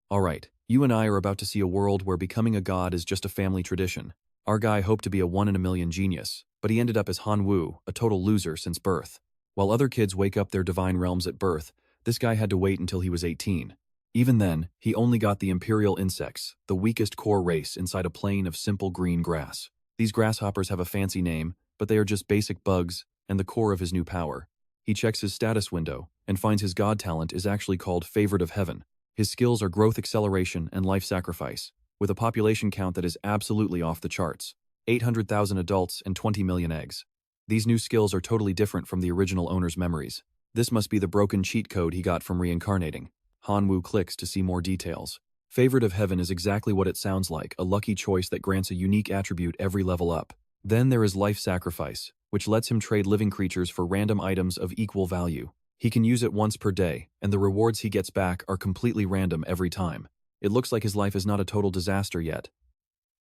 Alright, you and I are about to see a world where becoming a god is just a family tradition. Our guy hoped to be a one-in-a-million genius, but he ended up as Han Wu, a total loser since birth. While other kids wake up their divine realms at birth, this guy had to wait until he was 18. Even then, he only got the imperial insects, the weakest core race inside a plain of simple green grass. These grasshoppers have a fancy name, but they are just basic bugs and the core of his new power. He checks his status window and finds his god talent is actually called Favored of Heaven. His skills are growth acceleration and life sacrifice, with a population count that is absolutely off the charts. 800,000 adults and 20 million eggs. These new skills are totally different from the original owner's memories. This must be the broken cheat code he got from reincarnating. Han Wu clicks to see more details. Favored of Heaven is exactly what it sounds like, a lucky choice that grants a unique attribute every level up. Then there is Life Sacrifice, which lets him trade living creatures for random items of equal value. He can use it once per day, and the rewards he gets back are completely random every time. It looks like his life is not a total disaster yet.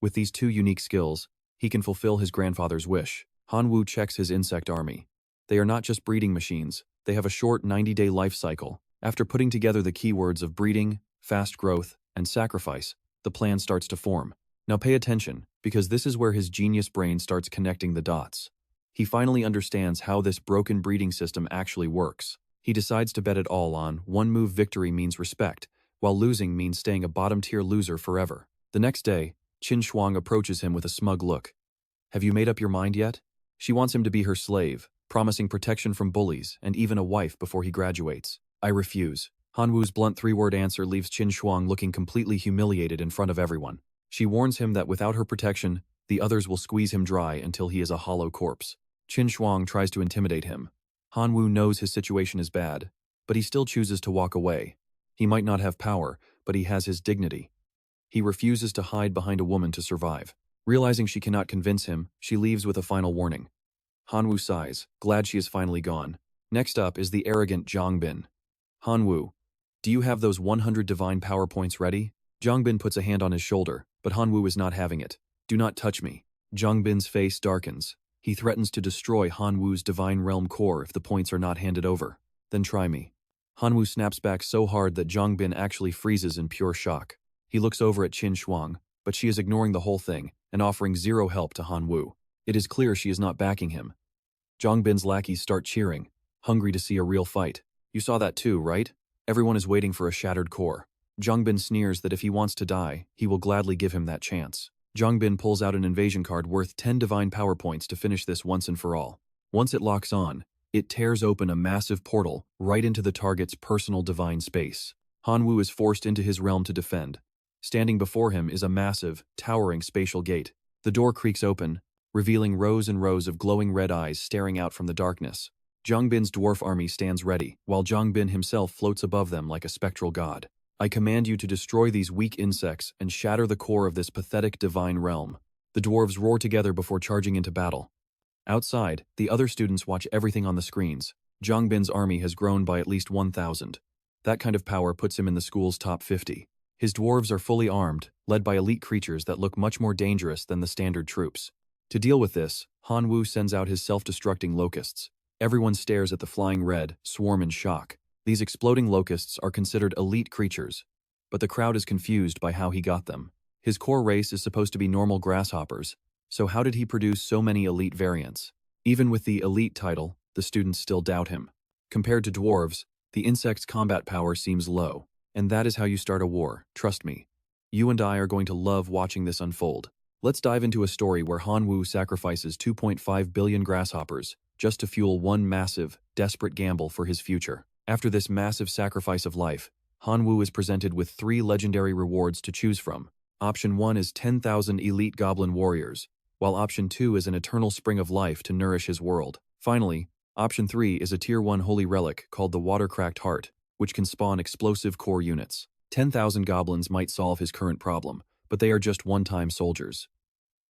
With these two unique skills, he can fulfill his grandfather's wish. Han Wu checks his insect army. They are not just breeding machines, they have a short 90-day life cycle. After putting together the keywords of breeding, fast growth, and sacrifice, the plan starts to form. Now pay attention, because this is where his genius brain starts connecting the dots. He finally understands how this broken breeding system actually works. He decides to bet it all on one-move victory means respect, while losing means staying a bottom-tier loser forever. The next day, Qin Shuang approaches him with a smug look. Have you made up your mind yet? She wants him to be her slave, promising protection from bullies and even a wife before he graduates. I refuse. Han Wu's blunt three-word answer leaves Qin Shuang looking completely humiliated in front of everyone. She warns him that without her protection, the others will squeeze him dry until he is a hollow corpse. Qin Shuang tries to intimidate him. Han Wu knows his situation is bad, but he still chooses to walk away. He might not have power, but he has his dignity. He refuses to hide behind a woman to survive. Realizing she cannot convince him, she leaves with a final warning. Han Wu sighs, glad she is finally gone. Next up is the arrogant Zhang Bin. Han Wu, do you have those 100 divine power points ready? Zhang Bin puts a hand on his shoulder, but Han Wu is not having it. Do not touch me. Zhang Bin's face darkens. He threatens to destroy Han Wu's divine realm core if the points are not handed over. Then try me. Han Wu snaps back so hard that Zhang Bin actually freezes in pure shock. He looks over at Qin Shuang, but she is ignoring the whole thing and offering zero help to Han Wu. It is clear she is not backing him. Zhang Bin's lackeys start cheering, hungry to see a real fight. You saw that too, right? Everyone is waiting for a shattered core. Zhang Bin sneers that if he wants to die, he will gladly give him that chance. Zhang Bin pulls out an invasion card worth 10 divine power points to finish this once and for all. Once it locks on, it tears open a massive portal right into the target's personal divine space. Han Wu is forced into his realm to defend. Standing before him is a massive, towering spatial gate. The door creaks open, revealing rows and rows of glowing red eyes staring out from the darkness. Zhang Bin's dwarf army stands ready, while Zhang Bin himself floats above them like a spectral god. I command you to destroy these weak insects and shatter the core of this pathetic divine realm. The dwarves roar together before charging into battle. Outside, the other students watch everything on the screens. Zhang Bin's army has grown by at least 1,000. That kind of power puts him in the school's top 50. His dwarves are fully armed, led by elite creatures that look much more dangerous than the standard troops. To deal with this, Han Wu sends out his self-destructing locusts. Everyone stares at the flying red swarm in shock. These exploding locusts are considered elite creatures, but the crowd is confused by how he got them. His core race is supposed to be normal grasshoppers, so how did he produce so many elite variants? Even with the elite title, the students still doubt him. Compared to dwarves, the insect's combat power seems low, and that is how you start a war, trust me. You and I are going to love watching this unfold. Let's dive into a story where Han Wu sacrifices 2.5 billion grasshoppers just to fuel one massive, desperate gamble for his future. After this massive sacrifice of life, Han Wu is presented with 3 legendary rewards to choose from. Option 1 is 10,000 elite goblin warriors, while option 2 is an eternal spring of life to nourish his world. Finally, option 3 is a tier 1 holy relic called the Water-Cracked Heart, which can spawn explosive core units. 10,000 goblins might solve his current problem, but they are just one-time soldiers.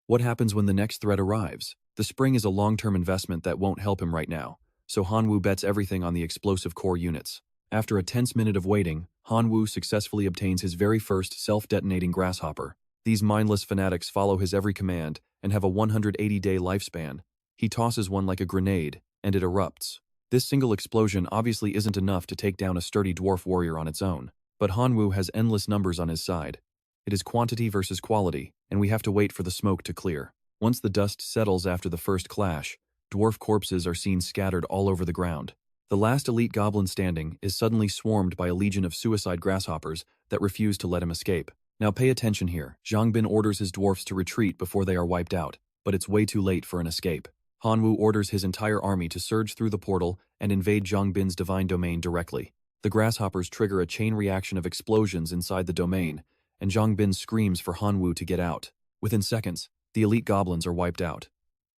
What happens when the next threat arrives? The spring is a long-term investment that won't help him right now, so Han Wu bets everything on the explosive core units. After a tense minute of waiting, Han Wu successfully obtains his very first self-detonating grasshopper. These mindless fanatics follow his every command and have a 180-day lifespan. He tosses one like a grenade, and it erupts. This single explosion obviously isn't enough to take down a sturdy dwarf warrior on its own. But Hanwoo has endless numbers on his side. It is quantity versus quality, and we have to wait for the smoke to clear. Once the dust settles after the first clash, dwarf corpses are seen scattered all over the ground. The last elite goblin standing is suddenly swarmed by a legion of suicide grasshoppers that refuse to let him escape. Now pay attention here. Zhangbin orders his dwarfs to retreat before they are wiped out, but it's way too late for an escape. Hanwoo orders his entire army to surge through the portal and invade Zhangbin's divine domain directly. The grasshoppers trigger a chain reaction of explosions inside the domain, and Zhangbin screams for Hanwoo to get out. Within seconds, the elite goblins are wiped out.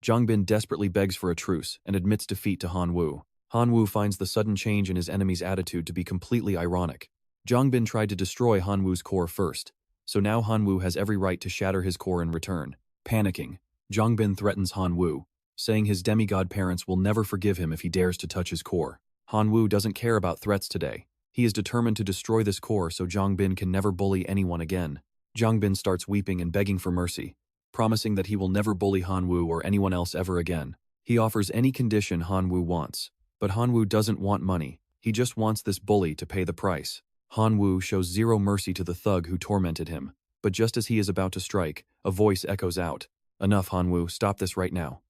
Zhangbin desperately begs for a truce and admits defeat to Hanwoo. Hanwoo finds the sudden change in his enemy's attitude to be completely ironic. Zhangbin tried to destroy Hanwoo's core first, so now Hanwoo has every right to shatter his core in return. Panicking, Zhangbin threatens Hanwoo, saying his demigod parents will never forgive him if he dares to touch his core. Hanwoo doesn't care about threats today. He is determined to destroy this core so Zhangbin can never bully anyone again. Zhangbin starts weeping and begging for mercy, promising that he will never bully Hanwoo or anyone else ever again. He offers any condition Hanwoo wants. But Hanwoo doesn't want money, he just wants this bully to pay the price. Hanwoo shows zero mercy to the thug who tormented him, but just as he is about to strike, a voice echoes out. Enough, Hanwoo, stop this right now.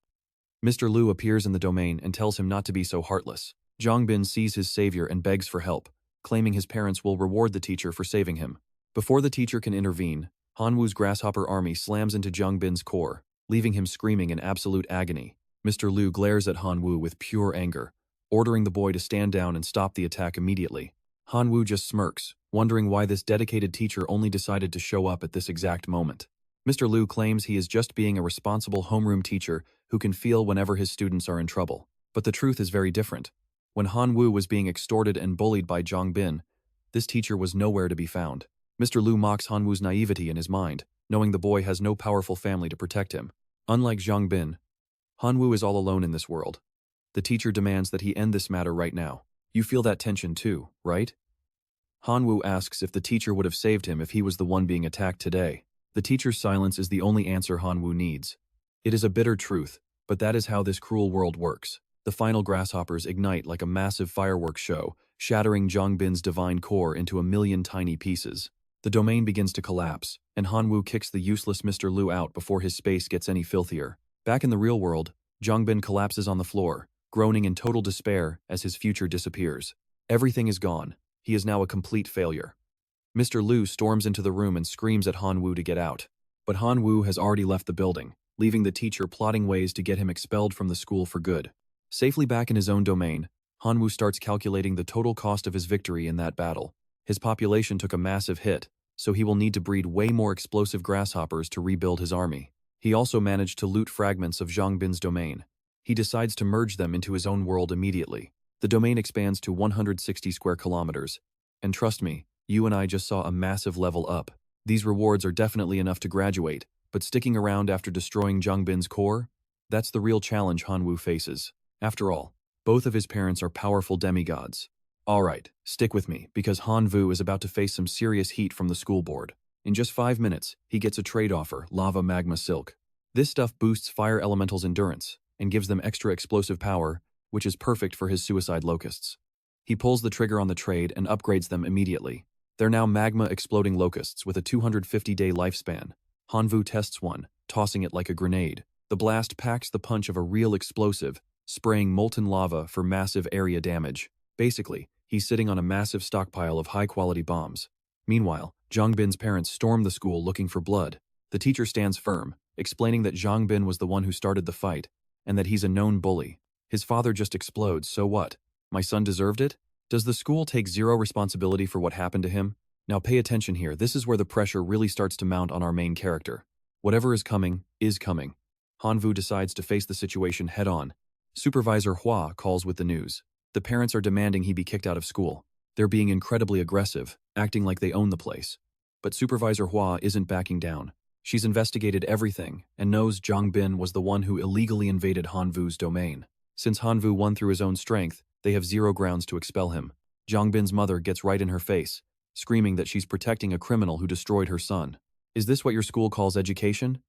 Mr. Liu appears in the domain and tells him not to be so heartless. Zhangbin sees his savior and begs for help, claiming his parents will reward the teacher for saving him. Before the teacher can intervene, Hanwoo's grasshopper army slams into Zhangbin's core, leaving him screaming in absolute agony. Mr. Liu glares at Hanwoo with pure anger, ordering the boy to stand down and stop the attack immediately. Hanwoo just smirks, wondering why this dedicated teacher only decided to show up at this exact moment. Mr. Liu claims he is just being a responsible homeroom teacher who can feel whenever his students are in trouble. But the truth is very different. When Hanwoo was being extorted and bullied by Zhangbin, this teacher was nowhere to be found. Mr. Liu mocks Hanwoo's naivety in his mind, knowing the boy has no powerful family to protect him. Unlike Zhangbin, Hanwoo is all alone in this world. The teacher demands that he end this matter right now. You feel that tension too, right? Hanwoo asks if the teacher would have saved him if he was the one being attacked today. The teacher's silence is the only answer Hanwoo needs. It is a bitter truth, but that is how this cruel world works. The final grasshoppers ignite like a massive fireworks show, shattering Zhangbin's divine core into a million tiny pieces. The domain begins to collapse, and Hanwoo kicks the useless Mr. Liu out before his space gets any filthier. Back in the real world, Zhangbin collapses on the floor, groaning in total despair as his future disappears. Everything is gone. He is now a complete failure. Mr. Liu storms into the room and screams at Hanwoo to get out. But Hanwoo has already left the building, leaving the teacher plotting ways to get him expelled from the school for good. Safely back in his own domain, Hanwoo starts calculating the total cost of his victory in that battle. His population took a massive hit, so he will need to breed way more explosive grasshoppers to rebuild his army. He also managed to loot fragments of Zhangbin's domain. He decides to merge them into his own world immediately. The domain expands to 160 square kilometers. And trust me, you and I just saw a massive level up. These rewards are definitely enough to graduate, but sticking around after destroying Zhangbin's core? That's the real challenge Hanwoo faces. After all, both of his parents are powerful demigods. Alright, stick with me, because Hanwoo is about to face some serious heat from the school board. In just 5 minutes, he gets a trade offer, lava magma silk. This stuff boosts fire elementals' endurance, and gives them extra explosive power, which is perfect for his suicide locusts. He pulls the trigger on the trade and upgrades them immediately. They're now magma exploding locusts with a 250-day lifespan. Hanwoo tests one, tossing it like a grenade. The blast packs the punch of a real explosive, spraying molten lava for massive area damage. Basically, he's sitting on a massive stockpile of high-quality bombs. Meanwhile, Zhangbin's parents storm the school looking for blood. The teacher stands firm, explaining that Zhangbin was the one who started the fight, and that he's a known bully. His father just explodes, so what? My son deserved it? Does the school take zero responsibility for what happened to him? Now pay attention here, this is where the pressure really starts to mount on our main character. Whatever is coming, is coming. Hanwoo decides to face the situation head-on. Supervisor Hua calls with the news. The parents are demanding he be kicked out of school. They're being incredibly aggressive, acting like they own the place. But Supervisor Hua isn't backing down. She's investigated everything and knows Zhangbin was the one who illegally invaded Hanwoo's domain. Since Hanwoo won through his own strength, they have zero grounds to expel him. Zhangbin's mother gets right in her face, screaming that she's protecting a criminal who destroyed her son. Is this what your school calls education?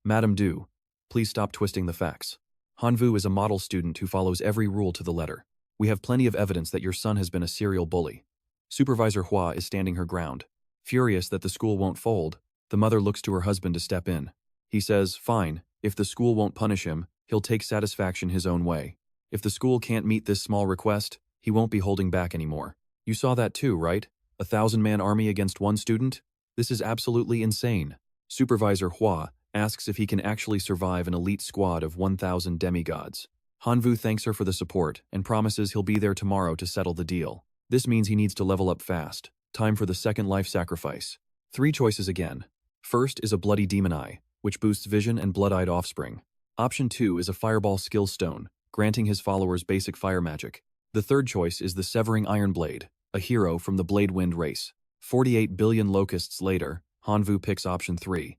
Madam Du, please stop twisting the facts. Hanwoo is a model student who follows every rule to the letter. We have plenty of evidence that your son has been a serial bully. Supervisor Hua is standing her ground. Furious that the school won't fold, the mother looks to her husband to step in. He says, fine, if the school won't punish him, he'll take satisfaction his own way. If the school can't meet this small request, he won't be holding back anymore. You saw that too, right? 1,000-man army against one student? This is absolutely insane. Supervisor Hua asks if he can actually survive an elite squad of 1,000 demigods. Hanwu thanks her for the support and promises he'll be there tomorrow to settle the deal. This means he needs to level up fast. Time for the second life sacrifice. 3 choices again. First is a bloody demon eye, which boosts vision and blood-eyed offspring. Option 2 is a fireball skill stone, granting his followers basic fire magic. The third choice is the severing iron blade, a hero from the Blade Wind race. 48 billion locusts later, Hanwu picks option 3.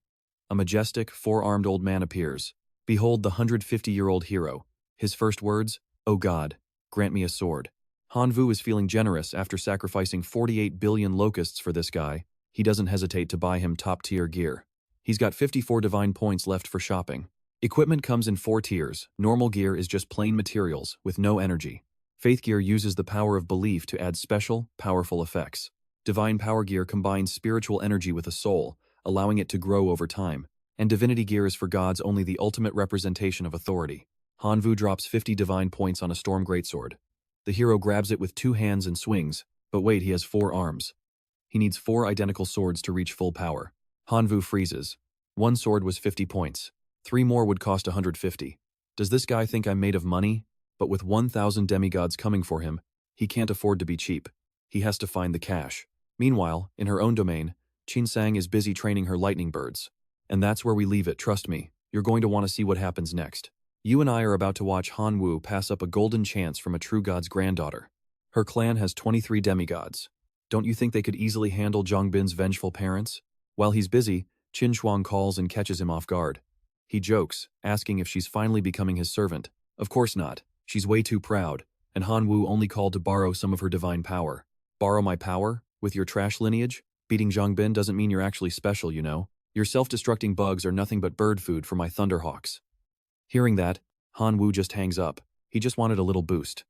A majestic, 4-armed old man appears. Behold the 150-year-old hero. His first words, "Oh God, grant me a sword." Hanwu is feeling generous after sacrificing 48 billion locusts for this guy. He doesn't hesitate to buy him top-tier gear. He's got 54 divine points left for shopping. Equipment comes in 4 tiers. Normal gear is just plain materials, with no energy. Faith gear uses the power of belief to add special, powerful effects. Divine power gear combines spiritual energy with a soul, allowing it to grow over time. And divinity gear is for gods only the ultimate representation of authority. Hanwu drops 50 divine points on a storm greatsword. The hero grabs it with 2 hands and swings, but wait, he has 4 arms. He needs 4 identical swords to reach full power. Hanwu freezes. 1 sword was 50 points. 3 more would cost 150. Does this guy think I'm made of money? But with 1,000 demigods coming for him, he can't afford to be cheap. He has to find the cash. Meanwhile, in her own domain, Qinsang is busy training her lightning birds. And that's where we leave it, trust me. You're going to want to see what happens next. You and I are about to watch Hanwu pass up a golden chance from a true god's granddaughter. Her clan has 23 demigods. Don't you think they could easily handle Zhongbin's vengeful parents? While he's busy, Qin Shuang calls and catches him off guard. He jokes, asking if she's finally becoming his servant. Of course not. She's way too proud, and Hanwu only called to borrow some of her divine power. Borrow my power? With your trash lineage? Beating Zhongbin doesn't mean you're actually special, you know? Your self-destructing bugs are nothing but bird food for my thunderhawks. Hearing that, Hanwu just hangs up. He just wanted a little boost.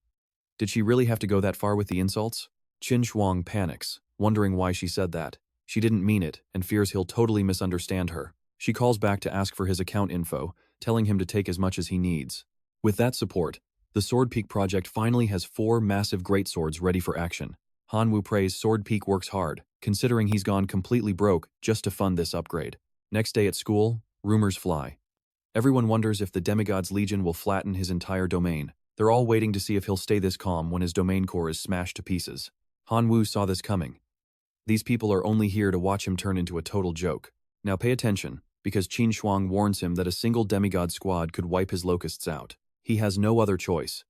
Did she really have to go that far with the insults? Qin Shuang panics, wondering why she said that. She didn't mean it, and fears he'll totally misunderstand her. She calls back to ask for his account info, telling him to take as much as he needs. With that support, the Sword Peak project finally has 4 massive greatswords ready for action. Hanwu prays Sword Peak works hard, considering he's gone completely broke just to fund this upgrade. Next day at school, rumors fly. Everyone wonders if the Demigod's Legion will flatten his entire domain. They're all waiting to see if he'll stay this calm when his domain core is smashed to pieces. Hanwu saw this coming. These people are only here to watch him turn into a total joke. Now pay attention, because Qin Shuang warns him that a single demigod squad could wipe his locusts out. He has no other choice.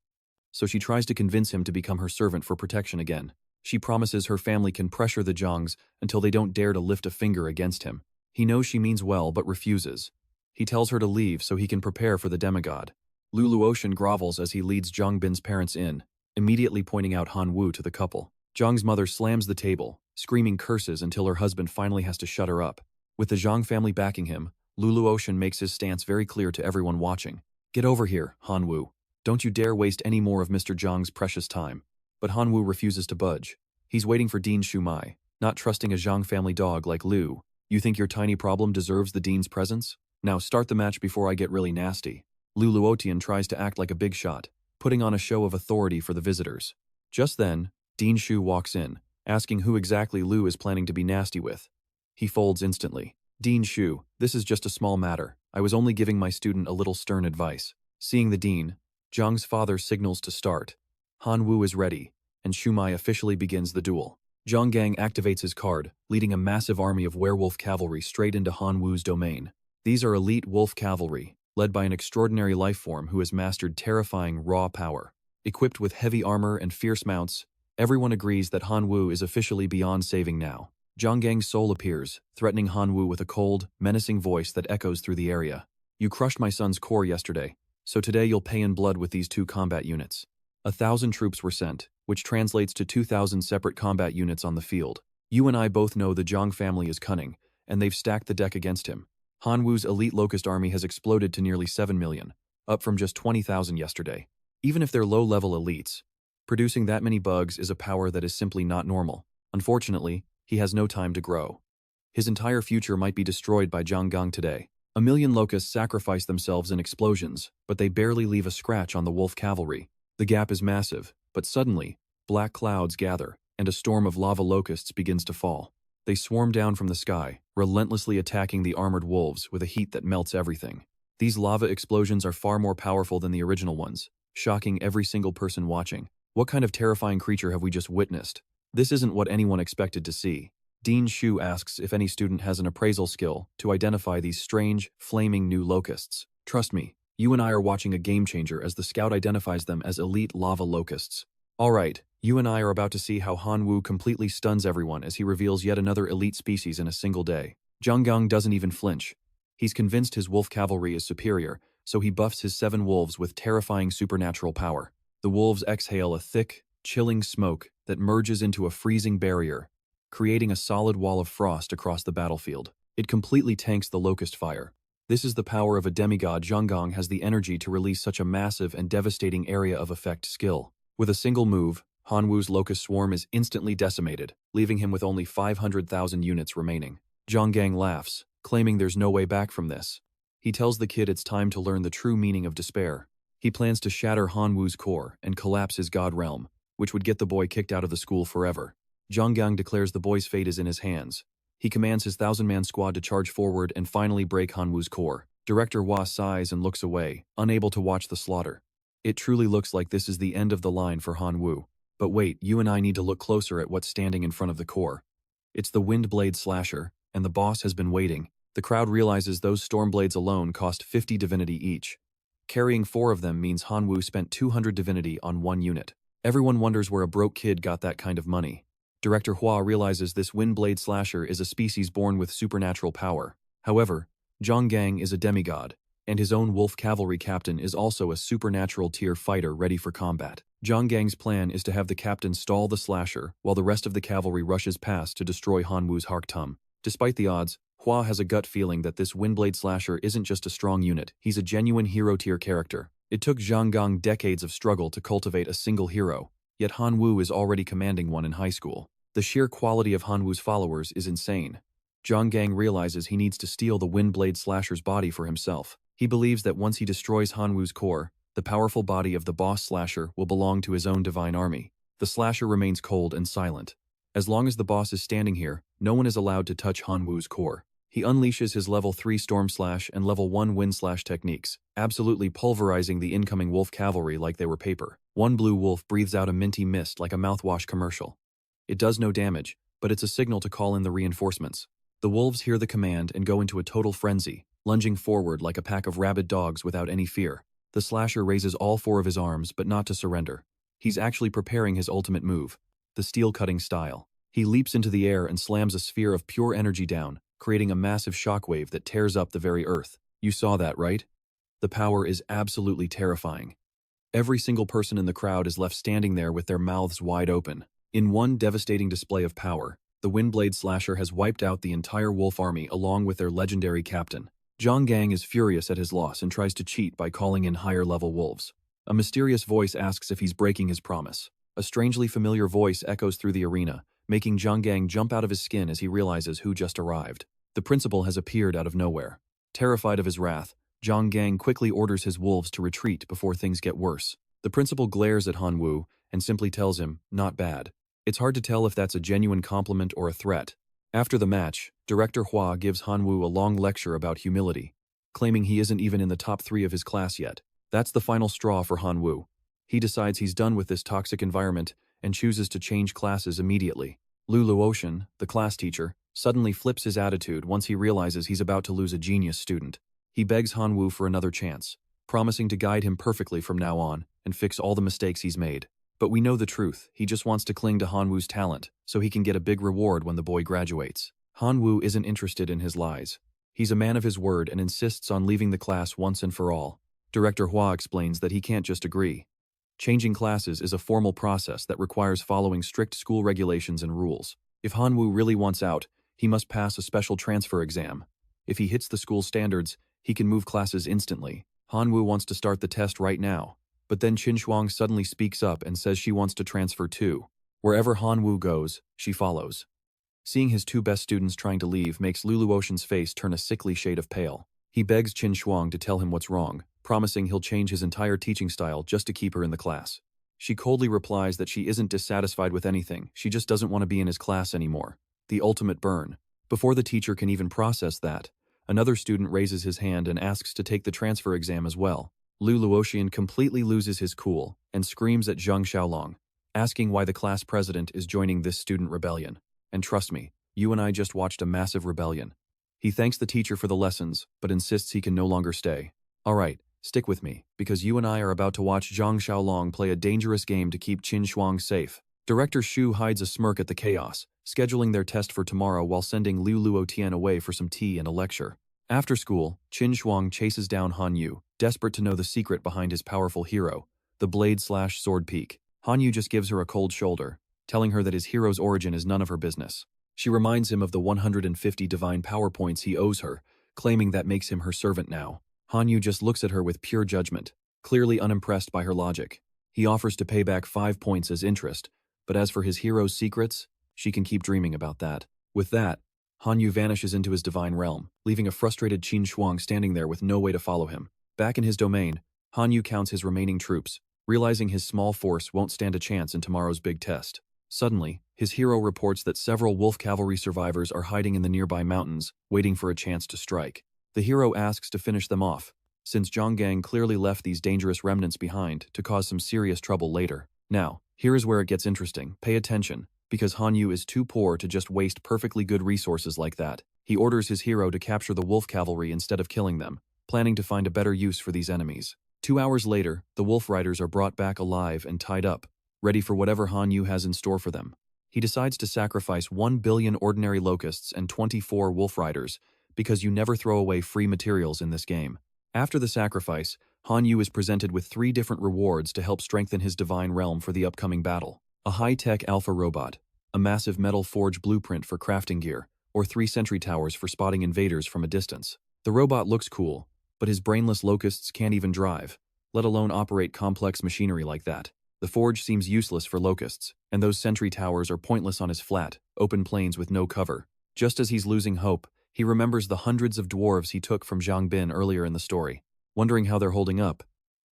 So she tries to convince him to become her servant for protection again. She promises her family can pressure the Zhongs until they don't dare to lift a finger against him. He knows she means well but refuses. He tells her to leave so he can prepare for the demigod. Lulu Ocean grovels as he leads Zhongbin's parents in, immediately pointing out Hanwu to the couple. Zhong's mother slams the table, screaming curses until her husband finally has to shut her up. With the Zhong family backing him, Lulu Ocean makes his stance very clear to everyone watching. Get over here, Hanwu. Don't you dare waste any more of Mr. Zhong's precious time. But Hanwu refuses to budge. He's waiting for Dean Shumai, not trusting a Zhong family dog like Lu. You think your tiny problem deserves the Dean's presence? Now start the match before I get really nasty. Lu Luotian tries to act like a big shot, putting on a show of authority for the visitors. Just then, Dean Shu walks in, asking who exactly Lu is planning to be nasty with. He folds instantly. Dean Shu, this is just a small matter. I was only giving my student a little stern advice. Seeing the dean, Zhang's father signals to start. Hanwu is ready, and Shumai officially begins the duel. Zhang Gang activates his card, leading a massive army of werewolf cavalry straight into Hanwu's domain. These are elite wolf cavalry, led by an extraordinary lifeform who has mastered terrifying raw power. Equipped with heavy armor and fierce mounts, everyone agrees that Hanwu is officially beyond saving now. Zhang Gang's soul appears, threatening Hanwu with a cold, menacing voice that echoes through the area. You crushed my son's core yesterday, so today you'll pay in blood with these 2 combat units. 1,000 troops were sent, which translates to 2,000 separate combat units on the field. You and I both know the Zhang family is cunning, and they've stacked the deck against him. Hanwu's elite locust army has exploded to nearly 7 million, up from just 20,000 yesterday. Even if they're low-level elites, producing that many bugs is a power that is simply not normal. Unfortunately, he has no time to grow. His entire future might be destroyed by Zhang Gang today. A million locusts sacrifice themselves in explosions, but they barely leave a scratch on the wolf cavalry. The gap is massive, but suddenly, black clouds gather, and a storm of lava locusts begins to fall. They swarm down from the sky, relentlessly attacking the armored wolves with a heat that melts everything. These lava explosions are far more powerful than the original ones, shocking every single person watching. What kind of terrifying creature have we just witnessed? This isn't what anyone expected to see. Dean Shu asks if any student has an appraisal skill to identify these strange, flaming new locusts. Trust me, you and I are watching a game changer as the scout identifies them as elite lava locusts. Alright, you and I are about to see how Han Wu completely stuns everyone as he reveals yet another elite species in a single day. Zhang Gang doesn't even flinch. He's convinced his wolf cavalry is superior, so he buffs his 7 wolves with terrifying supernatural power. The wolves exhale a thick, chilling smoke that merges into a freezing barrier, creating a solid wall of frost across the battlefield. It completely tanks the locust fire. This is the power of a demigod. Zhang Gang has the energy to release such a massive and devastating area of effect skill. With a single move, Han Wu's locust swarm is instantly decimated, leaving him with only 500,000 units remaining. Zhang Gang laughs, claiming there's no way back from this. He tells the kid it's time to learn the true meaning of despair. He plans to shatter Han Wu's core and collapse his god realm, which would get the boy kicked out of the school forever. Zhang Gang declares the boy's fate is in his hands. He commands his 1,000-man squad to charge forward and finally break Han Wu's core. Director Hua sighs and looks away, unable to watch the slaughter. It truly looks like this is the end of the line for Han Wu. But wait, you and I need to look closer at what's standing in front of the core. It's the windblade slasher, and the boss has been waiting. The crowd realizes those storm blades alone cost 50 divinity each. Carrying 4 of them means Han Wu spent 200 divinity on 1 unit. Everyone wonders where a broke kid got that kind of money. Director Hua realizes this windblade slasher is a species born with supernatural power. However, Zhang Gang is a demigod, and his own wolf cavalry captain is also a supernatural tier fighter ready for combat. Zhang Gang's plan is to have the captain stall the slasher while the rest of the cavalry rushes past to destroy Han Wu's Harktum. Despite the odds, Hua has a gut feeling that this windblade slasher isn't just a strong unit, he's a genuine hero tier character. It took Zhang Gang decades of struggle to cultivate a single hero, yet Han Wu is already commanding one in high school. The sheer quality of Han Wu's followers is insane. Zhang Gang realizes he needs to steal the windblade slasher's body for himself. He believes that once he destroys Han Wu's core, the powerful body of the boss slasher will belong to his own divine army. The slasher remains cold and silent. As long as the boss is standing here, no one is allowed to touch Han Wu's core. He unleashes his level 3 Storm Slash and level 1 Wind Slash techniques, absolutely pulverizing the incoming wolf cavalry like they were paper. One blue wolf breathes out a minty mist like a mouthwash commercial. It does no damage, but it's a signal to call in the reinforcements. The wolves hear the command and go into a total frenzy, lunging forward like a pack of rabid dogs without any fear. The slasher raises all 4 of his arms, but not to surrender. He's actually preparing his ultimate move, the steel-cutting style. He leaps into the air and slams a sphere of pure energy down, creating a massive shockwave that tears up the very earth. You saw that, right? The power is absolutely terrifying. Every single person in the crowd is left standing there with their mouths wide open. In one devastating display of power, the Windblade Slasher has wiped out the entire wolf army along with their legendary captain. Zhang Gang is furious at his loss and tries to cheat by calling in higher-level wolves. A mysterious voice asks if he's breaking his promise. A strangely familiar voice echoes through the arena, making Zhang Gang jump out of his skin as he realizes who just arrived. The principal has appeared out of nowhere. Terrified of his wrath, Zhang Gang quickly orders his wolves to retreat before things get worse. The principal glares at Han Wu and simply tells him, "Not bad." It's hard to tell if that's a genuine compliment or a threat. After the match, Director Hua gives Han Wu a long lecture about humility, claiming he isn't even in the top 3 of his class yet. That's the final straw for Han Wu. He decides he's done with this toxic environment and chooses to change classes immediately. Lu Luotian, the class teacher, suddenly flips his attitude once he realizes he's about to lose a genius student. He begs Han Wu for another chance, promising to guide him perfectly from now on and fix all the mistakes he's made. But we know the truth, he just wants to cling to Han Wu's talent so he can get a big reward when the boy graduates. Han Wu isn't interested in his lies. He's a man of his word and insists on leaving the class once and for all. Director Hua explains that he can't just agree. Changing classes is a formal process that requires following strict school regulations and rules. If Han Wu really wants out, he must pass a special transfer exam. If he hits the school standards, he can move classes instantly. Han Wu wants to start the test right now. But then Qin Shuang suddenly speaks up and says she wants to transfer too. Wherever Han Wu goes, she follows. Seeing his two best students trying to leave makes Lulu Ocean's face turn a sickly shade of pale. He begs Qin Shuang to tell him what's wrong, promising he'll change his entire teaching style just to keep her in the class. She coldly replies that she isn't dissatisfied with anything, she just doesn't want to be in his class anymore. The ultimate burn. Before the teacher can even process that, another student raises his hand and asks to take the transfer exam as well. Lulu Ocean completely loses his cool and screams at Zhang Xiaolong, asking why the class president is joining this student rebellion. And trust me, you and I just watched a massive rebellion. He thanks the teacher for the lessons, but insists he can no longer stay. Alright, stick with me, because you and I are about to watch Zhang Xiaolong play a dangerous game to keep Qin Shuang safe. Director Shu hides a smirk at the chaos, scheduling their test for tomorrow while sending Liu Luotian away for some tea and a lecture. After school, Qin Shuang chases down Han Yu, desperate to know the secret behind his powerful hero, the blade/sword peak. Han Yu just gives her a cold shoulder, telling her that his hero's origin is none of her business. She reminds him of the 150 divine power points he owes her, claiming that makes him her servant now. Han Yu just looks at her with pure judgment, clearly unimpressed by her logic. He offers to pay back 5 points as interest, but as for his hero's secrets, she can keep dreaming about that. With that, Han Yu vanishes into his divine realm, leaving a frustrated Qin Shuang standing there with no way to follow him. Back in his domain, Han Yu counts his remaining troops, realizing his small force won't stand a chance in tomorrow's big test. Suddenly, his hero reports that several wolf cavalry survivors are hiding in the nearby mountains, waiting for a chance to strike. The hero asks to finish them off, since Zhang Gang clearly left these dangerous remnants behind to cause some serious trouble later. Now, here is where it gets interesting. Pay attention, because Han Yu is too poor to just waste perfectly good resources like that. He orders his hero to capture the wolf cavalry instead of killing them, planning to find a better use for these enemies. 2 hours later, the wolf riders are brought back alive and tied up, ready for whatever Han Yu has in store for them. He decides to sacrifice 1 billion ordinary locusts and 24 wolf riders, because you never throw away free materials in this game. After the sacrifice, Han Yu is presented with 3 different rewards to help strengthen his divine realm for the upcoming battle. A high-tech alpha robot, a massive metal forge blueprint for crafting gear, or 3 sentry towers for spotting invaders from a distance. The robot looks cool, but his brainless locusts can't even drive, let alone operate complex machinery like that. The forge seems useless for locusts, and those sentry towers are pointless on his flat, open plains with no cover. Just as he's losing hope, he remembers the hundreds of dwarves he took from Zhang Bin earlier in the story. Wondering how they're holding up,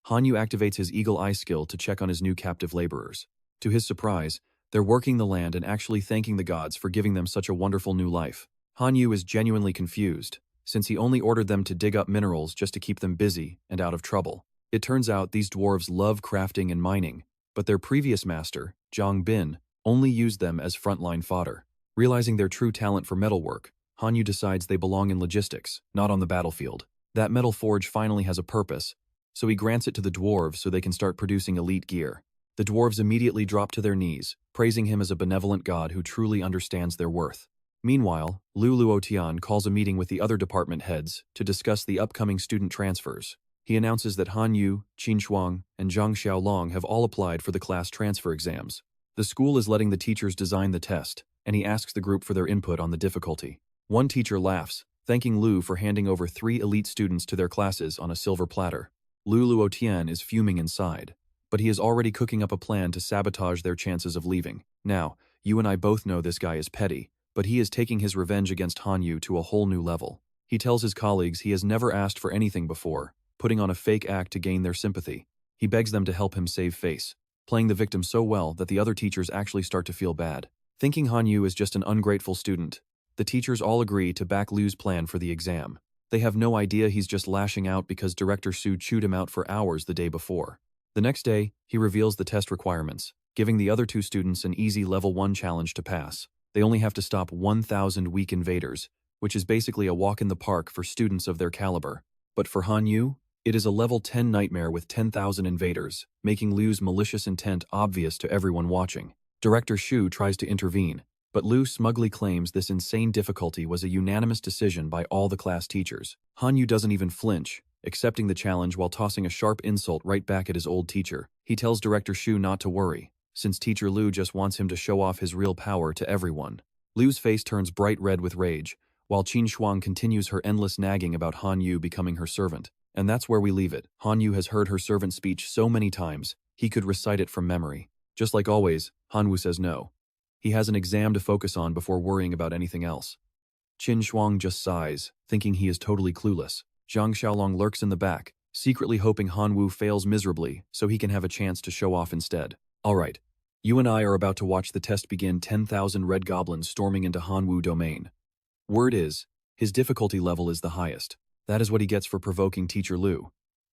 Han Yu activates his eagle eye skill to check on his new captive laborers. To his surprise, they're working the land and actually thanking the gods for giving them such a wonderful new life. Han Yu is genuinely confused, since he only ordered them to dig up minerals just to keep them busy and out of trouble. It turns out these dwarves love crafting and mining, but their previous master, Zhang Bin, only used them as frontline fodder. Realizing their true talent for metalwork, Han Yu decides they belong in logistics, not on the battlefield. That metal forge finally has a purpose, so he grants it to the dwarves so they can start producing elite gear. The dwarves immediately drop to their knees, praising him as a benevolent god who truly understands their worth. Meanwhile, Liu Luotian calls a meeting with the other department heads to discuss the upcoming student transfers. He announces that Han Yu, Qin Shuang, and Zhang Xiaolong have all applied for the class transfer exams. The school is letting the teachers design the test, and he asks the group for their input on the difficulty. One teacher laughs, thanking Liu for handing over 3 elite students to their classes on a silver platter. Liu Luotian is fuming inside, but he is already cooking up a plan to sabotage their chances of leaving. Now, you and I both know this guy is petty, but he is taking his revenge against Han Yu to a whole new level. He tells his colleagues he has never asked for anything before, putting on a fake act to gain their sympathy. He begs them to help him save face, playing the victim so well that the other teachers actually start to feel bad. Thinking Han Yu is just an ungrateful student, the teachers all agree to back Liu's plan for the exam. They have no idea he's just lashing out because Director Su chewed him out for hours the day before. The next day, he reveals the test requirements, giving the other 2 students an easy level 1 challenge to pass. They only have to stop 1,000 weak invaders, which is basically a walk in the park for students of their caliber. But for Han Yu, it is a level 10 nightmare with 10,000 invaders, making Liu's malicious intent obvious to everyone watching. Director Shu tries to intervene, but Liu smugly claims this insane difficulty was a unanimous decision by all the class teachers. Han Yu doesn't even flinch, accepting the challenge while tossing a sharp insult right back at his old teacher. He tells Director Shu not to worry, since Teacher Liu just wants him to show off his real power to everyone. Liu's face turns bright red with rage, while Qin Shuang continues her endless nagging about Han Yu becoming her servant. And that's where we leave it. Han Yu has heard her servant speech so many times, he could recite it from memory. Just like always, Hanwoo says no. He has an exam to focus on before worrying about anything else. Qin Shuang just sighs, thinking he is totally clueless. Zhang Xiaolong lurks in the back, secretly hoping Hanwoo fails miserably so he can have a chance to show off instead. Alright, you and I are about to watch the test begin. 10,000 red goblins storming into Hanwoo domain. Word is, his difficulty level is the highest. That is what he gets for provoking Teacher Liu.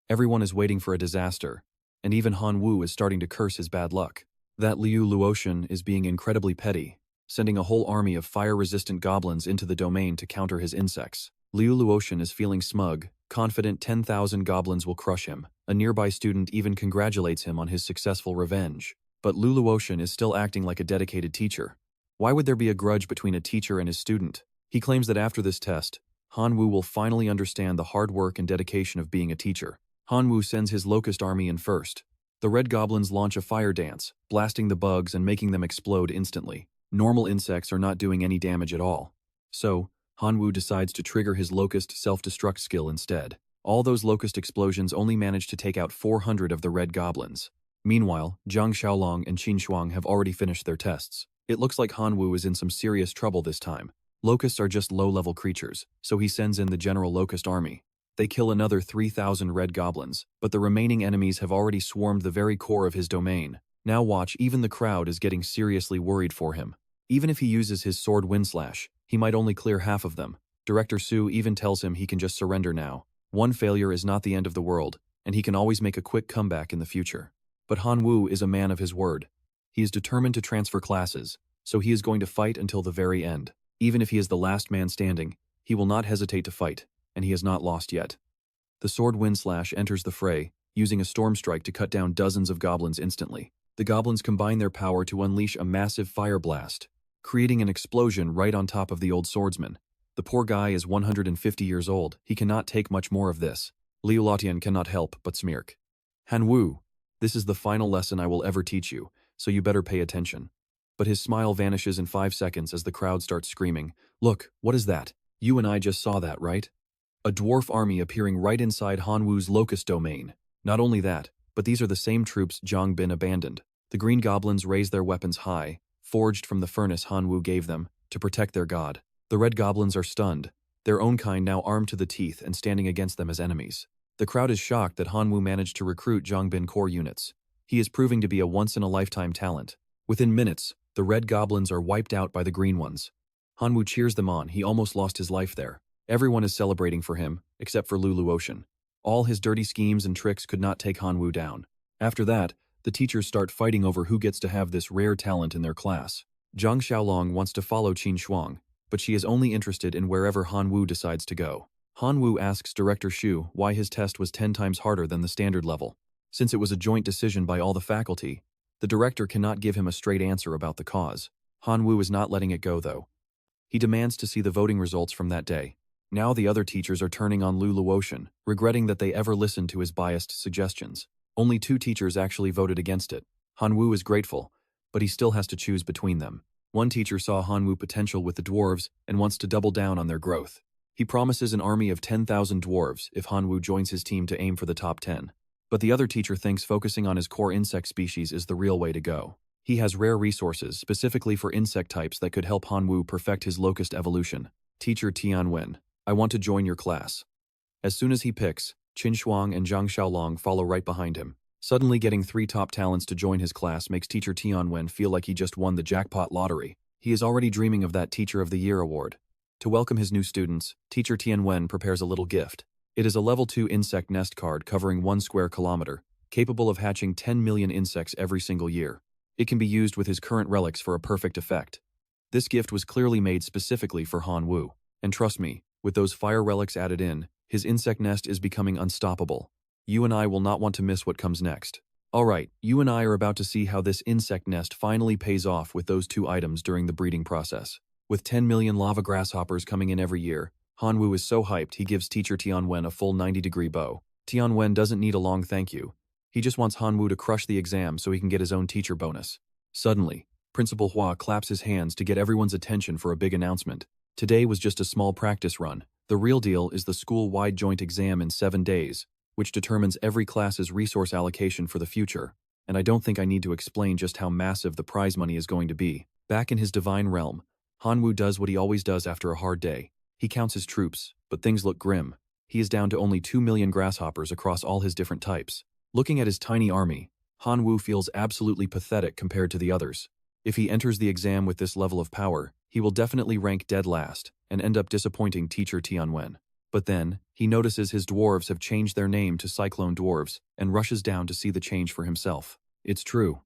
Everyone is waiting for a disaster, and even Hanwoo is starting to curse his bad luck. That Liu Luotian is being incredibly petty, sending a whole army of fire-resistant goblins into the domain to counter his insects. Liu Luotian is feeling smug, confident 10,000 goblins will crush him. A nearby student even congratulates him on his successful revenge. But Liu Luotian is still acting like a dedicated teacher. Why would there be a grudge between a teacher and his student? He claims that after this test, Hanwoo will finally understand the hard work and dedication of being a teacher. Hanwoo sends his locust army in first. The red goblins launch a fire dance, blasting the bugs and making them explode instantly. Normal insects are not doing any damage at all. So, Hanwoo decides to trigger his locust self-destruct skill instead. All those locust explosions only manage to take out 400 of the red goblins. Meanwhile, Zhang Xiaolong and Qin Shuang have already finished their tests. It looks like Hanwoo is in some serious trouble this time. Locusts are just low-level creatures, so he sends in the general locust army. They kill another 3,000 red goblins, but the remaining enemies have already swarmed the very core of his domain. Now watch, even the crowd is getting seriously worried for him. Even if he uses his sword windslash, he might only clear half of them. Director Su even tells him he can just surrender now. One failure is not the end of the world, and he can always make a quick comeback in the future. But Hanwoo is a man of his word. He is determined to transfer classes, so he is going to fight until the very end. Even if he is the last man standing, he will not hesitate to fight, and he has not lost yet. The sword windslash enters the fray, using a storm strike to cut down dozens of goblins instantly. The goblins combine their power to unleash a massive fire blast, creating an explosion right on top of the old swordsman. The poor guy is 150 years old. He cannot take much more of this. Liu Luotian cannot help but smirk. Hanwoo, this is the final lesson I will ever teach you, so you better pay attention. But his smile vanishes in 5 seconds as the crowd starts screaming, "Look, what is that? You and I just saw that, right?" A dwarf army appearing right inside Hanwoo's locust domain. Not only that, but these are the same troops Zhang Bin abandoned. The green goblins raise their weapons high, forged from the furnace Hanwoo gave them, to protect their god. The red goblins are stunned, their own kind now armed to the teeth and standing against them as enemies. The crowd is shocked that Hanwoo managed to recruit Zhang Bin core units. He is proving to be a once-in-a-lifetime talent. Within minutes, the red goblins are wiped out by the green ones. Hanwoo cheers them on. He almost lost his life there. Everyone is celebrating for him, except for Liu Luotian. All his dirty schemes and tricks could not take Hanwoo down. After that, the teachers start fighting over who gets to have this rare talent in their class. Zhang Xiaolong wants to follow Qin Shuang, but she is only interested in wherever Hanwoo decides to go. Hanwoo asks Director Shu why his test was 10 times harder than the standard level. Since it was a joint decision by all the faculty, the director cannot give him a straight answer about the cause. Hanwoo is not letting it go, though. He demands to see the voting results from that day. Now the other teachers are turning on Liu Luotian, regretting that they ever listened to his biased suggestions. Only 2 teachers actually voted against it. Hanwoo is grateful, but he still has to choose between them. One teacher saw Hanwoo potential with the dwarves and wants to double down on their growth. He promises an army of 10,000 dwarves if Hanwoo joins his team to aim for the top 10. But the other teacher thinks focusing on his core insect species is the real way to go. He has rare resources specifically for insect types that could help Hanwoo perfect his locust evolution. Teacher Tianwen, I want to join your class. As soon as he picks, Qin Shuang and Zhang Xiaolong follow right behind him. Suddenly getting 3 top talents to join his class makes Teacher Tianwen feel like he just won the jackpot lottery. He is already dreaming of that Teacher of the Year award. To welcome his new students, Teacher Tianwen prepares a little gift. It is a level 2 insect nest card covering 1 square kilometer, capable of hatching 10 million insects every single year. It can be used with his current relics for a perfect effect. This gift was clearly made specifically for Hanwoo. And trust me, with those fire relics added in, his insect nest is becoming unstoppable. You and I will not want to miss what comes next. Alright, you and I are about to see how this insect nest finally pays off with those 2 items during the breeding process. With 10 million lava grasshoppers coming in every year, Hanwoo is so hyped he gives Teacher Tianwen a full 90-degree bow. Tianwen doesn't need a long thank you. He just wants Hanwoo to crush the exam so he can get his own teacher bonus. Suddenly, Principal Hua claps his hands to get everyone's attention for a big announcement. Today was just a small practice run. The real deal is the school-wide joint exam in 7 days, which determines every class's resource allocation for the future. and I don't think I need to explain just how massive the prize money is going to be. Back in his divine realm, Hanwoo does what he always does after a hard day. He counts his troops, but things look grim. He is down to only 2 million grasshoppers across all his different types. Looking at his tiny army, Hanwoo feels absolutely pathetic compared to the others. If he enters the exam with this level of power, he will definitely rank dead last and end up disappointing teacher Tianwen. But then, he notices his dwarves have changed their name to Cyclone Dwarves and rushes down to see the change for himself. It's true.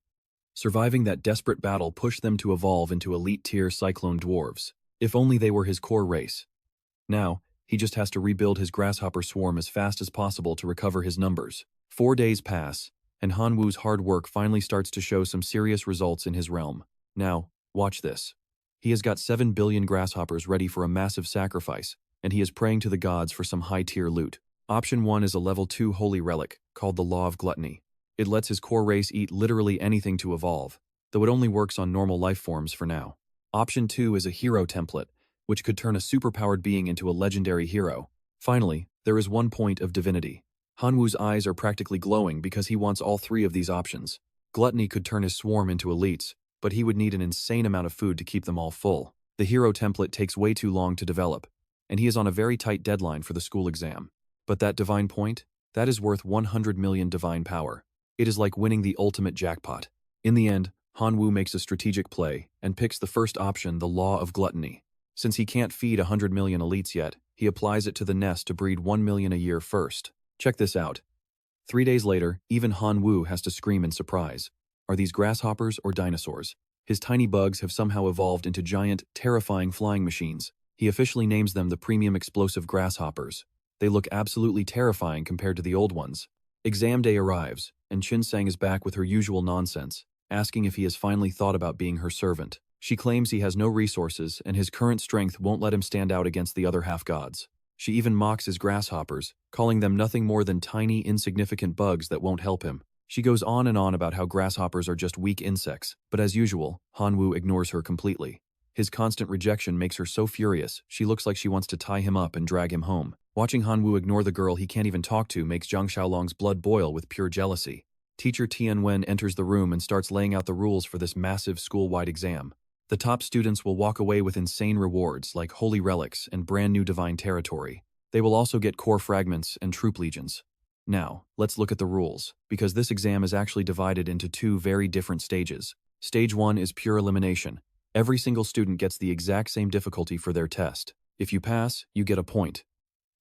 Surviving that desperate battle pushed them to evolve into elite-tier Cyclone Dwarves. If only they were his core race. Now, he just has to rebuild his grasshopper swarm as fast as possible to recover his numbers. 4 days pass, and Hanwoo's hard work finally starts to show some serious results in his realm. Now, watch this. He has got 7 billion grasshoppers ready for a massive sacrifice, and he is praying to the gods for some high-tier loot. Option 1 is a level 2 holy relic, called the Law of Gluttony. It lets his core race eat literally anything to evolve, though it only works on normal life forms for now. Option 2 is a hero template, which could turn a superpowered being into a legendary hero. Finally, there is 1 point of divinity. Hanwoo's eyes are practically glowing because he wants all 3 of these options. Gluttony could turn his swarm into elites, but he would need an insane amount of food to keep them all full. The hero template takes way too long to develop, and he is on a very tight deadline for the school exam. But that divine point, that is worth 100 million divine power. It is like winning the ultimate jackpot. In the end, Hanwoo makes a strategic play and picks the first option, the Law of Gluttony. Since he can't feed 100 million elites yet, he applies it to the nest to breed 1 million a year first. Check this out. 3 days later, even Hanwoo has to scream in surprise. Are these grasshoppers or dinosaurs? His tiny bugs have somehow evolved into giant, terrifying flying machines. He officially names them the premium explosive grasshoppers. They look absolutely terrifying compared to the old ones. Exam day arrives, and Chinsang is back with her usual nonsense, asking if he has finally thought about being her servant. She claims he has no resources and his current strength won't let him stand out against the other half-gods. She even mocks his grasshoppers, calling them nothing more than tiny, insignificant bugs that won't help him. She goes on and on about how grasshoppers are just weak insects, but as usual, Hanwoo ignores her completely. His constant rejection makes her so furious, she looks like she wants to tie him up and drag him home. Watching Hanwoo ignore the girl he can't even talk to makes Zhang Xiaolong's blood boil with pure jealousy. Teacher Tianwen enters the room and starts laying out the rules for this massive school-wide exam. The top students will walk away with insane rewards like holy relics and brand new divine territory. They will also get core fragments and troop legions. Now, let's look at the rules, because this exam is actually divided into 2 very different stages. Stage 1 is pure elimination. Every single student gets the exact same difficulty for their test. If you pass, you get a point.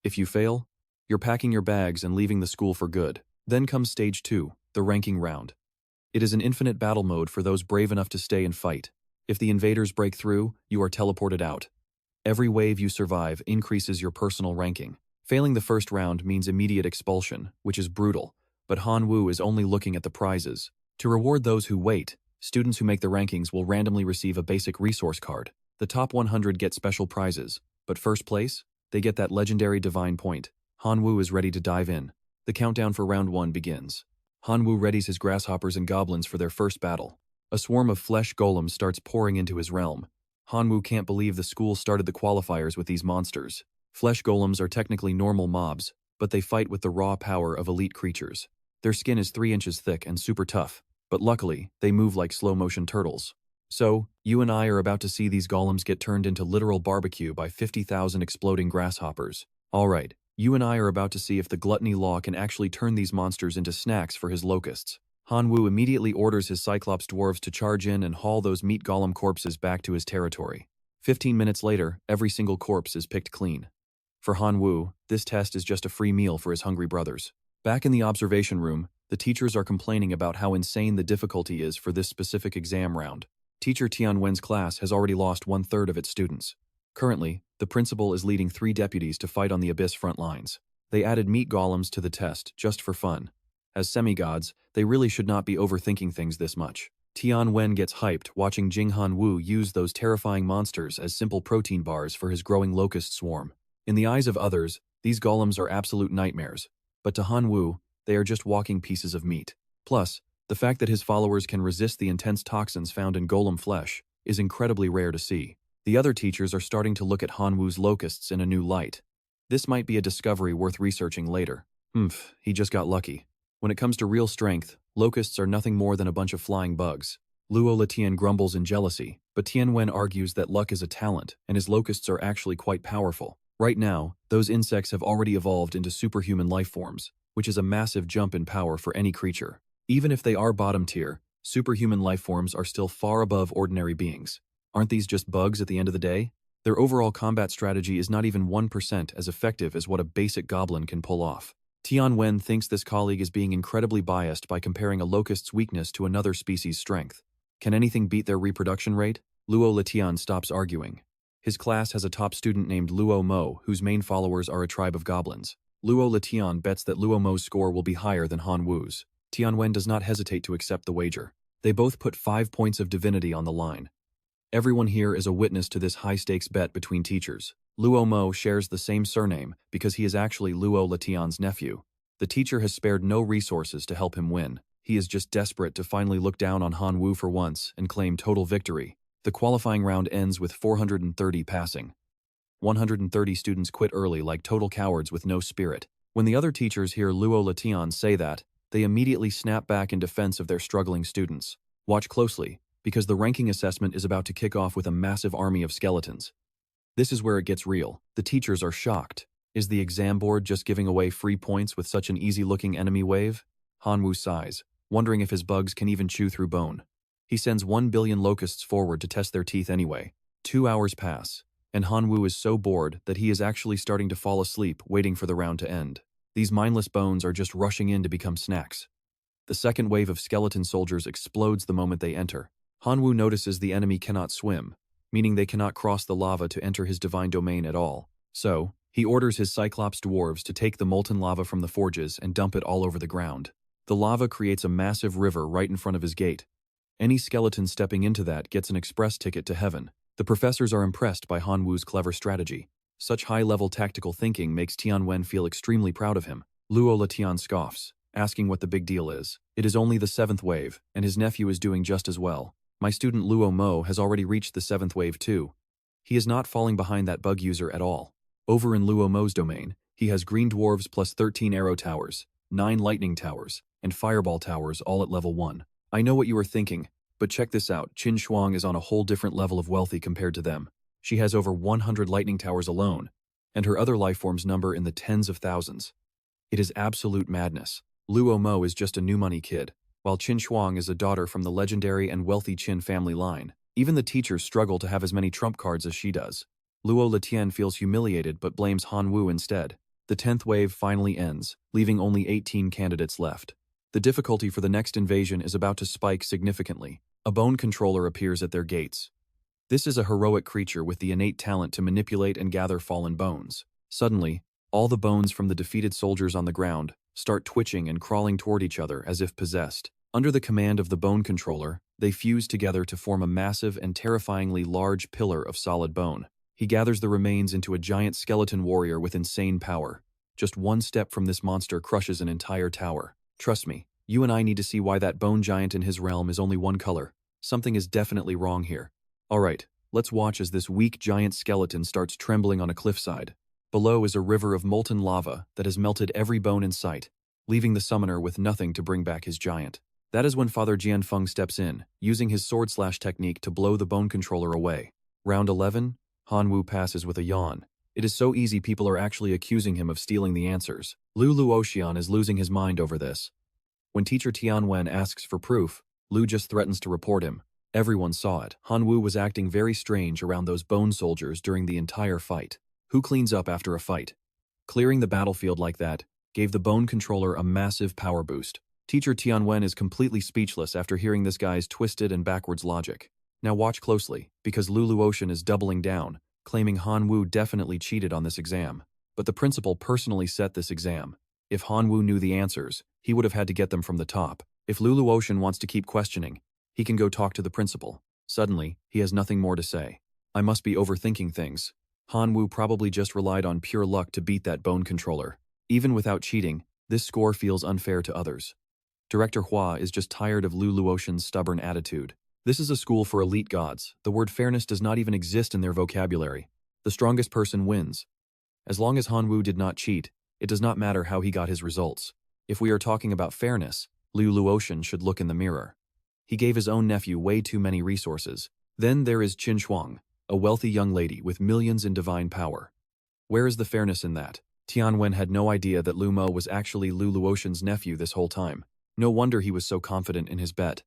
If you fail, you're packing your bags and leaving the school for good. Then comes Stage 2, the ranking round. It is an infinite battle mode for those brave enough to stay and fight. If the invaders break through, you are teleported out. Every wave you survive increases your personal ranking. Failing the first round means immediate expulsion, which is brutal, but Hanwoo is only looking at the prizes. To reward those who wait, students who make the rankings will randomly receive a basic resource card. The top 100 get special prizes, but first place, they get that legendary divine point. Hanwoo is ready to dive in. The countdown for round 1 begins. Hanwoo readies his grasshoppers and goblins for their first battle. A swarm of flesh golems starts pouring into his realm. Hanwoo can't believe the school started the qualifiers with these monsters. Flesh golems are technically normal mobs, but they fight with the raw power of elite creatures. Their skin is 3 inches thick and super tough, but luckily, they move like slow-motion turtles. So, you and I are about to see these golems get turned into literal barbecue by 50,000 exploding grasshoppers. Alright, you and I are about to see if the gluttony law can actually turn these monsters into snacks for his locusts. Hanwoo immediately orders his Cyclops dwarves to charge in and haul those meat golem corpses back to his territory. 15 minutes later, every single corpse is picked clean. For Hanwoo, this test is just a free meal for his hungry brothers. Back in the observation room, the teachers are complaining about how insane the difficulty is for this specific exam round. Teacher Tianwen's class has already lost 1/3 of its students. Currently, the principal is leading 3 deputies to fight on the Abyss front lines. They added meat golems to the test just for fun. As semi-gods, they really should not be overthinking things this much. Tianwen gets hyped watching Jing Hanwoo use those terrifying monsters as simple protein bars for his growing locust swarm. In the eyes of others, these golems are absolute nightmares, but to Hanwoo, they are just walking pieces of meat. Plus, the fact that his followers can resist the intense toxins found in golem flesh is incredibly rare to see. The other teachers are starting to look at Hanwoo's locusts in a new light. This might be a discovery worth researching later. He just got lucky. When it comes to real strength, locusts are nothing more than a bunch of flying bugs. Luo Letian grumbles in jealousy, but Tianwen argues that luck is a talent, and his locusts are actually quite powerful. Right now, those insects have already evolved into superhuman life forms, which is a massive jump in power for any creature. Even if they are bottom tier, superhuman life forms are still far above ordinary beings. Aren't these just bugs at the end of the day? Their overall combat strategy is not even 1% as effective as what a basic goblin can pull off. Tianwen thinks this colleague is being incredibly biased by comparing a locust's weakness to another species' strength. Can anything beat their reproduction rate? Luo Letian stops arguing. His class has a top student named Luo Mo, whose main followers are a tribe of goblins. Luo Letian bets that Luo Mo's score will be higher than Han Wu's. Tianwen does not hesitate to accept the wager. They both put 5 points of divinity on the line. Everyone here is a witness to this high-stakes bet between teachers. Luo Mo shares the same surname because he is actually Luo Letian's nephew. The teacher has spared no resources to help him win. He is just desperate to finally look down on Han Wu for once and claim total victory. The qualifying round ends with 430 passing. 130 students quit early like total cowards with no spirit. When the other teachers hear Luo Letian say that, they immediately snap back in defense of their struggling students. Watch closely, because the ranking assessment is about to kick off with a massive army of skeletons. This is where it gets real. The teachers are shocked. Is the exam board just giving away free points with such an easy-looking enemy wave? Han Wu sighs, wondering if his bugs can even chew through bone. He sends 1 billion locusts forward to test their teeth anyway. 2 hours pass, and Han Wu is so bored that he is actually starting to fall asleep, waiting for the round to end. These mindless bones are just rushing in to become snacks. The second wave of skeleton soldiers explodes the moment they enter. Han Wu notices the enemy cannot swim, meaning they cannot cross the lava to enter his divine domain at all. So, he orders his Cyclops dwarves to take the molten lava from the forges and dump it all over the ground. The lava creates a massive river right in front of his gate. Any skeleton stepping into that gets an express ticket to heaven. The professors are impressed by Han Wu's clever strategy. Such high-level tactical thinking makes Tianwen feel extremely proud of him. Luo Letian scoffs, asking what the big deal is. It is only the 7th wave, and his nephew is doing just as well. My student Luo Mo has already reached the 7th wave too. He is not falling behind that bug user at all. Over in Luo Mo's domain, he has green dwarves plus 13 arrow towers, 9 lightning towers, and fireball towers all at level 1. I know what you are thinking, but check this out. Qin Shuang is on a whole different level of wealthy compared to them. She has over 100 lightning towers alone, and her other life forms number in the tens of thousands. It is absolute madness. Luo Mo is just a new money kid, while Qin Shuang is a daughter from the legendary and wealthy Qin family line. Even the teachers struggle to have as many trump cards as she does. Luo Letian feels humiliated but blames Han Wu instead. The 10th wave finally ends, leaving only 18 candidates left. The difficulty for the next invasion is about to spike significantly. A bone controller appears at their gates. This is a heroic creature with the innate talent to manipulate and gather fallen bones. Suddenly, all the bones from the defeated soldiers on the ground start twitching and crawling toward each other as if possessed. Under the command of the bone controller, they fuse together to form a massive and terrifyingly large pillar of solid bone. He gathers the remains into a giant skeleton warrior with insane power. Just one step from this monster crushes an entire tower. Trust me, you and I need to see why that bone giant in his realm is only one color. Something is definitely wrong here. Alright, let's watch as this weak giant skeleton starts trembling on a cliffside. Below is a river of molten lava that has melted every bone in sight, leaving the summoner with nothing to bring back his giant. That is when Father Jianfeng steps in, using his sword slash technique to blow the bone controller away. Round 11, Han Wu passes with a yawn. It is so easy people are actually accusing him of stealing the answers. Lu Luoxian is losing his mind over this. When teacher Tianwen asks for proof, Lu just threatens to report him. Everyone saw it. Han Wu was acting very strange around those bone soldiers during the entire fight. Who cleans up after a fight? Clearing the battlefield like that gave the bone controller a massive power boost. Teacher Tianwen is completely speechless after hearing this guy's twisted and backwards logic. Now watch closely, because Lu Luoxian is doubling down, claiming Han Wu definitely cheated on this exam. But the principal personally set this exam. If Han Wu knew the answers, he would have had to get them from the top. If Lu Luoxian wants to keep questioning, he can go talk to the principal. Suddenly, he has nothing more to say. I must be overthinking things. Han Wu probably just relied on pure luck to beat that bone controller. Even without cheating, this score feels unfair to others. Director Hua is just tired of Lu Luoxian's stubborn attitude. This is a school for elite gods. The word fairness does not even exist in their vocabulary. The strongest person wins. As long as Han Wu did not cheat, it does not matter how he got his results. If we are talking about fairness, Lu Luotian should look in the mirror. He gave his own nephew way too many resources. Then there is Qin Shuang, a wealthy young lady with millions in divine power. Where is the fairness in that? Tianwen had no idea that Lu Mo was actually Lu Luotian's nephew this whole time. No wonder he was so confident in his bet.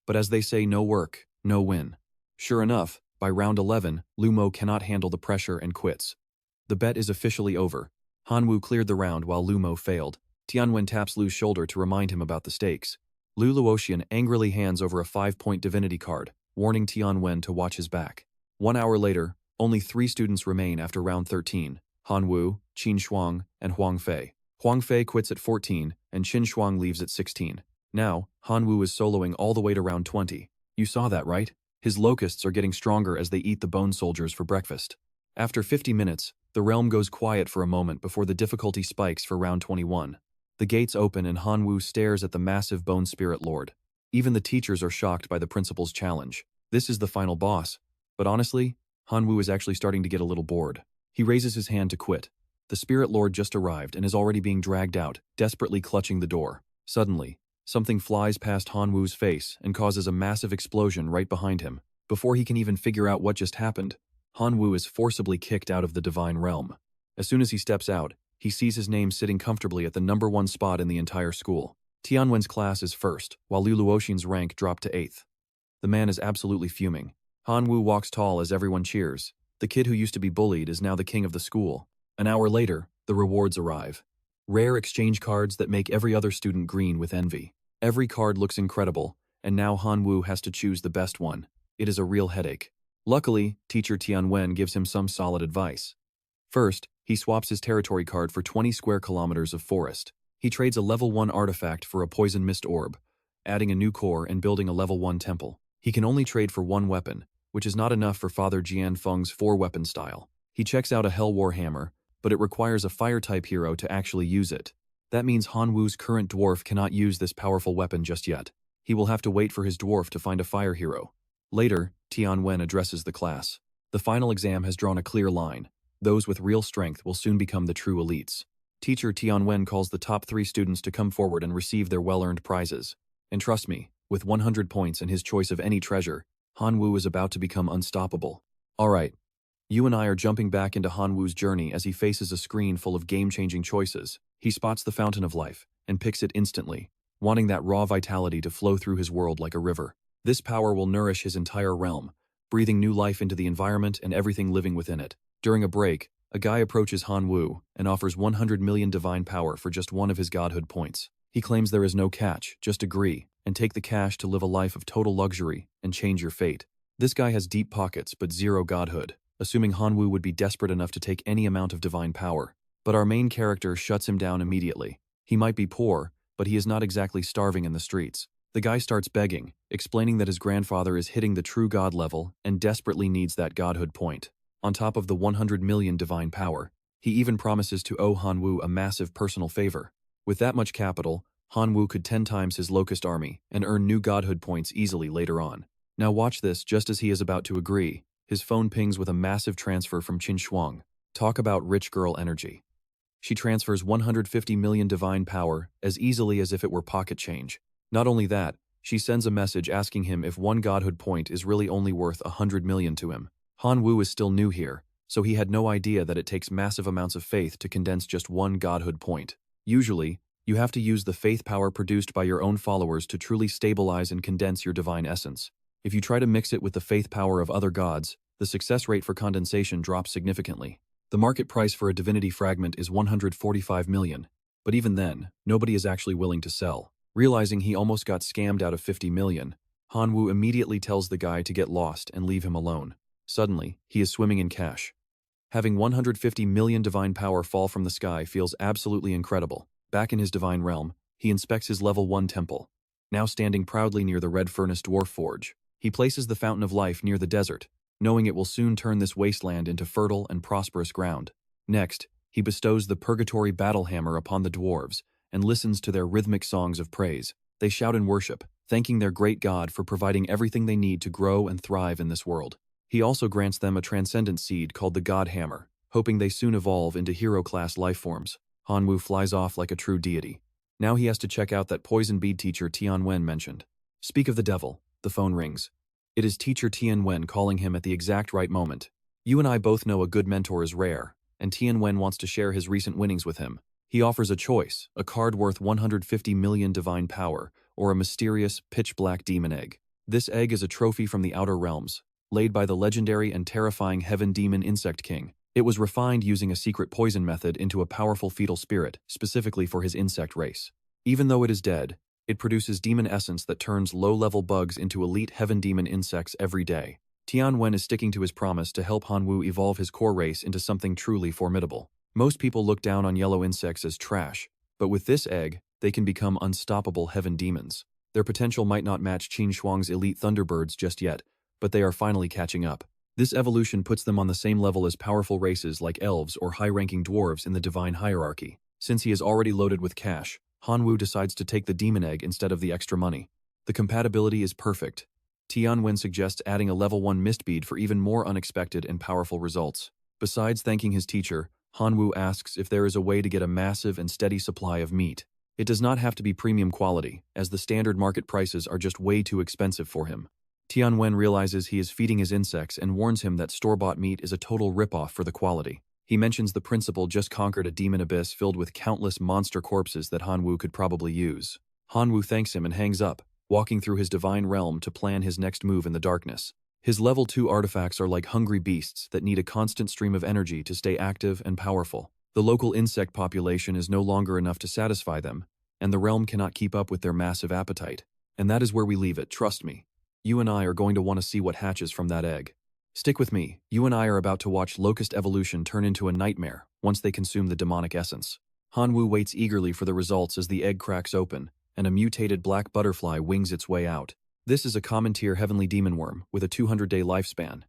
But as they say, no work, no win. Sure enough, by round 11, Lu Mo cannot handle the pressure and quits. The bet is officially over. Han Wu cleared the round while Lu Mo failed. Tianwen taps Lu's shoulder to remind him about the stakes. Lu Luotian angrily hands over a 5-point divinity card, warning Tianwen to watch his back. 1 hour later, only 3 students remain after round 13, Han Wu, Qin Shuang, and Huang Fei. Huang Fei quits at 14, and Qin Shuang leaves at 16. Now, Han Wu is soloing all the way to round 20. You saw that, right? His locusts are getting stronger as they eat the bone soldiers for breakfast. After 50 minutes, the realm goes quiet for a moment before the difficulty spikes for round 21. The gates open and Han Wu stares at the massive bone spirit lord. Even the teachers are shocked by the principal's challenge. This is the final boss. But honestly, Han Wu is actually starting to get a little bored. He raises his hand to quit. The spirit lord just arrived and is already being dragged out, desperately clutching the door. Suddenly, something flies past Han Wu's face and causes a massive explosion right behind him. Before he can even figure out what just happened, Han Wu is forcibly kicked out of the divine realm. As soon as he steps out, he sees his name sitting comfortably at the #1 spot in the entire school. Tianwen's class is first, while Lu Luotian's rank dropped to 8th. The man is absolutely fuming. Han Wu walks tall as everyone cheers. The kid who used to be bullied is now the king of the school. An hour later, the rewards arrive. Rare exchange cards that make every other student green with envy. Every card looks incredible, and now Han Wu has to choose the best one. It is a real headache. Luckily, teacher Tianwen gives him some solid advice. First, he swaps his territory card for 20 square kilometers of forest. He trades a level 1 artifact for a poison mist orb, adding a new core and building a level 1 temple. He can only trade for 1 weapon, which is not enough for Father Jian Feng's 4-weapon style. He checks out a Hell War hammer, but it requires a fire-type hero to actually use it. That means Han Wu's current dwarf cannot use this powerful weapon just yet. He will have to wait for his dwarf to find a fire hero. Later, Tianwen addresses the class. The final exam has drawn a clear line. Those with real strength will soon become the true elites. Teacher Tianwen calls the top 3 students to come forward and receive their well-earned prizes. And trust me, with 100 points and his choice of any treasure, Han Wu is about to become unstoppable. Alright, you and I are jumping back into Han Wu's journey as he faces a screen full of game-changing choices. He spots the fountain of life and picks it instantly, wanting that raw vitality to flow through his world like a river. This power will nourish his entire realm, breathing new life into the environment and everything living within it. During a break, a guy approaches Han Wu and offers 100 million divine power for just 1 of his godhood points. He claims there is no catch, just agree, and take the cash to live a life of total luxury and change your fate. This guy has deep pockets but 0 godhood, assuming Han Wu would be desperate enough to take any amount of divine power. But our main character shuts him down immediately. He might be poor, but he is not exactly starving in the streets. The guy starts begging, explaining that his grandfather is hitting the true god level and desperately needs that godhood point. On top of the 100 million divine power, he even promises to owe Han Wu a massive personal favor. With that much capital, Han Wu could 10 times his locust army and earn new godhood points easily later on. Now watch this. Just as he is about to agree, his phone pings with a massive transfer from Qin Shuang. Talk about rich girl energy. She transfers 150 million divine power as easily as if it were pocket change. Not only that, she sends a message asking him if 1 godhood point is really only worth 100 million to him. Han Wu is still new here, so he had no idea that it takes massive amounts of faith to condense just 1 godhood point. Usually, you have to use the faith power produced by your own followers to truly stabilize and condense your divine essence. If you try to mix it with the faith power of other gods, the success rate for condensation drops significantly. The market price for a divinity fragment is 145 million, but even then, nobody is actually willing to sell. Realizing he almost got scammed out of 50 million, Han Wu immediately tells the guy to get lost and leave him alone. Suddenly, he is swimming in cash. Having 150 million divine power fall from the sky feels absolutely incredible. Back in his divine realm, he inspects his level 1 temple. Now standing proudly near the red furnace dwarf forge, he places the fountain of life near the desert, knowing it will soon turn this wasteland into fertile and prosperous ground. Next, he bestows the purgatory battle hammer upon the dwarves and listens to their rhythmic songs of praise. They shout in worship, thanking their great god for providing everything they need to grow and thrive in this world. He also grants them a transcendent seed called the God Hammer, hoping they soon evolve into hero-class lifeforms. Han Wu flies off like a true deity. Now he has to check out that poison bead teacher Tianwen mentioned. Speak of the devil, the phone rings. It is teacher Tianwen calling him at the exact right moment. You and I both know a good mentor is rare, and Tianwen wants to share his recent winnings with him. He offers a choice, a card worth 150 million divine power, or a mysterious, pitch-black demon egg. This egg is a trophy from the outer realms, laid by the legendary and terrifying Heaven Demon Insect King. It was refined using a secret poison method into a powerful fetal spirit, specifically for his insect race. Even though it is dead, it produces demon essence that turns low-level bugs into elite Heaven Demon insects every day. Tianwen is sticking to his promise to help Hanwoo evolve his core race into something truly formidable. Most people look down on yellow insects as trash, but with this egg, they can become unstoppable Heaven Demons. Their potential might not match Qin Shuang's elite Thunderbirds just yet, but they are finally catching up. This evolution puts them on the same level as powerful races like elves or high-ranking dwarves in the divine hierarchy. Since he is already loaded with cash, Hanwoo decides to take the demon egg instead of the extra money. The compatibility is perfect. Tianwen suggests adding a level 1 mist bead for even more unexpected and powerful results. Besides thanking his teacher, Hanwoo asks if there is a way to get a massive and steady supply of meat. It does not have to be premium quality, as the standard market prices are just way too expensive for him. Tianwen realizes he is feeding his insects and warns him that store-bought meat is a total ripoff for the quality. He mentions the principal just conquered a demon abyss filled with countless monster corpses that Hanwoo could probably use. Hanwoo thanks him and hangs up, walking through his divine realm to plan his next move in the darkness. His level 2 artifacts are like hungry beasts that need a constant stream of energy to stay active and powerful. The local insect population is no longer enough to satisfy them, and the realm cannot keep up with their massive appetite. And that is where we leave it, trust me. You and I are going to want to see what hatches from that egg. Stick with me, you and I are about to watch Locust evolution turn into a nightmare once they consume the demonic essence. Hanwoo waits eagerly for the results as the egg cracks open, and a mutated black butterfly wings its way out. This is a common tier heavenly demon worm with a 200-day lifespan.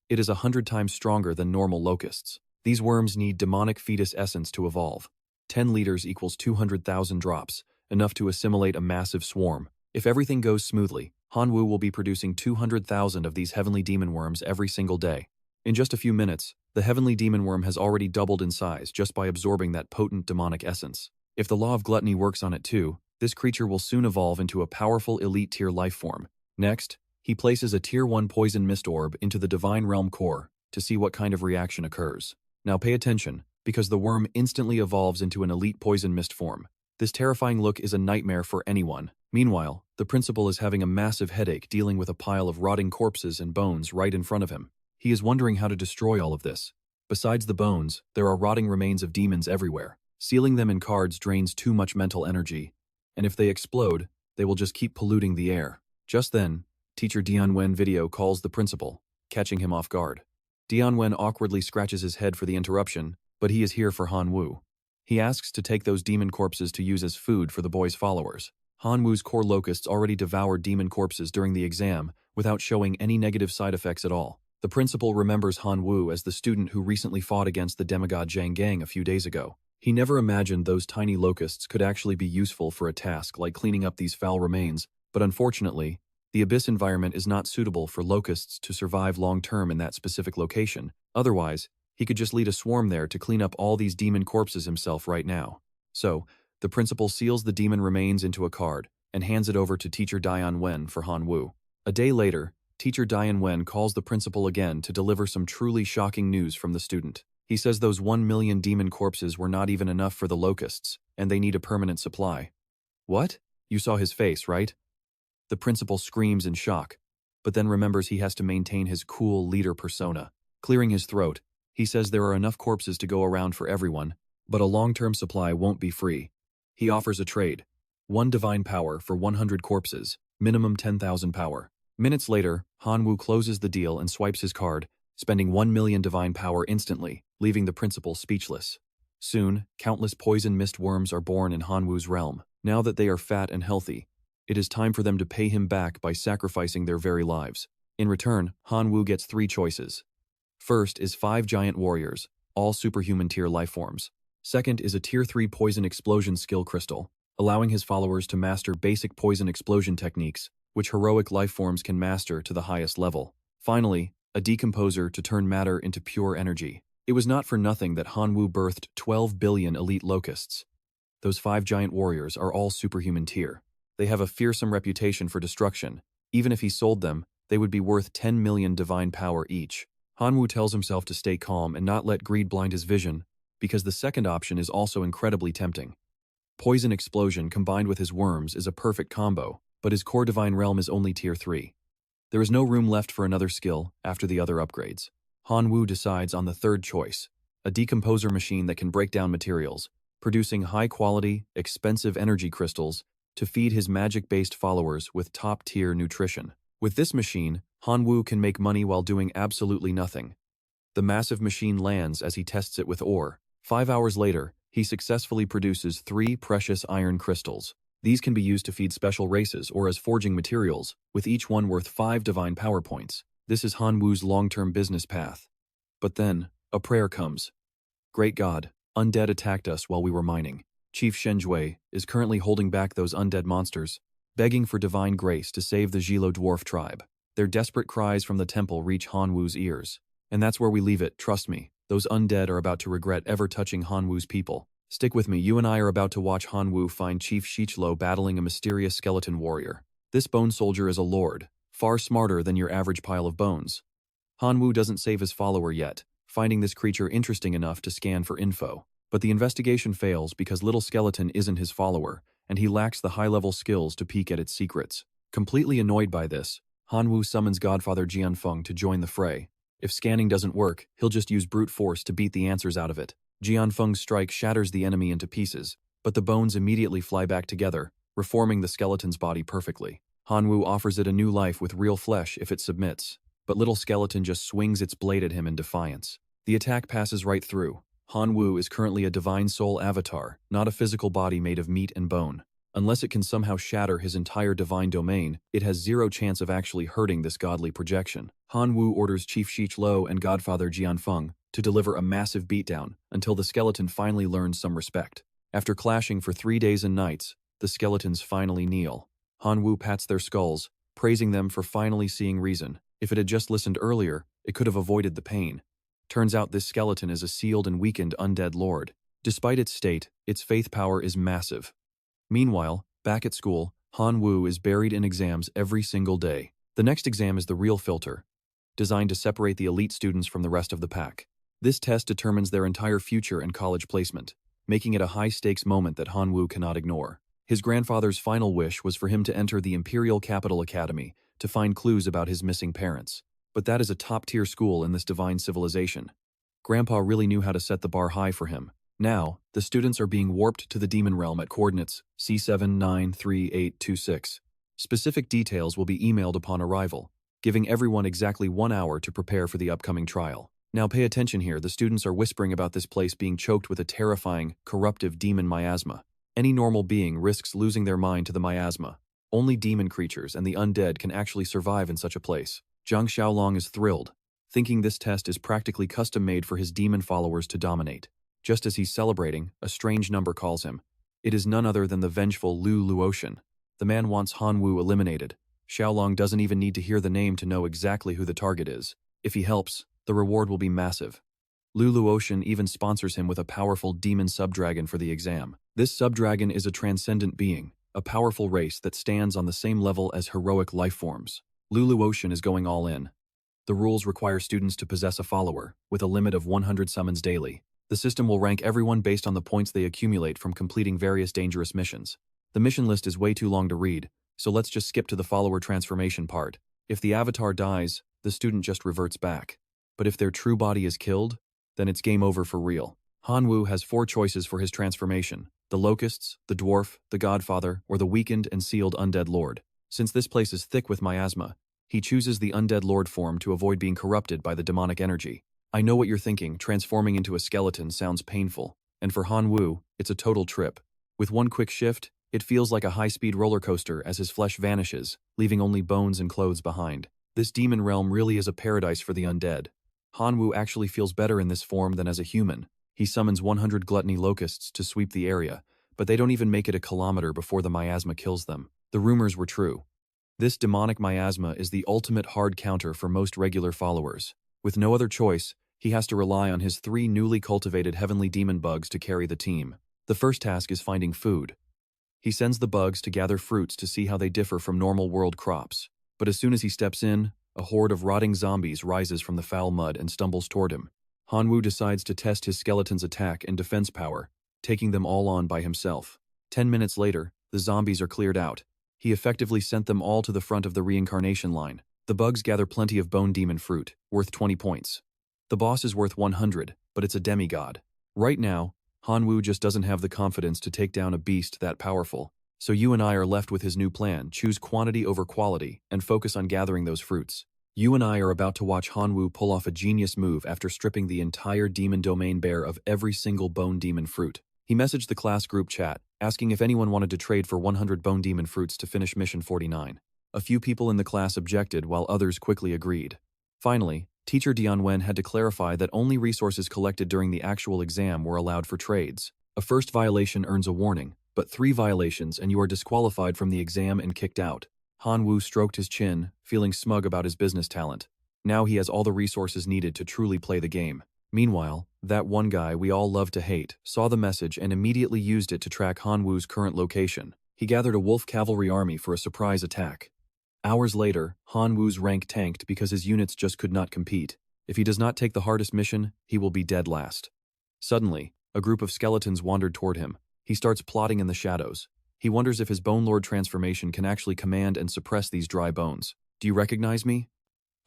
It is 100 times stronger than normal locusts. These worms need demonic fetus essence to evolve. 10 liters equals 200,000 drops, enough to assimilate a massive swarm. If everything goes smoothly, Hanwoo will be producing 200,000 of these heavenly demon worms every single day. In just a few minutes, the heavenly demon worm has already doubled in size just by absorbing that potent demonic essence. If the law of gluttony works on it too, this creature will soon evolve into a powerful elite tier life form. Next, he places a tier 1 poison mist orb into the divine realm core to see what kind of reaction occurs. Now pay attention, because the worm instantly evolves into an elite poison mist form. This terrifying look is a nightmare for anyone. Meanwhile, the principal is having a massive headache dealing with a pile of rotting corpses and bones right in front of him. He is wondering how to destroy all of this. Besides the bones, there are rotting remains of demons everywhere. Sealing them in cards drains too much mental energy, and if they explode, they will just keep polluting the air. Just then, teacher Tianwen video calls the principal, catching him off guard. Tianwen awkwardly scratches his head for the interruption, but he is here for Hanwoo. He asks to take those demon corpses to use as food for the boy's followers. Hanwoo's core locusts already devoured demon corpses during the exam without showing any negative side effects at all. The principal remembers Hanwoo as the student who recently fought against the demigod Zhang Gang a few days ago. He never imagined those tiny locusts could actually be useful for a task like cleaning up these foul remains, but unfortunately, the abyss environment is not suitable for locusts to survive long-term in that specific location. Otherwise, he could just lead a swarm there to clean up all these demon corpses himself right now. So, the principal seals the demon remains into a card and hands it over to teacher Tianwen for Hanwoo. A day later, teacher Tianwen calls the principal again to deliver some truly shocking news from the student. He says those 1 million demon corpses were not even enough for the locusts, and they need a permanent supply. What? You saw his face, right? The principal screams in shock, but then remembers he has to maintain his cool leader persona. Clearing his throat, he says there are enough corpses to go around for everyone, but a long-term supply won't be free. He offers a trade. 1 divine power for 100 corpses, minimum 10,000 power. Minutes later, Hanwoo closes the deal and swipes his card, spending 1 million divine power instantly, leaving the principal speechless. Soon, countless poison mist worms are born in Hanwoo's realm. Now that they are fat and healthy, it is time for them to pay him back by sacrificing their very lives. In return, Hanwoo gets 3 choices. First is 5 giant warriors, all superhuman tier lifeforms. Second is a tier 3 poison explosion skill crystal, allowing his followers to master basic poison explosion techniques, which heroic lifeforms can master to the highest level. Finally, a decomposer to turn matter into pure energy. It was not for nothing that Hanwoo birthed 12 billion elite locusts. those 5 giant warriors are all superhuman tier. They have a fearsome reputation for destruction. Even if he sold them, they would be worth 10 million divine power each. Hanwoo tells himself to stay calm and not let greed blind his vision, because the second option is also incredibly tempting. Poison Explosion combined with his worms is a perfect combo, but his core divine realm is only tier 3. There is no room left for another skill after the other upgrades. Hanwoo decides on the third choice, a decomposer machine that can break down materials, producing high-quality, expensive energy crystals to feed his magic-based followers with top-tier nutrition. With this machine, Hanwoo can make money while doing absolutely nothing. The massive machine lands as he tests it with ore. 5 hours later, he successfully produces 3 precious iron crystals. These can be used to feed special races or as forging materials, with each one worth 5 divine power points. This is Hanwoo's long-term business path. But then, a prayer comes. Great God, undead attacked us while we were mining. Chief Shenjue is currently holding back those undead monsters, begging for divine grace to save the Jilo dwarf tribe. Their desperate cries from the temple reach Hanwoo's ears. And that's where we leave it, trust me. Those undead are about to regret ever touching Hanwoo's people. Stick with me, you and I are about to watch Hanwoo find Chief Shichlo battling a mysterious skeleton warrior. This bone soldier is a lord, far smarter than your average pile of bones. Hanwoo doesn't save his follower yet, finding this creature interesting enough to scan for info. But the investigation fails because Little Skeleton isn't his follower, and he lacks the high-level skills to peek at its secrets. Completely annoyed by this, Hanwoo summons Godfather Jianfeng to join the fray. If scanning doesn't work, he'll just use brute force to beat the answers out of it. Jianfeng's strike shatters the enemy into pieces, but the bones immediately fly back together, reforming the skeleton's body perfectly. Hanwoo offers it a new life with real flesh if it submits, but Little Skeleton just swings its blade at him in defiance. The attack passes right through. Hanwoo is currently a divine soul avatar, not a physical body made of meat and bone. Unless it can somehow shatter his entire divine domain, it has zero chance of actually hurting this godly projection. Hanwoo orders Chief Shichlo and Godfather Jianfeng to deliver a massive beatdown until the skeleton finally learns some respect. After clashing for 3 days and nights, the skeletons finally kneel. Hanwoo pats their skulls, praising them for finally seeing reason. If it had just listened earlier, it could have avoided the pain. Turns out this skeleton is a sealed and weakened undead lord. Despite its state, its faith power is massive. Meanwhile, back at school, Hanwoo is buried in exams every single day. The next exam is the real filter, designed to separate the elite students from the rest of the pack. This test determines their entire future and college placement, making it a high-stakes moment that Hanwoo cannot ignore. His grandfather's final wish was for him to enter the Imperial Capital Academy to find clues about his missing parents. But that is a top-tier school in this divine civilization. Grandpa really knew how to set the bar high for him. Now, the students are being warped to the demon realm at coordinates C793826. Specific details will be emailed upon arrival, giving everyone exactly 1 hour to prepare for the upcoming trial. Now pay attention here, the students are whispering about this place being choked with a terrifying, corruptive demon miasma. Any normal being risks losing their mind to the miasma. Only demon creatures and the undead can actually survive in such a place. Zhang Xiaolong is thrilled, thinking this test is practically custom-made for his demon followers to dominate. Just as he's celebrating, a strange number calls him. It is none other than the vengeful Lu Luotian. The man wants Hanwoo eliminated. Xiaolong doesn't even need to hear the name to know exactly who the target is. If he helps, the reward will be massive. Lu Luotian even sponsors him with a powerful demon subdragon for the exam. This subdragon is a transcendent being, a powerful race that stands on the same level as heroic life forms. Lu Luotian is going all in. The rules require students to possess a follower, with a limit of 100 summons daily. The system will rank everyone based on the points they accumulate from completing various dangerous missions. The mission list is way too long to read, so let's just skip to the follower transformation part. If the avatar dies, the student just reverts back. But if their true body is killed, then it's game over for real. Hanwoo has 4 choices for his transformation: the locusts, the dwarf, the godfather, or the weakened and sealed undead lord. Since this place is thick with miasma, he chooses the undead lord form to avoid being corrupted by the demonic energy. I know what you're thinking, transforming into a skeleton sounds painful, and for Hanwoo, it's a total trip. With one quick shift, it feels like a high-speed roller coaster as his flesh vanishes, leaving only bones and clothes behind. This demon realm really is a paradise for the undead. Hanwoo actually feels better in this form than as a human. He summons 100 gluttony locusts to sweep the area, but they don't even make it a kilometer before the miasma kills them. The rumors were true. This demonic miasma is the ultimate hard counter for most regular followers. With no other choice, he has to rely on his 3 newly cultivated heavenly demon bugs to carry the team. The first task is finding food. He sends the bugs to gather fruits to see how they differ from normal world crops. But as soon as he steps in, a horde of rotting zombies rises from the foul mud and stumbles toward him. Hanwoo decides to test his skeleton's attack and defense power, taking them all on by himself. 10 minutes later, the zombies are cleared out. He effectively sent them all to the front of the reincarnation line. The bugs gather plenty of bone demon fruit, worth 20 points. The boss is worth 100, but it's a demigod. Right now, Hanwoo just doesn't have the confidence to take down a beast that powerful. So you and I are left with his new plan: choose quantity over quality and focus on gathering those fruits. You and I are about to watch Hanwoo pull off a genius move after stripping the entire demon domain bare of every single bone demon fruit. He messaged the class group chat, asking if anyone wanted to trade for 100 bone demon fruits to finish mission 49. A few people in the class objected while others quickly agreed. Finally, Teacher Dianwen had to clarify that only resources collected during the actual exam were allowed for trades. A first violation earns a warning, but 3 violations and you are disqualified from the exam and kicked out. Hanwoo stroked his chin, feeling smug about his business talent. Now he has all the resources needed to truly play the game. Meanwhile, that one guy we all love to hate saw the message and immediately used it to track Hanwoo's current location. He gathered a wolf cavalry army for a surprise attack. Hours later, Hanwoo's rank tanked because his units just could not compete. If he does not take the hardest mission, he will be dead last. Suddenly, a group of skeletons wandered toward him. He starts plotting in the shadows. He wonders if his Bone Lord transformation can actually command and suppress these dry bones. "Do you recognize me?"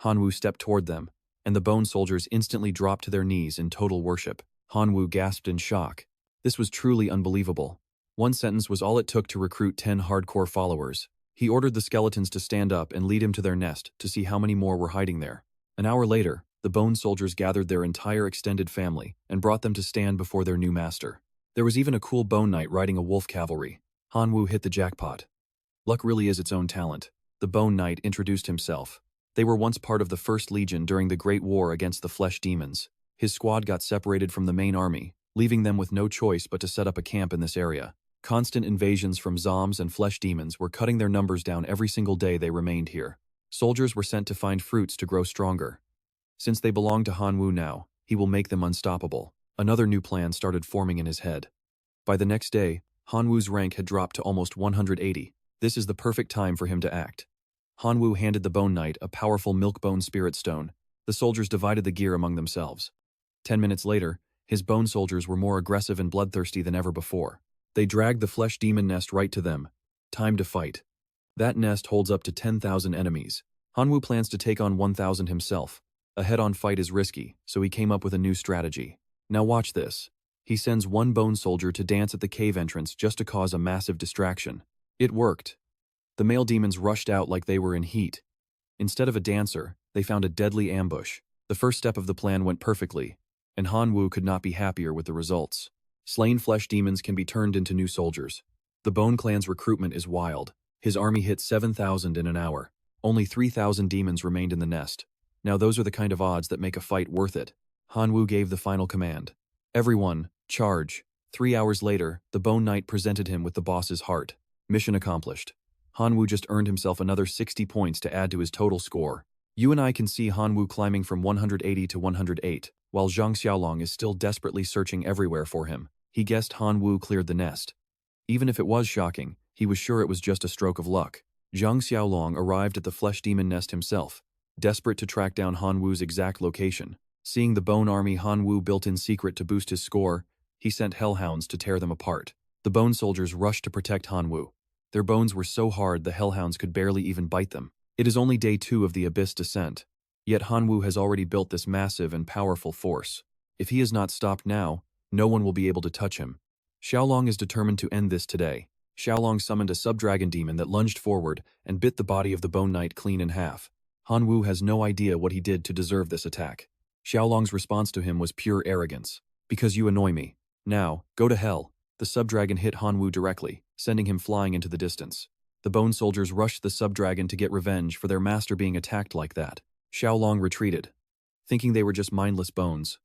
Hanwoo stepped toward them, and the bone soldiers instantly dropped to their knees in total worship. Hanwoo gasped in shock. This was truly unbelievable. One sentence was all it took to recruit 10 hardcore followers. He ordered the skeletons to stand up and lead him to their nest to see how many more were hiding there. An hour later, the bone soldiers gathered their entire extended family and brought them to stand before their new master. There was even a cool bone knight riding a wolf cavalry. Hanwoo hit the jackpot. Luck really is its own talent. The bone knight introduced himself. They were once part of the First Legion during the Great War against the flesh demons. His squad got separated from the main army, leaving them with no choice but to set up a camp in this area. Constant invasions from zombs and flesh demons were cutting their numbers down every single day they remained here. Soldiers were sent to find fruits to grow stronger. Since they belong to Hanwoo now, he will make them unstoppable. Another new plan started forming in his head. By the next day, Hanwoo's rank had dropped to almost 180. This is the perfect time for him to act. Hanwoo handed the Bone Knight a powerful milk-bone spirit stone. The soldiers divided the gear among themselves. 10 minutes later, his bone soldiers were more aggressive and bloodthirsty than ever before. They dragged the flesh demon nest right to them. Time to fight. That nest holds up to 10,000 enemies. Hanwoo plans to take on 1,000 himself. A head-on fight is risky, so he came up with a new strategy. Now watch this. He sends one bone soldier to dance at the cave entrance just to cause a massive distraction. It worked. The male demons rushed out like they were in heat. Instead of a dancer, they found a deadly ambush. The first step of the plan went perfectly, and Hanwoo could not be happier with the results. Slain flesh demons can be turned into new soldiers. The Bone Clan's recruitment is wild. His army hit 7,000 in an hour. Only 3,000 demons remained in the nest. Now those are the kind of odds that make a fight worth it. Hanwoo gave the final command. "Everyone, charge." 3 hours later, the Bone Knight presented him with the boss's heart. Mission accomplished. Hanwoo just earned himself another 60 points to add to his total score. You and I can see Hanwoo climbing from 180 to 108, while Zhang Xiaolong is still desperately searching everywhere for him. He guessed Hanwoo cleared the nest. Even if it was shocking, he was sure it was just a stroke of luck. Zhang Xiaolong arrived at the flesh demon nest himself, desperate to track down Hanwoo's exact location. Seeing the bone army Hanwoo built in secret to boost his score, he sent hellhounds to tear them apart. The bone soldiers rushed to protect Hanwoo. Their bones were so hard the hellhounds could barely even bite them. It is only day 2 of the Abyss descent, yet Hanwoo has already built this massive and powerful force. If he is not stopped now, no one will be able to touch him. Xiaolong is determined to end this today. Xiaolong summoned a sub-dragon demon that lunged forward and bit the body of the Bone Knight clean in half. Hanwoo has no idea what he did to deserve this attack. Xiaolong's response to him was pure arrogance. "Because you annoy me. Now, go to hell." The sub-dragon hit Hanwoo directly, sending him flying into the distance. The bone soldiers rushed the sub-dragon to get revenge for their master being attacked like that. Xiaolong retreated, thinking they were just mindless bones.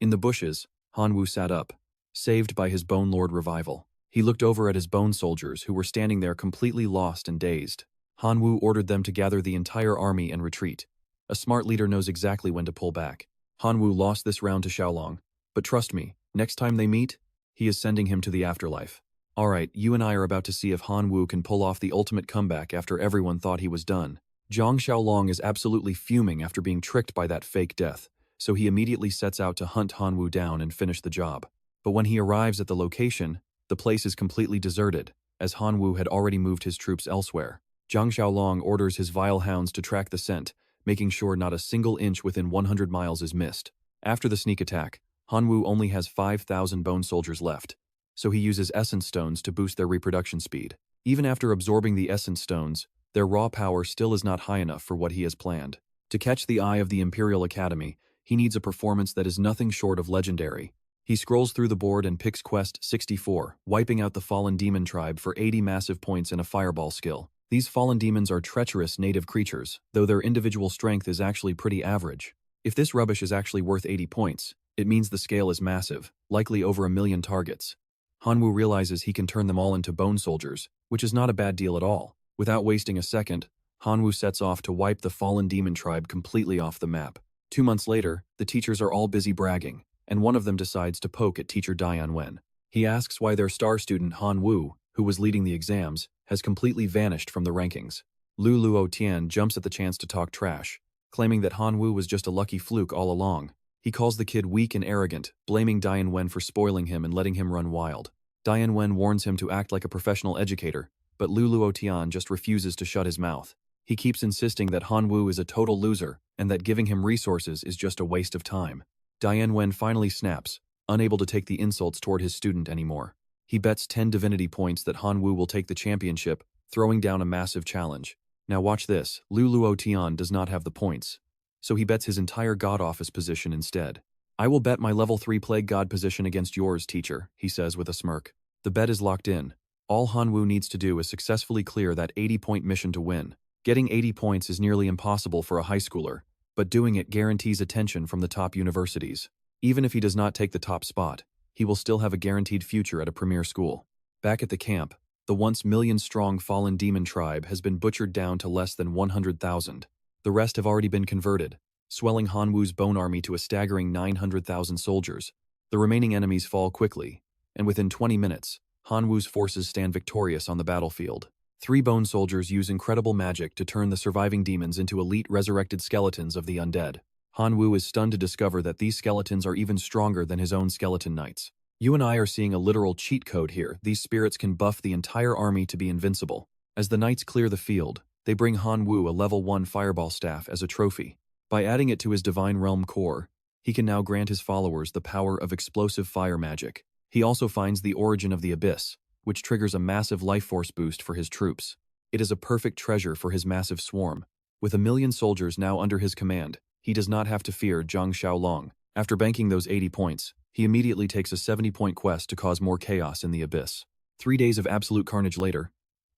In the bushes, Hanwoo sat up, saved by his Bone Lord revival. He looked over at his bone soldiers who were standing there completely lost and dazed. Hanwoo ordered them to gather the entire army and retreat. A smart leader knows exactly when to pull back. Hanwoo lost this round to Xiaolong, but trust me, next time they meet, He is sending him to the afterlife. Alright, you and I are about to see if Han Wu can pull off the ultimate comeback after everyone thought he was done. Zhang Xiaolong is absolutely fuming after being tricked by that fake death, so he immediately sets out to hunt Han Wu down and finish the job. But when he arrives at the location, the place is completely deserted, as Han Wu had already moved his troops elsewhere. Zhang Xiaolong orders his vile hounds to track the scent, making sure not a single inch within 100 miles is missed. After the sneak attack, Han Wu only has 5,000 bone soldiers left, so he uses essence stones to boost their reproduction speed. Even after absorbing the essence stones, their raw power still is not high enough for what he has planned. To catch the eye of the Imperial Academy, he needs a performance that is nothing short of legendary. He scrolls through the board and picks Quest 64, wiping out the Fallen Demon tribe for 80 massive points and a fireball skill. These fallen demons are treacherous native creatures, though their individual strength is actually pretty average. If this rubbish is actually worth 80 points, it means the scale is massive, likely over 1 million targets. Han Wu realizes he can turn them all into bone soldiers, which is not a bad deal at all. Without wasting a second, Han Wu sets off to wipe the fallen demon tribe completely off the map. 2 months later, the teachers are all busy bragging, and one of them decides to poke at teacher Dianwen. He asks why their star student Han Wu, who was leading the exams, has completely vanished from the rankings. Lu Luo Tian jumps at the chance to talk trash, claiming that Han Wu was just a lucky fluke all along. He calls the kid weak and arrogant, blaming Dianwen for spoiling him and letting him run wild. Dianwen warns him to act like a professional educator, but Lu Luo Tian just refuses to shut his mouth. He keeps insisting that Han Wu is a total loser and that giving him resources is just a waste of time. Dianwen finally snaps, unable to take the insults toward his student anymore. He bets 10 divinity points that Han Wu will take the championship, throwing down a massive challenge. Now watch this, Lu Luo Tian does not have the points, so he bets his entire god office position instead. I will bet my level 3 plague god position against yours, teacher, he says with a smirk. The bet is locked in. All Han Wu needs to do is successfully clear that 80-point mission to win. Getting 80 points is nearly impossible for a high schooler, but doing it guarantees attention from the top universities. Even if he does not take the top spot, he will still have a guaranteed future at a premier school. Back at the camp, the once million-strong fallen demon tribe has been butchered down to less than 100,000. The rest have already been converted, swelling Han Wu's bone army to a staggering 900,000 soldiers. The remaining enemies fall quickly, and within 20 minutes, Han Wu's forces stand victorious on the battlefield. 3 bone soldiers use incredible magic to turn the surviving demons into elite resurrected skeletons of the undead. Han Wu is stunned to discover that these skeletons are even stronger than his own skeleton knights. You and I are seeing a literal cheat code here. These spirits can buff the entire army to be invincible. As the knights clear the field, they bring Han Wu a level 1 fireball staff as a trophy. By adding it to his divine realm core, he can now grant his followers the power of explosive fire magic. He also finds the origin of the abyss, which triggers a massive life force boost for his troops. It is a perfect treasure for his massive swarm. With 1 million soldiers now under his command, he does not have to fear Zhang Xiaolong. After banking those 80 points, he immediately takes a 70-point quest to cause more chaos in the abyss. 3 days of absolute carnage later,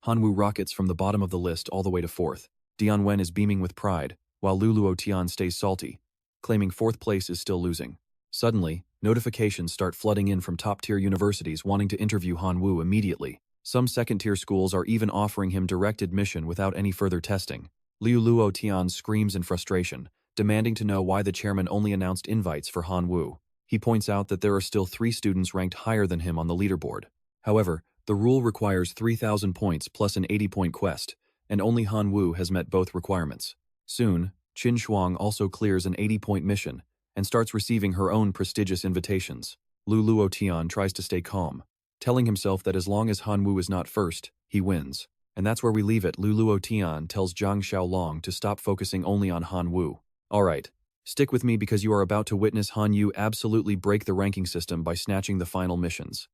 Han Wu rockets from the bottom of the list all the way to 4th. Dianwen is beaming with pride, while Lu Luo Tian stays salty, claiming 4th place is still losing. Suddenly, notifications start flooding in from top-tier universities wanting to interview Han Wu immediately. Some second-tier schools are even offering him direct admission without any further testing. Lu Luo Tian screams in frustration, demanding to know why the chairman only announced invites for Han Wu. He points out that there are still 3 students ranked higher than him on the leaderboard. However, the rule requires 3,000 points plus an 80-point quest, and only Han Wu has met both requirements. Soon, Qin Shuang also clears an 80-point mission and starts receiving her own prestigious invitations. Lu Luo Tian tries to stay calm, telling himself that as long as Han Wu is not first, he wins. And that's where we leave it. Lu Luo Tian tells Zhang Xiaolong to stop focusing only on Han Wu. Alright, stick with me because you are about to witness Han Wu absolutely break the ranking system by snatching the final missions.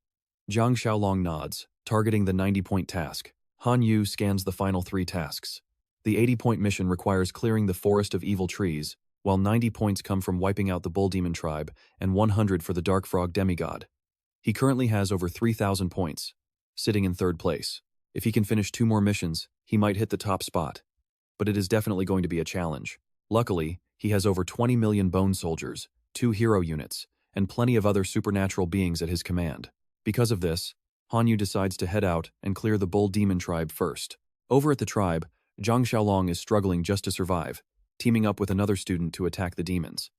Zhang Xiaolong nods, targeting the 90-point task. Han Wu scans the final 3 tasks. The 80-point mission requires clearing the Forest of Evil Trees, while 90 points come from wiping out the Bull Demon tribe and 100 for the Dark Frog demigod. He currently has over 3,000 points, sitting in 3rd place. If he can finish 2 more missions, he might hit the top spot. But it is definitely going to be a challenge. Luckily, he has over 20 million bone soldiers, 2 hero units, and plenty of other supernatural beings at his command. Because of this, Han Wu decides to head out and clear the Bull Demon tribe first. Over at the tribe, Zhang Xiaolong is struggling just to survive, teaming up with another student to attack the demons.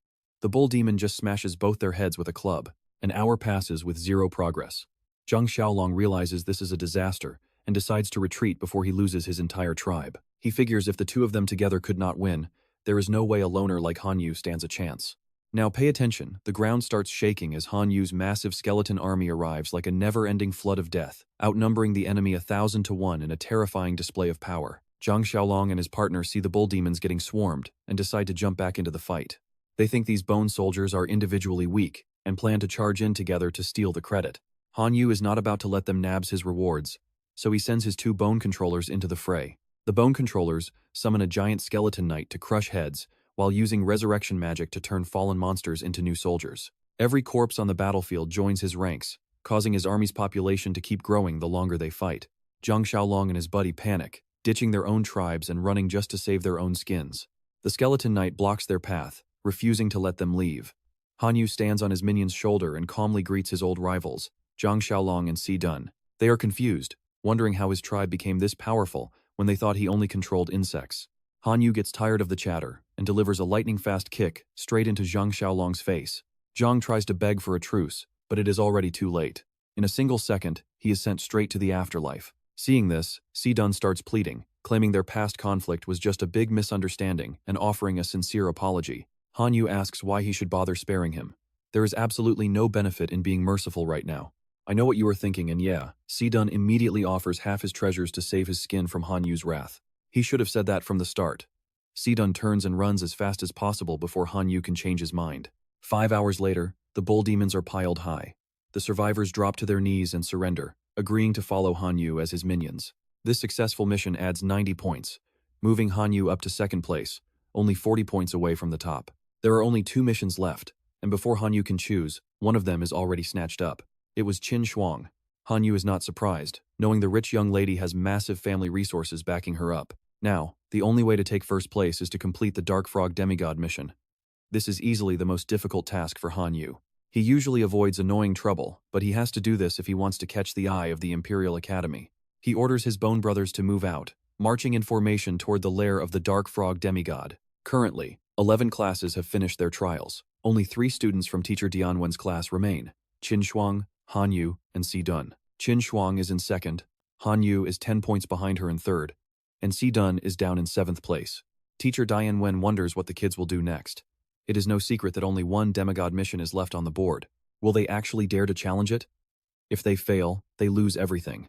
The Bull Demon just smashes both their heads with a club, An hour passes with zero progress. Zhang Xiaolong realizes this is a disaster and decides to retreat before he loses his entire tribe. He figures if the two of them together could not win, there is no way a loner like Han Yu stands a chance. Now pay attention, the ground starts shaking as Han Yu's massive skeleton army arrives like a never-ending flood of death, outnumbering the enemy 1,000 to 1 in a terrifying display of power. Zhang Xiaolong and his partner see the bull demons getting swarmed and decide to jump back into the fight. They think these bone soldiers are individually weak and plan to charge in together to steal the credit. Han Yu is not about to let them nab his rewards, so he sends his 2 bone controllers into the fray. The bone controllers summon a giant skeleton knight to crush heads, while using resurrection magic to turn fallen monsters into new soldiers. Every corpse on the battlefield joins his ranks, causing his army's population to keep growing the longer they fight. Zhang Xiaolong and his buddy panic, ditching their own tribes and running just to save their own skins. The skeleton knight blocks their path, refusing to let them leave. Han Yu stands on his minion's shoulder and calmly greets his old rivals, Zhang Xiaolong and Si Dun. They are confused, wondering how his tribe became this powerful when they thought he only controlled insects. Han Yu gets tired of the chatter and delivers a lightning-fast kick straight into Zhang Xiaolong's face. Zhang tries to beg for a truce, but it is already too late. In a single second, he is sent straight to the afterlife. Seeing this, Si Dun starts pleading, claiming their past conflict was just a big misunderstanding and offering a sincere apology. Han Yu asks why he should bother sparing him. There is absolutely no benefit in being merciful right now. I know what you are thinking, and yeah, Si Dun immediately offers half his treasures to save his skin from Han Yu's wrath. He should have said that from the start. Si Dun turns and runs as fast as possible before Han Yu can change his mind. 5 hours later, the bull demons are piled high. The survivors drop to their knees and surrender, agreeing to follow Han Yu as his minions. This successful mission adds 90 points, moving Han Yu up to second place, only 40 points away from the top. There are only 2 missions left, and before Han Yu can choose, one of them is already snatched up. It was Qin Shuang. Han Yu is not surprised, knowing the rich young lady has massive family resources backing her up. Now, the only way to take first place is to complete the Dark Frog Demigod mission. This is easily the most difficult task for Han Yu. He usually avoids annoying trouble, but he has to do this if he wants to catch the eye of the Imperial Academy. He orders his bone brothers to move out, marching in formation toward the lair of the Dark Frog Demigod. Currently, 11 classes have finished their trials. Only 3 students from Teacher Dianwen's class remain: Qin Shuang, Han Yu, and Si Dun. Qin Shuang is in second, Han Yu is 10 points behind her in third, and Si Dun is down in 7th place. Teacher Dianwen wonders what the kids will do next. It is no secret that only one demigod mission is left on the board. Will they actually dare to challenge it? If they fail, they lose everything.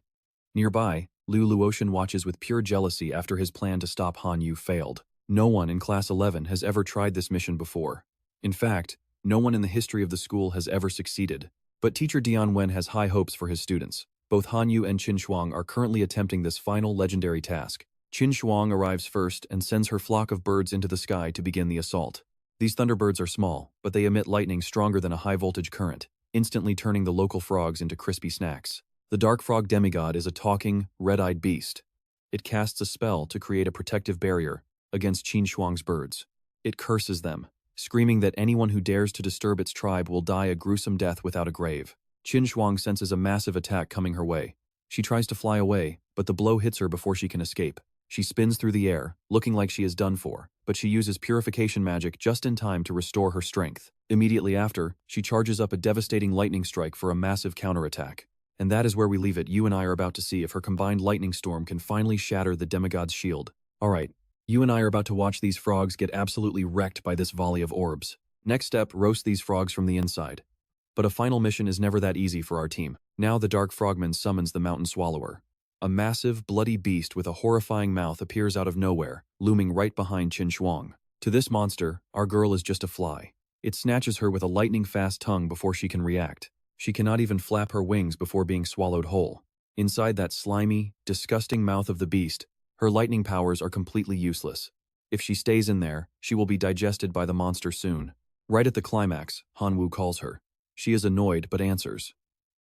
Nearby, Liu Luotian watches with pure jealousy after his plan to stop Han Yu failed. No one in Class 11 has ever tried this mission before. In fact, no one in the history of the school has ever succeeded. But Teacher Dianwen has high hopes for his students. Both Han Yu and Qin Shuang are currently attempting this final legendary task. Qin Shuang arrives first and sends her flock of birds into the sky to begin the assault. These thunderbirds are small, but they emit lightning stronger than a high-voltage current, instantly turning the local frogs into crispy snacks. The Dark Frog Demigod is a talking, red-eyed beast. It casts a spell to create a protective barrier against Qin Shuang's birds. It curses them, screaming that anyone who dares to disturb its tribe will die a gruesome death without a grave. Qin Shuang senses a massive attack coming her way. She tries to fly away, but the blow hits her before she can escape. She spins through the air, looking like she is done for, but she uses purification magic just in time to restore her strength. Immediately after, she charges up a devastating lightning strike for a massive counterattack. And that is where we leave it. You and I are about to see if her combined lightning storm can finally shatter the demigod's shield. Alright, you and I are about to watch these frogs get absolutely wrecked by this volley of orbs. Next step, roast these frogs from the inside. But a final mission is never that easy for our team. Now the Dark Frogman summons the Mountain Swallower. A massive, bloody beast with a horrifying mouth appears out of nowhere, looming right behind Qin Shuang. To this monster, our girl is just a fly. It snatches her with a lightning-fast tongue before she can react. She cannot even flap her wings before being swallowed whole. Inside that slimy, disgusting mouth of the beast, her lightning powers are completely useless. If she stays in there, she will be digested by the monster soon. Right at the climax, Han Wu calls her. She is annoyed but answers.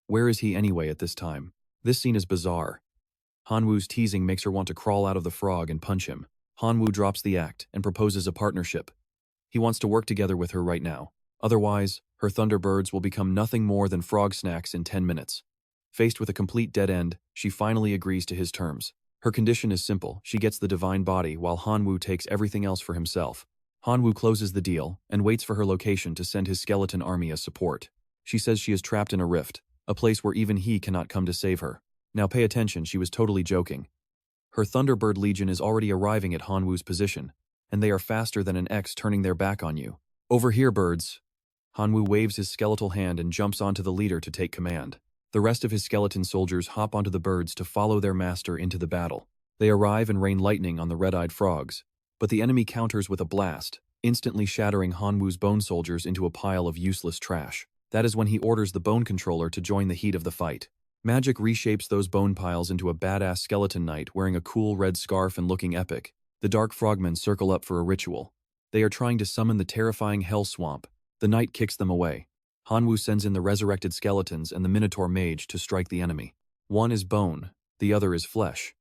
Where is he anyway at this time? This scene is bizarre. Han Wu's teasing makes her want to crawl out of the frog and punch him. Han Wu drops the act and proposes a partnership. He wants to work together with her right now. Otherwise, her Thunderbirds will become nothing more than frog snacks in 10 minutes. Faced with a complete dead end, she finally agrees to his terms. Her condition is simple. She gets the divine body while Han Wu takes everything else for himself. Han Wu closes the deal and waits for her location to send his skeleton army as support. She says she is trapped in a rift, a place where even he cannot come to save her. Now pay attention, she was totally joking. Her Thunderbird Legion is already arriving at Hanwoo's position, and they are faster than an X turning their back on you. Over here, birds. Hanwoo waves his skeletal hand and jumps onto the leader to take command. The rest of his skeleton soldiers hop onto the birds to follow their master into the battle. They arrive and rain lightning on the red-eyed frogs, but the enemy counters with a blast, instantly shattering Hanwoo's bone soldiers into a pile of useless trash. That is when he orders the bone controller to join the heat of the fight. Magic reshapes those bone piles into a badass skeleton knight wearing a cool red scarf and looking epic. The dark frogmen circle up for a ritual. They are trying to summon the terrifying hell swamp. The knight kicks them away. Hanwoo sends in the resurrected skeletons and the Minotaur mage to strike the enemy. One is bone, the other is flesh.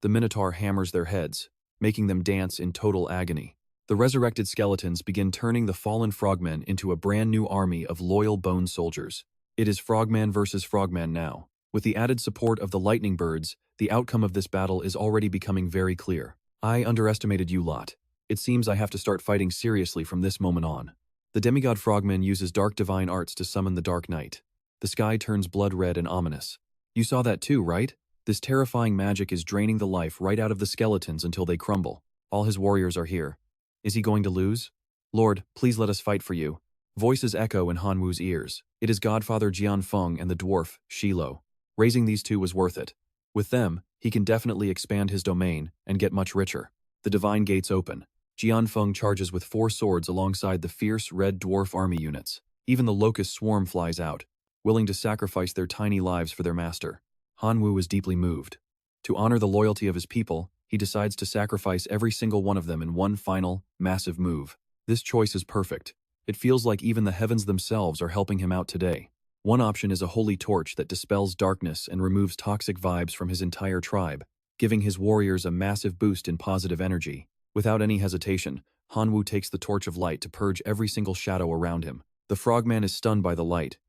The Minotaur hammers their heads, making them dance in total agony. The resurrected skeletons begin turning the fallen frogmen into a brand new army of loyal bone soldiers. It is frogman versus frogman now. With the added support of the lightning birds, the outcome of this battle is already becoming very clear. I underestimated you lot. It seems I have to start fighting seriously from this moment on. The demigod frogman uses dark divine arts to summon the Dark Knight. The sky turns blood red and ominous. You saw that too, right? This terrifying magic is draining the life right out of the skeletons until they crumble. All his warriors are here. Is he going to lose? Lord, please let us fight for you. Voices echo in Hanwoo's ears. It is Godfather Jianfeng and the dwarf, Shilo. Raising these two was worth it. With them, he can definitely expand his domain and get much richer. The divine gates open. Jianfeng charges with 4 swords alongside the fierce red dwarf army units. Even the locust swarm flies out, willing to sacrifice their tiny lives for their master. Hanwoo is deeply moved. To honor the loyalty of his people, he decides to sacrifice every single one of them in one final, massive move. This choice is perfect. It feels like even the heavens themselves are helping him out today. One option is a holy torch that dispels darkness and removes toxic vibes from his entire tribe, giving his warriors a massive boost in positive energy. Without any hesitation, Hanwoo takes the torch of light to purge every single shadow around him. The frogman is stunned by the light.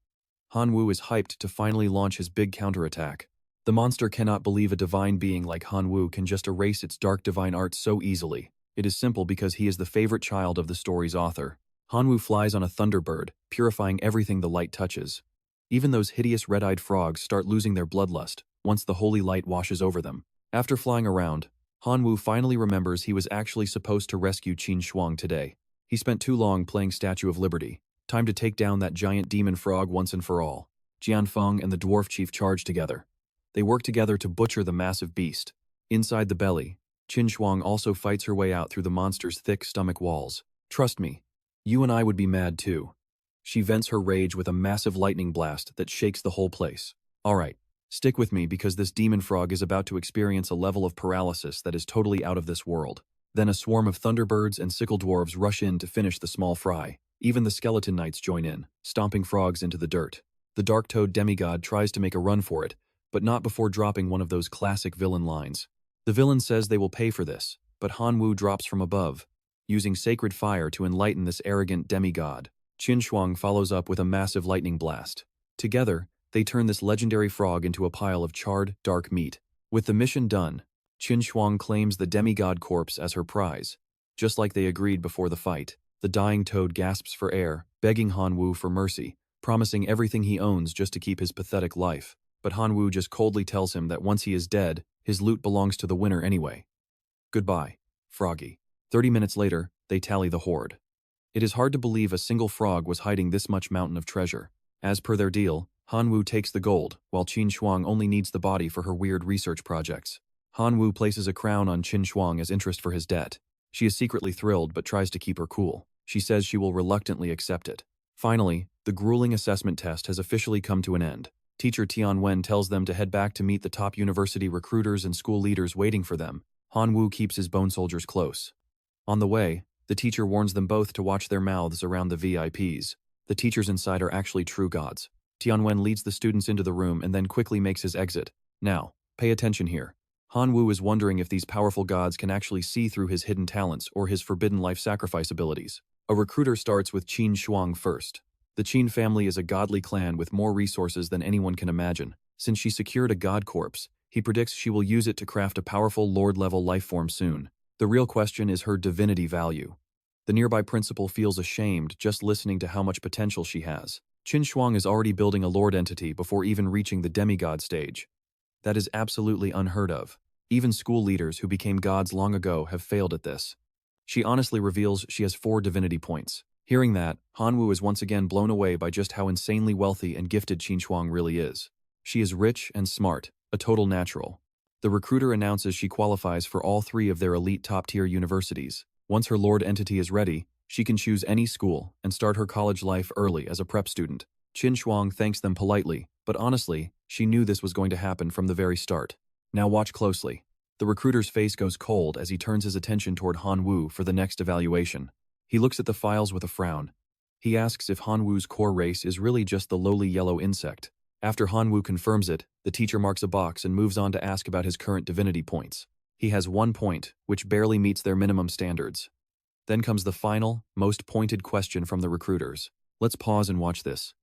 Hanwoo is hyped to finally launch his big counterattack. The monster cannot believe a divine being like Hanwoo can just erase its dark divine arts so easily. It is simple because he is the favorite child of the story's author. Hanwoo flies on a thunderbird, purifying everything the light touches. Even those hideous red-eyed frogs start losing their bloodlust once the holy light washes over them. After flying around, Hanwoo finally remembers he was actually supposed to rescue Qin Shuang today. He spent too long playing Statue of Liberty. Time to take down that giant demon frog once and for all. Jianfeng and the dwarf chief charge together. They work together to butcher the massive beast. Inside the belly, Qin Shuang also fights her way out through the monster's thick stomach walls. Trust me, you and I would be mad too. She vents her rage with a massive lightning blast that shakes the whole place. Alright, stick with me because this demon frog is about to experience a level of paralysis that is totally out of this world. Then a swarm of thunderbirds and sickle dwarves rush in to finish the small fry. Even the skeleton knights join in, stomping frogs into the dirt. The dark-toed demigod tries to make a run for it, but not before dropping one of those classic villain lines. The villain says they will pay for this, but Hanwoo drops from above, using sacred fire to enlighten this arrogant demigod. Qin Shuang follows up with a massive lightning blast. Together, they turn this legendary frog into a pile of charred, dark meat. With the mission done, Qin Shuang claims the demigod corpse as her prize. Just like they agreed before the fight, the dying toad gasps for air, begging Hanwoo for mercy, promising everything he owns just to keep his pathetic life. But Hanwoo just coldly tells him that once he is dead, his loot belongs to the winner anyway. Goodbye, Froggy. 30 minutes later, they tally the hoard. It is hard to believe a single frog was hiding this much mountain of treasure. As per their deal, Hanwoo takes the gold, while Qin Shuang only needs the body for her weird research projects. Hanwoo places a crown on Qin Shuang as interest for his debt. She is secretly thrilled but tries to keep her cool. She says she will reluctantly accept it. Finally, the grueling assessment test has officially come to an end. Teacher Tianwen tells them to head back to meet the top university recruiters and school leaders waiting for them. Hanwoo keeps his bone soldiers close. On the way, the teacher warns them both to watch their mouths around the VIPs. The teachers inside are actually true gods. Tianwen leads the students into the room and then quickly makes his exit. Now, pay attention here. Hanwoo is wondering if these powerful gods can actually see through his hidden talents or his forbidden life sacrifice abilities. A recruiter starts with Qin Shuang first. The Qin family is a godly clan with more resources than anyone can imagine. Since she secured a god corpse, he predicts she will use it to craft a powerful lord-level lifeform soon. The real question is her divinity value. The nearby principal feels ashamed just listening to how much potential she has. Qin Shuang is already building a lord entity before even reaching the demigod stage. That is absolutely unheard of. Even school leaders who became gods long ago have failed at this. She honestly reveals she has 4 divinity points. Hearing that, Hanwu is once again blown away by just how insanely wealthy and gifted Qin Shuang really is. She is rich and smart, a total natural. The recruiter announces she qualifies for all 3 of their elite top-tier universities. Once her lord entity is ready, she can choose any school and start her college life early as a prep student. Qin Shuang thanks them politely, but honestly, she knew this was going to happen from the very start. Now watch closely. The recruiter's face goes cold as he turns his attention toward Hanwu for the next evaluation. He looks at the files with a frown. He asks if Hanwu's core race is really just the lowly yellow insect. After Hanwu confirms it, the teacher marks a box and moves on to ask about his current divinity points. He has 1 point, which barely meets their minimum standards. Then comes the final, most pointed question from the recruiters. Let's pause and watch this.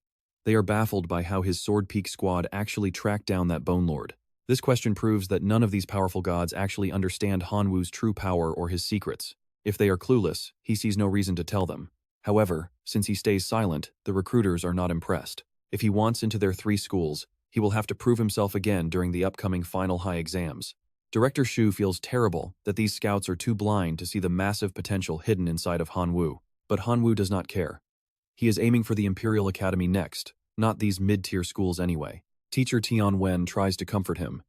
They are baffled by how his Sword Peak squad actually tracked down that Bone Lord. This question proves that none of these powerful gods actually understand Hanwu's true power or his secrets. If they are clueless, he sees no reason to tell them. However, since he stays silent, the recruiters are not impressed. If he wants into their 3 schools, he will have to prove himself again during the upcoming final high exams. Director Shu feels terrible that these scouts are too blind to see the massive potential hidden inside of Hanwu. But Hanwu does not care. He is aiming for the Imperial Academy next, not these mid-tier schools anyway. Teacher Tian Wen tries to comfort him.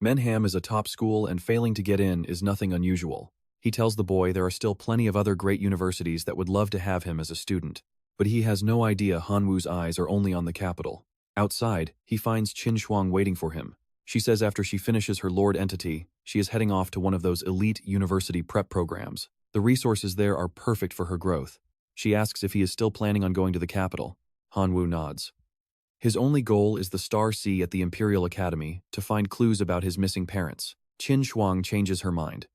Manhwa is a top school and failing to get in is nothing unusual. He tells the boy there are still plenty of other great universities that would love to have him as a student. But he has no idea Hanwu's eyes are only on the capital. Outside, he finds Qin Shuang waiting for him. She says after she finishes her lord entity, she is heading off to one of those elite university prep programs. The resources there are perfect for her growth. She asks if he is still planning on going to the capital. Hanwu nods. His only goal is the Star Sea at the Imperial Academy to find clues about his missing parents. Qin Shuang changes her mind.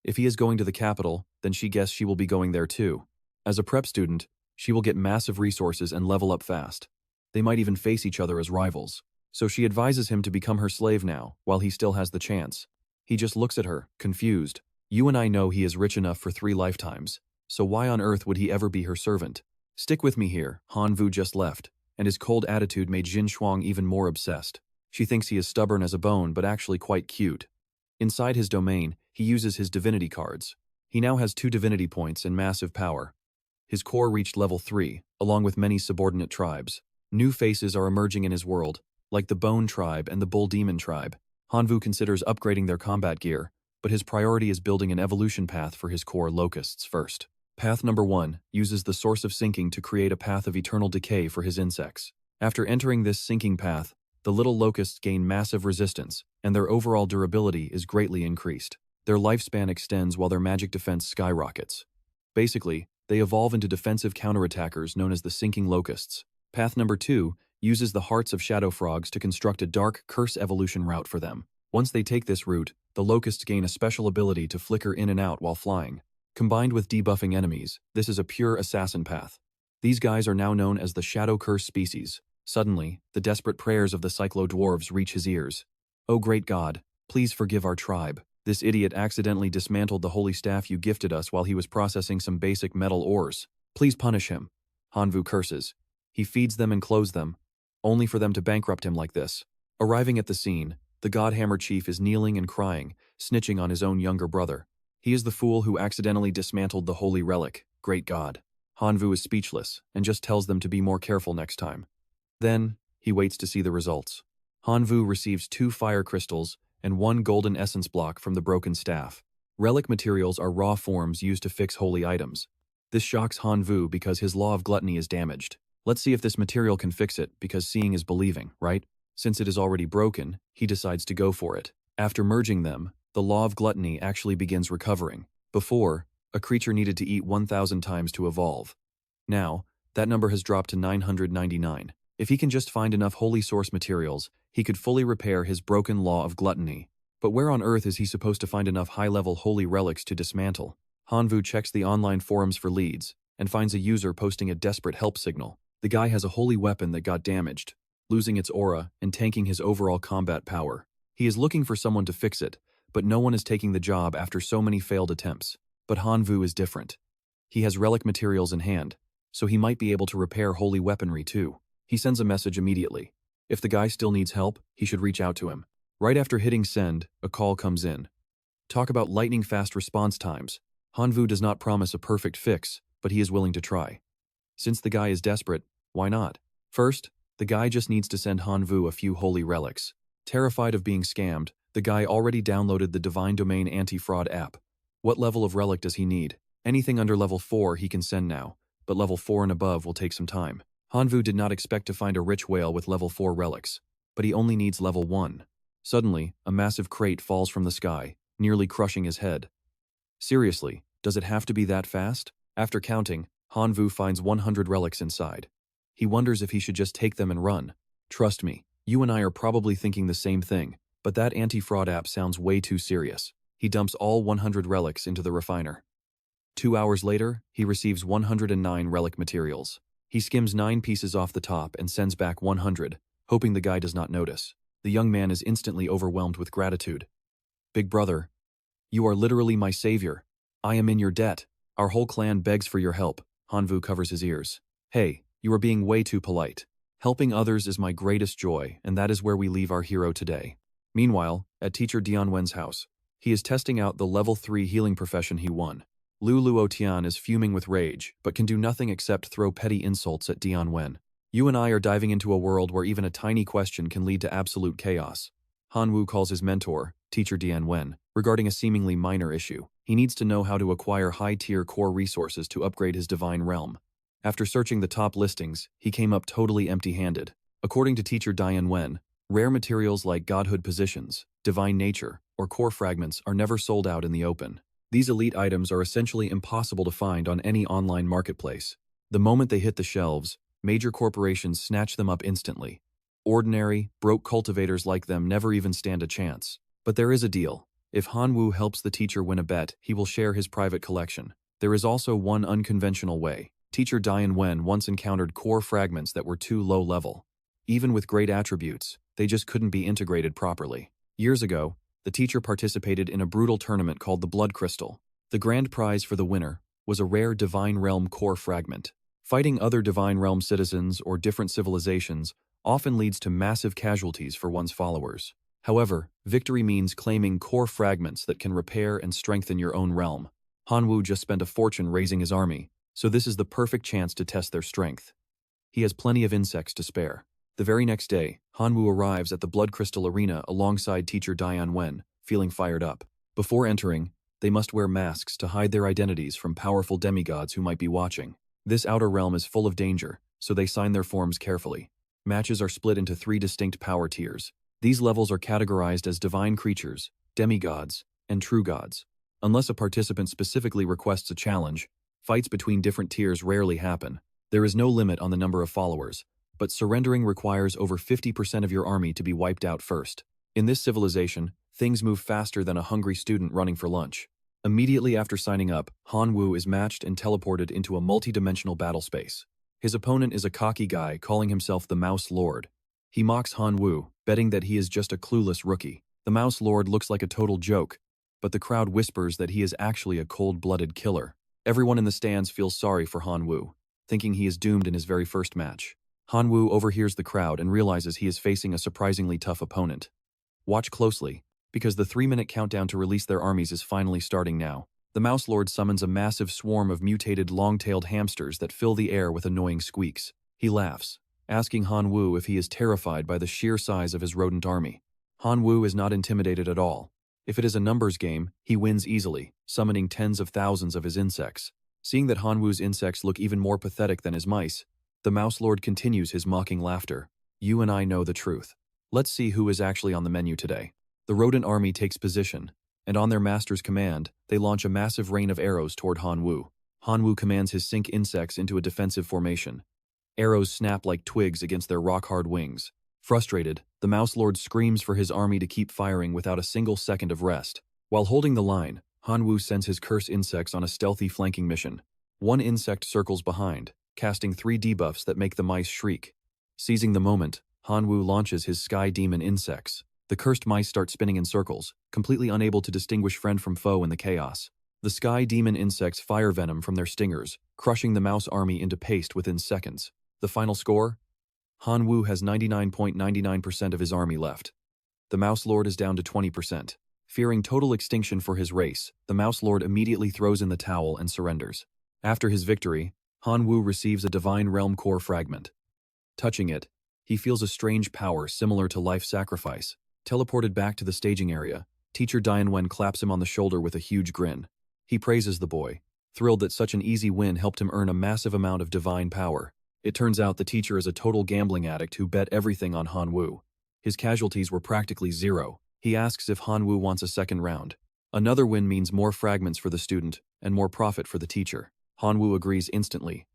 If he is going to the capital, then she guesses she will be going there too. As a prep student, she will get massive resources and level up fast. They might even face each other as rivals. So she advises him to become her slave now, while he still has the chance. He just looks at her, confused. You and I know he is rich enough for 3 lifetimes, so why on earth would he ever be her servant? Stick with me here, Hanwu just left, and his cold attitude made Qin Shuang even more obsessed. She thinks he is stubborn as a bone but actually quite cute. Inside his domain, he uses his divinity cards. He now has 2 divinity points and massive power. His core reached level 3, along with many subordinate tribes. New faces are emerging in his world, like the Bone Tribe and the Bull Demon Tribe. Hanwu considers upgrading their combat gear, but his priority is building an evolution path for his core locusts first. Path number 1 uses the source of sinking to create a path of eternal decay for his insects. After entering this sinking path, the little locusts gain massive resistance, and their overall durability is greatly increased. Their lifespan extends while their magic defense skyrockets. Basically, they evolve into defensive counterattackers known as the sinking locusts. Path number 2 uses the hearts of shadow frogs to construct a dark curse evolution route for them. Once they take this route, the locusts gain a special ability to flicker in and out while flying. Combined with debuffing enemies, this is a pure assassin path. These guys are now known as the Shadow Curse species. Suddenly, the desperate prayers of the Cyclo-dwarves reach his ears. "Oh great God, please forgive our tribe. This idiot accidentally dismantled the holy staff you gifted us while he was processing some basic metal ores. Please punish him." Hanwu curses. He feeds them and clothes them, only for them to bankrupt him like this. Arriving at the scene, the Godhammer chief is kneeling and crying, snitching on his own younger brother. He is the fool who accidentally dismantled the holy relic, great God. Hanwu is speechless and just tells them to be more careful next time. Then, he waits to see the results. Hanwu receives 2 fire crystals and 1 golden essence block from the broken staff. Relic materials are raw forms used to fix holy items. This shocks Hanwu because his law of gluttony is damaged. Let's see if this material can fix it, because seeing is believing, right? Since it is already broken, he decides to go for it. After merging them, the law of gluttony actually begins recovering. Before, a creature needed to eat 1,000 times to evolve. Now, that number has dropped to 999. If he can just find enough holy source materials, he could fully repair his broken law of gluttony. But where on earth is he supposed to find enough high-level holy relics to dismantle? Hanwu checks the online forums for leads, and finds a user posting a desperate help signal. The guy has a holy weapon that got damaged, losing its aura and tanking his overall combat power. He is looking for someone to fix it, but no one is taking the job after so many failed attempts. But Hanwu is different. He has relic materials in hand, so he might be able to repair holy weaponry too. He sends a message immediately. If the guy still needs help, he should reach out to him. Right after hitting send, a call comes in. Talk about lightning-fast response times. Hanwoo does not promise a perfect fix, but he is willing to try. Since the guy is desperate, why not? First, the guy just needs to send Hanwoo a few holy relics. Terrified of being scammed, the guy already downloaded the Divine Domain anti-fraud app. What level of relic does he need? Anything under level 4 he can send now, but level 4 and above will take some time. Hanwoo did not expect to find a rich whale with level 4 relics, but he only needs level 1. Suddenly, a massive crate falls from the sky, nearly crushing his head. Seriously, does it have to be that fast? After counting, Hanwoo finds 100 relics inside. He wonders if he should just take them and run. Trust me, you and I are probably thinking the same thing, but that anti-fraud app sounds way too serious. He dumps all 100 relics into the refiner. 2 hours later, he receives 109 relic materials. He skims 9 pieces off the top and sends back 100, hoping the guy does not notice. The young man is instantly overwhelmed with gratitude. Big brother, you are literally my savior. I am in your debt. Our whole clan begs for your help. Hanwoo covers his ears. Hey, you are being way too polite. Helping others is my greatest joy, and that is where we leave our hero today. Meanwhile, at teacher Dianwen's house, he is testing out the level 3 healing profession he won. Lu Luotian is fuming with rage, but can do nothing except throw petty insults at Dianwen. You and I are diving into a world where even a tiny question can lead to absolute chaos. Hanwoo calls his mentor, teacher Dianwen, regarding a seemingly minor issue. He needs to know how to acquire high-tier core resources to upgrade his divine realm. After searching the top listings, he came up totally empty-handed. According to teacher Dianwen, rare materials like godhood positions, divine nature, or core fragments are never sold out in the open. These elite items are essentially impossible to find on any online marketplace. The moment they hit the shelves, major corporations snatch them up instantly. Ordinary, broke cultivators like them never even stand a chance. But there is a deal. If Hanwoo helps the teacher win a bet, he will share his private collection. There is also one unconventional way. Teacher Dianwen once encountered core fragments that were too low level. Even with great attributes, they just couldn't be integrated properly. Years ago, the teacher participated in a brutal tournament called the Blood Crystal. The grand prize for the winner was a rare Divine Realm core fragment. Fighting other Divine Realm citizens or different civilizations often leads to massive casualties for one's followers. However, victory means claiming core fragments that can repair and strengthen your own realm. Hanwoo just spent a fortune raising his army, so this is the perfect chance to test their strength. He has plenty of insects to spare. The very next day, Hanwoo arrives at the Blood Crystal Arena alongside teacher Dianwen, feeling fired up. Before entering, they must wear masks to hide their identities from powerful demigods who might be watching. This outer realm is full of danger, so they sign their forms carefully. Matches are split into 3 distinct power tiers. These levels are categorized as divine creatures, demigods, and true gods. Unless a participant specifically requests a challenge, fights between different tiers rarely happen. There is no limit on the number of followers, but surrendering requires over 50% of your army to be wiped out first. In this civilization, things move faster than a hungry student running for lunch. Immediately after signing up, Hanwoo is matched and teleported into a multi-dimensional battle space. His opponent is a cocky guy calling himself the Mouse Lord. He mocks Hanwoo, betting that he is just a clueless rookie. The Mouse Lord looks like a total joke, but the crowd whispers that he is actually a cold-blooded killer. Everyone in the stands feels sorry for Hanwoo, thinking he is doomed in his very first match. Hanwoo overhears the crowd and realizes he is facing a surprisingly tough opponent. Watch closely, because the 3-minute countdown to release their armies is finally starting now. The Mouse Lord summons a massive swarm of mutated long-tailed hamsters that fill the air with annoying squeaks. He laughs, asking Hanwoo if he is terrified by the sheer size of his rodent army. Hanwoo is not intimidated at all. If it is a numbers game, he wins easily, summoning tens of thousands of his insects. Seeing that Hanwoo's insects look even more pathetic than his mice, the Mouse Lord continues his mocking laughter. You and I know the truth. Let's see who is actually on the menu today. The rodent army takes position, and on their master's command, they launch a massive rain of arrows toward Hanwoo. Hanwoo commands his sync insects into a defensive formation. Arrows snap like twigs against their rock-hard wings. Frustrated, the Mouse Lord screams for his army to keep firing without a single second of rest. While holding the line, Hanwoo sends his curse insects on a stealthy flanking mission. One insect circles behind, casting 3 debuffs that make the mice shriek. Seizing the moment, Hanwoo launches his Sky Demon insects. The cursed mice start spinning in circles, completely unable to distinguish friend from foe in the chaos. The Sky Demon insects fire venom from their stingers, crushing the mouse army into paste within seconds. The final score? Han Wu has 99.99% of his army left. The Mouse Lord is down to 20%. Fearing total extinction for his race, the Mouse Lord immediately throws in the towel and surrenders. After his victory, Han Wu receives a Divine Realm Core fragment. Touching it, he feels a strange power similar to life sacrifice. Teleported back to the staging area, teacher Dianwen claps him on the shoulder with a huge grin. He praises the boy, thrilled that such an easy win helped him earn a massive amount of divine power. It turns out the teacher is a total gambling addict who bet everything on Han Wu. His casualties were practically zero. He asks if Han Wu wants a second round. Another win means more fragments for the student and more profit for the teacher. Han Wu agrees instantly.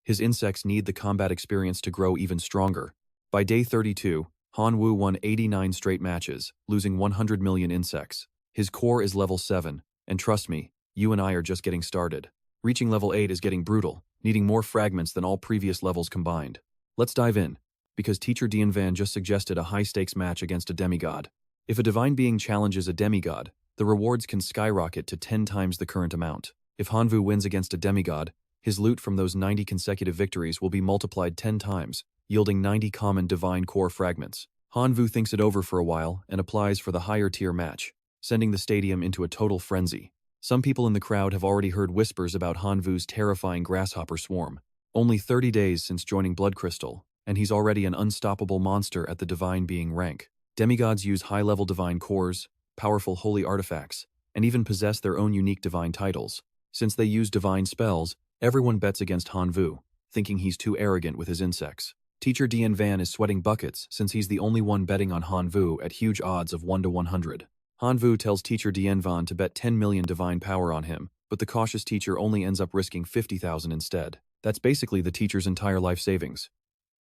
His insects need the combat experience to grow even stronger. By day 32, Han Wu won 89 straight matches, losing 100 million insects. His core is level 7, and trust me, you and I are just getting started. Reaching level 8 is getting brutal, needing more fragments than all previous levels combined. Let's dive in, because teacher Dianwen just suggested a high-stakes match against a demigod. If a divine being challenges a demigod, the rewards can skyrocket to 10 times the current amount. If Han Wu wins against a demigod, his loot from those 90 consecutive victories will be multiplied 10 times, yielding 90 common divine core fragments. Han Wu thinks it over for a while and applies for the higher tier match, sending the stadium into a total frenzy. Some people in the crowd have already heard whispers about Han Wu's terrifying grasshopper swarm. Only 30 days since joining Blood Crystal, and he's already an unstoppable monster at the divine being rank. Demigods use high-level divine cores, powerful holy artifacts, and even possess their own unique divine titles. Since they use divine spells, everyone bets against Han Wu, thinking he's too arrogant with his insects. Teacher Dianwen is sweating buckets since he's the only one betting on Han Wu at huge odds of 1 to 100. Han Wu tells teacher Dianwen to bet 10 million divine power on him, but the cautious teacher only ends up risking 50,000 instead. That's basically the teacher's entire life savings.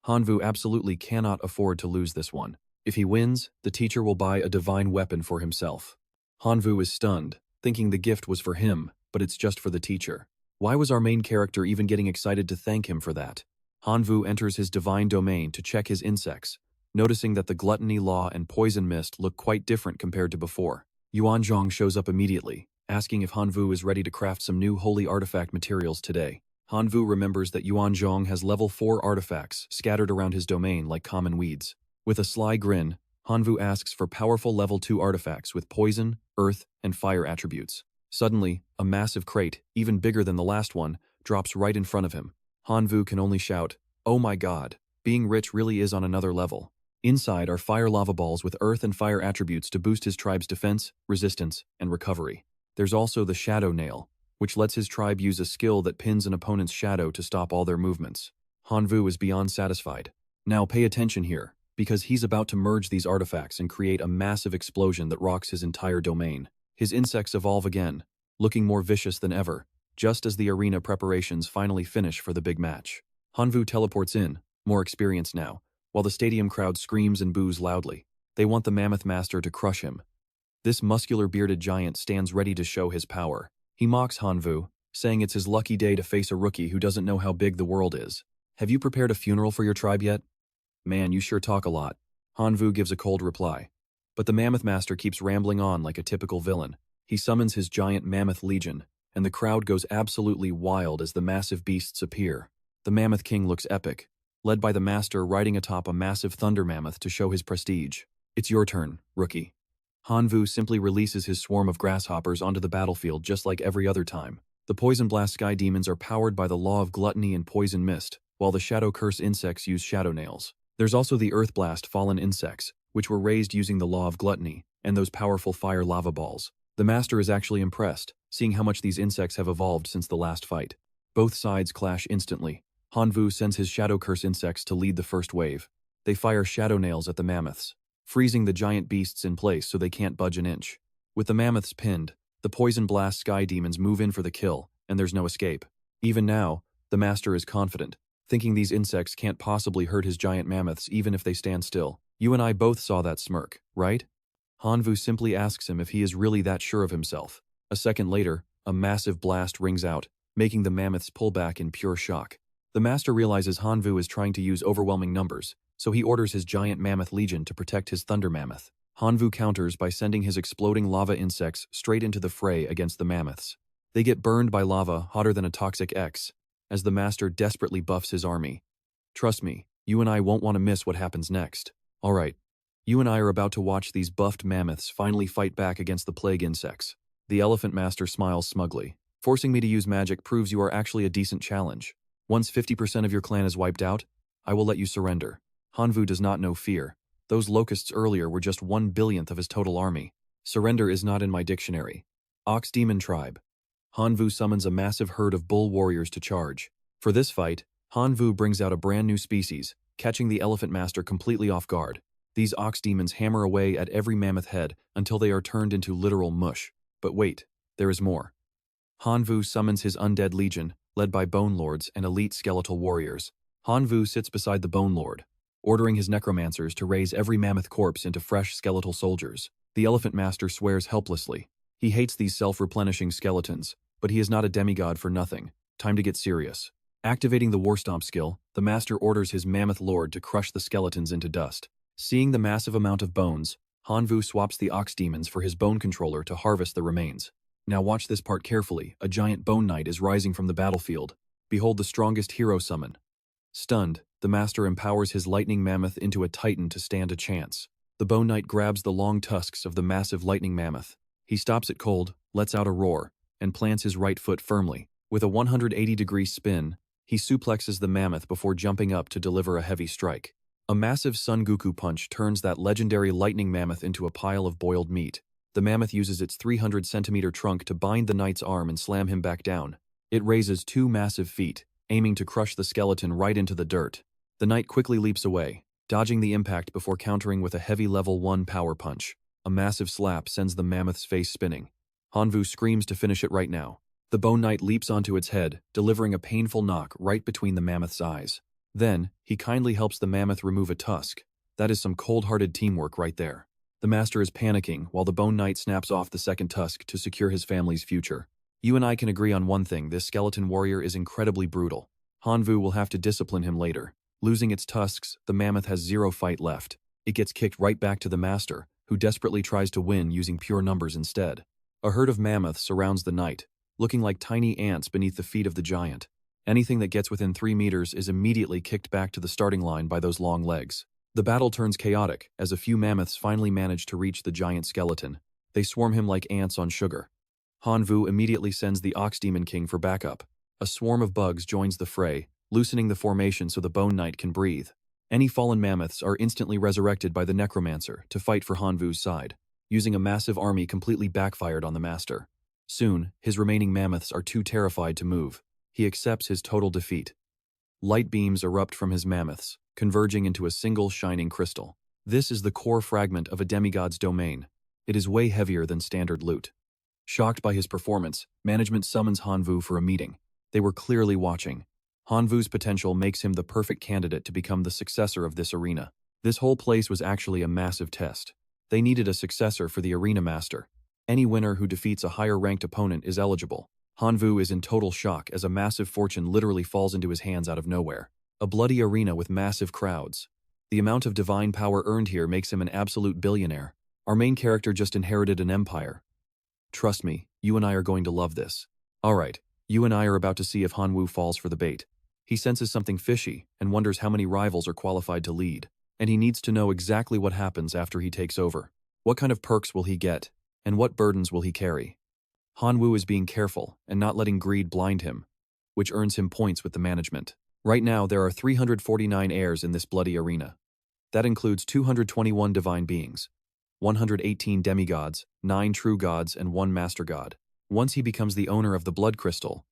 Han Wu absolutely cannot afford to lose this one. If he wins, the teacher will buy a divine weapon for himself. Han Wu is stunned, thinking the gift was for him, but it's just for the teacher. Why was our main character even getting excited to thank him for that? Han Wu enters his divine domain to check his insects, noticing that the gluttony law and poison mist look quite different compared to before. Yuan Zhong shows up immediately, asking if Han Wu is ready to craft some new holy artifact materials today. Han Wu remembers that Yuan Zhong has level 4 artifacts scattered around his domain like common weeds. With a sly grin, Han Wu asks for powerful level 2 artifacts with poison, earth, and fire attributes. Suddenly, a massive crate, even bigger than the last one, drops right in front of him. Han Wu can only shout, "Oh my god, being rich really is on another level." Inside are fire lava balls with earth and fire attributes to boost his tribe's defense, resistance, and recovery. There's also the Shadow Nail, which lets his tribe use a skill that pins an opponent's shadow to stop all their movements. Han Wu is beyond satisfied. Now pay attention here, because he's about to merge these artifacts and create a massive explosion that rocks his entire domain. His insects evolve again, looking more vicious than ever, just as the arena preparations finally finish for the big match. Han Wu teleports in, more experienced now, while the stadium crowd screams and boos loudly. They want the Mammoth Master to crush him. This muscular bearded giant stands ready to show his power. He mocks Han Wu, saying it's his lucky day to face a rookie who doesn't know how big the world is. "Have you prepared a funeral for your tribe yet?" "Man, you sure talk a lot." Han Wu gives a cold reply. But the Mammoth Master keeps rambling on like a typical villain. He summons his giant Mammoth Legion, and the crowd goes absolutely wild as the massive beasts appear. The Mammoth King looks epic, led by the Master riding atop a massive thunder mammoth to show his prestige. "It's your turn, rookie." Han Wu simply releases his swarm of grasshoppers onto the battlefield just like every other time. The Poison Blast Sky Demons are powered by the law of gluttony and poison mist, while the Shadow Curse insects use shadow nails. There's also the Earth Blast Fallen insects, which were raised using the law of gluttony, and those powerful fire lava balls. The Master is actually impressed, seeing how much these insects have evolved since the last fight. Both sides clash instantly. Han Wu sends his Shadow Curse insects to lead the first wave. They fire shadow nails at the mammoths, freezing the giant beasts in place so they can't budge an inch. With the mammoths pinned, the Poison Blast Sky Demons move in for the kill, and there's no escape. Even now, the Master is confident, thinking these insects can't possibly hurt his giant mammoths even if they stand still. You and I both saw that smirk, right? Han Wu simply asks him if he is really that sure of himself. A second later, a massive blast rings out, making the mammoths pull back in pure shock. The Master realizes Han Wu is trying to use overwhelming numbers, so he orders his giant mammoth legion to protect his thunder mammoth. Han Wu counters by sending his exploding lava insects straight into the fray against the mammoths. They get burned by lava hotter than a toxic X, as the Master desperately buffs his army. "Trust me, You and I won't want to miss what happens next. Alright, you and I are about to watch these buffed mammoths finally fight back against the plague insects. The elephant master smiles smugly. Forcing me to use magic proves you are actually a decent challenge. Once 50% of your clan is wiped out, I will let you surrender. Hanvu does not know fear. Those locusts earlier were just 1/1000th of his total army. Surrender is not in my dictionary. Ox Demon Tribe. Hanvu summons a massive herd of bull warriors to charge. For this fight, Hanvu brings out a brand new species, catching the elephant master completely off guard. These ox demons hammer away at every mammoth head until they are turned into literal mush. But wait, there is more. Hanvu summons his undead legion, led by bone lords and elite skeletal warriors. Hanvu sits beside the bone lord, ordering his necromancers to raise every mammoth corpse into fresh skeletal soldiers. The elephant master swears helplessly. He hates these self-replenishing skeletons, but he is not a demigod for nothing. Time to get serious. Activating the Warstomp skill, the master orders his mammoth lord to crush the skeletons into dust. Seeing the massive amount of bones, Hanvu swaps the ox demons for his bone controller to harvest the remains. Now watch this part carefully. A giant bone knight is rising from the battlefield. Behold the strongest hero summon. Stunned, the master empowers his lightning mammoth into a titan to stand a chance. The bone knight grabs the long tusks of the massive lightning mammoth. He stops it cold, lets out a roar, and plants his right foot firmly. With a 180-degree spin, he suplexes the mammoth before jumping up to deliver a heavy strike. A massive Sun Goku punch turns that legendary lightning mammoth into a pile of boiled meat. The mammoth uses its 300-centimeter trunk to bind the knight's arm and slam him back down. It raises two massive feet, aiming to crush the skeleton right into the dirt. The knight quickly leaps away, dodging the impact before countering with a heavy level 1 power punch. A massive slap sends the mammoth's face spinning. Hanvu screams to finish it right now. The bone knight leaps onto its head, delivering a painful knock right between the mammoth's eyes. Then, he kindly helps the mammoth remove a tusk. That is some cold-hearted teamwork right there. The master is panicking while the bone knight snaps off the second tusk to secure his family's future. You and I can agree on one thing: this skeleton warrior is incredibly brutal. Hanvu will have to discipline him later. Losing its tusks, the mammoth has zero fight left. It gets kicked right back to the master, who desperately tries to win using pure numbers instead. A herd of mammoths surrounds the knight, looking like tiny ants beneath the feet of the giant. Anything that gets within 3 meters is immediately kicked back to the starting line by those long legs. The battle turns chaotic as a few mammoths finally manage to reach the giant skeleton. They swarm him like ants on sugar. Hanvu immediately sends the Ox Demon King for backup. A swarm of bugs joins the fray, loosening the formation so the Bone Knight can breathe. Any fallen mammoths are instantly resurrected by the Necromancer to fight for Hanvu's side. Using a massive army completely backfired on the master. Soon, his remaining mammoths are too terrified to move. He accepts his total defeat. Light beams erupt from his mammoths, converging into a single shining crystal. This is the core fragment of a demigod's domain. It is way heavier than standard loot. Shocked by his performance, management summons Hanvu for a meeting. They were clearly watching. Hanvu's potential makes him the perfect candidate to become the successor of this arena. This whole place was actually a massive test. They needed a successor for the arena master. Any winner who defeats a higher-ranked opponent is eligible. Hanvu is in total shock as a massive fortune literally falls into his hands out of nowhere. A bloody arena with massive crowds. The amount of divine power earned here makes him an absolute billionaire. Our main character just inherited an empire. Trust me, you and I are going to love this. Alright, you and I are about to see if Hanwu falls for the bait. He senses something fishy and wonders how many rivals are qualified to lead. And he needs to know exactly what happens after he takes over. What kind of perks will he get? And what burdens will he carry? Hanwu is being careful and not letting greed blind him, which earns him points with the management. Right now, there are 349 heirs in this bloody arena. That includes 221 divine beings, 118 demigods, 9 true gods, and 1 master god. Once he becomes the owner of the blood crystal,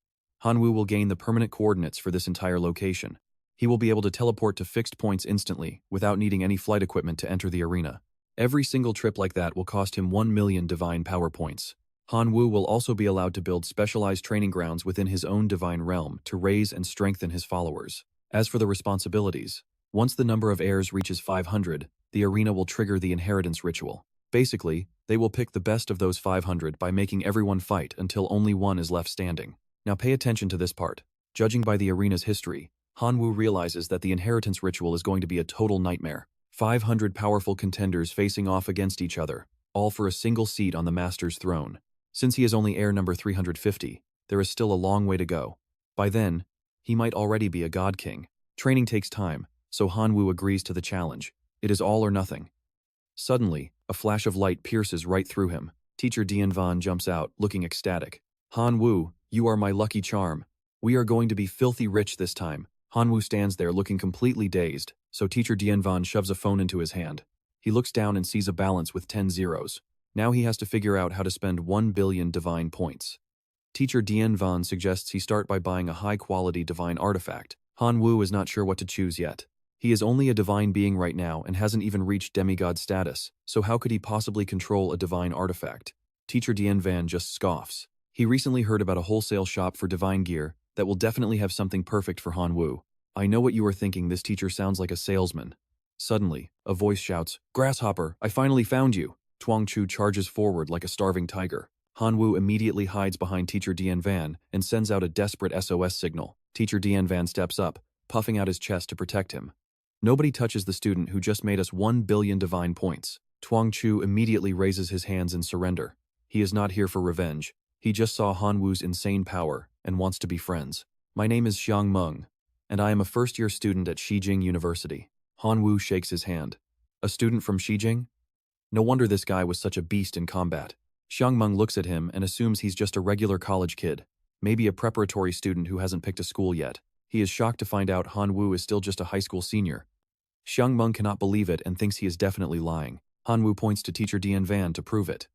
Hanwu will gain the permanent coordinates for this entire location. He will be able to teleport to fixed points instantly without needing any flight equipment to enter the arena. Every single trip like that will cost him 1 million divine power points. Hanwu will also be allowed to build specialized training grounds within his own divine realm to raise and strengthen his followers. As for the responsibilities, once the number of heirs reaches 500, the arena will trigger the inheritance ritual. Basically, they will pick the best of those 500 by making everyone fight until only one is left standing. Now pay attention to this part. Judging by the arena's history, Hanwu realizes that the inheritance ritual is going to be a total nightmare. 500 powerful contenders facing off against each other, all for a single seat on the master's throne. Since he is only heir number 350, there is still a long way to go. By then, he might already be a god king. Training takes time, so Hanwoo agrees to the challenge. It is all or nothing. Suddenly, a flash of light pierces right through him. Teacher Dianvan jumps out, looking ecstatic. "Hanwoo, you are my lucky charm. We are going to be filthy rich this time." Hanwoo stands there looking completely dazed, so Teacher Dianvan shoves a phone into his hand. He looks down and sees a balance with 10 zeros. Now he has to figure out how to spend 1 billion divine points. Teacher Dianvan suggests he start by buying a high-quality divine artifact. Hanwoo is not sure what to choose yet. He is only a divine being right now and hasn't even reached demigod status, so how could he possibly control a divine artifact? Teacher Dianvan just scoffs. He recently heard about a wholesale shop for divine gear that will definitely have something perfect for Hanwoo. "I know what you are thinking, this teacher sounds like a salesman." Suddenly, a voice shouts, "Grasshopper, I finally found you!" Chuangchu charges forward like a starving tiger. Hanwoo immediately hides behind Teacher Dianvan and sends out a desperate SOS signal. Teacher Dianvan steps up, puffing out his chest to protect him. Nobody touches the student who just made us 1 billion divine points. Chuangchu immediately raises his hands in surrender. He is not here for revenge. He just saw Hanwoo's insane power and wants to be friends. "My name is Xiang Meng, and I am a first-year student at Xijing University." Hanwoo shakes his hand. "A student from Xijing? No wonder this guy was such a beast in combat." Xiang Meng looks at him and assumes he's just a regular college kid, maybe a preparatory student who hasn't picked a school yet. He is shocked to find out Hanwoo is still just a high school senior. Xiang Meng cannot believe it and thinks he is definitely lying. Hanwoo points to Teacher Dianvan to prove it.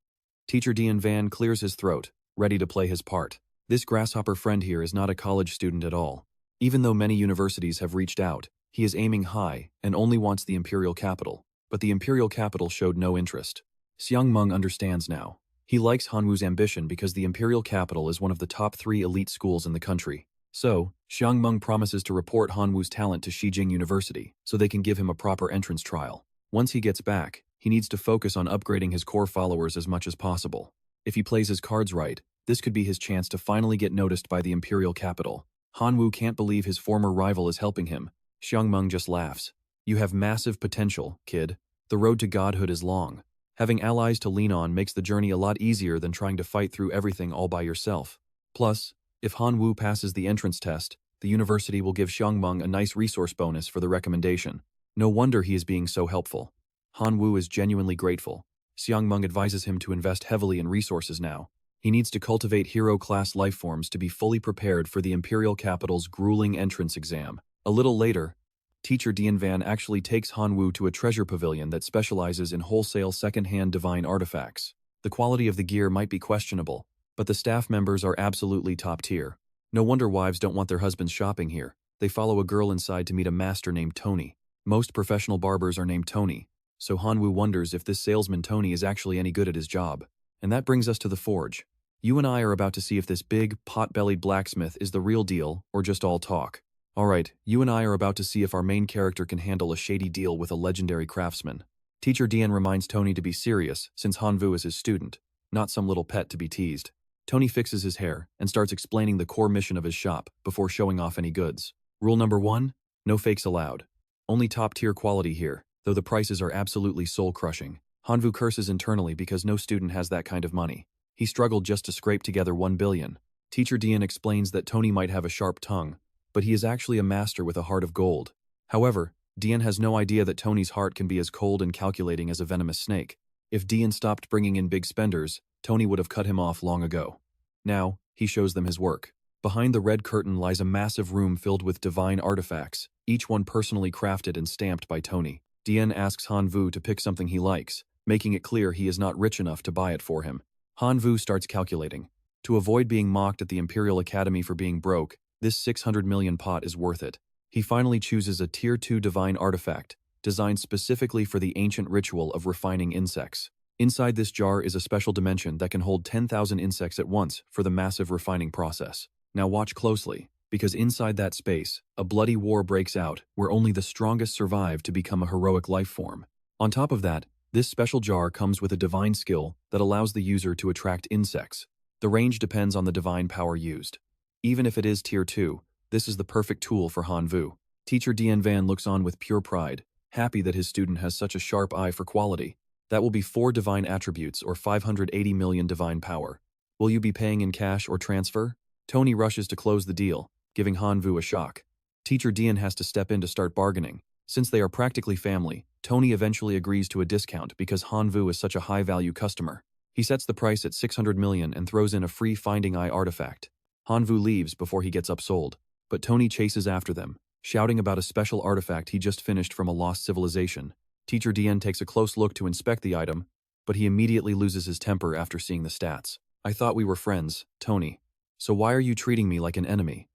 Teacher Dianvan clears his throat, ready to play his part. This grasshopper friend here is not a college student at all. Even though many universities have reached out, he is aiming high and only wants the imperial capital. But the imperial capital showed no interest. Xiang Meng understands now. He likes Hanwoo's ambition because the imperial capital is one of the top 3 elite schools in the country. So, Xiang Meng promises to report Hanwoo's talent to Xijing University so they can give him a proper entrance trial. Once he gets back, he needs to focus on upgrading his core followers as much as possible. If he plays his cards right, this could be his chance to finally get noticed by the imperial capital. Hanwoo can't believe his former rival is helping him. Xiang Meng just laughs. "You have massive potential, kid. The road to godhood is long. Having allies to lean on makes the journey a lot easier than trying to fight through everything all by yourself. Plus, if Hanwoo passes the entrance test, the university will give Xiang Meng a nice resource bonus for the recommendation. No wonder he is being so helpful." Hanwoo is genuinely grateful. Xiang Meng advises him to invest heavily in resources now. He needs to cultivate hero-class lifeforms to be fully prepared for the imperial capital's grueling entrance exam. A little later, Teacher Dianvan actually takes Hanwoo to a treasure pavilion that specializes in wholesale second-hand divine artifacts. The quality of the gear might be questionable, but the staff members are absolutely top tier. No wonder wives don't want their husbands shopping here. They follow a girl inside to meet a master named Tony. Most professional barbers are named Tony, so Hanwoo wonders if this salesman Tony is actually any good at his job. And that brings us to the forge. You and I are about to see if this big, pot-bellied blacksmith is the real deal or just all talk. Alright, you and I are about to see if our main character can handle a shady deal with a legendary craftsman. Teacher Dian reminds Tony to be serious since Hanwoo is his student, not some little pet to be teased. Tony fixes his hair and starts explaining the core mission of his shop before showing off any goods. Rule number 1, no fakes allowed. Only top-tier quality here, though the prices are absolutely soul-crushing. Hanwoo curses internally because no student has that kind of money. He struggled just to scrape together 1 billion. Teacher Dian explains that Tony might have a sharp tongue, but he is actually a master with a heart of gold. However, Dian has no idea that Tony's heart can be as cold and calculating as a venomous snake. If Dian stopped bringing in big spenders, Tony would have cut him off long ago. Now, he shows them his work. Behind the red curtain lies a massive room filled with divine artifacts, each one personally crafted and stamped by Tony. Dian asks Hanwoo to pick something he likes, making it clear he is not rich enough to buy it for him. Hanwoo starts calculating. To avoid being mocked at the Imperial Academy for being broke, this 600 million pot is worth it. He finally chooses a Tier 2 divine artifact, designed specifically for the ancient ritual of refining insects. Inside this jar is a special dimension that can hold 10,000 insects at once for the massive refining process. Now watch closely, because inside that space, a bloody war breaks out where only the strongest survive to become a heroic life form. On top of that, this special jar comes with a divine skill that allows the user to attract insects. The range depends on the divine power used. Even if it is Tier 2, this is the perfect tool for Hanwoo. Teacher Dianvan looks on with pure pride, happy that his student has such a sharp eye for quality. That will be 4 divine attributes or 580 million divine power. Will you be paying in cash or transfer? Tony rushes to close the deal, giving Hanwoo a shock. Teacher Dian has to step in to start bargaining. Since they are practically family, Tony eventually agrees to a discount because Hanwu is such a high-value customer. He sets the price at 600 million and throws in a free Finding Eye artifact. Hanwu leaves before he gets upsold, but Tony chases after them, shouting about a special artifact he just finished from a lost civilization. Teacher Dian takes a close look to inspect the item, but he immediately loses his temper after seeing the stats. "I thought we were friends, Tony. So why are you treating me like an enemy?"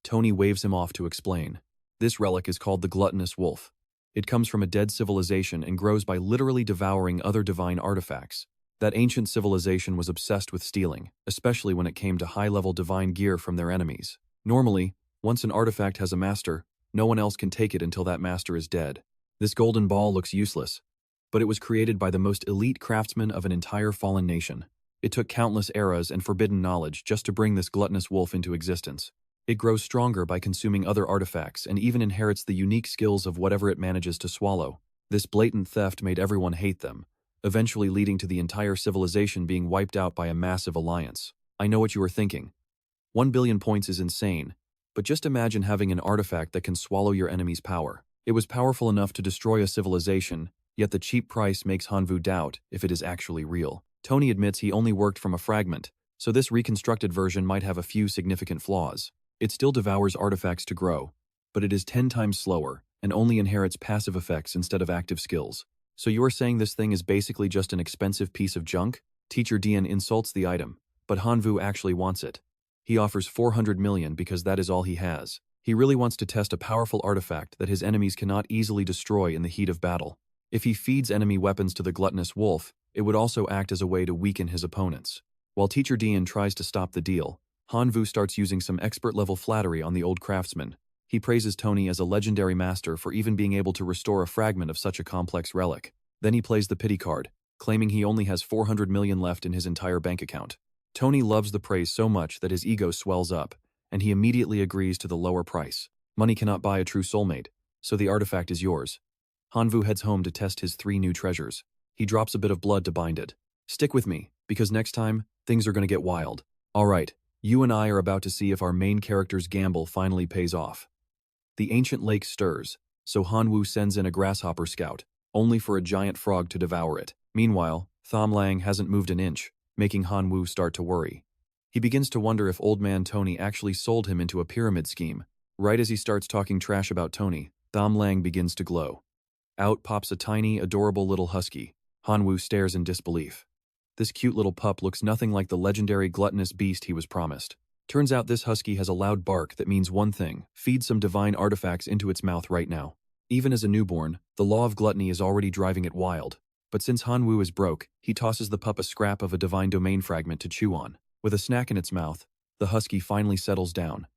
Tony waves him off to explain. This relic is called the gluttonous wolf. It comes from a dead civilization and grows by literally devouring other divine artifacts. That ancient civilization was obsessed with stealing, especially when it came to high-level divine gear from their enemies. Normally, once an artifact has a master, no one else can take it until that master is dead. This golden ball looks useless, but it was created by the most elite craftsmen of an entire fallen nation. It took countless eras and forbidden knowledge just to bring this gluttonous wolf into existence. It grows stronger by consuming other artifacts and even inherits the unique skills of whatever it manages to swallow. This blatant theft made everyone hate them, eventually leading to the entire civilization being wiped out by a massive alliance. I know what you are thinking. 1 billion points is insane, but just imagine having an artifact that can swallow your enemy's power. It was powerful enough to destroy a civilization, yet the cheap price makes Hanwu doubt if it is actually real. Tony admits he only worked from a fragment, so this reconstructed version might have a few significant flaws. It still devours artifacts to grow, but it is 10 times slower and only inherits passive effects instead of active skills. So you are saying this thing is basically just an expensive piece of junk? Teacher Dian insults the item, but Hanwu actually wants it. He offers 400 million because that is all he has. He really wants to test a powerful artifact that his enemies cannot easily destroy in the heat of battle. If he feeds enemy weapons to the gluttonous wolf, it would also act as a way to weaken his opponents. While Teacher Dian tries to stop the deal, Hanwu starts using some expert-level flattery on the old craftsman. He praises Tony as a legendary master for even being able to restore a fragment of such a complex relic. Then he plays the pity card, claiming he only has 400 million left in his entire bank account. Tony loves the praise so much that his ego swells up, and he immediately agrees to the lower price. Money cannot buy a true soulmate, so the artifact is yours. Hanwu heads home to test his 3 new treasures. He drops a bit of blood to bind it. Stick with me, because next time, things are gonna get wild. Alright, you and I are about to see if our main character's gamble finally pays off. The ancient lake stirs, so Hanwu sends in a grasshopper scout, only for a giant frog to devour it. Meanwhile, Tham Lang hasn't moved an inch, making Hanwu start to worry. He begins to wonder if old man Tony actually sold him into a pyramid scheme. Right as he starts talking trash about Tony, Tham Lang begins to glow. Out pops a tiny, adorable little husky. Hanwu stares in disbelief. This cute little pup looks nothing like the legendary gluttonous beast he was promised. Turns out this husky has a loud bark that means one thing: feed some divine artifacts into its mouth right now. Even as a newborn, the law of gluttony is already driving it wild. But since Hanwu is broke, he tosses the pup a scrap of a divine domain fragment to chew on. With a snack in its mouth, the husky finally settles down.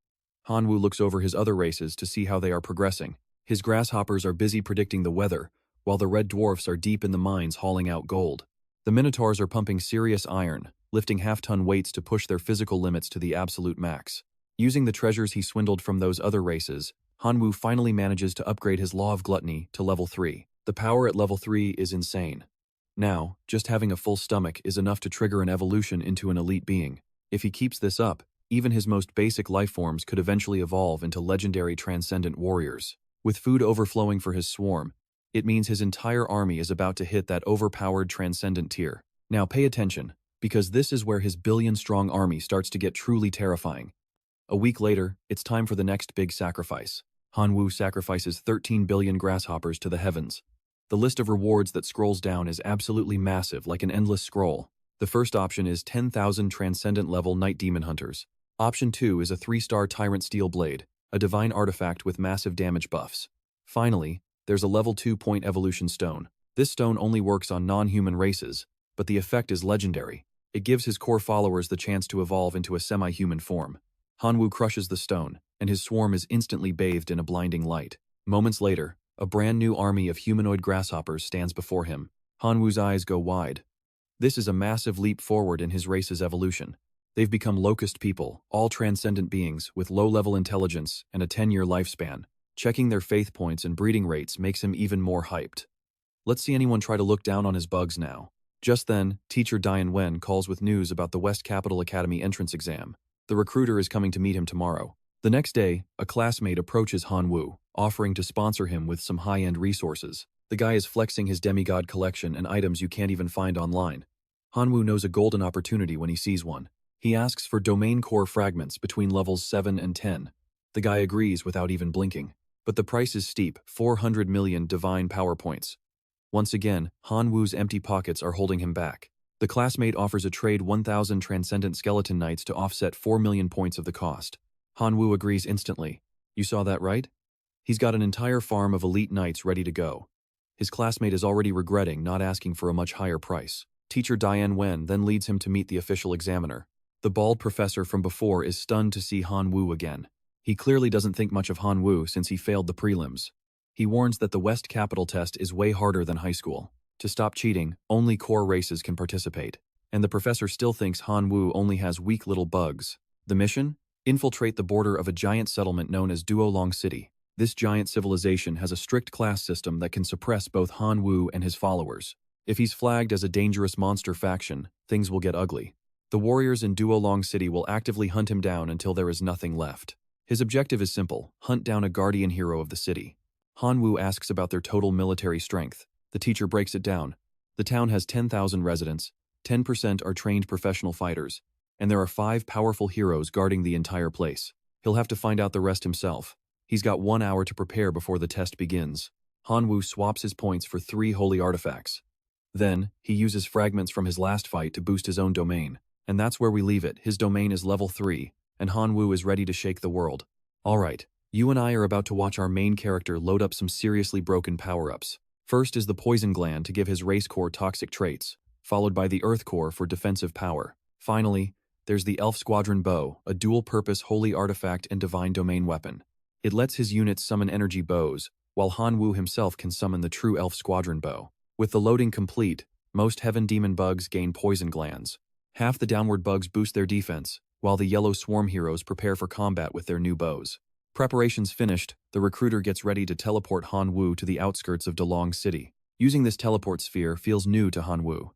Hanwu looks over his other races to see how they are progressing. His grasshoppers are busy predicting the weather, while the red dwarfs are deep in the mines hauling out gold. The minotaurs are pumping serious iron, lifting half-ton weights to push their physical limits to the absolute max. Using the treasures he swindled from those other races, Hanwu finally manages to upgrade his Law of Gluttony to level 3. The power at level 3 is insane. Now, just having a full stomach is enough to trigger an evolution into an elite being. If he keeps this up, even his most basic life forms could eventually evolve into legendary transcendent warriors. With food overflowing for his swarm, it means his entire army is about to hit that overpowered transcendent tier. Now pay attention, because this is where his billion-strong army starts to get truly terrifying. A week later, it's time for the next big sacrifice. Hanwu sacrifices 13 billion grasshoppers to the heavens. The list of rewards that scrolls down is absolutely massive, like an endless scroll. The first option is 10,000 transcendent-level Night Demon Hunters. Option 2 is a 3-star Tyrant Steel Blade, a divine artifact with massive damage buffs. Finally, there's a level 2-point evolution stone. This stone only works on non-human races, but the effect is legendary. It gives his core followers the chance to evolve into a semi-human form. Hanwu crushes the stone, and his swarm is instantly bathed in a blinding light. Moments later, a brand new army of humanoid grasshoppers stands before him. Hanwu's eyes go wide. This is a massive leap forward in his race's evolution. They've become locust people, all transcendent beings with low-level intelligence and a 10-year lifespan. Checking their faith points and breeding rates makes him even more hyped. Let's see anyone try to look down on his bugs now. Just then, teacher Dian Wen calls with news about the West Capital Academy entrance exam. The recruiter is coming to meet him tomorrow. The next day, a classmate approaches Hanwu, offering to sponsor him with some high-end resources. The guy is flexing his demigod collection and items you can't even find online. Hanwoo knows a golden opportunity when he sees one. He asks for domain core fragments between levels 7 and 10. The guy agrees without even blinking. But the price is steep, 400 million divine power points. Once again, Hanwoo's empty pockets are holding him back. The classmate offers a trade 1,000 transcendent skeleton knights to offset 4 million points of the cost. Hanwoo agrees instantly. You saw that right? He's got an entire farm of elite knights ready to go. His classmate is already regretting not asking for a much higher price. Teacher Diane Wen then leads him to meet the official examiner. The bald professor from before is stunned to see Hanwoo again. He clearly doesn't think much of Hanwoo since he failed the prelims. He warns that the West Capital test is way harder than high school. To stop cheating, only core races can participate. And the professor still thinks Hanwoo only has weak little bugs. The mission? Infiltrate the border of a giant settlement known as Duolong City. This giant civilization has a strict class system that can suppress both Hanwoo and his followers. If he's flagged as a dangerous monster faction, things will get ugly. The warriors in Duolong City will actively hunt him down until there is nothing left. His objective is simple: hunt down a guardian hero of the city. Hanwoo asks about their total military strength. The teacher breaks it down. The town has 10,000 residents, 10% are trained professional fighters, and there are 5 powerful heroes guarding the entire place. He'll have to find out the rest himself. He's got 1 hour to prepare before the test begins. Hanwoo swaps his points for 3 holy artifacts. Then, he uses fragments from his last fight to boost his own domain. And that's where we leave it. His domain is level 3, and Hanwoo is ready to shake the world. Alright, you and I are about to watch our main character load up some seriously broken power-ups. First is the poison gland to give his race core toxic traits, followed by the earth core for defensive power. Finally, there's the elf squadron bow, a dual-purpose holy artifact and divine domain weapon. It lets his units summon energy bows, while Hanwoo himself can summon the true elf squadron bow. With the loading complete, most heaven demon bugs gain poison glands. Half the downward bugs boost their defense, while the yellow swarm heroes prepare for combat with their new bows. Preparations finished, the recruiter gets ready to teleport Hanwoo to the outskirts of Duolong City. Using this teleport sphere feels new to Hanwoo.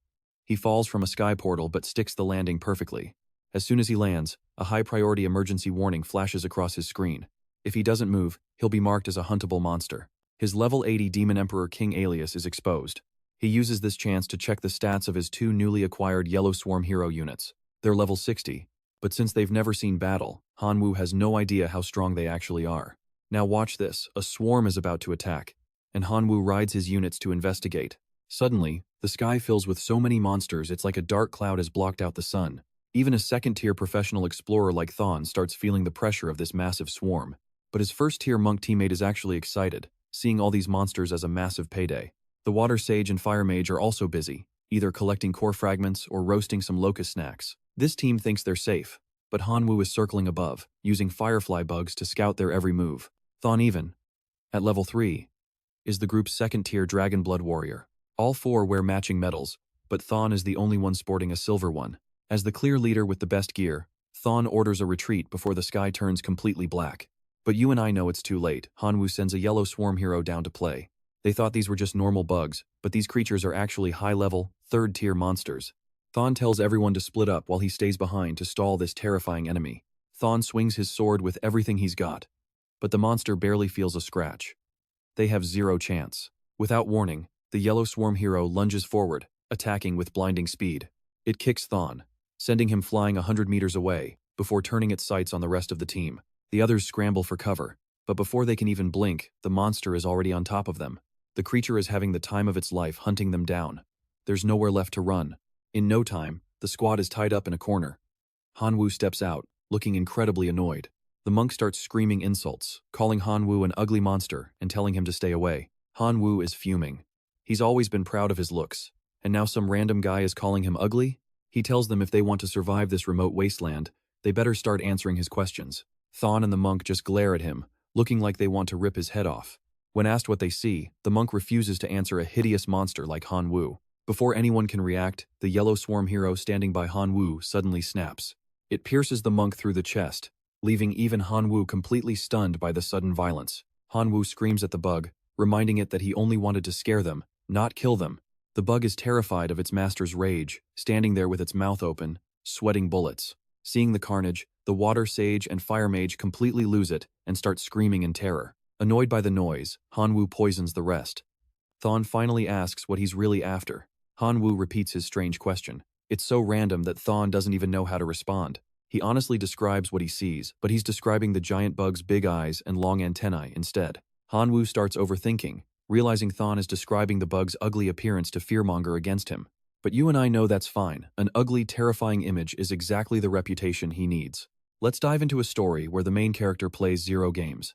He falls from a sky portal but sticks the landing perfectly. As soon as he lands, a high-priority emergency warning flashes across his screen. If he doesn't move, he'll be marked as a huntable monster. His level 80 Demon Emperor King alias is exposed. He uses this chance to check the stats of his 2 newly acquired Yellow Swarm hero units. They're level 60, but since they've never seen battle, Hanwoo has no idea how strong they actually are. Now watch this, a swarm is about to attack, and Hanwoo rides his units to investigate. Suddenly, the sky fills with so many monsters it's like a dark cloud has blocked out the sun. Even a second-tier professional explorer like Thon starts feeling the pressure of this massive swarm. But his first-tier monk teammate is actually excited, seeing all these monsters as a massive payday. The water sage and fire mage are also busy, either collecting core fragments or roasting some locust snacks. This team thinks they're safe, but Hanwoo is circling above, using firefly bugs to scout their every move. Thon even, at level 3, is the group's second-tier dragon blood warrior. All 4 wear matching medals, but Thon is the only one sporting a silver one. As the clear leader with the best gear, Thon orders a retreat before the sky turns completely black. But you and I know it's too late. Hanwoo sends a yellow swarm hero down to play. They thought these were just normal bugs, but these creatures are actually high-level, third-tier monsters. Thon tells everyone to split up while he stays behind to stall this terrifying enemy. Thon swings his sword with everything he's got, but the monster barely feels a scratch. They have 0 chance. Without warning, the yellow swarm hero lunges forward, attacking with blinding speed. It kicks Thon, sending him flying 100 meters away, before turning its sights on the rest of the team. The others scramble for cover, but before they can even blink, the monster is already on top of them. The creature is having the time of its life hunting them down. There's nowhere left to run. In no time, the squad is tied up in a corner. Hanwoo steps out, looking incredibly annoyed. The monk starts screaming insults, calling Hanwoo an ugly monster and telling him to stay away. Hanwoo is fuming. He's always been proud of his looks, and now some random guy is calling him ugly? He tells them if they want to survive this remote wasteland, they better start answering his questions. Thon and the monk just glare at him, looking like they want to rip his head off. When asked what they see, the monk refuses to answer a hideous monster like Hanwoo. Before anyone can react, the yellow swarm hero standing by Hanwoo suddenly snaps. It pierces the monk through the chest, leaving even Hanwoo completely stunned by the sudden violence. Hanwoo screams at the bug, reminding it that he only wanted to scare them, not kill them. The bug is terrified of its master's rage, standing there with its mouth open, sweating bullets. Seeing the carnage, the water sage and fire mage completely lose it and start screaming in terror. Annoyed by the noise, Hanwoo poisons the rest. Thawne finally asks what he's really after. Hanwoo repeats his strange question. It's so random that Thawne doesn't even know how to respond. He honestly describes what he sees, but he's describing the giant bug's big eyes and long antennae instead. Hanwoo starts overthinking, realizing Thawne is describing the bug's ugly appearance to fearmonger against him. But you and I know that's fine. An ugly, terrifying image is exactly the reputation he needs. Let's dive into a story where the main character plays 0 games.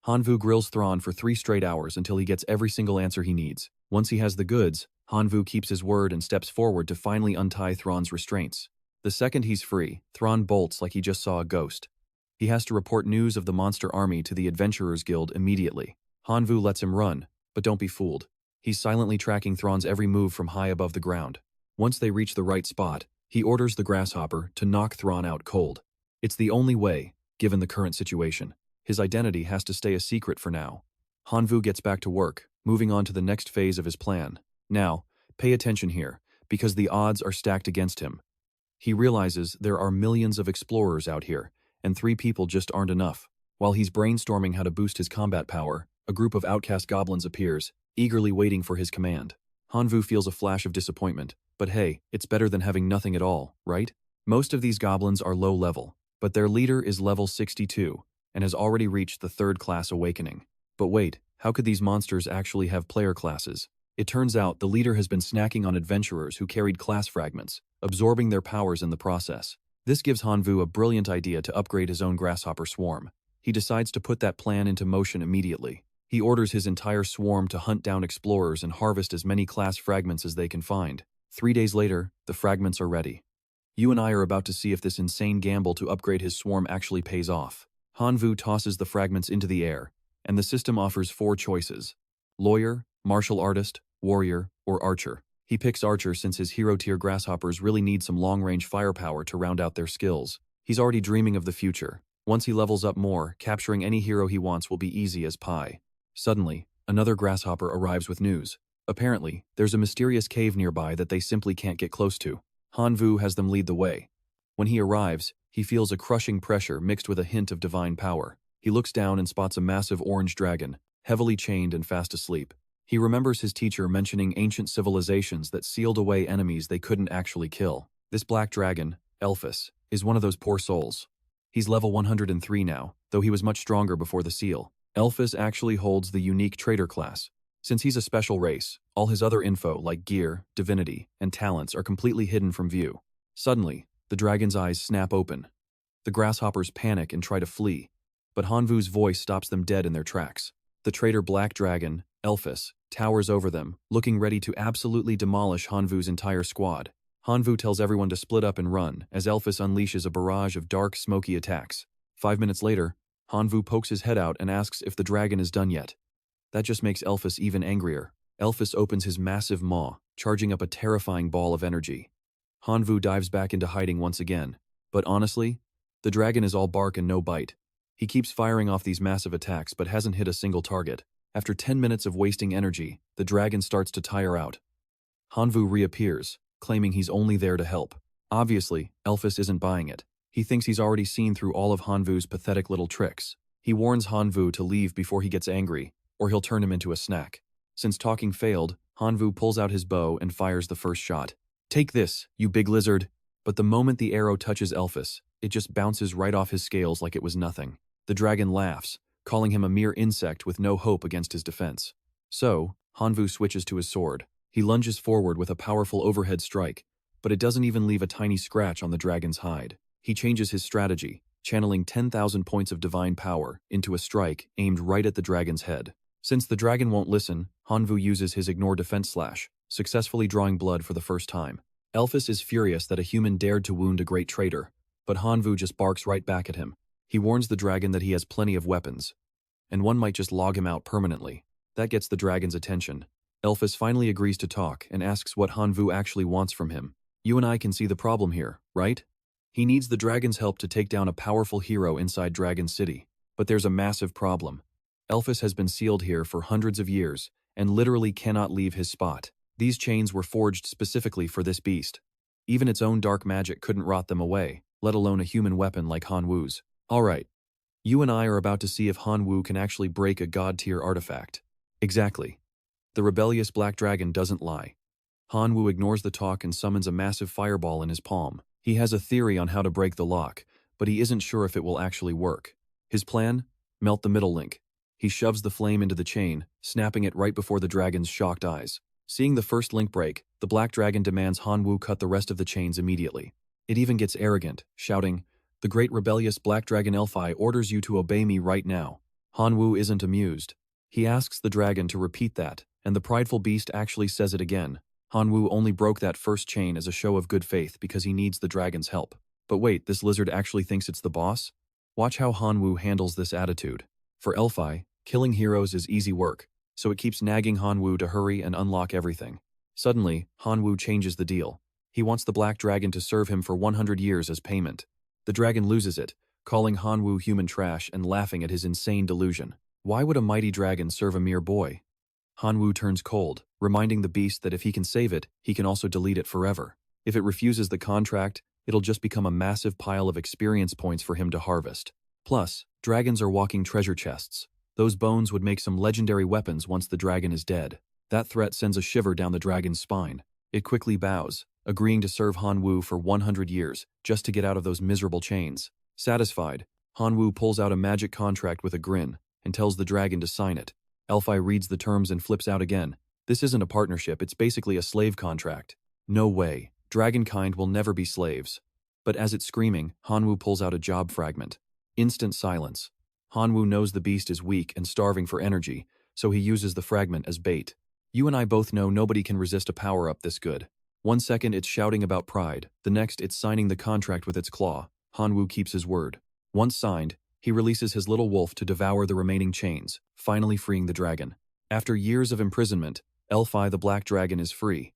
Hanwoo grills Thawne for 3 straight hours until he gets every single answer he needs. Once he has the goods, Hanwoo keeps his word and steps forward to finally untie Thawne's restraints. The second he's free, Thawne bolts like he just saw a ghost. He has to report news of the monster army to the Adventurers Guild immediately. Hanwoo lets him run, but don't be fooled. He's silently tracking Thawne's every move from high above the ground. Once they reach the right spot, he orders the grasshopper to knock Thawne out cold. It's the only way, given the current situation. His identity has to stay a secret for now. Hanwoo gets back to work, moving on to the next phase of his plan. Now, pay attention here, because the odds are stacked against him. He realizes there are millions of explorers out here, and 3 people just aren't enough. While he's brainstorming how to boost his combat power, a group of outcast goblins appears, eagerly waiting for his command. Hanwoo feels a flash of disappointment, but hey, it's better than having nothing at all, right? Most of these goblins are low level, but their leader is level 62, and has already reached the 3rd class awakening. But wait, how could these monsters actually have player classes? It turns out the leader has been snacking on adventurers who carried class fragments, absorbing their powers in the process. This gives Hanwoo a brilliant idea to upgrade his own grasshopper swarm. He decides to put that plan into motion immediately. He orders his entire swarm to hunt down explorers and harvest as many class fragments as they can find. 3 days later, the fragments are ready. You and I are about to see if this insane gamble to upgrade his swarm actually pays off. Hanwoo tosses the fragments into the air, and the system offers 4 choices: lawyer, martial artist, warrior, or archer. He picks archer since his hero-tier grasshoppers really need some long-range firepower to round out their skills. He's already dreaming of the future. Once he levels up more, capturing any hero he wants will be easy as pie. Suddenly, another grasshopper arrives with news. Apparently, there's a mysterious cave nearby that they simply can't get close to. Hanwoo has them lead the way. When he arrives, he feels a crushing pressure mixed with a hint of divine power. He looks down and spots a massive orange dragon, heavily chained and fast asleep. He remembers his teacher mentioning ancient civilizations that sealed away enemies they couldn't actually kill. This black dragon, Elphys, is one of those poor souls. He's level 103 now, though he was much stronger before the seal. Elphys actually holds the unique traitor class. Since he's a special race, all his other info like gear, divinity, and talents are completely hidden from view. Suddenly, the dragon's eyes snap open. The grasshoppers panic and try to flee, but Hanwoo's voice stops them dead in their tracks. The traitor black dragon, Elphys, towers over them, looking ready to absolutely demolish Hanwoo's entire squad. Hanwoo tells everyone to split up and run, as Elphys unleashes a barrage of dark, smoky attacks. 5 minutes later, Hanwoo pokes his head out and asks if the dragon is done yet. That just makes Elphys even angrier. Elphys opens his massive maw, charging up a terrifying ball of energy. Hanwoo dives back into hiding once again. But honestly, the dragon is all bark and no bite. He keeps firing off these massive attacks but hasn't hit a single target. After 10 minutes of wasting energy, the dragon starts to tire out. Hanwoo reappears, claiming he's only there to help. Obviously, Elphys isn't buying it. He thinks he's already seen through all of Hanwoo's pathetic little tricks. He warns Hanwoo to leave before he gets angry, or he'll turn him into a snack. Since talking failed, Hanwoo pulls out his bow and fires the first shot. "Take this, you big lizard!" But the moment the arrow touches Elphys, it just bounces right off his scales like it was nothing. The dragon laughs, calling him a mere insect with no hope against his defense. So, Hanwoo switches to his sword. He lunges forward with a powerful overhead strike, but it doesn't even leave a tiny scratch on the dragon's hide. He changes his strategy, channeling 10,000 points of divine power into a strike aimed right at the dragon's head. Since the dragon won't listen, Hanwoo uses his ignore defense slash, successfully drawing blood for the first time. Elphys is furious that a human dared to wound a great traitor, but Hanwoo just barks right back at him. He warns the dragon that he has plenty of weapons, and one might just log him out permanently. That gets the dragon's attention. Elphys finally agrees to talk and asks what Hanwoo actually wants from him. You and I can see the problem here, right? He needs the dragon's help to take down a powerful hero inside Dragon City. But there's a massive problem. Elphys has been sealed here for hundreds of years and literally cannot leave his spot. These chains were forged specifically for this beast. Even its own dark magic couldn't rot them away, let alone a human weapon like Hanwoo's. Alright, You and I are about to see if Hanwoo can actually break a god-tier artifact. Exactly. The rebellious black dragon doesn't lie. Hanwoo ignores the talk and summons a massive fireball in his palm. He has a theory on how to break the lock, but he isn't sure if it will actually work. His plan? Melt the middle link. He shoves the flame into the chain, snapping it right before the dragon's shocked eyes. Seeing the first link break, the black dragon demands Hanwoo cut the rest of the chains immediately. It even gets arrogant, shouting, "The great rebellious black dragon Elfi orders you to obey me right now." Hanwoo isn't amused. He asks the dragon to repeat that, and the prideful beast actually says it again. Hanwoo only broke that first chain as a show of good faith because he needs the dragon's help. But wait, this lizard actually thinks it's the boss? Watch how Hanwoo handles this attitude. For Elfi, killing heroes is easy work, so it keeps nagging Hanwoo to hurry and unlock everything. Suddenly, Hanwoo changes the deal. He wants the black dragon to serve him for 100 years as payment. The dragon loses it, calling Hanwoo human trash and laughing at his insane delusion. Why would a mighty dragon serve a mere boy? Hanwoo turns cold, reminding the beast that if he can save it, he can also delete it forever. If it refuses the contract, it'll just become a massive pile of experience points for him to harvest. Plus, dragons are walking treasure chests. Those bones would make some legendary weapons once the dragon is dead. That threat sends a shiver down the dragon's spine. It quickly bows, agreeing to serve Hanwoo for 100 years, just to get out of those miserable chains. Satisfied, Hanwoo pulls out a magic contract with a grin, and tells the dragon to sign it. Elfi reads the terms and flips out again. This isn't a partnership, it's basically a slave contract. No way, dragonkind will never be slaves. But as it's screaming, Hanwoo pulls out a job fragment. Instant silence. Hanwoo knows the beast is weak and starving for energy, so he uses the fragment as bait. You and I both know nobody can resist a power-up this good. One second it's shouting about pride, the next it's signing the contract with its claw. Hanwoo keeps his word. Once signed, he releases his little wolf to devour the remaining chains, finally freeing the dragon. After years of imprisonment, Elfi the Black Dragon is free.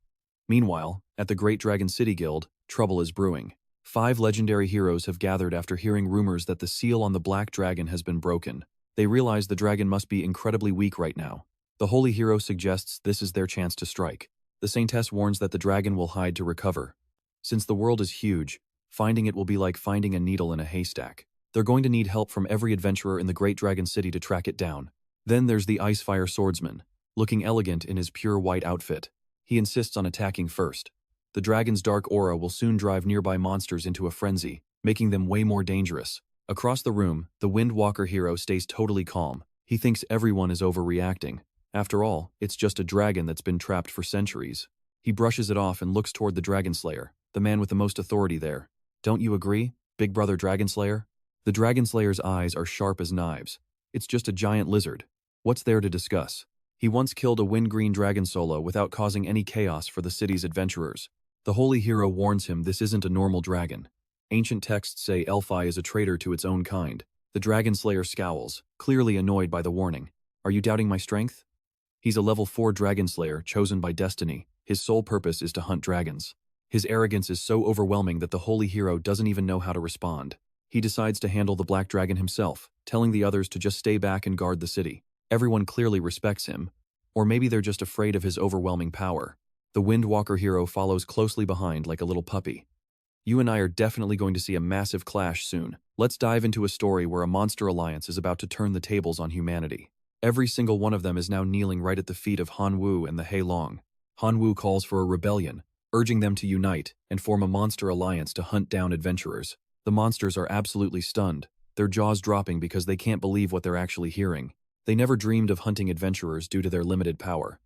Meanwhile, at the Great Dragon City Guild, trouble is brewing. 5 legendary heroes have gathered after hearing rumors that the seal on the Black Dragon has been broken. They realize the dragon must be incredibly weak right now. The holy hero suggests this is their chance to strike. The saintess warns that the dragon will hide to recover. Since the world is huge, finding it will be like finding a needle in a haystack. They're going to need help from every adventurer in the Great Dragon City to track it down. Then there's the Icefire Swordsman, looking elegant in his pure white outfit. He insists on attacking first. The dragon's dark aura will soon drive nearby monsters into a frenzy, making them way more dangerous. Across the room, the Windwalker hero stays totally calm. He thinks everyone is overreacting. After all, it's just a dragon that's been trapped for centuries. He brushes it off and looks toward the Dragon Slayer, the man with the most authority there. Don't you agree, Big Brother Dragon Slayer? The Dragon Slayer's eyes are sharp as knives. It's just a giant lizard. What's there to discuss? He once killed a wind-green dragon solo without causing any chaos for the city's adventurers. The holy hero warns him this isn't a normal dragon. Ancient texts say Elfi is a traitor to its own kind. The Dragon Slayer scowls, clearly annoyed by the warning. Are you doubting my strength? He's a level 4 Dragon Slayer chosen by destiny. His sole purpose is to hunt dragons. His arrogance is so overwhelming that the holy hero doesn't even know how to respond. He decides to handle the Black Dragon himself, telling the others to just stay back and guard the city. Everyone clearly respects him, or maybe they're just afraid of his overwhelming power. The Windwalker hero follows closely behind like a little puppy. You and I are definitely going to see a massive clash soon. Let's dive into a story where a monster alliance is about to turn the tables on humanity. Every single one of them is now kneeling right at the feet of Hanwoo and the Heilong. Hanwoo calls for a rebellion, urging them to unite and form a monster alliance to hunt down adventurers. The monsters are absolutely stunned, their jaws dropping because they can't believe what they're actually hearing. They never dreamed of hunting adventurers due to their limited power.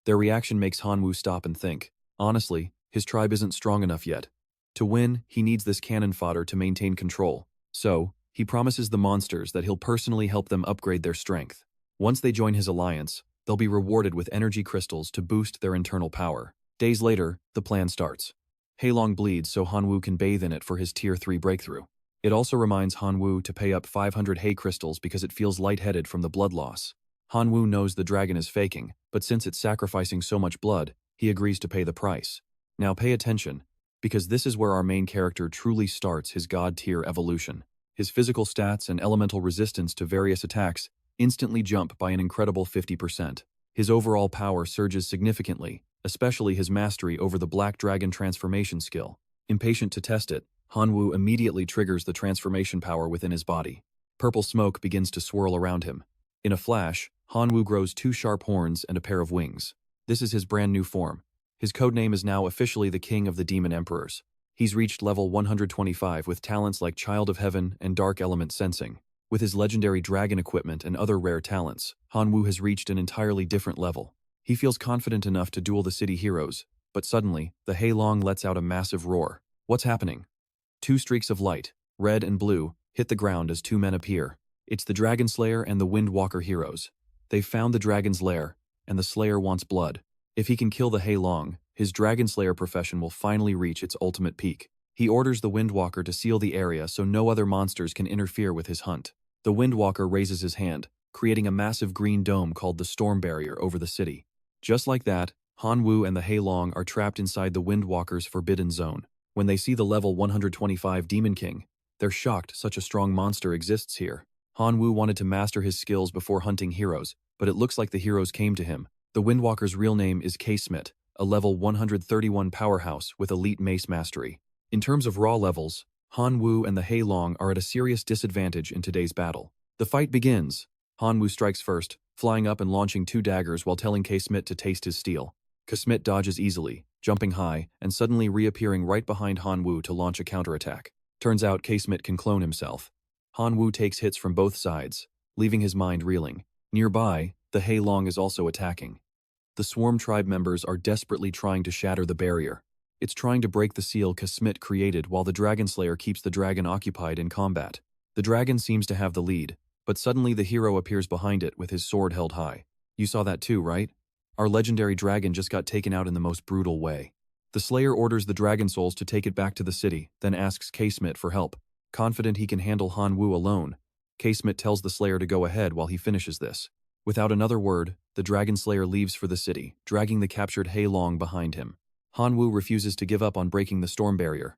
Their reaction makes Hanwoo stop and think. Honestly, his tribe isn't strong enough yet. To win, he needs this cannon fodder to maintain control. So, he promises the monsters that he'll personally help them upgrade their strength. Once they join his alliance, they'll be rewarded with energy crystals to boost their internal power. Days later, the plan starts. Heilong bleeds so Hanwoo can bathe in it for his Tier 3 breakthrough. It also reminds Hanwoo to pay up 500 hay crystals because it feels lightheaded from the blood loss. Hanwoo knows the dragon is faking, but since it's sacrificing so much blood, he agrees to pay the price. Now pay attention, because this is where our main character truly starts his god-tier evolution. His physical stats and elemental resistance to various attacks instantly jump by an incredible 50%. His overall power surges significantly, especially his mastery over the Black Dragon transformation skill. Impatient to test it, Hanwoo immediately triggers the transformation power within his body. Purple smoke begins to swirl around him. In a flash, Hanwoo grows 2 sharp horns and a pair of wings. This is his brand new form. His codename is now officially the King of the Demon Emperors. He's reached level 125 with talents like Child of Heaven and Dark Element Sensing. With his legendary dragon equipment and other rare talents, Hanwoo has reached an entirely different level. He feels confident enough to duel the city heroes, but suddenly, the Heilong lets out a massive roar. What's happening? 2 streaks of light, red and blue, hit the ground as 2 men appear. It's the Dragon Slayer and the Windwalker heroes. They've found the dragon's lair, and the Slayer wants blood. If he can kill the Heilong, his Dragon Slayer profession will finally reach its ultimate peak. He orders the Windwalker to seal the area so no other monsters can interfere with his hunt. The Windwalker raises his hand, creating a massive green dome called the Storm Barrier over the city. Just like that, Hanwoo and the Heilong are trapped inside the Windwalker's forbidden zone. When they see the level 125 Demon King, they're shocked such a strong monster exists here. Hanwoo wanted to master his skills before hunting heroes, but it looks like the heroes came to him. The Windwalker's real name is K-Smith, a level 131 powerhouse with elite mace mastery. In terms of raw levels, Hanwoo and the Heilong are at a serious disadvantage in today's battle. The fight begins. Hanwoo strikes first, flying up and launching 2 daggers while telling K-Smith to taste his steel. K-Smith dodges easily, jumping high, and suddenly reappearing right behind Hanwoo to launch a counterattack. Turns out K-Smith can clone himself. Hanwoo takes hits from both sides, leaving his mind reeling. Nearby, the Heilong is also attacking. The Swarm tribe members are desperately trying to shatter the barrier. It's trying to break the seal K-Smith created while the Dragon Slayer keeps the dragon occupied in combat. The dragon seems to have the lead, but suddenly the hero appears behind it with his sword held high. You saw that too, right? Our legendary dragon just got taken out in the most brutal way. The Slayer orders the Dragon Souls to take it back to the city, then asks K-Smith for help. Confident he can handle Hanwoo alone, K-Smith tells the Slayer to go ahead while he finishes this. Without another word, the Dragon Slayer leaves for the city, dragging the captured Heilong behind him. Hanwoo refuses to give up on breaking the storm barrier.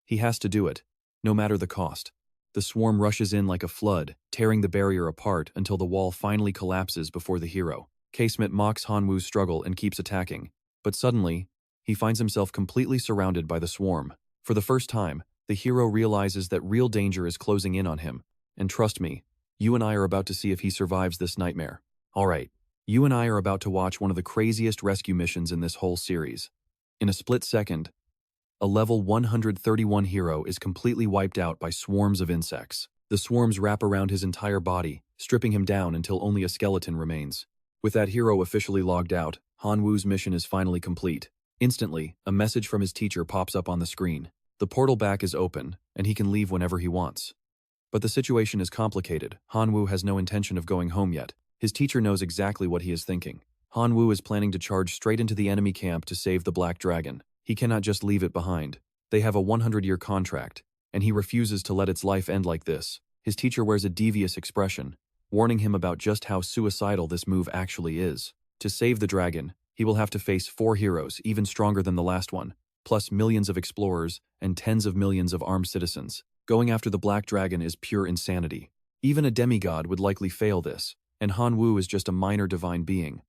He has to do it, no matter the cost. The swarm rushes in like a flood, tearing the barrier apart until the wall finally collapses before the hero. K-Smith mocks Hanwoo's struggle and keeps attacking, but suddenly, he finds himself completely surrounded by the swarm. For the first time, the hero realizes that real danger is closing in on him. And trust me, you and I are about to see if he survives this nightmare. Alright, you and I are about to watch one of the craziest rescue missions in this whole series. In a split second, a level 131 hero is completely wiped out by swarms of insects. The swarms wrap around his entire body, stripping him down until only a skeleton remains. With that hero officially logged out, Hanwoo's mission is finally complete. Instantly, a message from his teacher pops up on the screen. The portal back is open, and he can leave whenever he wants. But the situation is complicated. Hanwoo has no intention of going home yet. His teacher knows exactly what he is thinking. Hanwoo is planning to charge straight into the enemy camp to save the Black Dragon. He cannot just leave it behind. They have a 100-year contract, and he refuses to let its life end like this. His teacher wears a devious expression, warning him about just how suicidal this move actually is. To save the dragon, he will have to face 4 heroes, even stronger than the last one, plus millions of explorers and tens of millions of armed citizens. Going after the Black Dragon is pure insanity. Even a demigod would likely fail this, and Hanwoo is just a minor divine being.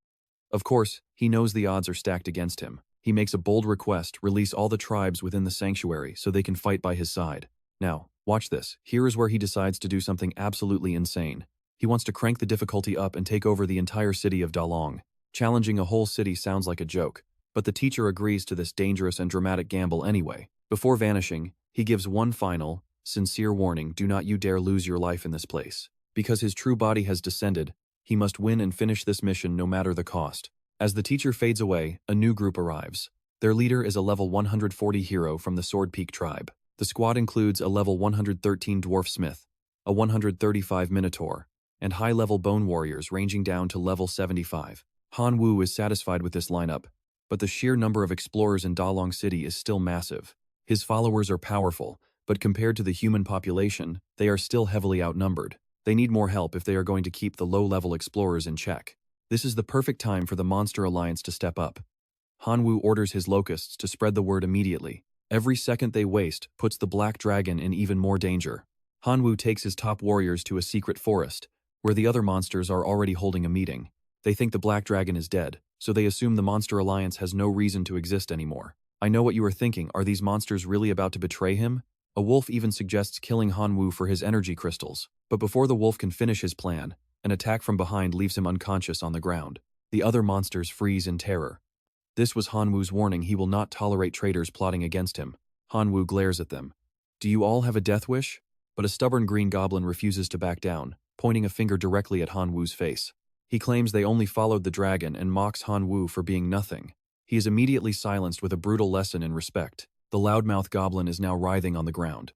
Of course, he knows the odds are stacked against him. He makes a bold request, release all the tribes within the sanctuary so they can fight by his side. Now, watch this. Here is where he decides to do something absolutely insane. He wants to crank the difficulty up and take over the entire city of Dalong. Challenging a whole city sounds like a joke, but the teacher agrees to this dangerous and dramatic gamble anyway. Before vanishing, he gives one final, sincere warning: do not you dare lose your life in this place. Because his true body has descended, he must win and finish this mission no matter the cost. As the teacher fades away, a new group arrives. Their leader is a level 140 hero from the Sword Peak tribe. The squad includes a level 113 dwarf smith, a 135 minotaur, and high-level bone warriors ranging down to level 75. Hanwoo is satisfied with this lineup, but the sheer number of explorers in Dalong City is still massive. His followers are powerful, but compared to the human population, they are still heavily outnumbered. They need more help if they are going to keep the low-level explorers in check. This is the perfect time for the Monster Alliance to step up. Hanwoo orders his locusts to spread the word immediately. Every second they waste puts the Black Dragon in even more danger. Hanwoo takes his top warriors to a secret forest, where the other monsters are already holding a meeting. They think the Black Dragon is dead, so they assume the Monster Alliance has no reason to exist anymore. I know what you are thinking. Are these monsters really about to betray him? A wolf even suggests killing Han Wu for his energy crystals, but before the wolf can finish his plan, an attack from behind leaves him unconscious on the ground. The other monsters freeze in terror. This was Han Wu's warning. He will not tolerate traitors plotting against him. Han Wu glares at them. Do you all have a death wish? But a stubborn green goblin refuses to back down, pointing a finger directly at Han Wu's face. He claims they only followed the dragon and mocks Han Wu for being nothing. He is immediately silenced with a brutal lesson in respect. The loudmouth goblin is now writhing on the ground.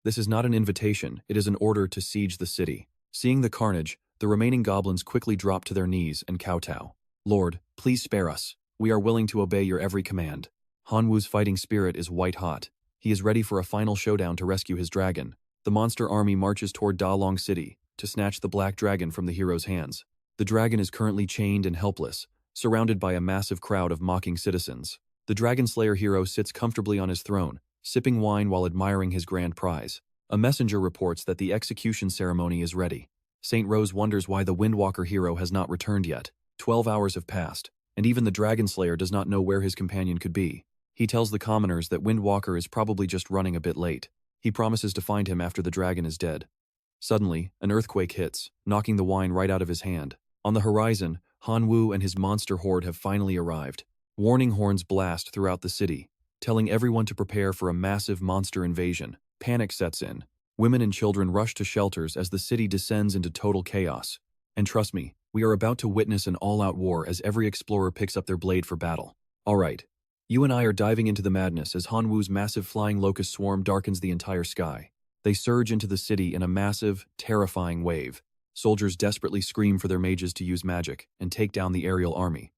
This is not an invitation, it is an order to siege the city. Seeing the carnage, the remaining goblins quickly drop to their knees and kowtow. Lord, please spare us. We are willing to obey your every command. Han Wu's fighting spirit is white-hot. He is ready for a final showdown to rescue his dragon. The monster army marches toward Dalong City to snatch the black dragon from the hero's hands. The dragon is currently chained and helpless, surrounded by a massive crowd of mocking citizens. The Dragon Slayer hero sits comfortably on his throne, sipping wine while admiring his grand prize. A messenger reports that the execution ceremony is ready. Saint Rose wonders why the Windwalker hero has not returned yet. 12 hours have passed, and even the Dragon Slayer does not know where his companion could be. He tells the commoners that Windwalker is probably just running a bit late. He promises to find him after the dragon is dead. Suddenly, an earthquake hits, knocking the wine right out of his hand. On the horizon, Han Wu and his monster horde have finally arrived. Warning horns blast throughout the city, telling everyone to prepare for a massive monster invasion. Panic sets in. Women and children rush to shelters as the city descends into total chaos. And trust me, we are about to witness an all-out war as every explorer picks up their blade for battle. Alright, you and I are diving into the madness as Han Wu's massive flying locust swarm darkens the entire sky. They surge into the city in a massive, terrifying wave. Soldiers desperately scream for their mages to use magic and take down the aerial army.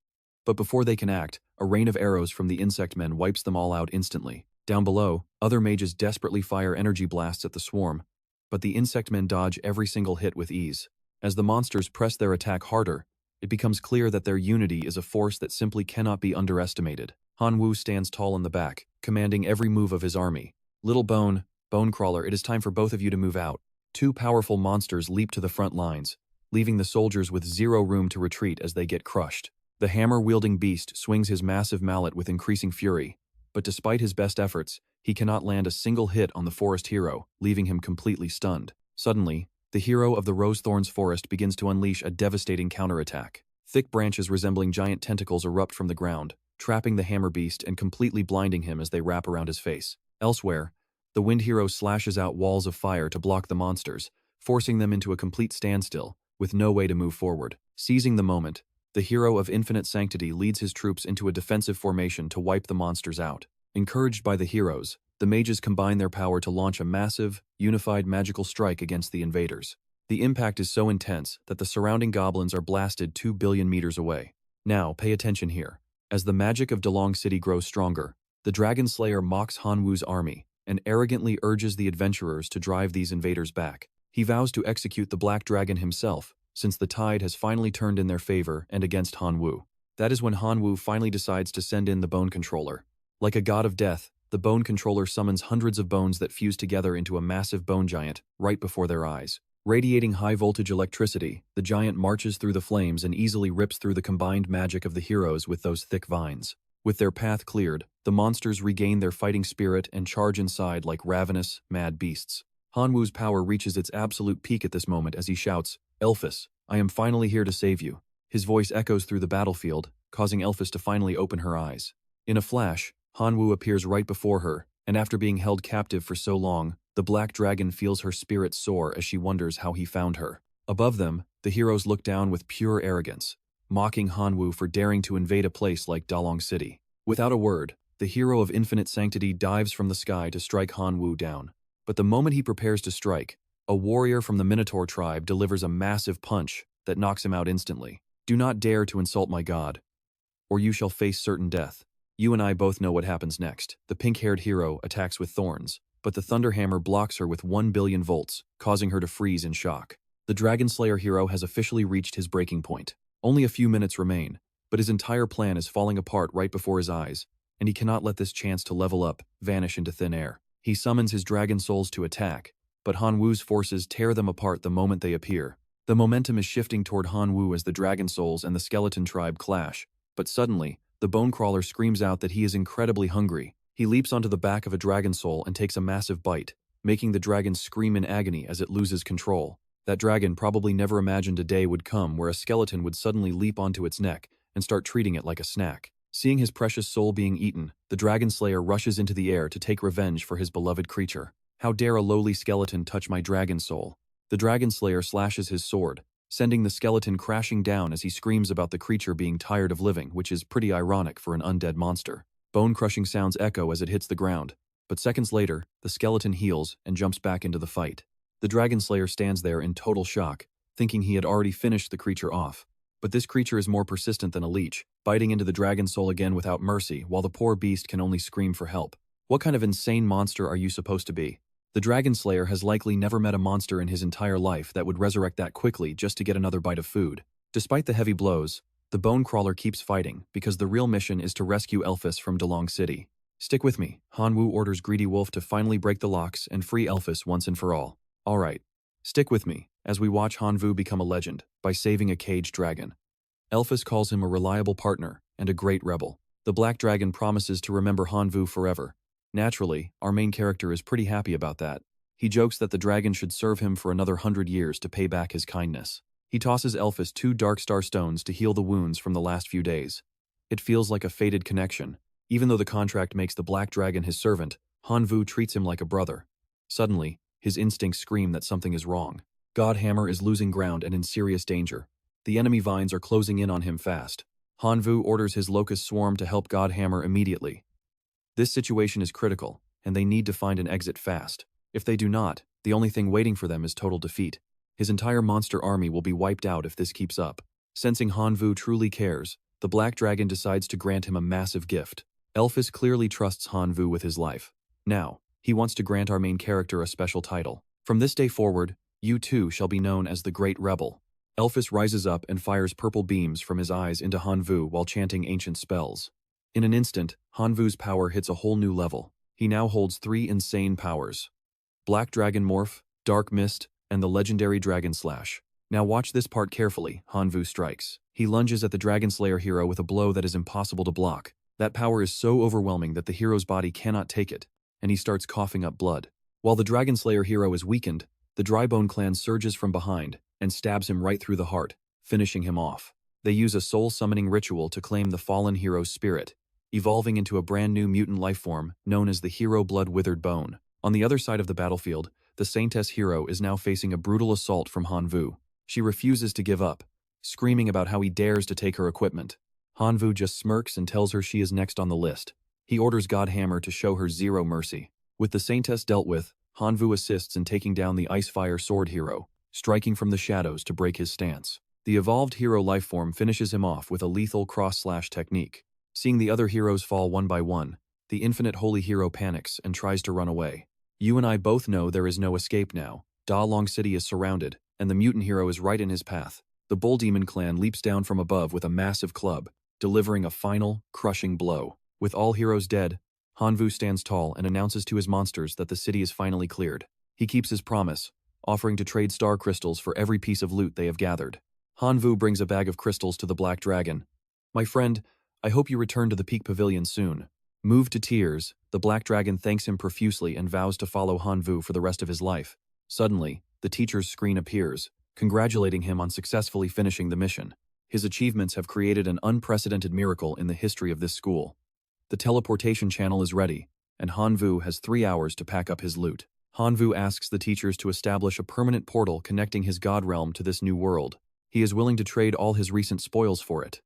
But before they can act, a rain of arrows from the insect men wipes them all out instantly. Down below, other mages desperately fire energy blasts at the swarm, but the insect men dodge every single hit with ease. As the monsters press their attack harder, it becomes clear that their unity is a force that simply cannot be underestimated. Han Wu stands tall in the back, commanding every move of his army. Little Bone, Bone Crawler, it is time for both of you to move out. Two powerful monsters leap to the front lines, leaving the soldiers with zero room to retreat as they get crushed. The hammer-wielding beast swings his massive mallet with increasing fury, but despite his best efforts, he cannot land a single hit on the forest hero, leaving him completely stunned. Suddenly, the hero of the Rosethorns forest begins to unleash a devastating counterattack. Thick branches resembling giant tentacles erupt from the ground, trapping the hammer beast and completely blinding him as they wrap around his face. Elsewhere, the wind hero slashes out walls of fire to block the monsters, forcing them into a complete standstill, with no way to move forward. Seizing the moment, the hero of infinite sanctity leads his troops into a defensive formation to wipe the monsters out. Encouraged by the heroes, the mages combine their power to launch a massive, unified magical strike against the invaders. The impact is so intense that the surrounding goblins are blasted 2 billion meters away. Now, pay attention here. As the magic of Dalong City grows stronger, the Dragon Slayer mocks Han Wu's army and arrogantly urges the adventurers to drive these invaders back. He vows to execute the Black Dragon himself, since the tide has finally turned in their favor and against Han Wu. That is when Han Wu finally decides to send in the Bone Controller. Like a god of death, the Bone Controller summons hundreds of bones that fuse together into a massive bone giant right before their eyes. Radiating high-voltage electricity, the giant marches through the flames and easily rips through the combined magic of the heroes with those thick vines. With their path cleared, the monsters regain their fighting spirit and charge inside like ravenous, mad beasts. Han Wu's power reaches its absolute peak at this moment as he shouts, "Elphys, I am finally here to save you." His voice echoes through the battlefield, causing Elphys to finally open her eyes. In a flash, Han Wu appears right before her, and after being held captive for so long, the Black Dragon feels her spirit soar as she wonders how he found her. Above them, the heroes look down with pure arrogance, mocking Han Wu for daring to invade a place like Dalong City. Without a word, the hero of infinite sanctity dives from the sky to strike Han Wu down. But the moment he prepares to strike, a warrior from the Minotaur tribe delivers a massive punch that knocks him out instantly. "Do not dare to insult my god, or you shall face certain death." You and I both know what happens next. The pink-haired hero attacks with thorns, but the Thunderhammer blocks her with 1 billion volts, causing her to freeze in shock. The Dragon Slayer hero has officially reached his breaking point. Only a few minutes remain, but his entire plan is falling apart right before his eyes, and he cannot let this chance to level up vanish into thin air. He summons his dragon souls to attack, but Han Wu's forces tear them apart the moment they appear. The momentum is shifting toward Han Wu as the Dragon Souls and the Skeleton tribe clash, but suddenly, the Bone Crawler screams out that he is incredibly hungry. He leaps onto the back of a dragon soul and takes a massive bite, making the dragon scream in agony as it loses control. That dragon probably never imagined a day would come where a skeleton would suddenly leap onto its neck and start treating it like a snack. Seeing his precious soul being eaten, the dragon slayer rushes into the air to take revenge for his beloved creature. How dare a lowly skeleton touch my dragon soul? The dragon slayer slashes his sword, sending the skeleton crashing down as he screams about the creature being tired of living, which is pretty ironic for an undead monster. Bone-crushing sounds echo as it hits the ground, but seconds later, the skeleton heals and jumps back into the fight. The dragon slayer stands there in total shock, thinking he had already finished the creature off. But this creature is more persistent than a leech, biting into the dragon soul again without mercy, while the poor beast can only scream for help. What kind of insane monster are you supposed to be? The dragon slayer has likely never met a monster in his entire life that would resurrect that quickly just to get another bite of food. Despite the heavy blows, the bone crawler keeps fighting because the real mission is to rescue Elphys from Delong City. Stick with me. Hanwoo orders Greedy Wolf to finally break the locks and free Elphys once and for all. Alright, stick with me as we watch Hanwoo become a legend by saving a caged dragon. Elphys calls him a reliable partner and a great rebel. The black dragon promises to remember Hanwoo forever. Naturally, our main character is pretty happy about that. He jokes that the dragon should serve him for another 100 years to pay back his kindness. He tosses Elphys 2 dark star stones to heal the wounds from the last few days. It feels like a fated connection. Even though the contract makes the black dragon his servant, Hanwoo treats him like a brother. Suddenly, his instincts scream that something is wrong. Godhammer is losing ground and in serious danger. The enemy vines are closing in on him fast. Hanwoo orders his locust swarm to help Godhammer immediately. This situation is critical, and they need to find an exit fast. If they do not, the only thing waiting for them is total defeat. His entire monster army will be wiped out if this keeps up. Sensing Hanwoo truly cares, the black dragon decides to grant him a massive gift. Elphys clearly trusts Hanwoo with his life. Now, he wants to grant our main character a special title. From this day forward, you too shall be known as the Great Rebel. Elphys rises up and fires purple beams from his eyes into Hanwoo while chanting ancient spells. In an instant, Hanwoo's power hits a whole new level. He now holds 3 insane powers: Black Dragon Morph, Dark Mist, and the legendary Dragon Slash. Now watch this part carefully. Hanwoo strikes. He lunges at the Dragon Slayer hero with a blow that is impossible to block. That power is so overwhelming that the hero's body cannot take it, and he starts coughing up blood. While the Dragon Slayer hero is weakened, the Drybone clan surges from behind and stabs him right through the heart, finishing him off. They use a soul-summoning ritual to claim the fallen hero's spirit, evolving into a brand new mutant lifeform known as the Hero Blood Withered Bone. On the other side of the battlefield, the Saintess hero is now facing a brutal assault from Hanwoo. She refuses to give up, screaming about how he dares to take her equipment. Hanwoo just smirks and tells her she is next on the list. He orders Godhammer to show her zero mercy. With the Saintess dealt with, Hanwoo assists in taking down the Icefire Sword hero, striking from the shadows to break his stance. The evolved hero lifeform finishes him off with a lethal cross-slash technique. Seeing the other heroes fall one by one, the infinite holy hero panics and tries to run away. You and I both know there is no escape now. Delong City is surrounded, and the mutant hero is right in his path. The Bull Demon clan leaps down from above with a massive club, delivering a final, crushing blow. With all heroes dead, Hanwoo stands tall and announces to his monsters that the city is finally cleared. He keeps his promise, offering to trade star crystals for every piece of loot they have gathered. Hanwoo brings a bag of crystals to the Black Dragon. My friend, I hope you return to the Peak Pavilion soon. Moved to tears, the Black Dragon thanks him profusely and vows to follow Hanwoo for the rest of his life. Suddenly, the teacher's screen appears, congratulating him on successfully finishing the mission. His achievements have created an unprecedented miracle in the history of this school. The teleportation channel is ready, and Hanwoo has 3 hours to pack up his loot. Hanwoo asks the teachers to establish a permanent portal connecting his god realm to this new world. He is willing to trade all his recent spoils for it.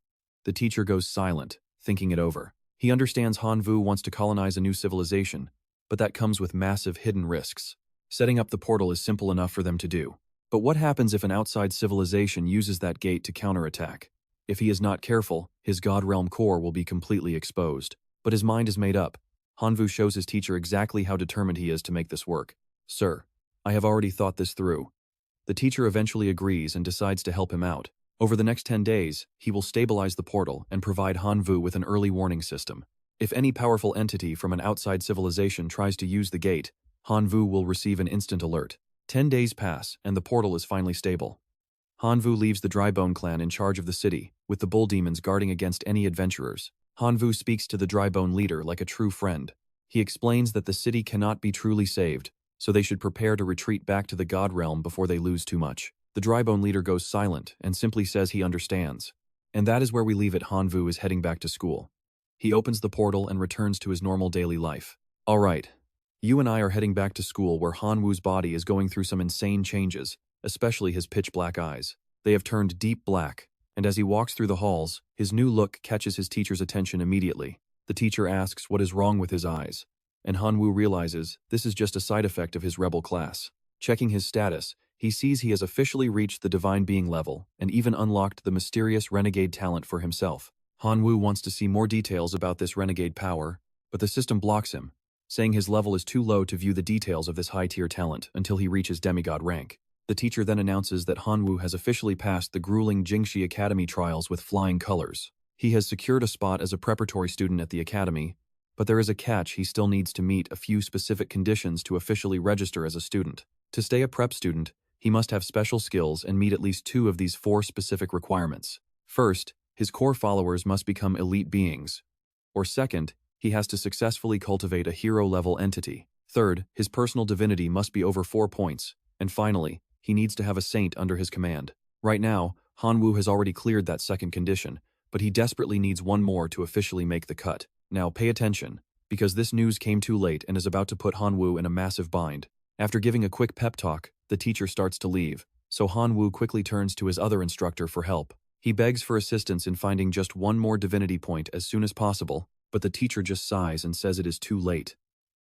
The teacher goes silent, thinking it over. He understands Hanwoo wants to colonize a new civilization, but that comes with massive hidden risks. Setting up the portal is simple enough for them to do. But what happens if an outside civilization uses that gate to counterattack? If he is not careful, his god realm core will be completely exposed. But his mind is made up. Hanwoo shows his teacher exactly how determined he is to make this work. Sir, I have already thought this through. The teacher eventually agrees and decides to help him out. Over the next 10 days, he will stabilize the portal and provide Hanwoo with an early warning system. If any powerful entity from an outside civilization tries to use the gate, Hanwoo will receive an instant alert. 10 days pass, and the portal is finally stable. Hanwoo leaves the Drybone clan in charge of the city, with the bull demons guarding against any adventurers. Hanwoo speaks to the Drybone leader like a true friend. He explains that the city cannot be truly saved, so they should prepare to retreat back to the god realm before they lose too much. The Drybone leader goes silent and simply says he understands. And that is where we leave it. Hanwoo is heading back to school. He opens the portal and returns to his normal daily life. Alright, you and I are heading back to school where Hanwoo's body is going through some insane changes, especially his pitch black eyes. They have turned deep black, and as he walks through the halls, his new look catches his teacher's attention immediately. The teacher asks what is wrong with his eyes, and Hanwoo realizes this is just a side effect of his rebel class. Checking his status, he sees he has officially reached the divine being level and even unlocked the mysterious renegade talent for himself. Hanwoo wants to see more details about this renegade power, but the system blocks him, saying his level is too low to view the details of this high-tier talent until he reaches demigod rank. The teacher then announces that Hanwoo has officially passed the grueling Jingxi Academy trials with flying colors. He has secured a spot as a preparatory student at the academy, but there is a catch: he still needs to meet a few specific conditions to officially register as a student. To stay a prep student, he must have special skills and meet at least 2 of these 4 specific requirements. First, his core followers must become elite beings. Or second, he has to successfully cultivate a hero-level entity. Third, his personal divinity must be over 4 points. And finally, he needs to have a saint under his command. Right now, Hanwoo has already cleared that second condition, but he desperately needs one more to officially make the cut. Now pay attention, because this news came too late and is about to put Hanwoo in a massive bind. After giving a quick pep talk, the teacher starts to leave, so Hanwoo quickly turns to his other instructor for help. He begs for assistance in finding just one more divinity point as soon as possible, but the teacher just sighs and says it is too late.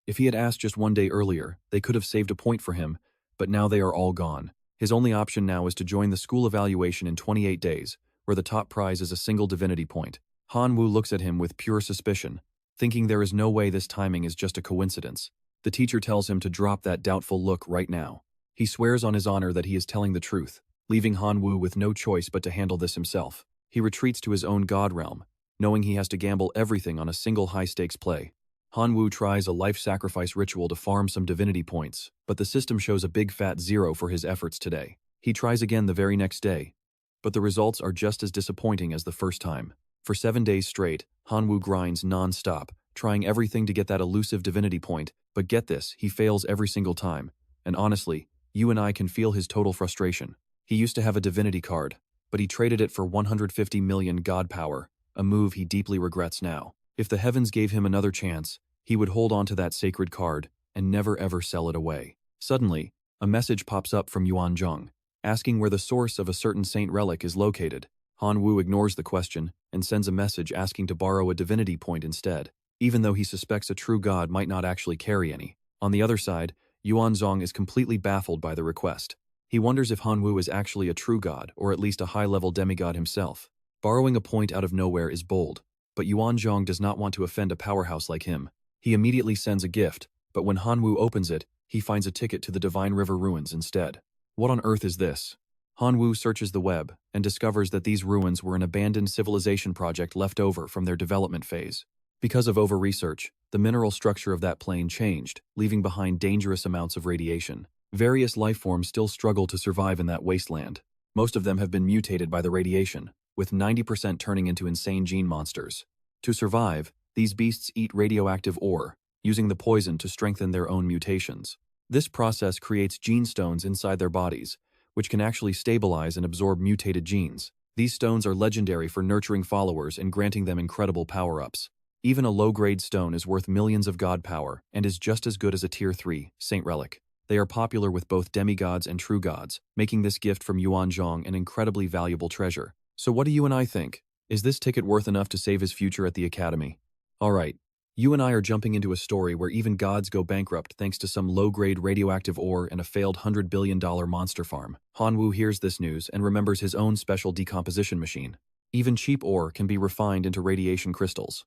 If he had asked just one day earlier, they could have saved a point for him, but now they are all gone. His only option now is to join the school evaluation in 28 days, where the top prize is a single divinity point. Hanwoo looks at him with pure suspicion, thinking there is no way this timing is just a coincidence. The teacher tells him to drop that doubtful look right now. He swears on his honor that he is telling the truth, leaving Hanwoo with no choice but to handle this himself. He retreats to his own god realm, knowing he has to gamble everything on a single high-stakes play. Hanwoo tries a life-sacrifice ritual to farm some divinity points, but the system shows a big fat 0 for his efforts today. He tries again the very next day, but the results are just as disappointing as the first time. For 7 days straight, Hanwoo grinds non-stop, trying everything to get that elusive divinity point, but get this, he fails every single time. And honestly, you and I can feel his total frustration. He used to have a divinity card, but he traded it for 150 million god power, a move he deeply regrets now. If the heavens gave him another chance, he would hold on to that sacred card and never ever sell it away. Suddenly, a message pops up from Yuanzhong, asking where the source of a certain saint relic is located. Hanwoo ignores the question and sends a message asking to borrow a divinity point instead, even though he suspects a true god might not actually carry any. On the other side, Yuanzhong is completely baffled by the request. He wonders if Hanwoo is actually a true god or at least a high-level demigod himself. Borrowing a point out of nowhere is bold, but Yuanzhong does not want to offend a powerhouse like him. He immediately sends a gift, but when Hanwoo opens it, he finds a ticket to the Divine River ruins instead. What on earth is this? Hanwoo searches the web and discovers that these ruins were an abandoned civilization project left over from their development phase. Because of over-research, the mineral structure of that plane changed, leaving behind dangerous amounts of radiation. Various lifeforms still struggle to survive in that wasteland. Most of them have been mutated by the radiation, with 90% turning into insane gene monsters. To survive, these beasts eat radioactive ore, using the poison to strengthen their own mutations. This process creates gene stones inside their bodies, which can actually stabilize and absorb mutated genes. These stones are legendary for nurturing followers and granting them incredible power-ups. Even a low-grade stone is worth millions of god power and is just as good as a Tier 3 saint relic. They are popular with both demigods and true gods, making this gift from Yuanzhong an incredibly valuable treasure. So what do you and I think? Is this ticket worth enough to save his future at the academy? Alright, you and I are jumping into a story where even gods go bankrupt thanks to some low-grade radioactive ore and a failed $100 billion monster farm. Hanwoo hears this news and remembers his own special decomposition machine. Even cheap ore can be refined into radiation crystals.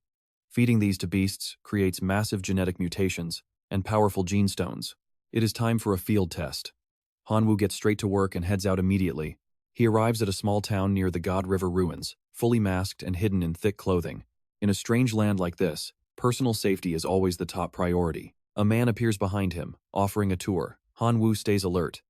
Feeding these to beasts creates massive genetic mutations and powerful gene stones. It is time for a field test. Hanwoo gets straight to work and heads out immediately. He arrives at a small town near the God River ruins, fully masked and hidden in thick clothing. In a strange land like this, personal safety is always the top priority. A man appears behind him, offering a tour. Hanwoo stays alert.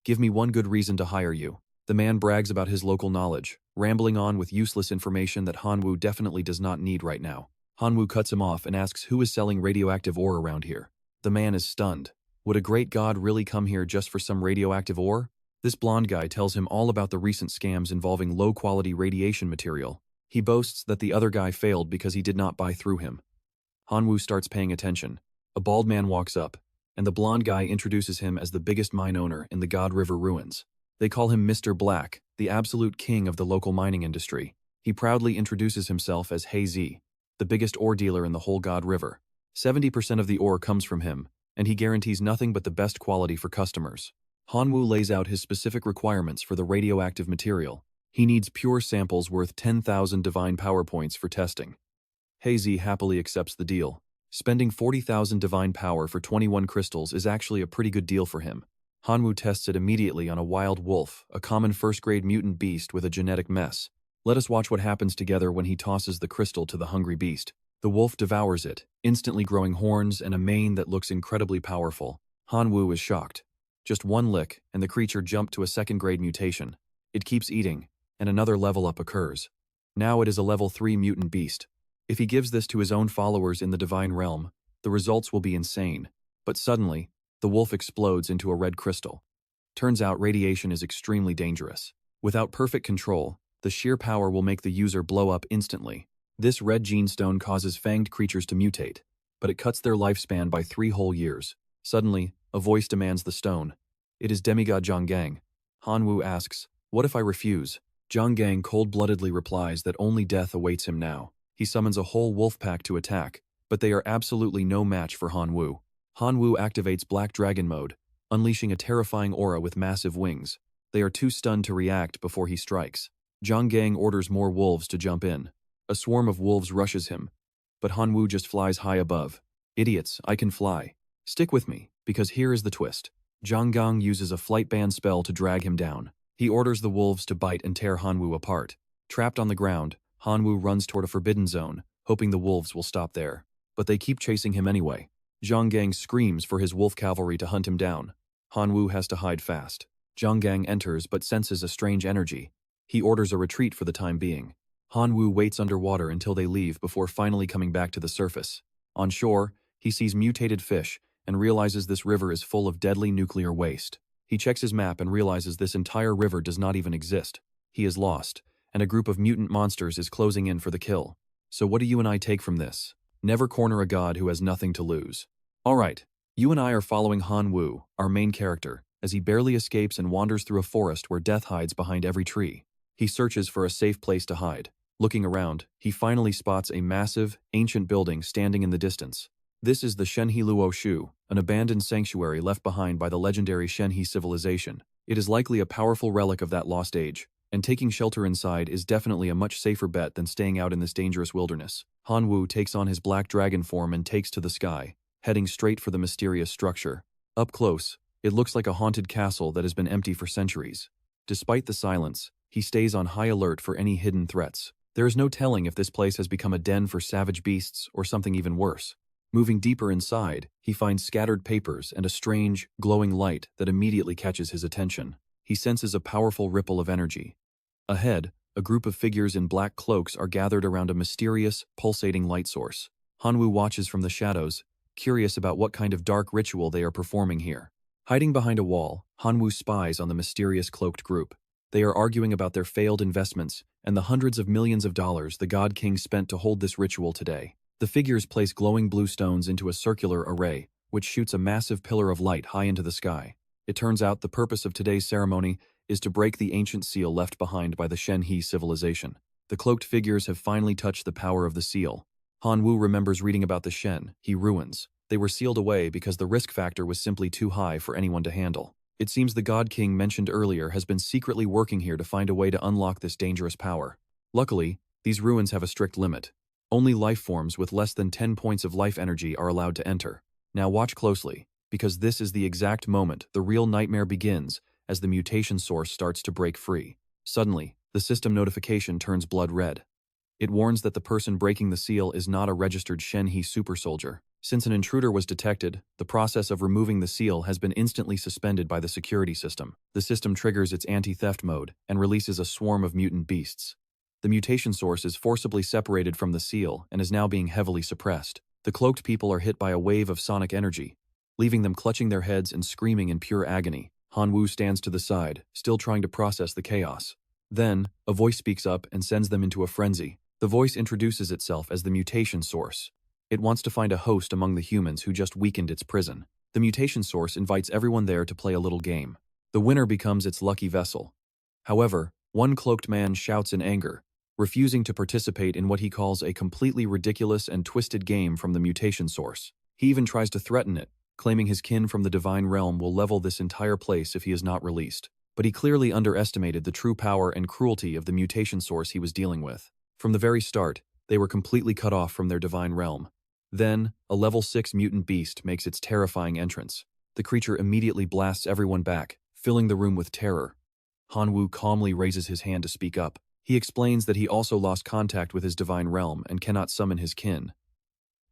Give me one good reason to hire you. The man brags about his local knowledge, rambling on with useless information that Hanwoo definitely does not need right now. Hanwoo cuts him off and asks who is selling radioactive ore around here. The man is stunned. Would a great god really come here just for some radioactive ore? This blonde guy tells him all about the recent scams involving low-quality radiation material. He boasts that the other guy failed because he did not buy through him. Hanwoo starts paying attention. A bald man walks up, and the blonde guy introduces him as the biggest mine owner in the God River ruins. They call him Mr. Black, the absolute king of the local mining industry. He proudly introduces himself as Hazy, the biggest ore dealer in the whole God River. 70% of the ore comes from him, and he guarantees nothing but the best quality for customers. Hanwoo lays out his specific requirements for the radioactive material. He needs pure samples worth 10,000 divine power points for testing. Hazy happily accepts the deal. Spending 40,000 divine power for 21 crystals is actually a pretty good deal for him. Hanwoo tests it immediately on a wild wolf, a common first-grade mutant beast with a genetic mess. Let us watch what happens together when he tosses the crystal to the hungry beast. The wolf devours it, instantly growing horns and a mane that looks incredibly powerful. Hanwoo is shocked. Just one lick, and the creature jumped to a second-grade mutation. It keeps eating, and another level up occurs. Now it is a level 3 mutant beast. If he gives this to his own followers in the divine realm, the results will be insane. But suddenly, the wolf explodes into a red crystal. Turns out radiation is extremely dangerous. Without perfect control, the sheer power will make the user blow up instantly. This red gene stone causes fanged creatures to mutate, but it cuts their lifespan by 3 whole years. Suddenly, a voice demands the stone. It is demigod Zhonggang. Hanwoo asks, "What if I refuse?" Zhonggang cold-bloodedly replies that only death awaits him now. He summons a whole wolf pack to attack, but they are absolutely no match for Hanwoo. Hanwoo activates Black Dragon mode, unleashing a terrifying aura with massive wings. They are too stunned to react before he strikes. Zhonggang orders more wolves to jump in. A swarm of wolves rushes him, but Hanwoo just flies high above. "Idiots, I can fly. Stick with me, because here is the twist." Zhonggang uses a flight ban spell to drag him down. He orders the wolves to bite and tear Hanwoo apart. Trapped on the ground, Hanwoo runs toward a forbidden zone, hoping the wolves will stop there. But they keep chasing him anyway. Zhonggang screams for his wolf cavalry to hunt him down. Hanwoo has to hide fast. Zhonggang enters but senses a strange energy. He orders a retreat for the time being. Hanwoo waits underwater until they leave before finally coming back to the surface. On shore, he sees mutated fish and realizes this river is full of deadly nuclear waste. He checks his map and realizes this entire river does not even exist. He is lost, and a group of mutant monsters is closing in for the kill. So what do you and I take from this? Never corner a god who has nothing to lose. Alright, you and I are following Hanwoo, our main character, as he barely escapes and wanders through a forest where death hides behind every tree. He searches for a safe place to hide. Looking around, he finally spots a massive, ancient building standing in the distance. This is the Shenhe Luo Shu, an abandoned sanctuary left behind by the legendary Shenhe civilization. It is likely a powerful relic of that lost age, and taking shelter inside is definitely a much safer bet than staying out in this dangerous wilderness. Hanwoo takes on his black dragon form and takes to the sky, heading straight for the mysterious structure. Up close, it looks like a haunted castle that has been empty for centuries. Despite the silence, he stays on high alert for any hidden threats. There is no telling if this place has become a den for savage beasts or something even worse. Moving deeper inside, he finds scattered papers and a strange, glowing light that immediately catches his attention. He senses a powerful ripple of energy. Ahead, a group of figures in black cloaks are gathered around a mysterious, pulsating light source. Hanwoo watches from the shadows, curious about what kind of dark ritual they are performing here. Hiding behind a wall, Hanwoo spies on the mysterious cloaked group. They are arguing about their failed investments and the hundreds of millions of dollars the God King spent to hold this ritual today. The figures place glowing blue stones into a circular array, which shoots a massive pillar of light high into the sky. It turns out the purpose of today's ceremony is to break the ancient seal left behind by the Shenhe civilization. The cloaked figures have finally touched the power of the seal. Hanwoo remembers reading about the Shenhe ruins. They were sealed away because the risk factor was simply too high for anyone to handle. It seems the God King mentioned earlier has been secretly working here to find a way to unlock this dangerous power. Luckily, these ruins have a strict limit. Only life forms with less than 10 points of life energy are allowed to enter. Now watch closely, because this is the exact moment the real nightmare begins as the mutation source starts to break free. Suddenly, the system notification turns blood red. It warns that the person breaking the seal is not a registered Shenhe super soldier. Since an intruder was detected, the process of removing the seal has been instantly suspended by the security system. The system triggers its anti-theft mode and releases a swarm of mutant beasts. The mutation source is forcibly separated from the seal and is now being heavily suppressed. The cloaked people are hit by a wave of sonic energy, leaving them clutching their heads and screaming in pure agony. Hanwoo stands to the side, still trying to process the chaos. Then, a voice speaks up and sends them into a frenzy. The voice introduces itself as the mutation source. It wants to find a host among the humans who just weakened its prison. The mutation source invites everyone there to play a little game. The winner becomes its lucky vessel. However, one cloaked man shouts in anger, refusing to participate in what he calls a completely ridiculous and twisted game from the mutation source. He even tries to threaten it, claiming his kin from the divine realm will level this entire place if he is not released. But he clearly underestimated the true power and cruelty of the mutation source he was dealing with. From the very start, they were completely cut off from their divine realm. Then, a level 6 mutant beast makes its terrifying entrance. The creature immediately blasts everyone back, filling the room with terror. Hanwoo calmly raises his hand to speak up. He explains that he also lost contact with his divine realm and cannot summon his kin.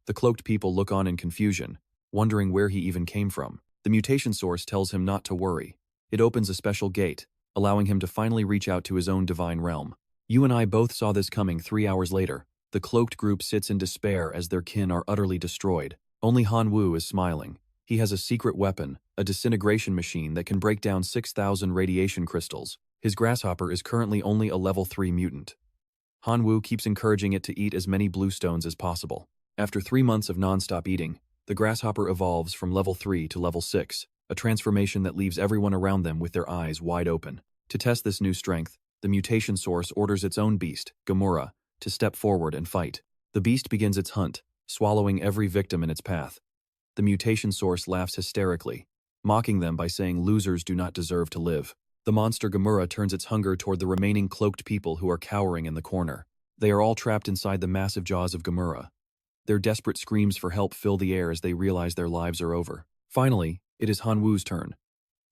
The cloaked people look on in confusion, wondering where he even came from. The mutation source tells him not to worry. It opens a special gate, allowing him to finally reach out to his own divine realm. You and I both saw this coming 3 hours later. The cloaked group sits in despair as their kin are utterly destroyed. Only Hanwoo is smiling. He has a secret weapon, a disintegration machine that can break down 6,000 radiation crystals. His grasshopper is currently only a level 3 mutant. Hanwoo keeps encouraging it to eat as many bluestones as possible. After 3 months of non-stop eating, the grasshopper evolves from level 3 to level 6, a transformation that leaves everyone around them with their eyes wide open. To test this new strength, the mutation source orders its own beast, Guerrilla, to step forward and fight. The beast begins its hunt, swallowing every victim in its path. The mutation source laughs hysterically, mocking them by saying losers do not deserve to live. The monster Guerrilla turns its hunger toward the remaining cloaked people who are cowering in the corner. They are all trapped inside the massive jaws of Guerrilla. Their desperate screams for help fill the air as they realize their lives are over. Finally, it is Hanwoo's turn.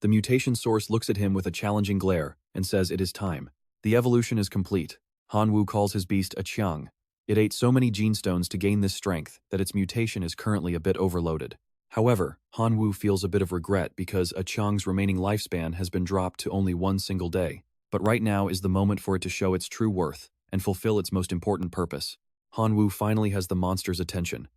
The mutation source looks at him with a challenging glare and says it is time. The evolution is complete. Hanwoo calls his beast a Chiang. It ate so many gene stones to gain this strength that its mutation is currently a bit overloaded. However, Hanwoo feels a bit of regret because a Chiang's remaining lifespan has been dropped to only 1 single day. But right now is the moment for it to show its true worth and fulfill its most important purpose. Hanwoo finally has the monster's attention.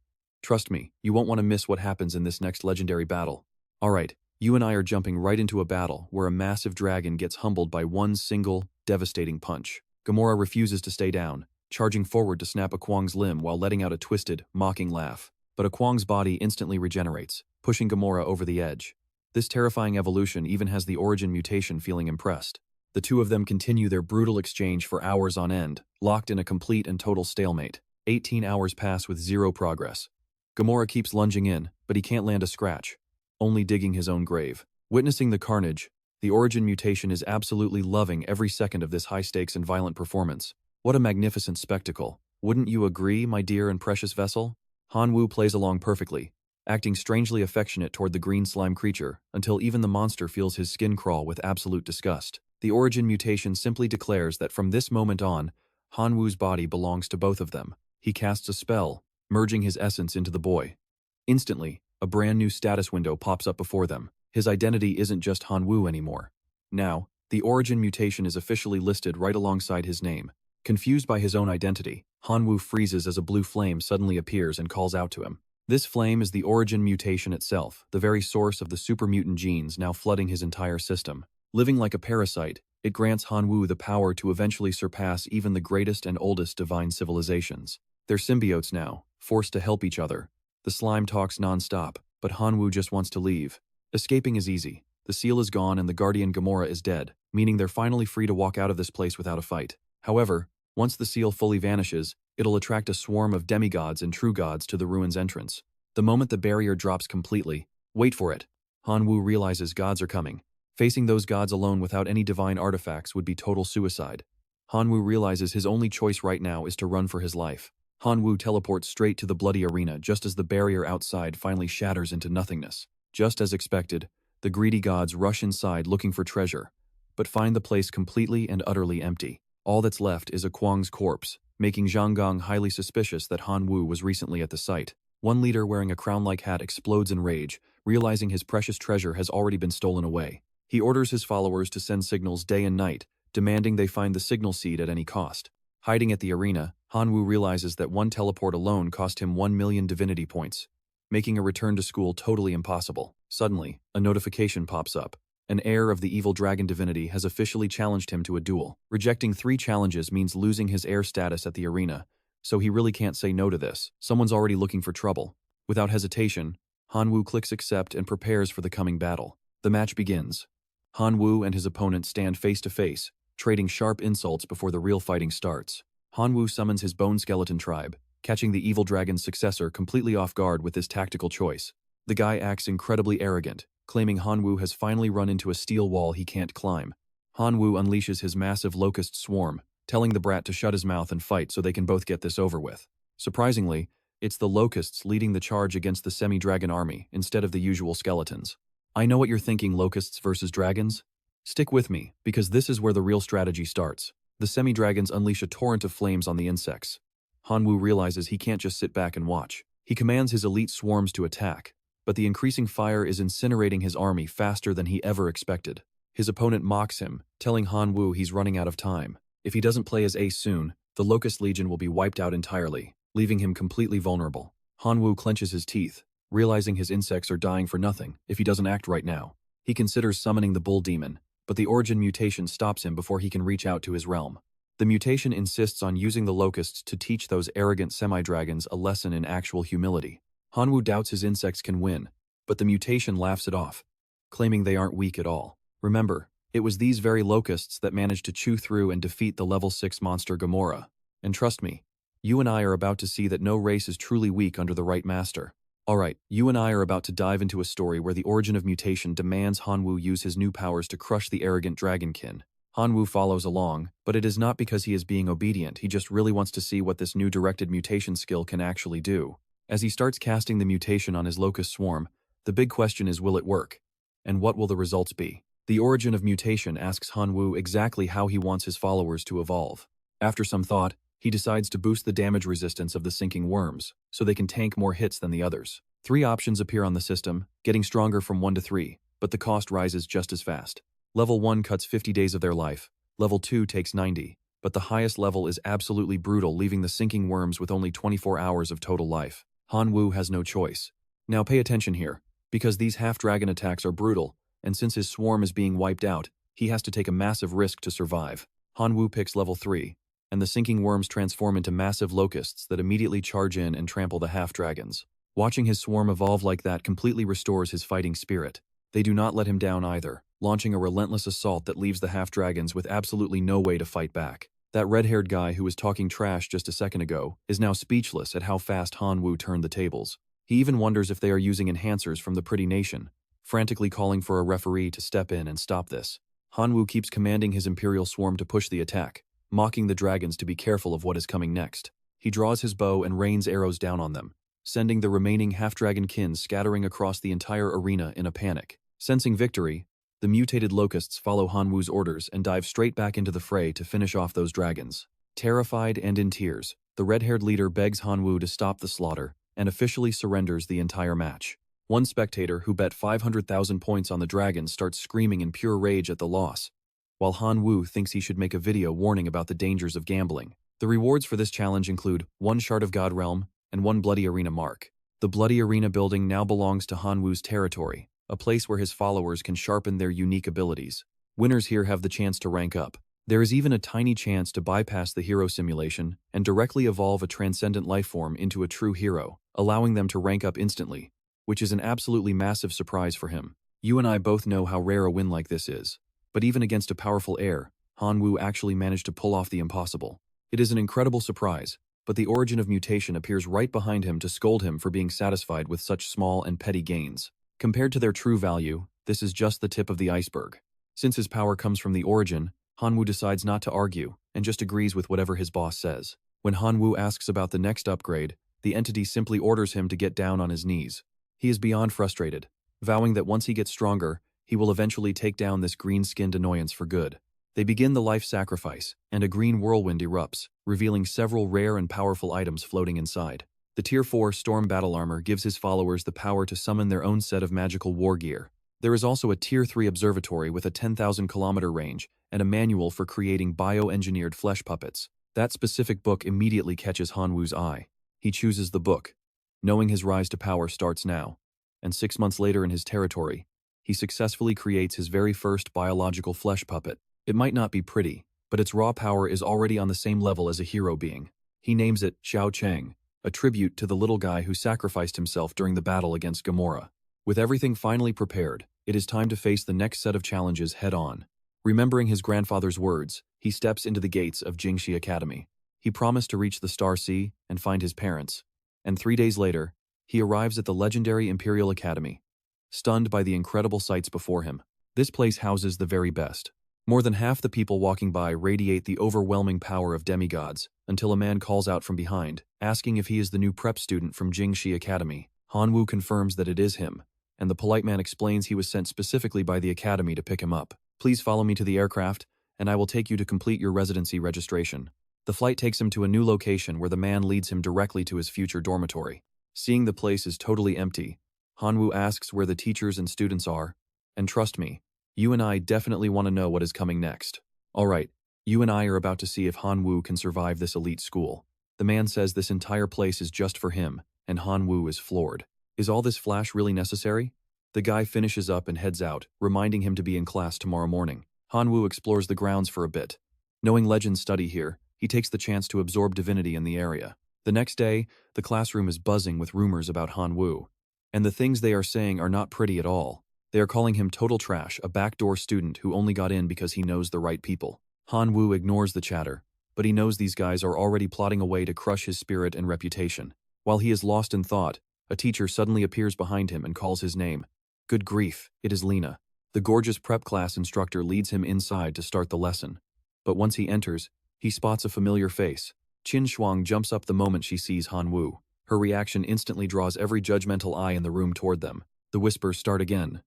Trust me, you won't want to miss what happens in this next legendary battle. Alright, you and I are jumping right into a battle where a massive dragon gets humbled by one single, devastating punch. Gamora refuses to stay down, charging forward to snap Akwang's limb while letting out a twisted, mocking laugh. But Akwang's body instantly regenerates, pushing Gamora over the edge. This terrifying evolution even has the origin mutation feeling impressed. The two of them continue their brutal exchange for hours on end, locked in a complete and total stalemate. 18 hours pass with zero progress. Gamora keeps lunging in, but he can't land a scratch, only digging his own grave. Witnessing the carnage, the origin mutation is absolutely loving every second of this high-stakes and violent performance. What a magnificent spectacle. Wouldn't you agree, my dear and precious vessel? Hanwoo plays along perfectly, acting strangely affectionate toward the green slime creature until even the monster feels his skin crawl with absolute disgust. The origin mutation simply declares that from this moment on, Hanwoo's body belongs to both of them. He casts a spell, merging his essence into the boy. Instantly, a brand new status window pops up before them. His identity isn't just Hanwoo anymore. Now, the origin mutation is officially listed right alongside his name. Confused by his own identity, Hanwoo freezes as a blue flame suddenly appears and calls out to him. This flame is the origin mutation itself, the very source of the super mutant genes now flooding his entire system. Living like a parasite, it grants Hanwoo the power to eventually surpass even the greatest and oldest divine civilizations. They're symbiotes now, forced to help each other. The slime talks non-stop, but Hanwoo just wants to leave. Escaping is easy. The seal is gone and the guardian Gamora is dead, meaning they're finally free to walk out of this place without a fight. However, once the seal fully vanishes, it'll attract a swarm of demigods and true gods to the ruins entrance. The moment the barrier drops completely, wait for it, Hanwoo realizes gods are coming. Facing those gods alone without any divine artifacts would be total suicide. Hanwoo realizes his only choice right now is to run for his life. Hanwoo teleports straight to the bloody arena just as the barrier outside finally shatters into nothingness. Just as expected, the greedy gods rush inside looking for treasure, but find the place completely and utterly empty. All that's left is Akwang's corpse, making Zhang Gong highly suspicious that Hanwoo was recently at the site. One leader wearing a crown-like hat explodes in rage, realizing his precious treasure has already been stolen away. He orders his followers to send signals day and night, demanding they find the signal seed at any cost. Hiding at the arena, Hanwoo realizes that one teleport alone cost him 1 million divinity points, making a return to school totally impossible. Suddenly, a notification pops up. An heir of the evil dragon divinity has officially challenged him to a duel. Rejecting 3 challenges means losing his heir status at the arena, so he really can't say no to this. Someone's already looking for trouble. Without hesitation, Hanwoo clicks accept and prepares for the coming battle. The match begins. Hanwoo and his opponent stand face to face, trading sharp insults before the real fighting starts. Hanwoo summons his bone skeleton tribe, catching the evil dragon's successor completely off guard with this tactical choice. The guy acts incredibly arrogant, claiming Hanwoo has finally run into a steel wall he can't climb. Hanwoo unleashes his massive locust swarm, telling the brat to shut his mouth and fight so they can both get this over with. Surprisingly, it's the locusts leading the charge against the semi-dragon army instead of the usual skeletons. I know what you're thinking, locusts versus dragons? Stick with me, because this is where the real strategy starts. The semi-dragons unleash a torrent of flames on the insects. Hanwoo realizes he can't just sit back and watch. He commands his elite swarms to attack, but the increasing fire is incinerating his army faster than he ever expected. His opponent mocks him, telling Hanwoo he's running out of time. If he doesn't play as ace soon, the Locust Legion will be wiped out entirely, leaving him completely vulnerable. Hanwoo clenches his teeth, realizing his insects are dying for nothing if he doesn't act right now. He considers summoning the Bull Demon, but the Origin mutation stops him before he can reach out to his realm. The mutation insists on using the locusts to teach those arrogant semi-dragons a lesson in actual humility. Hanwoo doubts his insects can win, but the mutation laughs it off, claiming they aren't weak at all. Remember, it was these very locusts that managed to chew through and defeat the level 6 monster Gamora. And trust me, you and I are about to see that no race is truly weak under the right master. Alright, you and I are about to dive into a story where the Origin of Mutation demands Hanwoo use his new powers to crush the arrogant dragonkin. Hanwoo follows along, but it is not because he is being obedient, he just really wants to see what this new directed mutation skill can actually do. As he starts casting the mutation on his locust swarm, the big question is, will it work? And what will the results be? The Origin of Mutation asks Hanwoo exactly how he wants his followers to evolve. After some thought, he decides to boost the damage resistance of the sinking worms, so they can tank more hits than the others. 3 options appear on the system, getting stronger from 1 to 3, but the cost rises just as fast. Level 1 cuts 50 days of their life, level 2 takes 90, but the highest level is absolutely brutal, leaving the sinking worms with only 24 hours of total life. Hanwoo has no choice. Now pay attention here, because these half-dragon attacks are brutal, and since his swarm is being wiped out, he has to take a massive risk to survive. Hanwoo picks level 3, and the sinking worms transform into massive locusts that immediately charge in and trample the half-dragons. Watching his swarm evolve like that completely restores his fighting spirit. They do not let him down either, launching a relentless assault that leaves the half-dragons with absolutely no way to fight back. That red-haired guy who was talking trash just a second ago is now speechless at how fast Hanwoo turned the tables. He even wonders if they are using enhancers from the Pretty Nation, frantically calling for a referee to step in and stop this. Hanwoo keeps commanding his Imperial Swarm to push the attack, mocking the dragons to be careful of what is coming next. He draws his bow and rains arrows down on them, sending the remaining half-dragon kin scattering across the entire arena in a panic. Sensing victory, the mutated locusts follow Hanwoo's orders and dive straight back into the fray to finish off those dragons. Terrified and in tears, the red-haired leader begs Hanwoo to stop the slaughter and officially surrenders the entire match. One spectator who bet 500,000 points on the dragons starts screaming in pure rage at the loss, while Hanwoo thinks he should make a video warning about the dangers of gambling. The rewards for this challenge include 1 Shard of God Realm and 1 Bloody Arena Mark. The Bloody Arena building now belongs to Hanwoo's territory, a place where his followers can sharpen their unique abilities. Winners here have the chance to rank up. There is even a tiny chance to bypass the hero simulation and directly evolve a transcendent lifeform into a true hero, allowing them to rank up instantly, which is an absolutely massive surprise for him. You and I both know how rare a win like this is, but even against a powerful heir, Hanwoo actually managed to pull off the impossible. It is an incredible surprise, but the Origin of Mutation appears right behind him to scold him for being satisfied with such small and petty gains. Compared to their true value, this is just the tip of the iceberg. Since his power comes from the Origin, Hanwoo decides not to argue and just agrees with whatever his boss says. When Hanwoo asks about the next upgrade, the entity simply orders him to get down on his knees. He is beyond frustrated, vowing that once he gets stronger, he will eventually take down this green-skinned annoyance for good. They begin the life sacrifice, and a green whirlwind erupts, revealing several rare and powerful items floating inside. The Tier 4 Storm Battle Armor gives his followers the power to summon their own set of magical war gear. There is also a Tier 3 Observatory with a 10,000 kilometer range and a manual for creating bioengineered flesh puppets. That specific book immediately catches Hanwoo's eye. He chooses the book, knowing his rise to power starts now. And 6 months later in his territory, he successfully creates his very first biological flesh puppet. It might not be pretty, but its raw power is already on the same level as a hero being. He names it Xiao Cheng, a tribute to the little guy who sacrificed himself during the battle against Gamora. With everything finally prepared, it is time to face the next set of challenges head-on. Remembering his grandfather's words, he steps into the gates of Jingxi Academy. He promised to reach the Star Sea and find his parents. And 3 days later, he arrives at the legendary Imperial Academy, stunned by the incredible sights before him. This place houses the very best. More than half the people walking by radiate the overwhelming power of demigods, until a man calls out from behind, asking if he is the new prep student from Jingxi Academy. Hanwoo confirms that it is him, and the polite man explains he was sent specifically by the academy to pick him up. Please follow me to the aircraft, and I will take you to complete your residency registration. The flight takes him to a new location where the man leads him directly to his future dormitory. Seeing the place is totally empty, Hanwoo asks where the teachers and students are, and trust me, you and I definitely want to know what is coming next. Alright, you and I are about to see if Hanwoo can survive this elite school. The man says this entire place is just for him, and Hanwoo is floored. Is all this flash really necessary? The guy finishes up and heads out, reminding him to be in class tomorrow morning. Hanwoo explores the grounds for a bit. Knowing legends study here, he takes the chance to absorb divinity in the area. The next day, the classroom is buzzing with rumors about Hanwoo. And the things they are saying are not pretty at all. They are calling him total trash, a backdoor student who only got in because he knows the right people. Hanwoo ignores the chatter, but he knows these guys are already plotting a way to crush his spirit and reputation. While he is lost in thought, a teacher suddenly appears behind him and calls his name. Good grief, it is Lena. The gorgeous prep class instructor leads him inside to start the lesson. But once he enters, he spots a familiar face. Qin Shuang jumps up the moment she sees Hanwoo. Her reaction instantly draws every judgmental eye in the room toward them. The whispers start again.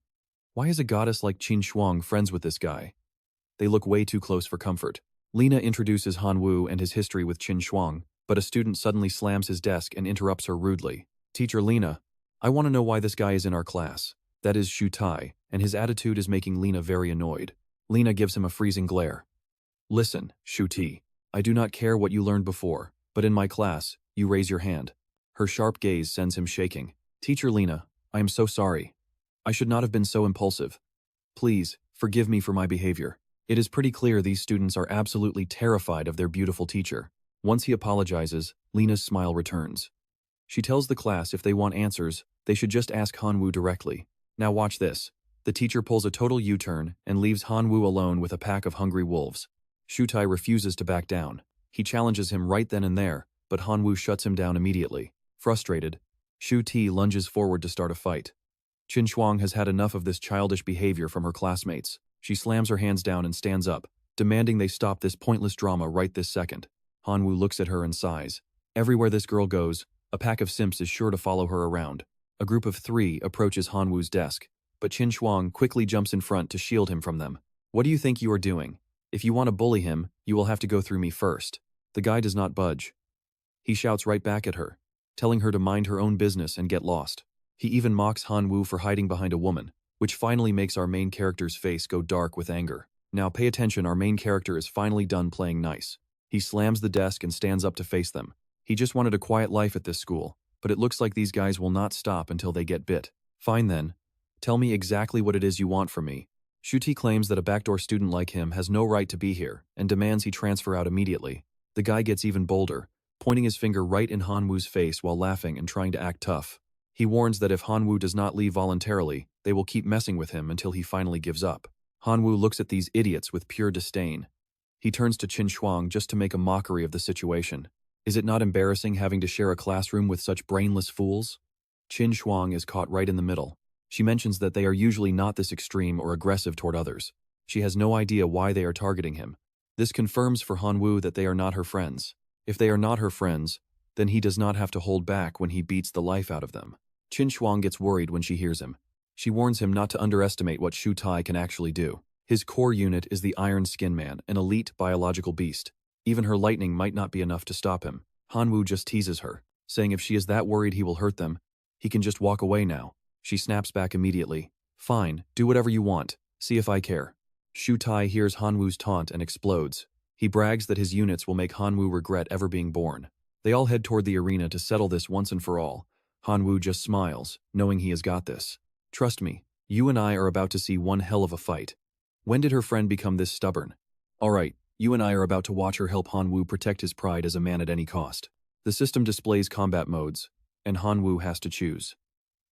Why is a goddess like Qin Shuang friends with this guy? They look way too close for comfort. Lena introduces Hanwoo and his history with Qin Shuang, but a student suddenly slams his desk and interrupts her rudely. Teacher Lena, I want to know why this guy is in our class. That is Shu Tai, and his attitude is making Lena very annoyed. Lena gives him a freezing glare. Listen, Shu Tai, I do not care what you learned before, but in my class, you raise your hand. Her sharp gaze sends him shaking. Teacher Lena, I am so sorry. I should not have been so impulsive. Please, forgive me for my behavior. It is pretty clear these students are absolutely terrified of their beautiful teacher. Once he apologizes, Lena's smile returns. She tells the class if they want answers, they should just ask Hanwoo directly. Now watch this. The teacher pulls a total U-turn and leaves Hanwoo alone with a pack of hungry wolves. Shu Tai refuses to back down. He challenges him right then and there, but Hanwoo shuts him down immediately. Frustrated, Shu Tai lunges forward to start a fight. Qin Shuang has had enough of this childish behavior from her classmates. She slams her hands down and stands up, demanding they stop this pointless drama right this second. Hanwoo looks at her and sighs. Everywhere this girl goes, a pack of simps is sure to follow her around. A group of 3 approaches Hanwoo's desk, but Qin Shuang quickly jumps in front to shield him from them. What do you think you are doing? If you want to bully him, you will have to go through me first. The guy does not budge. He shouts right back at her, telling her to mind her own business and get lost. He even mocks Hanwoo for hiding behind a woman, which finally makes our main character's face go dark with anger. Now pay attention, our main character is finally done playing nice. He slams the desk and stands up to face them. He just wanted a quiet life at this school, but it looks like these guys will not stop until they get bit. Fine then. Tell me exactly what it is you want from me. Shu Tai claims that a backdoor student like him has no right to be here and demands he transfer out immediately. The guy gets even bolder, pointing his finger right in Hanwoo's face while laughing and trying to act tough. He warns that if Hanwoo does not leave voluntarily, they will keep messing with him until he finally gives up. Hanwoo looks at these idiots with pure disdain. He turns to Qin Shuang just to make a mockery of the situation. Is it not embarrassing having to share a classroom with such brainless fools? Qin Shuang is caught right in the middle. She mentions that they are usually not this extreme or aggressive toward others. She has no idea why they are targeting him. This confirms for Hanwoo that they are not her friends. If they are not her friends, then he does not have to hold back when he beats the life out of them. Qin Shuang gets worried when she hears him. She warns him not to underestimate what Shu Tai can actually do. His core unit is the Iron Skin Man, an elite biological beast. Even her lightning might not be enough to stop him. Hanwoo just teases her, saying if she is that worried he will hurt them, he can just walk away now. She snaps back immediately. Fine, do whatever you want. See if I care. Shu Tai hears Hanwoo's taunt and explodes. He brags that his units will make Hanwoo regret ever being born. They all head toward the arena to settle this once and for all. Hanwoo just smiles, knowing he has got this. Trust me, you and I are about to see one hell of a fight. When did her friend become this stubborn? Alright, you and I are about to watch her help Hanwoo protect his pride as a man at any cost. The system displays combat modes, and Hanwoo has to choose.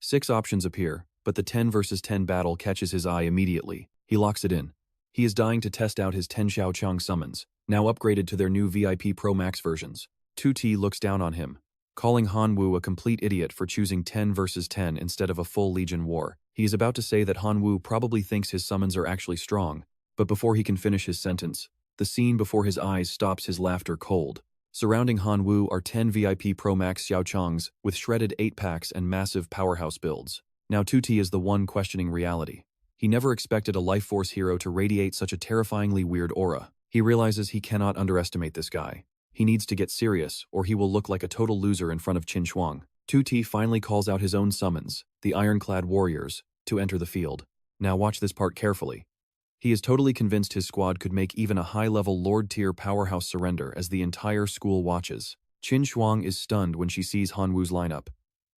6 options appear, but the 10 versus 10 battle catches his eye immediately. He locks it in. He is dying to test out his 10 Xiaochang summons, now upgraded to their new VIP Pro Max versions. 2T looks down on him, calling Hanwoo a complete idiot for choosing 10 versus 10 instead of a full Legion war. He is about to say that Hanwoo probably thinks his summons are actually strong, but before he can finish his sentence, the scene before his eyes stops his laughter cold. Surrounding Hanwoo are 10 VIP Pro Max Xiaochangs with shredded 8-packs and massive powerhouse builds. Now 2T is the one questioning reality. He never expected a life force hero to radiate such a terrifyingly weird aura. He realizes he cannot underestimate this guy. He needs to get serious, or he will look like a total loser in front of Qin Shuang. 2T finally calls out his own summons, the ironclad warriors, to enter the field. Now watch this part carefully. He is totally convinced his squad could make even a high-level Lord-tier powerhouse surrender as the entire school watches. Qin Shuang is stunned when she sees Hanwoo's lineup.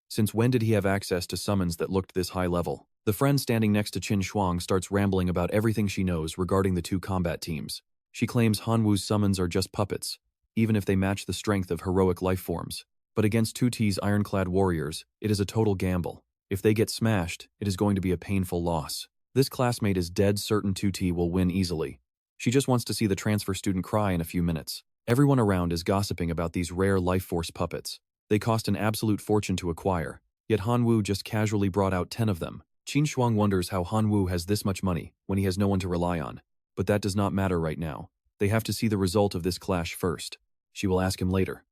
Since when did he have access to summons that looked this high level? The friend standing next to Qin Shuang starts rambling about everything she knows regarding the 2 combat teams. She claims Hanwoo's summons are just puppets, even if they match the strength of heroic life forms. But against 2T's ironclad warriors, it is a total gamble. If they get smashed, it is going to be a painful loss. This classmate is dead certain 2T will win easily. She just wants to see the transfer student cry in a few minutes. Everyone around is gossiping about these rare life force puppets. They cost an absolute fortune to acquire, yet Hanwoo just casually brought out 10 of them. Qin Shuang wonders how Hanwoo has this much money when he has no one to rely on. But that does not matter right now. They have to see the result of this clash first. She will ask him later.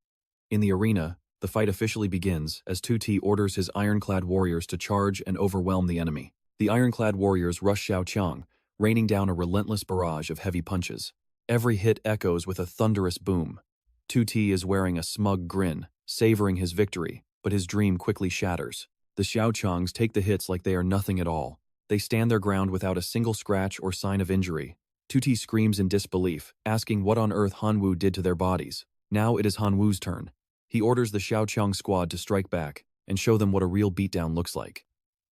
In the arena, the fight officially begins as 2T orders his ironclad warriors to charge and overwhelm the enemy. The ironclad warriors rush Xiaochang, raining down a relentless barrage of heavy punches. Every hit echoes with a thunderous boom. 2T is wearing a smug grin, savoring his victory, but his dream quickly shatters. The Xiaochangs take the hits like they are nothing at all. They stand their ground without a single scratch or sign of injury. 2T screams in disbelief, asking what on earth Hanwoo did to their bodies. Now it is Hanwoo's turn. He orders the Xiaochang squad to strike back and show them what a real beatdown looks like.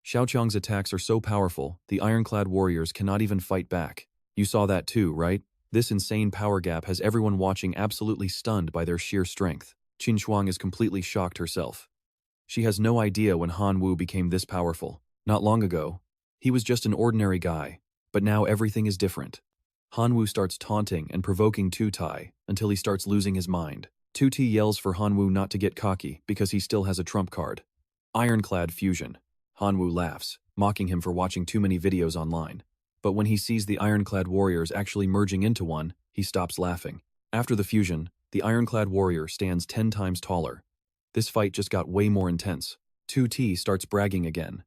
Xiaochang's attacks are so powerful, the ironclad warriors cannot even fight back. You saw that too, right? This insane power gap has everyone watching absolutely stunned by their sheer strength. Qin Shuang is completely shocked herself. She has no idea when Hanwoo became this powerful. Not long ago, he was just an ordinary guy, but now everything is different. Hanwoo starts taunting and provoking 2T until he starts losing his mind. 2T yells for Hanwoo not to get cocky because he still has a trump card. Ironclad fusion. Hanwoo laughs, mocking him for watching too many videos online. But when he sees the ironclad warriors actually merging into one, he stops laughing. After the fusion, the ironclad warrior stands 10 times taller. This fight just got way more intense. 2T starts bragging again.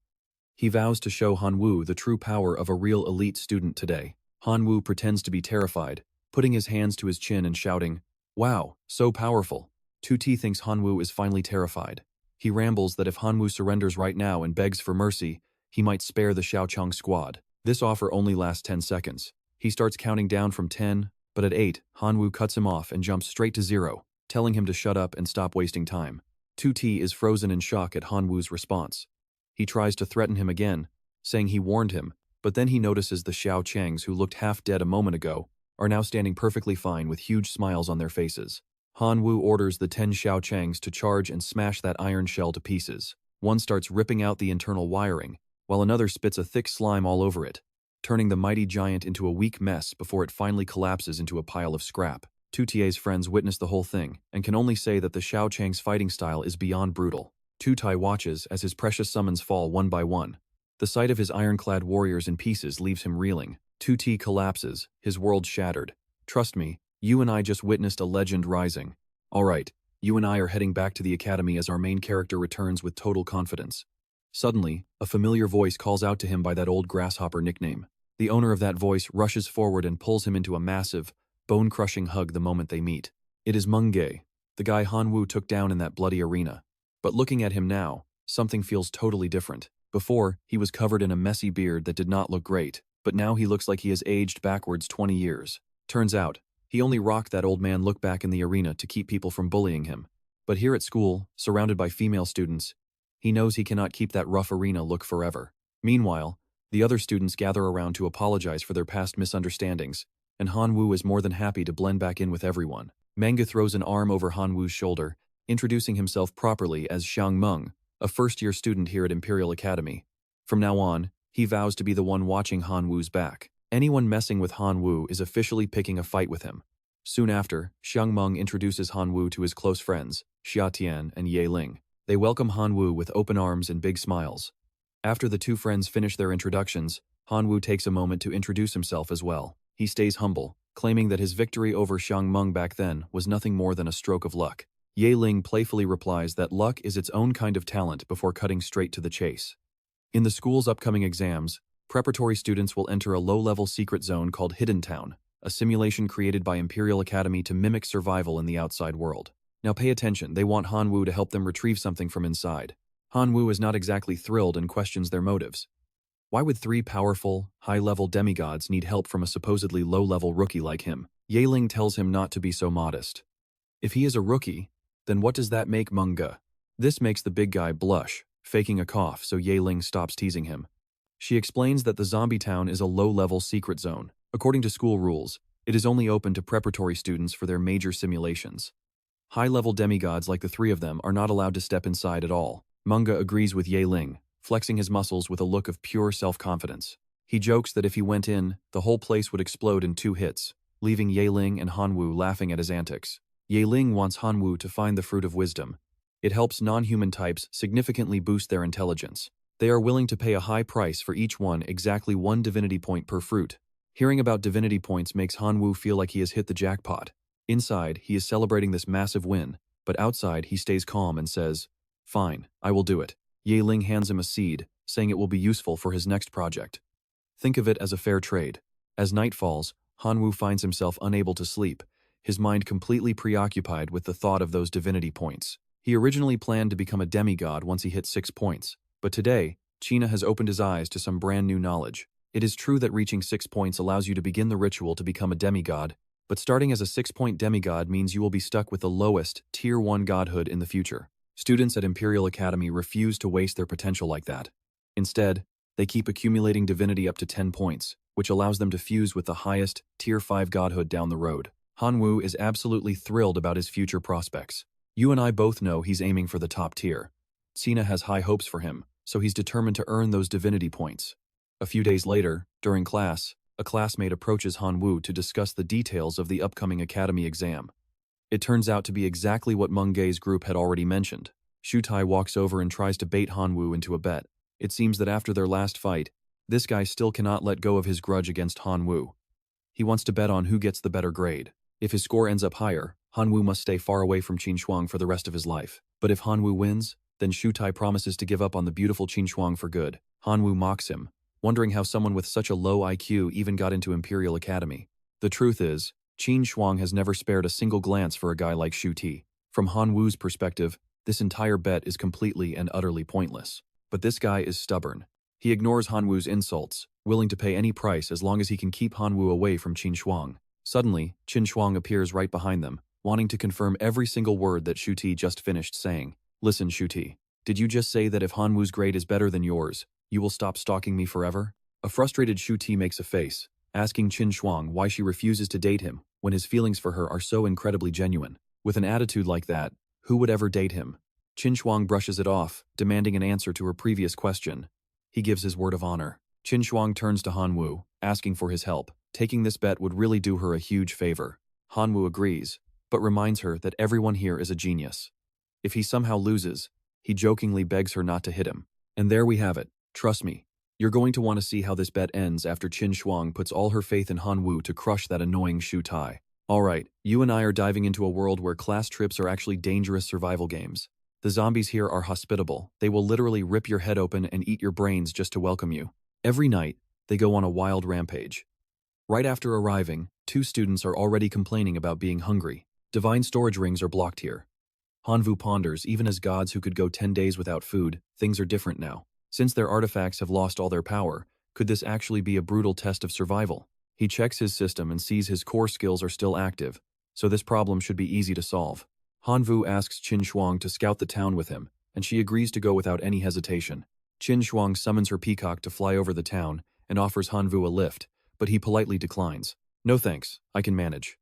He vows to show Hanwoo the true power of a real elite student today. Hanwoo pretends to be terrified, putting his hands to his chin and shouting, "Wow, so powerful." 2T thinks Hanwoo is finally terrified. He rambles that if Hanwoo surrenders right now and begs for mercy, he might spare the Xiaochang squad. This offer only lasts 10 seconds. He starts counting down from 10, but at 8, Hanwoo cuts him off and jumps straight to 0, telling him to shut up and stop wasting time. 2T is frozen in shock at Hanwoo's response. He tries to threaten him again, saying he warned him, but then he notices the Xiaochangs who looked half dead a moment ago are now standing perfectly fine with huge smiles on their faces. Hanwoo orders the 10 Xiaochangs to charge and smash that iron shell to pieces. One starts ripping out the internal wiring, while another spits a thick slime all over it, turning the mighty giant into a weak mess before it finally collapses into a pile of scrap. 2T's friends witness the whole thing and can only say that the Xiaochang's fighting style is beyond brutal. 2T watches as his precious summons fall one by one. The sight of his ironclad warriors in pieces leaves him reeling. 2T collapses, his world shattered. Trust me, you and I just witnessed a legend rising. Alright, you and I are heading back to the academy as our main character returns with total confidence. Suddenly, a familiar voice calls out to him by that old grasshopper nickname. The owner of that voice rushes forward and pulls him into a massive, bone-crushing hug the moment they meet. It is Mengge, the guy Hanwoo took down in that bloody arena. But looking at him now, something feels totally different. Before, he was covered in a messy beard that did not look great, but now he looks like he has aged backwards 20 years. Turns out, He only rocked that old man look back in the arena to keep people from bullying him. But here at school, surrounded by female students, he knows he cannot keep that rough arena look forever. Meanwhile, the other students gather around to apologize for their past misunderstandings, and Han Wu is more than happy to blend back in with everyone. Manga throws an arm over Han Wu's shoulder, introducing himself properly as Xiang Meng, a first-year student here at Imperial Academy. From now on, he vows to be the one watching Han Wu's back. Anyone messing with Han Wu is officially picking a fight with him. Soon after, Xiang Meng introduces Han Wu to his close friends, Xia Tian and Ye Ling. They welcome Han Wu with open arms and big smiles. After the two friends finish their introductions, Han Wu takes a moment to introduce himself as well. He stays humble, claiming that his victory over Xiang Meng back then was nothing more than a stroke of luck. Ye Ling playfully replies that luck is its own kind of talent before cutting straight to the chase. In the school's upcoming exams, preparatory students will enter a low-level secret zone called Hidden Town, a simulation created by Imperial Academy to mimic survival in the outside world. Now pay attention, they want Han Wu to help them retrieve something from inside. Han Wu is not exactly thrilled and questions their motives. Why would three powerful, high-level demigods need help from a supposedly low-level rookie like him? Ye Ling tells him not to be so modest. If he is a rookie, then what does that make Manga? This makes the big guy blush, faking a cough so Ye Ling stops teasing him. She explains that the zombie town is a low-level secret zone. According to school rules, it is only open to preparatory students for their major simulations. High-level demigods like the three of them are not allowed to step inside at all. Manga agrees with Ye Ling, flexing his muscles with a look of pure self-confidence. He jokes that if he went in, the whole place would explode in 2 hits, leaving Ye Ling and Han Wu laughing at his antics. Ye Ling wants Han Wu to find the fruit of wisdom. It helps non-human types significantly boost their intelligence. They are willing to pay a high price for each one, exactly 1 divinity point per fruit. Hearing about divinity points makes Han Wu feel like he has hit the jackpot. Inside, he is celebrating this massive win, but outside he stays calm and says, "Fine, I will do it." Ye Ling hands him a seed, saying it will be useful for his next project. Think of it as a fair trade. As night falls, Han Wu finds himself unable to sleep, his mind completely preoccupied with the thought of those divinity points. He originally planned to become a demigod once he hit 6 points, but today, China has opened his eyes to some brand new knowledge. It is true that reaching 6 points allows you to begin the ritual to become a demigod, but starting as a 6-point demigod means you will be stuck with the lowest, Tier 1 godhood in the future. Students at Imperial Academy refuse to waste their potential like that. Instead, they keep accumulating divinity up to 10 points, which allows them to fuse with the highest, Tier 5 godhood down the road. Han Wu is absolutely thrilled about his future prospects. You and I both know he's aiming for the top tier. Sina has high hopes for him, so he's determined to earn those divinity points. A few days later, during class, a classmate approaches Han Wu to discuss the details of the upcoming academy exam. It turns out to be exactly what Meng Ge's group had already mentioned. Shu Tai walks over and tries to bait Han Wu into a bet. It seems that after their last fight, this guy still cannot let go of his grudge against Han Wu. He wants to bet on who gets the better grade. If his score ends up higher, Han Wu must stay far away from Qin Shuang for the rest of his life. But if Han Wu wins, then Shu Tai promises to give up on the beautiful Qin Shuang for good. Han Wu mocks him, wondering how someone with such a low IQ even got into Imperial Academy. The truth is, Qin Shuang has never spared a single glance for a guy like Shu Tai. From Han Wu's perspective, this entire bet is completely and utterly pointless. But this guy is stubborn. He ignores Han Wu's insults, willing to pay any price as long as he can keep Han Wu away from Qin Shuang. Suddenly, Qin Shuang appears right behind them, wanting to confirm every single word that Shu Tai just finished saying. "Listen, Shu Tai, did you just say that if Han Wu's grade is better than yours, you will stop stalking me forever?" A frustrated Shu Tai makes a face, asking Qin Shuang why she refuses to date him when his feelings for her are so incredibly genuine. With an attitude like that, who would ever date him? Qin Shuang brushes it off, demanding an answer to her previous question. He gives his word of honor. Qin Shuang turns to Han Wu, asking for his help. Taking this bet would really do her a huge favor. Han Wu agrees, but reminds her that everyone here is a genius. If he somehow loses, he jokingly begs her not to hit him. And there we have it. Trust me, you're going to want to see how this bet ends after Qin Shuang puts all her faith in Han Wu to crush that annoying Shu Tai. Alright, you and I are diving into a world where class trips are actually dangerous survival games. The zombies here are hospitable. They will literally rip your head open and eat your brains just to welcome you. Every night, they go on a wild rampage. Right after arriving, 2 students are already complaining about being hungry. Divine storage rings are blocked here. Han Wu ponders, even as gods who could go 10 days without food, things are different now. Since their artifacts have lost all their power, could this actually be a brutal test of survival? He checks his system and sees his core skills are still active, so this problem should be easy to solve. Hanvu asks Qin Shuang to scout the town with him, and she agrees to go without any hesitation. Qin Shuang summons her peacock to fly over the town and offers Hanvu a lift, but he politely declines. No thanks, I can manage.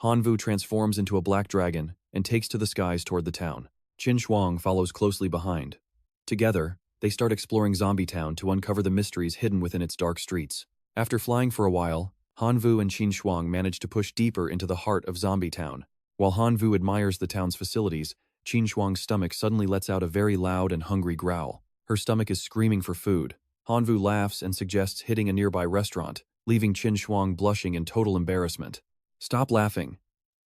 Hanvu transforms into a black dragon and takes to the skies toward the town. Qin Shuang follows closely behind. Together, they start exploring Zombie Town to uncover the mysteries hidden within its dark streets. After flying for a while, Hanvu and Qin Shuang manage to push deeper into the heart of Zombie Town. While Hanvu admires the town's facilities, Qin Shuang's stomach suddenly lets out a very loud and hungry growl. Her stomach is screaming for food. Hanvu laughs and suggests hitting a nearby restaurant, leaving Qin Shuang blushing in total embarrassment. Stop laughing.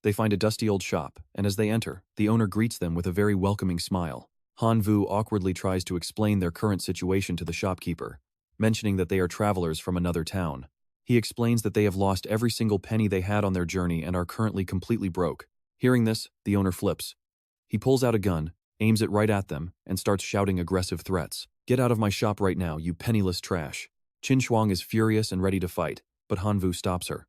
They find a dusty old shop, and as they enter, the owner greets them with a very welcoming smile. Hanvu awkwardly tries to explain their current situation to the shopkeeper, mentioning that they are travelers from another town. He explains that they have lost every single penny they had on their journey and are currently completely broke. Hearing this, the owner flips. He pulls out a gun, aims it right at them, and starts shouting aggressive threats. Get out of my shop right now, you penniless trash. Qin Shuang is furious and ready to fight, but Hanvu stops her.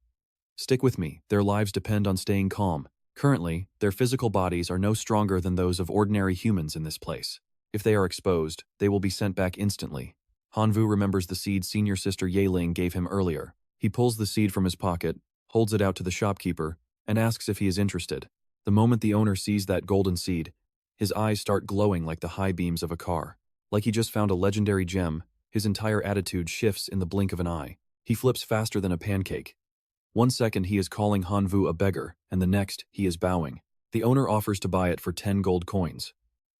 Stick with me, their lives depend on staying calm. Currently, their physical bodies are no stronger than those of ordinary humans in this place. If they are exposed, they will be sent back instantly. Hanvu remembers the seed senior sister Yeling gave him earlier. He pulls the seed from his pocket, holds it out to the shopkeeper, and asks if he is interested. The moment the owner sees that golden seed, his eyes start glowing like the high beams of a car. Like he just found a legendary gem, his entire attitude shifts in the blink of an eye. He flips faster than a pancake. 1 second he is calling Hanvu a beggar, and the next he is bowing. The owner offers to buy it for 10 gold coins.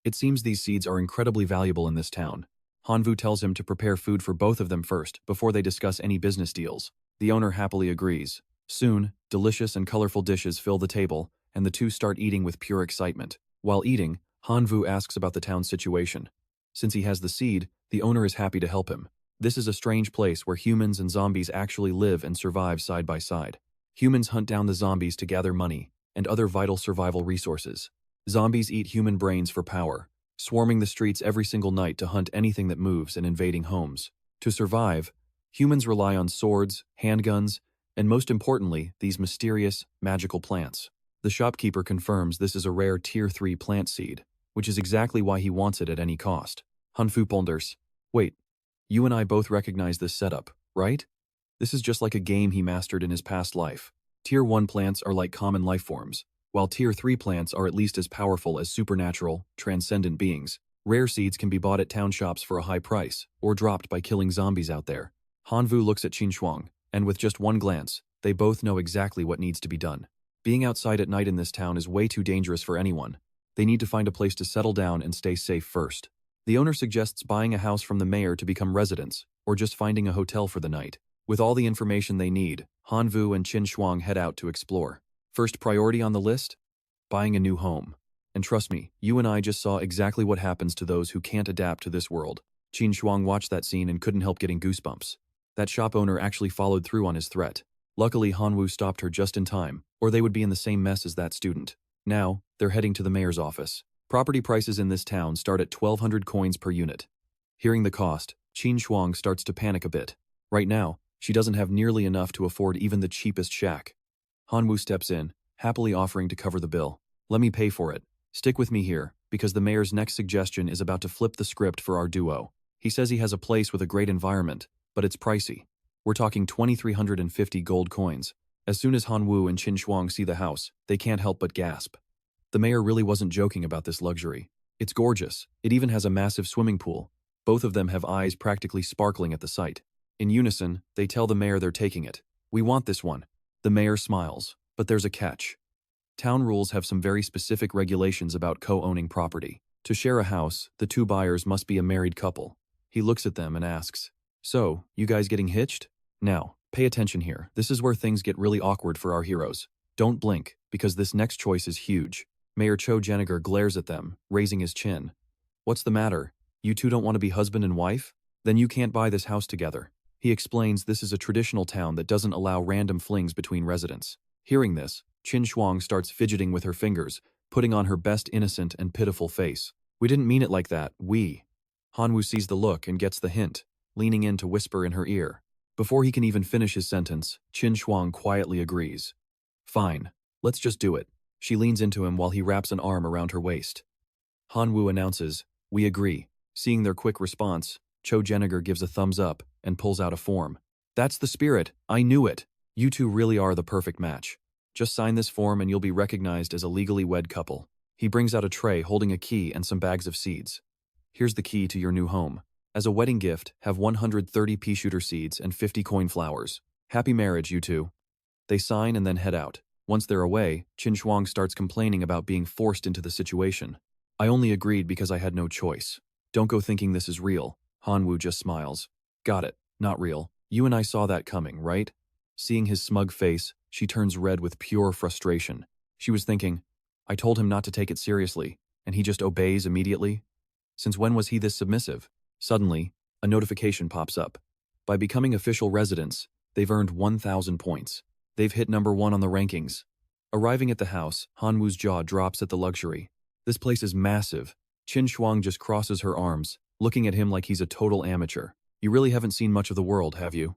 It seems these seeds are incredibly valuable in this town. Hanvu tells him to prepare food for both of them first, before they discuss any business deals. The owner happily agrees. Soon, delicious and colorful dishes fill the table, and the two start eating with pure excitement. While eating, Hanvu asks about the town's situation. Since he has the seed, the owner is happy to help him. This is a strange place where humans and zombies actually live and survive side by side. Humans hunt down the zombies to gather money and other vital survival resources. Zombies eat human brains for power, swarming the streets every single night to hunt anything that moves and invading homes. To survive, humans rely on swords, handguns, and most importantly, these mysterious, magical plants. The shopkeeper confirms this is a rare Tier 3 plant seed, which is exactly why he wants it at any cost. Hanfu ponders. Wait, you and I both recognize this setup, right? This is just like a game he mastered in his past life. Tier 1 plants are like common life forms, while Tier 3 plants are at least as powerful as supernatural, transcendent beings. Rare seeds can be bought at town shops for a high price, or dropped by killing zombies out there. Hanvu looks at Qin Shuang, and with just one glance, they both know exactly what needs to be done. Being outside at night in this town is way too dangerous for anyone. They need to find a place to settle down and stay safe first. The owner suggests buying a house from the mayor to become residents, or just finding a hotel for the night. With all the information they need, Hanvu and Qin Shuang head out to explore. First priority on the list? Buying a new home. And trust me, you and I just saw exactly what happens to those who can't adapt to this world. Qin Shuang watched that scene and couldn't help getting goosebumps. That shop owner actually followed through on his threat. Luckily, Hanwu stopped her just in time, or they would be in the same mess as that student. Now, they're heading to the mayor's office. Property prices in this town start at 1,200 coins per unit. Hearing the cost, Qin Shuang starts to panic a bit. Right now, she doesn't have nearly enough to afford even the cheapest shack. Hanwu steps in, happily offering to cover the bill. Let me pay for it. Stick with me here, because the mayor's next suggestion is about to flip the script for our duo. He says he has a place with a great environment, but it's pricey. We're talking 2,350 gold coins. As soon as Hanwu and Qin Shuang see the house, they can't help but gasp. The mayor really wasn't joking about this luxury. It's gorgeous. It even has a massive swimming pool. Both of them have eyes practically sparkling at the sight. In unison, they tell the mayor they're taking it. We want this one. The mayor smiles, but there's a catch. Town rules have some very specific regulations about co-owning property. To share a house, the two buyers must be a married couple. He looks at them and asks, "So, you guys getting hitched? Now, pay attention here. This is where things get really awkward for our heroes. Don't blink, because this next choice is huge." Mayor Cho Jeniger glares at them, raising his chin. "What's the matter? You two don't want to be husband and wife? Then you can't buy this house together." He explains this is a traditional town that doesn't allow random flings between residents. Hearing this, Qin Shuang starts fidgeting with her fingers, putting on her best innocent and pitiful face. "We didn't mean it like that, we." Hanwu sees the look and gets the hint, leaning in to whisper in her ear. Before he can even finish his sentence, Qin Shuang quietly agrees. Fine, let's just do it. She leans into him while he wraps an arm around her waist. Han Wu announces, we agree. Seeing their quick response, Cho Jeniger gives a thumbs up and pulls out a form. That's the spirit, I knew it. You two really are the perfect match. Just sign this form and you'll be recognized as a legally wed couple. He brings out a tray holding a key and some bags of seeds. Here's the key to your new home. As a wedding gift, have 130 pea shooter seeds and 50 coin flowers. Happy marriage, you two. They sign and then head out. Once they're away, Qin Shuang starts complaining about being forced into the situation. I only agreed because I had no choice. Don't go thinking this is real. Han Wu just smiles. Got it, not real. You and I saw that coming, right? Seeing his smug face, she turns red with pure frustration. She was thinking, I told him not to take it seriously, and he just obeys immediately? Since when was he this submissive? Suddenly, a notification pops up. By becoming official residents, they've earned 1,000 points. They've hit number 1 on the rankings. Arriving at the house, Han Wu's jaw drops at the luxury. This place is massive. Qin Shuang just crosses her arms, looking at him like he's a total amateur. You really haven't seen much of the world, have you?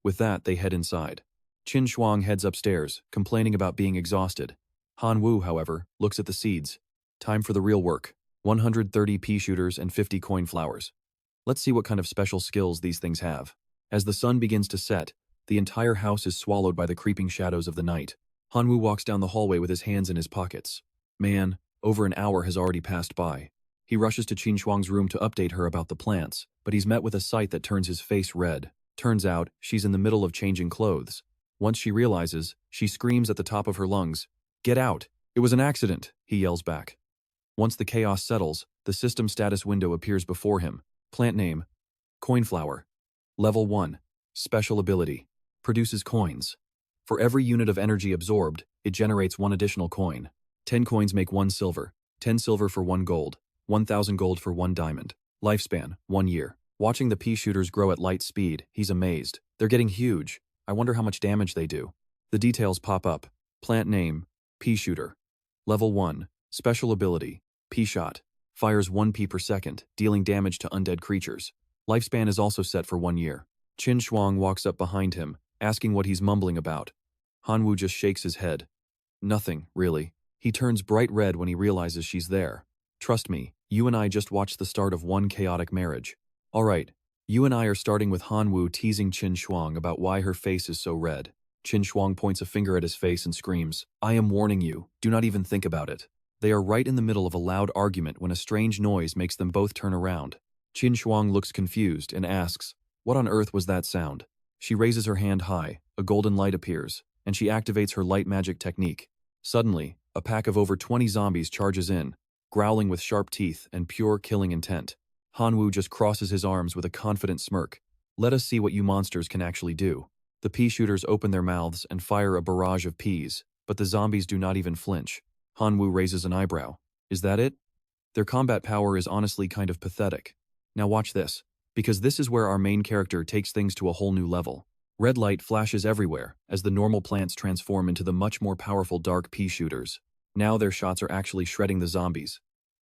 With that, they head inside. Qin Shuang heads upstairs, complaining about being exhausted. Han Wu, however, looks at the seeds. Time for the real work. 130 pea shooters and 50 coin flowers. Let's see what kind of special skills these things have. As the sun begins to set, the entire house is swallowed by the creeping shadows of the night. Han Wu walks down the hallway with his hands in his pockets. Man, over an hour has already passed by. He rushes to Qin Shuang's room to update her about the plants, but he's met with a sight that turns his face red. Turns out, she's in the middle of changing clothes. Once she realizes, she screams at the top of her lungs. Get out! It was an accident, he yells back. Once the chaos settles, the system status window appears before him. Plant name, Coinflower. Level 1, Special Ability, produces coins. For every unit of energy absorbed, it generates 1 additional coin. 10 coins make 1 silver, 10 silver for 1 gold, 1,000 gold for 1 diamond. Lifespan, 1 year. Watching the pea shooters grow at light speed, he's amazed. They're getting huge. I wonder how much damage they do. The details pop up. Plant name, Pea Shooter. Level 1, Special Ability, Pea Shot. Fires 1 pea per second, dealing damage to undead creatures. Lifespan is also set for 1 year. Qin Shuang walks up behind him, asking what he's mumbling about. Han Wu just shakes his head. Nothing, really. He turns bright red when he realizes she's there. Trust me, you and I just watched the start of one chaotic marriage. Alright, you and I are starting with Han Wu teasing Qin Shuang about why her face is so red. Qin Shuang points a finger at his face and screams, I am warning you, do not even think about it. They are right in the middle of a loud argument when a strange noise makes them both turn around. Qin Shuang looks confused and asks, what on earth was that sound? She raises her hand high, a golden light appears, and she activates her light magic technique. Suddenly, a pack of over 20 zombies charges in, growling with sharp teeth and pure killing intent. Han Wu just crosses his arms with a confident smirk. Let us see what you monsters can actually do. The pea shooters open their mouths and fire a barrage of peas, but the zombies do not even flinch. Han Wu raises an eyebrow. Is that it? Their combat power is honestly kind of pathetic. Now watch this, because this is where our main character takes things to a whole new level. Red light flashes everywhere as the normal plants transform into the much more powerful dark pea shooters. Now their shots are actually shredding the zombies.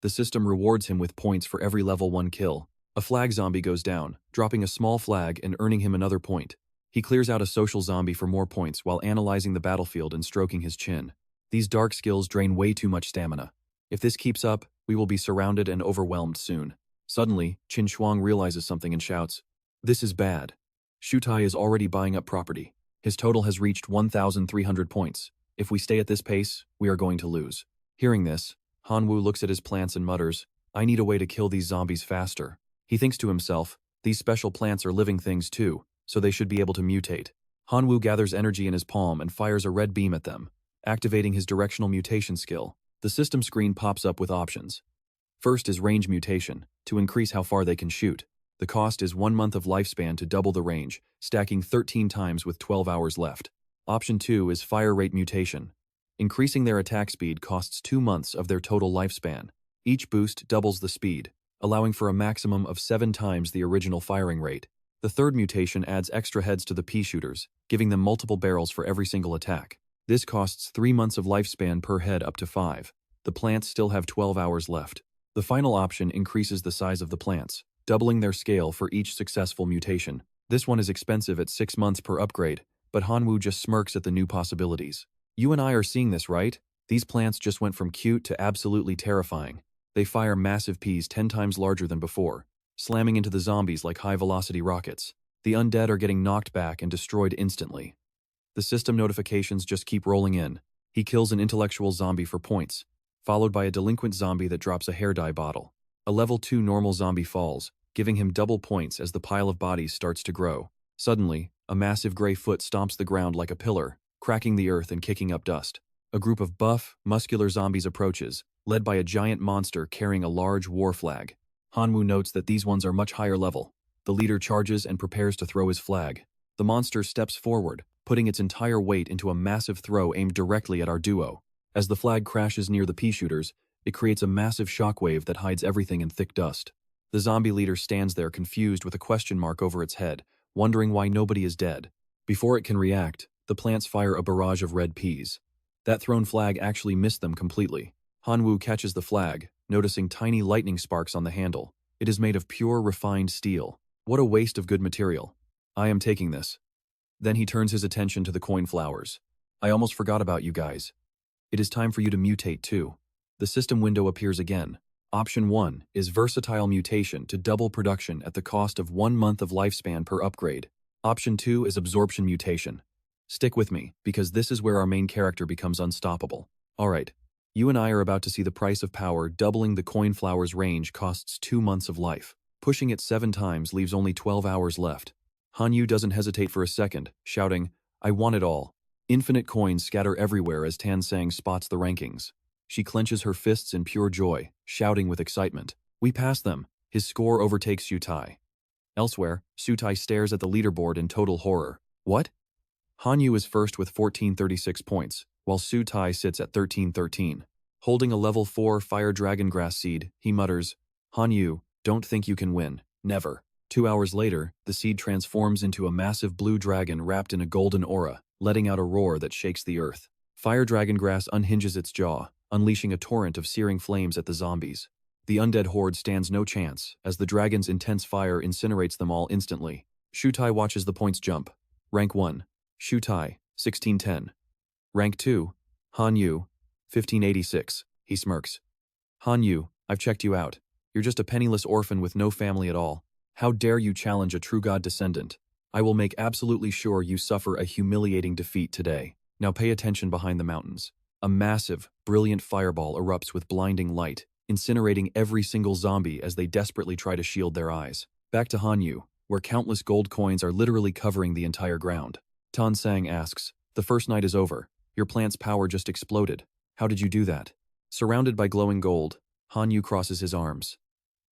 The system rewards him with points for every level 1 kill. A flag zombie goes down, dropping a small flag and earning him another point. He clears out a social zombie for more points while analyzing the battlefield and stroking his chin. These dark skills drain way too much stamina. If this keeps up, we will be surrounded and overwhelmed soon. Suddenly, Qin Shuang realizes something and shouts, this is bad. Shutai is already buying up property. His total has reached 1,300 points. If we stay at this pace, we are going to lose. Hearing this, Han Wu looks at his plants and mutters, I need a way to kill these zombies faster. He thinks to himself, these special plants are living things too, so they should be able to mutate. Han Wu gathers energy in his palm and fires a red beam at them, activating his directional mutation skill. The system screen pops up with options. First is range mutation, to increase how far they can shoot. The cost is 1 month of lifespan to double the range, stacking 13 times with 12 hours left. Option 2 is fire rate mutation. Increasing their attack speed costs 2 months of their total lifespan. Each boost doubles the speed, allowing for a maximum of 7 times the original firing rate. The third mutation adds extra heads to the pea shooters, giving them multiple barrels for every single attack. This costs 3 months of lifespan per head up to 5. The plants still have 12 hours left. The final option increases the size of the plants, doubling their scale for each successful mutation. This one is expensive at 6 months per upgrade, but Hanwoo just smirks at the new possibilities. You and I are seeing this, right? These plants just went from cute to absolutely terrifying. They fire massive peas 10 times larger than before, slamming into the zombies like high-velocity rockets. The undead are getting knocked back and destroyed instantly. The system notifications just keep rolling in. He kills an intellectual zombie for points, followed by a delinquent zombie that drops a hair dye bottle. A level 2 normal zombie falls, giving him double points as the pile of bodies starts to grow. Suddenly, a massive gray foot stomps the ground like a pillar, cracking the earth and kicking up dust. A group of buff, muscular zombies approaches, led by a giant monster carrying a large war flag. Hanwoo notes that these ones are much higher level. The leader charges and prepares to throw his flag. The monster steps forward, putting its entire weight into a massive throw aimed directly at our duo. As the flag crashes near the pea shooters, it creates a massive shockwave that hides everything in thick dust. The zombie leader stands there confused with a question mark over its head, wondering why nobody is dead. Before it can react, the plants fire a barrage of red peas. That thrown flag actually missed them completely. Hanwoo catches the flag, noticing tiny lightning sparks on the handle. It is made of pure, refined steel. What a waste of good material. I am taking this. Then he turns his attention to the coin flowers. I almost forgot about you guys. It is time for you to mutate too. The system window appears again. Option 1 is versatile mutation to double production at the cost of 1 month of lifespan per upgrade. Option 2 is absorption mutation. Stick with me, because this is where our main character becomes unstoppable. Alright, you and I are about to see the price of power doubling the coin flower's range costs 2 months of life. Pushing it 7 times leaves only 12 hours left. Hanyu doesn't hesitate for a second, shouting, I want it all. Infinite coins scatter everywhere as Tansang spots the rankings. She clenches her fists in pure joy, shouting with excitement. We pass them. His score overtakes Sutai. Elsewhere, Sutai stares at the leaderboard in total horror. What? Hanyu is first with 1436 points, while Sutai sits at 1313. Holding a level 4 fire dragon grass seed, he mutters, Hanyu, don't think you can win. Never. 2 hours later, the seed transforms into a massive blue dragon wrapped in a golden aura, letting out a roar that shakes the earth. Fire dragon grass unhinges its jaw, unleashing a torrent of searing flames at the zombies. The undead horde stands no chance, as the dragon's intense fire incinerates them all instantly. Shutai watches the points jump. Rank 1. Shutai, 1610. Rank 2. Hanyu, 1586. He smirks. Hanyu, I've checked you out. You're just a penniless orphan with no family at all. How dare you challenge a true god descendant? I will make absolutely sure you suffer a humiliating defeat today. Now pay attention behind the mountains. A massive, brilliant fireball erupts with blinding light, incinerating every single zombie as they desperately try to shield their eyes. Back to Hanyu, where countless gold coins are literally covering the entire ground. Tansang asks, the first night is over. Your plant's power just exploded. How did you do that? Surrounded by glowing gold, Hanyu crosses his arms.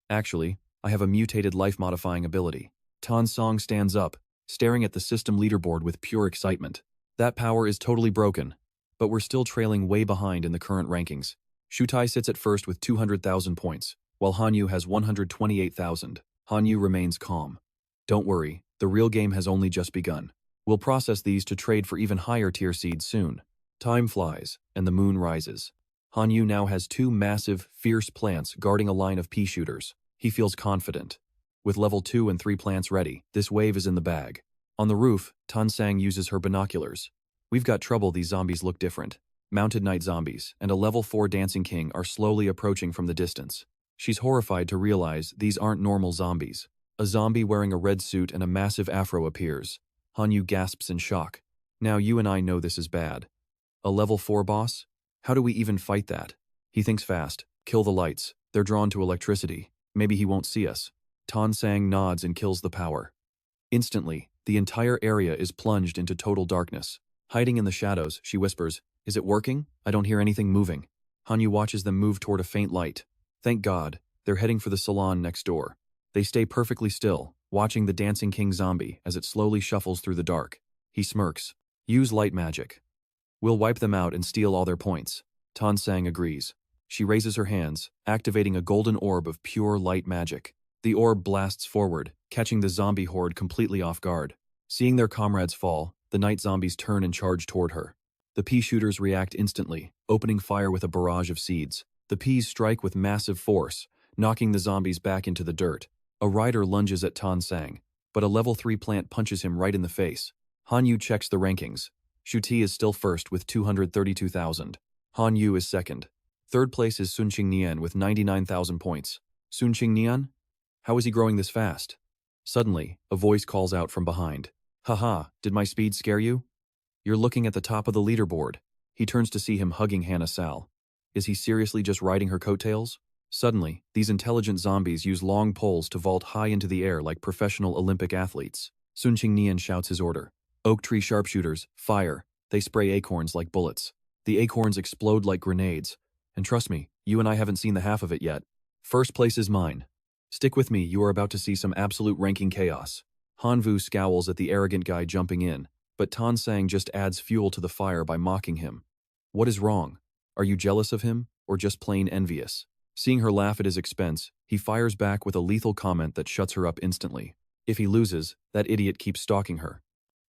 Actually, I have a mutated life-modifying ability. Tansang stands up, staring at the system leaderboard with pure excitement. That power is totally broken, but we're still trailing way behind in the current rankings. Shutai sits at first with 200,000 points, while Hanyu has 128,000. Hanyu remains calm. Don't worry, the real game has only just begun. We'll process these to trade for even higher tier seeds soon. Time flies, and the moon rises. Hanyu now has 2 massive, fierce plants guarding a line of pea shooters. He feels confident. With level 2 and 3 plants ready, this wave is in the bag. On the roof, Tansang uses her binoculars. We've got trouble, these zombies look different. Mounted night zombies and a level 4 dancing king are slowly approaching from the distance. She's horrified to realize these aren't normal zombies. A zombie wearing a red suit and a massive afro appears. Hanyu gasps in shock. Now you and I know this is bad. A level 4 boss? How do we even fight that? He thinks fast. Kill the lights. They're drawn to electricity. Maybe he won't see us. Tansang nods and kills the power. Instantly, the entire area is plunged into total darkness. Hiding in the shadows, she whispers, Is it working? I don't hear anything moving. Hanyu watches them move toward a faint light. Thank God, they're heading for the salon next door. They stay perfectly still, watching the Dancing King zombie as it slowly shuffles through the dark. He smirks. Use light magic. We'll wipe them out and steal all their points. Tansang agrees. She raises her hands, activating a golden orb of pure light magic. The orb blasts forward, catching the zombie horde completely off guard. Seeing their comrades fall, the night zombies turn and charge toward her. The pea shooters react instantly, opening fire with a barrage of seeds. The peas strike with massive force, knocking the zombies back into the dirt. A rider lunges at Tansang. but a level 3 plant punches him right in the face. Han Yu checks the rankings. Shu Ti is still first with 232,000. Han Yu is second. Third place is Sun Qingnian with 99,000 points. Sun Qingnian? How is he growing this fast? Suddenly, a voice calls out from behind. Haha, did my speed scare you? You're looking at the top of the leaderboard. He turns to see him hugging Hannah Sal. Is he seriously just riding her coattails? Suddenly, these intelligent zombies use long poles to vault high into the air like professional Olympic athletes. Sun Qingnian shouts his order. Oak tree sharpshooters, fire. They spray acorns like bullets. The acorns explode like grenades. And trust me, you and I haven't seen the half of it yet. First place is mine. Stick with me, you are about to see some absolute ranking chaos. Han Vu scowls at the arrogant guy jumping in, but Tan Sang just adds fuel to the fire by mocking him. What is wrong? Are you jealous of him, or just plain envious? Seeing her laugh at his expense, he fires back with a lethal comment that shuts her up instantly. If he loses, that idiot keeps stalking her.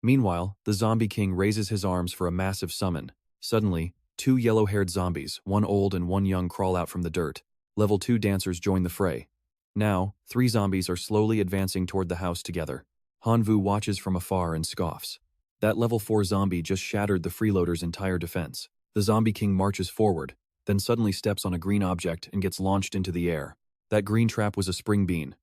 Meanwhile, the zombie king raises his arms for a massive summon. Suddenly, two yellow-haired zombies, one old and one young, crawl out from the dirt. Level 2 dancers join the fray. Now, 3 zombies are slowly advancing toward the house together. Han Vu watches from afar and scoffs. That level 4 zombie just shattered the freeloader's entire defense. The zombie king marches forward, then suddenly steps on a green object and gets launched into the air. That green trap was a spring bean.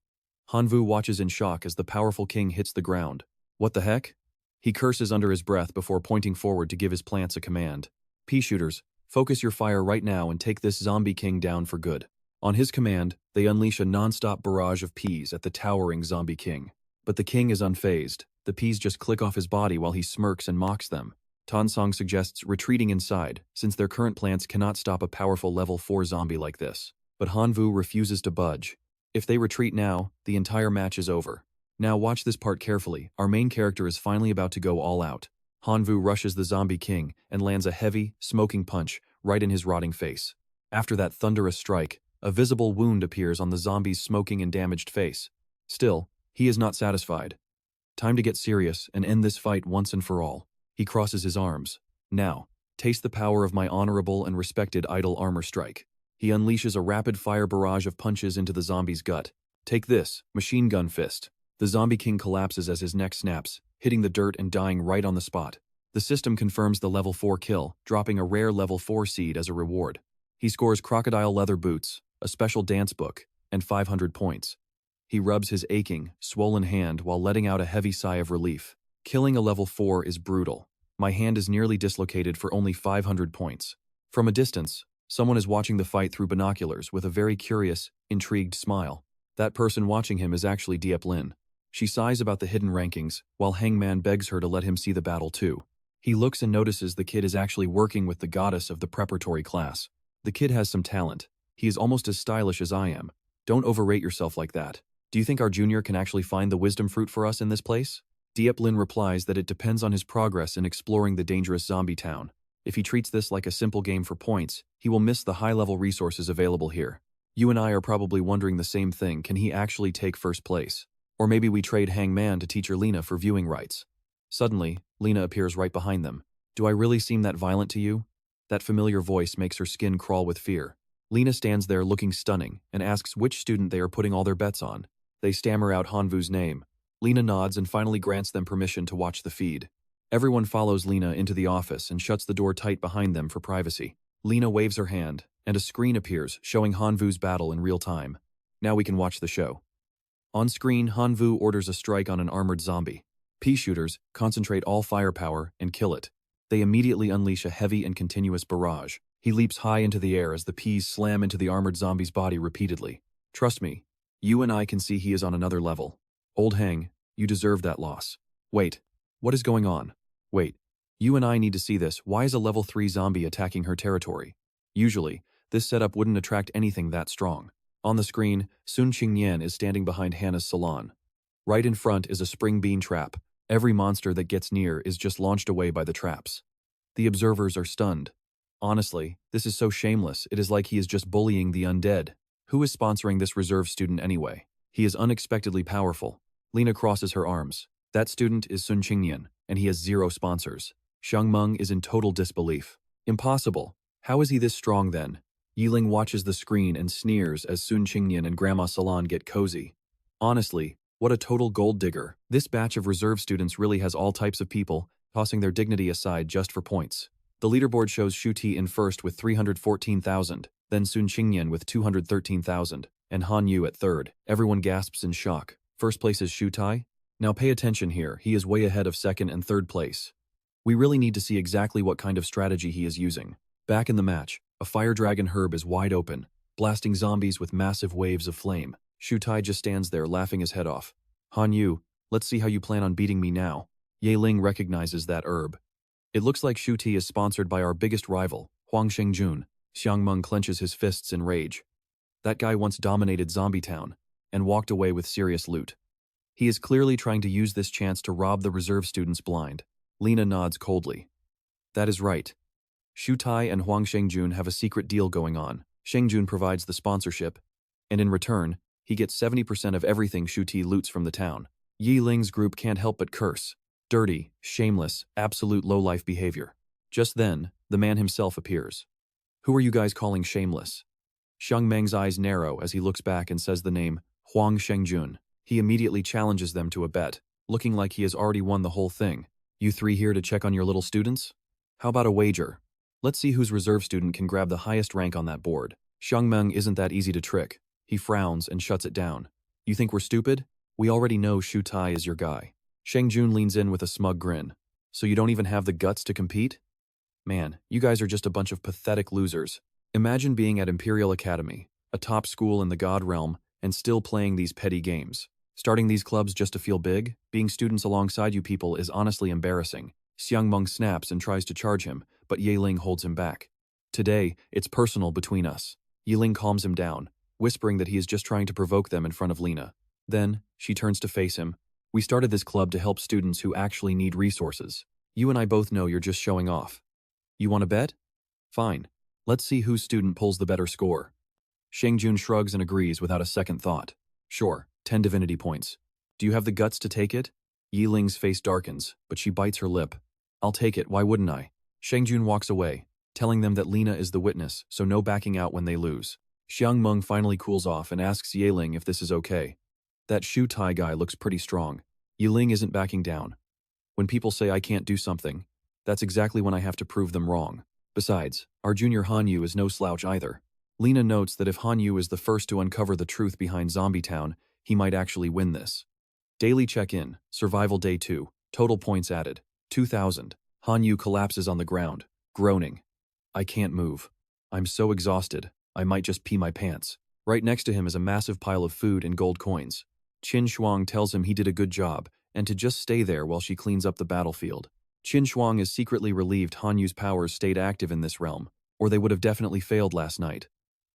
Han Vu watches in shock as the powerful king hits the ground. What the heck? He curses under his breath before pointing forward to give his plants a command. Pea shooters, focus your fire right now and take this zombie king down for good. On his command, they unleash a non-stop barrage of peas at the towering zombie king. But the king is unfazed. The peas just click off his body while he smirks and mocks them. Tan Sang suggests retreating inside, since their current plants cannot stop a powerful level 4 zombie like this. But Han Vu refuses to budge. If they retreat now, the entire match is over. Now watch this part carefully. Our main character is finally about to go all out. Han Vu rushes the zombie king and lands a heavy, smoking punch right in his rotting face. After that thunderous strike, a visible wound appears on the zombie's smoking and damaged face. Still, he is not satisfied. Time to get serious and end this fight once and for all. He crosses his arms. Now, taste the power of my honorable and respected idol armor strike. He unleashes a rapid-fire barrage of punches into the zombie's gut. Take this, machine gun fist. The zombie king collapses as his neck snaps, hitting the dirt and dying right on the spot. The system confirms the level 4 kill, dropping a rare level 4 seed as a reward. He scores crocodile leather boots, a special dance book, and 500 points. He rubs his aching, swollen hand while letting out a heavy sigh of relief. Killing a level 4 is brutal. My hand is nearly dislocated for only 500 points. From a distance, someone is watching the fight through binoculars with a very curious, intrigued smile. That person watching him is actually Diep Lin. She sighs about the hidden rankings, while Hangman begs her to let him see the battle too. He looks and notices the kid is actually working with the goddess of the preparatory class. The kid has some talent. He is almost as stylish as I am. Don't overrate yourself like that. Do you think our junior can actually find the wisdom fruit for us in this place? Diep Lin replies that it depends on his progress in exploring the dangerous zombie town. If he treats this like a simple game for points, he will miss the high-level resources available here. You and I are probably wondering the same thing. Can he actually take first place? Or maybe we trade Hangman to teacher Lena for viewing rights. Suddenly, Lena appears right behind them. Do I really seem that violent to you? That familiar voice makes her skin crawl with fear. Lena stands there looking stunning and asks which student they are putting all their bets on. They stammer out Han Vu's name. Lena nods and finally grants them permission to watch the feed. Everyone follows Lena into the office and shuts the door tight behind them for privacy. Lena waves her hand, and a screen appears showing Han Vu's battle in real time. Now we can watch the show. On screen, Han Vu orders a strike on an armored zombie. Pea shooters concentrate all firepower and kill it. They immediately unleash a heavy and continuous barrage. He leaps high into the air as the peas slam into the armored zombie's body repeatedly. Trust me, you and I can see he is on another level. Old Hang, you deserve that loss. Wait, what is going on? Wait, you and I need to see this. Why is a level 3 zombie attacking her territory? Usually, this setup wouldn't attract anything that strong. On the screen, Sun Qingnian is standing behind Hannah's salon. Right in front is a spring bean trap. Every monster that gets near is just launched away by the traps. The observers are stunned. Honestly, this is so shameless. It is like he is just bullying the undead. Who is sponsoring this reserve student anyway? He is unexpectedly powerful. Lena crosses her arms. That student is Sun Qingnian, and he has 0 sponsors. Xiang Meng is in total disbelief. Impossible. How is he this strong then? Yiling watches the screen and sneers as Sun Qingnian and Grandma Salon get cozy. Honestly, What a total gold digger. This batch of reserve students really has all types of people, tossing their dignity aside just for points. The leaderboard shows Shu Ti in first with 314,000, then Sun Qingyan with 213,000, and Han Yu at third. Everyone gasps in shock. First place is Shu Tai? Now pay attention here, he is way ahead of second and third place. We really need to see exactly what kind of strategy he is using. Back in the match, a fire dragon herb is wide open, blasting zombies with massive waves of flame. Shu Tai just stands there laughing his head off. Han Yu, let's see how you plan on beating me now. Ye Ling recognizes that herb. It looks like Shu Ti is sponsored by our biggest rival, Huang Shengjun. Xiang Meng clenches his fists in rage. That guy once dominated Zombie Town and walked away with serious loot. He is clearly trying to use this chance to rob the reserve students blind. Lena nods coldly. That is right. Shu Tai and Huang Shengjun have a secret deal going on. Shengjun provides the sponsorship, and in return, he gets 70% of everything Shu Ti loots from the town. Yi Ling's group can't help but curse. Dirty, shameless, absolute low-life behavior. Just then, the man himself appears. Who are you guys calling shameless? Xiang Meng's eyes narrow as he looks back and says the name Huang Shengjun. He immediately challenges them to a bet, looking like he has already won the whole thing. You three here to check on your little students? How about a wager? Let's see whose reserve student can grab the highest rank on that board. Xiang Meng isn't that easy to trick. He frowns and shuts it down. You think we're stupid? We already know Shu Tai is your guy. Shengjun leans in with a smug grin. So you don't even have the guts to compete? Man, you guys are just a bunch of pathetic losers. Imagine being at Imperial Academy, a top school in the God realm, and still playing these petty games. Starting these clubs just to feel big, being students alongside you people is honestly embarrassing. Xiang Meng snaps and tries to charge him, but Ye Ling holds him back. Today, it's personal between us. Ye Ling calms him down, whispering that he is just trying to provoke them in front of Lena. Then, she turns to face him. We started this club to help students who actually need resources. You and I both know you're just showing off. You want to bet? Fine. Let's see whose student pulls the better score. Shengjun shrugs and agrees without a second thought. Sure, 10 divinity points. Do you have the guts to take it? Yi Ling's face darkens, but she bites her lip. I'll take it, why wouldn't I? Shengjun walks away, telling them that Lena is the witness, so no backing out when they lose. Xiang Meng finally cools off and asks Ye Ling if this is okay. That Shu Tai guy looks pretty strong. Ye Ling isn't backing down. When people say I can't do something, that's exactly when I have to prove them wrong. Besides, our junior Han Yu is no slouch either. Lena notes that if Han Yu is the first to uncover the truth behind Zombie Town, he might actually win this. Daily check-in, Survival Day 2, total points added, 2,000. Han Yu collapses on the ground, groaning. I can't move. I'm so exhausted, I might just pee my pants. Right next to him is a massive pile of food and gold coins. Qin Shuang tells him he did a good job, and to just stay there while she cleans up the battlefield. Qin Shuang is secretly relieved Han Yu's powers stayed active in this realm, or they would have definitely failed last night.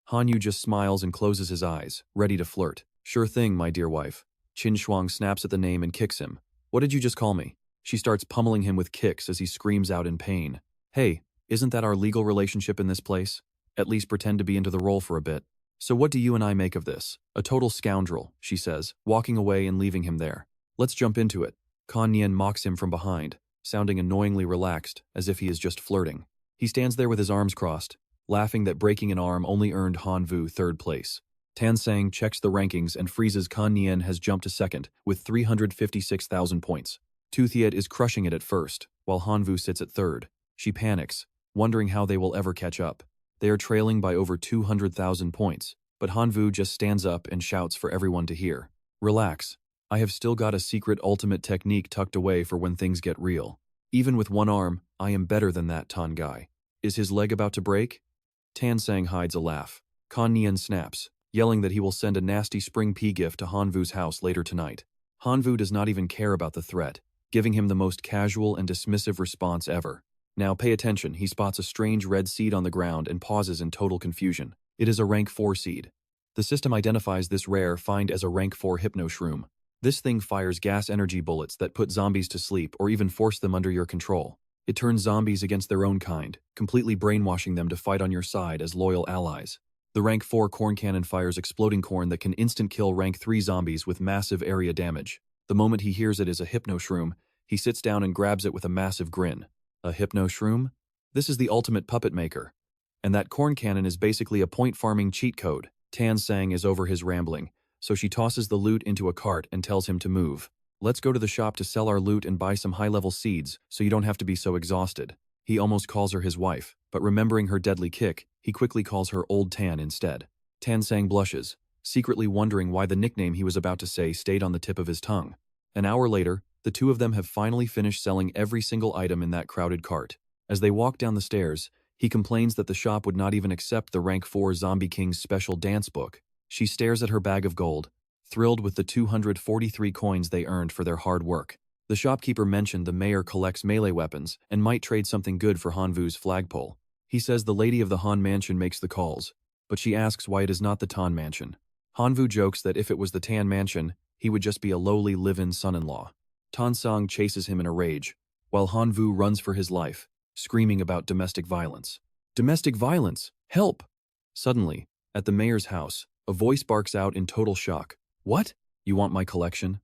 Han Yu just smiles and closes his eyes, ready to flirt. Sure thing, my dear wife. Qin Shuang snaps at the name and kicks him. What did you just call me? She starts pummeling him with kicks as he screams out in pain. Hey, isn't that our legal relationship in this place? At least pretend to be into the role for a bit. So what do you and I make of this? A total scoundrel, she says, walking away and leaving him there. Let's jump into it. Kan Nian mocks him from behind, sounding annoyingly relaxed, as if he is just flirting. He stands there with his arms crossed, laughing that breaking an arm only earned Han Vu third place. Tan Sang checks the rankings and freezes Kan Nian has jumped to second with 356,000 points. Tu Thiet is crushing it at first, while Han Vu sits at third. She panics, wondering how they will ever catch up. They are trailing by over 200,000 points, but Han Vu just stands up and shouts for everyone to hear. Relax. I have still got a secret ultimate technique tucked away for when things get real. Even with one arm, I am better than that Tan guy. Is his leg about to break? Tan Sang hides a laugh. Kan Nian snaps, yelling that he will send a nasty spring pea gift to Han Vu's house later tonight. Han Vu does not even care about the threat, giving him the most casual and dismissive response ever. Now pay attention, he spots a strange red seed on the ground and pauses in total confusion. It is a rank 4 seed. The system identifies this rare find as a rank 4 hypno shroom. This thing fires gas energy bullets that put zombies to sleep or even force them under your control. It turns zombies against their own kind, completely brainwashing them to fight on your side as loyal allies. The rank 4 corn cannon fires exploding corn that can instant kill rank 3 zombies with massive area damage. The moment he hears it is a hypno shroom, he sits down and grabs it with a massive grin. A hypno shroom? This is the ultimate puppet maker. And that corn cannon is basically a point farming cheat code. Tan Sang is over his rambling, so she tosses the loot into a cart and tells him to move. Let's go to the shop to sell our loot and buy some high-level seeds so you don't have to be so exhausted. He almost calls her his wife, but remembering her deadly kick, he quickly calls her Old Tan instead. Tan Sang blushes, secretly wondering why the nickname he was about to say stayed on the tip of his tongue. An hour later, the two of them have finally finished selling every single item in that crowded cart. As they walk down the stairs, he complains that the shop would not even accept the Rank 4 Zombie King's special dance book. She stares at her bag of gold, thrilled with the 243 coins they earned for their hard work. The shopkeeper mentioned the mayor collects melee weapons and might trade something good for Hanvu's flagpole. He says the lady of the Han mansion makes the calls, but she asks why it is not the Tan mansion. Hanvu jokes that if it was the Tan mansion, he would just be a lowly live-in son-in-law. Tan Sang chases him in a rage, while Hanvu runs for his life, screaming about domestic violence. Domestic violence! Help! Suddenly, at the mayor's house, a voice barks out in total shock. What? You want my collection?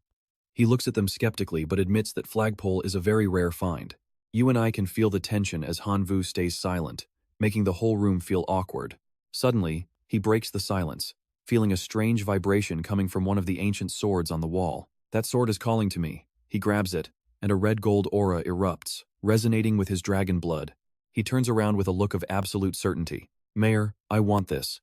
He looks at them skeptically but admits that flagpole is a very rare find. You and I can feel the tension as Hanvu stays silent, making the whole room feel awkward. Suddenly, he breaks the silence, feeling a strange vibration coming from one of the ancient swords on the wall. That sword is calling to me. He grabs it, and a red-gold aura erupts, resonating with his dragon blood. He turns around with a look of absolute certainty. Mayor, I want this.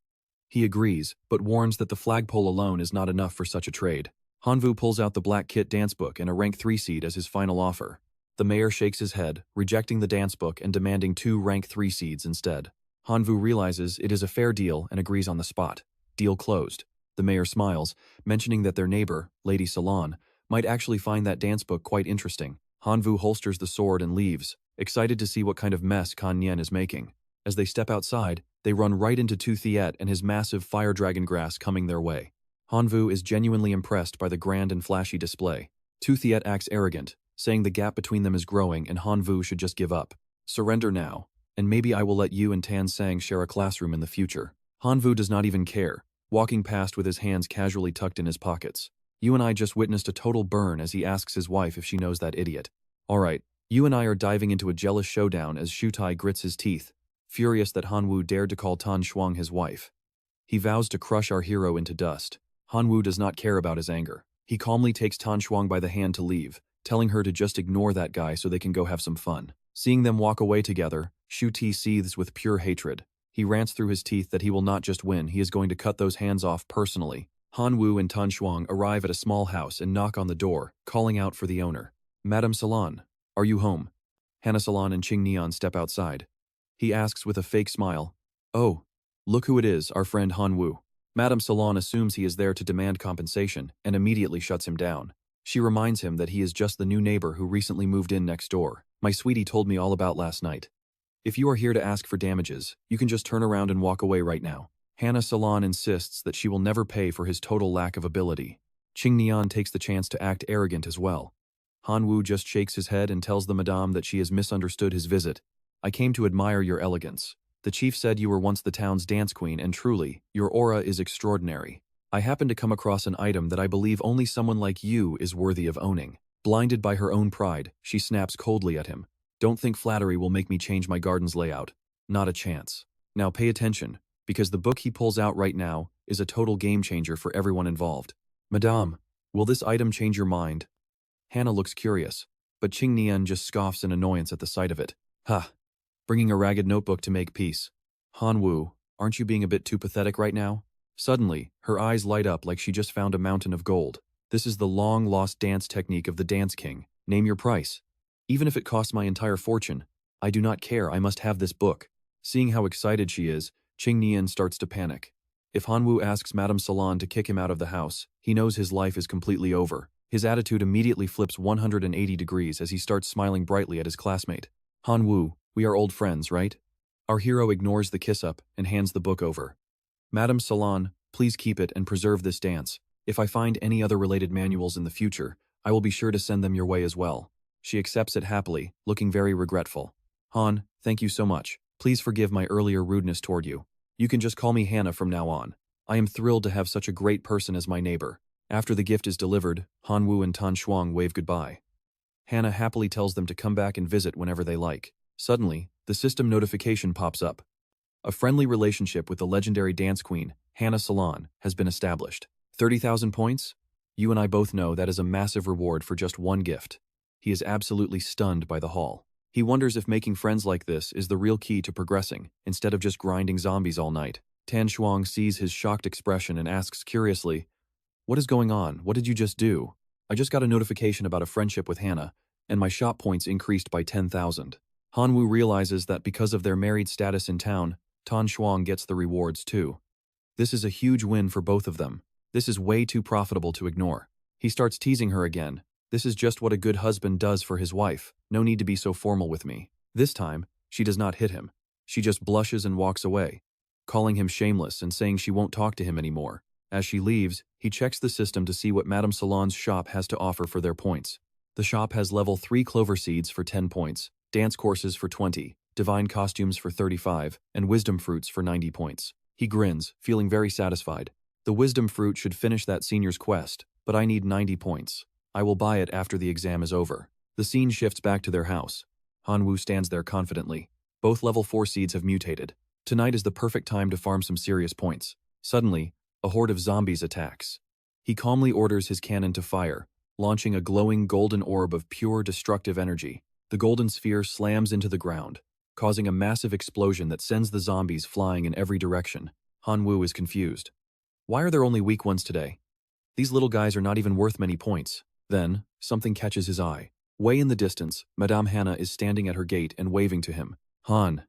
He agrees, but warns that the flagpole alone is not enough for such a trade. Hanvu pulls out the Black Kit dance book and a rank 3 seed as his final offer. The mayor shakes his head, rejecting the dance book and demanding 2 rank 3 seeds instead. Hanvu realizes it is a fair deal and agrees on the spot. Deal closed. The mayor smiles, mentioning that their neighbor, Lady Salon, might actually find that dance book quite interesting. Hanvu holsters the sword and leaves, excited to see what kind of mess Kan Yen is making. As they step outside, they run right into Tu Thiet and his massive fire dragon grass coming their way. Hanvu is genuinely impressed by the grand and flashy display. Tu Thiet acts arrogant, saying the gap between them is growing and Hanvu should just give up. Surrender now, and maybe I will let you and Tan Sang share a classroom in the future. Hanvu does not even care, walking past with his hands casually tucked in his pockets. You and I just witnessed a total burn as he asks his wife if she knows that idiot. Alright, you and I are diving into a jealous showdown as Shutai grits his teeth, furious that Hanwu dared to call Tan Shuang his wife. He vows to crush our hero into dust. Hanwu does not care about his anger. He calmly takes Tan Shuang by the hand to leave, telling her to just ignore that guy so they can go have some fun. Seeing them walk away together, Shu Ti seethes with pure hatred. He rants through his teeth that he will not just win, he is going to cut those hands off personally. Hanwu and Tan Shuang arrive at a small house and knock on the door, calling out for the owner. Madame Salon, are you home? Hannah Salon and Qing Nian step outside. He asks with a fake smile, oh, look who it is, our friend Hanwu. Madame Salon assumes he is there to demand compensation and immediately shuts him down. She reminds him that he is just the new neighbor who recently moved in next door. My sweetie told me all about last night. If you are here to ask for damages, you can just turn around and walk away right now. Hannah Salon insists that she will never pay for his total lack of ability. Qing Nian takes the chance to act arrogant as well. Hanwu just shakes his head and tells the madame that she has misunderstood his visit. I came to admire your elegance. The chief said you were once the town's dance queen and truly, your aura is extraordinary. I happen to come across an item that I believe only someone like you is worthy of owning. Blinded by her own pride, she snaps coldly at him. Don't think flattery will make me change my garden's layout. Not a chance. Now pay attention, because the book he pulls out right now is a total game changer for everyone involved. Madame, will this item change your mind? Hannah looks curious, but Qing Nian just scoffs in annoyance at the sight of it. Ha! Bringing a ragged notebook to make peace. Hanwu, aren't you being a bit too pathetic right now? Suddenly, her eyes light up like she just found a mountain of gold. This is the long-lost dance technique of the Dance King. Name your price. Even if it costs my entire fortune, I do not care, I must have this book. Seeing how excited she is, Qing Nian starts to panic. If Hanwu asks Madame Salon to kick him out of the house, he knows his life is completely over. His attitude immediately flips 180 degrees as he starts smiling brightly at his classmate. Hanwu, we are old friends, right? Our hero ignores the kiss-up and hands the book over. Madame Salon, please keep it and preserve this dance. If I find any other related manuals in the future, I will be sure to send them your way as well. She accepts it happily, looking very regretful. Han, thank you so much. Please forgive my earlier rudeness toward you. You can just call me Hannah from now on. I am thrilled to have such a great person as my neighbor. After the gift is delivered, Hanwu and Tan Shuang wave goodbye. Hannah happily tells them to come back and visit whenever they like. Suddenly, the system notification pops up. A friendly relationship with the legendary dance queen, Hannah Salon, has been established. 30,000 points? You and I both know that is a massive reward for just one gift. He is absolutely stunned by the haul. He wonders if making friends like this is the real key to progressing, instead of just grinding zombies all night. Tan Shuang sees his shocked expression and asks curiously, "What is going on? What did you just do?" "I just got a notification about a friendship with Hannah, and my shop points increased by 10,000. Hanwoo realizes that because of their married status in town, Tan Shuang gets the rewards too. This is a huge win for both of them. This is way too profitable to ignore. He starts teasing her again. This is just what a good husband does for his wife. No need to be so formal with me. This time, she does not hit him. She just blushes and walks away, calling him shameless and saying she won't talk to him anymore. As she leaves, he checks the system to see what Madame Salon's shop has to offer for their points. The shop has level 3 clover seeds for 10 points, dance courses for 20, divine costumes for 35, and wisdom fruits for 90 points. He grins, feeling very satisfied. The wisdom fruit should finish that senior's quest, but I need 90 points. I will buy it after the exam is over. The scene shifts back to their house. Hanwoo stands there confidently. Both level 4 seeds have mutated. Tonight is the perfect time to farm some serious points. Suddenly, a horde of zombies attacks. He calmly orders his cannon to fire, launching a glowing golden orb of pure destructive energy. The golden sphere slams into the ground, causing a massive explosion that sends the zombies flying in every direction. Hanwoo is confused. Why are there only weak ones today? These little guys are not even worth many points. Then, something catches his eye. Way in the distance, Madame Hannah is standing at her gate and waving to him. "Han,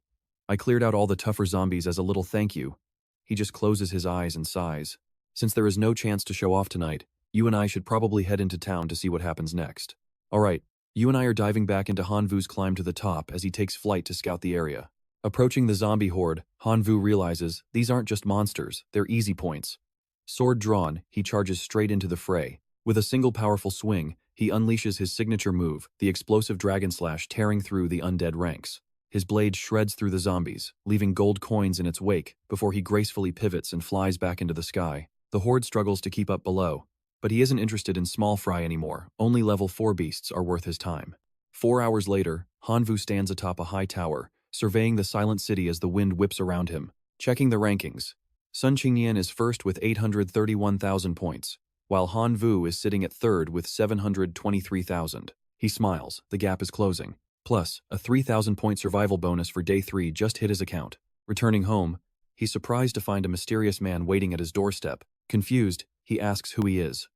I cleared out all the tougher zombies as a little thank you." He just closes his eyes and sighs. "Since there is no chance to show off tonight, you and I should probably head into town to see what happens next." "Alright, you and I are diving back into Hanwoo's climb to the top as he takes flight to scout the area." Approaching the zombie horde, Hanwoo realizes these aren't just monsters, they're easy points. Sword drawn, he charges straight into the fray. With a single powerful swing, he unleashes his signature move, the explosive dragon slash tearing through the undead ranks. His blade shreds through the zombies, leaving gold coins in its wake before he gracefully pivots and flies back into the sky. The horde struggles to keep up below, but he isn't interested in small fry anymore. Only level 4 beasts are worth his time. 4 hours later, Hanwoo stands atop a high tower, surveying the silent city as the wind whips around him. Checking the rankings, Sun Qingyan is first with 831,000 points, while Hanwoo is sitting at third with 723,000. He smiles, the gap is closing. Plus, a 3,000-point survival bonus for day 3 just hit his account. Returning home, he's surprised to find a mysterious man waiting at his doorstep. Confused, he asks who he is.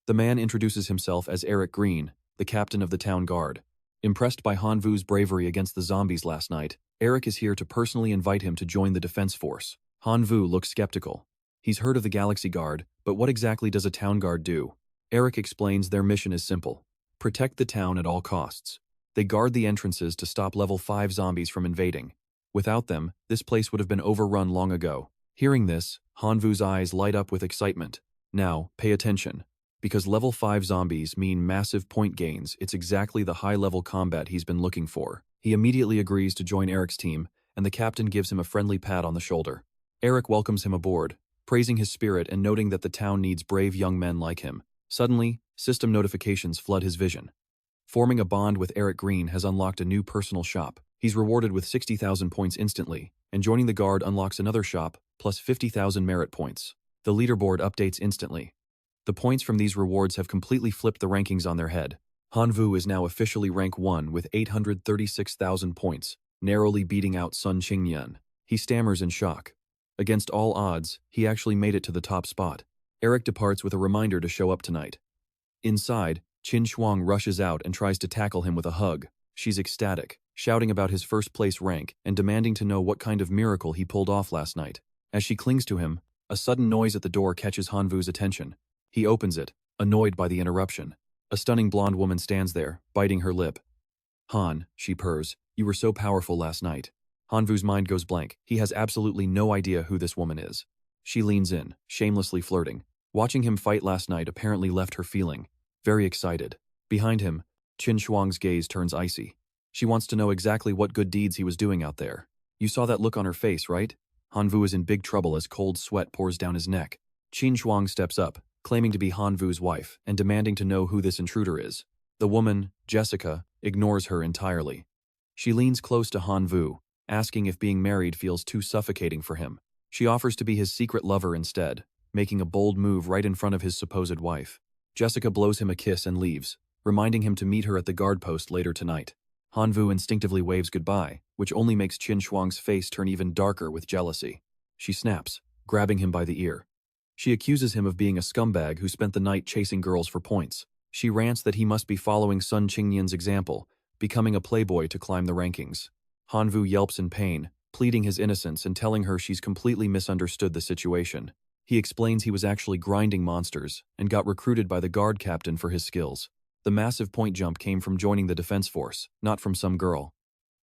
The man introduces himself as Eric Green, the captain of the town guard. Impressed by Hanwoo's bravery against the zombies last night, Eric is here to personally invite him to join the defense force. Hanwoo looks skeptical. He's heard of the Galaxy Guard, but what exactly does a town guard do? Eric explains their mission is simple: protect the town at all costs. They guard the entrances to stop level 5 zombies from invading. Without them, this place would have been overrun long ago. Hearing this, Hanwoo's eyes light up with excitement. Now, pay attention. Because level 5 zombies mean massive point gains, it's exactly the high-level combat he's been looking for. He immediately agrees to join Eric's team, and the captain gives him a friendly pat on the shoulder. Eric welcomes him aboard, praising his spirit and noting that the town needs brave young men like him. Suddenly, system notifications flood his vision. Forming a bond with Eric Green has unlocked a new personal shop. He's rewarded with 60,000 points instantly, and joining the guard unlocks another shop, plus 50,000 merit points. The leaderboard updates instantly. The points from these rewards have completely flipped the rankings on their head. Hanwoo is now officially rank 1 with 836,000 points, narrowly beating out Sun Qingyan. He stammers in shock. Against all odds, he actually made it to the top spot. Eric departs with a reminder to show up tonight. Inside, Qin Shuang rushes out and tries to tackle him with a hug. She's ecstatic, shouting about his first-place rank and demanding to know what kind of miracle he pulled off last night. As she clings to him, a sudden noise at the door catches Hanwoo's attention. He opens it, annoyed by the interruption. A stunning blonde woman stands there, biting her lip. "Han," she purrs, "you were so powerful last night." Hanwoo's mind goes blank. He has absolutely no idea who this woman is. She leans in, shamelessly flirting. Watching him fight last night apparently left her feeling very excited. Behind him, Qin Shuang's gaze turns icy. She wants to know exactly what good deeds he was doing out there. You saw that look on her face, right? Hanwoo is in big trouble as cold sweat pours down his neck. Qin Shuang steps up, claiming to be Hanwoo's wife and demanding to know who this intruder is. The woman, Jessica, ignores her entirely. She leans close to Hanwoo, asking if being married feels too suffocating for him. She offers to be his secret lover instead, making a bold move right in front of his supposed wife. Jessica blows him a kiss and leaves, reminding him to meet her at the guard post later tonight. Hanvu instinctively waves goodbye, which only makes Qin Shuang's face turn even darker with jealousy. She snaps, grabbing him by the ear. She accuses him of being a scumbag who spent the night chasing girls for points. She rants that he must be following Sun Qingnian's example, becoming a playboy to climb the rankings. Hanvu yelps in pain, pleading his innocence and telling her she's completely misunderstood the situation. He explains he was actually grinding monsters and got recruited by the guard captain for his skills. The massive point jump came from joining the defense force, not from some girl.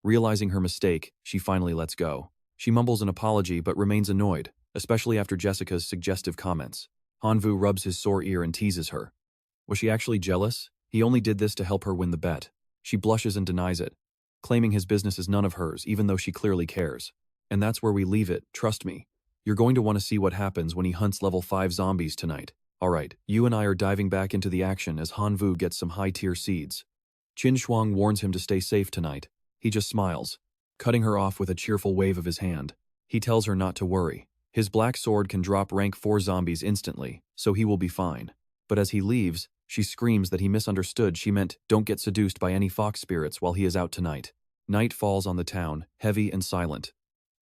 Realizing her mistake, she finally lets go. She mumbles an apology but remains annoyed, especially after Jessica's suggestive comments. Hanvu rubs his sore ear and teases her. Was she actually jealous? He only did this to help her win the bet. She blushes and denies it, claiming his business is none of hers even though she clearly cares. And that's where we leave it, trust me. You're going to want to see what happens when he hunts level 5 zombies tonight. Alright, you and I are diving back into the action as Hanvu gets some high-tier seeds. Qin Shuang warns him to stay safe tonight. He just smiles, cutting her off with a cheerful wave of his hand. He tells her not to worry. His black sword can drop rank 4 zombies instantly, so he will be fine. But as he leaves, she screams that he misunderstood. She meant, don't get seduced by any fox spirits while he is out tonight. Night falls on the town, heavy and silent.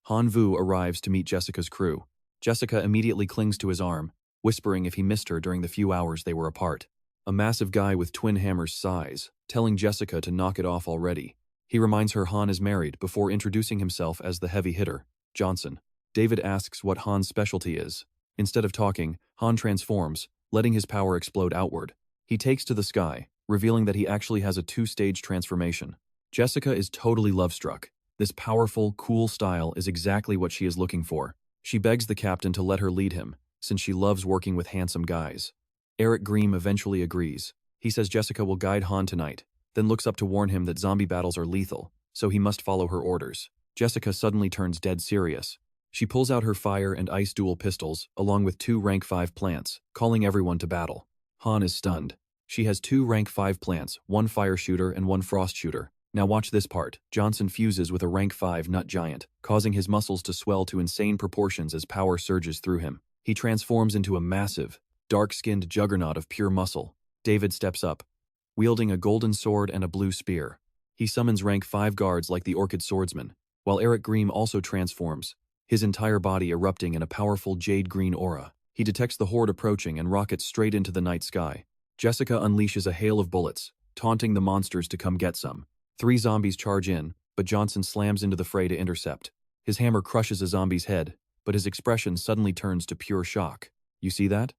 Hanvu arrives to meet Jessica's crew. Jessica immediately clings to his arm, whispering if he missed her during the few hours they were apart. A massive guy with twin hammers sighs, telling Jessica to knock it off already. He reminds her Han is married before introducing himself as the heavy hitter, Johnson. David asks what Han's specialty is. Instead of talking, Han transforms, letting his power explode outward. He takes to the sky, revealing that he actually has a 2-stage transformation. Jessica is totally love-struck. This powerful, cool style is exactly what she is looking for. She begs the captain to let her lead him, since she loves working with handsome guys. Eric Grimm eventually agrees. He says Jessica will guide Han tonight, then looks up to warn him that zombie battles are lethal, so he must follow her orders. Jessica suddenly turns dead serious. She pulls out her fire and ice dual pistols, along with 2 rank 5 plants, calling everyone to battle. Han is stunned. She has 2 rank 5 plants, 1 fire shooter and 1 frost shooter. Now watch this part. Johnson fuses with a rank 5 nut giant, causing his muscles to swell to insane proportions as power surges through him. He transforms into a massive, dark-skinned juggernaut of pure muscle. David steps up, wielding a golden sword and a blue spear. He summons rank 5 guards like the Orchid Swordsman, while Eric Grimm also transforms, his entire body erupting in a powerful jade-green aura. He detects the horde approaching and rockets straight into the night sky. Jessica unleashes a hail of bullets, taunting the monsters to come get some. 3 zombies charge in, but Johnson slams into the fray to intercept. His hammer crushes a zombie's head, but his expression suddenly turns to pure shock. You see that?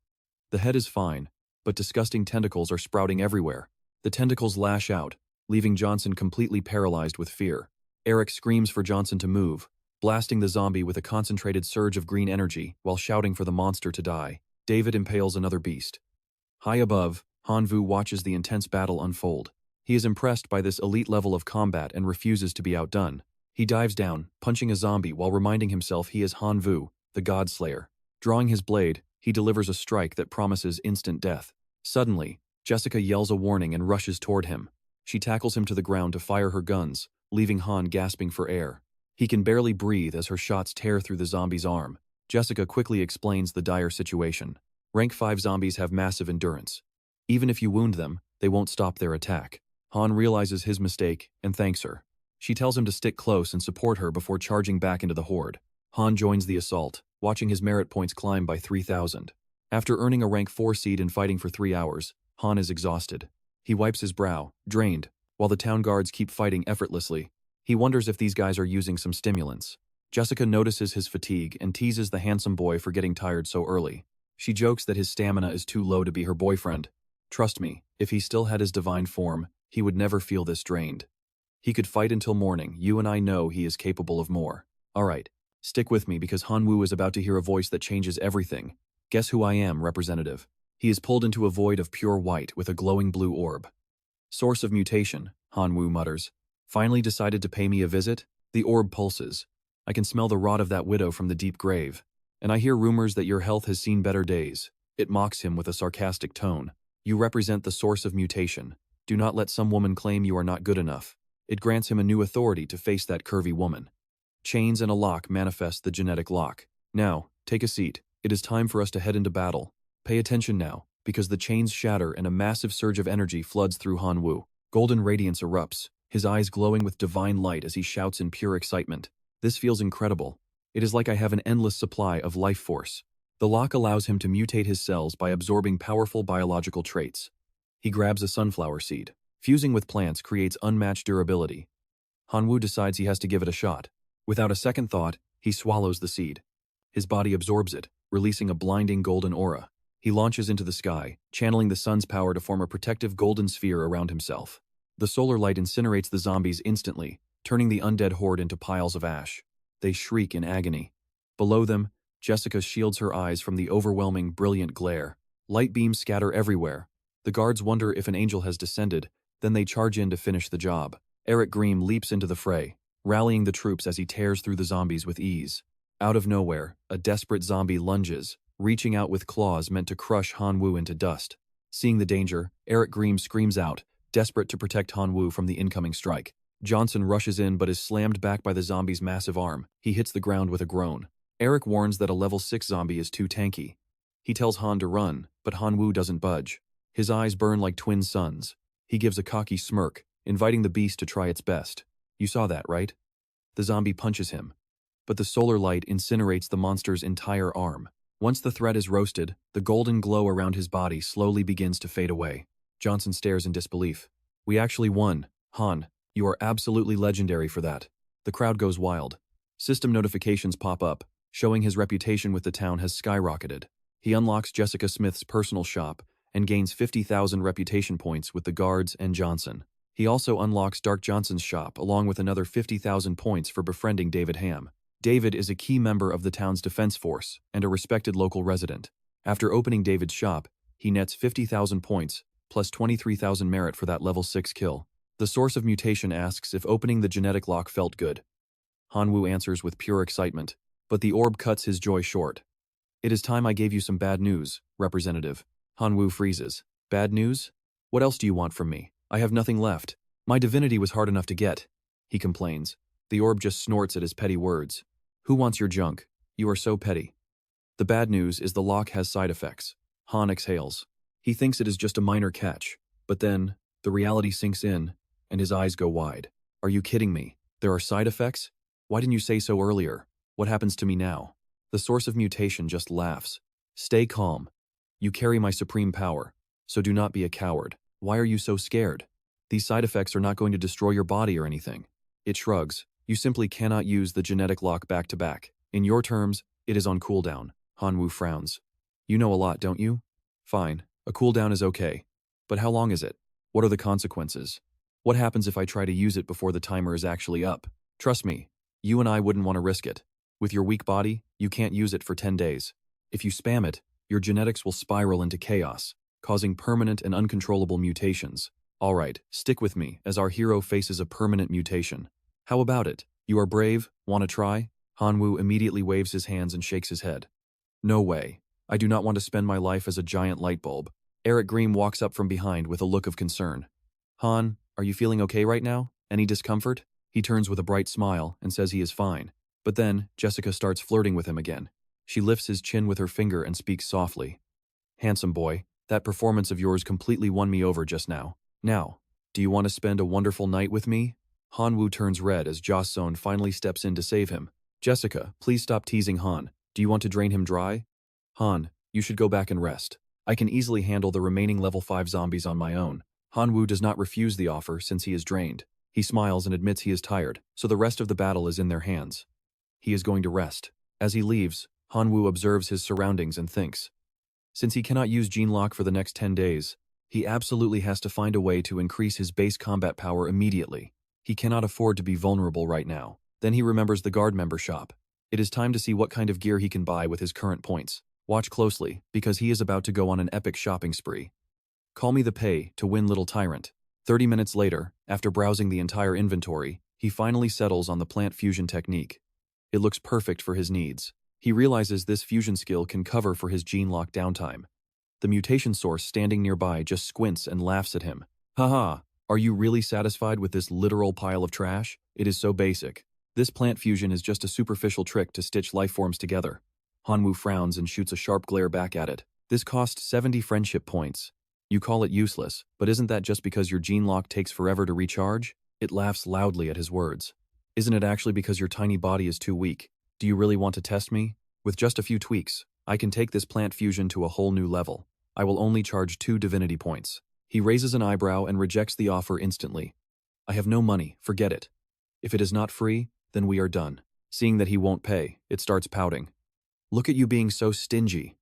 The head is fine, but disgusting tentacles are sprouting everywhere. The tentacles lash out, leaving Johnson completely paralyzed with fear. Eric screams for Johnson to move, blasting the zombie with a concentrated surge of green energy while shouting for the monster to die. David impales another beast. High above, Hanvu watches the intense battle unfold. He is impressed by this elite level of combat and refuses to be outdone. He dives down, punching a zombie while reminding himself he is Hanvu, the God Slayer. Drawing his blade, he delivers a strike that promises instant death. Suddenly, Jessica yells a warning and rushes toward him. She tackles him to the ground to fire her guns, leaving Han gasping for air. He can barely breathe as her shots tear through the zombie's arm. Jessica quickly explains the dire situation. Rank 5 zombies have massive endurance. Even if you wound them, they won't stop their attack. Han realizes his mistake and thanks her. She tells him to stick close and support her before charging back into the horde. Han joins the assault, watching his merit points climb by 3,000. After earning a rank 4 seed and fighting for 3 hours, Han is exhausted. He wipes his brow, drained, while the town guards keep fighting effortlessly. He wonders if these guys are using some stimulants. Jessica notices his fatigue and teases the handsome boy for getting tired so early. She jokes that his stamina is too low to be her boyfriend. Trust me, if he still had his divine form, he would never feel this drained. He could fight until morning. You and I know he is capable of more. Alright, stick with me because Hanwu is about to hear a voice that changes everything. Guess who I am, representative. He is pulled into a void of pure white with a glowing blue orb. Source of mutation, Hanwu mutters. Finally decided to pay me a visit? The orb pulses. I can smell the rot of that widow from the deep grave. And I hear rumors that your health has seen better days. It mocks him with a sarcastic tone. You represent the source of mutation. Do not let some woman claim you are not good enough. It grants him a new authority to face that curvy woman. Chains and a lock manifest the genetic lock. Now, take a seat. It is time for us to head into battle. Pay attention now, because the chains shatter and a massive surge of energy floods through Han Wu. Golden radiance erupts, his eyes glowing with divine light as he shouts in pure excitement. This feels incredible. It is like I have an endless supply of life force. The lock allows him to mutate his cells by absorbing powerful biological traits. He grabs a sunflower seed. Fusing with plants creates unmatched durability. Han Wu decides he has to give it a shot. Without a second thought, he swallows the seed. His body absorbs it, releasing a blinding golden aura. He launches into the sky, channeling the sun's power to form a protective golden sphere around himself. The solar light incinerates the zombies instantly, turning the undead horde into piles of ash. They shriek in agony. Below them, Jessica shields her eyes from the overwhelming, brilliant glare. Light beams scatter everywhere. The guards wonder if an angel has descended, then they charge in to finish the job. Eric Greem leaps into the fray, rallying the troops as he tears through the zombies with ease. Out of nowhere, a desperate zombie lunges, reaching out with claws meant to crush Han Wu into dust. Seeing the danger, Eric Greem screams out, desperate to protect Han Wu from the incoming strike. Johnson rushes in but is slammed back by the zombie's massive arm. He hits the ground with a groan. Eric warns that a level 6 zombie is too tanky. He tells Han to run, but Han Wu doesn't budge. His eyes burn like twin suns. He gives a cocky smirk, inviting the beast to try its best. You saw that, right? The zombie punches him. But the solar light incinerates the monster's entire arm. Once the threat is roasted, the golden glow around his body slowly begins to fade away. Johnson stares in disbelief. We actually won. Han, you are absolutely legendary for that. The crowd goes wild. System notifications pop up, showing his reputation with the town has skyrocketed. He unlocks Jessica Smith's personal shop and gains 50,000 reputation points with the guards and Johnson. He also unlocks Dark Johnson's shop along with another 50,000 points for befriending David Ham. David is a key member of the town's defense force and a respected local resident. After opening David's shop, he nets 50,000 points, plus 23,000 merit for that level 6 kill. The source of mutation asks if opening the genetic lock felt good. Han Wu answers with pure excitement, but the orb cuts his joy short. It is time I gave you some bad news, Representative. Han Wu freezes. Bad news? What else do you want from me? I have nothing left. My divinity was hard enough to get, he complains. The orb just snorts at his petty words. Who wants your junk? You are so petty. The bad news is the lock has side effects. Han exhales. He thinks it is just a minor catch, but then, the reality sinks in, and his eyes go wide. Are you kidding me? There are side effects? Why didn't you say so earlier? What happens to me now? The source of mutation just laughs. Stay calm. You carry my supreme power, so do not be a coward. Why are you so scared? These side effects are not going to destroy your body or anything. It shrugs. You simply cannot use the genetic lock back to back. In your terms, it is on cooldown. Han Wu frowns. You know a lot, don't you? Fine, a cooldown is okay. But how long is it? What are the consequences? What happens if I try to use it before the timer is actually up? Trust me, you and I wouldn't want to risk it. With your weak body, you can't use it for 10 days. If you spam it, your genetics will spiral into chaos, causing permanent and uncontrollable mutations. All right, stick with me as our hero faces a permanent mutation. How about it? You are brave? Want to try? Han Wu immediately waves his hands and shakes his head. No way. I do not want to spend my life as a giant light bulb. Eric Greem walks up from behind with a look of concern. Han, are you feeling okay right now? Any discomfort? He turns with a bright smile and says he is fine. But then, Jessica starts flirting with him again. She lifts his chin with her finger and speaks softly. Handsome boy, that performance of yours completely won me over just now. Now, do you want to spend a wonderful night with me? Han Wu turns red as Joss Sohn finally steps in to save him. Jessica, please stop teasing Han. Do you want to drain him dry? Han, you should go back and rest. I can easily handle the remaining level 5 zombies on my own. Han Wu does not refuse the offer since he is drained. He smiles and admits he is tired, so the rest of the battle is in their hands. He is going to rest. As he leaves, Han Wu observes his surroundings and thinks. Since he cannot use Gene Lock for the next 10 days, he absolutely has to find a way to increase his base combat power immediately. He cannot afford to be vulnerable right now. Then he remembers the guard member shop. It is time to see what kind of gear he can buy with his current points. Watch closely, because he is about to go on an epic shopping spree. Call me the pay to win Little Tyrant. 30 minutes later, after browsing the entire inventory, he finally settles on the plant fusion technique. It looks perfect for his needs. He realizes this fusion skill can cover for his gene lock downtime. The mutation source standing nearby just squints and laughs at him. Haha, are you really satisfied with this literal pile of trash? It is so basic. This plant fusion is just a superficial trick to stitch life forms together. Hanwoo frowns and shoots a sharp glare back at it. This cost 70 friendship points. You call it useless, but isn't that just because your gene lock takes forever to recharge? It laughs loudly at his words. Isn't it actually because your tiny body is too weak? Do you really want to test me? With just a few tweaks, I can take this plant fusion to a whole new level. I will only charge 2 divinity points. He raises an eyebrow and rejects the offer instantly. I have no money, forget it. If it is not free, then we are done. Seeing that he won't pay, it starts pouting. Look at you being so stingy.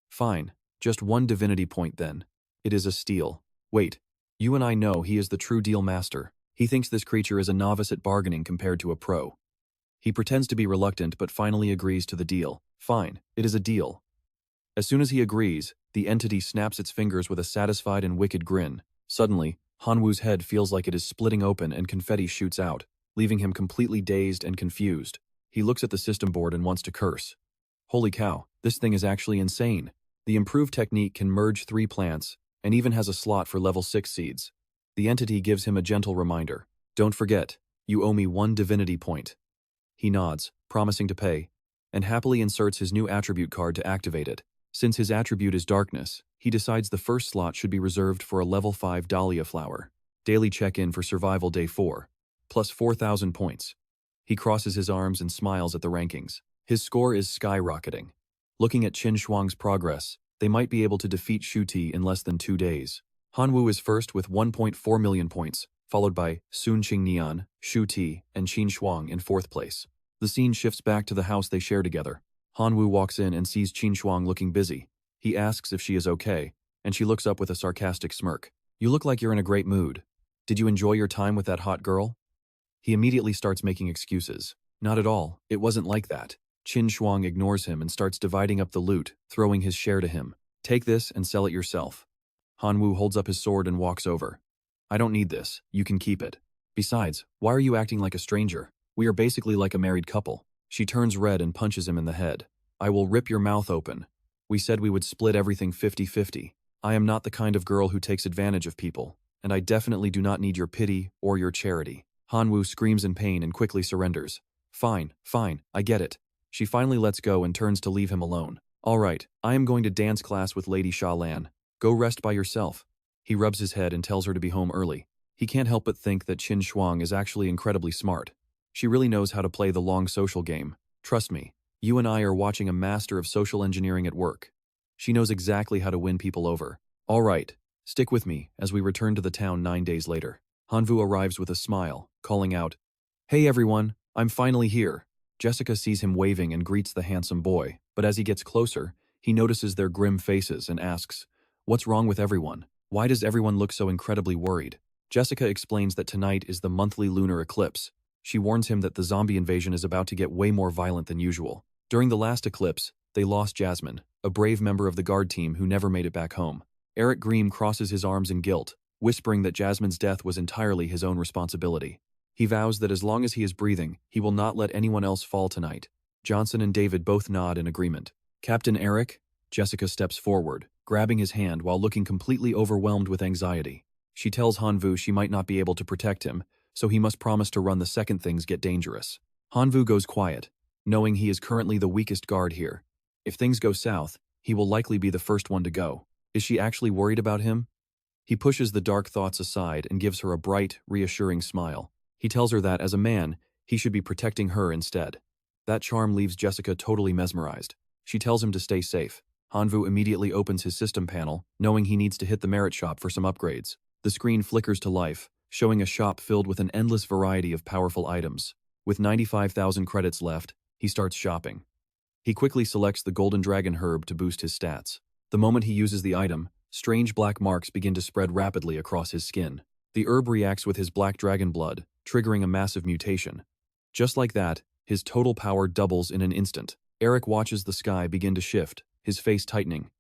Fine, just 1 divinity point then. It is a steal. Wait, you and I know he is the true deal master. He thinks this creature is a novice at bargaining compared to a pro. He pretends to be reluctant but finally agrees to the deal. Fine, it is a deal. As soon as he agrees, the entity snaps its fingers with a satisfied and wicked grin. Suddenly, Hanwoo's head feels like it is splitting open and confetti shoots out, leaving him completely dazed and confused. He looks at the system board and wants to curse. Holy cow, this thing is actually insane. The improved technique can merge 3 plants, and even has a slot for level 6 seeds. The entity gives him a gentle reminder. Don't forget, you owe me 1 divinity point. He nods, promising to pay, and happily inserts his new attribute card to activate it. Since his attribute is darkness, he decides the first slot should be reserved for a level 5 dahlia flower. Daily check-in for survival day 4, plus 4,000 points. He crosses his arms and smiles at the rankings. His score is skyrocketing. Looking at Qin Shuang's progress, they might be able to defeat Shu Ti in less than 2 days. Hanwoo is first with 1.4 million points, followed by Sun Qingnian, Shu Ti, and Qin Shuang in 4th place. The scene shifts back to the house they share together. Hanwoo walks in and sees Qin Shuang looking busy. He asks if she is okay, and she looks up with a sarcastic smirk. You look like you're in a great mood. Did you enjoy your time with that hot girl? He immediately starts making excuses. Not at all, it wasn't like that. Qin Shuang ignores him and starts dividing up the loot, throwing his share to him. Take this and sell it yourself. Hanwoo holds up his sword and walks over. I don't need this, you can keep it. Besides, why are you acting like a stranger? We are basically like a married couple. She turns red and punches him in the head. I will rip your mouth open. We said we would split everything 50-50. I am not the kind of girl who takes advantage of people, and I definitely do not need your pity or your charity. Hanwoo screams in pain and quickly surrenders. Fine, I get it. She finally lets go and turns to leave him alone. All right, I am going to dance class with Lady Sha Lan. Go rest by yourself. He rubs his head and tells her to be home early. He can't help but think that Qin Shuang is actually incredibly smart. She really knows how to play the long social game. Trust me, you and I are watching a master of social engineering at work. She knows exactly how to win people over. All right, stick with me as we return to the town 9 days later. Hanwoo arrives with a smile, calling out, Hey everyone, I'm finally here. Jessica sees him waving and greets the handsome boy, but as he gets closer, he notices their grim faces and asks, What's wrong with everyone? Why does everyone look so incredibly worried? Jessica explains that tonight is the monthly lunar eclipse. She warns him that the zombie invasion is about to get way more violent than usual. During the last eclipse, they lost Jasmine, a brave member of the guard team who never made it back home. Eric Greem crosses his arms in guilt, whispering that Jasmine's death was entirely his own responsibility. He vows that as long as he is breathing, he will not let anyone else fall tonight. Johnson and David both nod in agreement. Captain Eric? Jessica steps forward, grabbing his hand while looking completely overwhelmed with anxiety. She tells Hanwoo she might not be able to protect him, so he must promise to run the second things get dangerous. Hanwoo goes quiet, knowing he is currently the weakest guard here. If things go south, he will likely be the first one to go. Is she actually worried about him? He pushes the dark thoughts aside and gives her a bright, reassuring smile. He tells her that, as a man, he should be protecting her instead. That charm leaves Jessica totally mesmerized. She tells him to stay safe. Hanwoo immediately opens his system panel, knowing he needs to hit the merit shop for some upgrades. The screen flickers to life, showing a shop filled with an endless variety of powerful items. With 95,000 credits left, he starts shopping. He quickly selects the Golden Dragon herb to boost his stats. The moment he uses the item, strange black marks begin to spread rapidly across his skin. The herb reacts with his black dragon blood, triggering a massive mutation. Just like that, his total power doubles in an instant. Eric watches the sky begin to shift, his face tightening.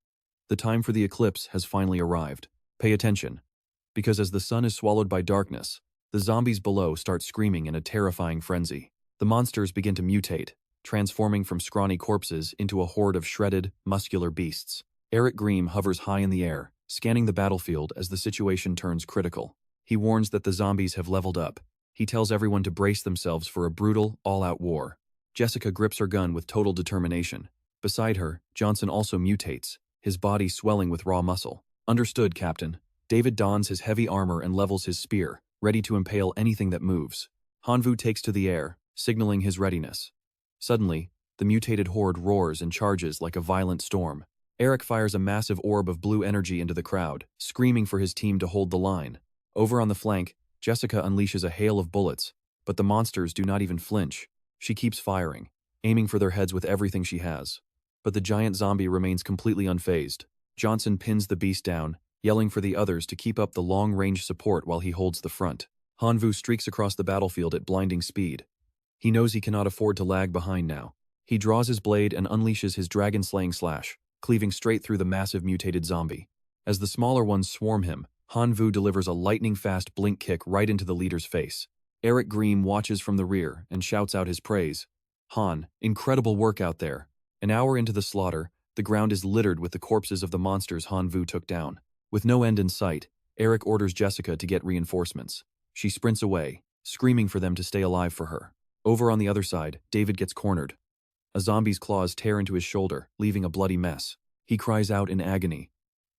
The time for the eclipse has finally arrived. Pay attention, because as the sun is swallowed by darkness, the zombies below start screaming in a terrifying frenzy. The monsters begin to mutate, transforming from scrawny corpses into a horde of shredded, muscular beasts. Eric Greem hovers high in the air, scanning the battlefield as the situation turns critical. He warns that the zombies have leveled up. He tells everyone to brace themselves for a brutal, all-out war. Jessica grips her gun with total determination. Beside her, Johnson also mutates, his body swelling with raw muscle. Understood, Captain. David dons his heavy armor and levels his spear, ready to impale anything that moves. Hanvu takes to the air, signaling his readiness. Suddenly, the mutated horde roars and charges like a violent storm. Eric fires a massive orb of blue energy into the crowd, screaming for his team to hold the line. Over on the flank, Jessica unleashes a hail of bullets, but the monsters do not even flinch. She keeps firing, aiming for their heads with everything she has. But the giant zombie remains completely unfazed. Johnson pins the beast down, yelling for the others to keep up the long-range support while he holds the front. Hanvu streaks across the battlefield at blinding speed. He knows he cannot afford to lag behind now. He draws his blade and unleashes his dragon-slaying slash, cleaving straight through the massive mutated zombie. As the smaller ones swarm him, Hanvu delivers a lightning-fast blink kick right into the leader's face. Eric Green watches from the rear and shouts out his praise. Han, incredible work out there. An hour into the slaughter, the ground is littered with the corpses of the monsters Hanvu took down. With no end in sight, Eric orders Jessica to get reinforcements. She sprints away, screaming for them to stay alive for her. Over on the other side, David gets cornered. A zombie's claws tear into his shoulder, leaving a bloody mess. He cries out in agony.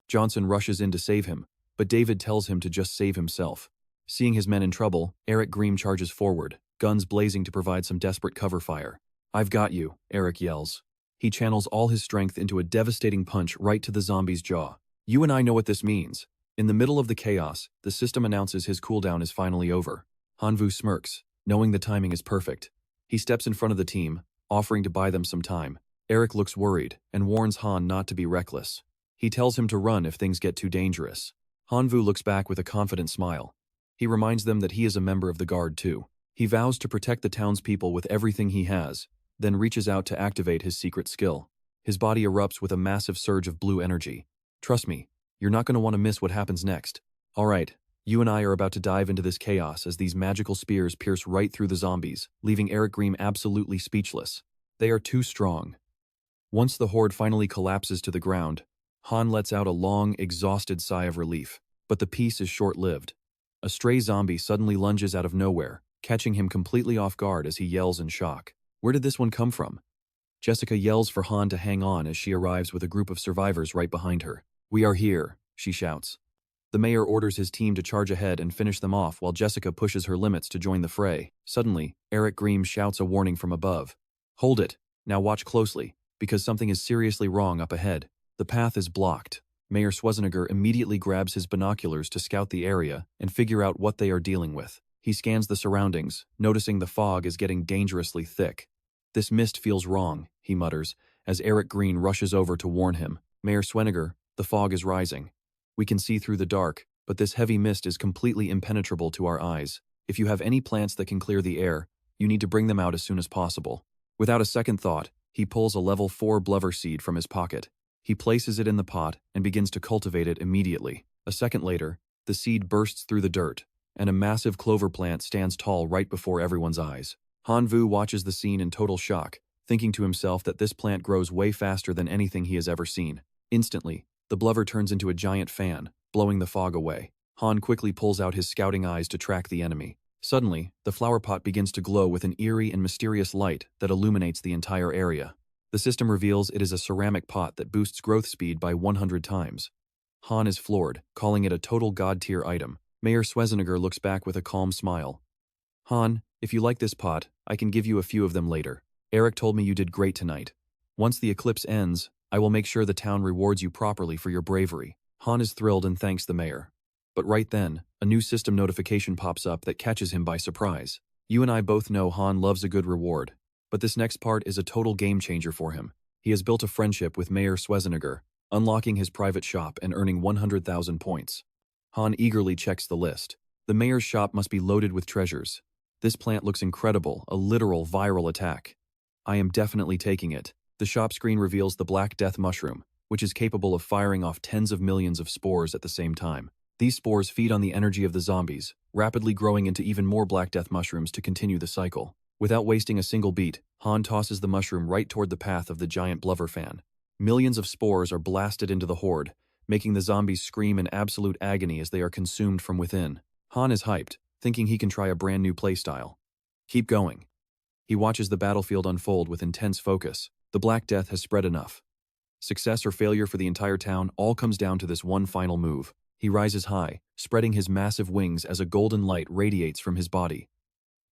Johnson rushes in to save him, but David tells him to just save himself. Seeing his men in trouble, Eric Green charges forward, guns blazing to provide some desperate cover fire. "I've got you," Eric yells. He channels all his strength into a devastating punch right to the zombie's jaw. "You and I know what this means." In the middle of the chaos, the system announces his cooldown is finally over. Hanvu smirks, knowing the timing is perfect. He steps in front of the team, offering to buy them some time. Eric looks worried and warns Han not to be reckless. He tells him to run if things get too dangerous. Hanvu looks back with a confident smile. He reminds them that he is a member of the Guard too. He vows to protect the townspeople with everything he has, then reaches out to activate his secret skill. His body erupts with a massive surge of blue energy. "Trust me, you're not going to want to miss what happens next. All right, you and I are about to dive into this chaos as these magical spears pierce right through the zombies, leaving Eric Green absolutely speechless. They are too strong." Once the horde finally collapses to the ground, Han lets out a long, exhausted sigh of relief. But the peace is short-lived. A stray zombie suddenly lunges out of nowhere, catching him completely off guard as he yells in shock. Where did this one come from? Jessica yells for Han to hang on as she arrives with a group of survivors right behind her. "We are here," she shouts. The mayor orders his team to charge ahead and finish them off while Jessica pushes her limits to join the fray. Suddenly, Eric Green shouts a warning from above. "Hold it. Now watch closely, because something is seriously wrong up ahead." The path is blocked. Mayor Schwarzenegger immediately grabs his binoculars to scout the area and figure out what they are dealing with. He scans the surroundings, noticing the fog is getting dangerously thick. "This mist feels wrong," he mutters, as Eric Green rushes over to warn him. "Mayor Schwarzenegger, the fog is rising. We can see through the dark, but this heavy mist is completely impenetrable to our eyes. If you have any plants that can clear the air, you need to bring them out as soon as possible." Without a second thought, he pulls a level 4 blubber seed from his pocket. He places it in the pot and begins to cultivate it immediately. A second later, the seed bursts through the dirt, and a massive clover plant stands tall right before everyone's eyes. Hanvu watches the scene in total shock, thinking to himself that this plant grows way faster than anything he has ever seen. Instantly, the blubber turns into a giant fan, blowing the fog away. Han quickly pulls out his scouting eyes to track the enemy. Suddenly, the flower pot begins to glow with an eerie and mysterious light that illuminates the entire area. The system reveals it is a ceramic pot that boosts growth speed by 100 times. Han is floored, calling it a total god-tier item. Mayor Schwarzenegger looks back with a calm smile. "Han, if you like this pot, I can give you a few of them later. Eric told me you did great tonight. Once the eclipse ends, I will make sure the town rewards you properly for your bravery." Han is thrilled and thanks the mayor. But right then, a new system notification pops up that catches him by surprise. You and I both know Han loves a good reward. But this next part is a total game changer for him. He has built a friendship with Mayor Schwarzenegger, unlocking his private shop and earning 100,000 points. Han eagerly checks the list. The mayor's shop must be loaded with treasures. This plant looks incredible, a literal viral attack. I am definitely taking it. The shop screen reveals the Black Death mushroom, which is capable of firing off tens of millions of spores at the same time. These spores feed on the energy of the zombies, rapidly growing into even more Black Death mushrooms to continue the cycle. Without wasting a single beat, Han tosses the mushroom right toward the path of the giant blubber fan. Millions of spores are blasted into the horde, making the zombies scream in absolute agony as they are consumed from within. Han is hyped, thinking he can try a brand new playstyle. Keep going. He watches the battlefield unfold with intense focus. The Black Death has spread enough. Success or failure for the entire town all comes down to this one final move. He rises high, spreading his massive wings as a golden light radiates from his body.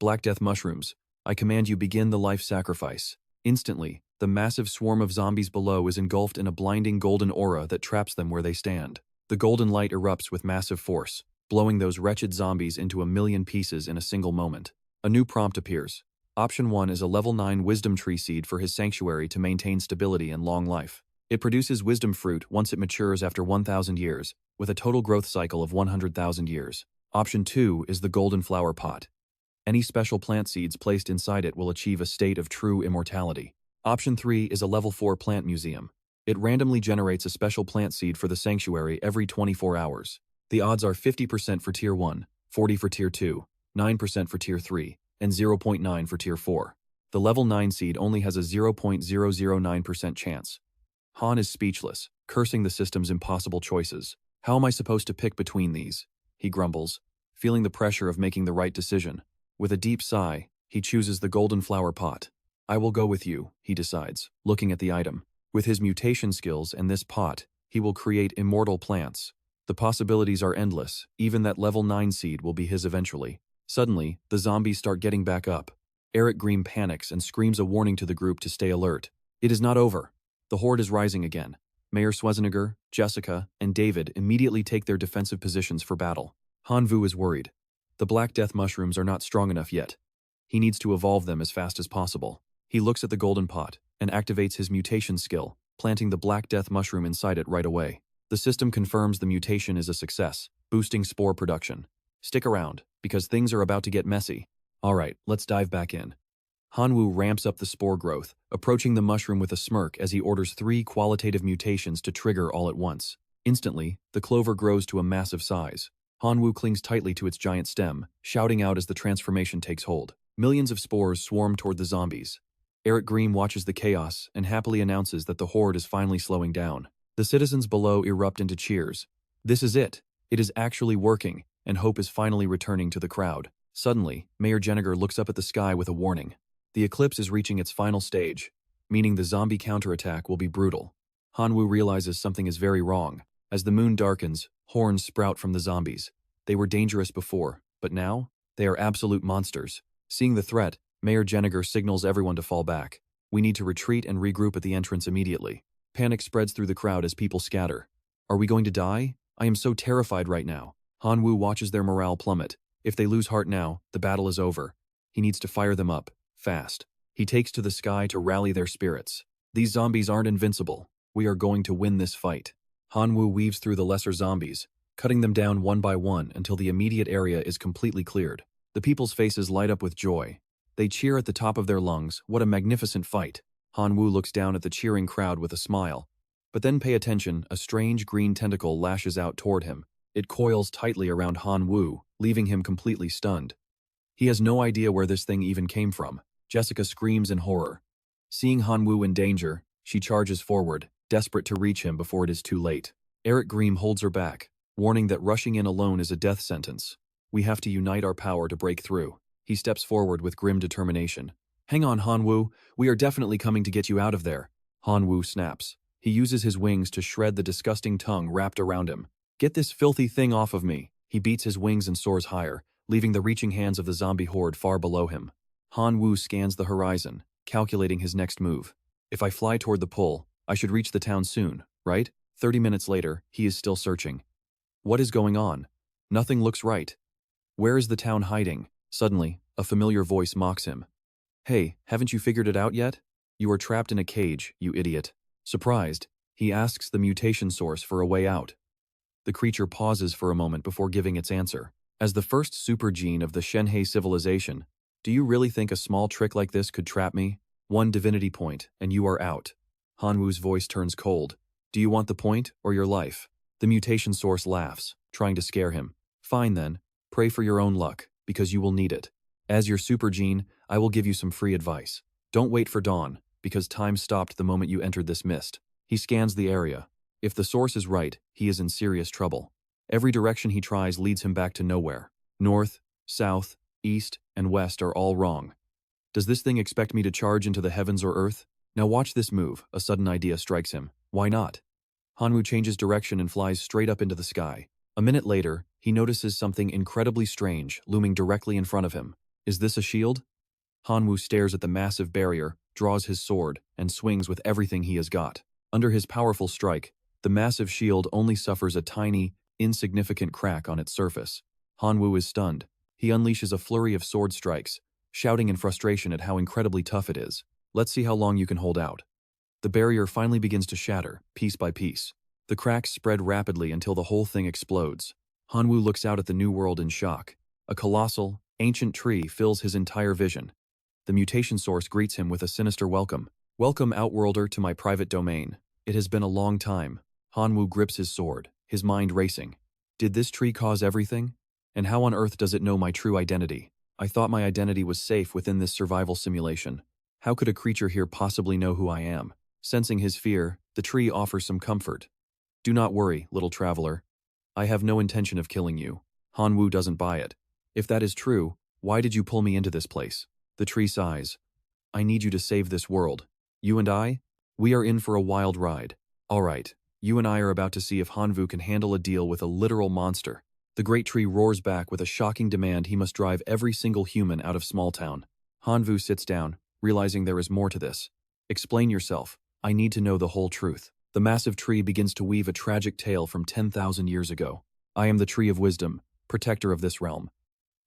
Black Death mushrooms, I command you begin the life sacrifice. Instantly, the massive swarm of zombies below is engulfed in a blinding golden aura that traps them where they stand. The golden light erupts with massive force, blowing those wretched zombies into a million pieces in a single moment. A new prompt appears. Option 1 is a level 9 wisdom tree seed for his sanctuary to maintain stability and long life. It produces wisdom fruit once it matures after 1,000 years, with a total growth cycle of 100,000 years. Option 2 is the golden flower pot. Any special plant seeds placed inside it will achieve a state of true immortality. Option 3 is a level 4 plant museum. It randomly generates a special plant seed for the sanctuary every 24 hours. The odds are 50% for Tier 1, 40% for Tier 2, 9% for Tier 3, and 0.9% for Tier 4. The level 9 seed only has a 0.009% chance. Han is speechless, cursing the system's impossible choices. How am I supposed to pick between these? He grumbles, feeling the pressure of making the right decision. With a deep sigh, he chooses the golden flower pot. I will go with you, he decides, looking at the item. With his mutation skills and this pot, he will create immortal plants. The possibilities are endless, even that level 9 seed will be his eventually. Suddenly, the zombies start getting back up. Eric Green panics and screams a warning to the group to stay alert. It is not over. The horde is rising again. Mayor Schwarzenegger, Jessica, and David immediately take their defensive positions for battle. Han Vu is worried. The Black Death mushrooms are not strong enough yet. He needs to evolve them as fast as possible. He looks at the golden pot and activates his mutation skill, planting the Black Death mushroom inside it right away. The system confirms the mutation is a success, boosting spore production. Stick around, because things are about to get messy. Alright, let's dive back in. Hanwoo ramps up the spore growth, approaching the mushroom with a smirk as he orders 3 qualitative mutations to trigger all at once. Instantly, the clover grows to a massive size. Hanwoo clings tightly to its giant stem, shouting out as the transformation takes hold. Millions of spores swarm toward the zombies. Eric Green watches the chaos and happily announces that the horde is finally slowing down. The citizens below erupt into cheers. This is it. It is actually working, and hope is finally returning to the crowd. Suddenly, Mayor Jenniger looks up at the sky with a warning. The eclipse is reaching its final stage, meaning the zombie counterattack will be brutal. Hanwoo realizes something is very wrong. As the moon darkens, horns sprout from the zombies. They were dangerous before, but now, they are absolute monsters. Seeing the threat, Mayor Jenniger signals everyone to fall back. We need to retreat and regroup at the entrance immediately. Panic spreads through the crowd as people scatter. Are we going to die? I am so terrified right now. Hanwoo watches their morale plummet. If they lose heart now, the battle is over. He needs to fire them up, fast. He takes to the sky to rally their spirits. These zombies aren't invincible. We are going to win this fight. Hanwoo weaves through the lesser zombies, cutting them down one by one until the immediate area is completely cleared. The people's faces light up with joy. They cheer at the top of their lungs. What a magnificent fight. Hanwoo looks down at the cheering crowd with a smile. But then pay attention, a strange green tentacle lashes out toward him. It coils tightly around Hanwoo, leaving him completely stunned. He has no idea where this thing even came from. Jessica screams in horror. Seeing Hanwoo in danger, she charges forward, desperate to reach him before it is too late. Eric Green holds her back, warning that rushing in alone is a death sentence. We have to unite our power to break through. He steps forward with grim determination. Hang on, Hanwoo, we are definitely coming to get you out of there. Hanwoo snaps. He uses his wings to shred the disgusting tongue wrapped around him. Get this filthy thing off of me. He beats his wings and soars higher, leaving the reaching hands of the zombie horde far below him. Hanwoo scans the horizon, calculating his next move. If I fly toward the pole, I should reach the town soon, right? 30 minutes later, he is still searching. What is going on? Nothing looks right. Where is the town hiding? Suddenly, a familiar voice mocks him. Hey, haven't you figured it out yet? You are trapped in a cage, you idiot. Surprised, he asks the mutation source for a way out. The creature pauses for a moment before giving its answer. As the first super gene of the Shenhe civilization, do you really think a small trick like this could trap me? 1 divinity point, and you are out. Hanwoo's voice turns cold. Do you want the point, or your life? The mutation source laughs, trying to scare him. Fine then, pray for your own luck, because you will need it. As your super gene, I will give you some free advice. Don't wait for dawn, because time stopped the moment you entered this mist. He scans the area. If the source is right, he is in serious trouble. Every direction he tries leads him back to nowhere. North, south, east, and west are all wrong. Does this thing expect me to charge into the heavens or earth? Now watch this move, a sudden idea strikes him. Why not? Hanwoo changes direction and flies straight up into the sky. A minute later, he notices something incredibly strange looming directly in front of him. Is this a shield? Hanwoo stares at the massive barrier, draws his sword, and swings with everything he has got. Under his powerful strike, the massive shield only suffers a tiny, insignificant crack on its surface. Hanwoo is stunned. He unleashes a flurry of sword strikes, shouting in frustration at how incredibly tough it is. Let's see how long you can hold out. The barrier finally begins to shatter, piece by piece. The cracks spread rapidly until the whole thing explodes. Hanwoo looks out at the new world in shock. A colossal, ancient tree fills his entire vision. The mutation source greets him with a sinister welcome. Welcome, Outworlder, to my private domain. It has been a long time. Hanwoo grips his sword, his mind racing. Did this tree cause everything? And how on earth does it know my true identity? I thought my identity was safe within this survival simulation. How could a creature here possibly know who I am? Sensing his fear, the tree offers some comfort. Do not worry, little traveler. I have no intention of killing you. Hanwoo doesn't buy it. If that is true, why did you pull me into this place? The tree sighs. I need you to save this world. You and I? We are in for a wild ride. All right, you and I are about to see if Hanwoo can handle a deal with a literal monster. The great tree roars back with a shocking demand he must drive every single human out of small town. Hanwoo sits down, realizing there is more to this. Explain yourself. I need to know the whole truth. The massive tree begins to weave a tragic tale from 10,000 years ago. I am the tree of wisdom, protector of this realm.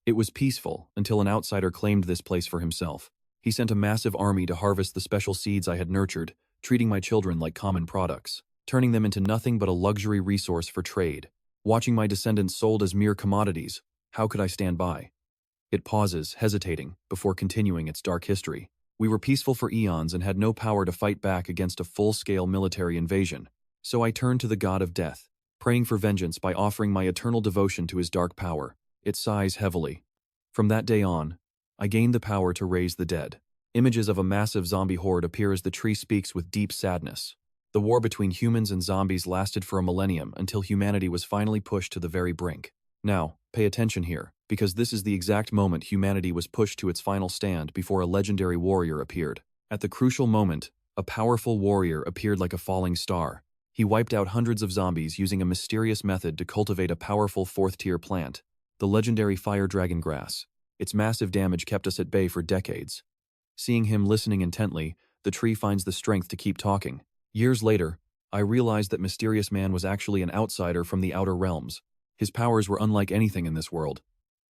It was peaceful until an outsider claimed this place for himself. He sent a massive army to harvest the special seeds I had nurtured, treating my children like common products, turning them into nothing but a luxury resource for trade. Watching my descendants sold as mere commodities, how could I stand by? It pauses, hesitating, before continuing its dark history. We were peaceful for eons and had no power to fight back against a full-scale military invasion. So I turned to the god of death, praying for vengeance by offering my eternal devotion to his dark power. It sighs heavily. From that day on, I gained the power to raise the dead. Images of a massive zombie horde appear as the tree speaks with deep sadness. The war between humans and zombies lasted for a millennium until humanity was finally pushed to the very brink. Now, pay attention here, because this is the exact moment humanity was pushed to its final stand before a legendary warrior appeared. At the crucial moment, a powerful warrior appeared like a falling star. He wiped out hundreds of zombies using a mysterious method to cultivate a powerful fourth-tier plant, the legendary fire dragon grass. Its massive damage kept us at bay for decades. Seeing him listening intently, the tree finds the strength to keep talking. Years later, I realized that mysterious man was actually an outsider from the outer realms. His powers were unlike anything in this world.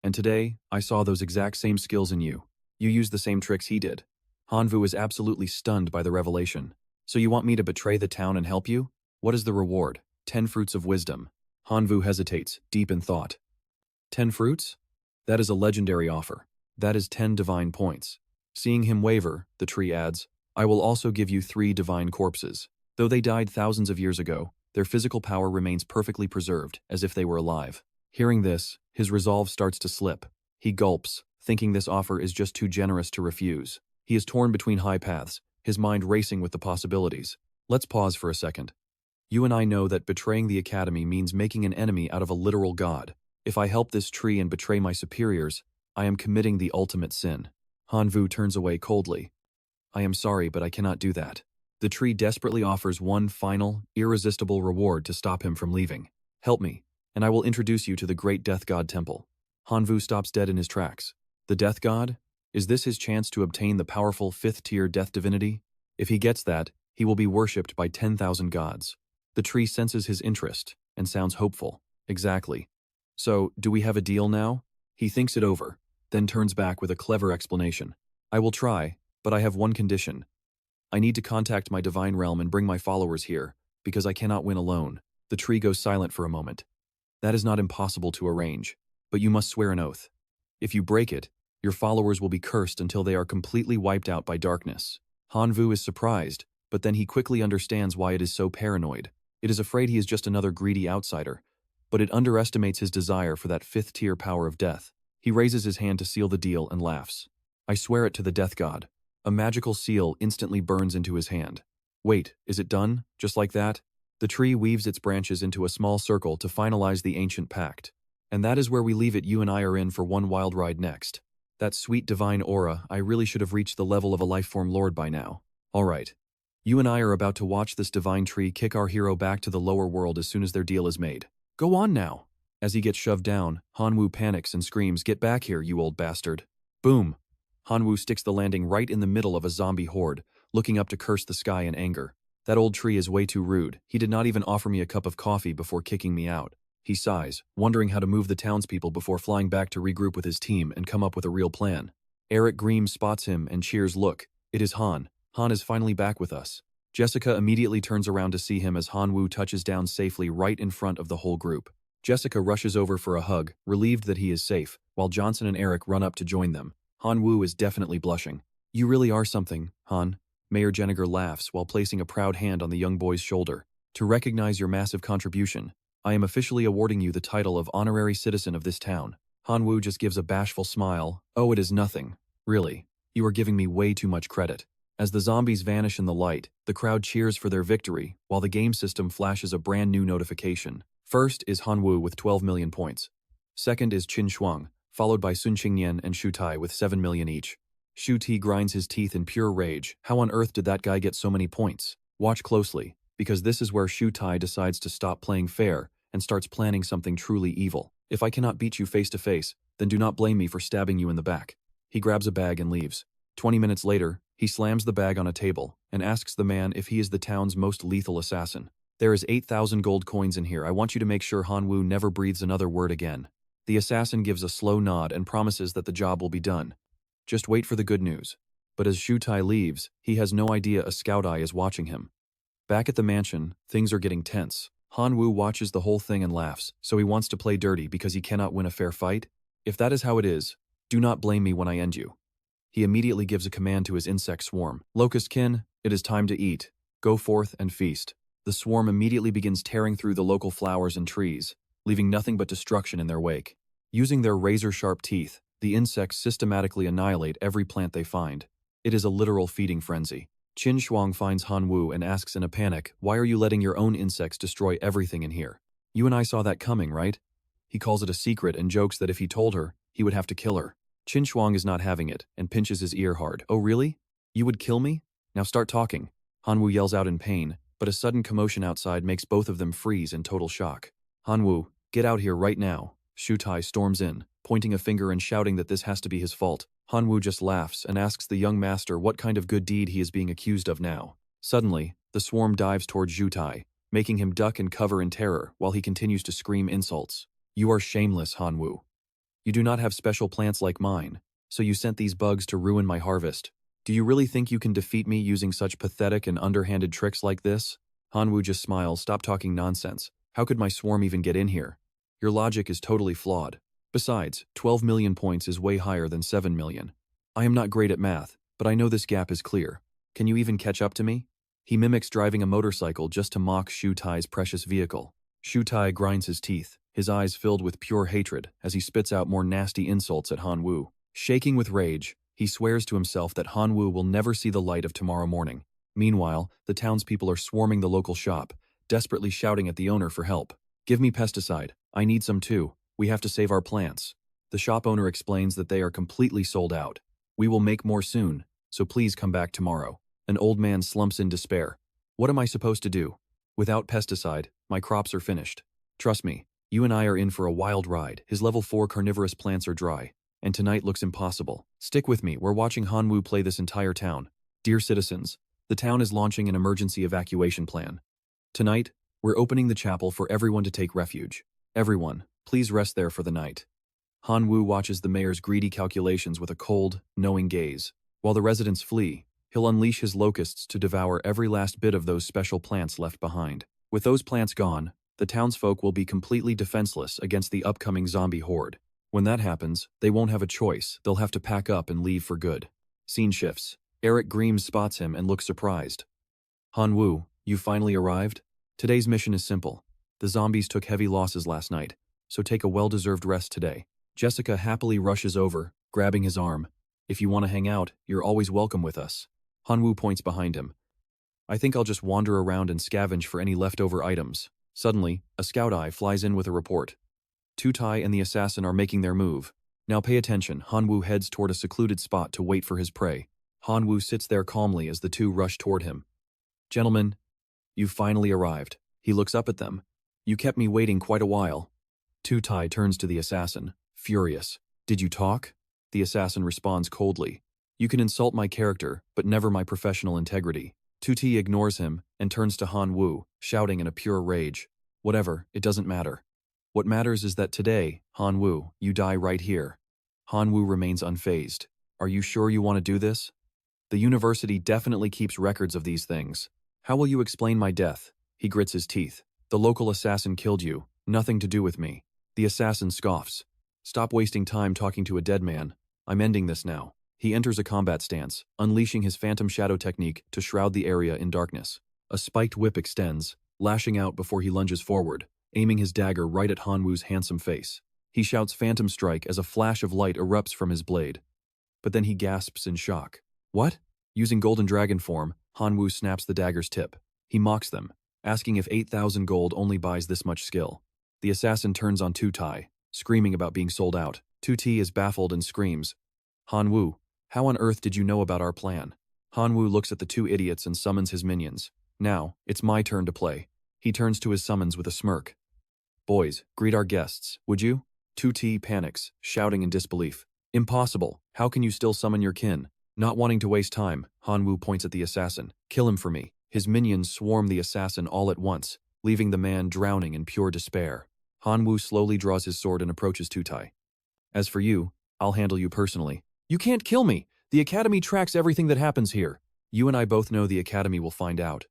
And today, I saw those exact same skills in you. You used the same tricks he did. Hanwoo is absolutely stunned by the revelation. So you want me to betray the town and help you? What is the reward? 10 fruits of wisdom. Hanwoo hesitates, deep in thought. 10 fruits? That is a legendary offer. That is 10 divine points. Seeing him waver, the tree adds, I will also give you 3 divine corpses. Though they died thousands of years ago, their physical power remains perfectly preserved, as if they were alive. Hearing this, his resolve starts to slip. He gulps, thinking this offer is just too generous to refuse. He is torn between high paths, his mind racing with the possibilities. Let's pause for a second. You and I know that betraying the academy means making an enemy out of a literal god. If I help this tree and betray my superiors, I am committing the ultimate sin. Hanwoo turns away coldly. I am sorry, but I cannot do that. The tree desperately offers one final, irresistible reward to stop him from leaving. Help me, and I will introduce you to the great death god temple. Hanwoo stops dead in his tracks. The death god? Is this his chance to obtain the powerful 5th-tier death divinity? If he gets that, he will be worshipped by 10,000 gods. The tree senses his interest and sounds hopeful. Exactly. So, do we have a deal now? He thinks it over, then turns back with a clever explanation. I will try, but I have one condition. I need to contact my divine realm and bring my followers here, because I cannot win alone. The tree goes silent for a moment. That is not impossible to arrange, but you must swear an oath. If you break it, your followers will be cursed until they are completely wiped out by darkness. Hanwoo is surprised, but then he quickly understands why it is so paranoid. It is afraid he is just another greedy outsider, but it underestimates his desire for that 5th-tier power of death. He raises his hand to seal the deal and laughs. I swear it to the death god. A magical seal instantly burns into his hand. Wait, is it done? Just like that? The tree weaves its branches into a small circle to finalize the ancient pact. And that is where we leave it. You and I are in for one wild ride next. That sweet divine aura, I really should have reached the level of a lifeform lord by now. Alright, You and I are about to watch this divine tree kick our hero back to the lower world as soon as their deal is made. Go on now. As he gets shoved down, Hanwoo panics and screams, "Get back here, you old bastard." Boom. Hanwoo sticks the landing right in the middle of a zombie horde, looking up to curse the sky in anger. That old tree is way too rude. He did not even offer me a cup of coffee before kicking me out. He sighs, wondering how to move the townspeople before flying back to regroup with his team and come up with a real plan. Eric Grimm spots him and cheers, "Look, it is Han. Han is finally back with us." Jessica immediately turns around to see him as Hanwoo touches down safely right in front of the whole group. Jessica rushes over for a hug, relieved that he is safe, while Johnson and Eric run up to join them. Hanwoo is definitely blushing. "You really are something, Han." Mayor Jeniger laughs while placing a proud hand on the young boy's shoulder. "To recognize your massive contribution, I am officially awarding you the title of honorary citizen of this town." Hanwoo just gives a bashful smile. "Oh, it is nothing. Really. You are giving me way too much credit." As the zombies vanish in the light, the crowd cheers for their victory, while the game system flashes a brand new notification. First is Hanwoo with 12 million points. Second is Qin Shuang, followed by Sun Qingnian and Shu Tai with 7 million each. Shu Ti grinds his teeth in pure rage. How on earth did that guy get so many points? Watch closely, because this is where Shu Tai decides to stop playing fair and starts planning something truly evil. "If I cannot beat you face to face, then do not blame me for stabbing you in the back." He grabs a bag and leaves. 20 minutes later, he slams the bag on a table and asks the man if he is the town's most lethal assassin. "There is 8,000 gold coins in here. I want you to make sure Hanwoo never breathes another word again." The assassin gives a slow nod and promises that the job will be done. Just wait for the good news. But as Shu Tai leaves, he has no idea a scout eye is watching him. Back at the mansion, things are getting tense. Hanwoo watches the whole thing and laughs, so he wants to play dirty because he cannot win a fair fight? If that is how it is, do not blame me when I end you. He immediately gives a command to his insect swarm. "Locust kin, it is time to eat. Go forth and feast." The swarm immediately begins tearing through the local flowers and trees, leaving nothing but destruction in their wake. Using their razor-sharp teeth, the insects systematically annihilate every plant they find. It is a literal feeding frenzy. Qin Shuang finds Hanwoo and asks in a panic, "Why are you letting your own insects destroy everything in here? You and I saw that coming, right?" He calls it a secret and jokes that if he told her, he would have to kill her. Qin Shuang is not having it and pinches his ear hard. "Oh really? You would kill me? Now start talking." Hanwoo yells out in pain, but a sudden commotion outside makes both of them freeze in total shock. "Hanwoo, get out here right now." Shu Tai storms in, pointing a finger and shouting that this has to be his fault. Hanwoo just laughs and asks the young master what kind of good deed he is being accused of now. Suddenly, the swarm dives towards Shu Tai, making him duck and cover in terror while he continues to scream insults. "You are shameless, Hanwoo. You do not have special plants like mine, so you sent these bugs to ruin my harvest. Do you really think you can defeat me using such pathetic and underhanded tricks like this?" Hanwoo just smiles. "Stop talking nonsense. How could my swarm even get in here? Your logic is totally flawed. Besides, 12 million points is way higher than 7 million. I am not great at math, but I know this gap is clear. Can you even catch up to me?" He mimics driving a motorcycle just to mock Shu Tai's precious vehicle. Shu Tai grinds his teeth, his eyes filled with pure hatred as he spits out more nasty insults at Hanwoo. Shaking with rage, he swears to himself that Hanwoo will never see the light of tomorrow morning. Meanwhile, the townspeople are swarming the local shop, desperately shouting at the owner for help. "Give me pesticide. I need some too. We have to save our plants." The shop owner explains that they are completely sold out. "We will make more soon, so please come back tomorrow." An old man slumps in despair. "What am I supposed to do? Without pesticide, my crops are finished. Trust me, you and I are in for a wild ride. His level 4 carnivorous plants are dry, and tonight looks impossible. Stick with me, we're watching Hanwoo play this entire town. Dear citizens, the town is launching an emergency evacuation plan. Tonight, we're opening the chapel for everyone to take refuge. Everyone, please rest there for the night." Hanwoo watches the mayor's greedy calculations with a cold, knowing gaze. While the residents flee, he'll unleash his locusts to devour every last bit of those special plants left behind. With those plants gone, the townsfolk will be completely defenseless against the upcoming zombie horde. When that happens, they won't have a choice. They'll have to pack up and leave for good. Scene shifts. Eric Grimm spots him and looks surprised. "Hanwoo, you finally arrived? Today's mission is simple. The zombies took heavy losses last night, so take a well-deserved rest today." Jessica happily rushes over, grabbing his arm. "If you want to hang out, you're always welcome with us." Hanwoo points behind him. "I think I'll just wander around and scavenge for any leftover items." Suddenly, a scout eye flies in with a report. Shu Tai and the assassin are making their move. Now pay attention. Hanwoo heads toward a secluded spot to wait for his prey. Hanwoo sits there calmly as the two rush toward him. Gentlemen, you've finally arrived. He looks up at them. You kept me waiting quite a while. Tutai turns to the assassin, furious. Did you talk? The assassin responds coldly. You can insult my character, but never my professional integrity. Tuti ignores him and turns to Han Wu, shouting in a pure rage. Whatever, it doesn't matter. What matters is that today, Han Wu, you die right here. Han Wu remains unfazed. Are you sure you want to do this? The university definitely keeps records of these things. How will you explain my death? He grits his teeth. The local assassin killed you. Nothing to do with me. The assassin scoffs. Stop wasting time talking to a dead man. I'm ending this now. He enters a combat stance, unleashing his phantom shadow technique to shroud the area in darkness. A spiked whip extends, lashing out before he lunges forward, aiming his dagger right at Han Wu's handsome face. He shouts phantom strike as a flash of light erupts from his blade. But then he gasps in shock. What? Using golden dragon form, Han Wu snaps the dagger's tip. He mocks them, asking if 8,000 gold only buys this much skill. The assassin turns on Tutai, screaming about being sold out. Tuti is baffled and screams, Han Wu, how on earth did you know about our plan? Han Wu looks at the two idiots and summons his minions. Now, it's my turn to play. He turns to his summons with a smirk. Boys, greet our guests, would you? Tuti panics, shouting in disbelief. Impossible, how can you still summon your kin? Not wanting to waste time, Han Wu points at the assassin. Kill him for me. His minions swarm the assassin all at once, leaving the man drowning in pure despair. Han Wu slowly draws his sword and approaches Tutai. As for you, I'll handle you personally. You can't kill me! The Academy tracks everything that happens here. You and I both know the Academy will find out.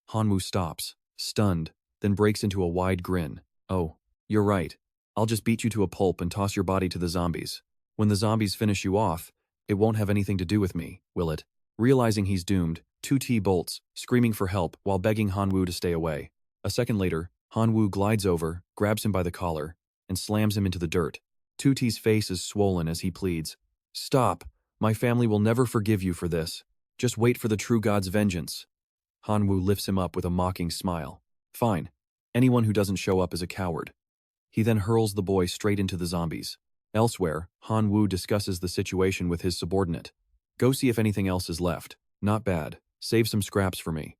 Han Wu stops, stunned, then breaks into a wide grin. Oh, you're right. I'll just beat you to a pulp and toss your body to the zombies. When the zombies finish you off, it won't have anything to do with me, will it? Realizing he's doomed, Tuti bolts, screaming for help while begging Han Wu to stay away. A second later, Han Wu glides over, grabs him by the collar, and slams him into the dirt. Tuti's face is swollen as he pleads. Stop! My family will never forgive you for this. Just wait for the true god's vengeance. Han Wu lifts him up with a mocking smile. Fine. Anyone who doesn't show up is a coward. He then hurls the boy straight into the zombies. Elsewhere, Han Wu discusses the situation with his subordinate. Go see if anything else is left. Not bad. Save some scraps for me.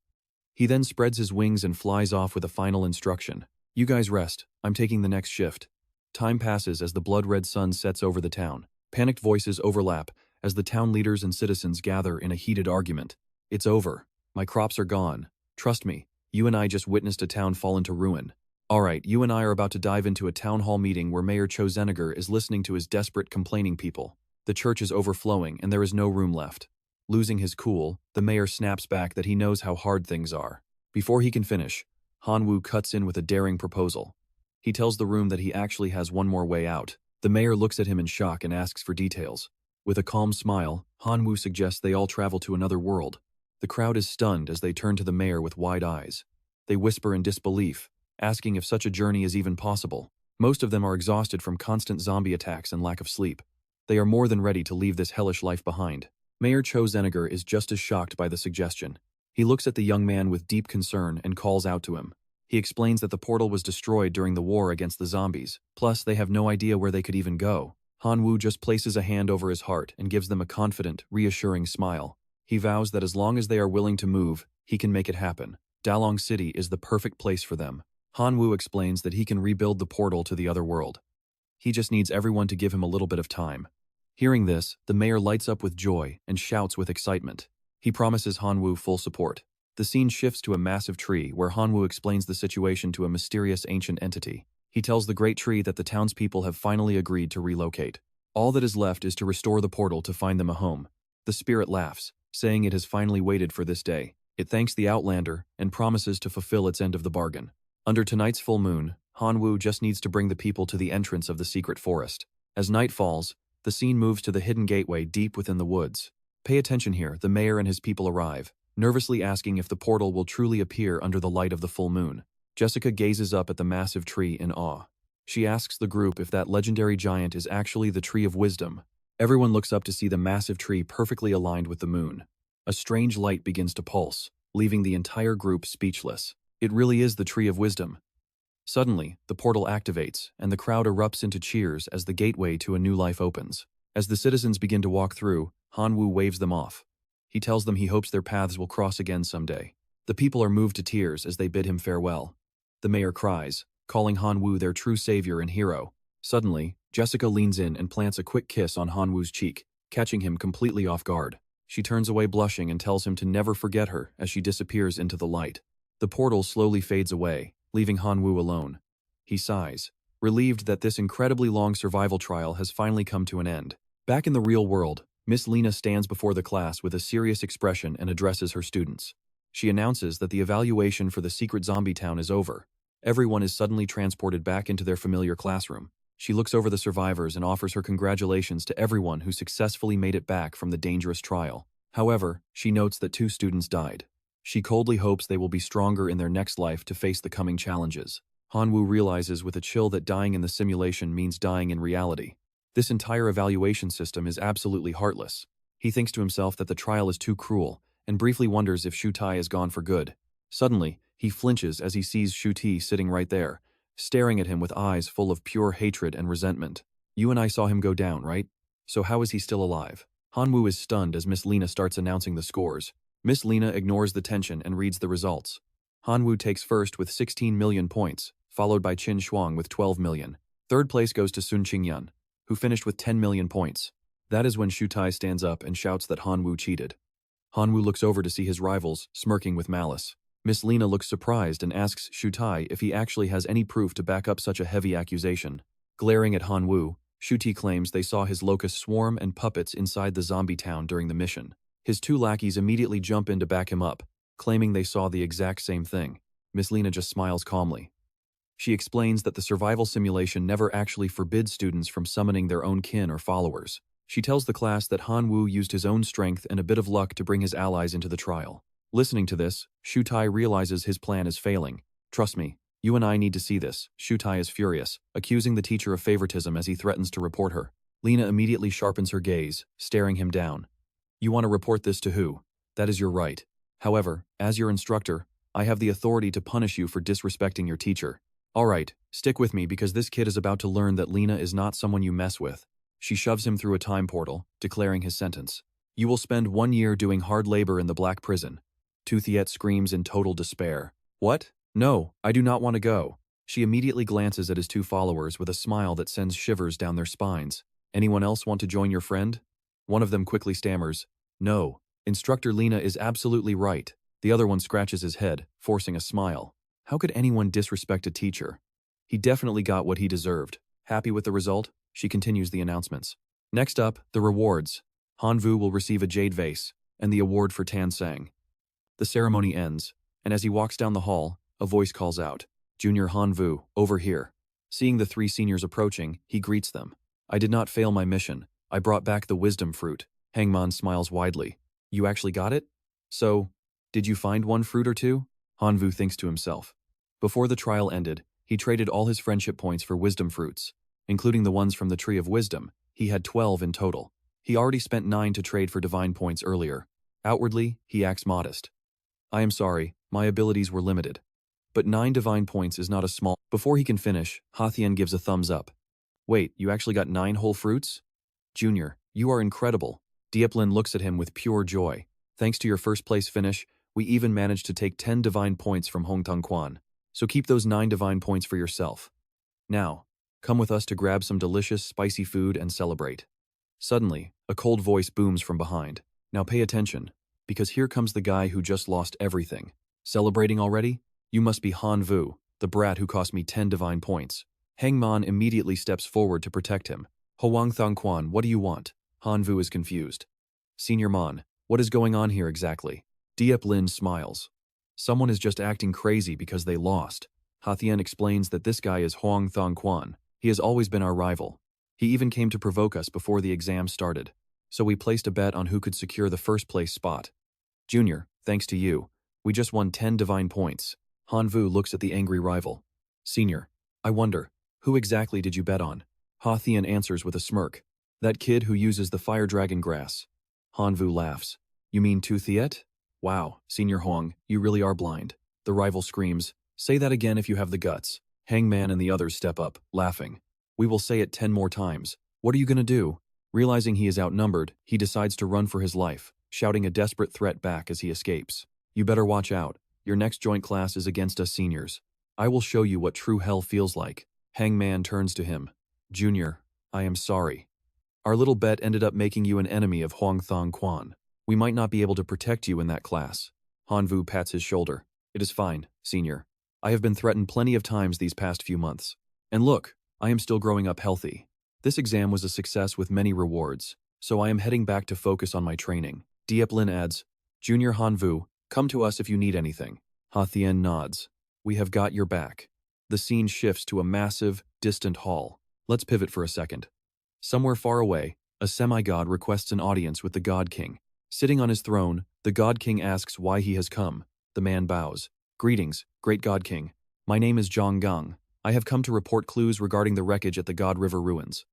He then spreads his wings and flies off with a final instruction. You guys rest. I'm taking the next shift. Time passes as the blood-red sun sets over the town. Panicked voices overlap as the town leaders and citizens gather in a heated argument. It's over. My crops are gone. Trust me, you and I just witnessed a town fall into ruin. Alright, you and I are about to dive into a town hall meeting where Mayor Chozenegar is listening to his desperate, complaining people. The church is overflowing and there is no room left. Losing his cool, the mayor snaps back that he knows how hard things are. Before he can finish, Han Wu cuts in with a daring proposal. He tells the room that he actually has one more way out. The mayor looks at him in shock and asks for details. With a calm smile, Han Wu suggests they all travel to another world. The crowd is stunned as they turn to the mayor with wide eyes. They whisper in disbelief, asking if such a journey is even possible. Most of them are exhausted from constant zombie attacks and lack of sleep. They are more than ready to leave this hellish life behind. Mayor Chozenegar is just as shocked by the suggestion. He looks at the young man with deep concern and calls out to him. He explains that the portal was destroyed during the war against the zombies, plus they have no idea where they could even go. Han Wu just places a hand over his heart and gives them a confident, reassuring smile. He vows that as long as they are willing to move, he can make it happen. Dalong City is the perfect place for them. Han Wu explains that he can rebuild the portal to the other world. He just needs everyone to give him a little bit of time. Hearing this, the mayor lights up with joy and shouts with excitement. He promises Han Wu full support. The scene shifts to a massive tree where Han Wu explains the situation to a mysterious ancient entity. He tells the great tree that the townspeople have finally agreed to relocate. All that is left is to restore the portal to find them a home. The spirit laughs, saying it has finally waited for this day. It thanks the Outlander and promises to fulfill its end of the bargain. Under tonight's full moon, Han Wu just needs to bring the people to the entrance of the secret forest. As night falls, the scene moves to the hidden gateway deep within the woods. Pay attention here, the mayor and his people arrive, nervously asking if the portal will truly appear under the light of the full moon. Jessica gazes up at the massive tree in awe. She asks the group if that legendary giant is actually the Tree of Wisdom. Everyone looks up to see the massive tree perfectly aligned with the moon. A strange light begins to pulse, leaving the entire group speechless. It really is the Tree of Wisdom. Suddenly, the portal activates, and the crowd erupts into cheers as the gateway to a new life opens. As the citizens begin to walk through, Han Wu waves them off. He tells them he hopes their paths will cross again someday. The people are moved to tears as they bid him farewell. The mayor cries, calling Han-woo their true savior and hero. Suddenly, Jessica leans in and plants a quick kiss on Han-woo's cheek, catching him completely off guard. She turns away blushing and tells him to never forget her as she disappears into the light. The portal slowly fades away, leaving Han-woo alone. He sighs, relieved that this incredibly long survival trial has finally come to an end. Back in the real world, Miss Lena stands before the class with a serious expression and addresses her students. She announces that the evaluation for the secret zombie town is over. Everyone is suddenly transported back into their familiar classroom. She looks over the survivors and offers her congratulations to everyone who successfully made it back from the dangerous trial. However, she notes that 2 students died. She coldly hopes they will be stronger in their next life to face the coming challenges. Han-woo realizes with a chill that dying in the simulation means dying in reality. This entire evaluation system is absolutely heartless. He thinks to himself that the trial is too cruel, and briefly wonders if Shu-tae is gone for good. Suddenly, he flinches as he sees Shu-tae sitting right there, staring at him with eyes full of pure hatred and resentment. You and I saw him go down, right? So how is he still alive? Han-woo is stunned as Miss Lena starts announcing the scores. Miss Lena ignores the tension and reads the results. Han-woo takes first with 16 million points, followed by Qin Shuang with 12 million. Third place goes to Sun Qingyun, who finished with 10 million points. That is when Shu-tae stands up and shouts that Han-woo cheated. Han-woo looks over to see his rivals, smirking with malice. Miss Lena looks surprised and asks Shu-tae if he actually has any proof to back up such a heavy accusation. Glaring at Han-woo, Shu-tae claims they saw his locust swarm and puppets inside the zombie town during the mission. His 2 lackeys immediately jump in to back him up, claiming they saw the exact same thing. Miss Lena just smiles calmly. She explains that the survival simulation never actually forbids students from summoning their own kin or followers. She tells the class that Han-woo used his own strength and a bit of luck to bring his allies into the trial. Listening to this, Shu-tae realizes his plan is failing. Trust me, you and I need to see this. Shu-tae is furious, accusing the teacher of favoritism as he threatens to report her. Lena immediately sharpens her gaze, staring him down. You want to report this to who? That is your right. However, as your instructor, I have the authority to punish you for disrespecting your teacher. Alright, stick with me because this kid is about to learn that Lena is not someone you mess with. She shoves him through a time portal, declaring his sentence. You will spend 1 year doing hard labor in the Black Prison. Toothiet screams in total despair. What? No, I do not want to go. She immediately glances at his 2 followers with a smile that sends shivers down their spines. Anyone else want to join your friend? One of them quickly stammers. No, Instructor Lena is absolutely right. The other one scratches his head, forcing a smile. How could anyone disrespect a teacher? He definitely got what he deserved. Happy with the result? She continues the announcements. Next up, the rewards. Han-woo will receive a jade vase, and the award for Tan Sang. The ceremony ends, and as he walks down the hall, a voice calls out, Junior Han-woo, over here. Seeing the 3 seniors approaching, he greets them. I did not fail my mission. I brought back the wisdom fruit. Hangman smiles widely. You actually got it? So, did you find 1 fruit or 2? Han-woo thinks to himself. Before the trial ended, he traded all his friendship points for wisdom fruits, including the ones from the Tree of Wisdom. He had 12 in total. He already spent 9 to trade for divine points earlier. Outwardly, he acts modest. I am sorry, my abilities were limited. But 9 divine points is not a small... Before he can finish, Hathien gives a thumbs up. Wait, you actually got 9 whole fruits? Junior, you are incredible. Dieplin looks at him with pure joy. Thanks to your first place finish, we even managed to take 10 divine points from Hong Tong Quan. So keep those 9 divine points for yourself. Now, come with us to grab some delicious, spicy food and celebrate. Suddenly, a cold voice booms from behind. Now pay attention, because here comes the guy who just lost everything. Celebrating already? You must be Han-woo, the brat who cost me 10 divine points. Hangman immediately steps forward to protect him. Hoang Thong Quan, what do you want? Han-woo is confused. Senior Mon, what is going on here exactly? Diep Lin smiles. Someone is just acting crazy because they lost. Hathien explains that this guy is Hoang Thong Quan. He has always been our rival. He even came to provoke us before the exam started. So we placed a bet on who could secure the first place spot. Junior, thanks to you, we just won 10 divine points. Han-woo looks at the angry rival. Senior, I wonder, who exactly did you bet on? Hathien answers with a smirk. That kid who uses the fire dragon grass. Han-woo laughs. You mean Toothiet? Wow, Senior Huang, you really are blind. The rival screams. Say that again if you have the guts. Hangman and the others step up, laughing. We will say it 10 more times. What are you gonna do? Realizing he is outnumbered, he decides to run for his life, shouting a desperate threat back as he escapes. You better watch out. Your next joint class is against us seniors. I will show you what true hell feels like. Hangman turns to him. Junior, I am sorry. Our little bet ended up making you an enemy of Huang Thong Quan. We might not be able to protect you in that class. Han Vu pats his shoulder. It is fine, senior. I have been threatened plenty of times these past few months. And look, I am still growing up healthy. This exam was a success with many rewards, so I am heading back to focus on my training. Diep Lin adds, Junior Han Vu, come to us if you need anything. Ha Thien nods. We have got your back. The scene shifts to a massive, distant hall. Let's pivot for a second. Somewhere far away, a semi-god requests an audience with the God King. Sitting on his throne, the God King asks why he has come. The man bows. Greetings, great God King. My name is Zhang Gang. I have come to report clues regarding the wreckage at the God River ruins.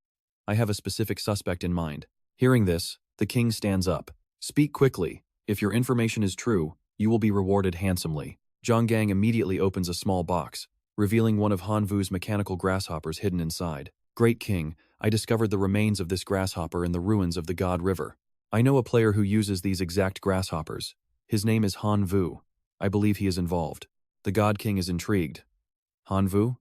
I have a specific suspect in mind. Hearing this, the king stands up. Speak quickly. If your information is true, you will be rewarded handsomely. Zhang Gang immediately opens a small box, revealing one of Han Vu's mechanical grasshoppers hidden inside. Great King, I discovered the remains of this grasshopper in the ruins of the God River. I know a player who uses these exact grasshoppers. His name is Han Vu. I believe he is involved. The God King is intrigued. Han Vu?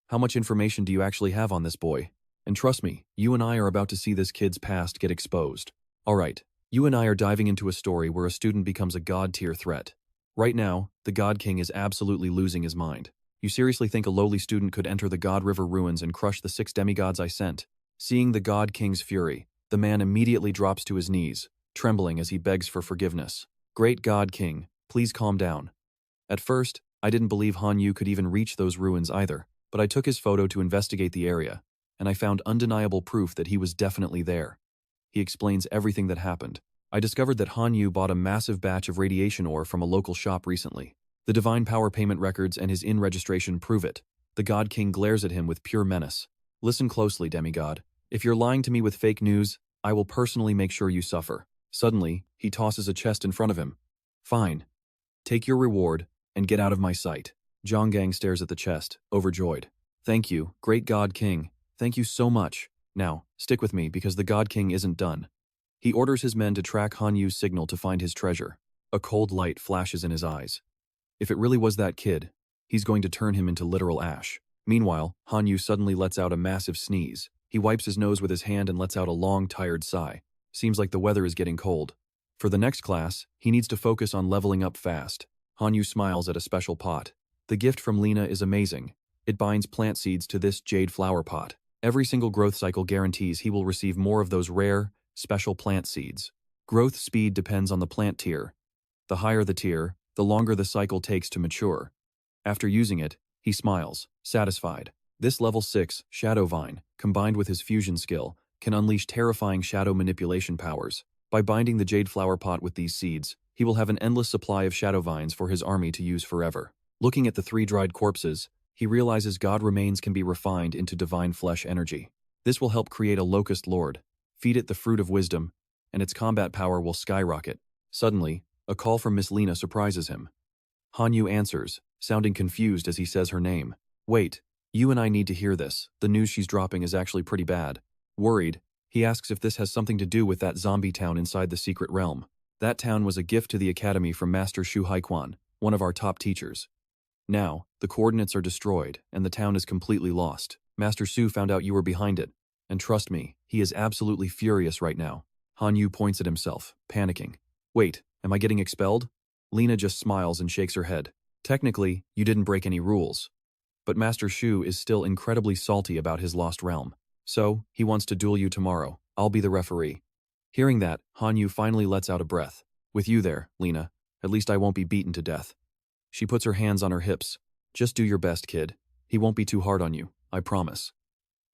How much information do you actually have on this boy? And trust me, you and I are about to see this kid's past get exposed. Alright, you and I are diving into a story where a student becomes a god-tier threat. Right now, the God King is absolutely losing his mind. You seriously think a lowly student could enter the God River ruins and crush the 6 demigods I sent? Seeing the God King's fury, the man immediately drops to his knees, trembling as he begs for forgiveness. Great God King, please calm down. At first, I didn't believe Han Yu could even reach those ruins either, but I took his photo to investigate the area, and I found undeniable proof that he was definitely there. He explains everything that happened. I discovered that Han Yu bought a massive batch of radiation ore from a local shop recently. The divine power payment records and his in-registration prove it. The God King glares at him with pure menace. Listen closely, demigod. If you're lying to me with fake news, I will personally make sure you suffer. Suddenly, he tosses a chest in front of him. Fine. Take your reward and get out of my sight. Zhang Gang stares at the chest, overjoyed. Thank you, great God King. Thank you so much. Now, stick with me because the God King isn't done. He orders his men to track Han Yu's signal to find his treasure. A cold light flashes in his eyes. If it really was that kid, he's going to turn him into literal ash. Meanwhile, Han Yu suddenly lets out a massive sneeze. He wipes his nose with his hand and lets out a long, tired sigh. Seems like the weather is getting cold. For the next class, he needs to focus on leveling up fast. Han Yu smiles at a special pot. The gift from Lena is amazing. It binds plant seeds to this jade flower pot. Every single growth cycle guarantees he will receive more of those rare, special plant seeds. Growth speed depends on the plant tier. The higher the tier, the longer the cycle takes to mature. After using it, he smiles, satisfied. This level 6, Shadow Vine, combined with his fusion skill, can unleash terrifying shadow manipulation powers. By binding the jade flower pot with these seeds, he will have an endless supply of shadow vines for his army to use forever. Looking at the 3 dried corpses, he realizes god remains can be refined into divine flesh energy. This will help create a locust lord. Feed it the fruit of wisdom, and its combat power will skyrocket. Suddenly, a call from Miss Lena surprises him. Han Yu answers, sounding confused as he says her name. Wait, you and I need to hear this. The news she's dropping is actually pretty bad. Worried, he asks if this has something to do with that zombie town inside the secret realm. That town was a gift to the academy from Master Shu Haiquan, one of our top teachers. Now, the coordinates are destroyed, and the town is completely lost. Master Su found out you were behind it, and trust me, he is absolutely furious right now. Han Yu points at himself, panicking. Wait, am I getting expelled? Lena just smiles and shakes her head. Technically, you didn't break any rules. But Master Shu is still incredibly salty about his lost realm. So, he wants to duel you tomorrow. I'll be the referee. Hearing that, Han Yu finally lets out a breath. With you there, Lena, at least I won't be beaten to death. She puts her hands on her hips. Just do your best, kid. He won't be too hard on you, I promise.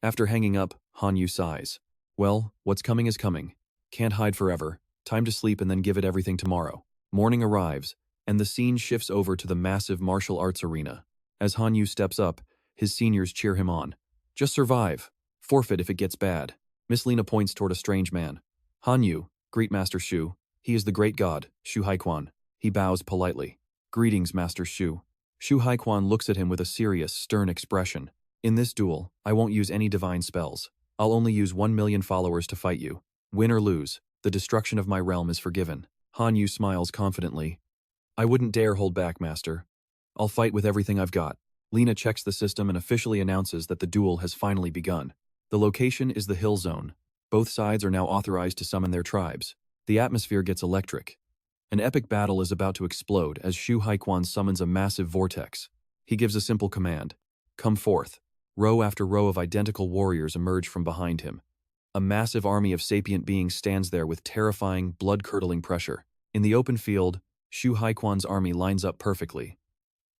After hanging up, Han Yu sighs. Well, what's coming is coming. Can't hide forever. Time to sleep and then give it everything tomorrow. Morning arrives, and the scene shifts over to the massive martial arts arena. As Han Yu steps up, his seniors cheer him on. Just survive. Forfeit if it gets bad. Miss Lena points toward a strange man. Han Yu, greet Master Shu. He is the great god, Shu Haiquan. He bows politely. Greetings, Master Shu. Shu Haiquan looks at him with a serious, stern expression. In this duel, I won't use any divine spells. I'll only use 1 million followers to fight you. Win or lose, the destruction of my realm is forgiven. Han Yu smiles confidently. I wouldn't dare hold back, Master. I'll fight with everything I've got. Lena checks the system and officially announces that the duel has finally begun. The location is the Hill Zone. Both sides are now authorized to summon their tribes. The atmosphere gets electric. An epic battle is about to explode as Shu Haikuan summons a massive vortex. He gives a simple command. Come forth. Row after row of identical warriors emerge from behind him. A massive army of sapient beings stands there with terrifying, blood-curdling pressure. In the open field, Shu Haikuan's army lines up perfectly.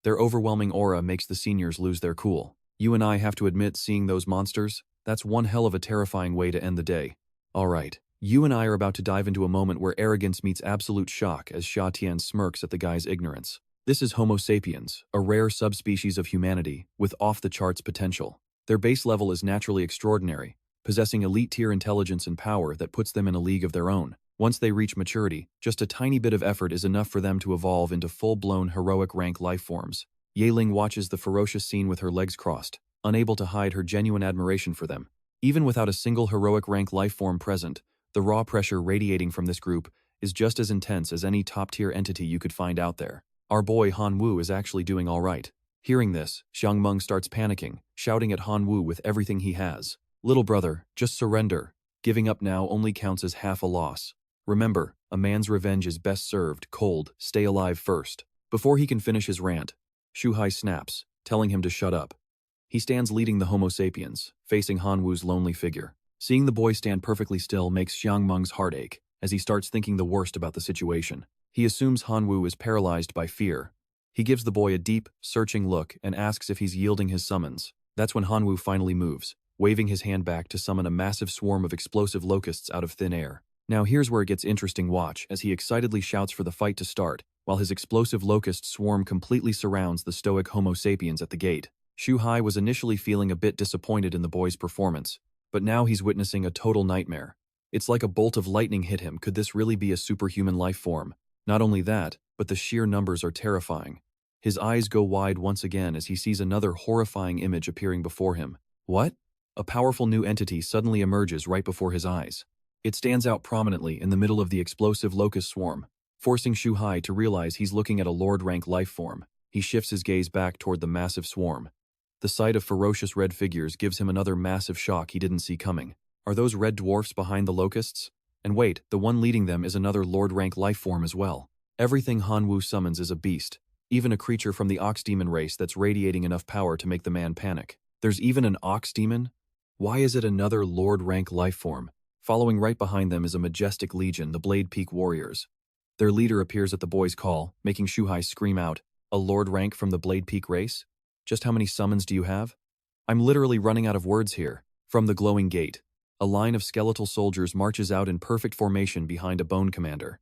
Their overwhelming aura makes the seniors lose their cool. You and I have to admit, seeing those monsters, that's one hell of a terrifying way to end the day. Alright, you and I are about to dive into a moment where arrogance meets absolute shock as Xia Tian smirks at the guy's ignorance. This is Homo sapiens, a rare subspecies of humanity with off-the-charts potential. Their base level is naturally extraordinary, possessing elite-tier intelligence and power that puts them in a league of their own. Once they reach maturity, just a tiny bit of effort is enough for them to evolve into full-blown heroic rank lifeforms. Yeling watches the ferocious scene with her legs crossed, unable to hide her genuine admiration for them. Even without a single heroic rank lifeform present, the raw pressure radiating from this group is just as intense as any top-tier entity you could find out there. Our boy Han Wu is actually doing all right. Hearing this, Xiang Meng starts panicking, shouting at Han Wu with everything he has. Little brother, just surrender. Giving up now only counts as half a loss. Remember, a man's revenge is best served cold, stay alive first. Before he can finish his rant, Shu Hai snaps, telling him to shut up. He stands leading the Homo sapiens, facing Han Wu's lonely figure. Seeing the boy stand perfectly still makes Xiang Meng's heart ache, as he starts thinking the worst about the situation. He assumes Han Wu is paralyzed by fear. He gives the boy a deep, searching look and asks if he's yielding his summons. That's when Han Wu finally moves, waving his hand back to summon a massive swarm of explosive locusts out of thin air. Now here's where it gets interesting. Watch as he excitedly shouts for the fight to start, while his explosive locust swarm completely surrounds the stoic Homo sapiens at the gate. Shu Hai was initially feeling a bit disappointed in the boy's performance, but now he's witnessing a total nightmare. It's like a bolt of lightning hit him. Could this really be a superhuman life form? Not only that, but the sheer numbers are terrifying. His eyes go wide once again as he sees another horrifying image appearing before him. What? A powerful new entity suddenly emerges right before his eyes. It stands out prominently in the middle of the explosive locust swarm, forcing Shu Hai to realize he's looking at a Lord-rank life form. He shifts his gaze back toward the massive swarm. The sight of ferocious red figures gives him another massive shock he didn't see coming. Are those red dwarfs behind the locusts? And wait, the one leading them is another Lord-rank life form as well. Everything Han Wu summons is a beast, even a creature from the ox demon race that's radiating enough power to make the man panic. There's even an ox demon? Why is it another Lord-rank life form? Following right behind them is a majestic legion, the Blade Peak Warriors. Their leader appears at the boy's call, making Shu Hai scream out, "A Lord rank from the Blade Peak race? Just how many summons do you have?" I'm literally running out of words here. From the glowing gate, a line of skeletal soldiers marches out in perfect formation behind a bone commander.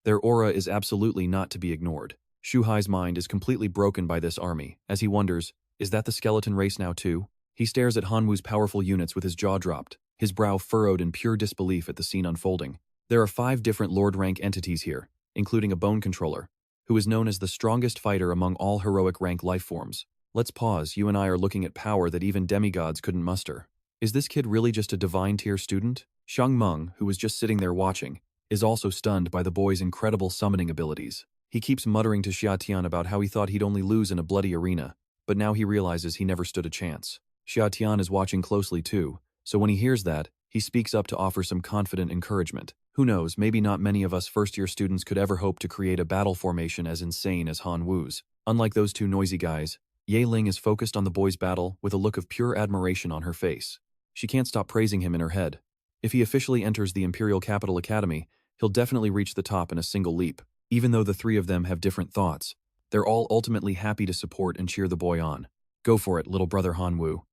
Their aura is absolutely not to be ignored. Shu Hai's mind is completely broken by this army, as he wonders, is that the skeleton race now too? He stares at Han Wu's powerful units with his jaw dropped, his brow furrowed in pure disbelief at the scene unfolding. There are 5 different Lord-rank entities here, including a bone controller, who is known as the strongest fighter among all heroic rank lifeforms. Let's pause, you and I are looking at power that even demigods couldn't muster. Is this kid really just a divine tier student? Xiang Meng, who was just sitting there watching, is also stunned by the boy's incredible summoning abilities. He keeps muttering to Xia Tian about how he thought he'd only lose in a bloody arena, but now he realizes he never stood a chance. Xia Tian is watching closely too, so when he hears that, he speaks up to offer some confident encouragement. Who knows, maybe not many of us first-year students could ever hope to create a battle formation as insane as Han Wu's. Unlike those two noisy guys, Ye Ling is focused on the boy's battle with a look of pure admiration on her face. She can't stop praising him in her head. If he officially enters the Imperial Capital Academy, he'll definitely reach the top in a single leap. Even though the 3 of them have different thoughts, they're all ultimately happy to support and cheer the boy on. Go for it, little brother Han Wu.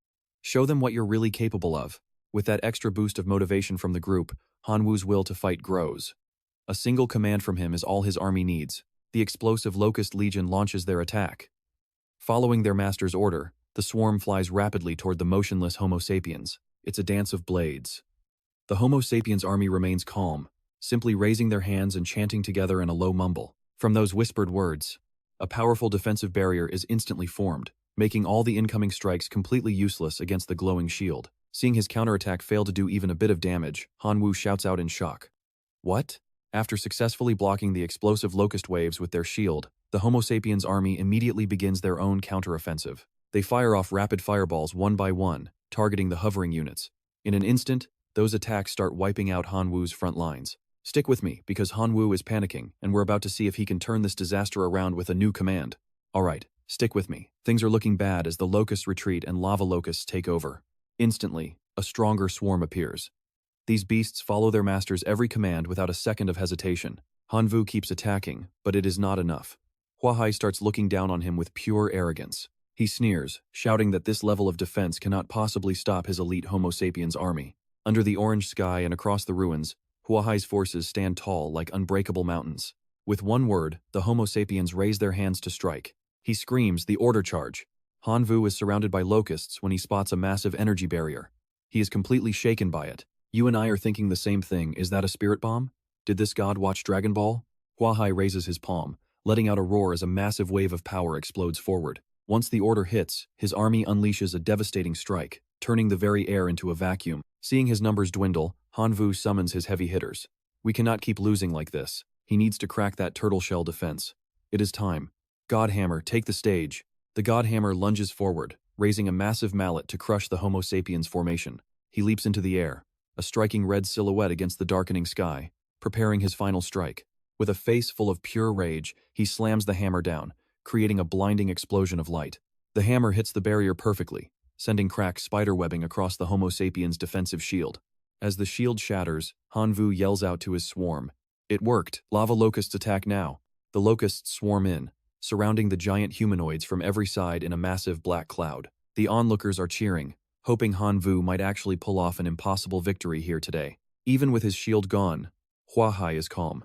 Show them what you're really capable of. With that extra boost of motivation from the group, Han Wu's will to fight grows. A single command from him is all his army needs. The explosive Locust Legion launches their attack. Following their master's order, the swarm flies rapidly toward the motionless Homo sapiens. It's a dance of blades. The Homo sapiens army remains calm, simply raising their hands and chanting together in a low mumble. From those whispered words, a powerful defensive barrier is instantly formed, making all the incoming strikes completely useless against the glowing shield. Seeing his counterattack fail to do even a bit of damage, Han Wu shouts out in shock. What? After successfully blocking the explosive locust waves with their shield, The Homo sapiens army immediately begins their own counteroffensive. They fire off rapid fireballs one by one, targeting the hovering units. In an instant, those attacks start wiping out Han Wu's front lines. Stick with me, because Han Wu is panicking, and we're about to see if he can turn this disaster around with a new command. Alright, stick with me. Things are looking bad as the locusts retreat and lava locusts take over. Instantly, a stronger swarm appears. These beasts follow their master's every command without a second of hesitation. Han Wu keeps attacking, but it is not enough. Hua Hai starts looking down on him with pure arrogance. He sneers, shouting that this level of defense cannot possibly stop his elite Homo sapiens army. Under the orange sky and across the ruins, Hua Hai's forces stand tall like unbreakable mountains. With one word, the Homo sapiens raise their hands to strike. He screams the order charge. Han Wu is surrounded by locusts when he spots a massive energy barrier. He is completely shaken by it. You and I are thinking the same thing. Is that a spirit bomb? Did this god watch Dragon Ball? Hua Hai raises his palm, letting out a roar as a massive wave of power explodes forward. Once the order hits, his army unleashes a devastating strike, turning the very air into a vacuum. Seeing his numbers dwindle, Han Wu summons his heavy hitters. We cannot keep losing like this. He needs to crack that turtle shell defense. It is time. Godhammer, take the stage. The Godhammer lunges forward, raising a massive mallet to crush the Homo sapiens formation. He leaps into the air, a striking red silhouette against the darkening sky, preparing his final strike. With a face full of pure rage, he slams the hammer down, creating a blinding explosion of light. The hammer hits the barrier perfectly, sending cracked spiderwebbing across the Homo sapiens' defensive shield. As the shield shatters, Han Wu yells out to his swarm. It worked. Lava locusts attack now. The locusts swarm in, surrounding the giant humanoids from every side in a massive black cloud. The onlookers are cheering, hoping Han Wu might actually pull off an impossible victory here today. Even with his shield gone, Hua Hai is calm.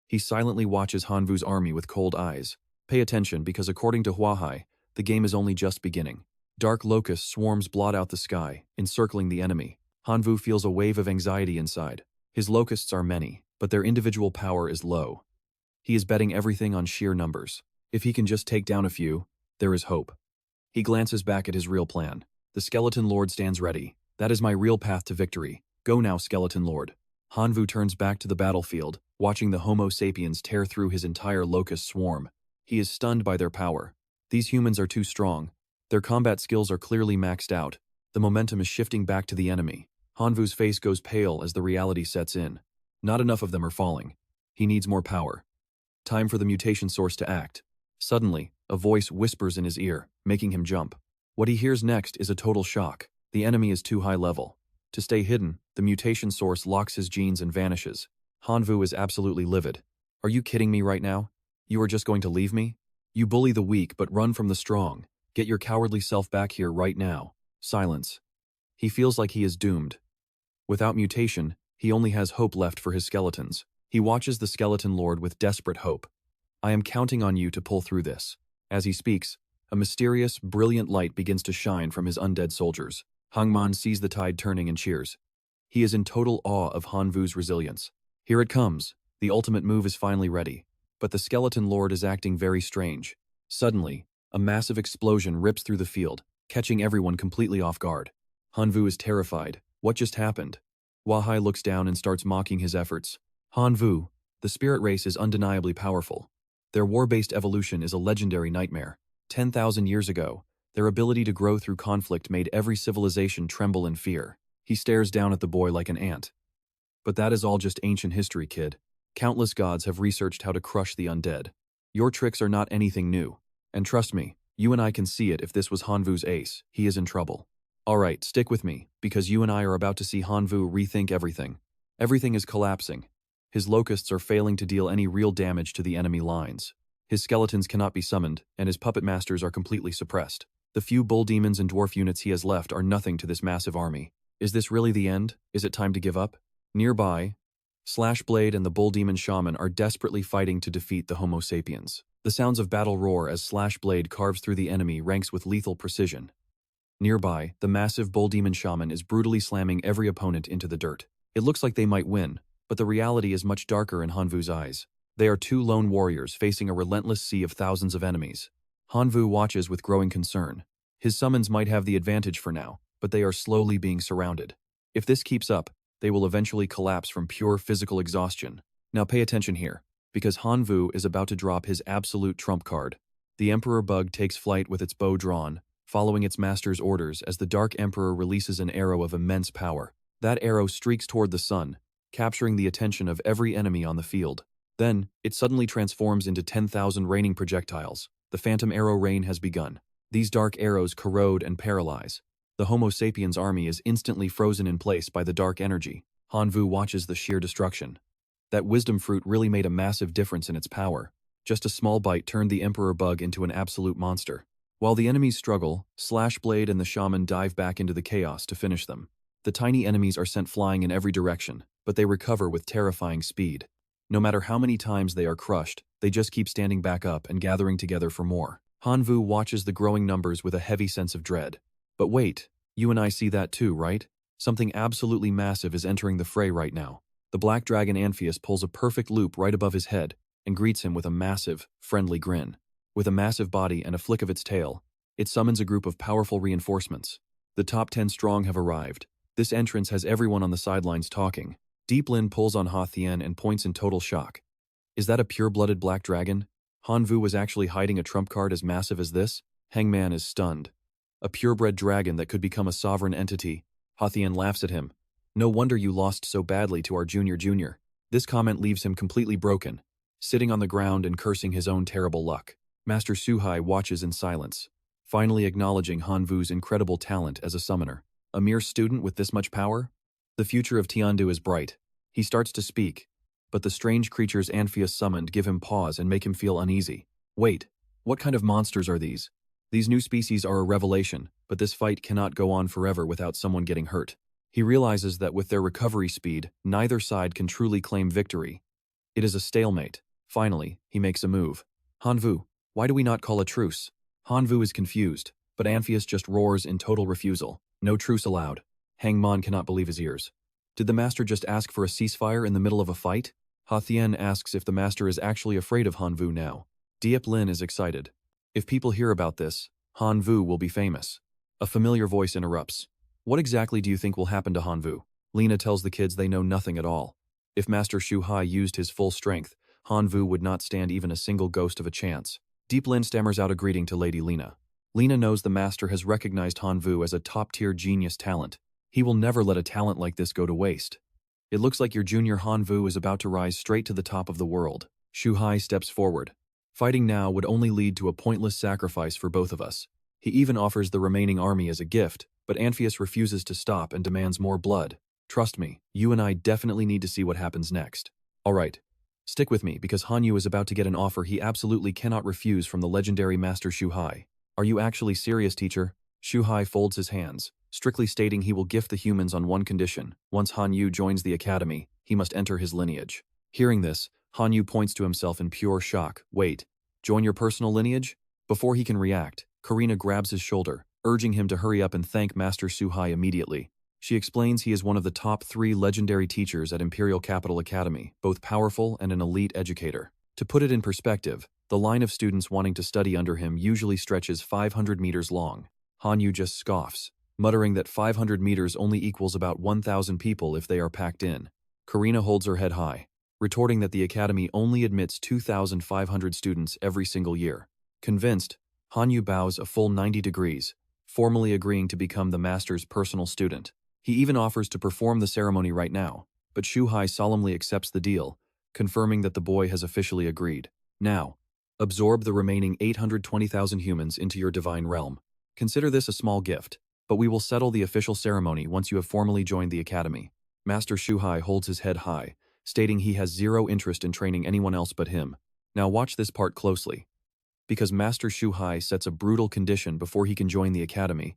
He silently watches Han Wu's army with cold eyes. Pay attention, because according to Hua Hai, the game is only just beginning. Dark locust swarms blot out the sky, encircling the enemy. Han Wu feels a wave of anxiety inside. His locusts are many, but their individual power is low. He is betting everything on sheer numbers. If he can just take down a few, there is hope. He glances back at his real plan. The Skeleton Lord stands ready. That is my real path to victory. Go now, Skeleton Lord. Han Wu turns back to the battlefield, watching the Homo sapiens tear through his entire locust swarm. He is stunned by their power. These humans are too strong. Their combat skills are clearly maxed out. The momentum is shifting back to the enemy. Han Wu's face goes pale as the reality sets in. Not enough of them are falling. He needs more power. Time for the mutation source to act. Suddenly, a voice whispers in his ear, making him jump. What he hears next is a total shock. The enemy is too high level. To stay hidden, the mutation source locks his genes and vanishes. Han Wu is absolutely livid. Are you kidding me right now? You are just going to leave me? You bully the weak but run from the strong. Get your cowardly self back here right now. Silence. He feels like he is doomed. Without mutation, he only has hope left for his skeletons. He watches the Skeleton Lord with desperate hope. I am counting on you to pull through this. As he speaks, a mysterious, brilliant light begins to shine from his undead soldiers. Hangman sees the tide turning and cheers. He is in total awe of Han Wu's resilience. Here it comes. The ultimate move is finally ready. But the Skeleton Lord is acting very strange. Suddenly, a massive explosion rips through the field, catching everyone completely off guard. Han Wu is terrified. What just happened? Hua Hai looks down and starts mocking his efforts. Han Wu, the spirit race is undeniably powerful. Their war-based evolution is a legendary nightmare. 10,000 years ago, their ability to grow through conflict made every civilization tremble in fear. He stares down at the boy like an ant. But that is all just ancient history, kid. Countless gods have researched how to crush the undead. Your tricks are not anything new. And trust me, you and I can see it. If this was Han Wu's ace, he is in trouble. Alright, stick with me, because you and I are about to see Han Wu rethink everything. Everything is collapsing. His locusts are failing to deal any real damage to the enemy lines. His skeletons cannot be summoned, and his puppet masters are completely suppressed. The few bull demons and dwarf units he has left are nothing to this massive army. Is this really the end? Is it time to give up? Nearby, Slashblade and the bull demon shaman are desperately fighting to defeat the Homo sapiens. The sounds of battle roar as Slashblade carves through the enemy ranks with lethal precision. Nearby, the massive bull demon shaman is brutally slamming every opponent into the dirt. It looks like they might win, but the reality is much darker in Han Wu's eyes. They are two lone warriors facing a relentless sea of thousands of enemies. Han Wu watches with growing concern. His summons might have the advantage for now, but they are slowly being surrounded. If this keeps up, they will eventually collapse from pure physical exhaustion. Now pay attention here. because Hanvu is about to drop his absolute trump card. The Emperor Bug takes flight with its bow drawn, following its master's orders as the Dark Emperor releases an arrow of immense power. That arrow streaks toward the sun, capturing the attention of every enemy on the field. Then, it suddenly transforms into 10,000 raining projectiles. The Phantom Arrow Rain has begun. These dark arrows corrode and paralyze. The Homo sapiens army is instantly frozen in place by the dark energy. Hanvu watches the sheer destruction. That wisdom fruit really made a massive difference in its power. Just a small bite turned the Emperor Bug into an absolute monster. While the enemies struggle, Slashblade and the Shaman dive back into the chaos to finish them. The tiny enemies are sent flying in every direction, but they recover with terrifying speed. No matter how many times they are crushed, they just keep standing back up and gathering together for more. Hanvu watches the growing numbers with a heavy sense of dread. But wait, you and I see that too, right? Something absolutely massive is entering the fray right now. The black dragon Amphius pulls a perfect loop right above his head and greets him with a massive, friendly grin. With a massive body and a flick of its tail, it summons a group of powerful reinforcements. The top 10 strong have arrived. This entrance has everyone on the sidelines talking. Deep Lin pulls on Hathien and points in total shock. Is that a pure-blooded black dragon? Hanvu was actually hiding a trump card as massive as this? Hangman is stunned. A purebred dragon that could become a sovereign entity. Hathien laughs at him. No wonder you lost so badly to our junior. This comment leaves him completely broken, sitting on the ground and cursing his own terrible luck. Master Suhai watches in silence, finally acknowledging Hanvu's incredible talent as a summoner. A mere student with this much power? The future of Tiandu is bright. He starts to speak, but the strange creatures Amphius summoned give him pause and make him feel uneasy. Wait, what kind of monsters are these? These new species are a revelation, but this fight cannot go on forever without someone getting hurt. He realizes that with their recovery speed, neither side can truly claim victory. It is a stalemate. Finally, he makes a move. Hanvu, why do we not call a truce? Hanvu is confused, but Amphius just roars in total refusal. No truce allowed. Hangman cannot believe his ears. Did the master just ask for a ceasefire in the middle of a fight? Hathien asks if the master is actually afraid of Hanvu now. Diep Lin is excited. If people hear about this, Hanvu will be famous. A familiar voice interrupts. What exactly do you think will happen to Hanvu? Lina tells the kids they know nothing at all. If Master Shuhai used his full strength, Hanvu would not stand even a single ghost of a chance. Deep Lin stammers out a greeting to Lady Lina. Lina knows the master has recognized Hanvu as a top-tier genius talent. He will never let a talent like this go to waste. It looks like your junior Hanvu is about to rise straight to the top of the world. Shuhai steps forward. Fighting now would only lead to a pointless sacrifice for both of us. He even offers the remaining army as a gift, but Amphius refuses to stop and demands more blood. Trust me, you and I definitely need to see what happens next. Alright, stick with me because Hanyu is about to get an offer he absolutely cannot refuse from the legendary Master Shuhai. Are you actually serious, teacher? Shuhai folds his hands, strictly stating he will gift the humans on one condition. Once Hanyu joins the academy, he must enter his lineage. Hearing this, Hanyu points to himself in pure shock. Wait, join your personal lineage? Before he can react, Karina grabs his shoulder, urging him to hurry up and thank Master Suhai immediately. She explains he is one of the top 3 legendary teachers at Imperial Capital Academy, both powerful and an elite educator. To put it in perspective, the line of students wanting to study under him usually stretches 500 meters long. Hanyu just scoffs, muttering that 500 meters only equals about 1,000 people if they are packed in. Karina holds her head high, retorting that the academy only admits 2,500 students every single year. Convinced, Hanyu bows a full 90 degrees, formally agreeing to become the master's personal student. He even offers to perform the ceremony right now, but Shuhai solemnly accepts the deal, confirming that the boy has officially agreed. Now, absorb the remaining 820,000 humans into your divine realm. Consider this a small gift, but we will settle the official ceremony once you have formally joined the academy. Master Shuhai holds his head high, stating he has zero interest in training anyone else but him. Now watch this part closely. Because Master Shuhai sets a brutal condition before he can join the academy,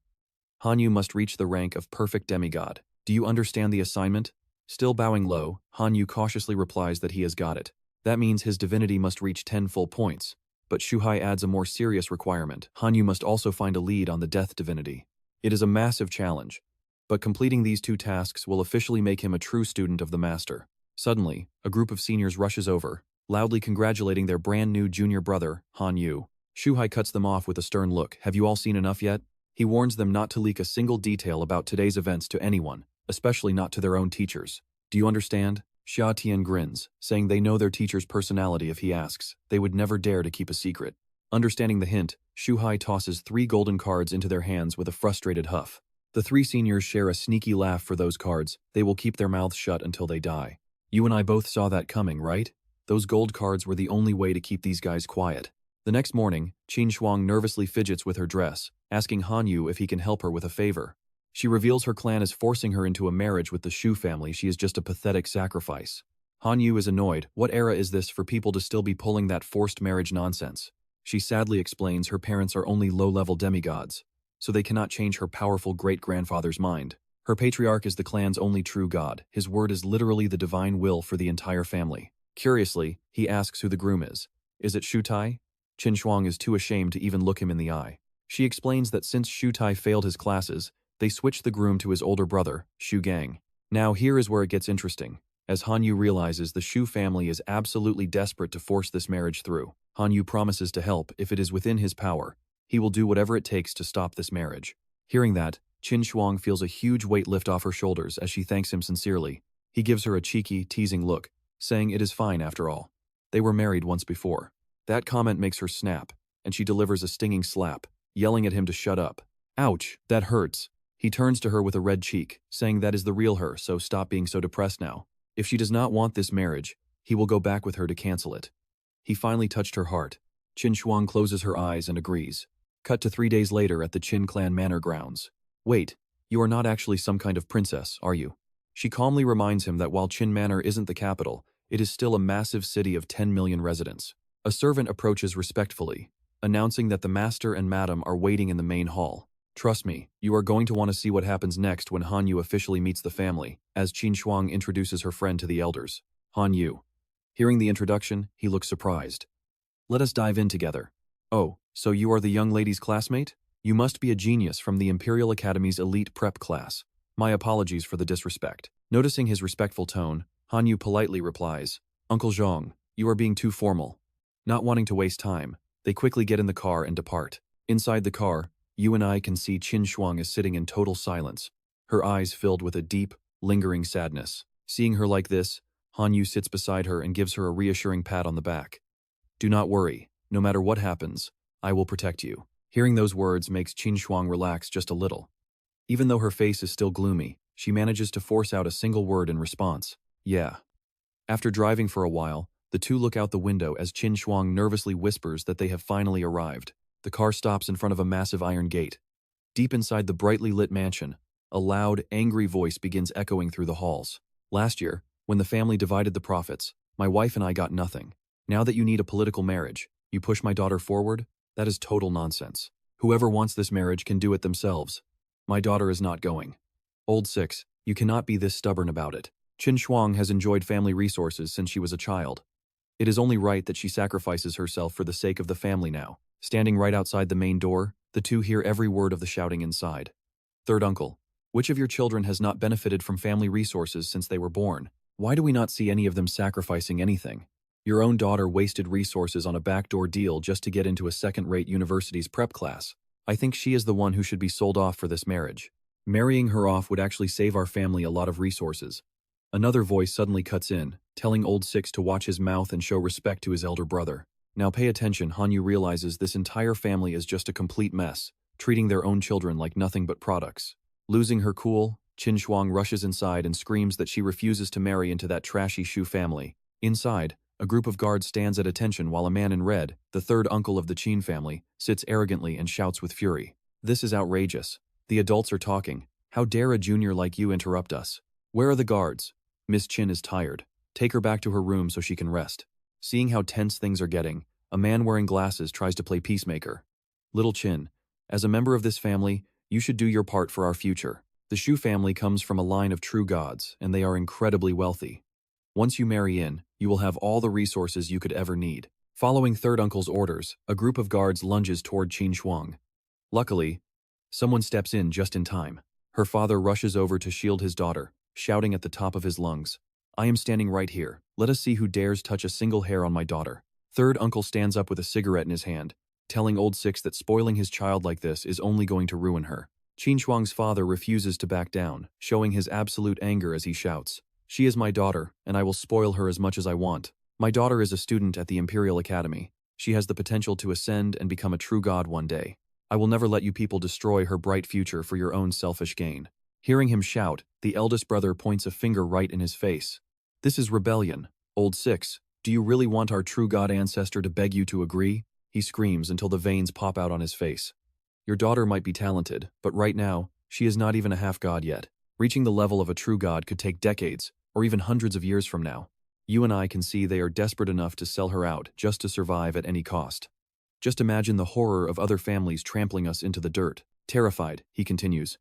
Hanyu must reach the rank of perfect demigod. Do you understand the assignment? Still bowing low, Hanyu cautiously replies that he has got it. That means his divinity must reach 10 full points. But Shuhai adds a more serious requirement. Hanyu must also find a lead on the death divinity. It is a massive challenge, but completing these 2 tasks will officially make him a true student of the master. Suddenly, a group of seniors rushes over, loudly congratulating their brand new junior brother, Hanyu. Shuhai cuts them off with a stern look. Have you all seen enough yet? He warns them not to leak a single detail about today's events to anyone, especially not to their own teachers. Do you understand? Xia Tian grins, saying they know their teacher's personality if he asks. They would never dare to keep a secret. Understanding the hint, Shu Hai tosses 3 golden cards into their hands with a frustrated huff. The 3 seniors share a sneaky laugh for those cards. They will keep their mouths shut until they die. You and I both saw that coming, right? Those gold cards were the only way to keep these guys quiet. The next morning, Qin Shuang nervously fidgets with her dress, asking Han Yu if he can help her with a favor. She reveals her clan is forcing her into a marriage with the Shu family. She is just a pathetic sacrifice. Han Yu is annoyed. What era is this for people to still be pulling that forced marriage nonsense? She sadly explains her parents are only low-level demigods, so they cannot change her powerful great-grandfather's mind. Her patriarch is the clan's only true god. His word is literally the divine will for the entire family. Curiously, he asks who the groom is. Is it Shu Tai? Qin Shuang is too ashamed to even look him in the eye. She explains that since Shu Tai failed his classes, they switched the groom to his older brother, Shu Gang. Now here is where it gets interesting. As Han Yu realizes the Shu family is absolutely desperate to force this marriage through, Han Yu promises to help if it is within his power. He will do whatever it takes to stop this marriage. Hearing that, Qin Shuang feels a huge weight lift off her shoulders as she thanks him sincerely. He gives her a cheeky, teasing look, saying it is fine after all. They were married once before. That comment makes her snap, and she delivers a stinging slap, yelling at him to shut up. Ouch, that hurts. He turns to her with a red cheek, saying that is the real her, so stop being so depressed now. If she does not want this marriage, he will go back with her to cancel it. He finally touched her heart. Qin Shuang closes her eyes and agrees. Cut to 3 days later at the Qin clan manor grounds. Wait, you are not actually some kind of princess, are you? She calmly reminds him that while Qin Manor isn't the capital, it is still a massive city of 10 million residents. A servant approaches respectfully, announcing that the master and madam are waiting in the main hall. Trust me, you are going to want to see what happens next when Han Yu officially meets the family, as Qin Shuang introduces her friend to the elders. Han Yu. Hearing the introduction, he looks surprised. Let us dive in together. Oh, so you are the young lady's classmate? You must be a genius from the Imperial Academy's elite prep class. My apologies for the disrespect. Noticing his respectful tone, Han Yu politely replies, Uncle Zhong, you are being too formal. Not wanting to waste time, they quickly get in the car and depart. Inside the car, you and I can see Qin Shuang is sitting in total silence, her eyes filled with a deep, lingering sadness. Seeing her like this, Han Yu sits beside her and gives her a reassuring pat on the back. Do not worry, no matter what happens, I will protect you. Hearing those words makes Qin Shuang relax just a little. Even though her face is still gloomy, she manages to force out a single word in response. Yeah. After driving for a while, the two look out the window as Qin Shuang nervously whispers that they have finally arrived. The car stops in front of a massive iron gate. Deep inside the brightly lit mansion, a loud, angry voice begins echoing through the halls. Last year, when the family divided the profits, my wife and I got nothing. Now that you need a political marriage, you push my daughter forward? That is total nonsense. Whoever wants this marriage can do it themselves. My daughter is not going. Old Six, you cannot be this stubborn about it. Qin Shuang has enjoyed family resources since she was a child. It is only right that she sacrifices herself for the sake of the family now. Standing right outside the main door, the two hear every word of the shouting inside. Third uncle, which of your children has not benefited from family resources since they were born? Why do we not see any of them sacrificing anything? Your own daughter wasted resources on a backdoor deal just to get into a second-rate university's prep class. I think she is the one who should be sold off for this marriage. Marrying her off would actually save our family a lot of resources. Another voice suddenly cuts in, telling Old Six to watch his mouth and show respect to his elder brother. Now pay attention. Han Yu realizes this entire family is just a complete mess, treating their own children like nothing but products. Losing her cool, Qin Shuang rushes inside and screams that she refuses to marry into that trashy Shu family. Inside, a group of guards stands at attention while a man in red, the third uncle of the Qin family, sits arrogantly and shouts with fury. This is outrageous. The adults are talking. How dare a junior like you interrupt us? Where are the guards? Miss Qin is tired. Take her back to her room so she can rest. Seeing how tense things are getting, a man wearing glasses tries to play peacemaker. Little Qin, as a member of this family, you should do your part for our future. The Shu family comes from a line of true gods, and they are incredibly wealthy. Once you marry in, you will have all the resources you could ever need. Following third uncle's orders, a group of guards lunges toward Qin Shuang. Luckily, someone steps in just in time. Her father rushes over to shield his daughter, shouting at the top of his lungs. I am standing right here. Let us see who dares touch a single hair on my daughter. Third uncle stands up with a cigarette in his hand, telling Old Six that spoiling his child like this is only going to ruin her. Qin Shuang's father refuses to back down, showing his absolute anger as he shouts. She is my daughter, and I will spoil her as much as I want. My daughter is a student at the Imperial Academy. She has the potential to ascend and become a true god one day. I will never let you people destroy her bright future for your own selfish gain." Hearing him shout, the eldest brother points a finger right in his face. "This is rebellion. Old Six, do you really want our true god ancestor to beg you to agree?" He screams until the veins pop out on his face. "Your daughter might be talented, but right now, she is not even a half-god yet. Reaching the level of a true god could take decades, or even hundreds of years from now. You and I can see they are desperate enough to sell her out just to survive at any cost. Just imagine the horror of other families trampling us into the dirt." Terrified, he continues,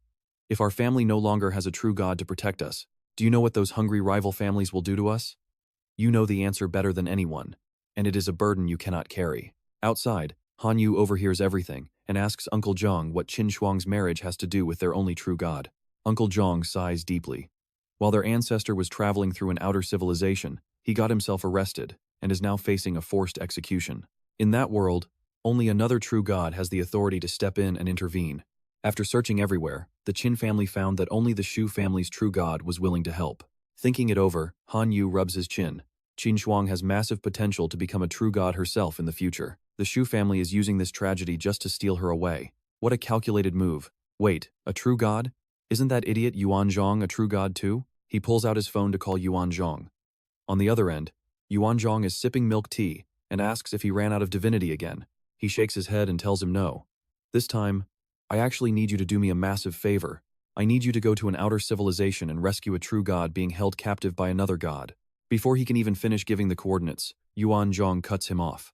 "If our family no longer has a true god to protect us, do you know what those hungry rival families will do to us? You know the answer better than anyone, and it is a burden you cannot carry." Outside, Han Yu overhears everything and asks Uncle Zhang what Qin Shuang's marriage has to do with their only true god. Uncle Zhang sighs deeply. While their ancestor was traveling through an outer civilization, he got himself arrested and is now facing a forced execution. In that world, only another true god has the authority to step in and intervene. After searching everywhere, the Qin family found that only the Shu family's true god was willing to help. Thinking it over, Han Yu rubs his chin. Qin Shuang has massive potential to become a true god herself in the future. The Shu family is using this tragedy just to steal her away. What a calculated move. Wait, a true god? Isn't that idiot Yuan Zhong a true god too? He pulls out his phone to call Yuan Zhong. On the other end, Yuan Zhong is sipping milk tea and asks if he ran out of divinity again. He shakes his head and tells him no. This time, "I actually need you to do me a massive favor. I need you to go to an outer civilization and rescue a true god being held captive by another god." Before he can even finish giving the coordinates, Yuan Zhong cuts him off.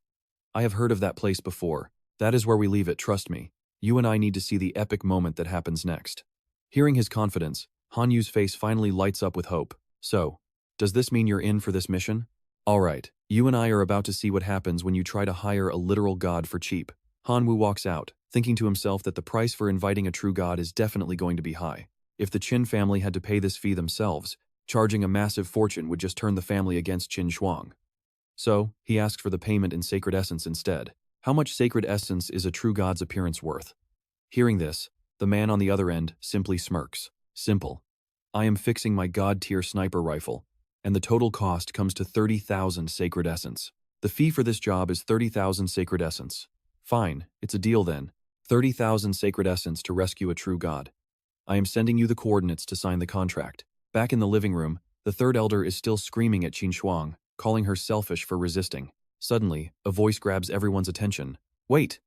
"I have heard of that place before. That is where we leave it, trust me. You and I need to see the epic moment that happens next." Hearing his confidence, Han Yu's face finally lights up with hope. "So, does this mean you're in for this mission?" "Alright, you and I are about to see what happens when you try to hire a literal god for cheap." Han Wu walks out, thinking to himself that the price for inviting a true god is definitely going to be high. If the Qin family had to pay this fee themselves, charging a massive fortune would just turn the family against Qin Shuang. So, he asked for the payment in sacred essence instead. How much sacred essence is a true god's appearance worth? Hearing this, the man on the other end simply smirks. "Simple. I am fixing my god-tier sniper rifle, and the total cost comes to 30,000 sacred essence. The fee for this job is 30,000 sacred essence. Fine, it's a deal then. 30,000 sacred essence to rescue a true god. I am sending you the coordinates to sign the contract." Back in the living room, the third elder is still screaming at Qin Shuang, calling her selfish for resisting. Suddenly, a voice grabs everyone's attention. "Wait!"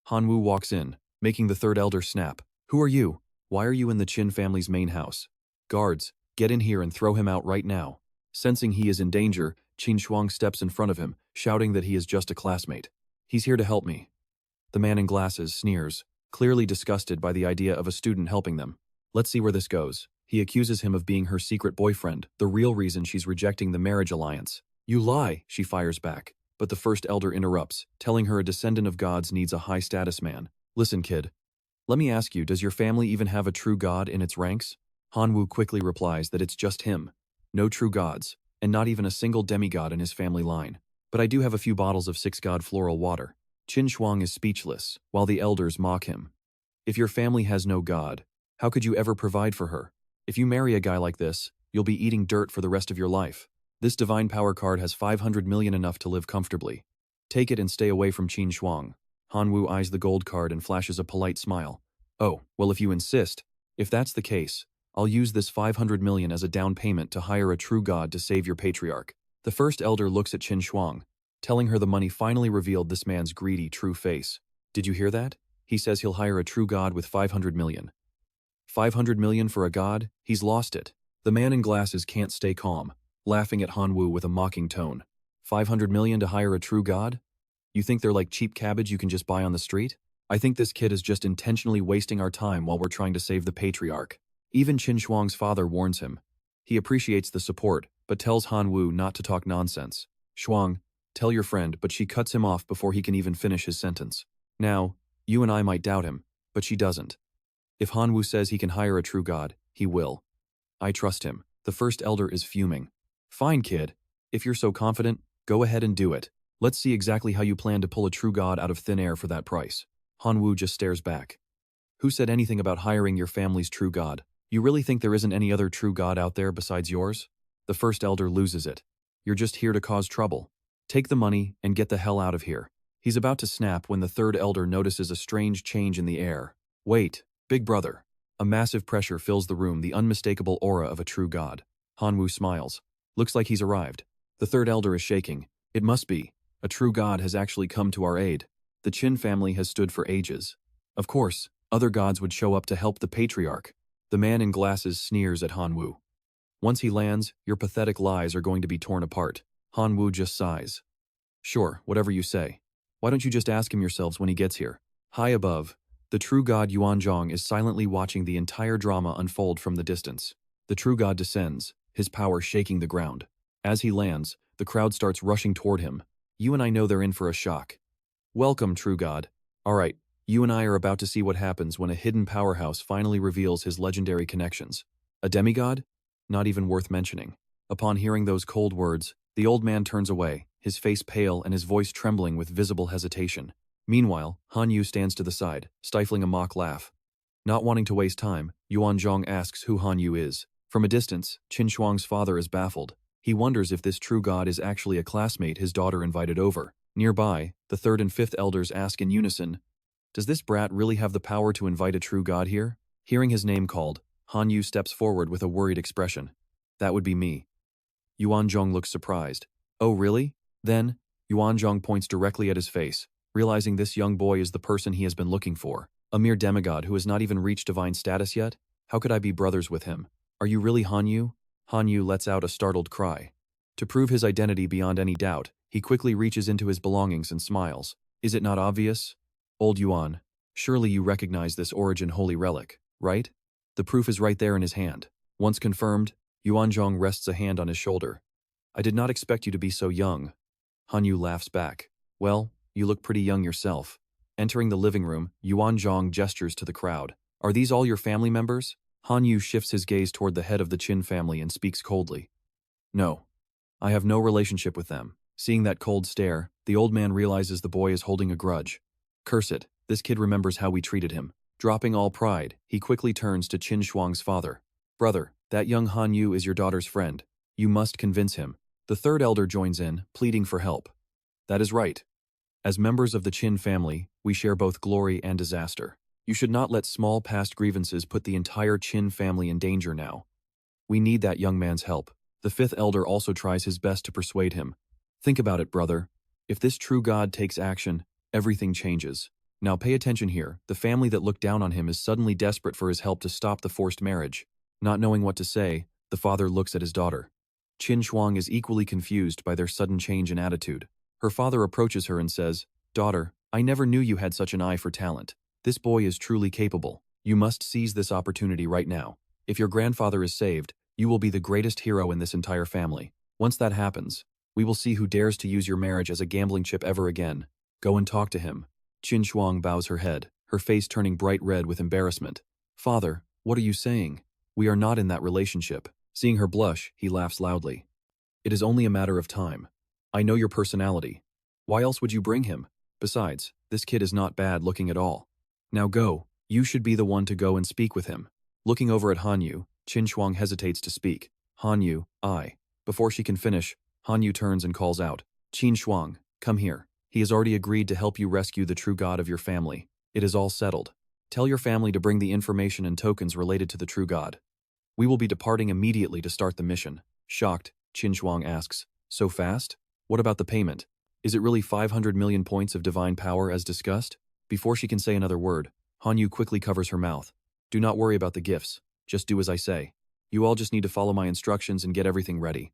Han Wu walks in, making the third elder snap. "Who are you? Why are you in the Qin family's main house? Guards, get in here and throw him out right now." Sensing he is in danger, Qin Shuang steps in front of him, shouting that he is just a classmate. "He's here to help me." The man in glasses sneers, clearly disgusted by the idea of a student helping them. Let's see where this goes. He accuses him of being her secret boyfriend, the real reason she's rejecting the marriage alliance. "You lie," she fires back, but the first elder interrupts, telling her a descendant of gods needs a high-status man. "Listen, kid. Let me ask you, does your family even have a true god in its ranks?" Han Wu quickly replies that it's just him. No true gods, and not even a single demigod in his family line. "But I do have a few bottles of six-god floral water." Qin Shuang is speechless, while the elders mock him. "If your family has no god, how could you ever provide for her? If you marry a guy like this, you'll be eating dirt for the rest of your life. This divine power card has 500 million enough to live comfortably. Take it and stay away from Qin Shuang." Han Wu eyes the gold card and flashes a polite smile. "Oh, well if you insist. If that's the case, I'll use this 500 million as a down payment to hire a true god to save your patriarch." The first elder looks at Qin Shuang, telling her the money finally revealed this man's greedy, true face. "Did you hear that? He says he'll hire a true god with 500 million. 500 million for a god? He's lost it." The man in glasses can't stay calm, laughing at Han Wu with a mocking tone. 500 million to hire a true god? You think they're like cheap cabbage you can just buy on the street? I think this kid is just intentionally wasting our time while we're trying to save the patriarch. Even Qin Shuang's father warns him. He appreciates the support, but tells Han Wu not to talk nonsense. "Shuang, tell your friend," but she cuts him off before he can even finish his sentence. "Now, you and I might doubt him, but she doesn't. If Han Wu says he can hire a true god, he will. I trust him." The first elder is fuming. "Fine, kid. If you're so confident, go ahead and do it. Let's see exactly how you plan to pull a true god out of thin air for that price." Han Wu just stares back. "Who said anything about hiring your family's true god? You really think there isn't any other true god out there besides yours?" The first elder loses it. You're just here to cause trouble. Take the money and get the hell out of here. He's about to snap when the third elder notices a strange change in the air. Wait, big brother. A massive pressure fills the room, the unmistakable aura of a true god. Hanwoo smiles. Looks like he's arrived. The third elder is shaking. It must be. A true god has actually come to our aid. The Qin family has stood for ages. Of course, other gods would show up to help the patriarch. The man in glasses sneers at Hanwoo. Once he lands, your pathetic lies are going to be torn apart. Hanwoo just sighs. Sure, whatever you say. Why don't you just ask him yourselves when he gets here? High above, the true god Yuanzhong is silently watching the entire drama unfold from the distance. The true god descends, his power shaking the ground. As he lands, the crowd starts rushing toward him. You and I know they're in for a shock. Welcome, true god. Alright, you and I are about to see what happens when a hidden powerhouse finally reveals his legendary connections. A demigod? Not even worth mentioning. Upon hearing those cold words, the old man turns away, his face pale and his voice trembling with visible hesitation. Meanwhile, Hanyu stands to the side, stifling a mock laugh. Not wanting to waste time, Yuanzhong asks who Hanyu is. From a distance, Qin Shuang's father is baffled. He wonders if this true god is actually a classmate his daughter invited over. Nearby, the third and fifth elders ask in unison, does this brat really have the power to invite a true god here? Hearing his name called, Hanyu steps forward with a worried expression. That would be me. Yuanzhong looks surprised. Oh really? Then, Yuanzhong points directly at his face, realizing this young boy is the person he has been looking for. A mere demigod who has not even reached divine status yet? How could I be brothers with him? Are you really Hanyu? Hanyu lets out a startled cry. To prove his identity beyond any doubt, he quickly reaches into his belongings and smiles. Is it not obvious? Old Yuan, surely you recognize this origin holy relic, right? The proof is right there in his hand. Once confirmed, Yuanzhong rests a hand on his shoulder. I did not expect you to be so young. Hanyu laughs back. Well, you look pretty young yourself. Entering the living room, Yuanzhong gestures to the crowd. Are these all your family members? Hanyu shifts his gaze toward the head of the Qin family and speaks coldly. No. I have no relationship with them. Seeing that cold stare, the old man realizes the boy is holding a grudge. Curse it, this kid remembers how we treated him. Dropping all pride, he quickly turns to Qin Shuang's father. Brother, that young Hanyu is your daughter's friend. You must convince him. The third elder joins in, pleading for help. That is right. As members of the Qin family, we share both glory and disaster. You should not let small past grievances put the entire Qin family in danger now. We need that young man's help. The fifth elder also tries his best to persuade him. Think about it, brother. If this true god takes action, everything changes. Now pay attention here. The family that looked down on him is suddenly desperate for his help to stop the forced marriage. Not knowing what to say, the father looks at his daughter. Qin Shuang is equally confused by their sudden change in attitude. Her father approaches her and says, Daughter, I never knew you had such an eye for talent. This boy is truly capable. You must seize this opportunity right now. If your grandfather is saved, you will be the greatest hero in this entire family. Once that happens, we will see who dares to use your marriage as a gambling chip ever again. Go and talk to him. Qin Shuang bows her head, her face turning bright red with embarrassment. Father, what are you saying? We are not in that relationship. Seeing her blush, he laughs loudly. It is only a matter of time. I know your personality. Why else would you bring him? Besides, this kid is not bad looking at all. Now go, you should be the one to go and speak with him. Looking over at Hanyu, Qin Shuang hesitates to speak. Hanyu, I. Before she can finish, Hanyu turns and calls out, Qin Shuang, come here. He has already agreed to help you rescue the true god of your family. It is all settled. Tell your family to bring the information and tokens related to the true god. We will be departing immediately to start the mission. Shocked, Qin Shuang asks, so fast? What about the payment? Is it really 500 million points of divine power as discussed? Before she can say another word, Hanyu quickly covers her mouth. Do not worry about the gifts. Just do as I say. You all just need to follow my instructions and get everything ready.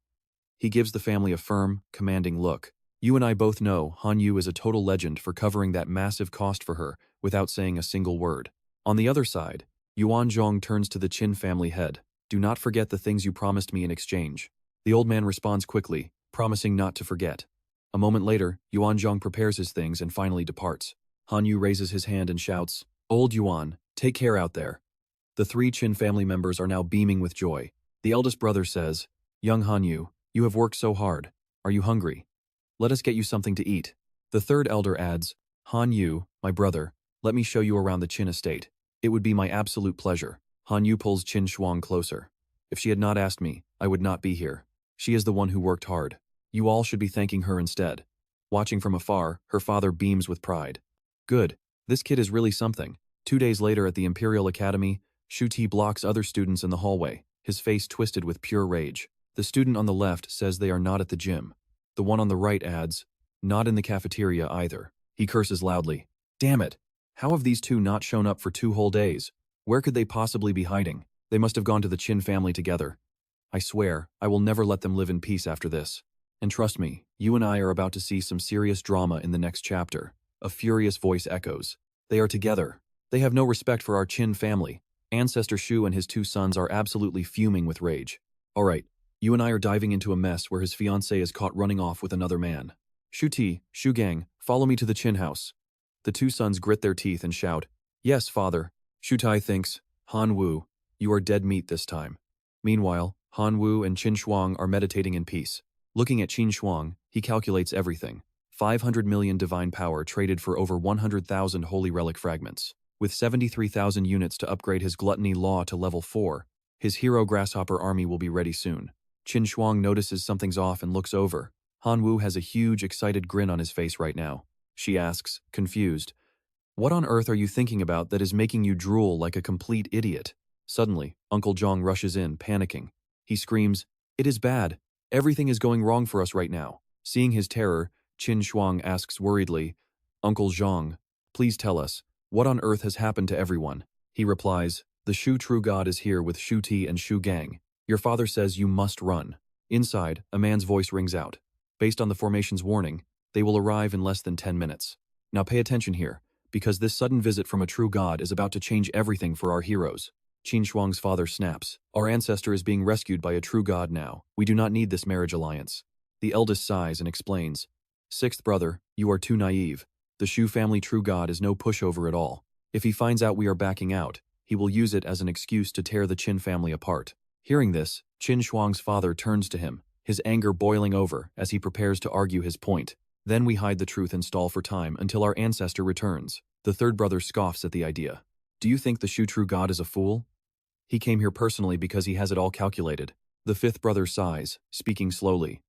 He gives the family a firm, commanding look. You and I both know Hanyu is a total legend for covering that massive cost for her without saying a single word. On the other side, Yuanzhong turns to the Qin family head. Do not forget the things you promised me in exchange. The old man responds quickly, promising not to forget. A moment later, Yuanzhong prepares his things and finally departs. Hanyu raises his hand and shouts, Old Yuan, take care out there. The three Qin family members are now beaming with joy. The eldest brother says, Young Hanyu, you have worked so hard. Are you hungry? Let us get you something to eat. The third elder adds, Hanyu, my brother, let me show you around the Qin estate. It would be my absolute pleasure. Hanyu pulls Qin Shuang closer. If she had not asked me, I would not be here. She is the one who worked hard. You all should be thanking her instead. Watching from afar, her father beams with pride. Good. This kid is really something. 2 days later at the Imperial Academy, Shu Ti blocks other students in the hallway, his face twisted with pure rage. The student on the left says they are not at the gym. The one on the right adds, not in the cafeteria either. He curses loudly. Damn it! How have these two not shown up for 2 whole days? Where could they possibly be hiding? They must have gone to the Chin family together. I swear, I will never let them live in peace after this. And trust me, you and I are about to see some serious drama in the next chapter. A furious voice echoes. They are together. They have no respect for our Chin family. Ancestor Shu and his 2 sons are absolutely fuming with rage. Alright, you and I are diving into a mess where his fiancée is caught running off with another man. Shu Ti, Shu Gang, follow me to the Chin house. The 2 sons grit their teeth and shout, Yes, father. Shu Tai thinks, Han Wu, you are dead meat this time. Meanwhile, Han Wu and Qin Shuang are meditating in peace. Looking at Qin Shuang, he calculates everything. 500 million divine power traded for over 100,000 holy relic fragments. With 73,000 units to upgrade his gluttony law to level 4, his hero grasshopper army will be ready soon. Qin Shuang notices something's off and looks over. Han Wu has a huge, excited grin on his face right now. She asks, confused, What on earth are you thinking about that is making you drool like a complete idiot? Suddenly, Uncle Zhang rushes in, panicking. He screams, It is bad. Everything is going wrong for us right now. Seeing his terror, Qin Shuang asks worriedly, Uncle Zhang, please tell us, what on earth has happened to everyone? He replies, The Shu True God is here with Shu Ti and Shu Gang. Your father says you must run. Inside, a man's voice rings out. Based on the formation's warning, they will arrive in less than 10 minutes. Now pay attention here, because this sudden visit from a true god is about to change everything for our heroes. Qin Shuang's father snaps. Our ancestor is being rescued by a true god now. We do not need this marriage alliance. The eldest sighs and explains. 6th brother, you are too naive. The Shu family true god is no pushover at all. If he finds out we are backing out, he will use it as an excuse to tear the Qin family apart. Hearing this, Qin Shuang's father turns to him, his anger boiling over as he prepares to argue his point. Then we hide the truth and stall for time until our ancestor returns. The 3rd brother scoffs at the idea. Do you think the Shu true god is a fool? He came here personally because he has it all calculated. The 5th brother sighs, speaking slowly.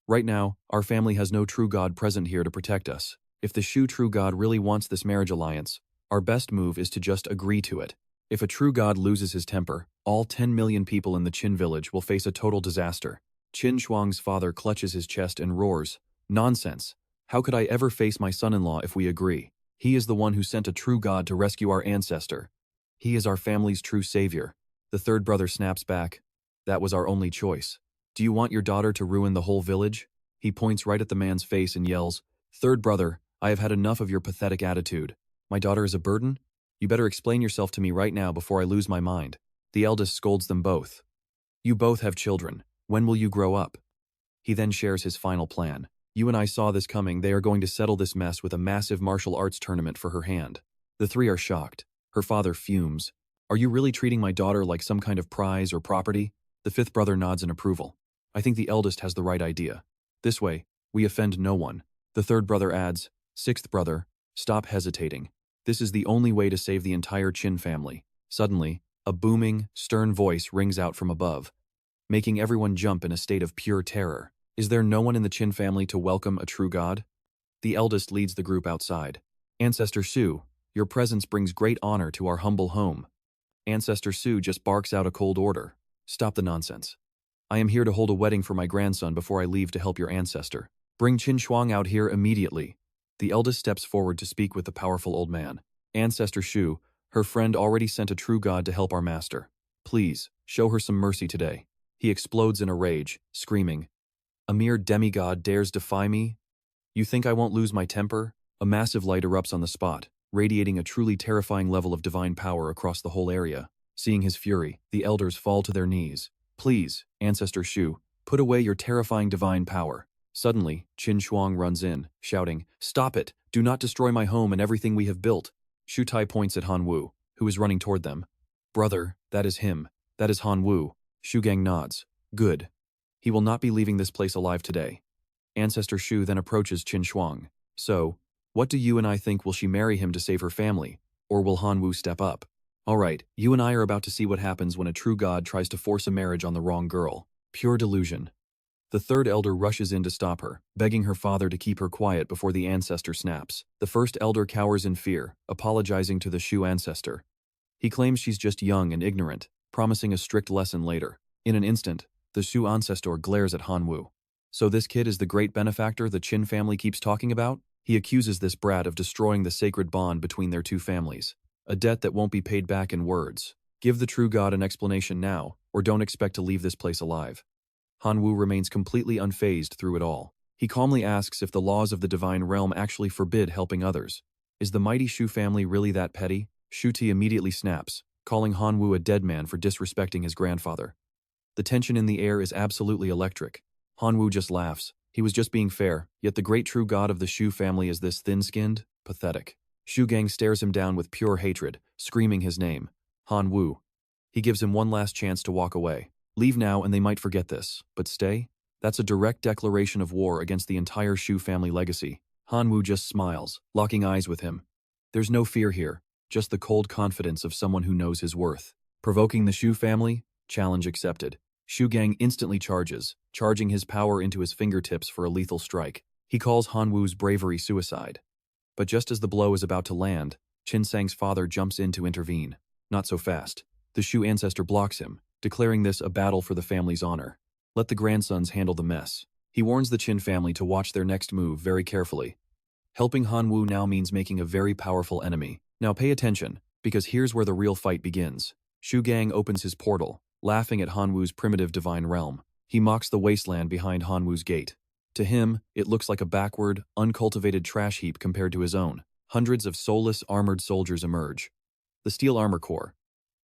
Right now, our family has no true god present here to protect us. If the Shu true god really wants this marriage alliance, our best move is to just agree to it. If a true god loses his temper, all 10 million people in the Qin village will face a total disaster. Qin Shuang's father clutches his chest and roars, Nonsense! How could I ever face my son-in-law if we agree? He is the one who sent a true god to rescue our ancestor. He is our family's true savior. The 3rd brother snaps back. That was our only choice. Do you want your daughter to ruin the whole village? He points right at the man's face and yells, 3rd brother, I have had enough of your pathetic attitude. My daughter is a burden? You better explain yourself to me right now before I lose my mind. The eldest scolds them both. You both have children. When will you grow up? He then shares his final plan. You and I saw this coming. They are going to settle this mess with a massive martial arts tournament for her hand. The 3 are shocked. Her father fumes. Are you really treating my daughter like some kind of prize or property? The 5th brother nods in approval. I think the eldest has the right idea. This way, we offend no one. The 3rd brother adds, 6th brother, stop hesitating. This is the only way to save the entire Qin family. Suddenly, a booming, stern voice rings out from above, making everyone jump in a state of pure terror. Is there no one in the Qin family to welcome a true god? The eldest leads the group outside. Ancestor Su, your presence brings great honor to our humble home. Ancestor Su just barks out a cold order. Stop the nonsense. I am here to hold a wedding for my grandson before I leave to help your ancestor. Bring Qin Shuang out here immediately. The eldest steps forward to speak with the powerful old man. Ancestor Shu, her friend already sent a true god to help our master. Please, show her some mercy today. He explodes in a rage, screaming, A mere demigod dares defy me? You think I won't lose my temper? A massive light erupts on the spot, radiating a truly terrifying level of divine power across the whole area. Seeing his fury, the elders fall to their knees. Please, Ancestor Shu, put away your terrifying divine power. Suddenly, Qin Shuang runs in, shouting, Stop it! Do not destroy my home and everything we have built. Shu Tai points at Han Wu, who is running toward them. Brother, that is him. That is Han Wu. Shu Gang nods. Good. He will not be leaving this place alive today. Ancestor Shu then approaches Qin Shuang. So, what do you and I think? Will she marry him to save her family? Or will Han Wu step up? Alright, you and I are about to see what happens when a true god tries to force a marriage on the wrong girl. Pure delusion. The third elder rushes in to stop her, begging her father to keep her quiet before the ancestor snaps. The first elder cowers in fear, apologizing to the Shu ancestor. He claims she's just young and ignorant, promising a strict lesson later. In an instant, the Shu ancestor glares at Han Wu. So this kid is the great benefactor the Qin family keeps talking about? He accuses this brat of destroying the sacred bond between their two families. A debt that won't be paid back in words. Give the true god an explanation now, or don't expect to leave this place alive. Han Wu remains completely unfazed through it all. He calmly asks if the laws of the divine realm actually forbid helping others. Is the mighty Shu family really that petty? Shu Ti immediately snaps, calling Han Wu a dead man for disrespecting his grandfather. The tension in the air is absolutely electric. Han Wu just laughs. He was just being fair, yet the great true god of the Shu family is this thin-skinned? Pathetic. Shu Gang stares him down with pure hatred, screaming his name. Han Wu. He gives him one last chance to walk away. Leave now and they might forget this, but stay? That's a direct declaration of war against the entire Shu family legacy. Han Wu just smiles, locking eyes with him. There's no fear here, just the cold confidence of someone who knows his worth. Provoking the Shu family? Challenge accepted. Shu Gang instantly charges, charging his power into his fingertips for a lethal strike. He calls Han Wu's bravery suicide. But just as the blow is about to land, Qin Sang's father jumps in to intervene. Not so fast. The Shu ancestor blocks him, declaring this a battle for the family's honor. Let the grandsons handle the mess. He warns the Qin family to watch their next move very carefully. Helping Han Wu now means making a very powerful enemy. Now pay attention, because here's where the real fight begins. Shu Gang opens his portal, laughing at Han Wu's primitive divine realm. He mocks the wasteland behind Han Wu's gate. To him, it looks like a backward, uncultivated trash heap compared to his own. Hundreds of soulless, armored soldiers emerge. The Steel Armor Corps.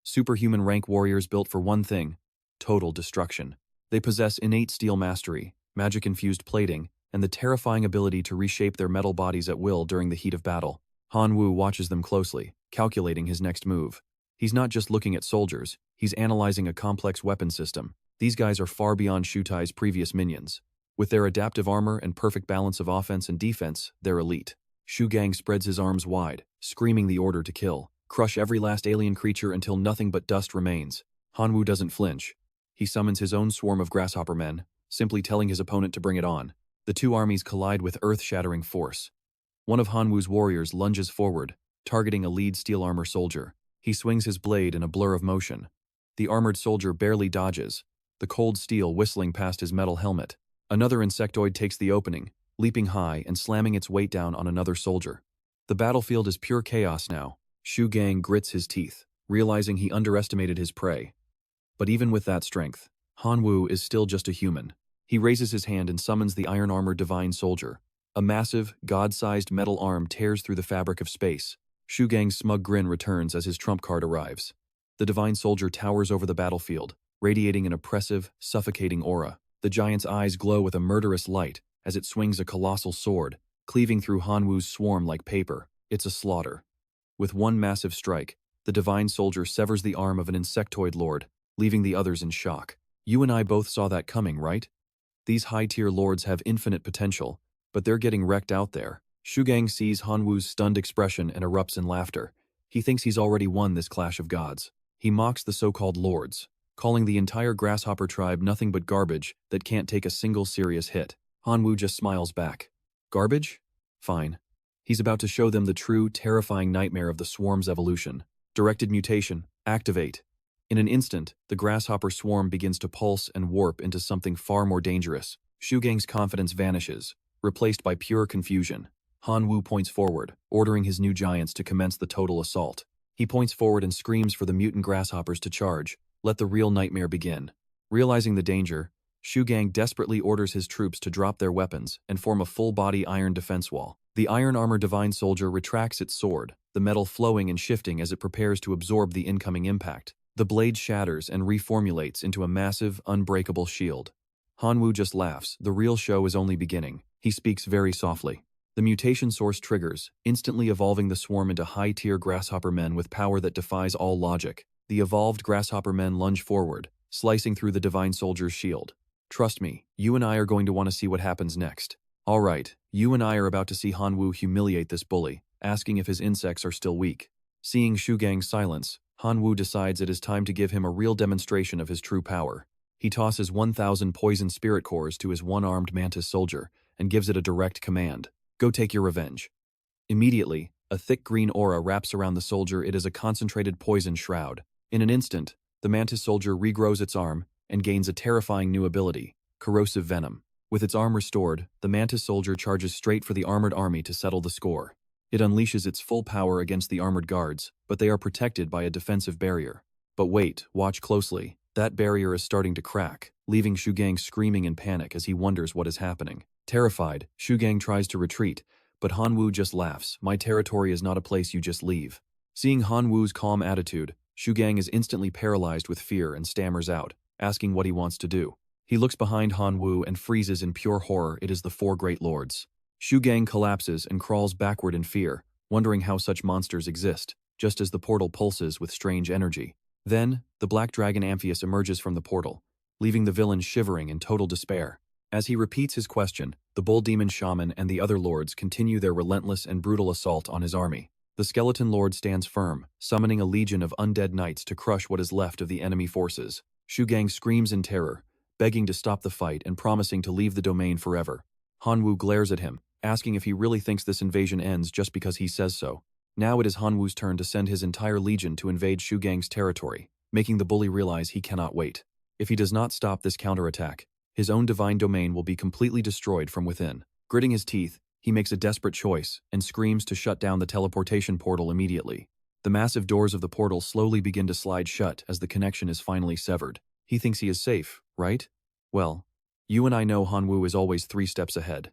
Superhuman rank warriors built for one thing: total destruction. They possess innate steel mastery, magic-infused plating, and the terrifying ability to reshape their metal bodies at will during the heat of battle. Han Wu watches them closely, calculating his next move. He's not just looking at soldiers, he's analyzing a complex weapon system. These guys are far beyond Shu Tai's previous minions. With their adaptive armor and perfect balance of offense and defense, they're elite. Shu Gang spreads his arms wide, screaming the order to kill. Crush every last alien creature until nothing but dust remains. Han Wu doesn't flinch. He summons his own swarm of grasshopper men, simply telling his opponent to bring it on. The two armies collide with earth-shattering force. One of Han Wu's warriors lunges forward, targeting a lead steel armor soldier. He swings his blade in a blur of motion. The armored soldier barely dodges, the cold steel whistling past his metal helmet. Another insectoid takes the opening, leaping high and slamming its weight down on another soldier. The battlefield is pure chaos now. Shu Gang grits his teeth, realizing he underestimated his prey. But even with that strength, Han Wu is still just a human. He raises his hand and summons the iron-armored divine soldier. A massive, god-sized metal arm tears through the fabric of space. Shu Gang's smug grin returns as his trump card arrives. The divine soldier towers over the battlefield, radiating an oppressive, suffocating aura. The giant's eyes glow with a murderous light as it swings a colossal sword, cleaving through Han Wu's swarm like paper. It's a slaughter. With one massive strike, the divine soldier severs the arm of an insectoid lord, leaving the others in shock. You and I both saw that coming, right? These high-tier lords have infinite potential, but they're getting wrecked out there. Shu Gang sees Han Wu's stunned expression and erupts in laughter. He thinks he's already won this clash of gods. He mocks the so-called lords, calling the entire grasshopper tribe nothing but garbage that can't take a single serious hit. Han Wu just smiles back. Garbage? Fine. He's about to show them the true, terrifying nightmare of the swarm's evolution. Directed mutation, activate. In an instant, the grasshopper swarm begins to pulse and warp into something far more dangerous. Shu Gang's confidence vanishes, replaced by pure confusion. Han Wu points forward, ordering his new giants to commence the total assault. He points forward and screams for the mutant grasshoppers to charge. Let the real nightmare begin. Realizing the danger, Shu Gang desperately orders his troops to drop their weapons and form a full-body iron defense wall. The iron-armored divine soldier retracts its sword, the metal flowing and shifting as it prepares to absorb the incoming impact. The blade shatters and reformulates into a massive, unbreakable shield. Han Wu just laughs. The real show is only beginning. He speaks very softly. The mutation source triggers, instantly evolving the swarm into high-tier grasshopper men with power that defies all logic. The evolved grasshopper men lunge forward, slicing through the divine soldier's shield. Trust me, you and I are going to want to see what happens next. All right, you and I are about to see Han Wu humiliate this bully, asking if his insects are still weak. Seeing Shu Gang's silence, Han Wu decides it is time to give him a real demonstration of his true power. He tosses 1,000 poison spirit cores to his one-armed mantis soldier and gives it a direct command. Go take your revenge. Immediately, a thick green aura wraps around the soldier. It is a concentrated poison shroud. In an instant, the mantis soldier regrows its arm and gains a terrifying new ability, corrosive venom. With its arm restored, the mantis soldier charges straight for the armored army to settle the score. It unleashes its full power against the armored guards, but they are protected by a defensive barrier. But wait, watch closely. That barrier is starting to crack, leaving Shugang screaming in panic as he wonders what is happening. Terrified, Shugang tries to retreat, but Hanwoo just laughs. My territory is not a place you just leave. Seeing Hanwoo's calm attitude, Shugang is instantly paralyzed with fear and stammers out, asking what he wants to do. He looks behind Hanwoo and freezes in pure horror. It is the four great lords. Shugang collapses and crawls backward in fear, wondering how such monsters exist, just as the portal pulses with strange energy. Then, the black dragon Amphius emerges from the portal, leaving the villain shivering in total despair. As he repeats his question, the bull demon shaman and the other lords continue their relentless and brutal assault on his army. The skeleton lord stands firm, summoning a legion of undead knights to crush what is left of the enemy forces. Shugang screams in terror, begging to stop the fight and promising to leave the domain forever. Hanwoo glares at him, asking if he really thinks this invasion ends just because he says so. Now it is Hanwoo's turn to send his entire legion to invade Shugang's territory, making the bully realize he cannot wait. If he does not stop this counterattack, his own divine domain will be completely destroyed from within. Gritting his teeth, he makes a desperate choice and screams to shut down the teleportation portal immediately. The massive doors of the portal slowly begin to slide shut as the connection is finally severed. He thinks he is safe, right? Well, you and I know Hanwoo is always 3 steps ahead.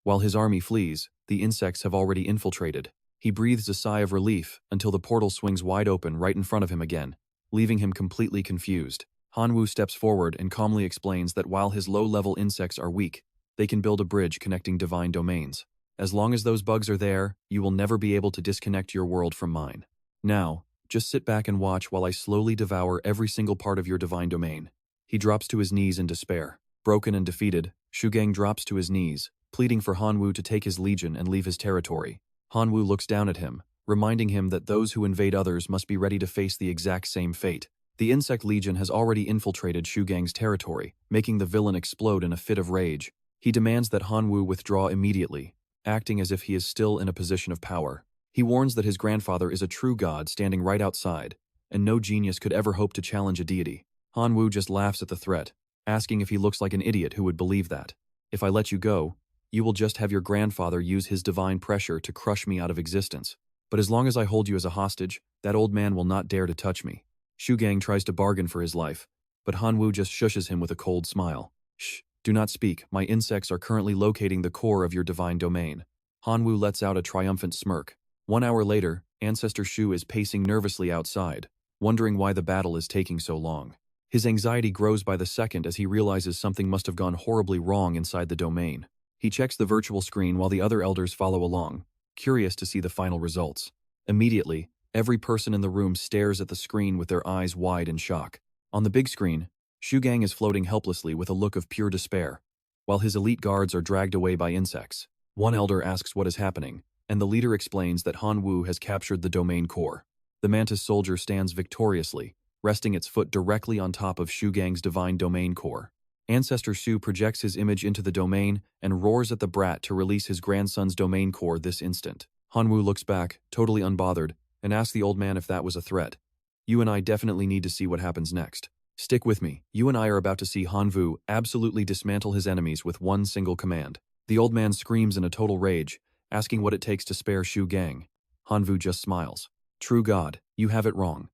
While his army flees, the insects have already infiltrated. He breathes a sigh of relief until the portal swings wide open right in front of him again, leaving him completely confused. Hanwoo steps forward and calmly explains that while his low-level insects are weak, they can build a bridge connecting divine domains. As long as those bugs are there, you will never be able to disconnect your world from mine. Now, just sit back and watch while I slowly devour every single part of your divine domain. He drops to his knees in despair. Broken and defeated, Shugang drops to his knees, pleading for Hanwoo to take his legion and leave his territory. Hanwoo looks down at him, reminding him that those who invade others must be ready to face the exact same fate. The insect legion has already infiltrated Shugang's territory, making the villain explode in a fit of rage. He demands that Hanwoo withdraw immediately, acting as if he is still in a position of power. He warns that his grandfather is a true god standing right outside, and no genius could ever hope to challenge a deity. Hanwoo just laughs at the threat, asking if he looks like an idiot who would believe that. If I let you go, you will just have your grandfather use his divine pressure to crush me out of existence. But as long as I hold you as a hostage, that old man will not dare to touch me. Shugang tries to bargain for his life, but Hanwoo just shushes him with a cold smile. Shh, do not speak. My insects are currently locating the core of your divine domain. Hanwoo lets out a triumphant smirk. 1 hour later, Ancestor Shu is pacing nervously outside, wondering why the battle is taking so long. His anxiety grows by the second as he realizes something must have gone horribly wrong inside the domain. He checks the virtual screen while the other elders follow along, curious to see the final results. Immediately, every person in the room stares at the screen with their eyes wide in shock. On the big screen, Shugang is floating helplessly with a look of pure despair, while his elite guards are dragged away by insects. One elder asks what is happening, and the leader explains that Hanwoo has captured the domain core. The mantis soldier stands victoriously, resting its foot directly on top of Shugang's divine domain core. Ancestor Shu projects his image into the domain and roars at the brat to release his grandson's domain core this instant. Hanwoo looks back, totally unbothered, and asks the old man if that was a threat. You and I definitely need to see what happens next. Stick with me. You and I are about to see Hanwoo absolutely dismantle his enemies with one single command. The old man screams in a total rage, asking what it takes to spare Shugang. Hanwoo just smiles. True God, you have it wrong.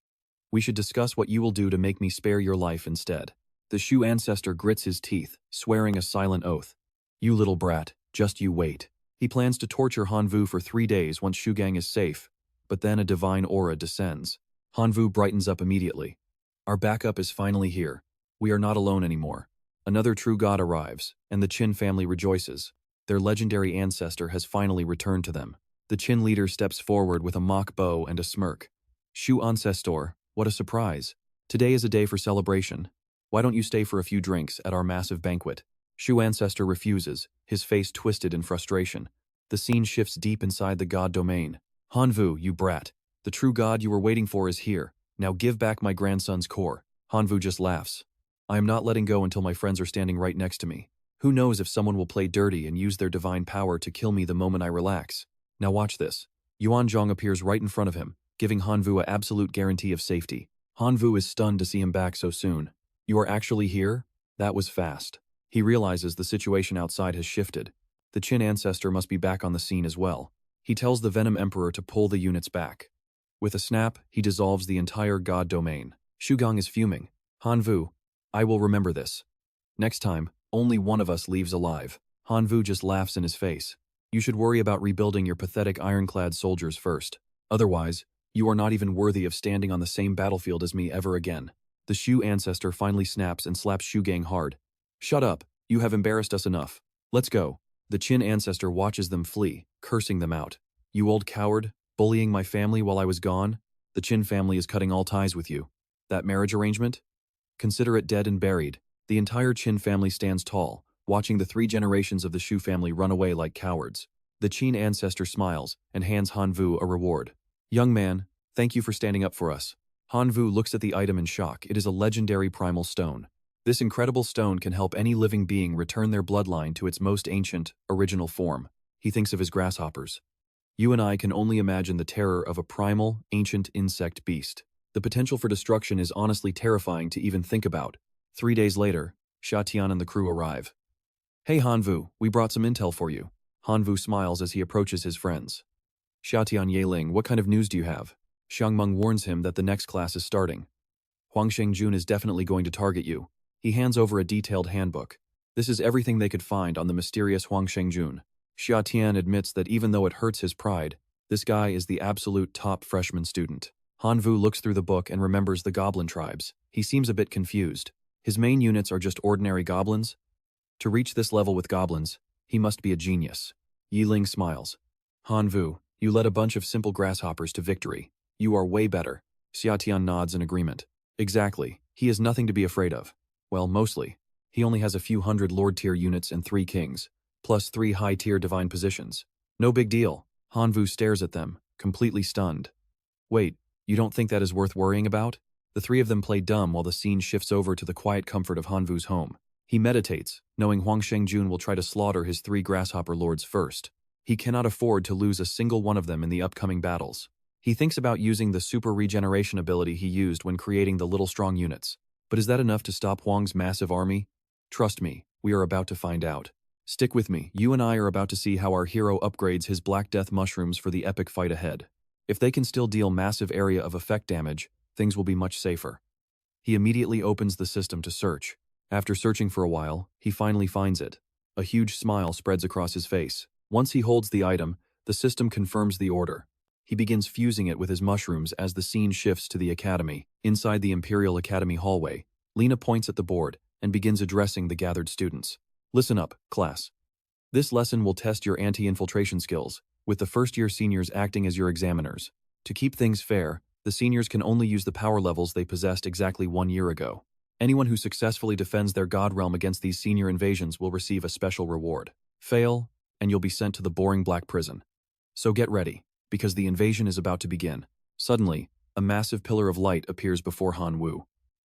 We should discuss what you will do to make me spare your life instead. The Shu ancestor grits his teeth, swearing a silent oath. You little brat, just you wait. He plans to torture Hanwoo for 3 days once Shugang is safe, but then a divine aura descends. Hanwoo brightens up immediately. Our backup is finally here. We are not alone anymore. Another true god arrives, and the Qin family rejoices. Their legendary ancestor has finally returned to them. The Qin leader steps forward with a mock bow and a smirk. Shu ancestor, what a surprise. Today is a day for celebration. Why don't you stay for a few drinks at our massive banquet? Shu ancestor refuses, his face twisted in frustration. The scene shifts deep inside the god domain. Hanwoo, you brat. The true god you were waiting for is here. Now give back my grandson's core. Hanwoo just laughs. I am not letting go until my friends are standing right next to me. Who knows if someone will play dirty and use their divine power to kill me the moment I relax. Now watch this. Yuan Zhong appears right in front of him, giving Hanvu an absolute guarantee of safety. Hanvu is stunned to see him back so soon. You are actually here? That was fast. He realizes the situation outside has shifted. The Qin ancestor must be back on the scene as well. He tells the Venom Emperor to pull the units back. With a snap, he dissolves the entire god domain. Shugang is fuming. Hanvu, I will remember this. Next time, only one of us leaves alive. Hanvu just laughs in his face. You should worry about rebuilding your pathetic ironclad soldiers first. Otherwise, you are not even worthy of standing on the same battlefield as me ever again. The Shu ancestor finally snaps and slaps Shugang hard. Shut up, you have embarrassed us enough. Let's go. The Qin ancestor watches them flee, cursing them out. You old coward, bullying my family while I was gone? The Qin family is cutting all ties with you. That marriage arrangement? Consider it dead and buried. The entire Qin family stands tall, watching the 3 generations of the Shu family run away like cowards. The Qin ancestor smiles and hands Hanvu a reward. Young man, thank you for standing up for us. Hanvu looks at the item in shock. It is a legendary primal stone. This incredible stone can help any living being return their bloodline to its most ancient, original form. He thinks of his grasshoppers. You and I can only imagine the terror of a primal, ancient insect beast. The potential for destruction is honestly terrifying to even think about. 3 days later, Xiatian and the crew arrive. Hey Hanvu, we brought some intel for you. Hanvu smiles as he approaches his friends. Xiatian Yeling, what kind of news do you have? Xiangmeng warns him that the next class is starting. Huang Shengjun is definitely going to target you. He hands over a detailed handbook. This is everything they could find on the mysterious Huang Shengjun. Xiatian admits that even though it hurts his pride, this guy is the absolute top freshman student. Hanvu looks through the book and remembers the goblin tribes. He seems a bit confused. His main units are just ordinary goblins? To reach this level with goblins, he must be a genius. Yiling smiles. Hanvu, you led a bunch of simple grasshoppers to victory. You are way better. Xiatian nods in agreement. Exactly. He has nothing to be afraid of. Well, mostly. He only has a few hundred Lord-tier units and 3 kings, plus 3 high-tier divine positions. No big deal. Hanvu stares at them, completely stunned. Wait, you don't think that is worth worrying about? The 3 of them play dumb while the scene shifts over to the quiet comfort of Hanvu's home. He meditates, knowing Huang Shengjun will try to slaughter his 3 grasshopper lords first. He cannot afford to lose a single one of them in the upcoming battles. He thinks about using the super regeneration ability he used when creating the little strong units. But is that enough to stop Huang's massive army? Trust me, we are about to find out. Stick with me, you and I are about to see how our hero upgrades his Black Death mushrooms for the epic fight ahead. If they can still deal massive area of effect damage, things will be much safer. He immediately opens the system to search. After searching for a while, he finally finds it. A huge smile spreads across his face. Once he holds the item, the system confirms the order. He begins fusing it with his mushrooms as the scene shifts to the academy. Inside the Imperial Academy hallway, Lena points at the board and begins addressing the gathered students. Listen up, class. This lesson will test your anti-infiltration skills, with the first-year seniors acting as your examiners. To keep things fair, the seniors can only use the power levels they possessed exactly 1 year ago. Anyone who successfully defends their god realm against these senior invasions will receive a special reward. Fail, and you'll be sent to the boring black prison. So get ready, because the invasion is about to begin. Suddenly, a massive pillar of light appears before Hanwu.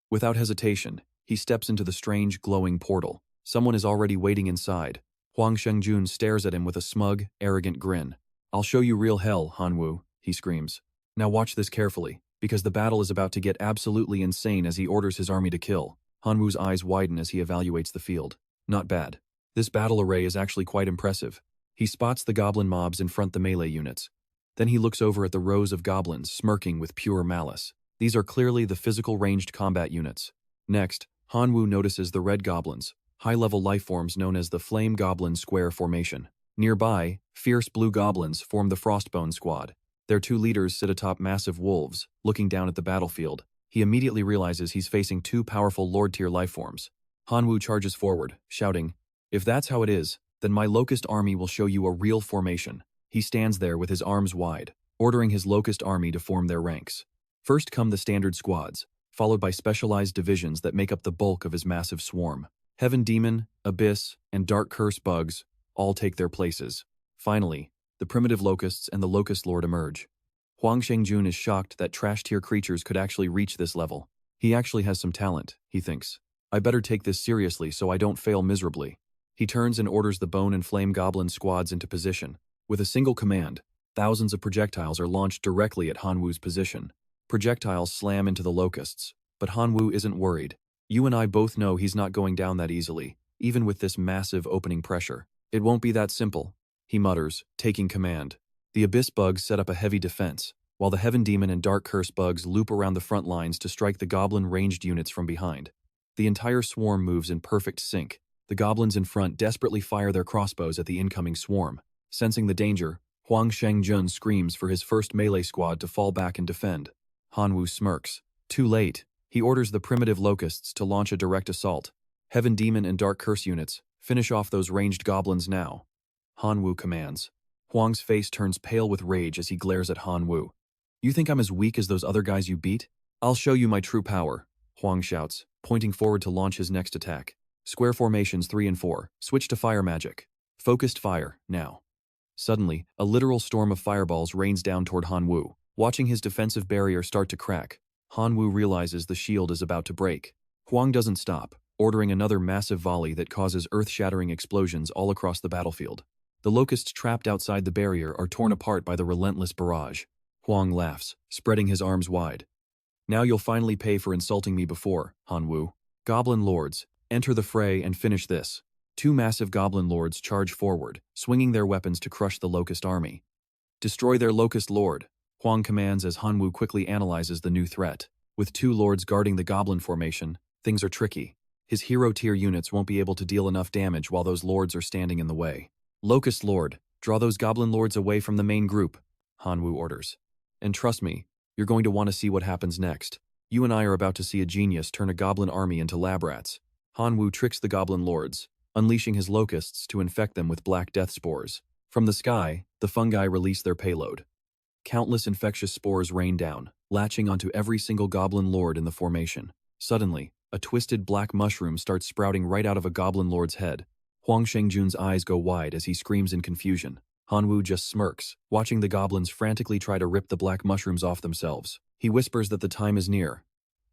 Without hesitation, he steps into the strange, glowing portal. Someone is already waiting inside. Huang Shengjun stares at him with a smug, arrogant grin. I'll show you real hell, Hanwu, he screams. Now watch this carefully, because the battle is about to get absolutely insane as he orders his army to kill. Hanwu's eyes widen as he evaluates the field. Not bad. This battle array is actually quite impressive. He spots the goblin mobs in front the melee units. Then he looks over at the rows of goblins, smirking with pure malice. These are clearly the physical ranged combat units. Next, Hanwu notices the red goblins, high-level lifeforms known as the Flame Goblin Square Formation. Nearby, fierce blue goblins form the Frostbone Squad. Their 2 leaders sit atop massive wolves, looking down at the battlefield. He immediately realizes he's facing 2 powerful Lord-tier lifeforms. Hanwu charges forward, shouting, "If that's how it is, then my Locust army will show you a real formation." He stands there with his arms wide, ordering his Locust army to form their ranks. First come the standard squads, followed by specialized divisions that make up the bulk of his massive swarm. Heaven Demon, Abyss, and Dark Curse bugs all take their places. Finally, the primitive locusts and the Locust Lord emerge. Huang Shengjun is shocked that trash-tier creatures could actually reach this level. He actually has some talent, he thinks. I better take this seriously so I don't fail miserably. He turns and orders the bone and flame goblin squads into position. With a single command, thousands of projectiles are launched directly at Hanwoo's position. Projectiles slam into the locusts, but Hanwoo isn't worried. You and I both know he's not going down that easily, even with this massive opening pressure. It won't be that simple, he mutters, taking command. The Abyss bugs set up a heavy defense, while the Heaven Demon and Dark Curse bugs loop around the front lines to strike the goblin ranged units from behind. The entire swarm moves in perfect sync. The goblins in front desperately fire their crossbows at the incoming swarm. Sensing the danger, Huang Shengjun screams for his first melee squad to fall back and defend. Hanwoo smirks. Too late. He orders the primitive locusts to launch a direct assault. Heaven Demon and Dark Curse units, finish off those ranged goblins now. Hanwoo commands. Huang's face turns pale with rage as he glares at Hanwoo. You think I'm as weak as those other guys you beat? I'll show you my true power, Huang shouts, pointing forward to launch his next attack. Square formations 3 and 4, switch to fire magic. Focused fire, now. Suddenly, a literal storm of fireballs rains down toward Hanwoo. Watching his defensive barrier start to crack, Hanwoo realizes the shield is about to break. Huang doesn't stop, ordering another massive volley that causes earth-shattering explosions all across the battlefield. The locusts trapped outside the barrier are torn apart by the relentless barrage. Huang laughs, spreading his arms wide. Now you'll finally pay for insulting me before, Hanwoo. Goblin lords, enter the fray and finish this. 2 massive goblin lords charge forward, swinging their weapons to crush the locust army. Destroy their locust lord, Huang commands as Hanwoo quickly analyzes the new threat. With 2 lords guarding the goblin formation, things are tricky. His hero-tier units won't be able to deal enough damage while those lords are standing in the way. Locust lord, draw those goblin lords away from the main group, Hanwoo orders. And trust me, you're going to want to see what happens next. You and I are about to see a genius turn a goblin army into lab rats. Hanwoo tricks the goblin lords, unleashing his locusts to infect them with black death spores. From the sky, the fungi release their payload. Countless infectious spores rain down, latching onto every single goblin lord in the formation. Suddenly, a twisted black mushroom starts sprouting right out of a goblin lord's head. Huang Shengjun's eyes go wide as he screams in confusion. Hanwoo just smirks, watching the goblins frantically try to rip the black mushrooms off themselves. He whispers that the time is near.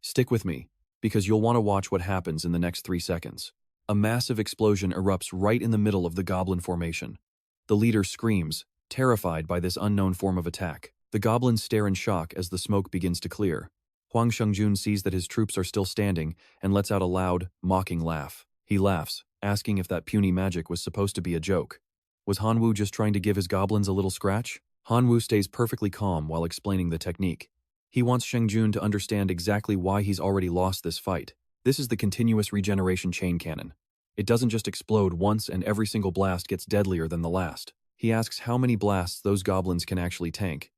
Stick with me, because you'll want to watch what happens in the next 3 seconds. A massive explosion erupts right in the middle of the goblin formation. The leader screams, terrified by this unknown form of attack. The goblins stare in shock as the smoke begins to clear. Huang Shengjun sees that his troops are still standing and lets out a loud, mocking laugh. He laughs, asking if that puny magic was supposed to be a joke. Was Hanwoo just trying to give his goblins a little scratch? Hanwoo stays perfectly calm while explaining the technique. He wants Shengjun to understand exactly why he's already lost this fight. This is the continuous regeneration chain cannon. It doesn't just explode once and every single blast gets deadlier than the last. He asks how many blasts those goblins can actually tank.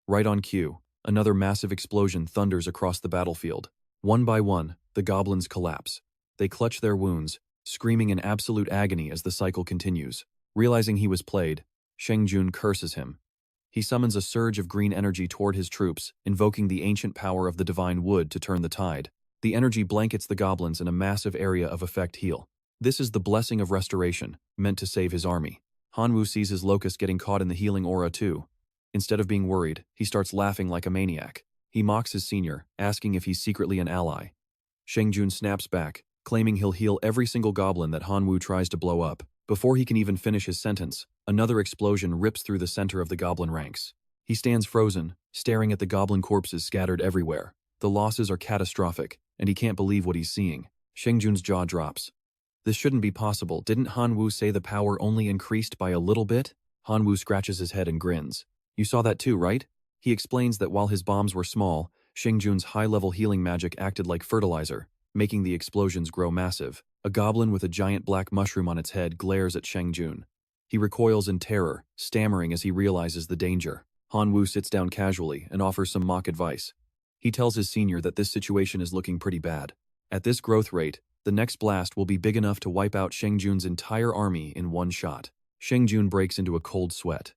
Right on cue, another massive explosion thunders across the battlefield. One by one, the goblins collapse. They clutch their wounds, screaming in absolute agony as the cycle continues. Realizing he was played, Shengjun curses him. He summons a surge of green energy toward his troops, invoking the ancient power of the divine wood to turn the tide. The energy blankets the goblins in a massive area of effect heal. This is the blessing of restoration, meant to save his army. Hanwoo sees his locust getting caught in the healing aura too. Instead of being worried, he starts laughing like a maniac. He mocks his senior, asking if he's secretly an ally. Shengjun snaps back, claiming he'll heal every single goblin that Hanwoo tries to blow up. Before he can even finish his sentence, another explosion rips through the center of the goblin ranks. He stands frozen, staring at the goblin corpses scattered everywhere. The losses are catastrophic, and he can't believe what he's seeing. Shengjun's jaw drops. This shouldn't be possible. Didn't Hanwoo say the power only increased by a little bit? Hanwoo scratches his head and grins. You saw that too, right? He explains that while his bombs were small, Shengjun's high-level healing magic acted like fertilizer, making the explosions grow massive. A goblin with a giant black mushroom on its head glares at Shengjun. He recoils in terror, stammering as he realizes the danger. Hanwoo sits down casually and offers some mock advice. He tells his senior that this situation is looking pretty bad. At this growth rate, the next blast will be big enough to wipe out Shengjun's entire army in one shot. Shengjun breaks into a cold sweat.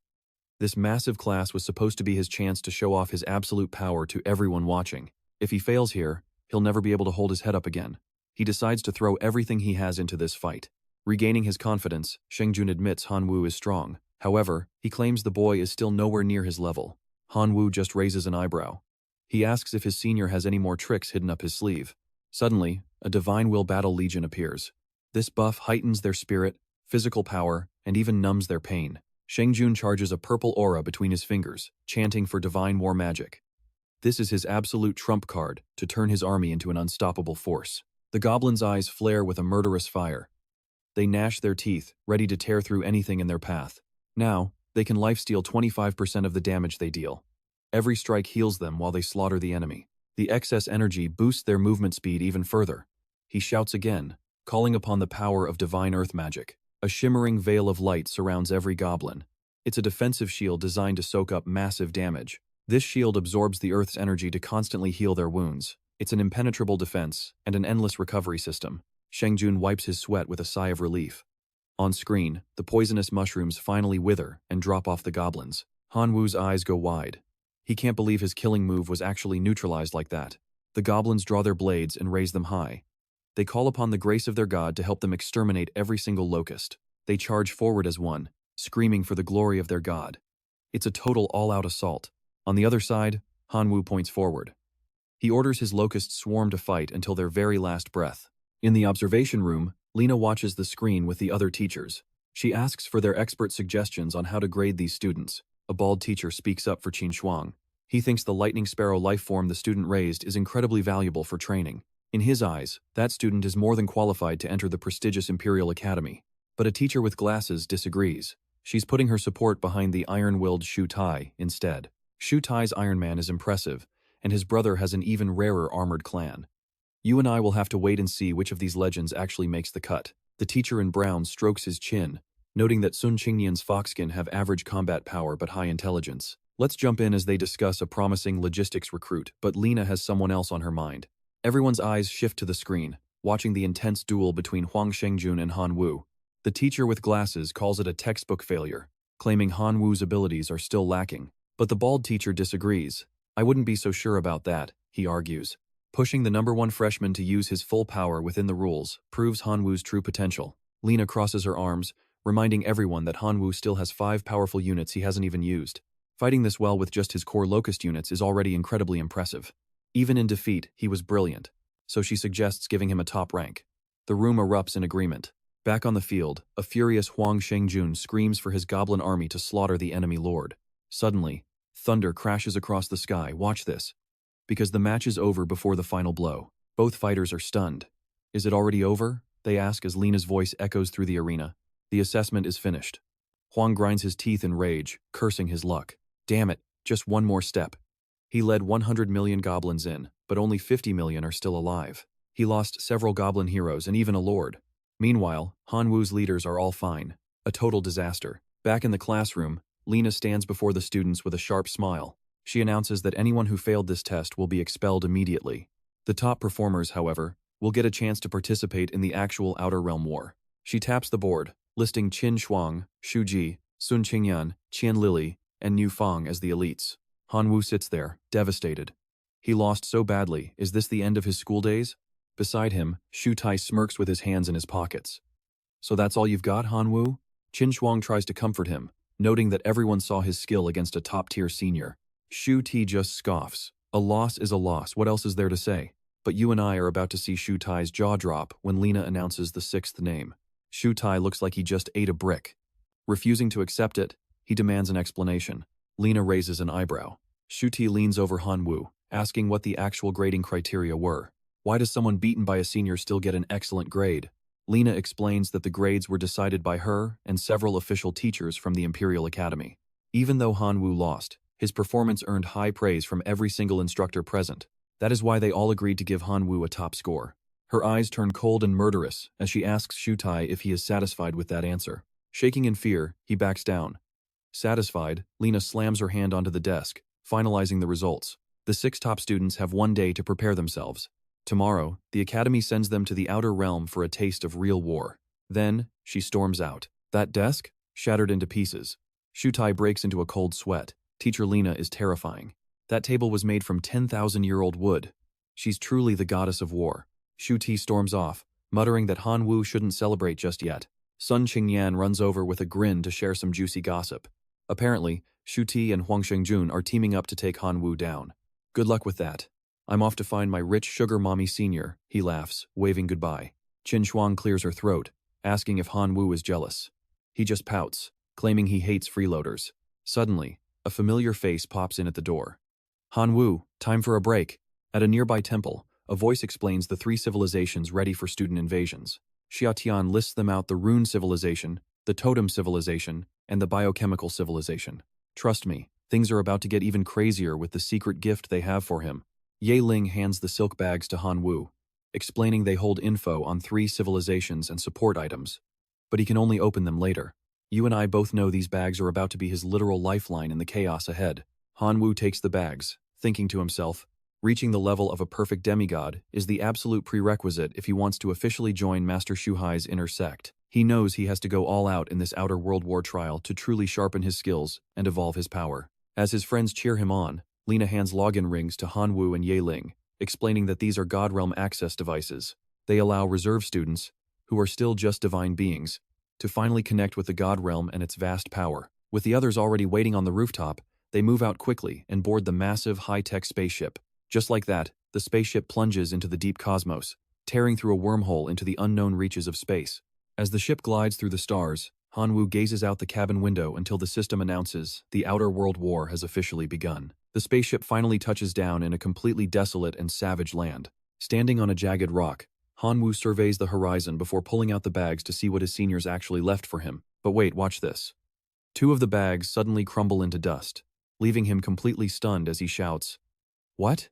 This massive class was supposed to be his chance to show off his absolute power to everyone watching. If he fails here, he'll never be able to hold his head up again. He decides to throw everything he has into this fight. Regaining his confidence, Shengjun admits Hanwoo is strong. However, he claims the boy is still nowhere near his level. Hanwoo just raises an eyebrow. He asks if his senior has any more tricks hidden up his sleeve. Suddenly, a divine will battle legion appears. This buff heightens their spirit, physical power, and even numbs their pain. Shengjun charges a purple aura between his fingers, chanting for divine war magic. This is his absolute trump card to turn his army into an unstoppable force. The goblins' eyes flare with a murderous fire. They gnash their teeth, ready to tear through anything in their path. Now, they can lifesteal 25% of the damage they deal. Every strike heals them while they slaughter the enemy. The excess energy boosts their movement speed even further. He shouts again, calling upon the power of divine earth magic. A shimmering veil of light surrounds every goblin. It's a defensive shield designed to soak up massive damage. This shield absorbs the earth's energy to constantly heal their wounds. It's an impenetrable defense and an endless recovery system. Shengjun wipes his sweat with a sigh of relief. On screen, the poisonous mushrooms finally wither and drop off the goblins. Hanwoo's eyes go wide. He can't believe his killing move was actually neutralized like that. The goblins draw their blades and raise them high. They call upon the grace of their god to help them exterminate every single locust. They charge forward as one, screaming for the glory of their god. It's a total all-out assault. On the other side, Hanwoo points forward. He orders his locust swarm to fight until their very last breath. In the observation room, Lena watches the screen with the other teachers. She asks for their expert suggestions on how to grade these students. A bald teacher speaks up for Qin Shuang. He thinks the lightning sparrow life form the student raised is incredibly valuable for training. In his eyes, that student is more than qualified to enter the prestigious Imperial Academy. But a teacher with glasses disagrees. She's putting her support behind the iron-willed Shu Tai instead. Shu Tai's Iron Man is impressive, and his brother has an even rarer armored clan. You and I will have to wait and see which of these legends actually makes the cut. The teacher in brown strokes his chin, noting that Sun Qingnian's Foxkin have average combat power but high intelligence. Let's jump in as they discuss a promising logistics recruit, but Lena has someone else on her mind. Everyone's eyes shift to the screen, watching the intense duel between Huang Shengjun and Hanwoo. The teacher with glasses calls it a textbook failure, claiming Hanwoo's abilities are still lacking. But the bald teacher disagrees. I wouldn't be so sure about that, he argues. Pushing the #1 freshman to use his full power within the rules proves Hanwoo's true potential. Lena crosses her arms, reminding everyone that Hanwoo still has 5 powerful units he hasn't even used. Fighting this well with just his core locust units is already incredibly impressive. Even in defeat, he was brilliant, so she suggests giving him a top rank. The room erupts in agreement. Back on the field, a furious Huang Shengjun screams for his goblin army to slaughter the enemy lord. Suddenly, thunder crashes across the sky. Watch this. Because the match is over before the final blow. Both fighters are stunned. Is it already over? They ask as Lena's voice echoes through the arena. The assessment is finished. Huang grinds his teeth in rage, cursing his luck. Damn it, just one more step. He led 100 million goblins in, but only 50 million are still alive. He lost several goblin heroes and even a lord. Meanwhile, Hanwoo's leaders are all fine. A total disaster. Back in the classroom, Lena stands before the students with a sharp smile. She announces that anyone who failed this test will be expelled immediately. The top performers, however, will get a chance to participate in the actual Outer Realm War. She taps the board, listing Qin Shuang, Shu Ji, Sun Qingyan, Qian Lili, and Niu Fang as the elites. Hanwoo sits there, devastated. He lost so badly, is this the end of his school days? Beside him, Shu Tai smirks with his hands in his pockets. So that's all you've got, Hanwoo? Qin Shuang tries to comfort him, noting that everyone saw his skill against a top-tier senior. Shu Ti just scoffs. A loss is a loss, what else is there to say? But you and I are about to see Shu Tai's jaw drop when Lena announces the 6th name. Shu Tai looks like he just ate a brick. Refusing to accept it, he demands an explanation. Lena raises an eyebrow. Shu Ti leans over Hanwoo, asking what the actual grading criteria were. Why does someone beaten by a senior still get an excellent grade? Lena explains that the grades were decided by her and several official teachers from the Imperial Academy. Even though Hanwoo lost, his performance earned high praise from every single instructor present. That is why they all agreed to give Hanwoo a top score. Her eyes turn cold and murderous as she asks Shu Tai if he is satisfied with that answer. Shaking in fear, he backs down. Satisfied, Lena slams her hand onto the desk, finalizing the results. The 6 top students have 1 day to prepare themselves. Tomorrow, the Academy sends them to the Outer Realm for a taste of real war. Then, she storms out. That desk? Shattered into pieces. Shu Tai breaks into a cold sweat. Teacher Lena is terrifying. That table was made from 10,000-year-old wood. She's truly the goddess of war. Shu Ti storms off, muttering that Hanwoo shouldn't celebrate just yet. Sun Qingyan runs over with a grin to share some juicy gossip. Apparently, Shu Ti and Huang Shengjun are teaming up to take Hanwoo down. Good luck with that. I'm off to find my rich sugar mommy senior, he laughs, waving goodbye. Qin Shuang clears her throat, asking if Han Wu is jealous. He just pouts, claiming he hates freeloaders. Suddenly, a familiar face pops in at the door. Han Wu, time for a break. At a nearby temple, a voice explains the 3 civilizations ready for student invasions. Xia Tian lists them out: the Rune Civilization, the Totem Civilization, and the Biochemical Civilization. Trust me, things are about to get even crazier with the secret gift they have for him. Ye Ling hands the silk bags to Han Wu, explaining they hold info on 3 civilizations and support items. But he can only open them later. You and I both know these bags are about to be his literal lifeline in the chaos ahead. Han Wu takes the bags, thinking to himself, reaching the level of a perfect demigod is the absolute prerequisite if he wants to officially join Master Shu Hai's inner sect. He knows he has to go all out in this outer world war trial to truly sharpen his skills and evolve his power. As his friends cheer him on, Lena hands login rings to Han Wu and Ye Ling, explaining that these are Godrealm access devices. They allow reserve students, who are still just divine beings, to finally connect with the Godrealm and its vast power. With the others already waiting on the rooftop, they move out quickly and board the massive high-tech spaceship. Just like that, the spaceship plunges into the deep cosmos, tearing through a wormhole into the unknown reaches of space. As the ship glides through the stars, Han Wu gazes out the cabin window until the system announces the outer world war has officially begun. The spaceship finally touches down in a completely desolate and savage land. Standing on a jagged rock, Han Wu surveys the horizon before pulling out the bags to see what his seniors actually left for him. But wait, watch this. 2 of the bags suddenly crumble into dust, leaving him completely stunned as he shouts, "What?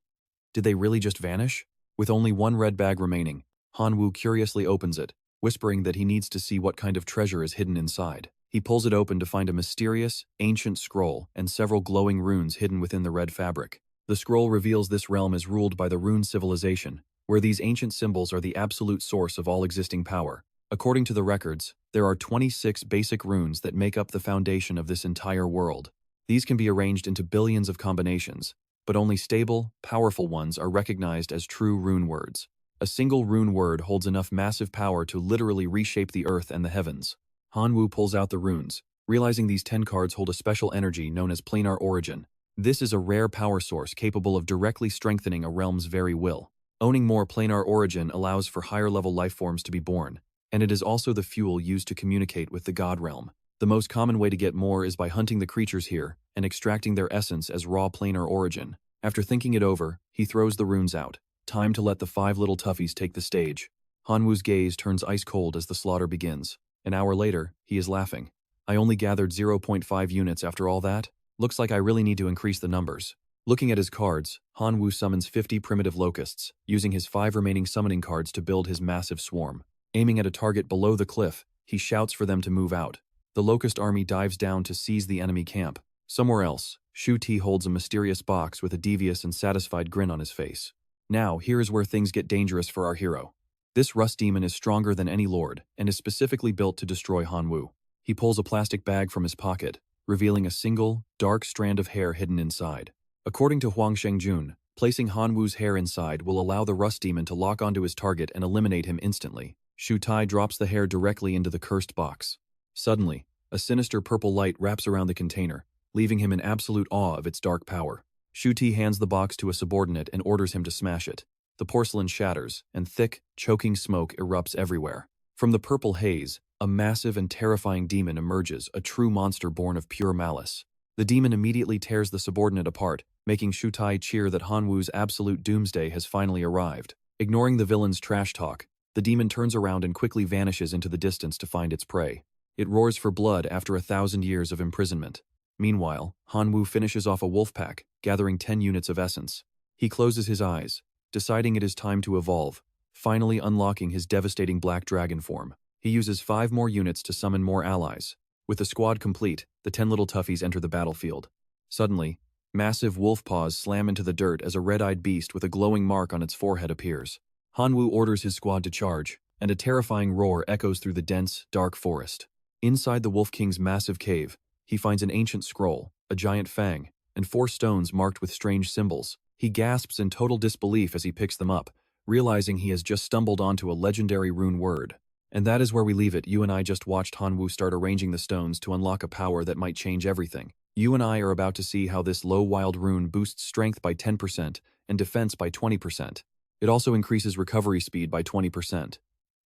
Did they really just vanish?" With only 1 red bag remaining, Han Wu curiously opens it, whispering that he needs to see what kind of treasure is hidden inside. He pulls it open to find a mysterious, ancient scroll and several glowing runes hidden within the red fabric. The scroll reveals this realm is ruled by the Rune Civilization, where these ancient symbols are the absolute source of all existing power. According to the records, there are 26 basic runes that make up the foundation of this entire world. These can be arranged into billions of combinations, but only stable, powerful ones are recognized as true rune words. A single rune word holds enough massive power to literally reshape the earth and the heavens. Han Wu pulls out the runes, realizing these 10 cards hold a special energy known as planar origin. This is a rare power source capable of directly strengthening a realm's very will. Owning more planar origin allows for higher-level life forms to be born, and it is also the fuel used to communicate with the God realm. The most common way to get more is by hunting the creatures here and extracting their essence as raw planar origin. After thinking it over, he throws the runes out. Time to let the 5 little toughies take the stage. Han Wu's gaze turns ice-cold as the slaughter begins. An hour later, he is laughing. I only gathered 0.5 units after all that? Looks like I really need to increase the numbers. Looking at his cards, Han Wu summons 50 primitive locusts, using his 5 remaining summoning cards to build his massive swarm. Aiming at a target below the cliff, he shouts for them to move out. The locust army dives down to seize the enemy camp. Somewhere else, Shu Ti holds a mysterious box with a devious and satisfied grin on his face. Now, here is where things get dangerous for our hero. This rust demon is stronger than any lord, and is specifically built to destroy Han Wu. He pulls a plastic bag from his pocket, revealing a single, dark strand of hair hidden inside. According to Huang Shengjun, placing Han Wu's hair inside will allow the rust demon to lock onto his target and eliminate him instantly. Shu Tai drops the hair directly into the cursed box. Suddenly, a sinister purple light wraps around the container, leaving him in absolute awe of its dark power. Shu Ti hands the box to a subordinate and orders him to smash it. The porcelain shatters, and thick, choking smoke erupts everywhere. From the purple haze, a massive and terrifying demon emerges, a true monster born of pure malice. The demon immediately tears the subordinate apart, making Shu Tai cheer that Han Wu's absolute doomsday has finally arrived. Ignoring the villain's trash talk, the demon turns around and quickly vanishes into the distance to find its prey. It roars for blood after 1,000 years of imprisonment. Meanwhile, Han Wu finishes off a wolf pack, gathering 10 units of essence. He closes his eyes, deciding it is time to evolve, finally unlocking his devastating black dragon form. He uses 5 more units to summon more allies. With the squad complete, the 10 little toughies enter the battlefield. Suddenly, massive wolf paws slam into the dirt as a red-eyed beast with a glowing mark on its forehead appears. Han Wu orders his squad to charge, and a terrifying roar echoes through the dense, dark forest. Inside the Wolf King's massive cave, he finds an ancient scroll, a giant fang, and 4 stones marked with strange symbols. He gasps in total disbelief as he picks them up, realizing he has just stumbled onto a legendary rune word. And that is where we leave it. You and I just watched Han Wu start arranging the stones to unlock a power that might change everything. You and I are about to see how this low wild rune boosts strength by 10% and defense by 20%. It also increases recovery speed by 20%.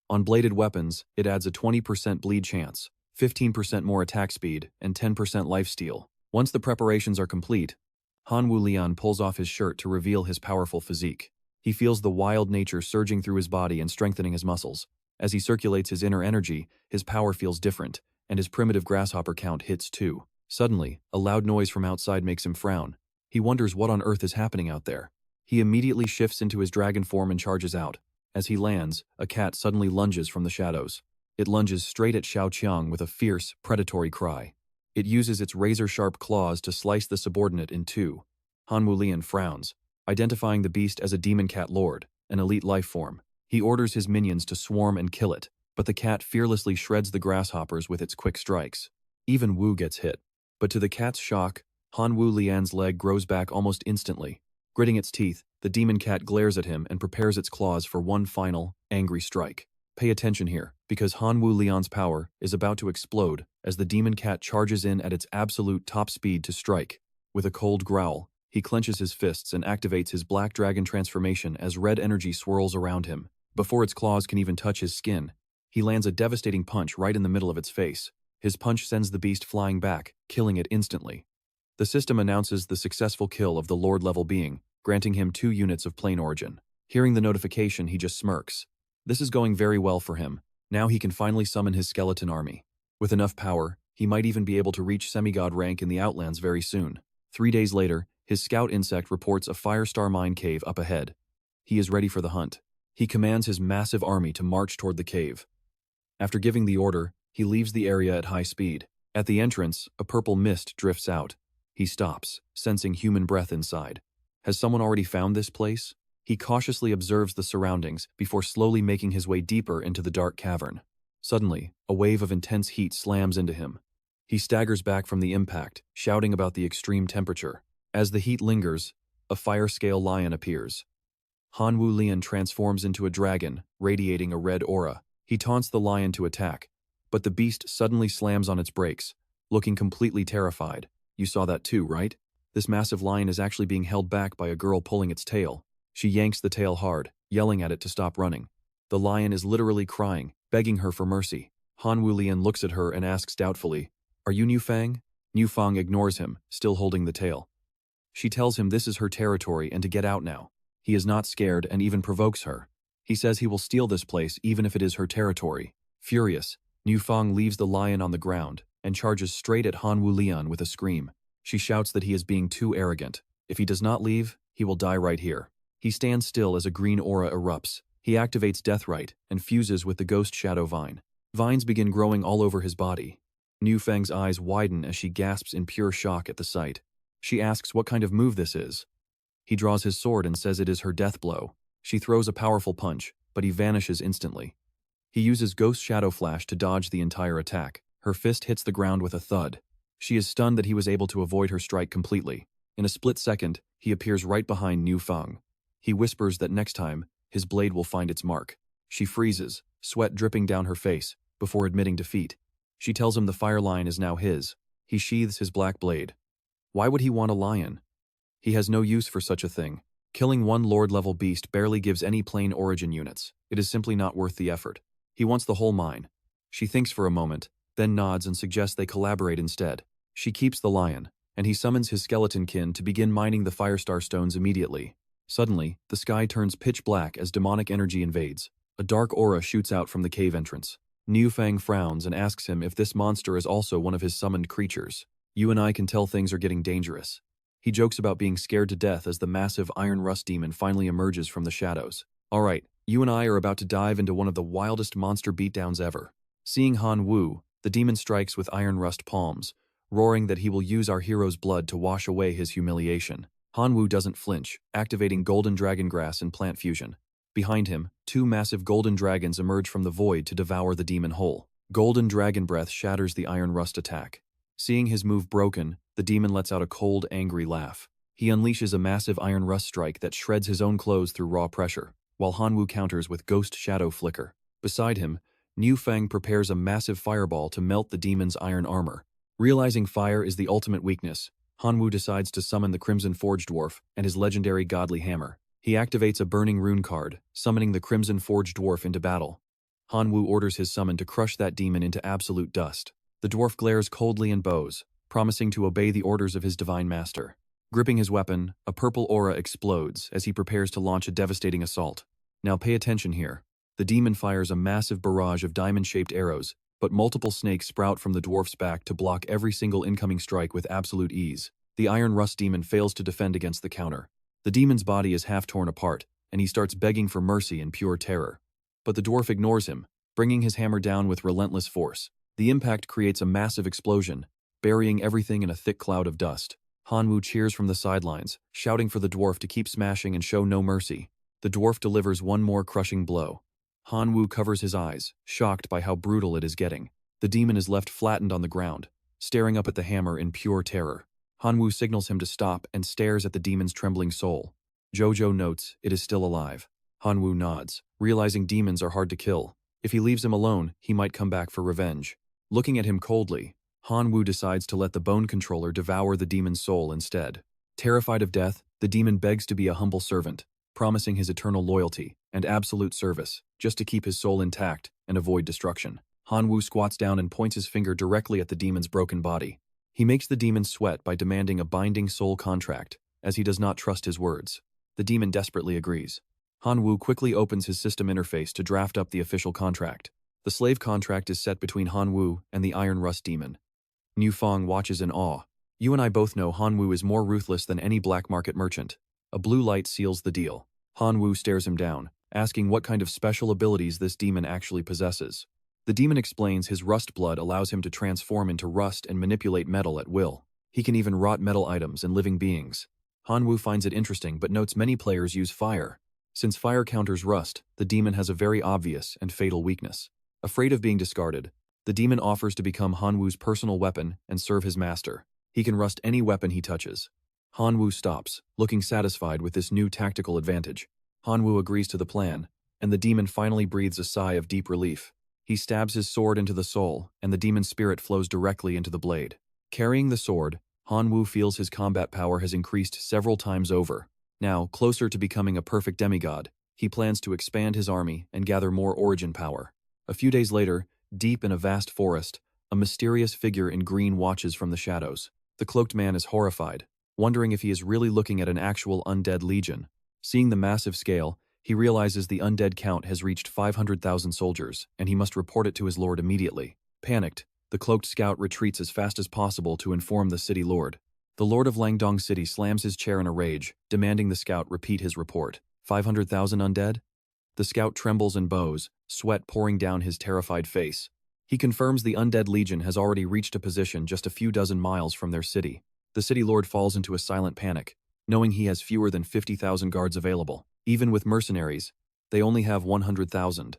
On bladed weapons, it adds a 20% bleed chance, 15% more attack speed, and 10% lifesteal. Once the preparations are complete, Hanwoo Lian pulls off his shirt to reveal his powerful physique. He feels the wild nature surging through his body and strengthening his muscles. As he circulates his inner energy, his power feels different, and his primitive grasshopper count hits 2. Suddenly, a loud noise from outside makes him frown. He wonders what on earth is happening out there. He immediately shifts into his dragon form and charges out. As he lands, a cat suddenly lunges from the shadows. It lunges straight at Xiao Qiang with a fierce, predatory cry. It uses its razor-sharp claws to slice the subordinate in 2. Hanwoo Lian frowns, identifying the beast as a demon cat lord, an elite life form. He orders his minions to swarm and kill it, but the cat fearlessly shreds the grasshoppers with its quick strikes. Even Wu gets hit. But to the cat's shock, Hanwoo Lian's leg grows back almost instantly. Gritting its teeth, the demon cat glares at him and prepares its claws for one final, angry strike. Pay attention here, because Hanwoo Lian's power is about to explode as the demon cat charges in at its absolute top speed to strike. With a cold growl, he clenches his fists and activates his black dragon transformation as red energy swirls around him. Before its claws can even touch his skin, he lands a devastating punch right in the middle of its face. His punch sends the beast flying back, killing it instantly. The system announces the successful kill of the Lord-level being, granting him 2 units of plane origin. Hearing the notification, he just smirks. This is going very well for him. Now he can finally summon his skeleton army. With enough power, he might even be able to reach semigod rank in the Outlands very soon. 3 days later, his scout insect reports a Firestar mine cave up ahead. He is ready for the hunt. He commands his massive army to march toward the cave. After giving the order, he leaves the area at high speed. At the entrance, a purple mist drifts out. He stops, sensing human breath inside. Has someone already found this place? He cautiously observes the surroundings before slowly making his way deeper into the dark cavern. Suddenly, a wave of intense heat slams into him. He staggers back from the impact, shouting about the extreme temperature. As the heat lingers, a fire-scale lion appears. Hanwoo Lian transforms into a dragon, radiating a red aura. He taunts the lion to attack, but the beast suddenly slams on its brakes, looking completely terrified. You saw that too, right? This massive lion is actually being held back by a girl pulling its tail. She yanks the tail hard, yelling at it to stop running. The lion is literally crying, begging her for mercy. Hanwoo Lian looks at her and asks doubtfully, "Are you Niu Fang?" Niu Fang ignores him, still holding the tail. She tells him this is her territory and to get out now. He is not scared and even provokes her. He says he will steal this place even if it is her territory. Furious, Niu Fang leaves the lion on the ground and charges straight at Hanwoo Lian with a scream. She shouts that he is being too arrogant. If he does not leave, he will die right here. He stands still as a green aura erupts. He activates Deathrite and fuses with the ghost shadow vine. Vines begin growing all over his body. Niu Fang's eyes widen as she gasps in pure shock at the sight. She asks what kind of move this is. He draws his sword and says it is her death blow. She throws a powerful punch, but he vanishes instantly. He uses Ghost Shadow Flash to dodge the entire attack. Her fist hits the ground with a thud. She is stunned that he was able to avoid her strike completely. In a split second, he appears right behind Niu Fang. He whispers that next time, his blade will find its mark. She freezes, sweat dripping down her face, before admitting defeat. She tells him the fire lion is now his. He sheathes his black blade. Why would he want a lion? He has no use for such a thing. Killing one Lord-level beast barely gives any plain origin units. It is simply not worth the effort. He wants the whole mine. She thinks for a moment, then nods and suggests they collaborate instead. She keeps the lion, and he summons his skeleton kin to begin mining the Firestar stones immediately. Suddenly, the sky turns pitch black as demonic energy invades. A dark aura shoots out from the cave entrance. Niu Fang frowns and asks him if this monster is also one of his summoned creatures. You and I can tell things are getting dangerous. He jokes about being scared to death as the massive Iron Rust demon finally emerges from the shadows. Alright, you and I are about to dive into one of the wildest monster beatdowns ever. Seeing Han Wu, the demon strikes with Iron Rust palms, roaring that he will use our hero's blood to wash away his humiliation. Han Wu doesn't flinch, activating Golden Dragon Grass and Plant Fusion. Behind him, 2 massive golden dragons emerge from the void to devour the demon whole. Golden Dragon Breath shatters the Iron Rust attack. Seeing his move broken, the demon lets out a cold, angry laugh. He unleashes a massive Iron Rust strike that shreds his own clothes through raw pressure, while Han Wu counters with Ghost Shadow Flicker. Beside him, Niu Fang prepares a massive fireball to melt the demon's iron armor. Realizing fire is the ultimate weakness, Hanwoo decides to summon the Crimson Forge Dwarf and his legendary godly hammer. He activates a burning rune card, summoning the Crimson Forge Dwarf into battle. Hanwoo orders his summon to crush that demon into absolute dust. The dwarf glares coldly and bows, promising to obey the orders of his divine master. Gripping his weapon, a purple aura explodes as he prepares to launch a devastating assault. Now pay attention here. The demon fires a massive barrage of diamond-shaped arrows, but multiple snakes sprout from the dwarf's back to block every single incoming strike with absolute ease. The Iron Rust demon fails to defend against the counter. The demon's body is half torn apart, and he starts begging for mercy in pure terror. But the dwarf ignores him, bringing his hammer down with relentless force. The impact creates a massive explosion, burying everything in a thick cloud of dust. Hanwoo cheers from the sidelines, shouting for the dwarf to keep smashing and show no mercy. The dwarf delivers one more crushing blow. Hanwoo covers his eyes, shocked by how brutal it is getting. The demon is left flattened on the ground, staring up at the hammer in pure terror. Hanwoo signals him to stop and stares at the demon's trembling soul. Jojo notes it is still alive. Hanwoo nods, realizing demons are hard to kill. If he leaves him alone, he might come back for revenge. Looking at him coldly, Hanwoo decides to let the bone controller devour the demon's soul instead. Terrified of death, the demon begs to be a humble servant, promising his eternal loyalty and absolute service, just to keep his soul intact and avoid destruction. Hanwoo squats down and points his finger directly at the demon's broken body. He makes the demon sweat by demanding a binding soul contract, as he does not trust his words. The demon desperately agrees. Hanwoo quickly opens his system interface to draft up the official contract. The slave contract is set between Hanwoo and the Iron Rust demon. Niu Fong watches in awe. You and I both know Hanwoo is more ruthless than any black market merchant. A blue light seals the deal. Hanwoo stares him down, asking what kind of special abilities this demon actually possesses. The demon explains his rust blood allows him to transform into rust and manipulate metal at will. He can even rot metal items and living beings. Hanwoo finds it interesting but notes many players use fire. Since fire counters rust, the demon has a very obvious and fatal weakness. Afraid of being discarded, the demon offers to become Hanwoo's personal weapon and serve his master. He can rust any weapon he touches. Hanwoo stops, looking satisfied with this new tactical advantage. Hanwoo agrees to the plan, and the demon finally breathes a sigh of deep relief. He stabs his sword into the soul, and the demon's spirit flows directly into the blade. Carrying the sword, Hanwoo feels his combat power has increased several times over. Now, closer to becoming a perfect demigod, he plans to expand his army and gather more origin power. A few days later, deep in a vast forest, a mysterious figure in green watches from the shadows. The cloaked man is horrified, wondering if he is really looking at an actual undead legion. Seeing the massive scale, he realizes the undead count has reached 500,000 soldiers, and he must report it to his lord immediately. Panicked, the cloaked scout retreats as fast as possible to inform the city lord. The lord of Langdong City slams his chair in a rage, demanding the scout repeat his report. 500,000 undead? The scout trembles and bows, sweat pouring down his terrified face. He confirms the undead legion has already reached a position just a few dozen miles from their city. The city lord falls into a silent panic, knowing he has fewer than 50,000 guards available. Even with mercenaries, they only have 100,000.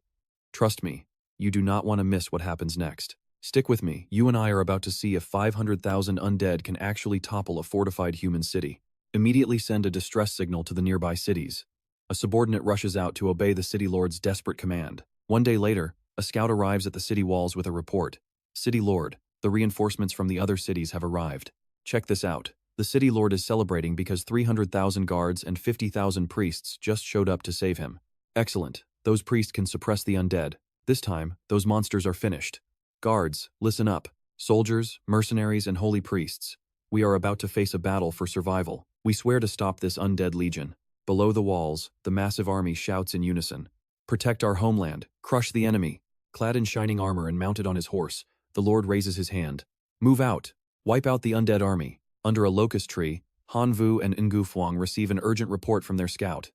Trust me, you do not want to miss what happens next. Stick with me, you and I are about to see if 500,000 undead can actually topple a fortified human city. Immediately send a distress signal to the nearby cities. A subordinate rushes out to obey the city lord's desperate command. One day later, a scout arrives at the city walls with a report. City lord, the reinforcements from the other cities have arrived. Check this out. The city lord is celebrating because 300,000 guards and 50,000 priests just showed up to save him. Excellent. Those priests can suppress the undead. This time, those monsters are finished. Guards, listen up. Soldiers, mercenaries, and holy priests. We are about to face a battle for survival. We swear to stop this undead legion. Below the walls, the massive army shouts in unison. Protect our homeland. Crush the enemy. Clad in shining armor and mounted on his horse, the lord raises his hand. Move out. Wipe out the undead army. Under a locust tree, Hanwoo and Ngu Fuang receive an urgent report from their scout.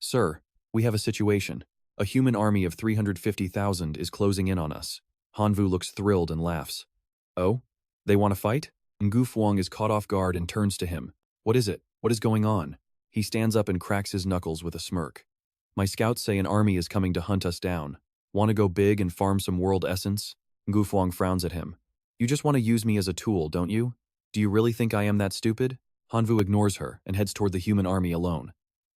Sir, we have a situation. A human army of 350,000 is closing in on us. Hanwoo looks thrilled and laughs. Oh? They want to fight? Ngu Fuang is caught off guard and turns to him. What is it? What is going on? He stands up and cracks his knuckles with a smirk. My scouts say an army is coming to hunt us down. Want to go big and farm some world essence? Ngu Fuang frowns at him. You just want to use me as a tool, don't you? Do you really think I am that stupid? Hanwoo ignores her and heads toward the human army alone.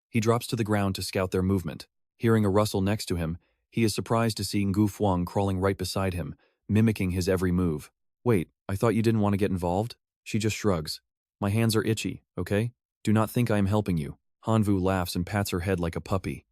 He drops to the ground to scout their movement. Hearing a rustle next to him, he is surprised to see Ngu Fuang crawling right beside him, mimicking his every move. Wait, I thought you didn't want to get involved? She just shrugs. My hands are itchy, okay? Do not think I am helping you. Hanvu laughs and pats her head like a puppy.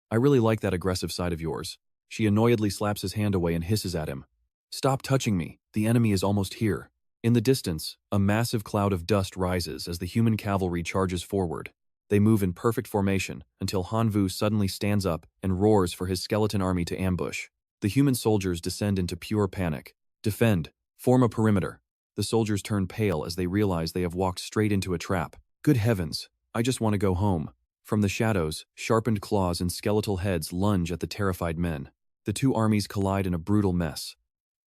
I really like that aggressive side of yours. She annoyedly slaps his hand away and hisses at him. Stop touching me, the enemy is almost here. In the distance, a massive cloud of dust rises as the human cavalry charges forward. They move in perfect formation until Hanvu suddenly stands up and roars for his skeleton army to ambush. The human soldiers descend into pure panic. Defend. Form a perimeter. The soldiers turn pale as they realize they have walked straight into a trap. Good heavens, I just want to go home. From the shadows, sharpened claws and skeletal heads lunge at the terrified men. The two armies collide in a brutal mess.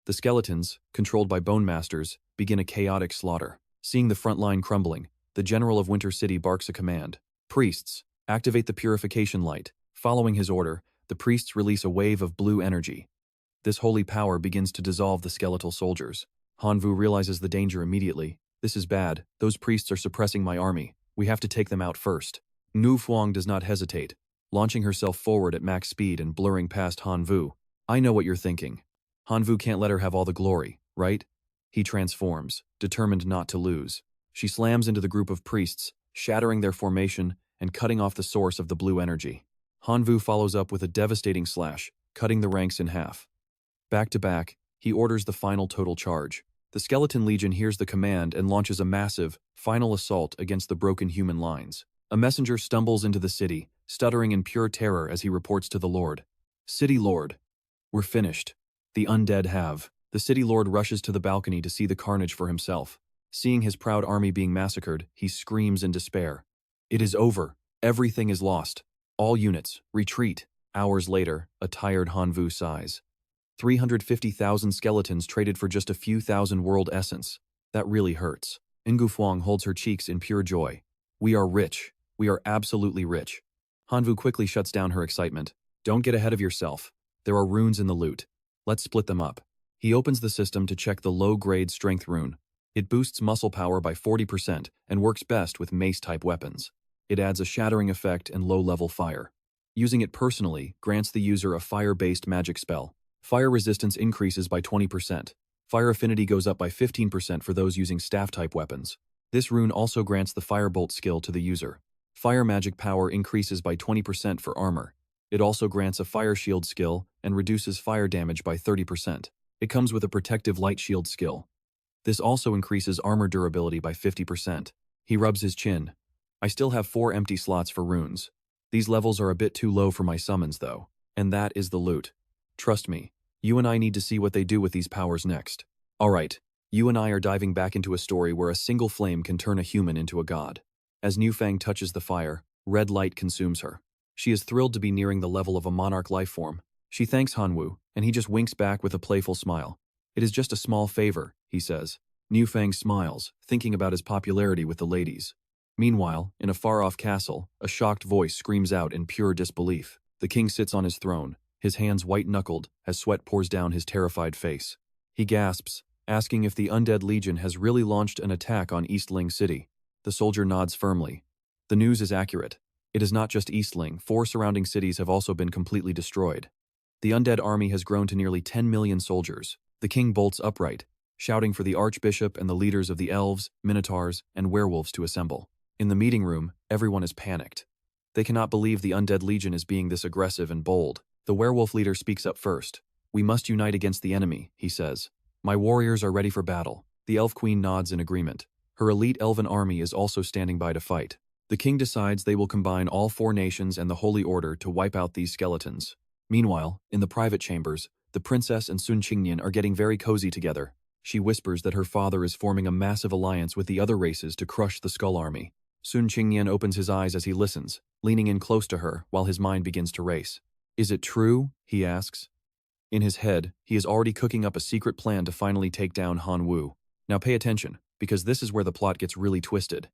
The skeletons, controlled by bone masters, begin a chaotic slaughter. Seeing the front line crumbling, the general of Winter City barks a command. Priests, activate the purification light. Following his order, the priests release a wave of blue energy. This holy power begins to dissolve the skeletal soldiers. Hanvu realizes the danger immediately. This is bad. Those priests are suppressing my army. We have to take them out first. Nu Fuang does not hesitate, launching herself forward at max speed and blurring past Hanvu. I know what you're thinking. Hanvu can't let her have all the glory, right? He transforms, determined not to lose. She slams into the group of priests, shattering their formation and cutting off the source of the blue energy. Hanvu follows up with a devastating slash, cutting the ranks in half. Back to back, he orders the final total charge. The Skeleton Legion hears the command and launches a massive, final assault against the broken human lines. A messenger stumbles into the city, stuttering in pure terror as he reports to the Lord. City Lord. We're finished. The undead have. The city lord rushes to the balcony to see the carnage for himself. Seeing his proud army being massacred, he screams in despair. It is over. Everything is lost. All units, retreat. Hours later, a tired Hanvu sighs. 350,000 skeletons traded for just a few thousand world essence. That really hurts. Ngufuang holds her cheeks in pure joy. We are rich. We are absolutely rich. Hanvu quickly shuts down her excitement. Don't get ahead of yourself. There are runes in the loot. Let's split them up. He opens the system to check the low-grade strength rune. It boosts muscle power by 40% and works best with mace-type weapons. It adds a shattering effect and low-level fire. Using it personally grants the user a fire-based magic spell. Fire resistance increases by 20%. Fire affinity goes up by 15% for those using staff-type weapons. This rune also grants the firebolt skill to the user. Fire magic power increases by 20% for armor. It also grants a fire shield skill and reduces fire damage by 30%. It comes with a protective light shield skill. This also increases armor durability by 50%. He rubs his chin. I still have 4 empty slots for runes. These levels are a bit too low for my summons though. And that is the loot. Trust me, you and I need to see what they do with these powers next. Alright, you and I are diving back into a story where a single flame can turn a human into a god. As Newfang touches the fire, red light consumes her. She is thrilled to be nearing the level of a monarch lifeform. She thanks Hanwu, and he just winks back with a playful smile. It is just a small favor, he says. Newfang smiles, thinking about his popularity with the ladies. Meanwhile, in a far-off castle, a shocked voice screams out in pure disbelief. The king sits on his throne, his hands white-knuckled as sweat pours down his terrified face. He gasps, asking if the undead legion has really launched an attack on Eastling City. The soldier nods firmly. The news is accurate. It is not just Eastling, 4 surrounding cities have also been completely destroyed. The undead army has grown to nearly 10 million soldiers. The king bolts upright, shouting for the archbishop and the leaders of the elves, minotaurs, and werewolves to assemble. In the meeting room, everyone is panicked. They cannot believe the undead legion is being this aggressive and bold. The werewolf leader speaks up first. We must unite against the enemy, he says. My warriors are ready for battle. The elf queen nods in agreement. Her elite elven army is also standing by to fight. The king decides they will combine all 4 nations and the Holy Order to wipe out these skeletons. Meanwhile, in the private chambers, the princess and Sun Qingnian are getting very cozy together. She whispers that her father is forming a massive alliance with the other races to crush the Skull Army. Sun Qingnian opens his eyes as he listens, leaning in close to her while his mind begins to race. Is it true? He asks. In his head, he is already cooking up a secret plan to finally take down Han Wu. Now pay attention, because this is where the plot gets really twisted.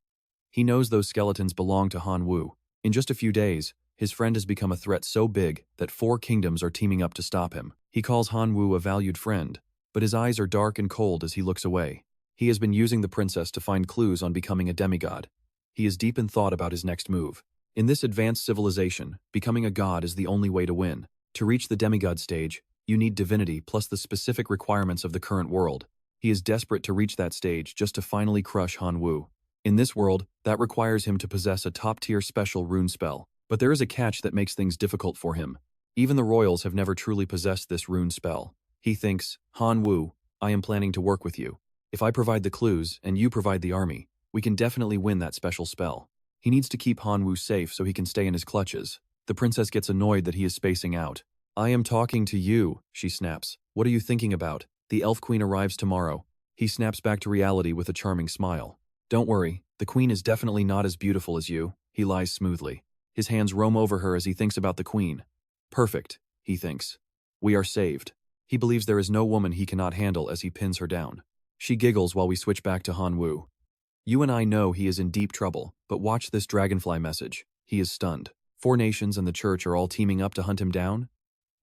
He knows those skeletons belong to Han Wu. In just a few days, his friend has become a threat so big that 4 kingdoms are teaming up to stop him. He calls Han Wu a valued friend, but his eyes are dark and cold as he looks away. He has been using the princess to find clues on becoming a demigod. He is deep in thought about his next move. In this advanced civilization, becoming a god is the only way to win. To reach the demigod stage, you need divinity plus the specific requirements of the current world. He is desperate to reach that stage just to finally crush Han Wu. In this world, that requires him to possess a top-tier special rune spell. But there is a catch that makes things difficult for him. Even the royals have never truly possessed this rune spell. He thinks, Han Wu, I am planning to work with you. If I provide the clues and you provide the army, we can definitely win that special spell. He needs to keep Han Wu safe so he can stay in his clutches. The princess gets annoyed that he is spacing out. I am talking to you, she snaps. What are you thinking about? The elf queen arrives tomorrow. He snaps back to reality with a charming smile. Don't worry, the queen is definitely not as beautiful as you. He lies smoothly. His hands roam over her as he thinks about the queen. Perfect, he thinks. We are saved. He believes there is no woman he cannot handle as he pins her down. She giggles while we switch back to Han Wu. You and I know he is in deep trouble, but watch this dragonfly message. He is stunned. 4 nations and the church are all teaming up to hunt him down?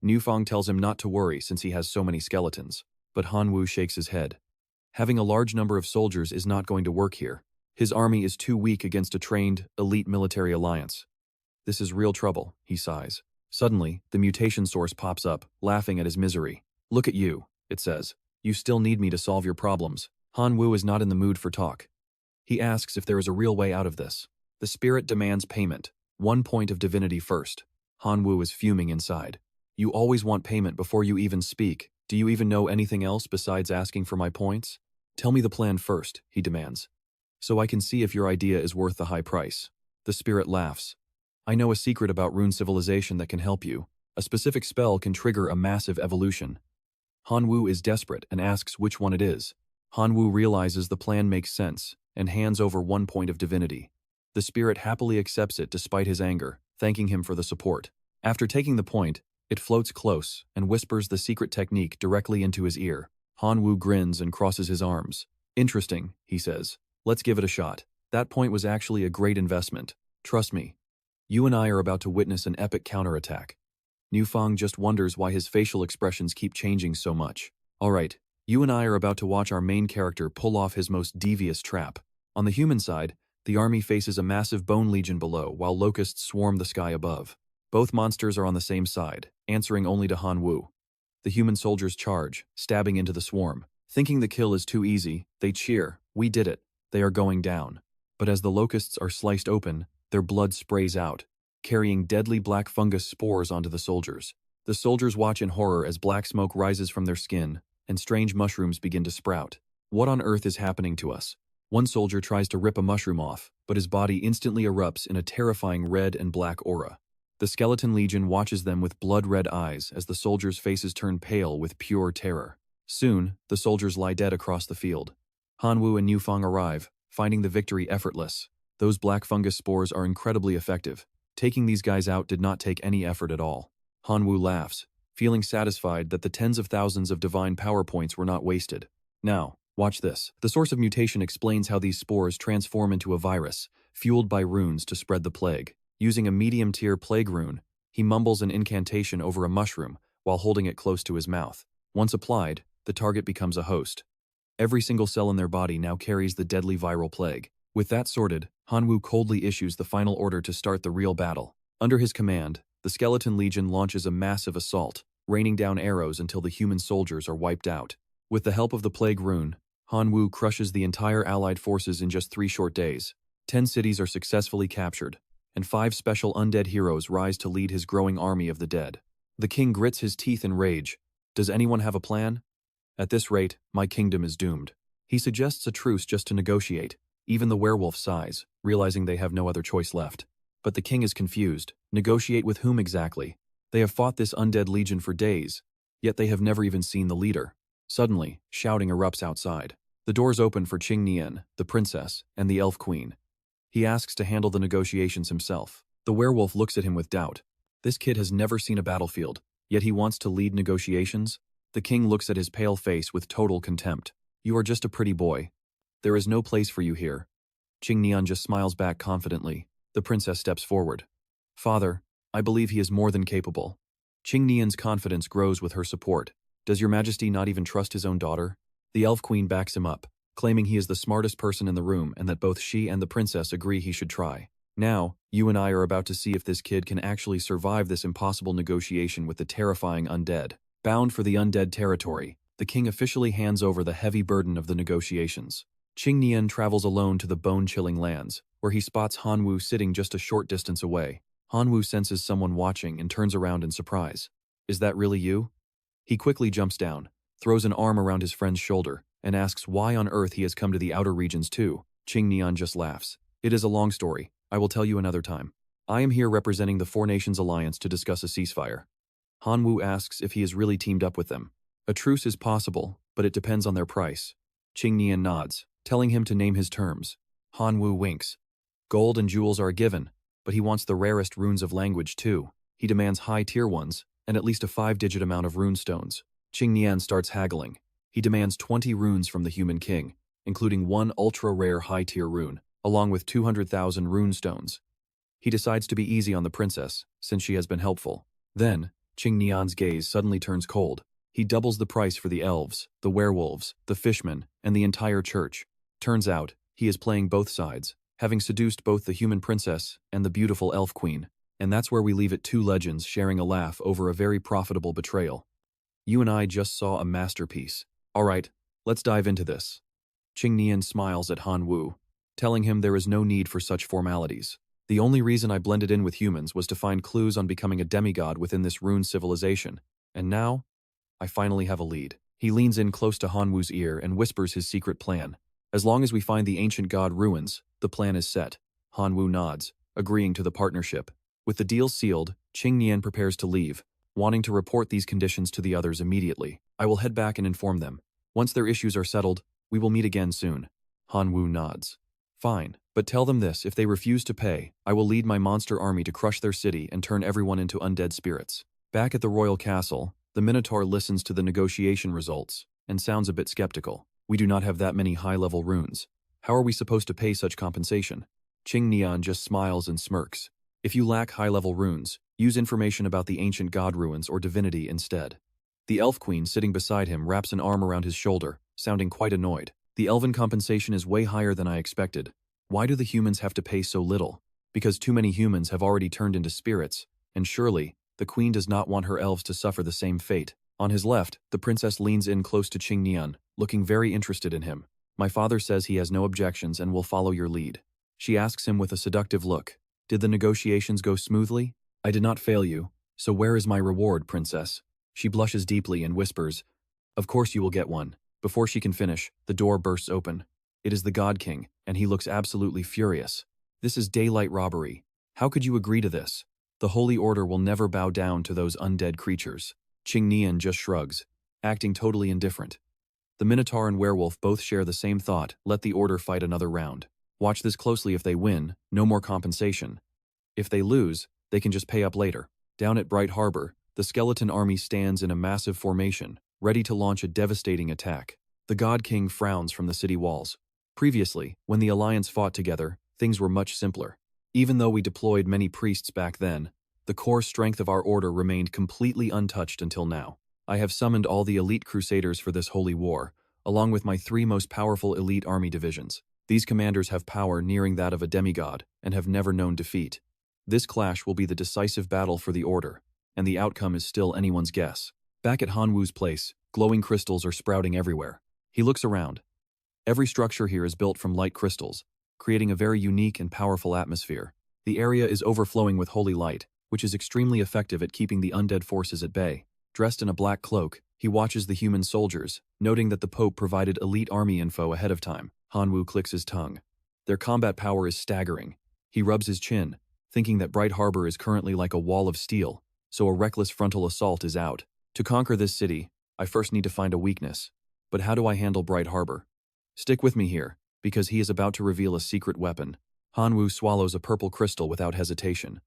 Nufang tells him not to worry since he has so many skeletons, but Han Wu shakes his head. Having a large number of soldiers is not going to work here. His army is too weak against a trained, elite military alliance. This is real trouble, he sighs. Suddenly, the mutation source pops up, laughing at his misery. Look at you, it says. You still need me to solve your problems. Han Wu is not in the mood for talk. He asks if there is a real way out of this. The spirit demands payment. 1 point of divinity first. Han Wu is fuming inside. You always want payment before you even speak. Do you even know anything else besides asking for my points? Tell me the plan first, he demands. So I can see if your idea is worth the high price. The spirit laughs. I know a secret about rune civilization that can help you. A specific spell can trigger a massive evolution. Han Wu is desperate and asks which one it is. Han Wu realizes the plan makes sense and hands over 1 point of divinity. The spirit happily accepts it despite his anger, thanking him for the support. After taking the point, it floats close and whispers the secret technique directly into his ear. Han Wu grins and crosses his arms. Interesting, he says. Let's give it a shot. That point was actually a great investment. Trust me. You and I are about to witness an epic counterattack. Nufang just wonders why his facial expressions keep changing so much. Alright, you and I are about to watch our main character pull off his most devious trap. On the human side, the army faces a massive bone legion below while locusts swarm the sky above. Both monsters are on the same side, answering only to Han Wu. The human soldiers charge, stabbing into the swarm. Thinking the kill is too easy, they cheer, we did it, they are going down. But as the locusts are sliced open, their blood sprays out, carrying deadly black fungus spores onto the soldiers. The soldiers watch in horror as black smoke rises from their skin, and strange mushrooms begin to sprout. What on earth is happening to us? One soldier tries to rip a mushroom off, but his body instantly erupts in a terrifying red and black aura. The skeleton legion watches them with blood-red eyes as the soldiers' faces turn pale with pure terror. Soon, the soldiers lie dead across the field. Han Wu and Nufang arrive, finding the victory effortless. Those black fungus spores are incredibly effective. Taking these guys out did not take any effort at all. Han Wu laughs, feeling satisfied that the tens of thousands of divine power points were not wasted. Now, watch this. The source of mutation explains how these spores transform into a virus, fueled by runes to spread the plague. Using a medium-tier plague rune, he mumbles an incantation over a mushroom while holding it close to his mouth. Once applied, the target becomes a host. Every single cell in their body now carries the deadly viral plague. With that sorted, Han Wu coldly issues the final order to start the real battle. Under his command, the Skeleton Legion launches a massive assault, raining down arrows until the human soldiers are wiped out. With the help of the plague rune, Han Wu crushes the entire allied forces in just 3 short days. 10 cities are successfully captured, and 5 special undead heroes rise to lead his growing army of the dead. The king grits his teeth in rage. Does anyone have a plan? At this rate, my kingdom is doomed. He suggests a truce just to negotiate. Even the werewolf sighs, realizing they have no other choice left. But the king is confused. Negotiate with whom exactly? They have fought this undead legion for days, yet they have never even seen the leader. Suddenly, shouting erupts outside. The doors open for Qing Nian, the princess, and the elf queen. He asks to handle the negotiations himself. The werewolf looks at him with doubt. This kid has never seen a battlefield, yet he wants to lead negotiations? The king looks at his pale face with total contempt. You are just a pretty boy. There is no place for you here. Qing Nian just smiles back confidently. The princess steps forward. Father, I believe he is more than capable. Qing Nian's confidence grows with her support. Does your majesty not even trust his own daughter? The elf queen backs him up, claiming he is the smartest person in the room and that both she and the princess agree he should try. Now, you and I are about to see if this kid can actually survive this impossible negotiation with the terrifying undead. Bound for the undead territory, The king officially hands over the heavy burden of the negotiations. Qing Nian travels alone to the bone-chilling lands, where he spots Han Wu sitting just a short distance away. Han Wu senses someone watching and turns around in surprise. Is that really you? He quickly jumps down, throws an arm around his friend's shoulder, and asks why on earth he has come to the outer regions too. Qing Nian just laughs. It is a long story. I will tell you another time. I am here representing the Four Nations Alliance to discuss a ceasefire. Han Wu asks if he is really teamed up with them. A truce is possible, but it depends on their price. Qing Nian nods, telling him to name his terms. Han Wu winks. Gold and jewels are a given, but he wants the rarest runes of language too. He demands high-tier ones, and at least a 5-digit amount of rune stones. Qing Nian starts haggling. He demands 20 runes from the human king, including one ultra-rare high-tier rune, along with 200,000 rune stones. He decides to be easy on the princess, since she has been helpful. Then, Qing Nian's gaze suddenly turns cold. He doubles the price for the elves, the werewolves, the fishmen, and the entire church. Turns out, he is playing both sides, having seduced both the human princess and the beautiful elf queen. And that's where we leave it, two legends sharing a laugh over a very profitable betrayal. You and I just saw a masterpiece. Alright, let's dive into this. Qing Nian smiles at Han Wu, telling him there is no need for such formalities. The only reason I blended in with humans was to find clues on becoming a demigod within this rune civilization. And now, I finally have a lead. He leans in close to Han Wu's ear and whispers his secret plan. As long as we find the ancient god ruins, the plan is set. Han Wu nods, agreeing to the partnership. With the deal sealed, Qing Nian prepares to leave, wanting to report these conditions to the others immediately. I will head back and inform them. Once their issues are settled, we will meet again soon. Han Wu nods. Fine, but tell them this: if they refuse to pay, I will lead my monster army to crush their city and turn everyone into undead spirits. Back at the royal castle, the Minotaur listens to the negotiation results and sounds a bit skeptical. We do not have that many high-level runes. How are we supposed to pay such compensation? Qing Nian just smiles and smirks. If you lack high-level runes, use information about the ancient god ruins or divinity instead. The elf queen sitting beside him wraps an arm around his shoulder, sounding quite annoyed. The elven compensation is way higher than I expected. Why do the humans have to pay so little? Because too many humans have already turned into spirits, and surely, the queen does not want her elves to suffer the same fate. On his left, the princess leans in close to Qing Nian, looking very interested in him. My father says he has no objections and will follow your lead. She asks him with a seductive look. Did the negotiations go smoothly? I did not fail you, so where is my reward, princess? She blushes deeply and whispers, of course you will get one. Before she can finish, the door bursts open. It is the God King, and he looks absolutely furious. This is daylight robbery. How could you agree to this? The Holy Order will never bow down to those undead creatures. Qing Nian just shrugs, acting totally indifferent. The Minotaur and Werewolf both share the same thought: let the Order fight another round. Watch this closely. If they win, no more compensation. If they lose, they can just pay up later. Down at Bright Harbor, the skeleton army stands in a massive formation, ready to launch a devastating attack. The God King frowns from the city walls. Previously, when the Alliance fought together, things were much simpler. Even though we deployed many priests back then, the core strength of our order remained completely untouched until now. I have summoned all the elite crusaders for this holy war, along with my 3 most powerful elite army divisions. These commanders have power nearing that of a demigod and have never known defeat. This clash will be the decisive battle for the order, and the outcome is still anyone's guess. Back at Han Wu's place, glowing crystals are sprouting everywhere. He looks around. Every structure here is built from light crystals, creating a very unique and powerful atmosphere. The area is overflowing with holy light, which is extremely effective at keeping the undead forces at bay. Dressed in a black cloak, he watches the human soldiers, noting that the Pope provided elite army info ahead of time. Han Wu clicks his tongue. Their combat power is staggering. He rubs his chin, thinking that Bright Harbor is currently like a wall of steel, so a reckless frontal assault is out. To conquer this city, I first need to find a weakness. But how do I handle Bright Harbor? Stick with me here, because he is about to reveal a secret weapon. Han Wu swallows a purple crystal without hesitation.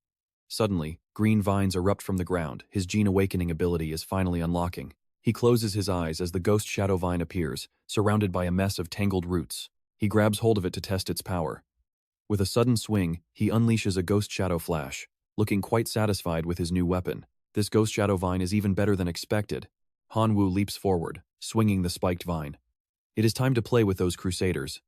Suddenly, green vines erupt from the ground. His gene awakening ability is finally unlocking. He closes his eyes as the ghost shadow vine appears, surrounded by a mess of tangled roots. He grabs hold of it to test its power. With a sudden swing, he unleashes a ghost shadow flash, looking quite satisfied with his new weapon. This ghost shadow vine is even better than expected. Han Wu leaps forward, swinging the spiked vine. It is time to play with those crusaders.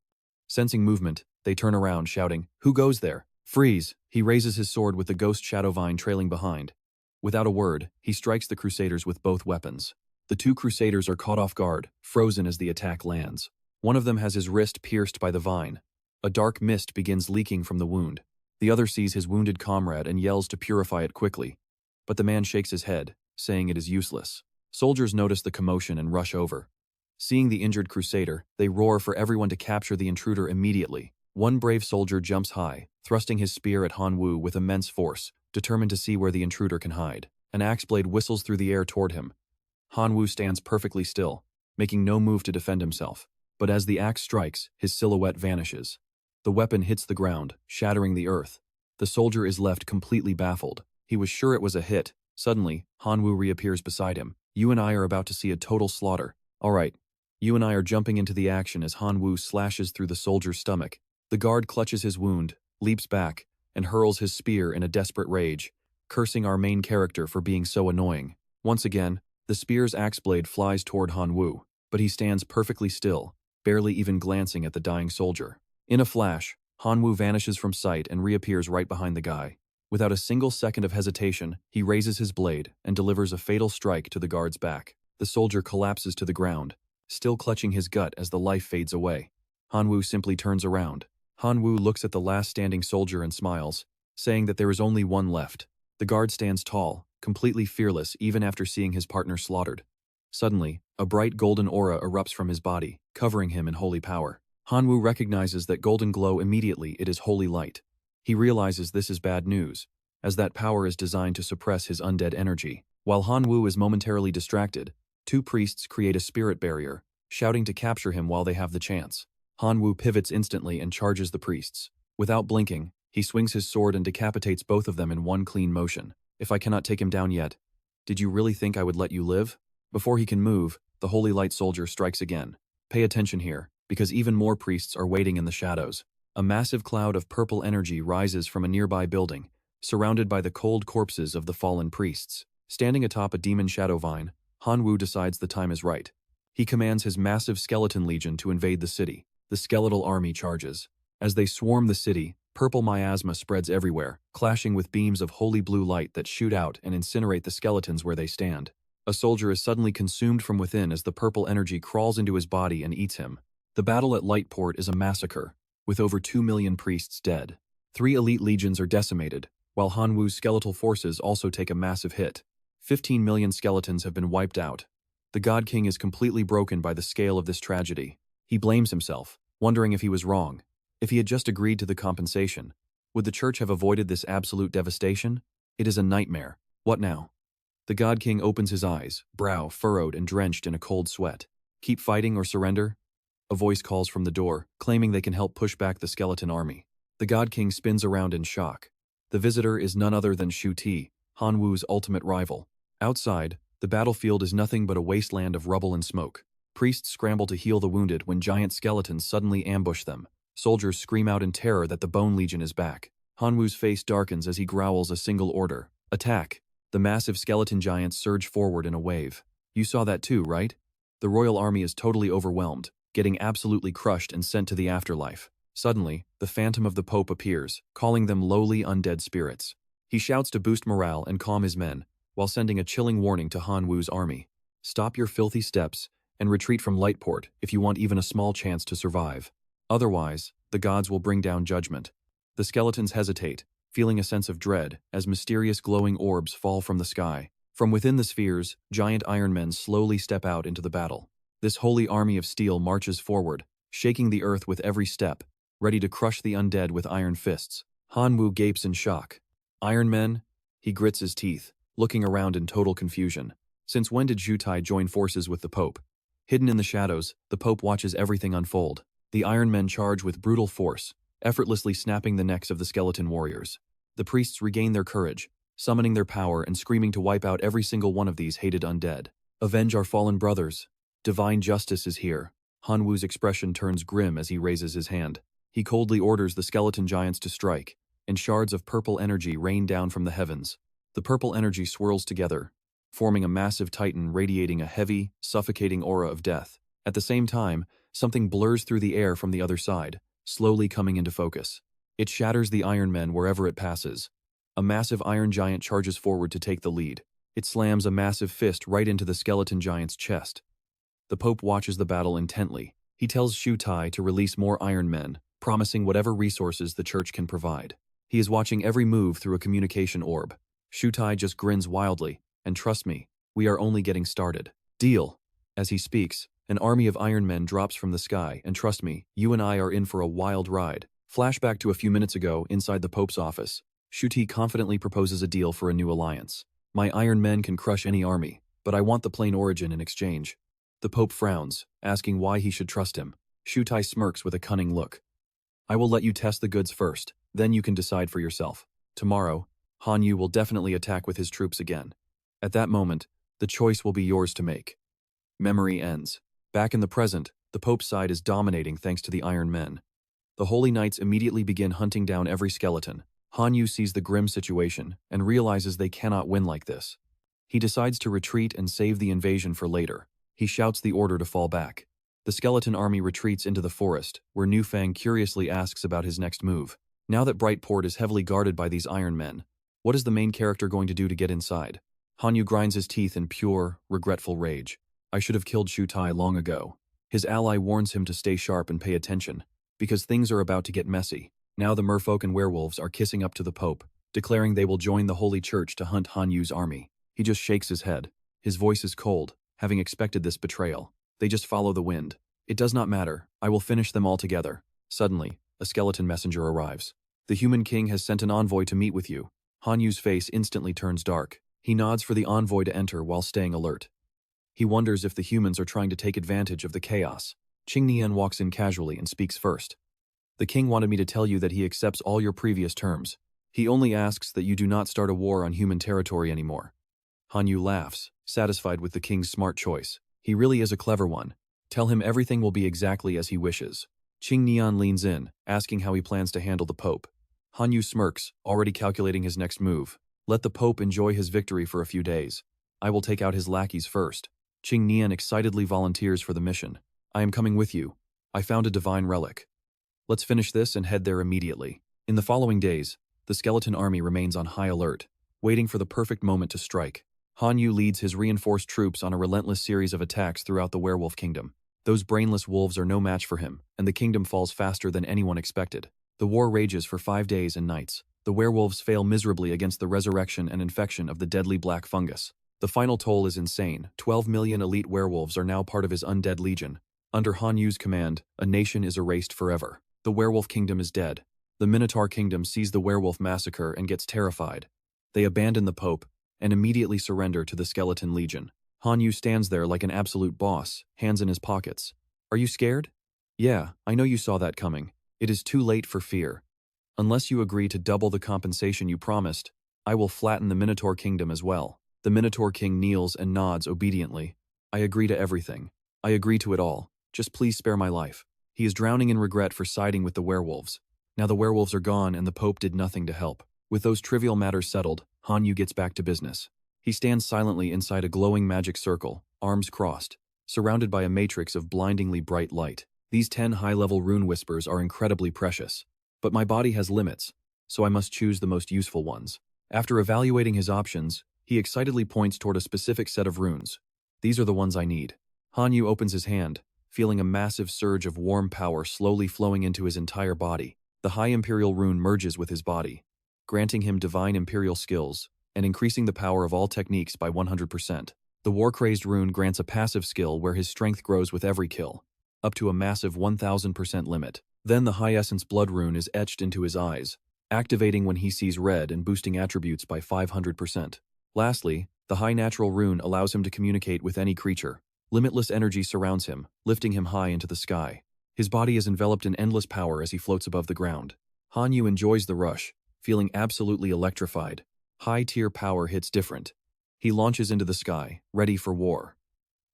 Sensing movement, they turn around, shouting, "Who goes there? Freeze!" He raises his sword with the ghost shadow vine trailing behind. Without a word, he strikes the crusaders with both weapons. The two crusaders are caught off guard, frozen as the attack lands. One of them has his wrist pierced by the vine. A dark mist begins leaking from the wound. The other sees his wounded comrade and yells to purify it quickly. But the man shakes his head, saying it is useless. Soldiers notice the commotion and rush over. Seeing the injured crusader, they roar for everyone to capture the intruder immediately. One brave soldier jumps high, thrusting his spear at Han Wu with immense force, determined to see where the intruder can hide. An axe blade whistles through the air toward him. Han Wu stands perfectly still, making no move to defend himself. But as the axe strikes, his silhouette vanishes. The weapon hits the ground, shattering the earth. The soldier is left completely baffled. He was sure it was a hit. Suddenly, Han Wu reappears beside him. You and I are about to see a total slaughter. All right. You and I are jumping into the action as Han Wu slashes through the soldier's stomach. The guard clutches his wound, leaps back, and hurls his spear in a desperate rage, cursing our main character for being so annoying. Once again, the spear's axe blade flies toward Han Wu, but he stands perfectly still, barely even glancing at the dying soldier. In a flash, Han Wu vanishes from sight and reappears right behind the guy. Without a single second of hesitation, he raises his blade and delivers a fatal strike to the guard's back. The soldier collapses to the ground, still clutching his gut as the life fades away. Han Wu simply turns around. Han Wu looks at the last standing soldier and smiles, saying that there is only one left. The guard stands tall, completely fearless even after seeing his partner slaughtered. Suddenly, a bright golden aura erupts from his body, covering him in holy power. Han Wu recognizes that golden glow immediately. It is holy light. He realizes this is bad news, as that power is designed to suppress his undead energy. While Han Wu is momentarily distracted, two priests create a spirit barrier, shouting to capture him while they have the chance. Han Wu pivots instantly and charges the priests. Without blinking, he swings his sword and decapitates both of them in one clean motion. If I cannot take him down yet, did you really think I would let you live? Before he can move, the holy light soldier strikes again. Pay attention here, because even more priests are waiting in the shadows. A massive cloud of purple energy rises from a nearby building, surrounded by the cold corpses of the fallen priests. Standing atop a demon shadow vine, Han Wu decides the time is right. He commands his massive skeleton legion to invade the city. The skeletal army charges. As they swarm the city, purple miasma spreads everywhere, clashing with beams of holy blue light that shoot out and incinerate the skeletons where they stand. A soldier is suddenly consumed from within as the purple energy crawls into his body and eats him. The battle at Lightport is a massacre, with over 2 million priests dead. 3 elite legions are decimated, while Han Wu's skeletal forces also take a massive hit. 15 million skeletons have been wiped out. The God King is completely broken by the scale of this tragedy. He blames himself, wondering if he was wrong. If he had just agreed to the compensation, would the church have avoided this absolute devastation? It is a nightmare. What now? The God King opens his eyes, brow furrowed and drenched in a cold sweat. Keep fighting or surrender? A voice calls from the door, claiming they can help push back the skeleton army. The God King spins around in shock. The visitor is none other than Shu Ti, Han Wu's ultimate rival. Outside, the battlefield is nothing but a wasteland of rubble and smoke. Priests scramble to heal the wounded when giant skeletons suddenly ambush them. Soldiers scream out in terror that the Bone Legion is back. Han Wu's face darkens as he growls a single order. Attack! The massive skeleton giants surge forward in a wave. You saw that too, right? The royal army is totally overwhelmed, getting absolutely crushed and sent to the afterlife. Suddenly, the phantom of the Pope appears, calling them lowly undead spirits. He shouts to boost morale and calm his men, while sending a chilling warning to Han Wu's army. Stop your filthy steps and retreat from Lightport if you want even a small chance to survive. Otherwise, the gods will bring down judgment. The skeletons hesitate, feeling a sense of dread as mysterious glowing orbs fall from the sky. From within the spheres, giant iron men slowly step out into the battle. This holy army of steel marches forward, shaking the earth with every step, ready to crush the undead with iron fists. Han Wu gapes in shock. Iron men? He grits his teeth, looking around in total confusion. Since when did Zhu Tai join forces with the Pope? Hidden in the shadows, the Pope watches everything unfold. The Iron Men charge with brutal force, effortlessly snapping the necks of the skeleton warriors. The priests regain their courage, summoning their power and screaming to wipe out every single one of these hated undead. Avenge our fallen brothers. Divine justice is here. Han Wu's expression turns grim as he raises his hand. He coldly orders the skeleton giants to strike, and shards of purple energy rain down from the heavens. The purple energy swirls together, forming a massive titan radiating a heavy, suffocating aura of death. At the same time, something blurs through the air from the other side, slowly coming into focus. It shatters the Iron Men wherever it passes. A massive iron giant charges forward to take the lead. It slams a massive fist right into the skeleton giant's chest. The Pope watches the battle intently. He tells Shu Tai to release more Iron Men, promising whatever resources the church can provide. He is watching every move through a communication orb. Shu Tai just grins wildly, and trust me, we are only getting started. Deal. As he speaks, an army of Iron Men drops from the sky, and trust me, you and I are in for a wild ride. Flashback to a few minutes ago, inside the Pope's office. Shu Tai confidently proposes a deal for a new alliance. My Iron Men can crush any army, but I want the plain origin in exchange. The Pope frowns, asking why he should trust him. Shu Tai smirks with a cunning look. I will let you test the goods first, then you can decide for yourself. Tomorrow, Han Yu will definitely attack with his troops again. At that moment, the choice will be yours to make. Memory ends. Back in the present, the Pope's side is dominating thanks to the Iron Men. The Holy Knights immediately begin hunting down every skeleton. Han Yu sees the grim situation and realizes they cannot win like this. He decides to retreat and save the invasion for later. He shouts the order to fall back. The skeleton army retreats into the forest, where Niu Fang curiously asks about his next move. Now that Brightport is heavily guarded by these Iron Men, what is the main character going to do to get inside? Han Yu grinds his teeth in pure, regretful rage. I should have killed Shu Tai long ago. His ally warns him to stay sharp and pay attention, because things are about to get messy. Now the merfolk and werewolves are kissing up to the Pope, declaring they will join the Holy Church to hunt Han Yu's army. He just shakes his head. His voice is cold, having expected this betrayal. They just follow the wind. It does not matter. I will finish them all together. Suddenly, a skeleton messenger arrives. The human king has sent an envoy to meet with you. Han Yu's face instantly turns dark. He nods for the envoy to enter while staying alert. He wonders if the humans are trying to take advantage of the chaos. Qing Nian walks in casually and speaks first. The king wanted me to tell you that he accepts all your previous terms. He only asks that you do not start a war on human territory anymore. Han Yu laughs, satisfied with the king's smart choice. He really is a clever one. Tell him everything will be exactly as he wishes. Qing Nian leans in, asking how he plans to handle the Pope. Han Yu smirks, already calculating his next move. Let the Pope enjoy his victory for a few days. I will take out his lackeys first. Qing Nian excitedly volunteers for the mission. I am coming with you. I found a divine relic. Let's finish this and head there immediately. In the following days, the skeleton army remains on high alert, waiting for the perfect moment to strike. Han Yu leads his reinforced troops on a relentless series of attacks throughout the werewolf kingdom. Those brainless wolves are no match for him, and the kingdom falls faster than anyone expected. The war rages for 5 days and nights. The werewolves fail miserably against the resurrection and infection of the deadly black fungus. The final toll is insane. 12 million elite werewolves are now part of his undead legion. Under Han Yu's command, a nation is erased forever. The werewolf kingdom is dead. The Minotaur kingdom sees the werewolf massacre and gets terrified. They abandon the Pope and immediately surrender to the skeleton legion. Han Yu stands there like an absolute boss, hands in his pockets. Are you scared? Yeah, I know you saw that coming. It is too late for fear. Unless you agree to double the compensation you promised, I will flatten the Minotaur kingdom as well. The Minotaur king kneels and nods obediently. I agree to everything. I agree to it all. Just please spare my life. He is drowning in regret for siding with the werewolves. Now the werewolves are gone and the Pope did nothing to help. With those trivial matters settled, Han Yu gets back to business. He stands silently inside a glowing magic circle, arms crossed, surrounded by a matrix of blindingly bright light. These 10 high-level rune whispers are incredibly precious. But my body has limits, so I must choose the most useful ones. After evaluating his options, he excitedly points toward a specific set of runes. These are the ones I need. Han Yu opens his hand, feeling a massive surge of warm power slowly flowing into his entire body. The High Imperial rune merges with his body, granting him divine Imperial skills and increasing the power of all techniques by 100%. The War-Crazed rune grants a passive skill where his strength grows with every kill, up to a massive 1000% limit. Then the High Essence Blood rune is etched into his eyes, activating when he sees red and boosting attributes by 500%. Lastly, the High Natural rune allows him to communicate with any creature. Limitless energy surrounds him, lifting him high into the sky. His body is enveloped in endless power as he floats above the ground. Han Yu enjoys the rush, feeling absolutely electrified. High-tier power hits different. He launches into the sky, ready for war.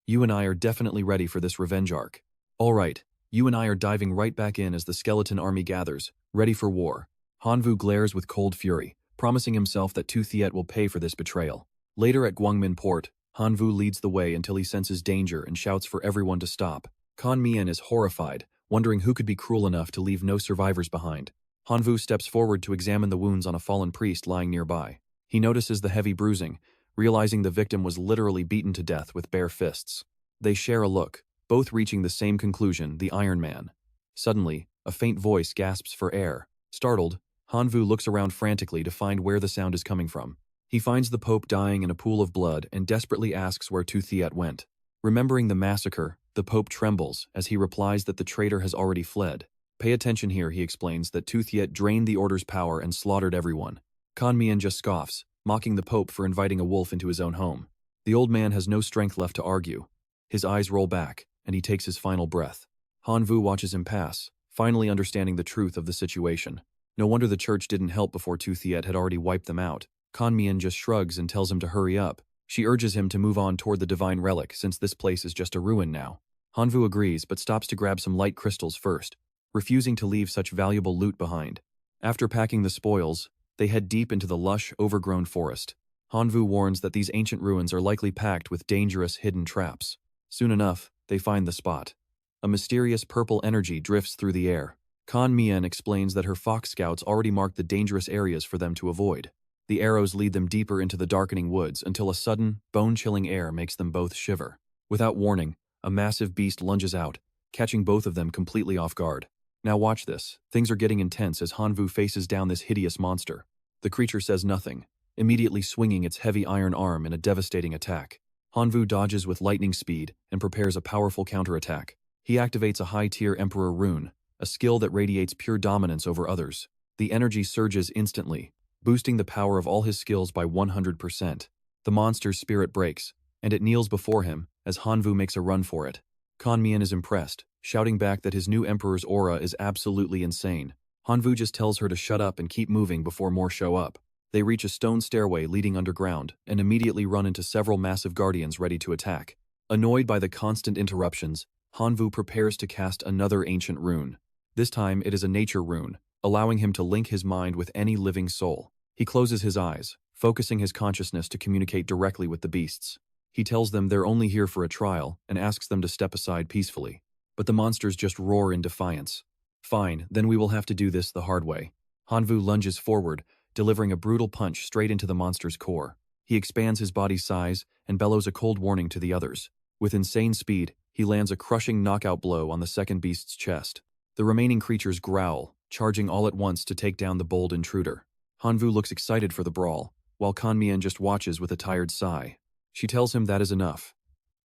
You and I are definitely ready for this revenge arc. All right, you and I are diving right back in as the skeleton army gathers, ready for war. Han Vu glares with cold fury, promising himself that Tu Thiet will pay for this betrayal. Later at Guangmin Port, Han Vu leads the way until he senses danger and shouts for everyone to stop. Kan Mian is horrified, wondering who could be cruel enough to leave no survivors behind. Han Vu steps forward to examine the wounds on a fallen priest lying nearby. He notices the heavy bruising, realizing the victim was literally beaten to death with bare fists. They share a look, both reaching the same conclusion, the Iron Man. Suddenly, a faint voice gasps for air. Startled, Hanvu looks around frantically to find where the sound is coming from. He finds the Pope dying in a pool of blood and desperately asks where CHEATS went. Remembering the massacre, the Pope trembles as he replies that the traitor has already fled. Pay attention here, he explains that CHEATS drained the Order's power and slaughtered everyone. Mian just scoffs, mocking the Pope for inviting a wolf into his own home. The old man has no strength left to argue. His eyes roll back, and he takes his final breath. Hanvu watches him pass, finally understanding the truth of the situation. No wonder the church didn't help before CHEATS had already wiped them out. Mian just shrugs and tells him to hurry up. She urges him to move on toward the divine relic since this place is just a ruin now. Hanvu agrees but stops to grab some light crystals first, refusing to leave such valuable loot behind. After packing the spoils, they head deep into the lush, overgrown forest. Hanvu warns that these ancient ruins are likely packed with dangerous hidden traps. Soon enough, they find the spot. A mysterious purple energy drifts through the air. Mian explains that her fox scouts already marked the dangerous areas for them to avoid. The arrows lead them deeper into the darkening woods until a sudden, bone-chilling air makes them both shiver. Without warning, a massive beast lunges out, catching both of them completely off guard. Now watch this. Things are getting intense as Hanvu faces down this hideous monster. The creature says nothing, immediately swinging its heavy iron arm in a devastating attack. Hanvu dodges with lightning speed and prepares a powerful counterattack. He activates a high-tier Emperor rune, a skill that radiates pure dominance over others. The energy surges instantly, boosting the power of all his skills by 100%. The monster's spirit breaks, and it kneels before him as Hanvu makes a run for it. Mian is impressed, shouting back that his new Emperor's aura is absolutely insane. Hanvu just tells her to shut up and keep moving before more show up. They reach a stone stairway leading underground and immediately run into several massive guardians ready to attack. Annoyed by the constant interruptions, Hanvu prepares to cast another ancient rune. This time it is a nature rune, allowing him to link his mind with any living soul. He closes his eyes, focusing his consciousness to communicate directly with the beasts. He tells them they're only here for a trial and asks them to step aside peacefully. But the monsters just roar in defiance. Fine, then we will have to do this the hard way. Hanvu lunges forward, delivering a brutal punch straight into the monster's core. He expands his body's size and bellows a cold warning to the others. With insane speed, he lands a crushing knockout blow on the second beast's chest. The remaining creatures growl, charging all at once to take down the bold intruder. Hanvu looks excited for the brawl, while Mian just watches with a tired sigh. She tells him that is enough.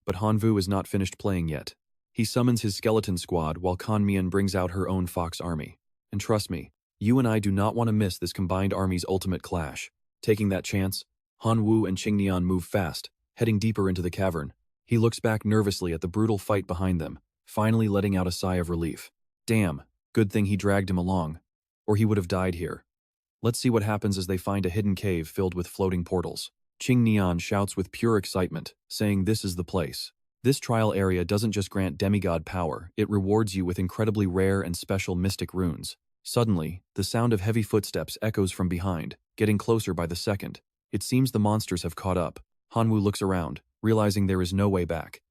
But Hanvu is not finished playing yet. He summons his skeleton squad while Mian brings out her own fox army. And trust me, you and I do not want to miss this combined army's ultimate clash. Taking that chance, Hanwu and Qingnian move fast, heading deeper into the cavern. He looks back nervously at the brutal fight behind them, finally letting out a sigh of relief. Damn, good thing he dragged him along, or he would have died here. Let's see what happens as they find a hidden cave filled with floating portals. Qingnian shouts with pure excitement, saying this is the place. This trial area doesn't just grant demigod power, it rewards you with incredibly rare and special mystic runes. Suddenly, the sound of heavy footsteps echoes from behind, getting closer by the second. It seems the monsters have caught up. Hanwu looks around, realizing there is no way back.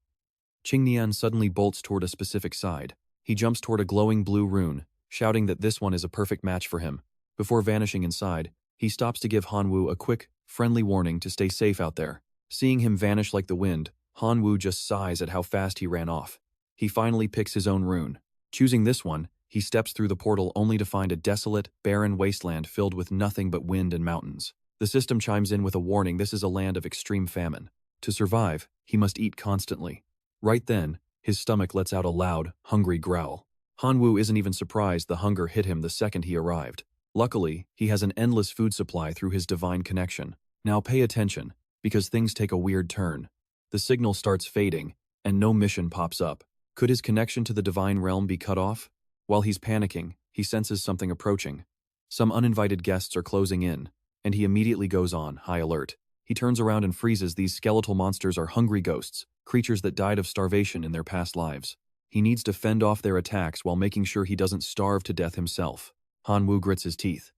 Qingnian suddenly bolts toward a specific side. He jumps toward a glowing blue rune, shouting that this one is a perfect match for him. Before vanishing inside, he stops to give Hanwu a quick, friendly warning to stay safe out there. Seeing him vanish like the wind, Hanwu just sighs at how fast he ran off. He finally picks his own rune. Choosing this one, he steps through the portal only to find a desolate, barren wasteland filled with nothing but wind and mountains. The system chimes in with a warning this is a land of extreme famine. To survive, he must eat constantly. Right then, his stomach lets out a loud, hungry growl. Hanwu isn't even surprised the hunger hit him the second he arrived. Luckily, he has an endless food supply through his divine connection. Now pay attention, because things take a weird turn. The signal starts fading, and no mission pops up. Could his connection to the divine realm be cut off? While he's panicking, he senses something approaching. Some uninvited guests are closing in, and he immediately goes on high alert. He turns around and freezes. These skeletal monsters are hungry ghosts, creatures that died of starvation in their past lives. He needs to fend off their attacks while making sure he doesn't starve to death himself. Hanwu grits his teeth.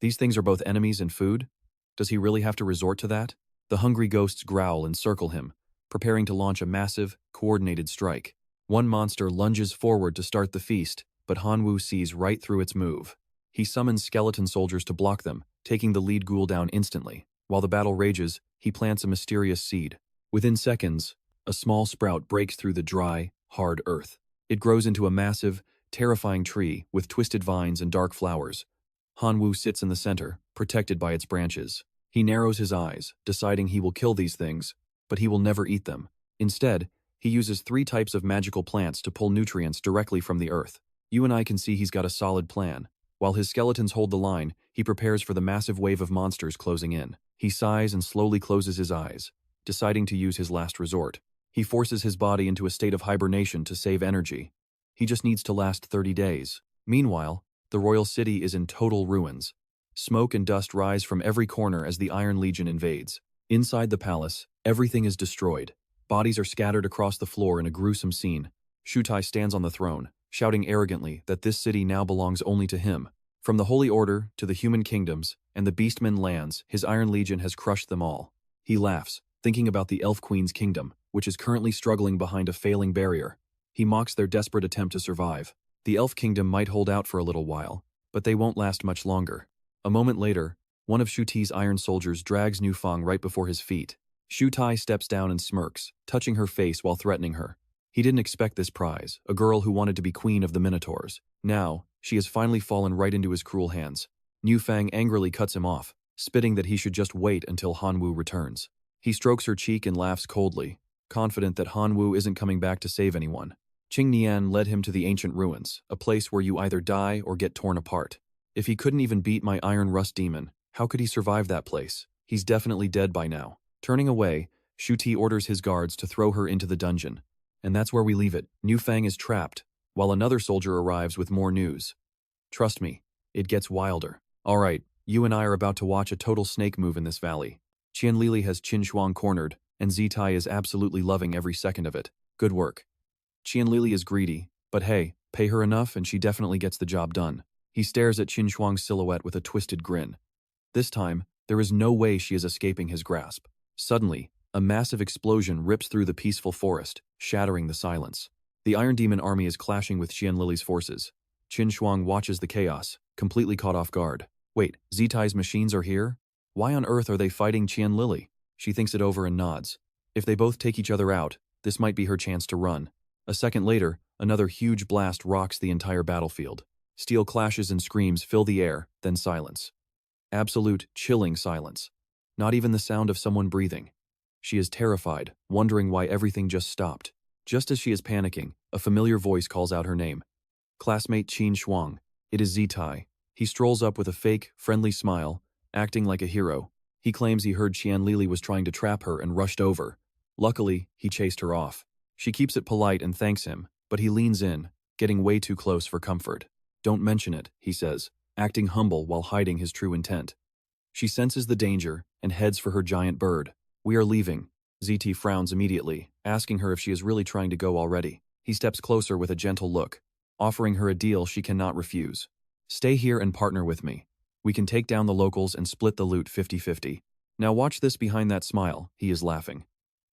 These things are both enemies and food? Does he really have to resort to that? The hungry ghosts growl and circle him, preparing to launch a massive, coordinated strike. One monster lunges forward to start the feast, but Hanwu sees right through its move. He summons skeleton soldiers to block them, taking the lead ghoul down instantly. While the battle rages, he plants a mysterious seed. Within seconds, a small sprout breaks through the dry, hard earth. It grows into a massive, terrifying tree with twisted vines and dark flowers. Hanwoo sits in the center, protected by its branches. He narrows his eyes, deciding he will kill these things, but he will never eat them. Instead, he uses 3 types of magical plants to pull nutrients directly from the earth. You and I can see he's got a solid plan. While his skeletons hold the line, he prepares for the massive wave of monsters closing in. He sighs and slowly closes his eyes, deciding to use his last resort. He forces his body into a state of hibernation to save energy. He just needs to last 30 days. Meanwhile, the royal city is in total ruins. Smoke and dust rise from every corner as the Iron Legion invades. Inside the palace, everything is destroyed. Bodies are scattered across the floor in a gruesome scene. Shutai stands on the throne, shouting arrogantly that this city now belongs only to him. From the Holy Order to the human kingdoms and the Beastmen lands, his Iron Legion has crushed them all. He laughs, thinking about the Elf Queen's kingdom, which is currently struggling behind a failing barrier. He mocks their desperate attempt to survive. The Elf Kingdom might hold out for a little while, but they won't last much longer. A moment later, one of Shuti's iron soldiers drags Nufang right before his feet. Shutai steps down and smirks, touching her face while threatening her. He didn't expect this prize, a girl who wanted to be queen of the Minotaurs. Now, she has finally fallen right into his cruel hands. Nufang angrily cuts him off, spitting that he should just wait until Hanwoo returns. He strokes her cheek and laughs coldly, confident that Hanwoo isn't coming back to save anyone. Qingnian led him to the ancient ruins, a place where you either die or get torn apart. If he couldn't even beat my iron rust demon, how could he survive that place? He's definitely dead by now. Turning away, Shuti orders his guards to throw her into the dungeon. And that's where we leave it. Nufang is trapped, while another soldier arrives with more news. Trust me, it gets wilder. Alright, you and I are about to watch a total snake move in this valley. Qianlili has Qin Shuang cornered, and Zitai is absolutely loving every second of it. Good work. Qianlili is greedy, but hey, pay her enough and she definitely gets the job done. He stares at Qin Shuang's silhouette with a twisted grin. This time, there is no way she is escaping his grasp. Suddenly, a massive explosion rips through the peaceful forest, shattering the silence. The Iron Demon army is clashing with Qianlili's forces. Qin Shuang watches the chaos, completely caught off guard. Wait, Zitai's machines are here? Why on earth are they fighting Qianlili? She thinks it over and nods. If they both take each other out, this might be her chance to run. A second later, another huge blast rocks the entire battlefield. Steel clashes and screams fill the air, then silence. Absolute, chilling silence. Not even the sound of someone breathing. She is terrified, wondering why everything just stopped. Just as she is panicking, a familiar voice calls out her name. Classmate Qin Shuang. It is Zitai. He strolls up with a fake, friendly smile, acting like a hero. He claims he heard Qianlili was trying to trap her and rushed over. Luckily, he chased her off. She keeps it polite and thanks him, but he leans in, getting way too close for comfort. Don't mention it, he says, acting humble while hiding his true intent. She senses the danger and heads for her giant bird. We are leaving. ZT frowns immediately, asking her if she is really trying to go already. He steps closer with a gentle look, offering her a deal she cannot refuse. Stay here and partner with me. We can take down the locals and split the loot 50-50. Now watch this behind that smile, he is laughing.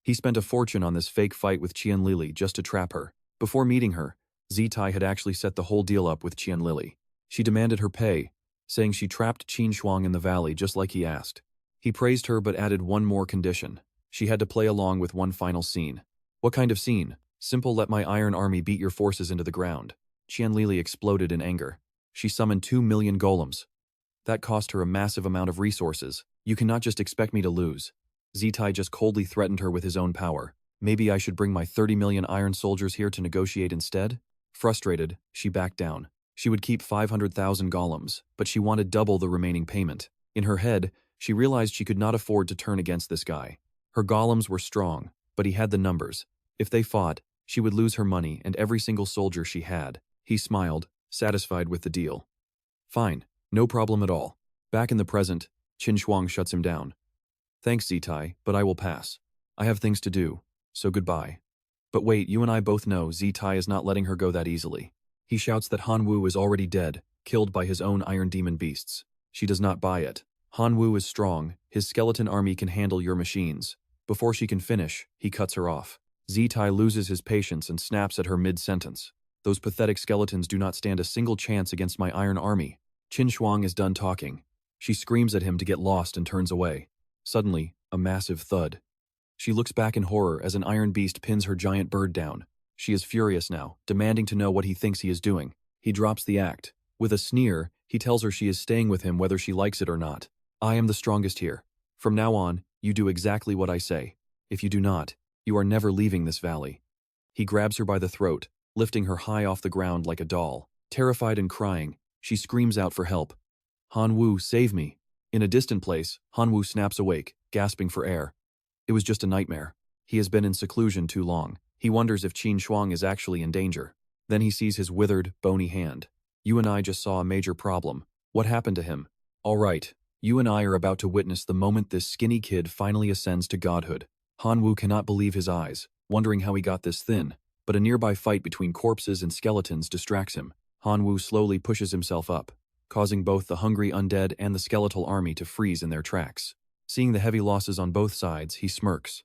He spent a fortune on this fake fight with Qianlili just to trap her. Before meeting her, Zitai had actually set the whole deal up with Qianlili. She demanded her pay, saying she trapped Qin Shuang in the valley just like he asked. He praised her but added one more condition. She had to play along with one final scene. What kind of scene? Simple, let my iron army beat your forces into the ground. Qianlili exploded in anger. She summoned 2 million golems. That cost her a massive amount of resources. You cannot just expect me to lose. Zitai just coldly threatened her with his own power. Maybe I should bring my 30 million iron soldiers here to negotiate instead? Frustrated, she backed down. She would keep 500,000 golems, but she wanted double the remaining payment. In her head, she realized she could not afford to turn against this guy. Her golems were strong, but he had the numbers. If they fought, she would lose her money and every single soldier she had. He smiled, satisfied with the deal. Fine, no problem at all. Back in the present, Qin Shuang shuts him down. Thanks, Zitai, but I will pass. I have things to do, so goodbye. But wait, you and I both know Zitai is not letting her go that easily. He shouts that Hanwoo is already dead, killed by his own iron demon beasts. She does not buy it. Hanwoo is strong, his skeleton army can handle your machines. Before she can finish, he cuts her off. Zitai loses his patience and snaps at her mid-sentence. Those pathetic skeletons do not stand a single chance against my iron army. Qin Shuang is done talking. She screams at him to get lost and turns away. Suddenly, a massive thud. She looks back in horror as an iron beast pins her giant bird down. She is furious now, demanding to know what he thinks he is doing. He drops the act. With a sneer, he tells her she is staying with him whether she likes it or not. I am the strongest here. From now on, you do exactly what I say. If you do not, you are never leaving this valley. He grabs her by the throat, lifting her high off the ground like a doll. Terrified and crying, she screams out for help. Han-woo, save me. In a distant place, Han-woo snaps awake, gasping for air. It was just a nightmare. He has been in seclusion too long. He wonders if Qin Shuang is actually in danger. Then he sees his withered, bony hand. You and I just saw a major problem. What happened to him? All right, you and I are about to witness the moment this skinny kid finally ascends to godhood. Han-woo cannot believe his eyes, wondering how he got this thin, but a nearby fight between corpses and skeletons distracts him. Han-woo slowly pushes himself up, causing both the hungry undead and the skeletal army to freeze in their tracks. Seeing the heavy losses on both sides, he smirks.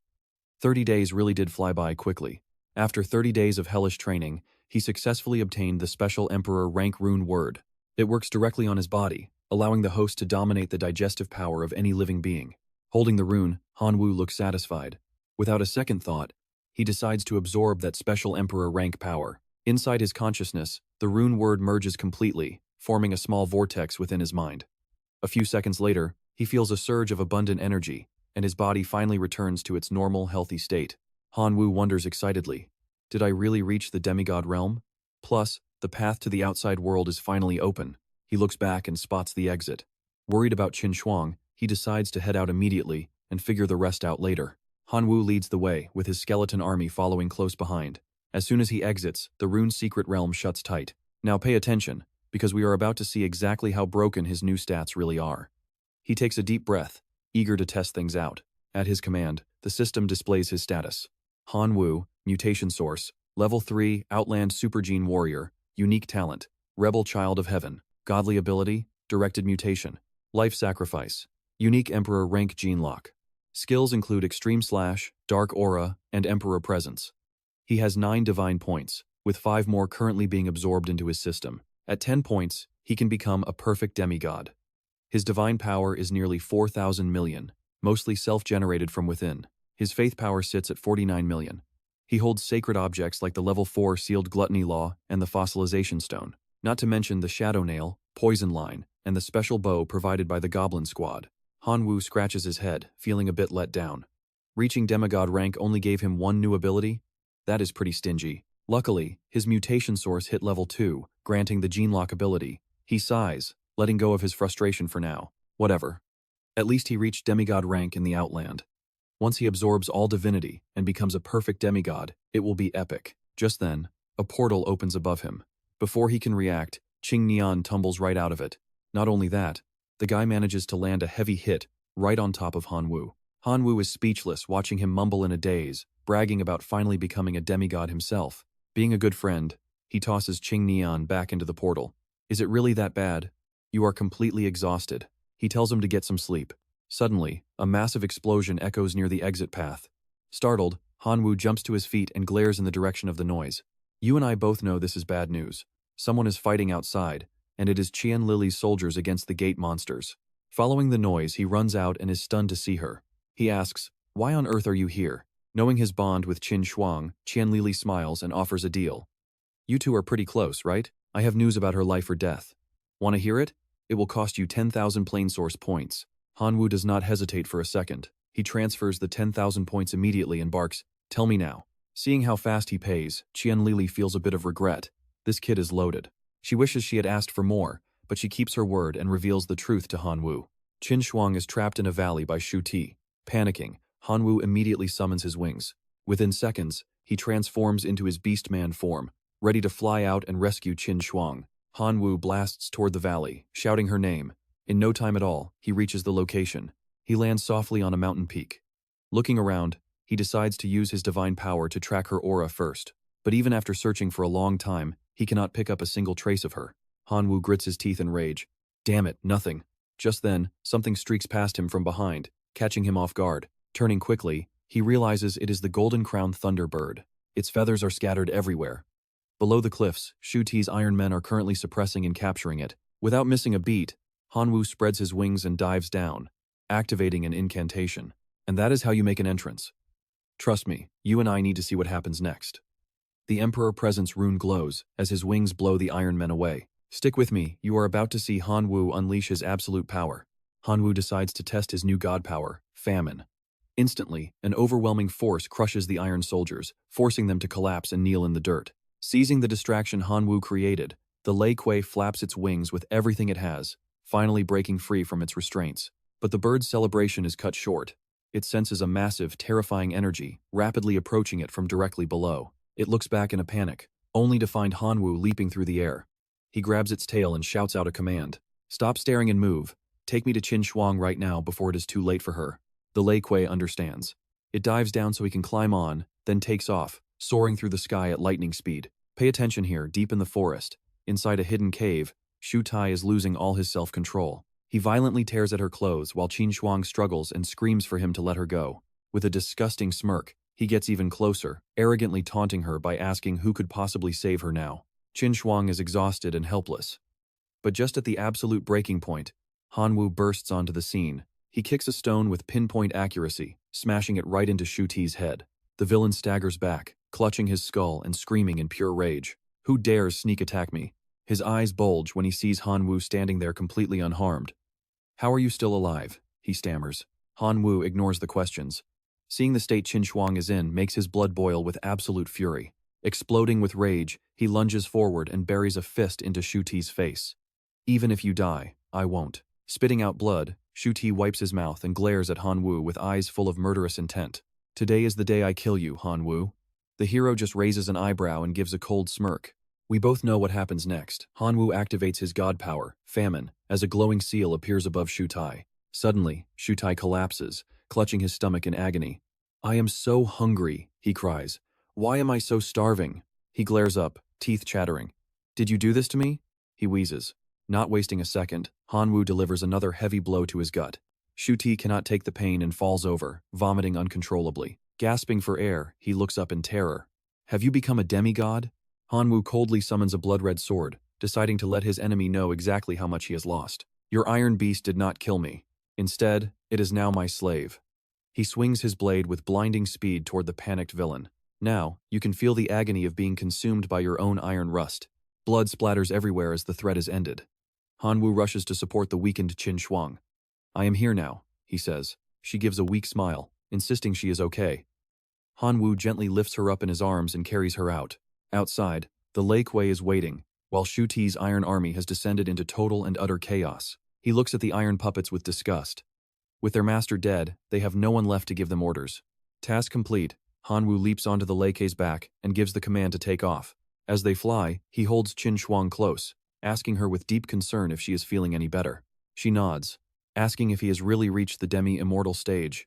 30 days really did fly by quickly. After 30 days of hellish training, he successfully obtained the special Emperor rank rune word. It works directly on his body, allowing the host to dominate the digestive power of any living being. Holding the rune, Han-woo looks satisfied. Without a second thought, he decides to absorb that special Emperor rank power. Inside his consciousness, the rune word merges completely, forming a small vortex within his mind. A few seconds later, he feels a surge of abundant energy, and his body finally returns to its normal, healthy state. Han-woo wonders excitedly, did I really reach the demigod realm? Plus, the path to the outside world is finally open. He looks back and spots the exit. Worried about Qin Shuang, he decides to head out immediately and figure the rest out later. Han-woo leads the way, with his skeleton army following close behind. As soon as he exits, the rune's secret realm shuts tight. Now pay attention, because we are about to see exactly how broken his new stats really are. He takes a deep breath, eager to test things out. At his command, the system displays his status. Han-woo, mutation source, level 3, Outland Supergene Warrior, unique talent, Rebel Child of Heaven, godly ability, directed mutation, life sacrifice, unique Emperor rank gene lock. Skills include Extreme Slash, Dark Aura, and Emperor Presence. He has 9 divine points, with 5 more currently being absorbed into his system. At 10 points, he can become a perfect demigod. His divine power is nearly 4,000 million, mostly self-generated from within. His faith power sits at 49 million. He holds sacred objects like the level 4 sealed gluttony law and the fossilization stone, not to mention the shadow nail, poison line, and the special bow provided by the goblin squad. Han-woo scratches his head, feeling a bit let down. Reaching demigod rank only gave him 1 new ability? That is pretty stingy. Luckily, his mutation source hit level 2, granting the gene lock ability. He sighs, letting go of his frustration for now. Whatever. At least he reached demigod rank in the Outland. Once he absorbs all divinity and becomes a perfect demigod, it will be epic. Just then, a portal opens above him. Before he can react, Qing Nian tumbles right out of it. Not only that, the guy manages to land a heavy hit right on top of Han-woo. Han-woo is speechless, watching him mumble in a daze, bragging about finally becoming a demigod himself. Being a good friend, he tosses Qing Nian back into the portal. Is it really that bad? You are completely exhausted. He tells him to get some sleep. Suddenly, a massive explosion echoes near the exit path. Startled, Han-woo jumps to his feet and glares in the direction of the noise. You and I both know this is bad news. Someone is fighting outside, and it is Qian Lily's soldiers against the gate monsters. Following the noise, he runs out and is stunned to see her. He asks, "Why on earth are you here?" Knowing his bond with Qin Shuang, Qian Lili smiles and offers a deal. You two are pretty close, right? I have news about her life or death. Want to hear it? It will cost you 10,000 plain source points. Han-woo does not hesitate for a second. He transfers the 10,000 points immediately and barks, "Tell me now." Seeing how fast he pays, Qian Lili feels a bit of regret. This kid is loaded. She wishes she had asked for more, but she keeps her word and reveals the truth to Han-woo. Qin Shuang is trapped in a valley by Shu Ti. Panicking, Han-woo immediately summons his wings. Within seconds, he transforms into his beastman form, ready to fly out and rescue Qin Shuang. Han-woo blasts toward the valley, shouting her name. In no time at all, he reaches the location. He lands softly on a mountain peak. Looking around, he decides to use his divine power to track her aura first. But even after searching for a long time, he cannot pick up a single trace of her. Han-woo grits his teeth in rage. Damn it, nothing. Just then, something streaks past him from behind, catching him off guard. Turning quickly, he realizes it is the golden-crowned thunderbird. Its feathers are scattered everywhere. Below the cliffs, Shu Ti's iron men are currently suppressing and capturing it. Without missing a beat, Han-woo spreads his wings and dives down, activating an incantation. And that is how you make an entrance. Trust me, you and I need to see what happens next. The Emperor Presence rune glows as his wings blow the Iron Men away. Stick with me, you are about to see Han Wu unleash his absolute power. Han Wu decides to test his new god power, Famine. Instantly, an overwhelming force crushes the Iron Soldiers, forcing them to collapse and kneel in the dirt. Seizing the distraction Han Wu created, the Lei Kuei flaps its wings with everything it has, finally breaking free from its restraints. But the bird's celebration is cut short. It senses a massive, terrifying energy, rapidly approaching it from directly below. It looks back in a panic, only to find Han Wu leaping through the air. He grabs its tail and shouts out a command. Stop staring and move. Take me to Qin Shuang right now before it is too late for her. The Lei Kuei understands. It dives down so he can climb on, then takes off, soaring through the sky at lightning speed. Pay attention here, deep in the forest. Inside a hidden cave, Shu Tai is losing all his self-control. He violently tears at her clothes while Qin Shuang struggles and screams for him to let her go. With a disgusting smirk, he gets even closer, arrogantly taunting her by asking who could possibly save her now. Qin Shuang is exhausted and helpless. But just at the absolute breaking point, Han Wu bursts onto the scene. He kicks a stone with pinpoint accuracy, smashing it right into Shu Ti's head. The villain staggers back, clutching his skull and screaming in pure rage. Who dares sneak attack me? His eyes bulge when he sees Han Wu standing there completely unharmed. How are you still alive? He stammers. Han Wu ignores the questions. Seeing the state Qin Shuang is in makes his blood boil with absolute fury. Exploding with rage, he lunges forward and buries a fist into Shu Ti's face. Even if you die, I won't. Spitting out blood, Shu Ti wipes his mouth and glares at Han Wu with eyes full of murderous intent. Today is the day I kill you, Han Wu. The hero just raises an eyebrow and gives a cold smirk. We both know what happens next. Han Wu activates his god power, Famine, as a glowing seal appears above Shu Tai. Suddenly, Shu Tai collapses, clutching his stomach in agony. I am so hungry, he cries. Why am I so starving? He glares up, teeth chattering. Did you do this to me? He wheezes. Not wasting a second, Han Wu delivers another heavy blow to his gut. Shu Ti cannot take the pain and falls over, vomiting uncontrollably. Gasping for air, he looks up in terror. Have you become a demigod? Han Wu coldly summons a blood-red sword, deciding to let his enemy know exactly how much he has lost. Your iron beast did not kill me. Instead, it is now my slave. He swings his blade with blinding speed toward the panicked villain. Now, you can feel the agony of being consumed by your own iron rust. Blood splatters everywhere as the threat is ended. Han Wu rushes to support the weakened Qin Shuang. I am here now, he says. She gives a weak smile, insisting she is okay. Han Wu gently lifts her up in his arms and carries her out. Outside, the Lei Kuei is waiting, while Shu Ti's iron army has descended into total and utter chaos. He looks at the iron puppets with disgust. With their master dead, they have no one left to give them orders. Task complete, Han Wu leaps onto the Lei Kuei's back and gives the command to take off. As they fly, he holds Qin Shuang close, asking her with deep concern if she is feeling any better. She nods, asking if he has really reached the demi-immortal stage.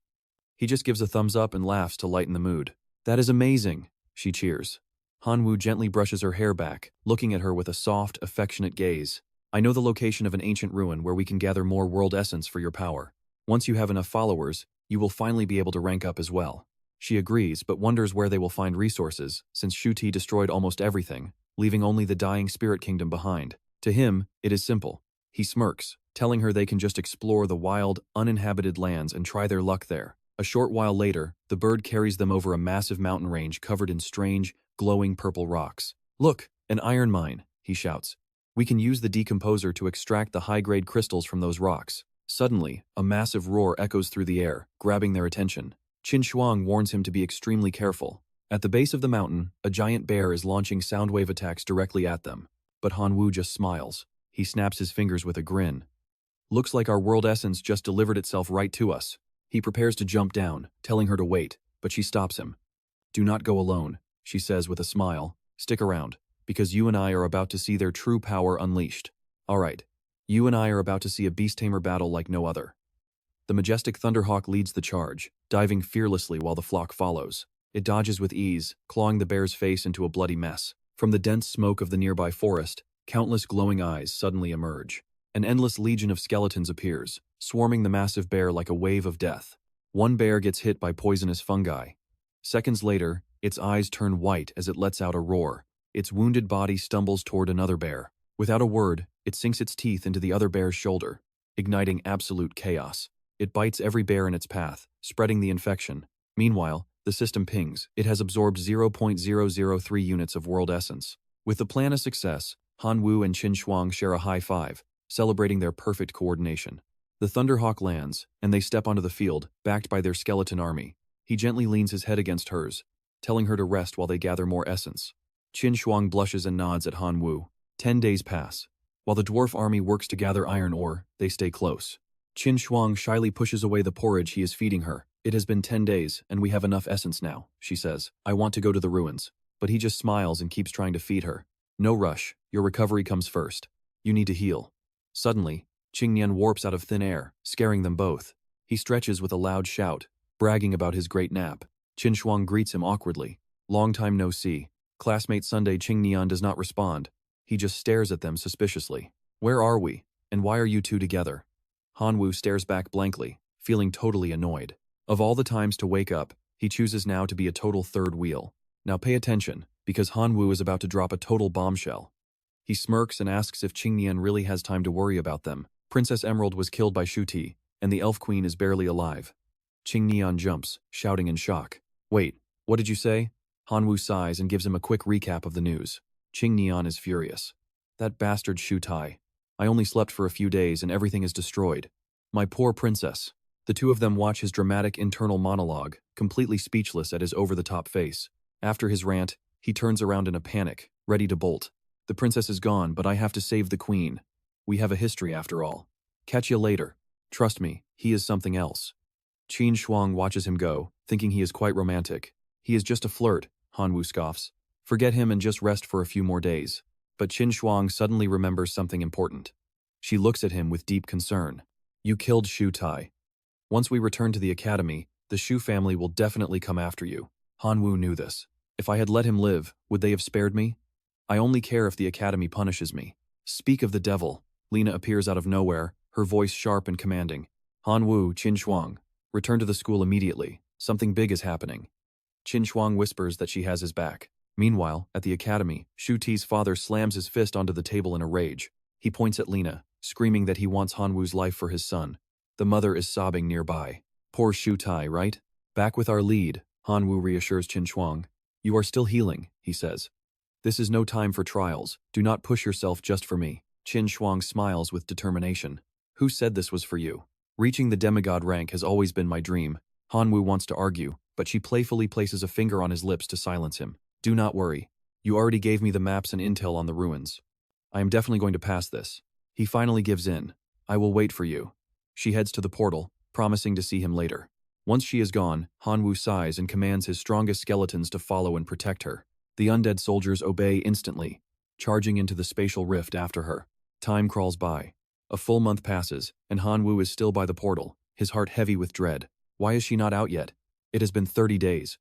He just gives a thumbs up and laughs to lighten the mood. That is amazing, she cheers. Han Wu gently brushes her hair back, looking at her with a soft, affectionate gaze. I know the location of an ancient ruin where we can gather more world essence for your power. Once you have enough followers, you will finally be able to rank up as well. She agrees, but wonders where they will find resources, since Shu Ti destroyed almost everything, leaving only the dying spirit kingdom behind. To him, it is simple. He smirks, telling her they can just explore the wild, uninhabited lands and try their luck there. A short while later, the bird carries them over a massive mountain range covered in strange, glowing purple rocks. Look, an iron mine, he shouts. We can use the decomposer to extract the high-grade crystals from those rocks. Suddenly, a massive roar echoes through the air, grabbing their attention. Qin Shuang warns him to be extremely careful. At the base of the mountain, a giant bear is launching soundwave attacks directly at them. But Han Wu just smiles. He snaps his fingers with a grin. Looks like our world essence just delivered itself right to us. He prepares to jump down, telling her to wait, but she stops him. Do not go alone, she says with a smile. Stick around, because you and I are about to see their true power unleashed. All right, you and I are about to see a beast tamer battle like no other. The majestic Thunderhawk leads the charge, diving fearlessly while the flock follows. It dodges with ease, clawing the bear's face into a bloody mess. From the dense smoke of the nearby forest, countless glowing eyes suddenly emerge. An endless legion of skeletons appears, swarming the massive bear like a wave of death. One bear gets hit by poisonous fungi. Seconds later, its eyes turn white as it lets out a roar. Its wounded body stumbles toward another bear. Without a word, it sinks its teeth into the other bear's shoulder, igniting absolute chaos. It bites every bear in its path, spreading the infection. Meanwhile, the system pings. It has absorbed 0.003 units of world essence. With the plan a success, Han Wu and Qin Shuang share a high five, celebrating their perfect coordination. The Thunderhawk lands, and they step onto the field, backed by their skeleton army. He gently leans his head against hers, telling her to rest while they gather more essence. Qin Shuang blushes and nods at Han Wu. 10 days pass. While the dwarf army works to gather iron ore, they stay close. Qin Shuang shyly pushes away the porridge he is feeding her. It has been 10 days, and we have enough essence now, she says. I want to go to the ruins. But he just smiles and keeps trying to feed her. No rush, your recovery comes first. You need to heal. Suddenly, Qingnian warps out of thin air, scaring them both. He stretches with a loud shout, bragging about his great nap. Qin Shuang greets him awkwardly. Long time no see. Classmate Sunday Qingnian does not respond. He just stares at them suspiciously. Where are we? And why are you two together? Han Wu stares back blankly, feeling totally annoyed. Of all the times to wake up, he chooses now to be a total third wheel. Now pay attention, because Han Wu is about to drop a total bombshell. He smirks and asks if Qingnian really has time to worry about them. Princess Emerald was killed by Shu Ti, and the Elf Queen is barely alive. Qingnian jumps, shouting in shock. Wait, what did you say? Han Wu sighs and gives him a quick recap of the news. Qingnian is furious. That bastard Shu Tai. I only slept for a few days and everything is destroyed. My poor princess. The two of them watch his dramatic internal monologue, completely speechless at his over-the-top face. After his rant, he turns around in a panic, ready to bolt. The princess is gone, but I have to save the queen. We have a history after all. Catch you later. Trust me, he is something else. Qin Shuang watches him go, thinking he is quite romantic. He is just a flirt, Han Wu scoffs. Forget him and just rest for a few more days. But Qin Shuang suddenly remembers something important. She looks at him with deep concern. You killed Shu Tai. Once we return to the academy, the Shu family will definitely come after you. Han Wu knew this. If I had let him live, would they have spared me? I only care if the academy punishes me. Speak of the devil. Lina appears out of nowhere, her voice sharp and commanding. Han Wu, Qin Shuang, return to the school immediately. Something big is happening. Qin Shuang whispers that she has his back. Meanwhile, at the academy, Shu Ti's father slams his fist onto the table in a rage. He points at Lina, screaming that he wants Han Wu's life for his son. The mother is sobbing nearby. Poor Shu Tai, right? Back with our lead, Han Wu reassures Qin Shuang. You are still healing, he says. This is no time for trials. Do not push yourself just for me. Qin Shuang smiles with determination. Who said this was for you? Reaching the demigod rank has always been my dream. Han Wu wants to argue, but she playfully places a finger on his lips to silence him. Do not worry. You already gave me the maps and intel on the ruins. I am definitely going to pass this. He finally gives in. I will wait for you. She heads to the portal, promising to see him later. Once she is gone, Han Wu sighs and commands his strongest skeletons to follow and protect her. The undead soldiers obey instantly, charging into the spatial rift after her. Time crawls by. A full month passes, and Han Wu is still by the portal, his heart heavy with dread. Why is she not out yet? It has been 30 days.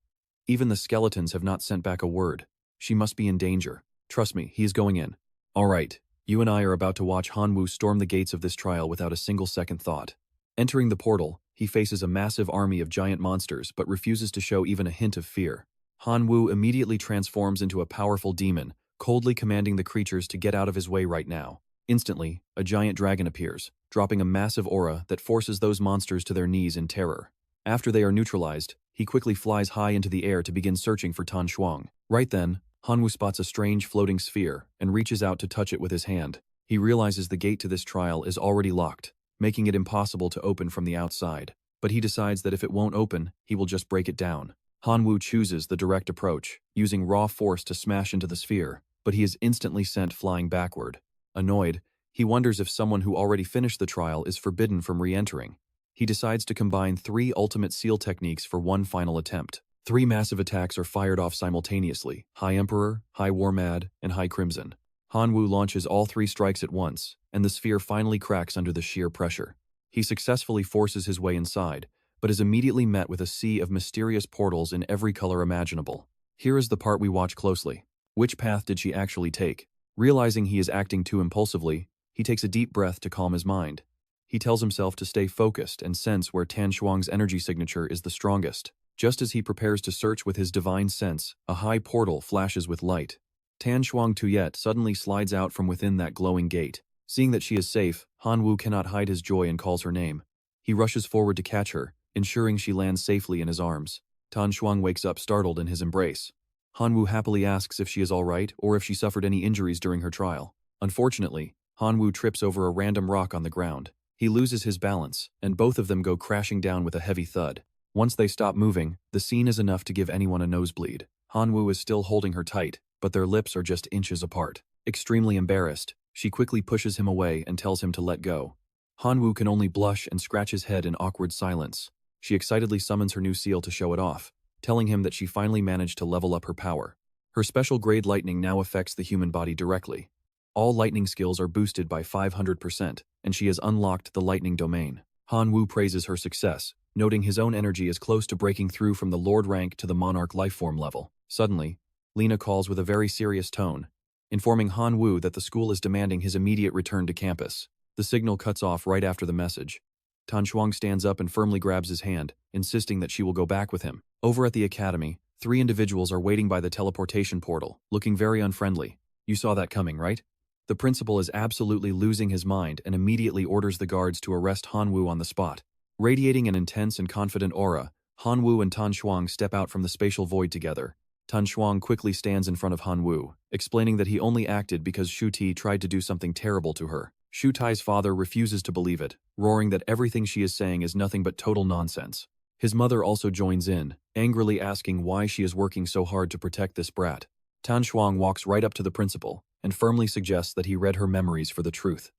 Even the skeletons have not sent back a word. She must be in danger. Trust me, he is going in. All right, you and I are about to watch Han Wu storm the gates of this trial without a single second thought. Entering the portal, he faces a massive army of giant monsters but refuses to show even a hint of fear. Han Wu immediately transforms into a powerful demon, coldly commanding the creatures to get out of his way right now. Instantly, a giant dragon appears, dropping a massive aura that forces those monsters to their knees in terror. After they are neutralized, he quickly flies high into the air to begin searching for Tan Shuang. Right then, Han Wu spots a strange floating sphere and reaches out to touch it with his hand. He realizes the gate to this trial is already locked, making it impossible to open from the outside. But he decides that if it won't open, he will just break it down. Han Wu chooses the direct approach, using raw force to smash into the sphere, but he is instantly sent flying backward. Annoyed, he wonders if someone who already finished the trial is forbidden from re-entering. He decides to combine 3 ultimate seal techniques for one final attempt. 3 massive attacks are fired off simultaneously: High Emperor, High War Mad, and High Crimson. Han Wu launches all 3 strikes at once, and the sphere finally cracks under the sheer pressure. He successfully forces his way inside, but is immediately met with a sea of mysterious portals in every color imaginable. Here is the part we watch closely. Which path did she actually take? Realizing he is acting too impulsively, he takes a deep breath to calm his mind. He tells himself to stay focused and sense where Tan Shuang's energy signature is the strongest. Just as he prepares to search with his divine sense, a high portal flashes with light. Tan Shuang Tuyet suddenly slides out from within that glowing gate. Seeing that she is safe, Han Wu cannot hide his joy and calls her name. He rushes forward to catch her, ensuring she lands safely in his arms. Tan Shuang wakes up startled in his embrace. Hanwu happily asks if she is alright or if she suffered any injuries during her trial. Unfortunately, Hanwu trips over a random rock on the ground. He loses his balance, and both of them go crashing down with a heavy thud. Once they stop moving, the scene is enough to give anyone a nosebleed. Hanwu is still holding her tight, but their lips are just inches apart. Extremely embarrassed, she quickly pushes him away and tells him to let go. Hanwu can only blush and scratch his head in awkward silence. She excitedly summons her new seal to show it off, telling him that she finally managed to level up her power. Her special grade lightning now affects the human body directly. All lightning skills are boosted by 500%, and she has unlocked the lightning domain. Hanwu praises her success, noting his own energy is close to breaking through from the Lord rank to the Monarch lifeform level. Suddenly, Lena calls with a very serious tone, informing Hanwu that the school is demanding his immediate return to campus. The signal cuts off right after the message. Tan Shuang stands up and firmly grabs his hand, insisting that she will go back with him. Over at the academy, 3 individuals are waiting by the teleportation portal, looking very unfriendly. You saw that coming, right? The principal is absolutely losing his mind and immediately orders the guards to arrest Hanwu on the spot. Radiating an intense and confident aura, Hanwu and Tan Shuang step out from the spatial void together. Tan Shuang quickly stands in front of Hanwu, explaining that he only acted because Shu Ti tried to do something terrible to her. Shu Tai's father refuses to believe it, roaring that everything she is saying is nothing but total nonsense. His mother also joins in, angrily asking why she is working so hard to protect this brat. Tan Shuang walks right up to the principal and firmly suggests that he read her memories for the truth.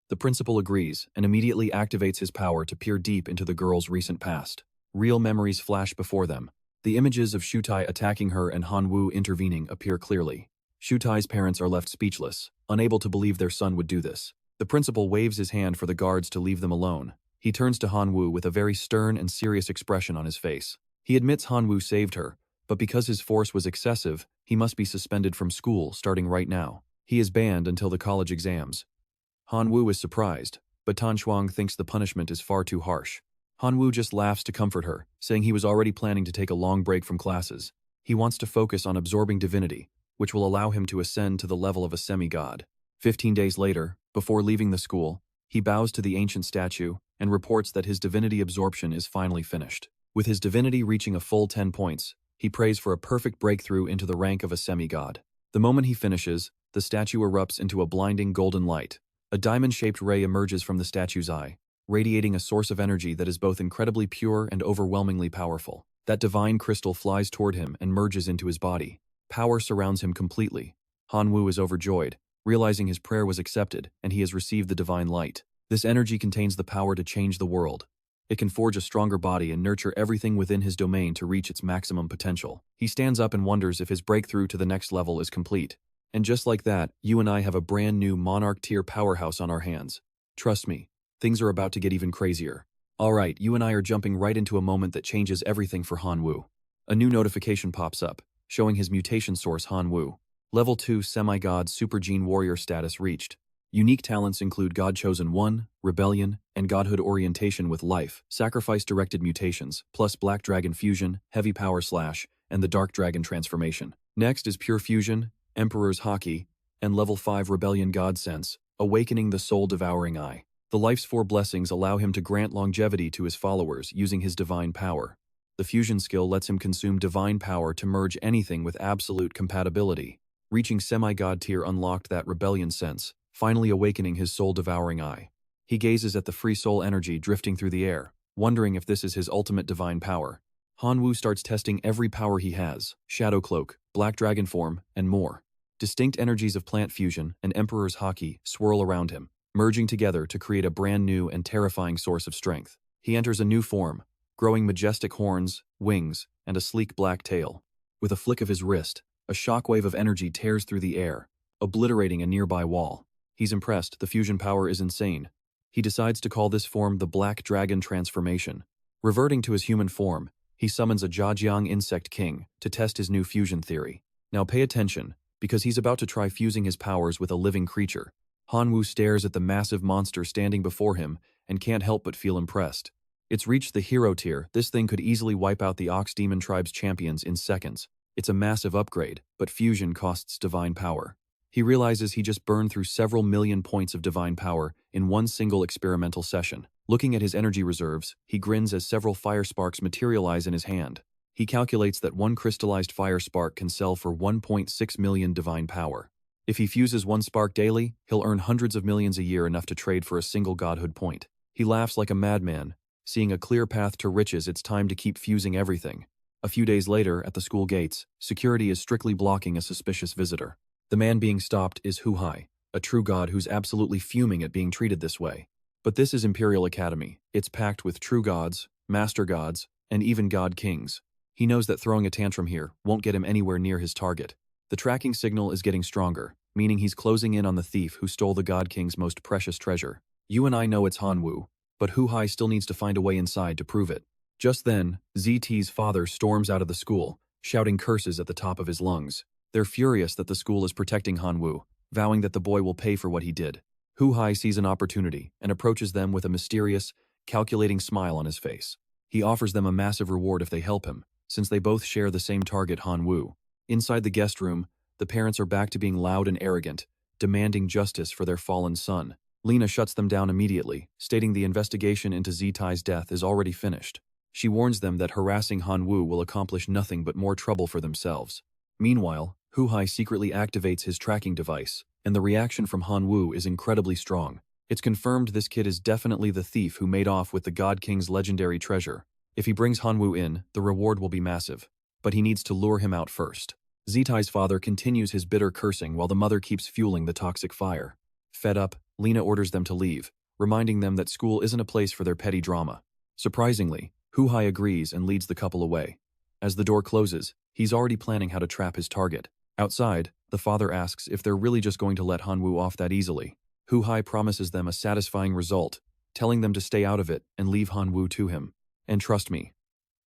The principal agrees and immediately activates his power to peer deep into the girl's recent past. Real memories flash before them. The images of Shu Tai attacking her and Hanwu intervening appear clearly. Shu Tai's parents are left speechless, unable to believe their son would do this. The principal waves his hand for the guards to leave them alone. He turns to Hanwu with a very stern and serious expression on his face. He admits Hanwu saved her, but because his force was excessive, he must be suspended from school starting right now. He is banned until the college exams. Hanwu is surprised, but Tan Shuang thinks the punishment is far too harsh. Hanwu just laughs to comfort her, saying he was already planning to take a long break from classes. He wants to focus on absorbing divinity, which will allow him to ascend to the level of a semi-god. 15 days later, before leaving the school, he bows to the ancient statue and reports that his divinity absorption is finally finished. With his divinity reaching a full 10 points, he prays for a perfect breakthrough into the rank of a semi-god. The moment he finishes, the statue erupts into a blinding golden light. A diamond-shaped ray emerges from the statue's eye, radiating a source of energy that is both incredibly pure and overwhelmingly powerful. That divine crystal flies toward him and merges into his body. Power surrounds him completely. Hanwu is overjoyed, realizing his prayer was accepted and he has received the divine light. This energy contains the power to change the world. It can forge a stronger body and nurture everything within his domain to reach its maximum potential. He stands up and wonders if his breakthrough to the next level is complete. And just like that, you and I have a brand new Monarch tier powerhouse on our hands. Trust me, things are about to get even crazier. Alright, you and I are jumping right into a moment that changes everything for Hanwu. A new notification pops up, showing his mutation source Hanwu. Level 2 Semi-God Super Gene Warrior status reached. Unique talents include God-Chosen 1, Rebellion, and Godhood Orientation with Life, Sacrifice-Directed Mutations, plus Black Dragon Fusion, Heavy Power Slash, and the Dark Dragon Transformation. Next is Pure Fusion, Emperor's Haki, and Level 5 Rebellion God Sense, Awakening the Soul-Devouring Eye. The Life's 4 blessings allow him to grant longevity to his followers using his divine power. The fusion skill lets him consume divine power to merge anything with absolute compatibility. Reaching semi-god tier unlocked that rebellion sense, finally awakening his soul-devouring eye. He gazes at the free soul energy drifting through the air, wondering if this is his ultimate divine power. Hanwu starts testing every power he has, Shadow Cloak, Black Dragon Form, and more. Distinct energies of Plant Fusion and Emperor's Haki swirl around him, merging together to create a brand new and terrifying source of strength. He enters a new form, growing majestic horns, wings, and a sleek black tail. With a flick of his wrist, a shockwave of energy tears through the air, obliterating a nearby wall. He's impressed, the fusion power is insane. He decides to call this form the Black Dragon Transformation. Reverting to his human form, he summons a Jiajiang Insect King to test his new fusion theory. Now pay attention, because he's about to try fusing his powers with a living creature. Hanwu stares at the massive monster standing before him and can't help but feel impressed. It's reached the hero tier. This thing could easily wipe out the Ox Demon Tribe's champions in seconds. It's a massive upgrade, but fusion costs divine power. He realizes he just burned through several million points of divine power in one single experimental session. Looking at his energy reserves, he grins as several fire sparks materialize in his hand. He calculates that one crystallized fire spark can sell for 1.6 million divine power. If he fuses one spark daily, he'll earn hundreds of millions a year, enough to trade for a single godhood point. He laughs like a madman. Seeing a clear path to riches, it's time to keep fusing everything. A few days later, at the school gates, security is strictly blocking a suspicious visitor. The man being stopped is Hu-Hai, a true god who's absolutely fuming at being treated this way. But this is Imperial Academy. It's packed with true gods, master gods, and even god kings. He knows that throwing a tantrum here won't get him anywhere near his target. The tracking signal is getting stronger, meaning he's closing in on the thief who stole the god king's most precious treasure. You and I know it's Hanwoo, but Hu-Hai still needs to find a way inside to prove it. Just then, ZT's father storms out of the school, shouting curses at the top of his lungs. They're furious that the school is protecting Hanwoo, vowing that the boy will pay for what he did. Hu-Hai sees an opportunity and approaches them with a mysterious, calculating smile on his face. He offers them a massive reward if they help him, since they both share the same target, Hanwoo. Inside the guest room, the parents are back to being loud and arrogant, demanding justice for their fallen son. Lena shuts them down immediately, stating the investigation into ZT's death is already finished. She warns them that harassing Hanwoo will accomplish nothing but more trouble for themselves. Meanwhile, Hu-Hai secretly activates his tracking device, and the reaction from Hanwoo is incredibly strong. It's confirmed this kid is definitely the thief who made off with the God King's legendary treasure. If he brings Hanwoo in, the reward will be massive. But he needs to lure him out first. ZT's father continues his bitter cursing while the mother keeps fueling the toxic fire. Fed up, Lena orders them to leave, reminding them that school isn't a place for their petty drama. Surprisingly, Hu-Hai agrees and leads the couple away. As the door closes, he's already planning how to trap his target. Outside, the father asks if they're really just going to let Hanwoo off that easily. Hu-Hai promises them a satisfying result, telling them to stay out of it and leave Hanwoo to him. And trust me,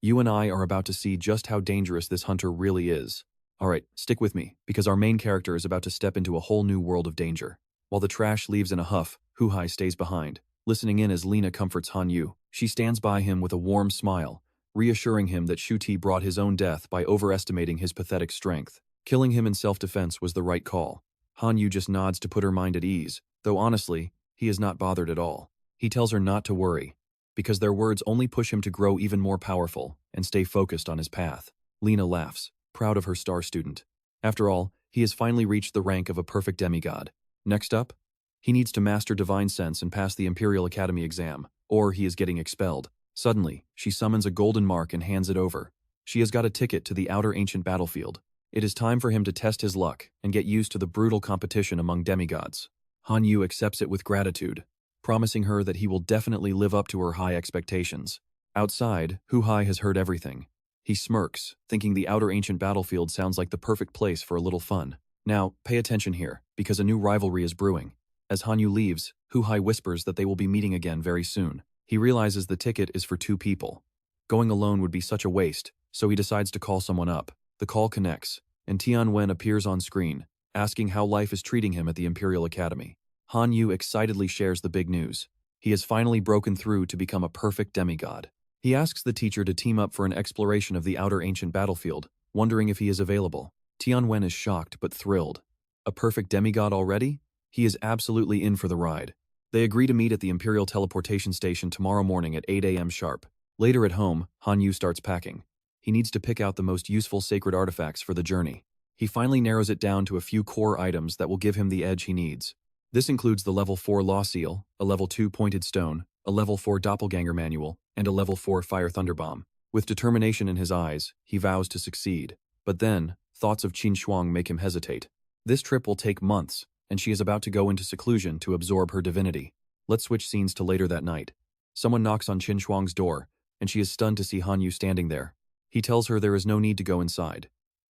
you and I are about to see just how dangerous this hunter really is. Alright, stick with me, because our main character is about to step into a whole new world of danger. While the trash leaves in a huff, Hu-Hai stays behind, listening in as Lena comforts Hanyu. She stands by him with a warm smile, reassuring him that Shuti brought his own death by overestimating his pathetic strength. Killing him in self-defense was the right call. Hanyu just nods to put her mind at ease, though honestly, he is not bothered at all. He tells her not to worry, because their words only push him to grow even more powerful and stay focused on his path. Lena laughs, proud of her star student. After all, he has finally reached the rank of a perfect demigod. Next up, he needs to master Divine Sense and pass the Imperial Academy exam, or he is getting expelled. Suddenly, she summons a golden mark and hands it over. She has got a ticket to the outer ancient battlefield. It is time for him to test his luck and get used to the brutal competition among demigods. Hanyu accepts it with gratitude, promising her that he will definitely live up to her high expectations. Outside, Hu-Hai has heard everything. He smirks, thinking the outer ancient battlefield sounds like the perfect place for a little fun. Now, pay attention here, because a new rivalry is brewing. As Hanyu leaves, Hu-Hai whispers that they will be meeting again very soon. He realizes the ticket is for 2 people. Going alone would be such a waste, so he decides to call someone up. The call connects, and Tianwen appears on screen, asking how life is treating him at the Imperial Academy. Hanyu excitedly shares the big news. He has finally broken through to become a perfect demigod. He asks the teacher to team up for an exploration of the outer ancient battlefield, wondering if he is available. Tianwen is shocked but thrilled. A perfect demigod already? He is absolutely in for the ride. They agree to meet at the Imperial Teleportation Station tomorrow morning at 8 a.m. sharp. Later at home, Hanyu starts packing. He needs to pick out the most useful sacred artifacts for the journey. He finally narrows it down to a few core items that will give him the edge he needs. This includes the level 4 Law Seal, a level 2 Pointed Stone, a level 4 Doppelganger Manual, and a level 4 Fire Thunderbomb. With determination in his eyes, he vows to succeed. But then, thoughts of Qin Shuang make him hesitate. This trip will take months, and she is about to go into seclusion to absorb her divinity. Let's switch scenes to later that night. Someone knocks on Qin Shuang's door, and she is stunned to see Hanyu standing there. He tells her there is no need to go inside.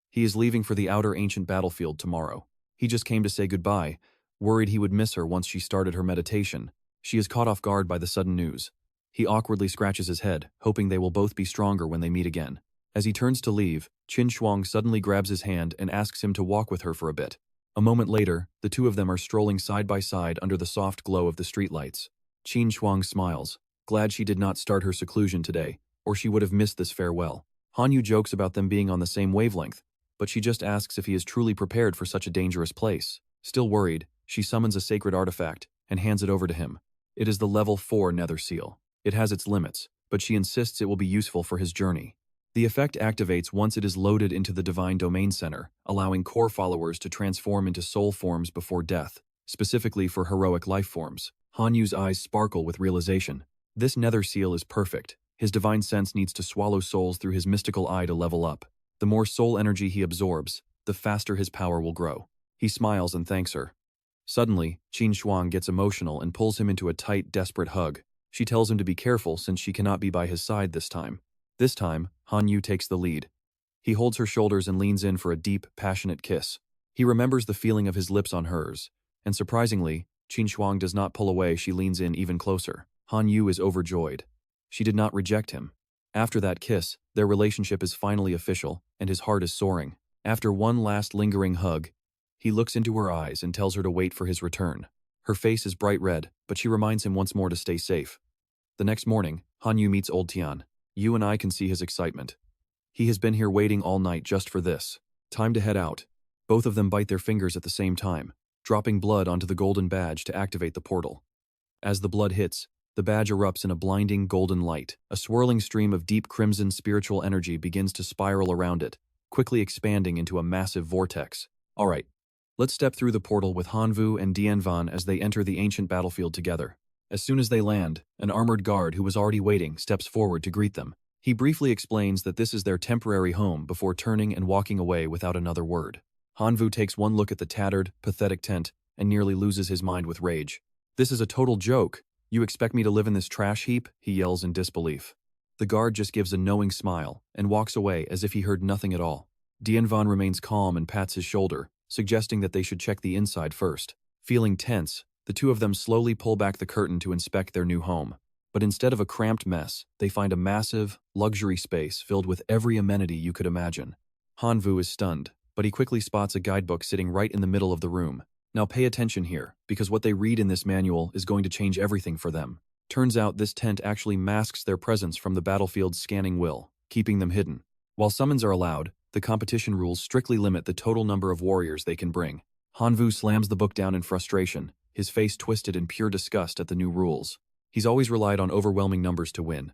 He is leaving for the outer ancient battlefield tomorrow. He just came to say goodbye, worried he would miss her once she started her meditation. She is caught off guard by the sudden news. He awkwardly scratches his head, hoping they will both be stronger when they meet again. As he turns to leave, Qin Shuang suddenly grabs his hand and asks him to walk with her for a bit. A moment later, the two of them are strolling side by side under the soft glow of the streetlights. Qin Shuang smiles, glad she did not start her seclusion today, or she would have missed this farewell. Hanyu jokes about them being on the same wavelength, but she just asks if he is truly prepared for such a dangerous place. Still worried, she summons a sacred artifact and hands it over to him. It is the level 4 nether seal. It has its limits, but she insists it will be useful for his journey. The effect activates once it is loaded into the Divine Domain Center, allowing core followers to transform into soul forms before death, specifically for heroic life forms. Hanyu's eyes sparkle with realization. This nether seal is perfect. His divine sense needs to swallow souls through his mystical eye to level up. The more soul energy he absorbs, the faster his power will grow. He smiles and thanks her. Suddenly, Qin Shuang gets emotional and pulls him into a tight, desperate hug. She tells him to be careful since she cannot be by his side this time. This time, Hanyu takes the lead. He holds her shoulders and leans in for a deep, passionate kiss. He remembers the feeling of his lips on hers, and surprisingly, Qin Shuang does not pull away. She leans in even closer. Hanyu is overjoyed. She did not reject him. After that kiss, their relationship is finally official, and his heart is soaring. After one last lingering hug, he looks into her eyes and tells her to wait for his return. Her face is bright red, but she reminds him once more to stay safe. The next morning, Hanyu meets Old Tian. You and I can see his excitement. He has been here waiting all night just for this. Time to head out. Both of them bite their fingers at the same time, dropping blood onto the golden badge to activate the portal. As the blood hits, the badge erupts in a blinding golden light. A swirling stream of deep crimson spiritual energy begins to spiral around it, quickly expanding into a massive vortex. All right, let's step through the portal with Hanvu and Dianvan as they enter the ancient battlefield together. As soon as they land, an armored guard who was already waiting steps forward to greet them. He briefly explains that this is their temporary home before turning and walking away without another word. Hanvu takes one look at the tattered, pathetic tent and nearly loses his mind with rage. This is a total joke. You expect me to live in this trash heap? He yells in disbelief. The guard just gives a knowing smile and walks away as if he heard nothing at all. Dianvan remains calm and pats his shoulder, suggesting that they should check the inside first. Feeling tense, the two of them slowly pull back the curtain to inspect their new home. But instead of a cramped mess, they find a massive, luxury space filled with every amenity you could imagine. Hanvu is stunned, but he quickly spots a guidebook sitting right in the middle of the room. Now pay attention here, because what they read in this manual is going to change everything for them. Turns out this tent actually masks their presence from the battlefield's scanning will, keeping them hidden. While summons are allowed, the competition rules strictly limit the total number of warriors they can bring. Hanvu slams the book down in frustration, his face twisted in pure disgust at the new rules. He's always relied on overwhelming numbers to win.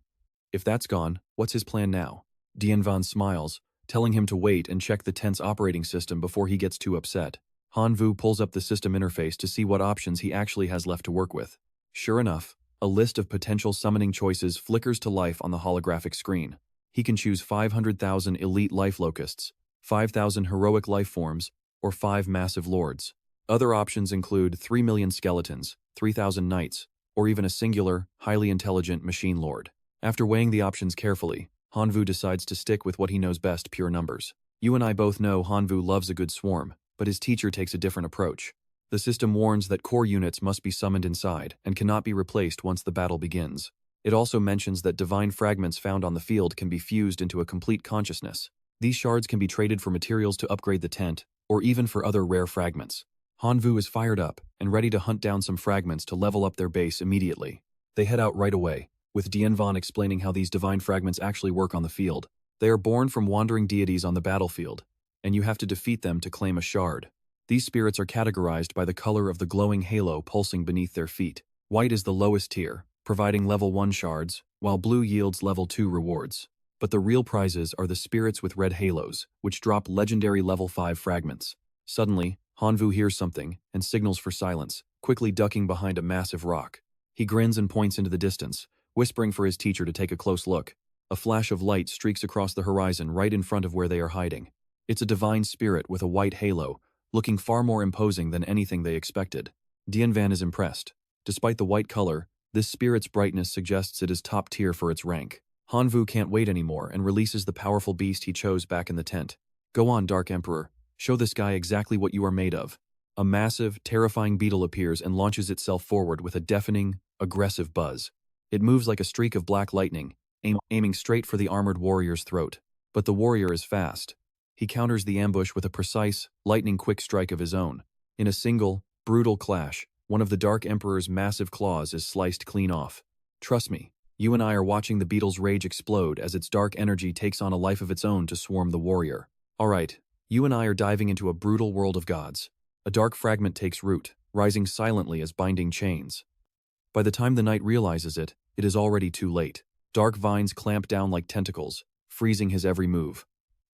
If that's gone, what's his plan now? Dianvan smiles, telling him to wait and check the tent's operating system before he gets too upset. Hanvu pulls up the system interface to see what options he actually has left to work with. Sure enough, a list of potential summoning choices flickers to life on the holographic screen. He can choose 500,000 elite life locusts, 5,000 heroic life forms, or 5 massive lords. Other options include 3 million skeletons, 3,000 knights, or even a singular, highly intelligent machine lord. After weighing the options carefully, Hanvu decides to stick with what he knows best: pure numbers. You and I both know Hanvu loves a good swarm, but his teacher takes a different approach. The system warns that core units must be summoned inside and cannot be replaced once the battle begins. It also mentions that divine fragments found on the field can be fused into a complete consciousness. These shards can be traded for materials to upgrade the tent, or even for other rare fragments. Hanvu is fired up and ready to hunt down some fragments to level up their base immediately. They head out right away, with Dianvan explaining how these divine fragments actually work on the field. They are born from wandering deities on the battlefield, and you have to defeat them to claim a shard. These spirits are categorized by the color of the glowing halo pulsing beneath their feet. White is the lowest tier, providing level 1 shards, while blue yields level 2 rewards. But the real prizes are the spirits with red halos, which drop legendary level 5 fragments. Suddenly, Hanvu hears something and signals for silence, quickly ducking behind a massive rock. He grins and points into the distance, whispering for his teacher to take a close look. A flash of light streaks across the horizon right in front of where they are hiding. It's a divine spirit with a white halo, looking far more imposing than anything they expected. Dianvan is impressed. Despite the white color, this spirit's brightness suggests it is top tier for its rank. Hanvu can't wait anymore and releases the powerful beast he chose back in the tent. Go on, Dark Emperor. Show this guy exactly what you are made of. A massive, terrifying beetle appears and launches itself forward with a deafening, aggressive buzz. It moves like a streak of black lightning, aiming straight for the armored warrior's throat. But the warrior is fast. He counters the ambush with a precise, lightning-quick strike of his own. In a single, brutal clash, one of the Dark Emperor's massive claws is sliced clean off. Trust me, you and I are watching the beetle's rage explode as its dark energy takes on a life of its own to swarm the warrior. Alright, you and I are diving into a brutal world of gods. A dark fragment takes root, rising silently as binding chains. By the time the knight realizes it, it is already too late. Dark vines clamp down like tentacles, freezing his every move.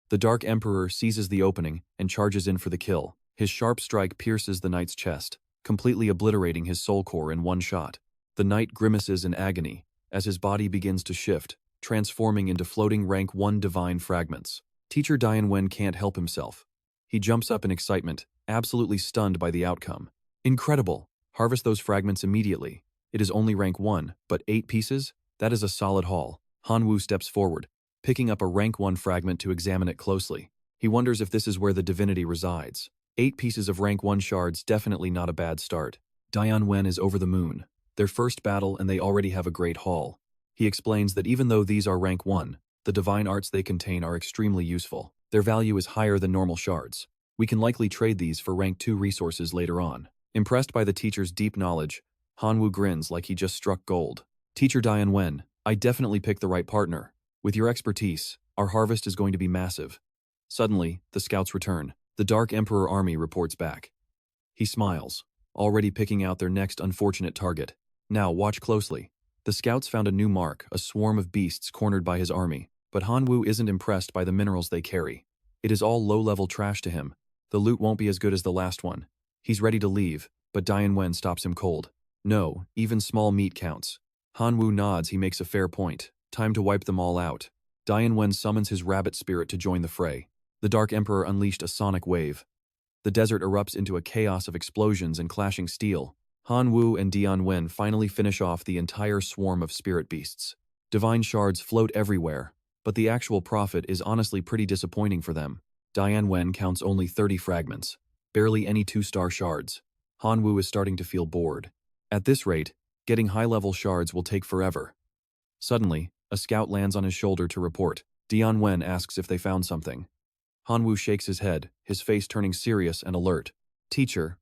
The Dark Emperor seizes the opening and charges in for the kill. His sharp strike pierces the knight's chest, completely obliterating his soul core in one shot. The knight grimaces in agony as his body begins to shift, transforming into floating rank 1 divine fragments. Teacher Dian Wen can't help himself. He jumps up in excitement, absolutely stunned by the outcome. Incredible! Harvest those fragments immediately. It is only rank 1, but 8 pieces? That is a solid haul. Han Wu steps forward, picking up a rank 1 fragment to examine it closely. He wonders if this is where the divinity resides. 8 pieces of rank 1 shards, definitely not a bad start. Dian Wen is over the moon. Their first battle and they already have a great haul. He explains that even though these are rank 1, the divine arts they contain are extremely useful. Their value is higher than normal shards. We can likely trade these for rank 2 resources later on. Impressed by the teacher's deep knowledge, Han Wu grins like he just struck gold. Teacher Dian Wen, I definitely picked the right partner. With your expertise, our harvest is going to be massive. Suddenly, the scouts return. The Dark Emperor army reports back. He smiles, already picking out their next unfortunate target. Now watch closely. The scouts found a new mark, a swarm of beasts cornered by his army, but Han Wu isn't impressed by the minerals they carry. It is all low-level trash to him. The loot won't be as good as the last one. He's ready to leave, but Dian Wen stops him cold. No, even small meat counts. Han Wu nods. He makes a fair point. Time to wipe them all out. Dian Wen summons his rabbit spirit to join the fray. The Dark Emperor unleashed a sonic wave. The desert erupts into a chaos of explosions and clashing steel. Han Wu and Dian Wen finally finish off the entire swarm of spirit beasts. Divine shards float everywhere, but the actual profit is honestly pretty disappointing for them. Dian Wen counts only 30 fragments, barely any 2-star shards. Han Wu is starting to feel bored. At this rate, getting high-level shards will take forever. Suddenly, a scout lands on his shoulder to report. Dian Wen asks if they found something. Han Wu shakes his head, his face turning serious and alert. Teacher,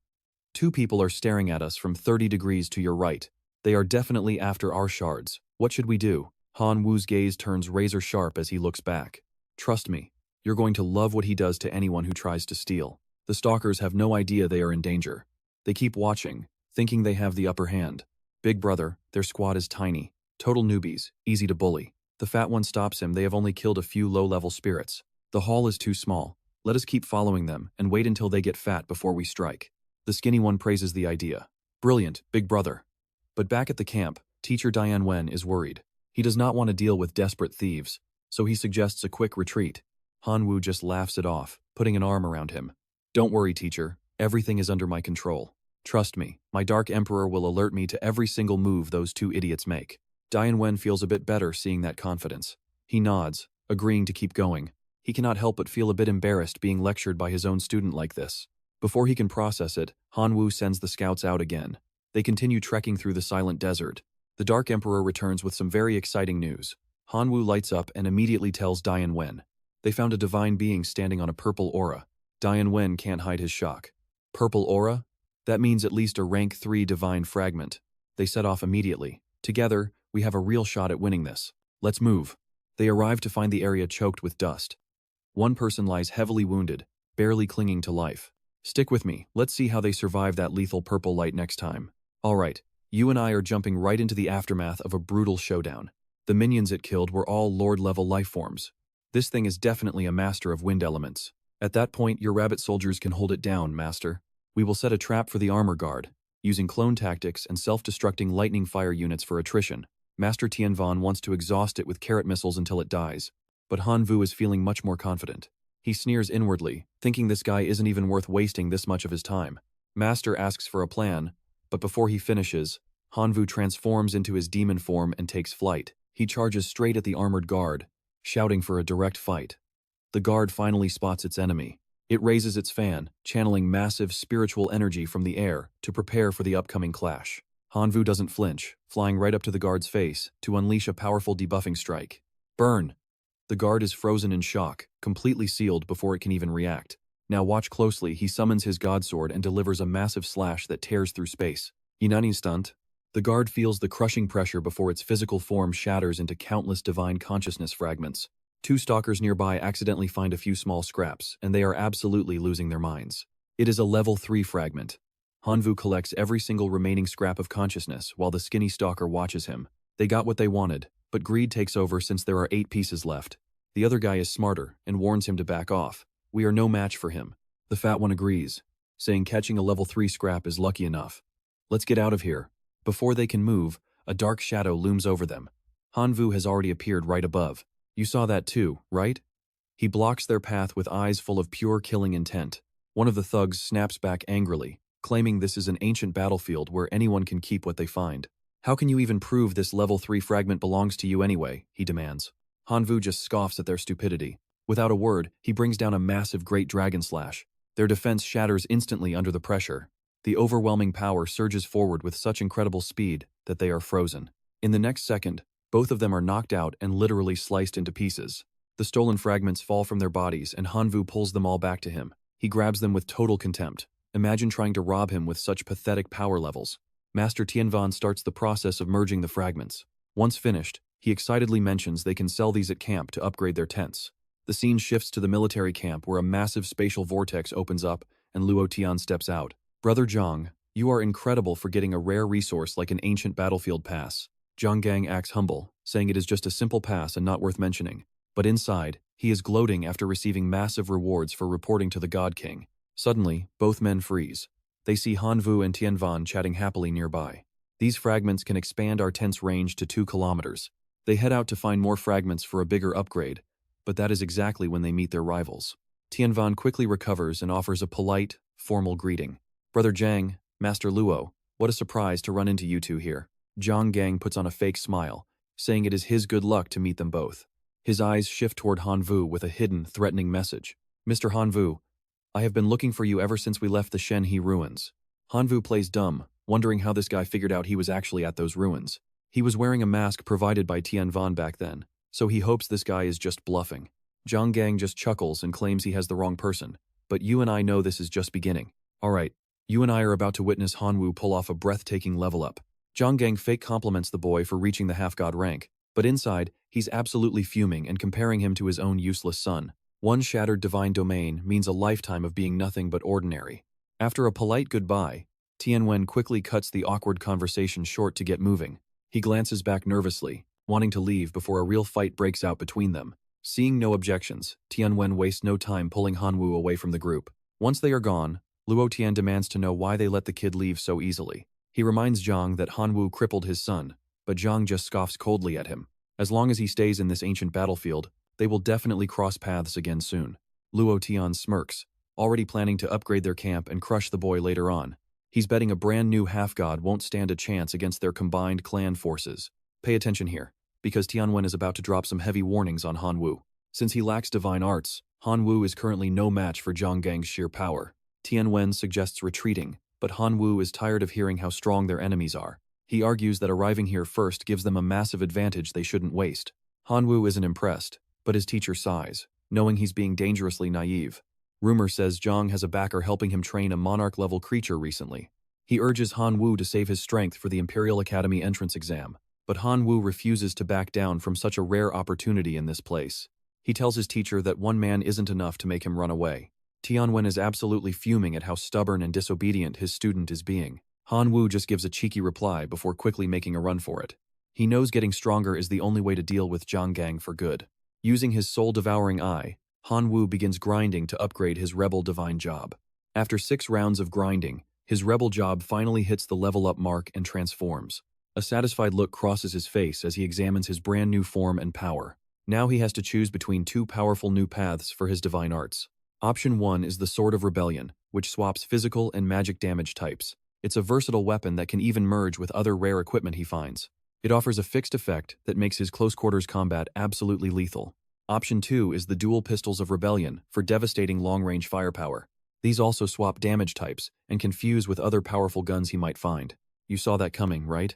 2 people are staring at us from 30 degrees to your right. They are definitely after our shards. What should we do? Han Wu's gaze turns razor sharp as he looks back. Trust me, you're going to love what he does to anyone who tries to steal. The stalkers have no idea they are in danger. They keep watching, thinking they have the upper hand. Big brother, their squad is tiny. Total newbies, easy to bully. The fat one stops him. They have only killed a few low-level spirits. The haul is too small. Let us keep following them and wait until they get fat before we strike. The skinny one praises the idea. Brilliant, big brother. But back at the camp, Teacher Dian Wen is worried. He does not want to deal with desperate thieves, so he suggests a quick retreat. Han Wu just laughs it off, putting an arm around him. Don't worry, teacher. Everything is under my control. Trust me, my Dark Emperor will alert me to every single move those 2 idiots make. Dian Wen feels a bit better seeing that confidence. He nods, agreeing to keep going. He cannot help but feel a bit embarrassed being lectured by his own student like this. Before he can process it, Han Wu sends the scouts out again. They continue trekking through the silent desert. The Dark Emperor returns with some very exciting news. Han Wu lights up and immediately tells Dian Wen. They found a divine being standing on a purple aura. Dian Wen can't hide his shock. Purple aura? That means at least a rank 3 divine fragment. They set off immediately. Together, we have a real shot at winning this. Let's move. They arrive to find the area choked with dust. One person lies heavily wounded, barely clinging to life. Stick with me. Let's see how they survive that lethal purple light next time. All right, you and I are jumping right into the aftermath of a brutal showdown. The minions it killed were all Lord-level lifeforms. This thing is definitely a master of wind elements. At that point, your rabbit soldiers can hold it down, master. We will set a trap for the armor guard, using clone tactics and self-destructing lightning fire units for attrition. Master Tianvan wants to exhaust it with carrot missiles until it dies, but Han Wu is feeling much more confident. He sneers inwardly, thinking this guy isn't even worth wasting this much of his time. Master asks for a plan, but before he finishes, Han Wu transforms into his demon form and takes flight. He charges straight at the armored guard, shouting for a direct fight. The guard finally spots its enemy. It raises its fan, channeling massive spiritual energy from the air to prepare for the upcoming clash. Han Wu doesn't flinch, flying right up to the guard's face to unleash a powerful debuffing strike. Burn! The guard is frozen in shock, completely sealed before it can even react. Now watch closely. He summons his god sword and delivers a massive slash that tears through space. In an instant, the guard feels the crushing pressure before its physical form shatters into countless divine consciousness fragments. 2 stalkers nearby accidentally find a few small scraps, and they are absolutely losing their minds. It is a level 3 fragment. Hanwoo collects every single remaining scrap of consciousness while the skinny stalker watches him. They got what they wanted, but greed takes over since there are 8 pieces left. The other guy is smarter and warns him to back off. We are no match for him. The fat one agrees, saying catching a level 3 scrap is lucky enough. Let's get out of here. Before they can move, a dark shadow looms over them. Hanwoo has already appeared right above. You saw that too, right? He blocks their path with eyes full of pure killing intent. One of the thugs snaps back angrily, claiming this is an ancient battlefield where anyone can keep what they find. How can you even prove this level 3 fragment belongs to you anyway, he demands. Hanwoo just scoffs at their stupidity. Without a word, he brings down a massive great dragon slash. Their defense shatters instantly under the pressure. The overwhelming power surges forward with such incredible speed that they are frozen. In the next second, both of them are knocked out and literally sliced into pieces. The stolen fragments fall from their bodies and Hanwoo pulls them all back to him. He grabs them with total contempt. Imagine trying to rob him with such pathetic power levels. Master Tianvan starts the process of merging the fragments. Once finished, he excitedly mentions they can sell these at camp to upgrade their tents. The scene shifts to the military camp where a massive spatial vortex opens up and Luo Tian steps out. Brother Zhang, you are incredible for getting a rare resource like an ancient battlefield pass. Zhang Gang acts humble, saying it is just a simple pass and not worth mentioning. But inside, he is gloating after receiving massive rewards for reporting to the God King. Suddenly, both men freeze. They see Hanwoo and Tianvan chatting happily nearby. These fragments can expand our tent's range to 2 kilometers. They head out to find more fragments for a bigger upgrade, but that is exactly when they meet their rivals. Tianvan quickly recovers and offers a polite, formal greeting. Brother Zhang, Master Luo, what a surprise to run into you two here. Zhang Gang puts on a fake smile, saying it is his good luck to meet them both. His eyes shift toward Hanwoo with a hidden, threatening message. Mr. Hanwoo, I have been looking for you ever since we left the Shenhe ruins. Hanwoo plays dumb, wondering how this guy figured out he was actually at those ruins. He was wearing a mask provided by Tianvan back then, so he hopes this guy is just bluffing. Zhang Gang just chuckles and claims he has the wrong person, but you and I know this is just beginning. Alright, you and I are about to witness Hanwoo pull off a breathtaking level up. Zhang Gang fake compliments the boy for reaching the half-god rank, but inside, he's absolutely fuming and comparing him to his own useless son. One shattered divine domain means a lifetime of being nothing but ordinary. After a polite goodbye, Tianwen quickly cuts the awkward conversation short to get moving. He glances back nervously, wanting to leave before a real fight breaks out between them. Seeing no objections, Tianwen wastes no time pulling Hanwoo away from the group. Once they are gone, Luo Tian demands to know why they let the kid leave so easily. He reminds Zhang that Hanwoo crippled his son, but Zhang just scoffs coldly at him. As long as he stays in this ancient battlefield, they will definitely cross paths again soon. Luo Tian smirks, already planning to upgrade their camp and crush the boy later on. He's betting a brand new half-god won't stand a chance against their combined clan forces. Pay attention here, because Tianwen is about to drop some heavy warnings on Hanwoo. Since he lacks divine arts, Hanwoo is currently no match for Zhang Gang's sheer power. Tianwen suggests retreating, but Hanwoo is tired of hearing how strong their enemies are. He argues that arriving here first gives them a massive advantage they shouldn't waste. Hanwoo isn't impressed, but his teacher sighs, knowing he's being dangerously naive. Rumor says Zhang has a backer helping him train a monarch-level creature recently. He urges Hanwoo to save his strength for the Imperial Academy entrance exam, but Hanwoo refuses to back down from such a rare opportunity in this place. He tells his teacher that one man isn't enough to make him run away. Tianwen is absolutely fuming at how stubborn and disobedient his student is being. Hanwoo just gives a cheeky reply before quickly making a run for it. He knows getting stronger is the only way to deal with Zhang Gang for good. Using his soul-devouring eye, Hanwoo begins grinding to upgrade his rebel divine job. After 6 rounds of grinding, his rebel job finally hits the level-up mark and transforms. A satisfied look crosses his face as he examines his brand new form and power. Now he has to choose between 2 powerful new paths for his divine arts. Option 1 is the Sword of Rebellion, which swaps physical and magic damage types. It's a versatile weapon that can even merge with other rare equipment he finds. It offers a fixed effect that makes his close-quarters combat absolutely lethal. Option 2 is the Dual Pistols of Rebellion for devastating long-range firepower. These also swap damage types and can fuse with other powerful guns he might find. You saw that coming, right?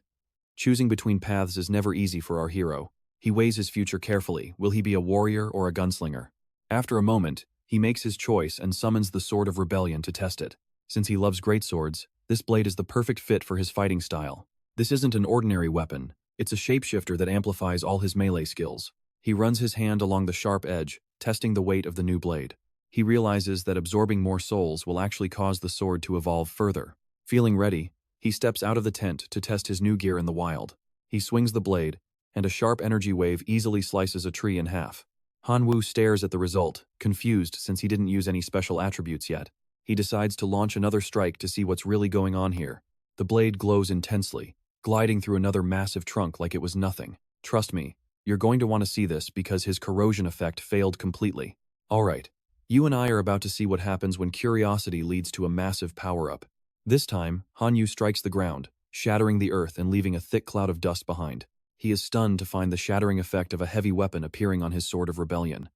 Choosing between paths is never easy for our hero. He weighs his future carefully. Will he be a warrior or a gunslinger? After a moment, he makes his choice and summons the Sword of Rebellion to test it. Since he loves greatswords, this blade is the perfect fit for his fighting style. This isn't an ordinary weapon. It's a shapeshifter that amplifies all his melee skills. He runs his hand along the sharp edge, testing the weight of the new blade. He realizes that absorbing more souls will actually cause the sword to evolve further. Feeling ready, he steps out of the tent to test his new gear in the wild. He swings the blade, and a sharp energy wave easily slices a tree in half. Hanwoo stares at the result, confused since he didn't use any special attributes yet. He decides to launch another strike to see what's really going on here. The blade glows intensely, gliding through another massive trunk like it was nothing. Trust me, you're going to want to see this because his corrosion effect failed completely. Alright, you and I are about to see what happens when curiosity leads to a massive power-up. This time, Hanyu strikes the ground, shattering the earth and leaving a thick cloud of dust behind. He is stunned to find the shattering effect of a heavy weapon appearing on his sword of rebellion.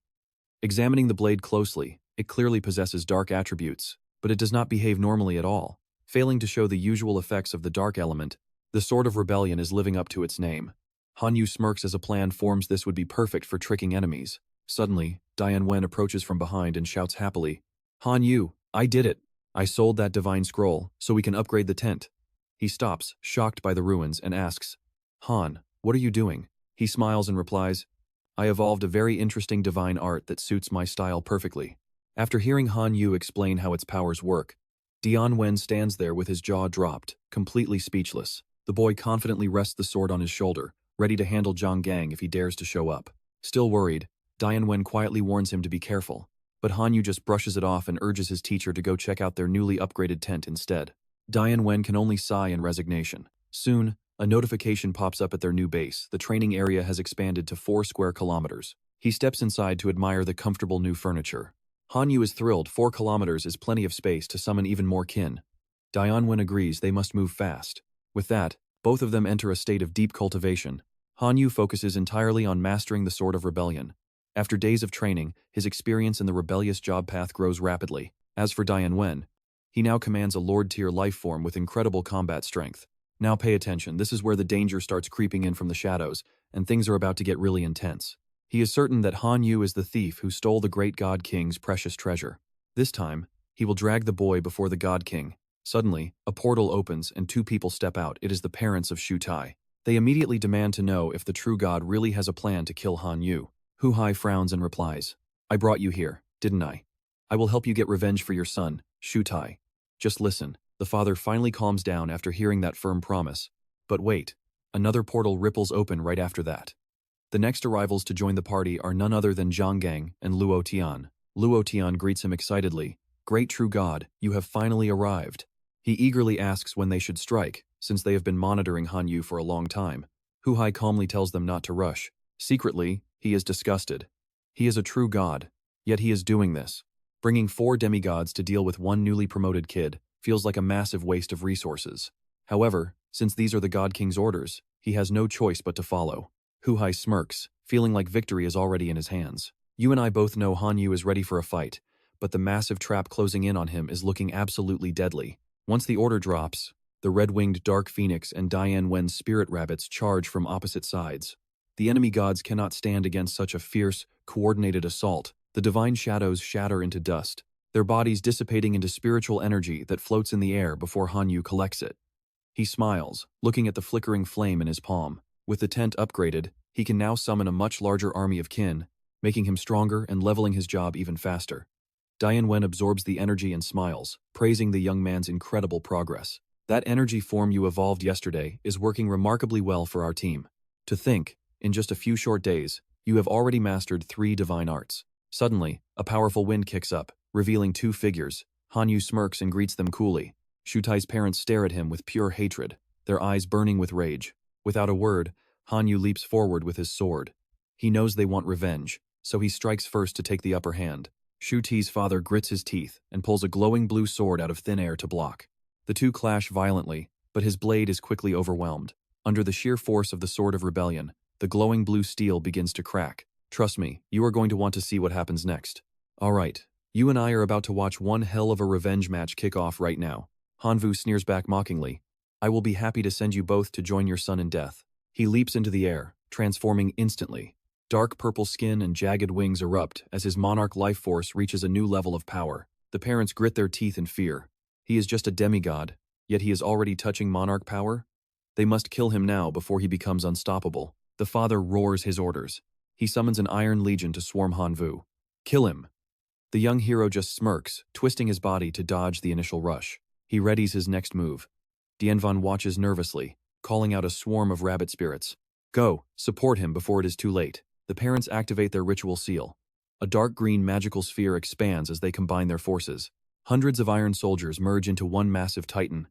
Examining the blade closely, it clearly possesses dark attributes, but it does not behave normally at all. Failing to show the usual effects of the dark element, the sword of rebellion is living up to its name. Hanyu smirks as a plan forms this would be perfect for tricking enemies. Suddenly, Diane Wen approaches from behind and shouts happily, "Hanyu, I did it! I sold that divine scroll, so we can upgrade the tent." He stops, shocked by the ruins, and asks, "Han, what are you doing?" He smiles and replies, "I evolved a very interesting divine art that suits my style perfectly." After hearing Han Yu explain how its powers work, Dian Wen stands there with his jaw dropped, completely speechless. The boy confidently rests the sword on his shoulder, ready to handle Zhang Gang if he dares to show up. Still worried, Dian Wen quietly warns him to be careful, but Han Yu just brushes it off and urges his teacher to go check out their newly upgraded tent instead. Dian Wen can only sigh in resignation. Soon, a notification pops up at their new base. The training area has expanded to 4 square kilometers. He steps inside to admire the comfortable new furniture. Hanyu is thrilled. 4 kilometers is plenty of space to summon even more kin. Dianwen agrees they must move fast. With that, both of them enter a state of deep cultivation. Hanyu focuses entirely on mastering the Sword of Rebellion. After days of training, his experience in the rebellious job path grows rapidly. As for Dianwen, he now commands a Lord-tier life form with incredible combat strength. Now pay attention, this is where the danger starts creeping in from the shadows, and things are about to get really intense. He is certain that Han Yu is the thief who stole the great God King's precious treasure. This time, he will drag the boy before the God King. Suddenly, a portal opens and 2 people step out. It is the parents of Shu Tai. They immediately demand to know if the true God really has a plan to kill Han Yu. Hu Hai frowns and replies, "I brought you here, didn't I? I will help you get revenge for your son, Shu Tai. Just listen." The father finally calms down after hearing that firm promise. But wait, another portal ripples open right after that. The next arrivals to join the party are none other than Zhang Gang and Luo Tian. Luo Tian greets him excitedly. "Great true God, you have finally arrived." He eagerly asks when they should strike, since they have been monitoring Han Yu for a long time. Hu Hai calmly tells them not to rush. Secretly, he is disgusted. He is a true god, yet he is doing this. Bringing 4 demigods to deal with 1 newly promoted kid feels like a massive waste of resources. However, since these are the God King's orders, he has no choice but to follow. Hu Hai smirks, feeling like victory is already in his hands. You and I both know Han Yu is ready for a fight, but the massive trap closing in on him is looking absolutely deadly. Once the order drops, the red-winged Dark Phoenix and Dian Wen's spirit rabbits charge from opposite sides. The enemy gods cannot stand against such a fierce, coordinated assault. The divine shadows shatter into dust, their bodies dissipating into spiritual energy that floats in the air before Han Yu collects it. He smiles, looking at the flickering flame in his palm. With the tent upgraded, he can now summon a much larger army of kin, making him stronger and leveling his job even faster. Dian Wen absorbs the energy and smiles, praising the young man's incredible progress. That energy form you evolved yesterday is working remarkably well for our team. To think, in just a few short days, you have already mastered 3 divine arts. Suddenly, a powerful wind kicks up, revealing 2 figures. Han Yu smirks and greets them coolly. Shu Tai's parents stare at him with pure hatred, their eyes burning with rage. Without a word, Han Yu leaps forward with his sword. He knows they want revenge, so he strikes first to take the upper hand. Shu Ti's father grits his teeth and pulls a glowing blue sword out of thin air to block. The two clash violently, but his blade is quickly overwhelmed. Under the sheer force of the Sword of Rebellion, the glowing blue steel begins to crack. Trust me, you are going to want to see what happens next. Alright, you and I are about to watch one hell of a revenge match kick off right now. Hanvu sneers back mockingly. "I will be happy to send you both to join your son in death." He leaps into the air, transforming instantly. Dark purple skin and jagged wings erupt as his monarch life force reaches a new level of power. The parents grit their teeth in fear. He is just a demigod, yet he is already touching monarch power? They must kill him now before he becomes unstoppable. The father roars his orders. He summons an Iron Legion to swarm Hanvu. "Kill him!" The young hero just smirks, twisting his body to dodge the initial rush. He readies his next move. Dianvan watches nervously, calling out a swarm of rabbit spirits. Go, support him before it is too late. The parents activate their ritual seal. A dark green magical sphere expands as they combine their forces. Hundreds of iron soldiers merge into one massive titan.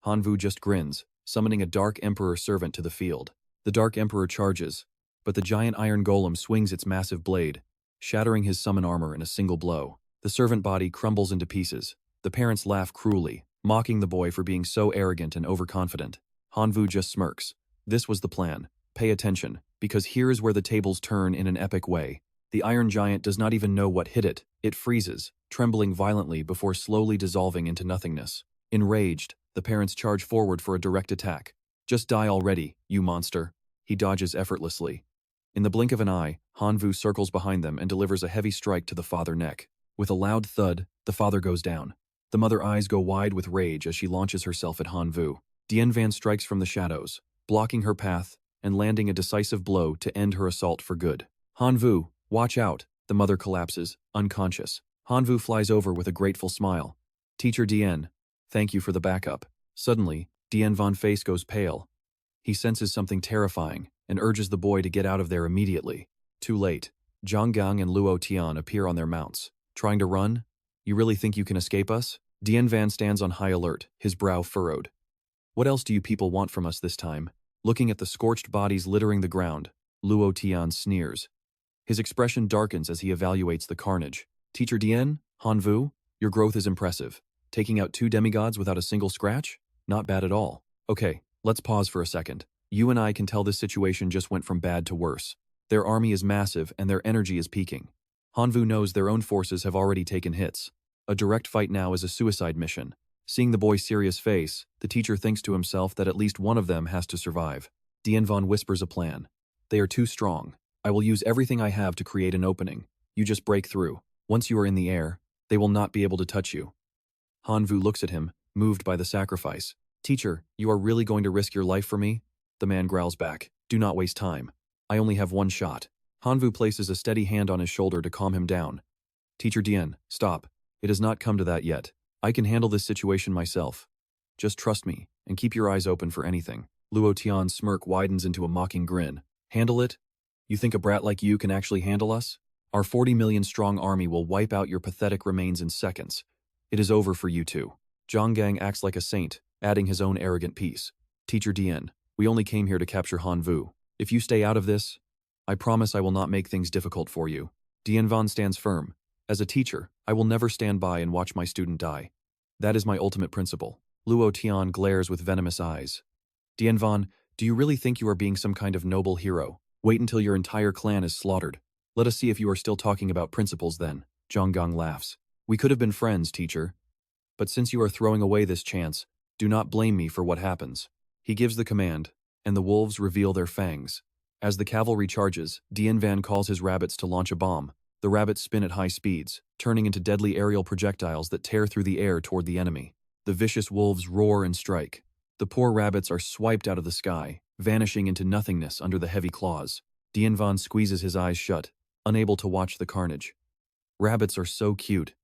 Hanvu just grins, summoning a Dark Emperor servant to the field. The Dark Emperor charges, but the giant iron golem swings its massive blade, shattering his summon armor in a single blow. The servant body crumbles into pieces. The parents laugh cruelly, mocking the boy for being so arrogant and overconfident. Hanvu just smirks. This was the plan. Pay attention, because here is where the tables turn in an epic way. The iron giant does not even know what hit it. It freezes, trembling violently before slowly dissolving into nothingness. Enraged, the parents charge forward for a direct attack. Just die already, you monster. He dodges effortlessly. In the blink of an eye, Hanvu circles behind them and delivers a heavy strike to the father neck. With a loud thud, the father goes down. The mother eyes go wide with rage as she launches herself at Hanvu. Dianvan strikes from the shadows, blocking her path and landing a decisive blow to end her assault for good. Hanvu, watch out, the mother collapses, unconscious. Hanvu flies over with a grateful smile. Teacher Dian, thank you for the backup. Suddenly, Dianvan's face goes pale. He senses something terrifying and urges the boy to get out of there immediately. Too late. Zhanggang and Luo Tian appear on their mounts. Trying to run? You really think you can escape us? Dianvan stands on high alert, his brow furrowed. What else do you people want from us this time? Looking at the scorched bodies littering the ground, Luo Tian sneers. His expression darkens as he evaluates the carnage. Teacher Dian, Hanvu, your growth is impressive. Taking out 2 demigods without a single scratch? Not bad at all. Okay, let's pause for a second. You and I can tell this situation just went from bad to worse. Their army is massive and their energy is peaking. Hanvu knows their own forces have already taken hits. A direct fight now is a suicide mission. Seeing the boy's serious face, the teacher thinks to himself that at least one of them has to survive. Dianvan whispers a plan. They are too strong. I will use everything I have to create an opening. You just break through. Once you are in the air, they will not be able to touch you. Hanvu looks at him, moved by the sacrifice. Teacher, you are really going to risk your life for me? The man growls back. Do not waste time. I only have one shot. Hanvu places a steady hand on his shoulder to calm him down. Teacher Dian, stop. It has not come to that yet. I can handle this situation myself. Just trust me, and keep your eyes open for anything. Luo Tian's smirk widens into a mocking grin. Handle it? You think a brat like you can actually handle us? Our 40 million strong army will wipe out your pathetic remains in seconds. It is over for you two. Zhanggang acts like a saint, adding his own arrogant piece. Teacher Dian, we only came here to capture Hanvu. If you stay out of this, I promise I will not make things difficult for you. Dianvan stands firm. As a teacher, I will never stand by and watch my student die. That is my ultimate principle. Luo Tian glares with venomous eyes. Dianvan, do you really think you are being some kind of noble hero? Wait until your entire clan is slaughtered. Let us see if you are still talking about principles then. Zhanggang laughs. We could have been friends, teacher. But since you are throwing away this chance, do not blame me for what happens. He gives the command, and the wolves reveal their fangs. As the cavalry charges, Dianvan calls his rabbits to launch a bomb. The rabbits spin at high speeds, turning into deadly aerial projectiles that tear through the air toward the enemy. The vicious wolves roar and strike. The poor rabbits are swiped out of the sky, vanishing into nothingness under the heavy claws. Dianvan squeezes his eyes shut, unable to watch the carnage. Rabbits are so cute.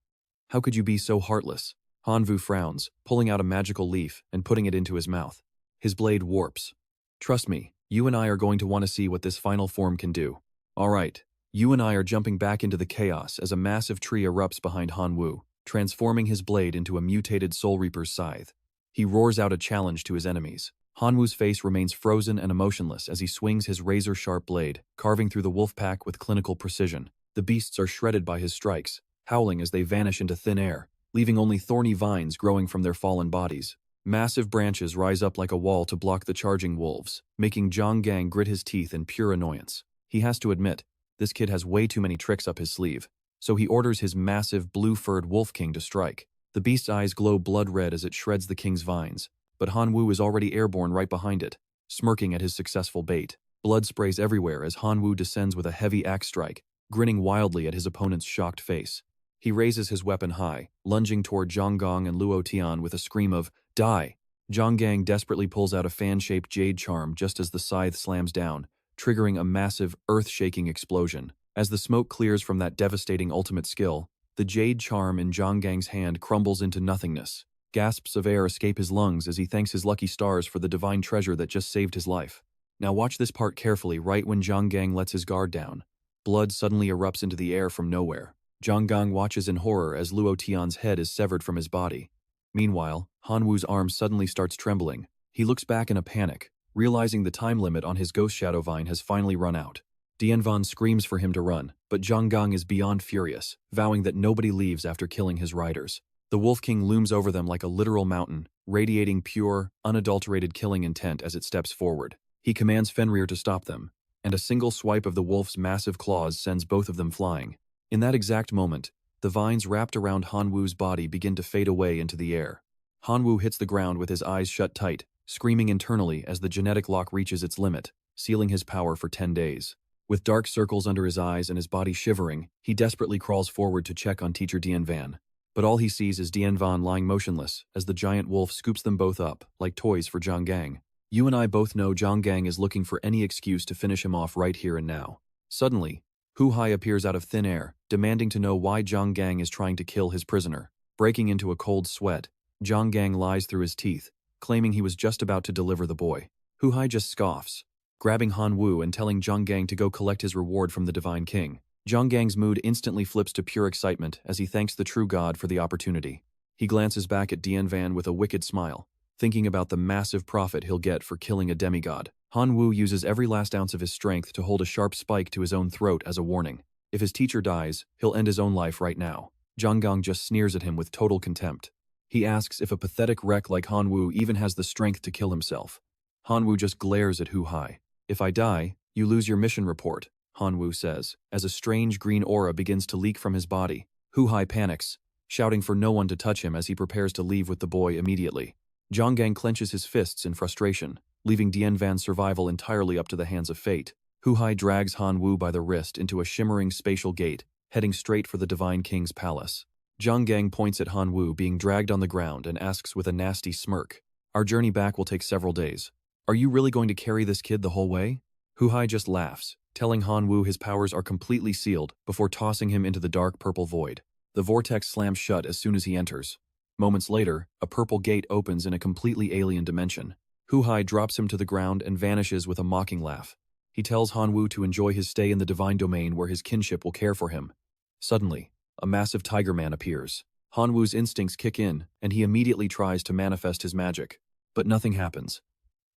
How could you be so heartless? Hanvu frowns, pulling out a magical leaf and putting it into his mouth. His blade warps. Trust me, you and I are going to want to see what this final form can do. All right. You and I are jumping back into the chaos as a massive tree erupts behind Hanwu, transforming his blade into a mutated Soul Reaper's scythe. He roars out a challenge to his enemies. Hanwu's face remains frozen and emotionless as he swings his razor-sharp blade, carving through the wolf pack with clinical precision. The beasts are shredded by his strikes, howling as they vanish into thin air, leaving only thorny vines growing from their fallen bodies. Massive branches rise up like a wall to block the charging wolves, making Zhanggang grit his teeth in pure annoyance. He has to admit, this kid has way too many tricks up his sleeve, so he orders his massive blue-furred wolf king to strike. The beast's eyes glow blood red as it shreds the king's vines, but Hanwu is already airborne right behind it, smirking at his successful bait. Blood sprays everywhere as Hanwu descends with a heavy axe strike, grinning wildly at his opponent's shocked face. He raises his weapon high, lunging toward Zhanggang and Luo Tian with a scream of, "Die!" Zhanggang desperately pulls out a fan-shaped jade charm just as the scythe slams down, triggering a massive, earth-shaking explosion. As the smoke clears from that devastating ultimate skill, The jade charm in Zhang Gang's hand crumbles into nothingness. Gasps of air escape his lungs as he thanks his lucky stars for the divine treasure that just saved his life. Now watch this part carefully. Right when Zhang Gang lets his guard down, blood suddenly erupts into the air from nowhere. Zhang Gang watches in horror as Luo Tian's head is severed from his body. Meanwhile, Han Wu's arm suddenly starts trembling. He looks back in a panic, realizing the time limit on his ghost shadow vine has finally run out. Dianvan screams for him to run, but Zhang Gang is beyond furious, vowing that nobody leaves after killing his riders. The Wolf King looms over them like a literal mountain, radiating pure, unadulterated killing intent as it steps forward. He commands Fenrir to stop them, and a single swipe of the wolf's massive claws sends both of them flying. In that exact moment, the vines wrapped around Han Wu's body begin to fade away into the air. Han Wu hits the ground with his eyes shut tight, screaming internally as the genetic lock reaches its limit, sealing his power for 10 days. With dark circles under his eyes and his body shivering, he desperately crawls forward to check on teacher Dianvan. But all he sees is Dianvan lying motionless as the giant wolf scoops them both up, like toys for Zhang Gang. You and I both know Zhang Gang is looking for any excuse to finish him off right here and now. Suddenly, Hu Hai appears out of thin air, demanding to know why Zhang Gang is trying to kill his prisoner. Breaking into a cold sweat, Zhang Gang lies through his teeth, claiming he was just about to deliver the boy. Hu Hai just scoffs, grabbing Han Wu and telling Zhang Gang to go collect his reward from the Divine King. Zhang Gang's mood instantly flips to pure excitement as he thanks the true god for the opportunity. He glances back at Dianvan with a wicked smile, thinking about the massive profit he'll get for killing a demigod. Han Wu uses every last ounce of his strength to hold a sharp spike to his own throat as a warning. If his teacher dies, he'll end his own life right now. Zhang Gang just sneers at him with total contempt. He asks if a pathetic wreck like Han Wu even has the strength to kill himself. Han Wu just glares at Hu Hai. If I die, you lose your mission report, Han Wu says, as a strange green aura begins to leak from his body. Hu Hai panics, shouting for no one to touch him as he prepares to leave with the boy immediately. Zhang Gang clenches his fists in frustration, leaving Dianvan's survival entirely up to the hands of fate. Hu Hai drags Han Wu by the wrist into a shimmering spatial gate, heading straight for the Divine King's palace. Zhang Gang points at Han Wu being dragged on the ground and asks with a nasty smirk, "Our journey back will take several days. Are you really going to carry this kid the whole way?" Hu Hai just laughs, telling Han Wu his powers are completely sealed before tossing him into the dark purple void. The vortex slams shut as soon as he enters. Moments later, a purple gate opens in a completely alien dimension. Hu Hai drops him to the ground and vanishes with a mocking laugh. He tells Han Wu to enjoy his stay in the divine domain where his kinship will care for him. Suddenly, a massive tiger man appears. Han Wu's instincts kick in, and he immediately tries to manifest his magic. But nothing happens.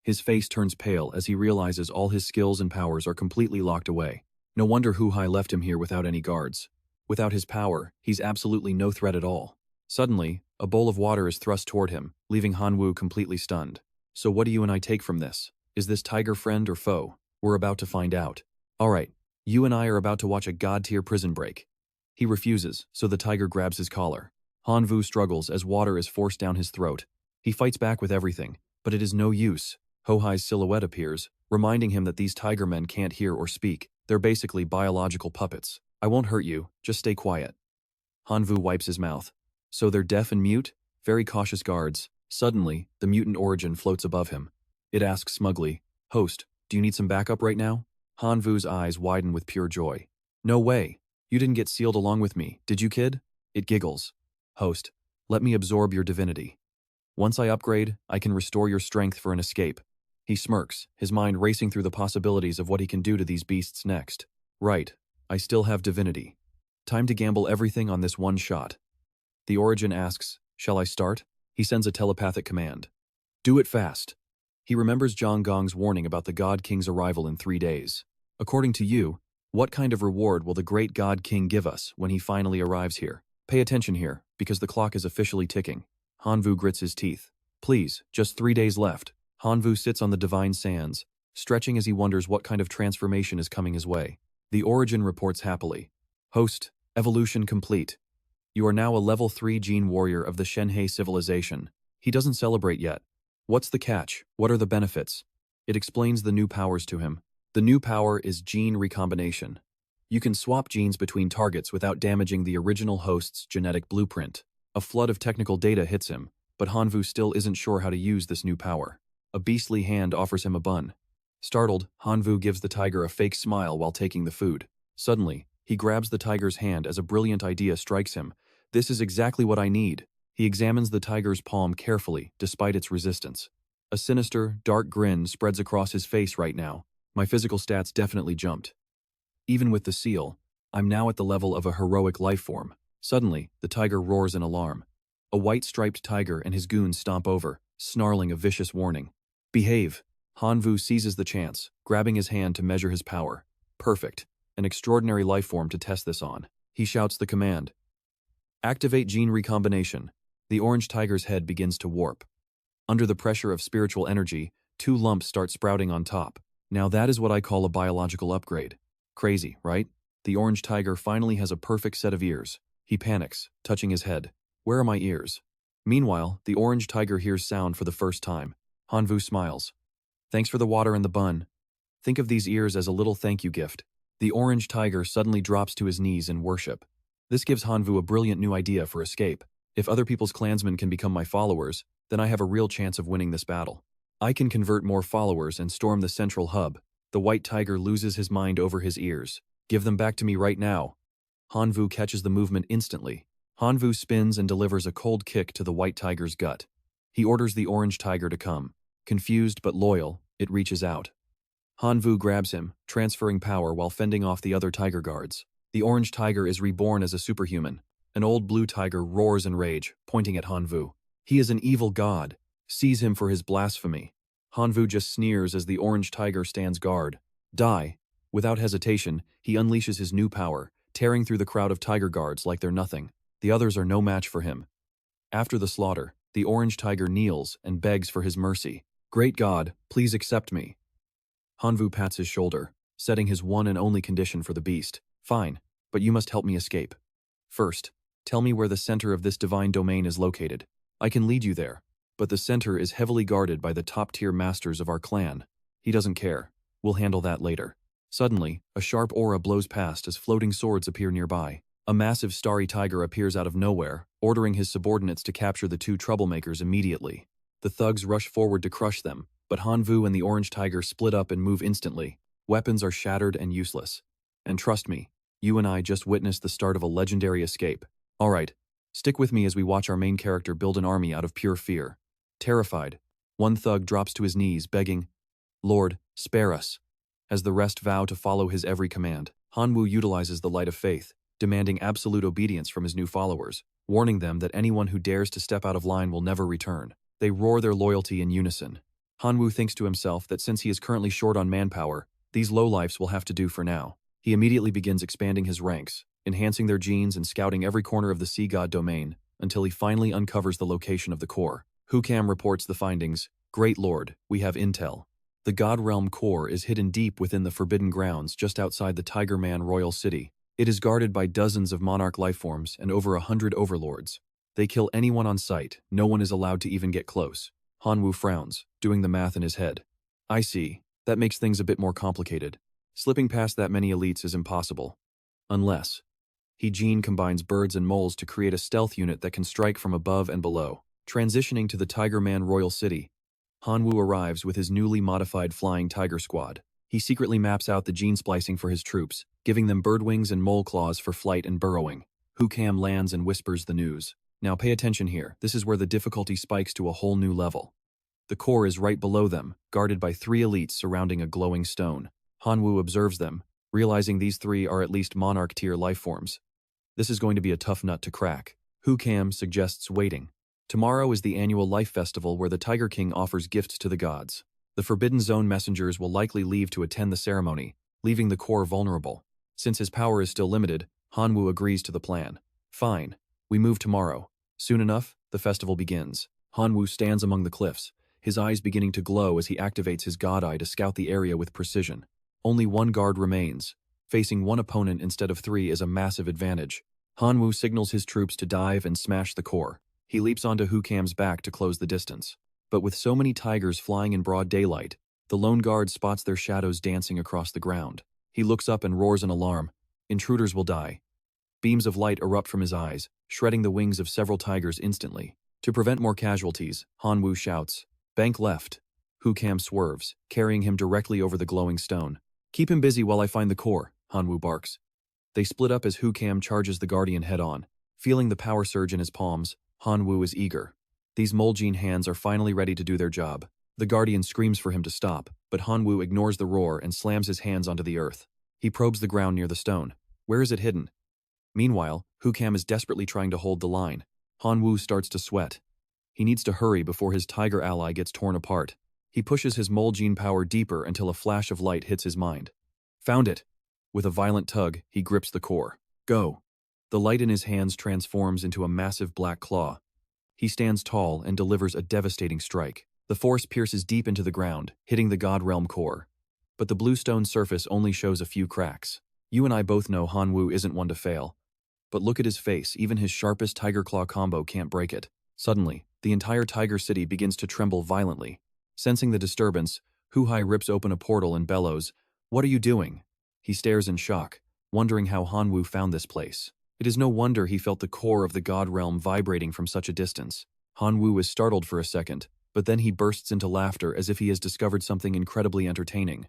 His face turns pale as he realizes all his skills and powers are completely locked away. No wonder Hu Hai left him here without any guards. Without his power, he's absolutely no threat at all. Suddenly, a bowl of water is thrust toward him, leaving Han Wu completely stunned. So what do you and I take from this? Is this tiger friend or foe? We're about to find out. Alright, you and I are about to watch a god-tier prison break. He refuses, so the tiger grabs his collar. Han Wu struggles as water is forced down his throat. He fights back with everything, but it is no use. Hu Hai's silhouette appears, reminding him that these tiger men can't hear or speak. They're basically biological puppets. I won't hurt you, just stay quiet. Han Wu wipes his mouth. So they're deaf and mute? Very cautious guards. Suddenly, the mutant origin floats above him. It asks smugly, "Host, do you need some backup right now?" Han Wu's eyes widen with pure joy. "No way. You didn't get sealed along with me, did you, kid?" It giggles. "Host, let me absorb your divinity. Once I upgrade, I can restore your strength for an escape." He smirks, his mind racing through the possibilities of what he can do to these beasts next. Right, I still have divinity. Time to gamble everything on this one shot. The origin asks, "Shall I start?" He sends a telepathic command. "Do it fast." He remembers Zhang Gang's warning about the God King's arrival in 3 days. According to you, what kind of reward will the great God King give us when he finally arrives here? Pay attention here, because the clock is officially ticking. Han Wu grits his teeth. Please, just 3 days left. Han Wu sits on the divine sands, stretching as he wonders what kind of transformation is coming his way. The origin reports happily. Host, evolution complete. You are now a level 3 gene warrior of the Shenhe civilization. He doesn't celebrate yet. What's the catch? What are the benefits? It explains the new powers to him. The new power is gene recombination. You can swap genes between targets without damaging the original host's genetic blueprint. A flood of technical data hits him, but Han Wu still isn't sure how to use this new power. A beastly hand offers him a bun. Startled, Han Wu gives the tiger a fake smile while taking the food. Suddenly, He grabs the tiger's hand as a brilliant idea strikes him. This is exactly what I need. He examines the tiger's palm carefully, despite its resistance. A sinister, dark grin spreads across his face right now. My physical stats definitely jumped. Even with the seal, I'm now at the level of a heroic life form. Suddenly, the tiger roars in alarm. A white-striped tiger and his goons stomp over, snarling a vicious warning. Behave. Hanvu seizes the chance, grabbing his hand to measure his power. Perfect. An extraordinary life form to test this on. He shouts the command. Activate gene recombination. The orange tiger's head begins to warp. Under the pressure of spiritual energy, 2 lumps start sprouting on top. Now that is what I call a biological upgrade. Crazy, right? The orange tiger finally has a perfect set of ears. He panics, touching his head. Where are my ears? Meanwhile, the orange tiger hears sound for the first time. Hanvu smiles. Thanks for the water and the bun. Think of these ears as a little thank you gift. The orange tiger suddenly drops to his knees in worship. This gives Hanvu a brilliant new idea for escape. If other people's clansmen can become my followers, then I have a real chance of winning this battle. I can convert more followers and storm the central hub. The white tiger loses his mind over his ears. Give them back to me right now. Hanvu catches the movement instantly. Hanvu spins and delivers a cold kick to the white tiger's gut. He orders the orange tiger to come. Confused but loyal, it reaches out. Hanvu grabs him, transferring power while fending off the other tiger guards. The orange tiger is reborn as a superhuman. An old blue tiger roars in rage, pointing at Hanvu. He is an evil god. Seize him for his blasphemy. Hanvu just sneers as the orange tiger stands guard. Die. Without hesitation, he unleashes his new power, tearing through the crowd of tiger guards like they're nothing. The others are no match for him. After the slaughter, the orange tiger kneels and begs for his mercy. Great God, please accept me. Hanvu pats his shoulder, setting his one and only condition for the beast. Fine, but you must help me escape. First, tell me where the center of this divine domain is located. I can lead you there, but the center is heavily guarded by the top-tier masters of our clan. He doesn't care. We'll handle that later. Suddenly, a sharp aura blows past as floating swords appear nearby. A massive starry tiger appears out of nowhere, ordering his subordinates to capture the 2 troublemakers immediately. The thugs rush forward to crush them, but Hanvu and the orange tiger split up and move instantly. Weapons are shattered and useless. And trust me, you and I just witnessed the start of a legendary escape. Alright, stick with me as we watch our main character build an army out of pure fear. Terrified, one thug drops to his knees, begging, Lord, spare us. As the rest vow to follow his every command, Hanwu utilizes the light of faith, demanding absolute obedience from his new followers, warning them that anyone who dares to step out of line will never return. They roar their loyalty in unison. Hanwu thinks to himself that since he is currently short on manpower, these lowlifes will have to do for now. He immediately begins expanding his ranks, enhancing their genes and scouting every corner of the sea god domain, until he finally uncovers the location of the core. Hukam reports the findings. Great Lord, we have intel. The God Realm core is hidden deep within the Forbidden Grounds just outside the Tiger Man Royal City. It is guarded by dozens of monarch lifeforms and over 100 overlords. They kill anyone on sight. No one is allowed to even get close. Hanwu frowns, doing the math in his head. I see. That makes things a bit more complicated. Slipping past that many elites is impossible. Unless he gene combines birds and moles to create a stealth unit that can strike from above and below. Transitioning to the Tiger Man Royal City, Hanwu arrives with his newly modified Flying Tiger Squad. He secretly maps out the gene splicing for his troops, giving them bird wings and mole claws for flight and burrowing. Hukam lands and whispers the news. Now pay attention here, this is where the difficulty spikes to a whole new level. The core is right below them, guarded by 3 elites surrounding a glowing stone. Hanwu observes them, realizing these 3 are at least monarch-tier lifeforms. This is going to be a tough nut to crack. Hukam suggests waiting. Tomorrow is the annual Life Festival where the Tiger King offers gifts to the gods. The Forbidden Zone messengers will likely leave to attend the ceremony, leaving the core vulnerable. Since his power is still limited, Hanwu agrees to the plan. Fine. We move tomorrow. Soon enough, the festival begins. Hanwu stands among the cliffs, his eyes beginning to glow as he activates his god eye to scout the area with precision. Only 1 guard remains. Facing 1 opponent instead of 3 is a massive advantage. Hanwu signals his troops to dive and smash the core. He leaps onto Hukam's back to close the distance. But with so many tigers flying in broad daylight, the lone guard spots their shadows dancing across the ground. He looks up and roars in alarm. Intruders will die. Beams of light erupt from his eyes, shredding the wings of several tigers instantly. To prevent more casualties, Hanwu shouts, "Bank left." Hukam swerves, carrying him directly over the glowing stone. "Keep him busy while I find the core," Hanwu barks. They split up as Hu-Cam charges the Guardian head-on. Feeling the power surge in his palms, Han-Woo is eager. These Moljin hands are finally ready to do their job. The Guardian screams for him to stop, but Han-Woo ignores the roar and slams his hands onto the earth. He probes the ground near the stone. Where is it hidden? Meanwhile, Hu-Cam is desperately trying to hold the line. Han-Woo starts to sweat. He needs to hurry before his tiger ally gets torn apart. He pushes his Moljin power deeper until a flash of light hits his mind. Found it! With a violent tug, he grips the core. Go! The light in his hands transforms into a massive black claw. He stands tall and delivers a devastating strike. The force pierces deep into the ground, hitting the God Realm core. But the blue stone surface only shows a few cracks. You and I both know Han-Woo isn't one to fail. But look at his face, even his sharpest Tiger Claw combo can't break it. Suddenly, the entire Tiger City begins to tremble violently. Sensing the disturbance, Hu-Hai rips open a portal and bellows, "What are you doing?" He stares in shock, wondering how Han-Woo found this place. It is no wonder he felt the core of the God Realm vibrating from such a distance. Han-Woo is startled for a second, but then he bursts into laughter as if he has discovered something incredibly entertaining.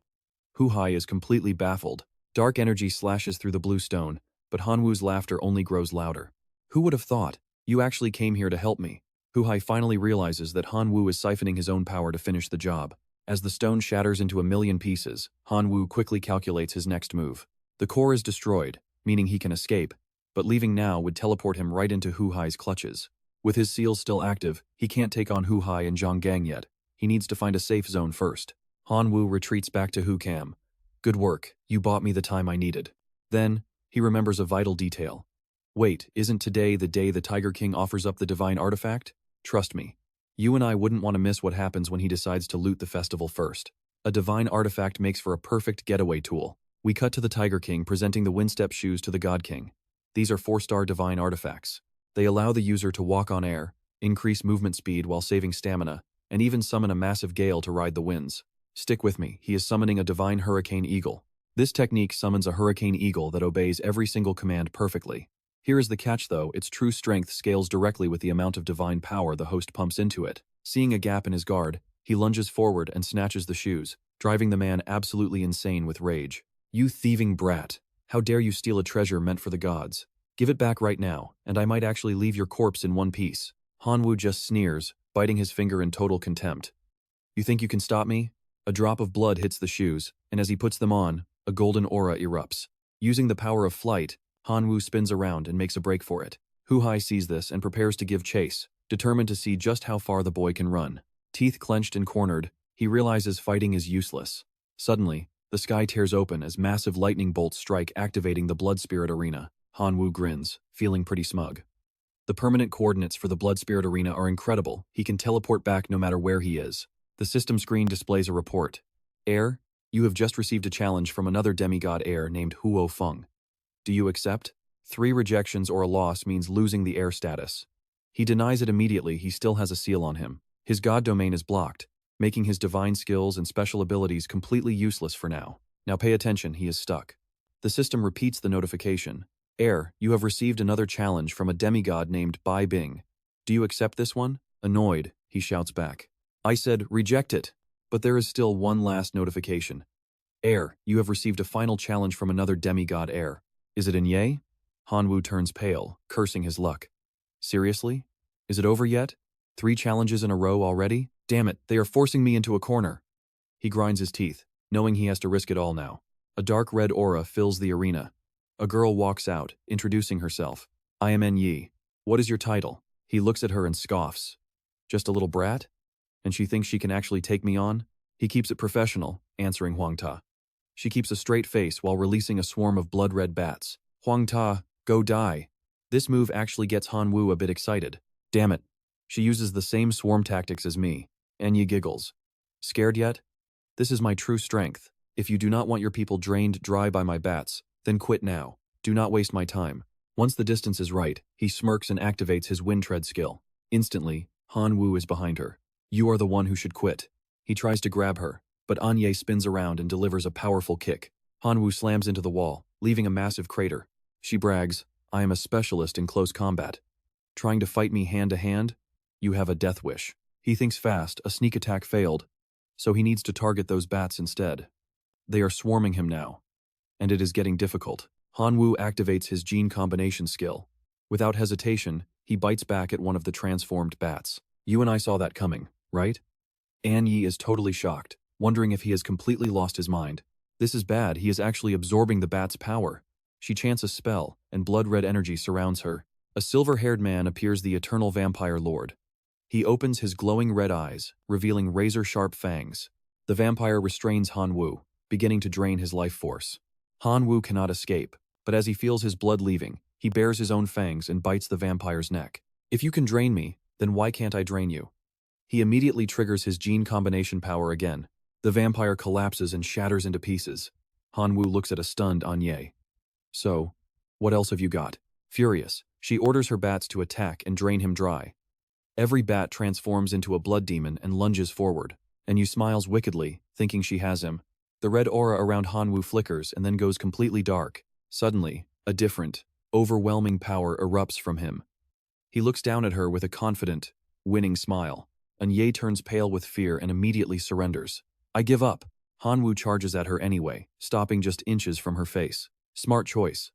Hu-Hai is completely baffled. Dark energy slashes through the blue stone, but Han-Woo's laughter only grows louder. Who would have thought? You actually came here to help me. Hu-Hai finally realizes that Han-Woo is siphoning his own power to finish the job. As the stone shatters into a million pieces, Han-Woo quickly calculates his next move. The core is destroyed, meaning he can escape, but leaving now would teleport him right into Hu-Hai's clutches. With his seals still active, he can't take on Hu-Hai and Zhang Gang yet. He needs to find a safe zone first. Han-Woo retreats back to Hu-Cam. Good work, you bought me the time I needed. Then, he remembers a vital detail. Wait, isn't today the day the Tiger King offers up the divine artifact? Trust me. You and I wouldn't want to miss what happens when he decides to loot the festival first. A divine artifact makes for a perfect getaway tool. We cut to the Tiger King presenting the Windstep shoes to the God King. These are 4-star divine artifacts. They allow the user to walk on air, increase movement speed while saving stamina, and even summon a massive gale to ride the winds. Stick with me, he is summoning a divine hurricane eagle. This technique summons a hurricane eagle that obeys every single command perfectly. Here is the catch though, its true strength scales directly with the amount of divine power the host pumps into it. Seeing a gap in his guard, he lunges forward and snatches the shoes, driving the man absolutely insane with rage. You thieving brat! How dare you steal a treasure meant for the gods? Give it back right now, and I might actually leave your corpse in one piece. Han-Woo just sneers, biting his finger in total contempt. You think you can stop me? A drop of blood hits the shoes, and as he puts them on, a golden aura erupts. Using the power of flight, Han-Woo spins around and makes a break for it. Hu-Hai sees this and prepares to give chase, determined to see just how far the boy can run. Teeth clenched and cornered, he realizes fighting is useless. Suddenly, the sky tears open as massive lightning bolts strike, activating the Blood Spirit Arena. Han-Woo grins, feeling pretty smug. The permanent coordinates for the Blood Spirit Arena are incredible. He can teleport back no matter where he is. The system screen displays a report. Heir, you have just received a challenge from another demigod heir named Huo Feng. Do you accept? 3 rejections or a loss means losing the heir status. He denies it immediately. He still has a seal on him. His god domain is blocked, making his divine skills and special abilities completely useless for now. Now pay attention, he is stuck. The system repeats the notification. Heir, you have received another challenge from a demigod named Bai Bing. Do you accept this one? Annoyed, he shouts back. I said, reject it. But there is still one last notification. Heir, you have received a final challenge from another demigod heir. Is it Nye? Han-Woo turns pale, cursing his luck. Seriously? Is it over yet? 3 challenges in a row already? Damn it, they are forcing me into a corner. He grinds his teeth, knowing he has to risk it all now. A dark red aura fills the arena. A girl walks out, introducing herself. I am Nye. What is your title? He looks at her and scoffs. Just a little brat? And she thinks she can actually take me on? He keeps it professional, answering Huang Ta. She keeps a straight face while releasing a swarm of blood-red bats. Huang Ta, go die. This move actually gets Han-Woo a bit excited. Damn it. She uses the same swarm tactics as me. Nye giggles. Scared yet? This is my true strength. If you do not want your people drained dry by my bats, then quit now. Do not waste my time. Once the distance is right, he smirks and activates his wind tread skill. Instantly, Han-Woo is behind her. You are the one who should quit. He tries to grab her, but Nye spins around and delivers a powerful kick. Han-Woo slams into the wall, leaving a massive crater. She brags, I am a specialist in close combat. Trying to fight me hand to hand? You have a death wish. He thinks fast, a sneak attack failed, so he needs to target those bats instead. They are swarming him now, and it is getting difficult. Hanwoo activates his gene combination skill. Without hesitation, he bites back at one of the transformed bats. You and I saw that coming, right? An Yi is totally shocked, wondering if he has completely lost his mind. This is bad, he is actually absorbing the bat's power. She chants a spell, and blood-red energy surrounds her. A silver-haired man appears, the eternal vampire lord. He opens his glowing red eyes, revealing razor-sharp fangs. The vampire restrains Hanwoo, beginning to drain his life force. Hanwoo cannot escape, but as he feels his blood leaving, he bares his own fangs and bites the vampire's neck. If you can drain me, then why can't I drain you? He immediately triggers his gene combination power again. The vampire collapses and shatters into pieces. Hanwoo looks at a stunned Anye. So, what else have you got? Furious, she orders her bats to attack and drain him dry. Every bat transforms into a blood demon and lunges forward. And Yu smiles wickedly, thinking she has him. The red aura around Hanwoo flickers and then goes completely dark. Suddenly, a different, overwhelming power erupts from him. He looks down at her with a confident, winning smile. Anye turns pale with fear and immediately surrenders. I give up. Hanwoo charges at her anyway, stopping just inches from her face. Smart choice.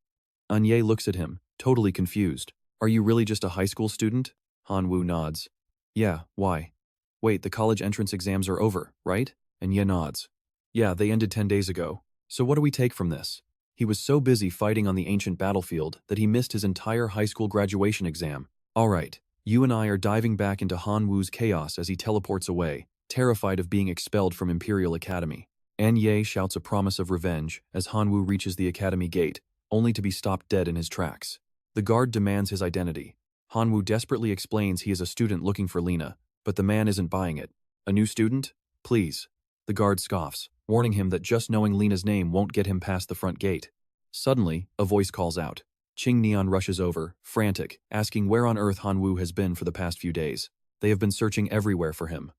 Anye looks at him, totally confused. Are you really just a high school student? Hanwoo nods. Yeah, why? Wait, the college entrance exams are over, right? Anye nods. Yeah, they ended 10 days ago. So what do we take from this? He was so busy fighting on the ancient battlefield that he missed his entire high school graduation exam. Alright, you and I are diving back into Hanwoo's chaos as he teleports away, terrified of being expelled from Imperial Academy. Anye shouts a promise of revenge as Hanwoo reaches the academy gate, only to be stopped dead in his tracks. The guard demands his identity. Hanwoo desperately explains he is a student looking for Lena, but the man isn't buying it. A new student? Please. The guard scoffs, warning him that just knowing Lena's name won't get him past the front gate. Suddenly, a voice calls out. Ching Neon rushes over, frantic, asking where on earth Hanwoo has been for the past few days. They have been searching everywhere for him.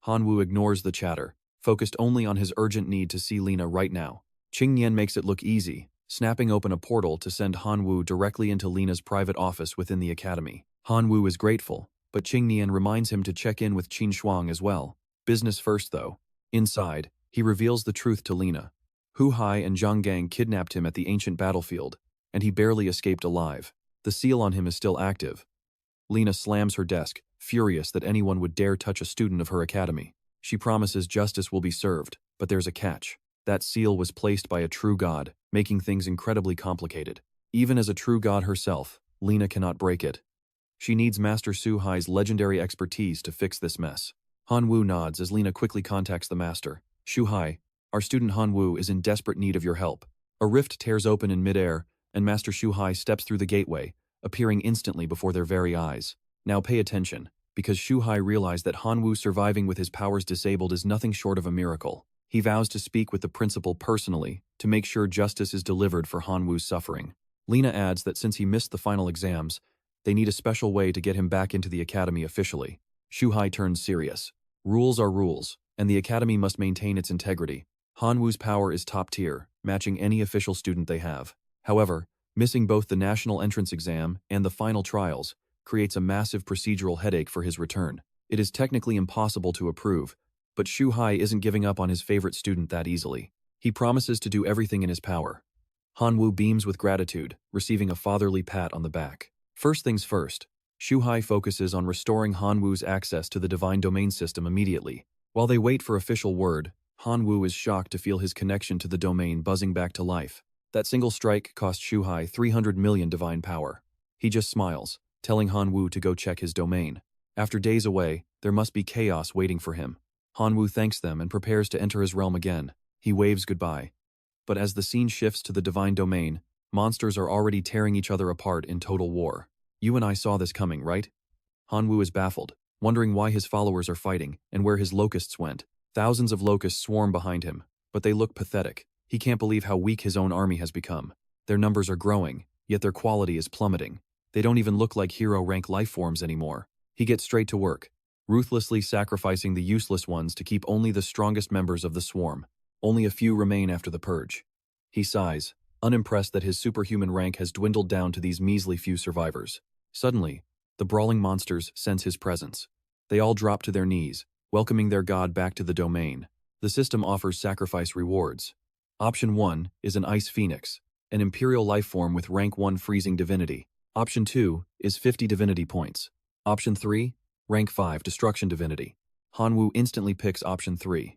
Hanwoo ignores the chatter, focused only on his urgent need to see Lena right now. Ching Nian makes it look easy, snapping open a portal to send Hanwoo directly into Lena's private office within the academy. Hanwoo is grateful, but Ching Nian reminds him to check in with Qin Shuang as well. Business first though. Inside, he reveals the truth to Lena. Hu Hai and Zhang Gang kidnapped him at the ancient battlefield, and he barely escaped alive. The seal on him is still active. Lena slams her desk, furious that anyone would dare touch a student of her academy. She promises justice will be served, but there's a catch. That seal was placed by a true god, making things incredibly complicated. Even as a true god herself, Lena cannot break it. She needs Master Su Hai's legendary expertise to fix this mess. Hanwoo nods as Lena quickly contacts the master. Shu Hai, our student Hanwoo is in desperate need of your help. A rift tears open in midair, and Master Shu Hai steps through the gateway, appearing instantly before their very eyes. Now pay attention, because Shu Hai realized that Hanwoo surviving with his powers disabled is nothing short of a miracle. He vows to speak with the principal personally to make sure justice is delivered for Hanwoo's suffering. Lena adds that since he missed the final exams, they need a special way to get him back into the academy officially. Shu Hai turns serious. Rules are rules, and the academy must maintain its integrity. Hanwoo's power is top tier, matching any official student they have. However, missing both the national entrance exam and the final trials creates a massive procedural headache for his return. It is technically impossible to approve, but Shu Hai isn't giving up on his favorite student that easily. He promises to do everything in his power. Hanwoo beams with gratitude, receiving a fatherly pat on the back. First things first, Shu Hai focuses on restoring Hanwoo's access to the divine domain system immediately. While they wait for official word, Hanwoo is shocked to feel his connection to the domain buzzing back to life. That single strike cost Shu Hai 300 million divine power. He just smiles, telling Hanwoo to go check his domain. After days away, there must be chaos waiting for him. Hanwoo thanks them and prepares to enter his realm again. He waves goodbye. But as the scene shifts to the divine domain, monsters are already tearing each other apart in total war. You and I saw this coming, right? Hanwoo is baffled, wondering why his followers are fighting and where his locusts went. Thousands of locusts swarm behind him, but they look pathetic. He can't believe how weak his own army has become. Their numbers are growing, yet their quality is plummeting. They don't even look like hero-rank lifeforms anymore. He gets straight to work, ruthlessly sacrificing the useless ones to keep only the strongest members of the swarm. Only a few remain after the purge. He sighs, unimpressed that his superhuman rank has dwindled down to these measly few survivors. Suddenly, the brawling monsters sense his presence. They all drop to their knees, welcoming their god back to the domain. The system offers sacrifice rewards. Option 1 is an ice phoenix. an Imperial life form with rank 1 freezing divinity. Option 2 is 50 divinity points. Option 3, rank 5 destruction divinity. Hanwoo instantly picks option 3.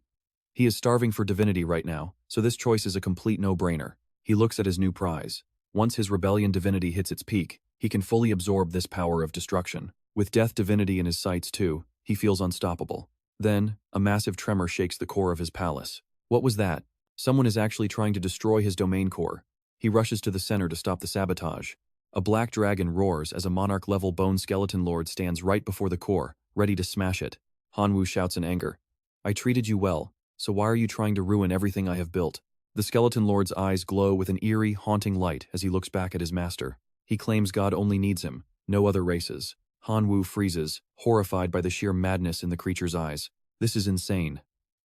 He is starving for divinity right now, so this choice is a complete no-brainer. He looks at his new prize. Once his rebellion divinity hits its peak, he can fully absorb this power of destruction. With death divinity in his sights too, he feels unstoppable. Then, a massive tremor shakes the core of his palace. What was that? Someone is actually trying to destroy his domain core. He rushes to the center to stop the sabotage. A black dragon roars as a monarch-level bone skeleton lord stands right before the core, ready to smash it. Hanwoo shouts in anger. I treated you well, so why are you trying to ruin everything I have built? The skeleton lord's eyes glow with an eerie, haunting light as he looks back at his master. He claims God only needs him, no other races. Hanwoo freezes, horrified by the sheer madness in the creature's eyes. This is insane.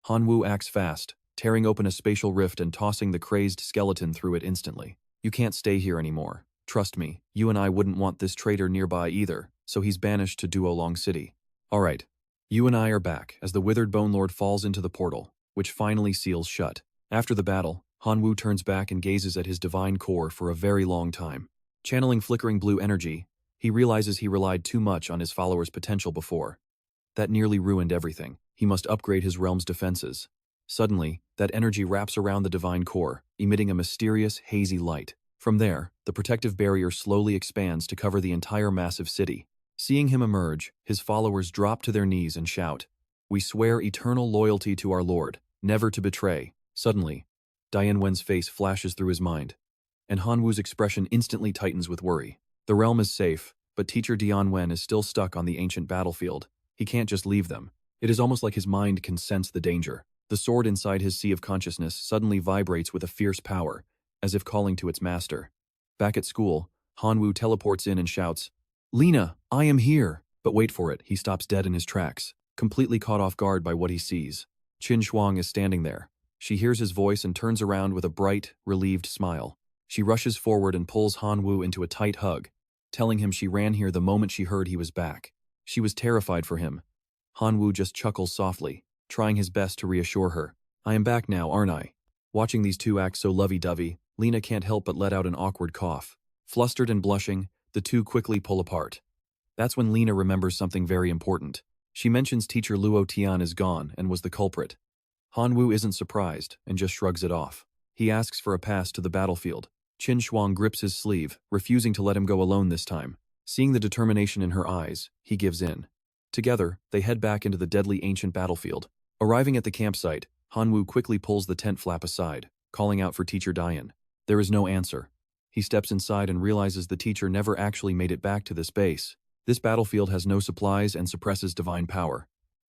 Hanwoo acts fast, tearing open a spatial rift and tossing the crazed skeleton through it instantly. You can't stay here anymore. Trust me, you and I wouldn't want this traitor nearby either, so he's banished to Duolong City. Alright, you and I are back as the withered Bone Lord falls into the portal, which finally seals shut. After the battle, Hanwoo turns back and gazes at his divine core for a very long time. Channeling flickering blue energy, he realizes he relied too much on his followers' potential before. That nearly ruined everything. He must upgrade his realm's defenses. Suddenly, that energy wraps around the divine core, emitting a mysterious, hazy light. From there, the protective barrier slowly expands to cover the entire massive city. Seeing him emerge, his followers drop to their knees and shout, "We swear eternal loyalty to our Lord, never to betray." Suddenly, Dian Wen's face flashes through his mind, and Hanwoo's expression instantly tightens with worry. The realm is safe, but teacher Dian Wen is still stuck on the ancient battlefield. He can't just leave them. It is almost like his mind can sense the danger. The sword inside his sea of consciousness suddenly vibrates with a fierce power, as if calling to its master. Back at school, Hanwoo teleports in and shouts, "Lena, I am here!" But wait for it, he stops dead in his tracks, completely caught off guard by what he sees. Qin Shuang is standing there. She hears his voice and turns around with a bright, relieved smile. She rushes forward and pulls Hanwoo into a tight hug, telling him she ran here the moment she heard he was back. She was terrified for him. Hanwoo just chuckles softly, trying his best to reassure her. "I am back now, aren't I?" Watching these two act so lovey-dovey, Lena can't help but let out an awkward cough. Flustered and blushing, the two quickly pull apart. That's when Lena remembers something very important. She mentions teacher Luo Tian is gone and was the culprit. Hanwoo isn't surprised and just shrugs it off. He asks for a pass to the battlefield. Qin Shuang grips his sleeve, refusing to let him go alone this time. Seeing the determination in her eyes, he gives in. Together, they head back into the deadly ancient battlefield. Arriving at the campsite, Hanwoo quickly pulls the tent flap aside, calling out for teacher Dian. There is no answer. He steps inside and realizes the teacher never actually made it back to this base. This battlefield has no supplies and suppresses divine power.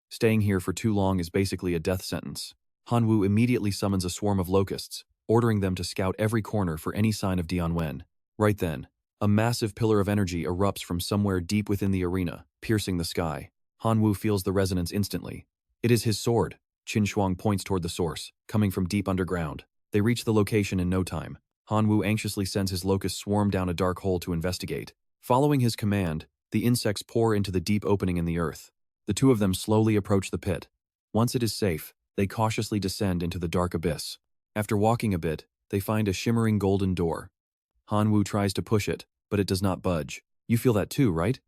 Staying here for too long is basically a death sentence. Hanwoo immediately summons a swarm of locusts, ordering them to scout every corner for any sign of Dian Wen. Right then, a massive pillar of energy erupts from somewhere deep within the arena, piercing the sky. Hanwoo feels the resonance instantly. It is his sword. Qin Shuang points toward the source, coming from deep underground. They reach the location in no time. Hanwoo anxiously sends his locusts swarm down a dark hole to investigate. Following his command, the insects pour into the deep opening in the earth. The two of them slowly approach the pit. Once it is safe, they cautiously descend into the dark abyss. After walking a bit, they find a shimmering golden door. Hanwoo tries to push it, but it does not budge. You feel that too, right?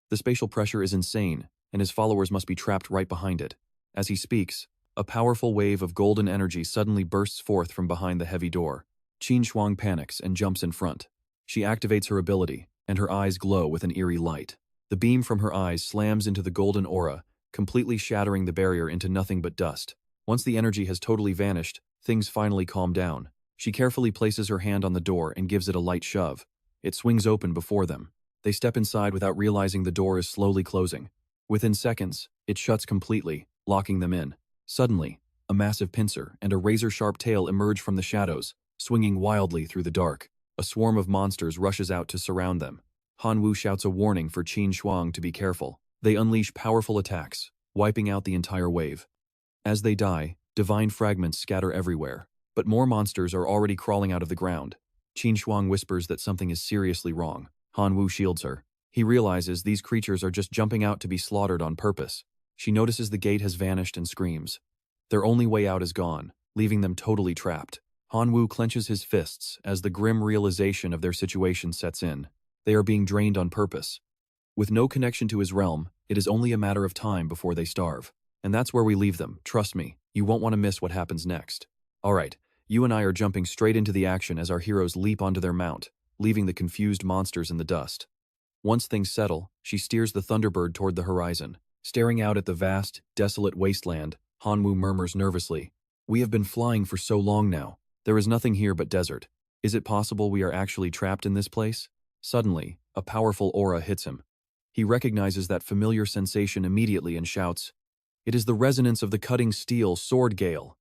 The spatial pressure is insane, and his followers must be trapped right behind it. As he speaks, a powerful wave of golden energy suddenly bursts forth from behind the heavy door. Qin Shuang panics and jumps in front. She activates her ability, and her eyes glow with an eerie light. The beam from her eyes slams into the golden aura, completely shattering the barrier into nothing but dust. Once the energy has totally vanished, things finally calm down. She carefully places her hand on the door and gives it a light shove. It swings open before them. They step inside without realizing the door is slowly closing. Within seconds, it shuts completely, locking them in. Suddenly, a massive pincer and a razor-sharp tail emerge from the shadows, swinging wildly through the dark. A swarm of monsters rushes out to surround them. Hanwoo shouts a warning for Qin Shuang to be careful. They unleash powerful attacks, wiping out the entire wave. As they die, divine fragments scatter everywhere. But more monsters are already crawling out of the ground. Qin Shuang whispers that something is seriously wrong. Hanwoo shields her. He realizes these creatures are just jumping out to be slaughtered on purpose. She notices the gate has vanished and screams. Their only way out is gone, leaving them totally trapped. Hanwoo clenches his fists as the grim realization of their situation sets in. They are being drained on purpose. With no connection to his realm, it is only a matter of time before they starve. And that's where we leave them, trust me. You won't want to miss what happens next. Alright, you and I are jumping straight into the action as our heroes leap onto their mount, leaving the confused monsters in the dust. Once things settle, she steers the Thunderbird toward the horizon. Staring out at the vast, desolate wasteland, Hanwoo murmurs nervously, "We have been flying for so long now. There is nothing here but desert. Is it possible we are actually trapped in this place?" Suddenly, a powerful aura hits him. He recognizes that familiar sensation immediately and shouts, "It is the resonance of the cutting steel sword gale."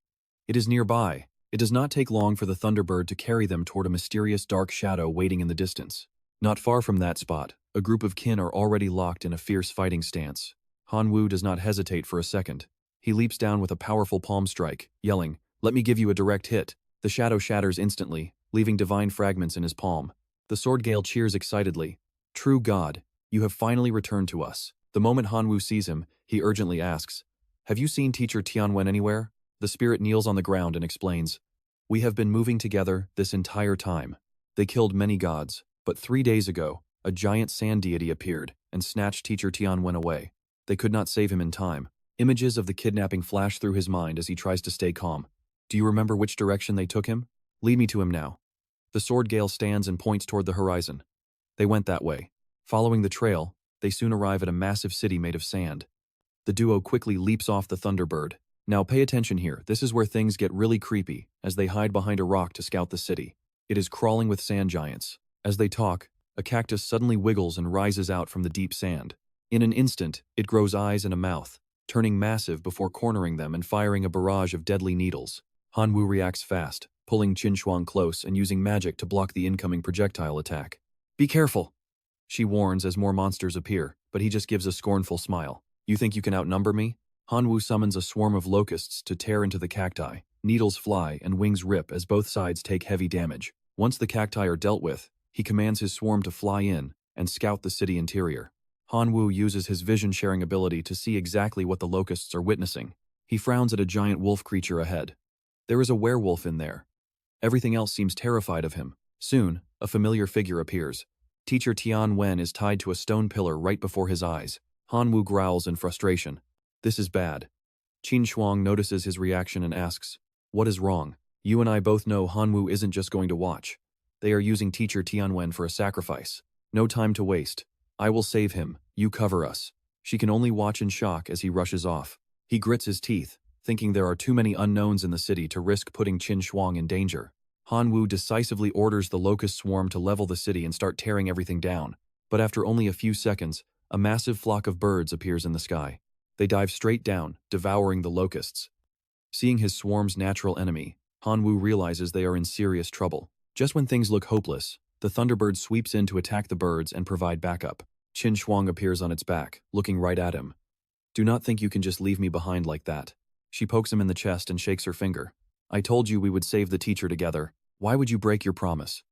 It is nearby. It does not take long for the Thunderbird to carry them toward a mysterious dark shadow waiting in the distance. Not far from that spot, a group of kin are already locked in a fierce fighting stance. Hanwoo does not hesitate for a second. He leaps down with a powerful palm strike, yelling, "Let me give you a direct hit." The shadow shatters instantly, leaving divine fragments in his palm. The sword gale cheers excitedly. "True God, you have finally returned to us." The moment Hanwoo sees him, he urgently asks, "Have you seen Teacher Tianwen anywhere?" The spirit kneels on the ground and explains, "We have been moving together this entire time. They killed many gods, but 3 days ago, a giant sand deity appeared and snatched Teacher Tianwen away. They could not save him in time." Images of the kidnapping flash through his mind as he tries to stay calm. "Do you remember which direction they took him? Lead me to him now." The sword gale stands and points toward the horizon. They went that way. Following the trail, they soon arrive at a massive city made of sand. The duo quickly leaps off the Thunderbird. Now pay attention here, this is where things get really creepy, as they hide behind a rock to scout the city. It is crawling with sand giants. As they talk, a cactus suddenly wiggles and rises out from the deep sand. In an instant, it grows eyes and a mouth, turning massive before cornering them and firing a barrage of deadly needles. Hanwoo reacts fast, pulling Qin close and using magic to block the incoming projectile attack. "Be careful," she warns as more monsters appear, but he just gives a scornful smile. "You think you can outnumber me?" Hanwoo summons a swarm of locusts to tear into the cacti. Needles fly and wings rip as both sides take heavy damage. Once the cacti are dealt with, he commands his swarm to fly in and scout the city interior. Hanwoo uses his vision-sharing ability to see exactly what the locusts are witnessing. He frowns at a giant wolf creature ahead. There is a werewolf in there. Everything else seems terrified of him. Soon, a familiar figure appears. Teacher Tianwen is tied to a stone pillar right before his eyes. Hanwoo growls in frustration. This is bad. Qin notices his reaction and asks, "What is wrong?" You and I both know Hanwoo isn't just going to watch. They are using Teacher Tianwen for a sacrifice. No time to waste. "I will save him, you cover us." She can only watch in shock as he rushes off. He grits his teeth, thinking there are too many unknowns in the city to risk putting Qin in danger. Hanwoo decisively orders the locust swarm to level the city and start tearing everything down. But after only a few seconds, a massive flock of birds appears in the sky. They dive straight down, devouring the locusts. Seeing his swarm's natural enemy, Hanwoo realizes they are in serious trouble. Just when things look hopeless, the Thunderbird sweeps in to attack the birds and provide backup. Qin appears on its back, looking right at him. "Do not think you can just leave me behind like that." She pokes him in the chest and shakes her finger. "I told you we would save the teacher together. Why would you break your promise?"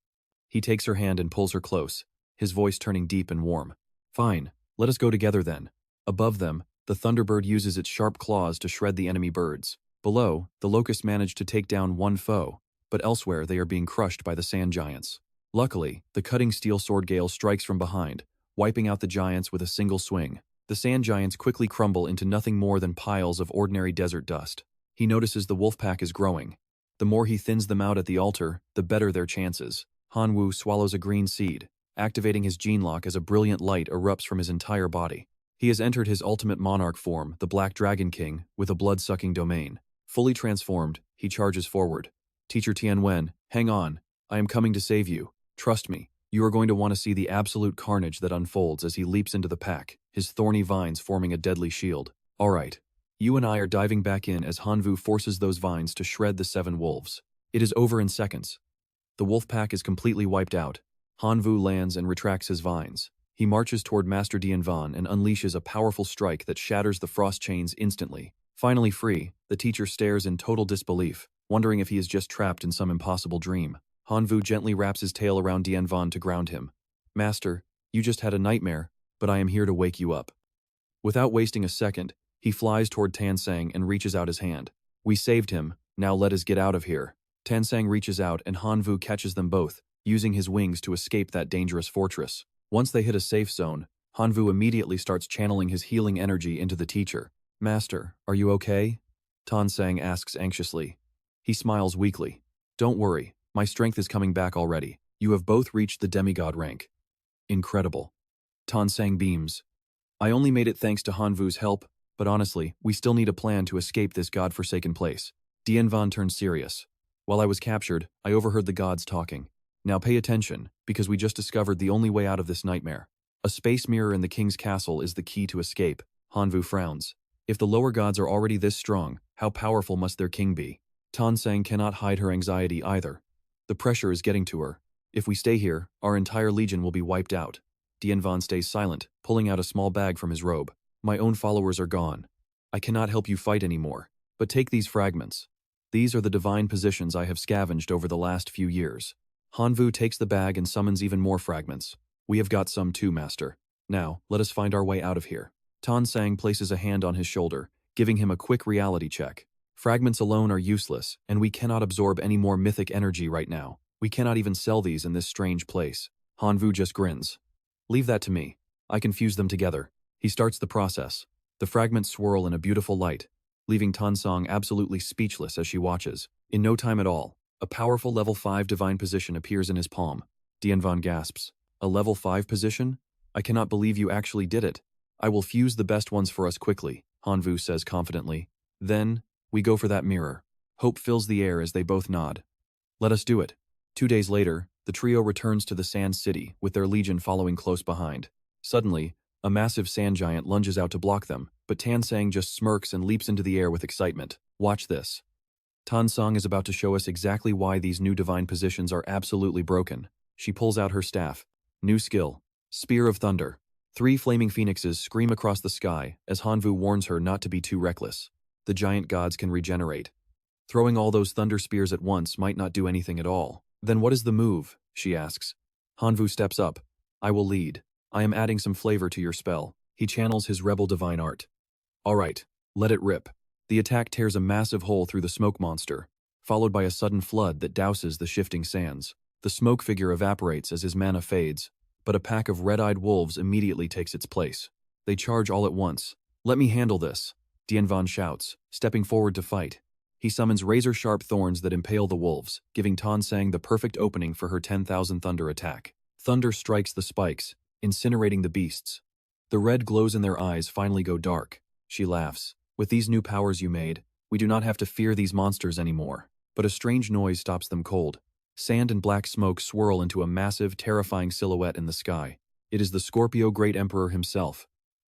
He takes her hand and pulls her close, his voice turning deep and warm. "Fine, let us go together then." Above them, the Thunderbird uses its sharp claws to shred the enemy birds. Below, the locusts manage to take down one foe, but elsewhere they are being crushed by the sand giants. Luckily, the cutting steel sword gale strikes from behind, wiping out the giants with a single swing. The sand giants quickly crumble into nothing more than piles of ordinary desert dust. He notices the wolf pack is growing. The more he thins them out at the altar, the better their chances. Hanwoo swallows a green seed, activating his gene lock as a brilliant light erupts from his entire body. He has entered his ultimate monarch form, the Black Dragon King, with a blood-sucking domain. Fully transformed, he charges forward. "Teacher Tianwen, hang on. I am coming to save you. Trust me. You are going to want to see the absolute carnage that unfolds as he leaps into the pack, his thorny vines forming a deadly shield. Alright. You and I are diving back in as Hanwoo forces those vines to shred the 7 wolves. It is over in seconds. The wolf pack is completely wiped out. Hanwoo lands and retracts his vines. He marches toward Master Dianvan and unleashes a powerful strike that shatters the frost chains instantly. Finally free, the teacher stares in total disbelief, wondering if he is just trapped in some impossible dream. Hanwoo gently wraps his tail around Dianvan to ground him. "Master, you just had a nightmare, but I am here to wake you up." Without wasting a second, he flies toward Tansang and reaches out his hand. "We saved him, now let us get out of here." Tansang reaches out and Hanvu catches them both, using his wings to escape that dangerous fortress. Once they hit a safe zone, Hanvu immediately starts channeling his healing energy into the teacher. "Master, are you okay?" Tansang asks anxiously. He smiles weakly. "Don't worry, my strength is coming back already. You have both reached the demigod rank." "Incredible." Tansang beams. "I only made it thanks to Hanvu's help, but honestly, we still need a plan to escape this god-forsaken place." Dianvan turns serious. "While I was captured, I overheard the gods talking. Now pay attention, because we just discovered the only way out of this nightmare. A space mirror in the king's castle is the key to escape." Hanvu frowns. If the lower gods are already this strong, how powerful must their king be? Tansang cannot hide her anxiety either. The pressure is getting to her. If we stay here, our entire legion will be wiped out. Dianvan stays silent, pulling out a small bag from his robe. "My own followers are gone. I cannot help you fight anymore, but take these fragments. These are the divine positions I have scavenged over the last few years." Hanvu takes the bag and summons even more fragments. "We have got some too, master. Now, let us find our way out of here." Tansang places a hand on his shoulder, giving him a quick reality check. "Fragments alone are useless, and we cannot absorb any more mythic energy right now. We cannot even sell these in this strange place." Hanvu just grins. "Leave that to me. I can fuse them together." He starts the process. The fragments swirl in a beautiful light, leaving Tansang absolutely speechless as she watches. In no time at all, a powerful level 5 divine position appears in his palm. Dianvan gasps. "A level 5 position? I cannot believe you actually did it." "I will fuse the best ones for us quickly," Hanvu says confidently. "Then, we go for that mirror." Hope fills the air as they both nod. "Let us do it." 2 days later, the trio returns to the Sand City, with their legion following close behind. Suddenly, a massive sand giant lunges out to block them, but Tansang just smirks and leaps into the air with excitement. "Watch this." Tansang is about to show us exactly why these new divine positions are absolutely broken. She pulls out her staff. New skill, Spear of Thunder. 3 flaming phoenixes scream across the sky as Hanvu warns her not to be too reckless. The giant gods can regenerate. Throwing all those thunder spears at once might not do anything at all. "Then what is the move?" she asks. Hanvu steps up. "I will lead. I am adding some flavor to your spell." He channels his rebel divine art. "All right, let it rip." The attack tears a massive hole through the smoke monster, followed by a sudden flood that douses the shifting sands. The smoke figure evaporates as his mana fades, but a pack of red-eyed wolves immediately takes its place. They charge all at once. "Let me handle this," Dianvan shouts, stepping forward to fight. He summons razor-sharp thorns that impale the wolves, giving Tansang the perfect opening for her 10,000 thunder attack. Thunder strikes the spikes, incinerating the beasts. The red glows in their eyes finally go dark. She laughs. "With these new powers you made, we do not have to fear these monsters anymore." But a strange noise stops them cold. Sand and black smoke swirl into a massive, terrifying silhouette in the sky. It is the Scorpio Great Emperor himself.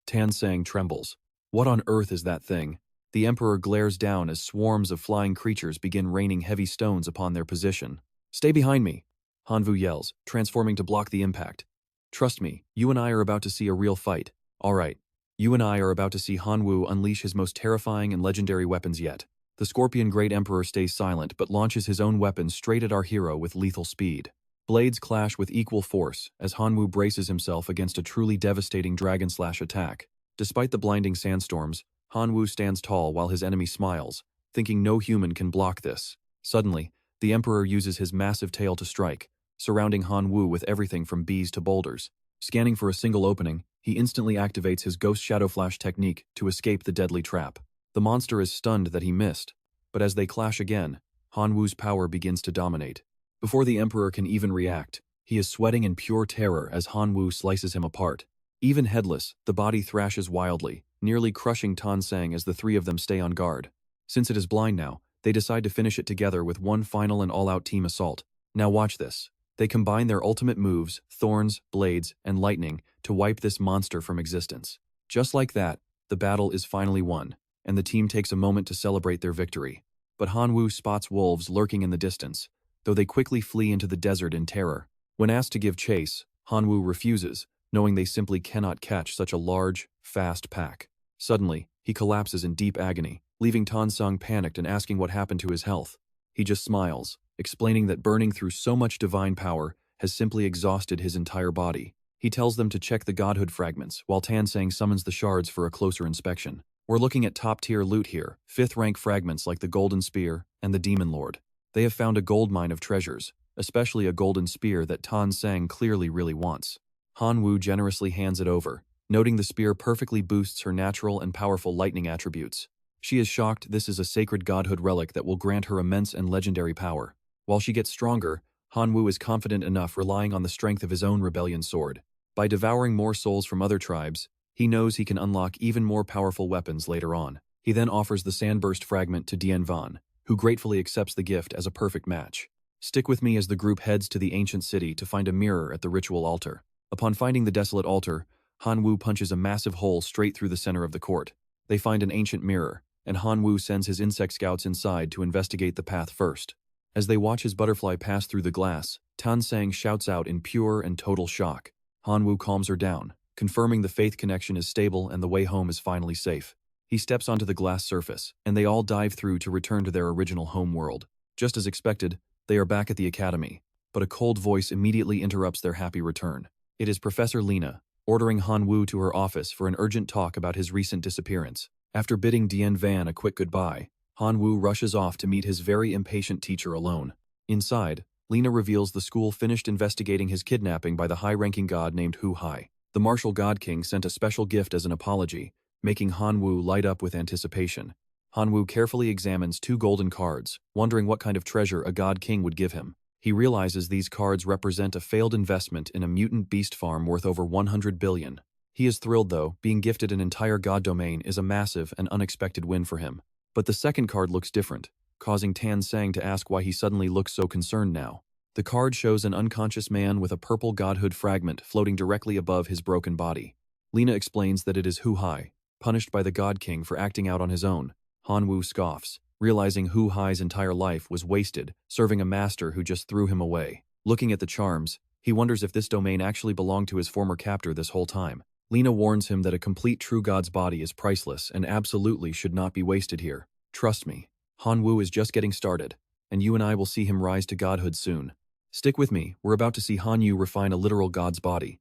Tansang trembles. What on earth is that thing? The Emperor glares down as swarms of flying creatures begin raining heavy stones upon their position. "Stay behind me," Hanvu yells, transforming to block the impact. "Trust me, you and I are about to see a real fight. All right. You and I are about to see Hanwu unleash his most terrifying and legendary weapons yet." The Scorpion Great Emperor stays silent but launches his own weapon straight at our hero with lethal speed. Blades clash with equal force as Hanwu braces himself against a truly devastating dragon slash attack. Despite the blinding sandstorms, Hanwu stands tall while his enemy smiles, thinking no human can block this. Suddenly, the Emperor uses his massive tail to strike, surrounding Hanwu with everything from bees to boulders. Scanning for a single opening, he instantly activates his Ghost Shadow Flash technique to escape the deadly trap. The monster is stunned that he missed, but as they clash again, Hanwu's power begins to dominate. Before the Emperor can even react, he is sweating in pure terror as Hanwu slices him apart. Even headless, the body thrashes wildly, nearly crushing Tansang as the three of them stay on guard. Since it is blind now, they decide to finish it together with one final and all-out team assault. Now watch this. They combine their ultimate moves, thorns, blades, and lightning, to wipe this monster from existence. Just like that, the battle is finally won, and the team takes a moment to celebrate their victory. But Hanwu spots wolves lurking in the distance, though they quickly flee into the desert in terror. When asked to give chase, Hanwu refuses, knowing they simply cannot catch such a large, fast pack. Suddenly, he collapses in deep agony, leaving Tansang panicked and asking what happened to his health. He just smiles, explaining that burning through so much divine power has simply exhausted his entire body. He tells them to check the godhood fragments, while Tansang summons the shards for a closer inspection. "We're looking at top-tier loot here, 5th-rank fragments like the Golden Spear and the Demon Lord. They have found a gold mine of treasures, especially a golden spear that Tan Sang clearly really wants. Han Wu generously hands it over, noting the spear perfectly boosts her natural and powerful lightning attributes. She is shocked this is a sacred godhood relic that will grant her immense and legendary power. While she gets stronger, Han Wu is confident enough relying on the strength of his own rebellion sword. By devouring more souls from other tribes, he knows he can unlock even more powerful weapons later on. He then offers the sandburst fragment to Dien Van, who gratefully accepts the gift as a perfect match. Stick with me as the group heads to the ancient city to find a mirror at the ritual altar. Upon finding the desolate altar, Han Wu punches a massive hole straight through the center of the court. They find an ancient mirror, and Han Wu sends his insect scouts inside to investigate the path first. As they watch his butterfly pass through the glass, Tan Sang shouts out in pure and total shock. Han Wu calms her down, confirming the faith connection is stable and the way home is finally safe. He steps onto the glass surface, and they all dive through to return to their original home world. Just as expected, they are back at the academy, but a cold voice immediately interrupts their happy return. It is Professor Lena, ordering Han Wu to her office for an urgent talk about his recent disappearance. After bidding Dien Van a quick goodbye, Han Wu rushes off to meet his very impatient teacher alone. Inside, Lena reveals the school finished investigating his kidnapping by the high-ranking god named Hu Hai. The martial god king sent a special gift as an apology, making Han Wu light up with anticipation. Han Wu carefully examines 2 golden cards, wondering what kind of treasure a god king would give him. He realizes these cards represent a failed investment in a mutant beast farm worth over 100 billion. He is thrilled though, being gifted an entire god domain is a massive and unexpected win for him. But the second card looks different, causing Tan Sang to ask why he suddenly looks so concerned now. The card shows an unconscious man with a purple godhood fragment floating directly above his broken body. Lena explains that it is Hu Hai, punished by the God King for acting out on his own. Han Wu scoffs, realizing Hu Hai's entire life was wasted, serving a master who just threw him away. Looking at the charms, he wonders if this domain actually belonged to his former captor this whole time. Lena warns him that a complete true god's body is priceless and absolutely should not be wasted here. Trust me, Han Wu is just getting started, and you and I will see him rise to godhood soon. Stick with me, we're about to see Han Yu refine a literal god's body.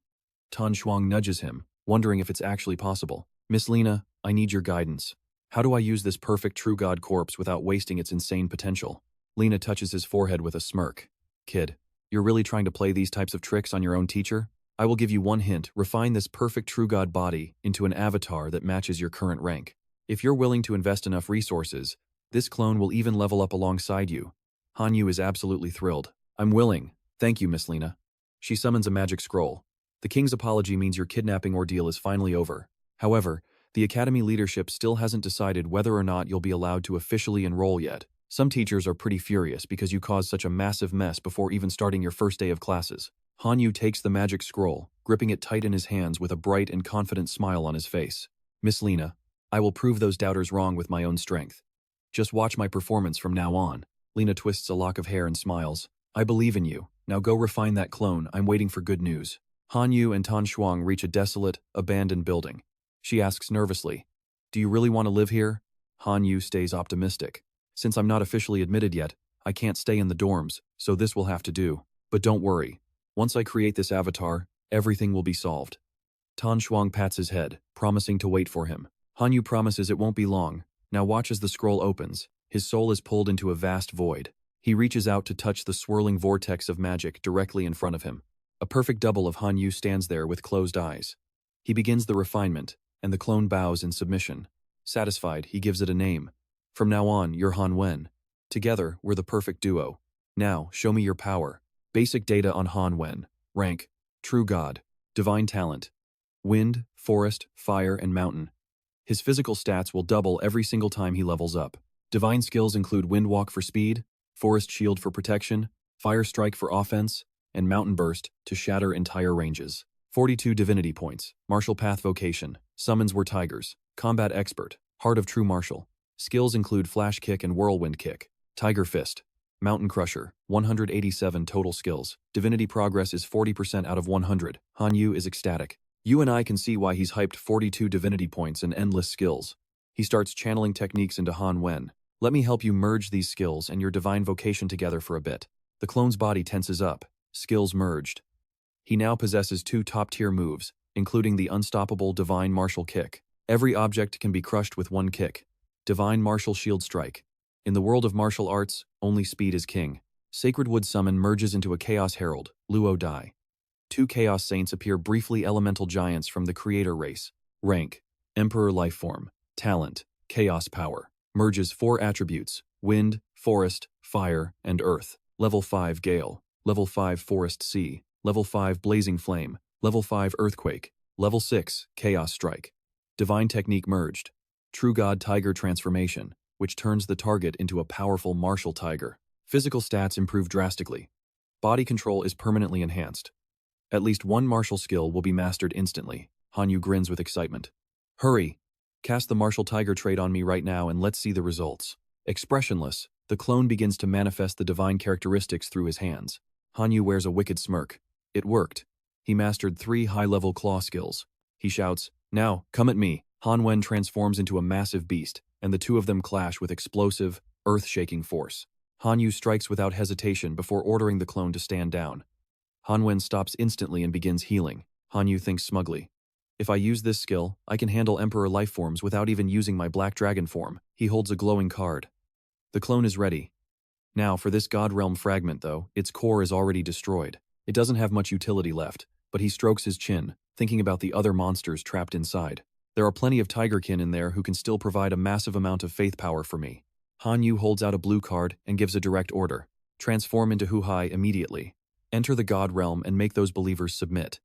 Tan Shuang nudges him, wondering if it's actually possible. Miss Lena, I need your guidance. How do I use this perfect true god corpse without wasting its insane potential? Lena touches his forehead with a smirk. Kid, you're really trying to play these types of tricks on your own teacher? I will give you one hint, refine this perfect true god body into an avatar that matches your current rank. If you're willing to invest enough resources, this clone will even level up alongside you. Han Yu is absolutely thrilled. I'm willing. Thank you, Miss Lena. She summons a magic scroll. The king's apology means your kidnapping ordeal is finally over. However, the academy leadership still hasn't decided whether or not you'll be allowed to officially enroll yet. Some teachers are pretty furious because you caused such a massive mess before even starting your first day of classes. Han Yu takes the magic scroll, gripping it tight in his hands with a bright and confident smile on his face. Miss Lena, I will prove those doubters wrong with my own strength. Just watch my performance from now on. Lena twists a lock of hair and smiles. I believe in you. Now go refine that clone. I'm waiting for good news. Han Yu and Tan Shuang reach a desolate, abandoned building. She asks nervously, do you really want to live here? Han Yu stays optimistic. Since I'm not officially admitted yet, I can't stay in the dorms, so this will have to do. But don't worry. Once I create this avatar, everything will be solved. Tan Shuang pats his head, promising to wait for him. Han Yu promises it won't be long. Now watch as the scroll opens. His soul is pulled into a vast void. He reaches out to touch the swirling vortex of magic directly in front of him. A perfect double of Han Yu stands there with closed eyes. He begins the refinement, and the clone bows in submission. Satisfied, he gives it a name. From now on, you're Han Wen. Together, we're the perfect duo. Now, show me your power. Basic data on Han Wen. Rank, True God. Divine talent. Wind, forest, fire, and mountain. His physical stats will double every single time he levels up. Divine skills include Wind Walk for speed, Forest Shield for protection, Fire Strike for offense, and Mountain Burst to shatter entire ranges. 42 Divinity Points. Martial Path Vocation. Summons were tigers. Combat Expert. Heart of True Martial. Skills include Flash Kick and Whirlwind Kick. Tiger Fist. Mountain Crusher. 187 total skills. Divinity Progress is 40% out of 100. Han Yu is ecstatic. You and I can see why he's hyped 42 Divinity Points and endless skills. He starts channeling techniques into Han Wen. Let me help you merge these skills and your divine vocation together for a bit. The clone's body tenses up. Skills merged. He now possesses 2 top-tier moves, including the unstoppable Divine Martial Kick. Every object can be crushed with 1 kick. Divine Martial Shield Strike. In the world of martial arts, only speed is king. Sacred Wood Summon merges into a Chaos Herald, Luo Dai. Two Chaos Saints appear briefly elemental giants from the Creator race. Rank, Emperor Lifeform. Talent, Chaos Power. Merges 4 attributes, Wind, Forest, Fire, and Earth. Level 5 Gale. Level 5 Forest Sea. Level 5 Blazing Flame. Level 5 Earthquake. Level 6 Chaos Strike. Divine Technique merged. True God Tiger Transformation, which turns the target into a powerful martial tiger. Physical stats improve drastically. Body control is permanently enhanced. At least one martial skill will be mastered instantly. Hanyu grins with excitement. Hurry! Cast the martial tiger trait on me right now and let's see the results. Expressionless, the clone begins to manifest the divine characteristics through his hands. Hanyu wears a wicked smirk. It worked. He mastered 3 high-level claw skills. He shouts, "Now, come at me." Hanwen transforms into a massive beast, and the two of them clash with explosive, earth-shaking force. Hanyu strikes without hesitation before ordering the clone to stand down. Hanwen stops instantly and begins healing. Hanyu thinks smugly. If I use this skill, I can handle Emperor Lifeforms without even using my Black Dragon form. He holds a glowing card. The clone is ready. Now, for this God Realm fragment though, its core is already destroyed. It doesn't have much utility left, but he strokes his chin, thinking about the other monsters trapped inside. There are plenty of Tigerkin in there who can still provide a massive amount of faith power for me. Hanyu holds out a blue card and gives a direct order. Transform into Huhai immediately. Enter the God Realm and make those believers submit.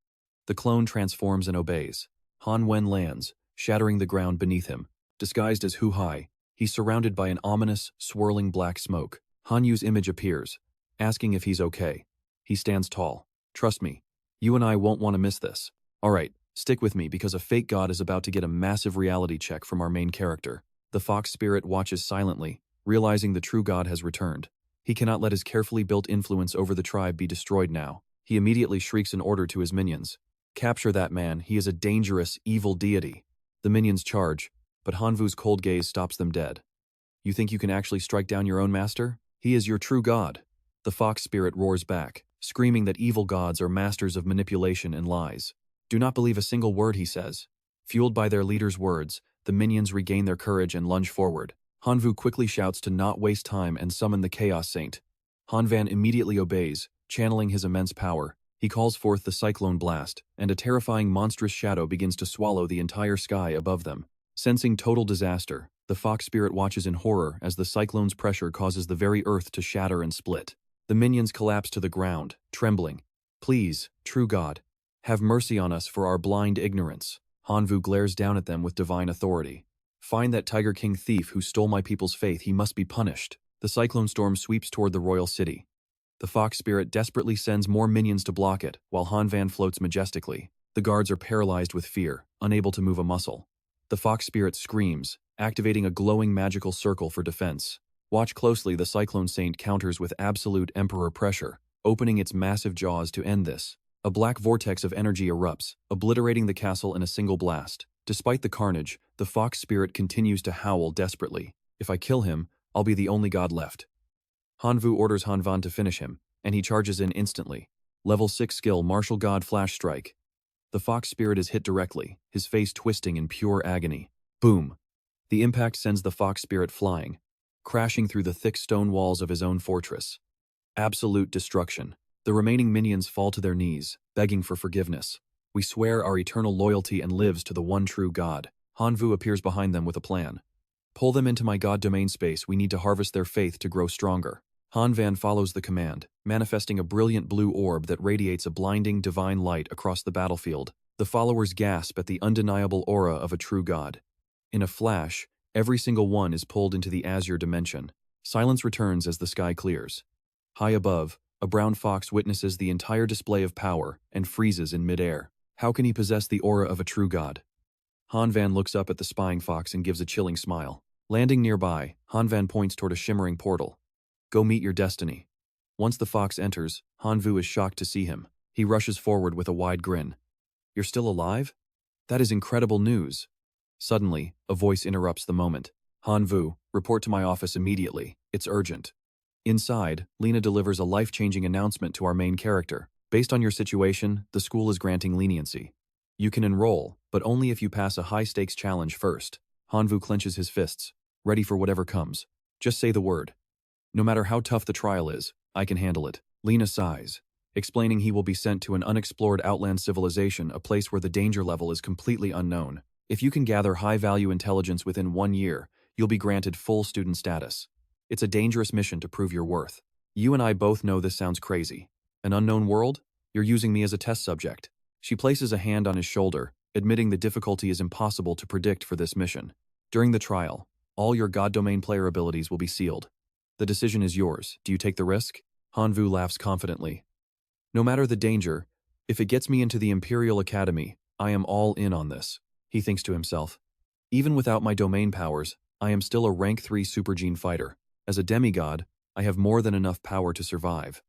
The clone transforms and obeys. Han Wen lands, shattering the ground beneath him. Disguised as Huhai, he's surrounded by an ominous, swirling black smoke. Hanyu's image appears, asking if he's okay. He stands tall. Trust me, you and I won't want to miss this. Alright, stick with me because a fake god is about to get a massive reality check from our main character. The fox spirit watches silently, realizing the true god has returned. He cannot let his carefully built influence over the tribe be destroyed now. He immediately shrieks an order to his minions. Capture that man, he is a dangerous, evil deity. The minions charge, but Hanvu's cold gaze stops them dead. You think you can actually strike down your own master? He is your true god. The fox spirit roars back, screaming that evil gods are masters of manipulation and lies. Do not believe a single word he says. Fueled by their leader's words, the minions regain their courage and lunge forward. Hanvu quickly shouts to not waste time and summon the Chaos Saint. Hanvan immediately obeys, channeling his immense power. He calls forth the Cyclone Blast, and a terrifying monstrous shadow begins to swallow the entire sky above them. Sensing total disaster, the fox spirit watches in horror as the cyclone's pressure causes the very earth to shatter and split. The minions collapse to the ground, trembling. Please, true god, have mercy on us for our blind ignorance. Hanvu glares down at them with divine authority. Find that Tiger King thief who stole my people's faith, he must be punished. The cyclone storm sweeps toward the royal city. The fox spirit desperately sends more minions to block it, while Hanvan floats majestically. The guards are paralyzed with fear, unable to move a muscle. The fox spirit screams, activating a glowing magical circle for defense. Watch closely, the Cyclone Saint counters with absolute Emperor pressure, opening its massive jaws to end this. A black vortex of energy erupts, obliterating the castle in a single blast. Despite the carnage, the fox spirit continues to howl desperately. If I kill him, I'll be the only god left. Hanvu orders Hanvan to finish him, and he charges in instantly. Level 6 skill, Martial God Flash Strike. The fox spirit is hit directly, his face twisting in pure agony. Boom! The impact sends the fox spirit flying, crashing through the thick stone walls of his own fortress. Absolute destruction. The remaining minions fall to their knees, begging for forgiveness. We swear our eternal loyalty and lives to the one true god. Hanvu appears behind them with a plan. Pull them into my god domain space, we need to harvest their faith to grow stronger. Hanvan follows the command, manifesting a brilliant blue orb that radiates a blinding divine light across the battlefield. The followers gasp at the undeniable aura of a true god. In a flash, every single one is pulled into the azure dimension. Silence returns as the sky clears. High above, a brown fox witnesses the entire display of power and freezes in midair. How can he possess the aura of a true god? Hanvan looks up at the spying fox and gives a chilling smile. Landing nearby, Hanvan points toward a shimmering portal. Go meet your destiny. Once the fox enters, Hanvu is shocked to see him. He rushes forward with a wide grin. You're still alive? That is incredible news. Suddenly, a voice interrupts the moment. Hanvu, report to my office immediately. It's urgent. Inside, Lena delivers a life-changing announcement to our main character. Based on your situation, the school is granting leniency. You can enroll, but only if you pass a high-stakes challenge first. Hanvu clenches his fists, ready for whatever comes. Just say the word. No matter how tough the trial is, I can handle it. Lena sighs, explaining he will be sent to an unexplored outland civilization, a place where the danger level is completely unknown. If you can gather high-value intelligence within 1 year, you'll be granted full student status. It's a dangerous mission to prove your worth. You and I both know this sounds crazy. An unknown world? You're using me as a test subject. She places a hand on his shoulder, admitting the difficulty is impossible to predict for this mission. During the trial, all your God Domain player abilities will be sealed. The decision is yours. Do you take the risk? Hanvu laughs confidently. No matter the danger, if it gets me into the Imperial Academy, I am all in on this, he thinks to himself. Even without my domain powers, I am still a rank 3 supergene fighter. As a demigod, I have more than enough power to survive.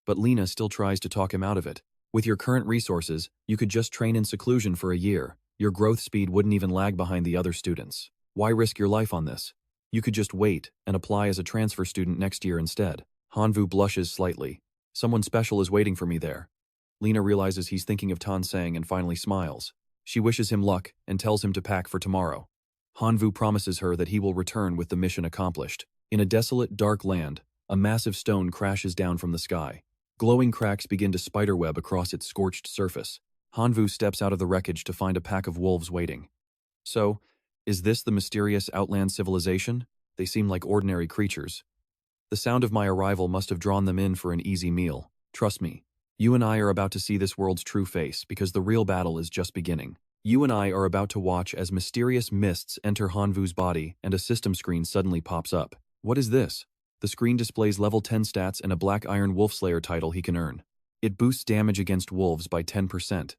But Lena still tries to talk him out of it. With your current resources, you could just train in seclusion for a year. Your growth speed wouldn't even lag behind the other students. Why risk your life on this? You could just wait and apply as a transfer student next year instead. Hanvu blushes slightly. Someone special is waiting for me there. Lena realizes he's thinking of Tansang and finally smiles. She wishes him luck and tells him to pack for tomorrow. Hanvu promises her that he will return with the mission accomplished. In a desolate, dark land, a massive stone crashes down from the sky. Glowing cracks begin to spiderweb across its scorched surface. Hanvu steps out of the wreckage to find a pack of wolves waiting. So, is this the mysterious outland civilization? They seem like ordinary creatures. The sound of my arrival must have drawn them in for an easy meal. Trust me, you and I are about to see this world's true face because the real battle is just beginning. You and I are about to watch as mysterious mists enter Hanvu's body and a system screen suddenly pops up. What is this? The screen displays level 10 stats and a Black Iron Wolfslayer title he can earn. It boosts damage against wolves by 10%.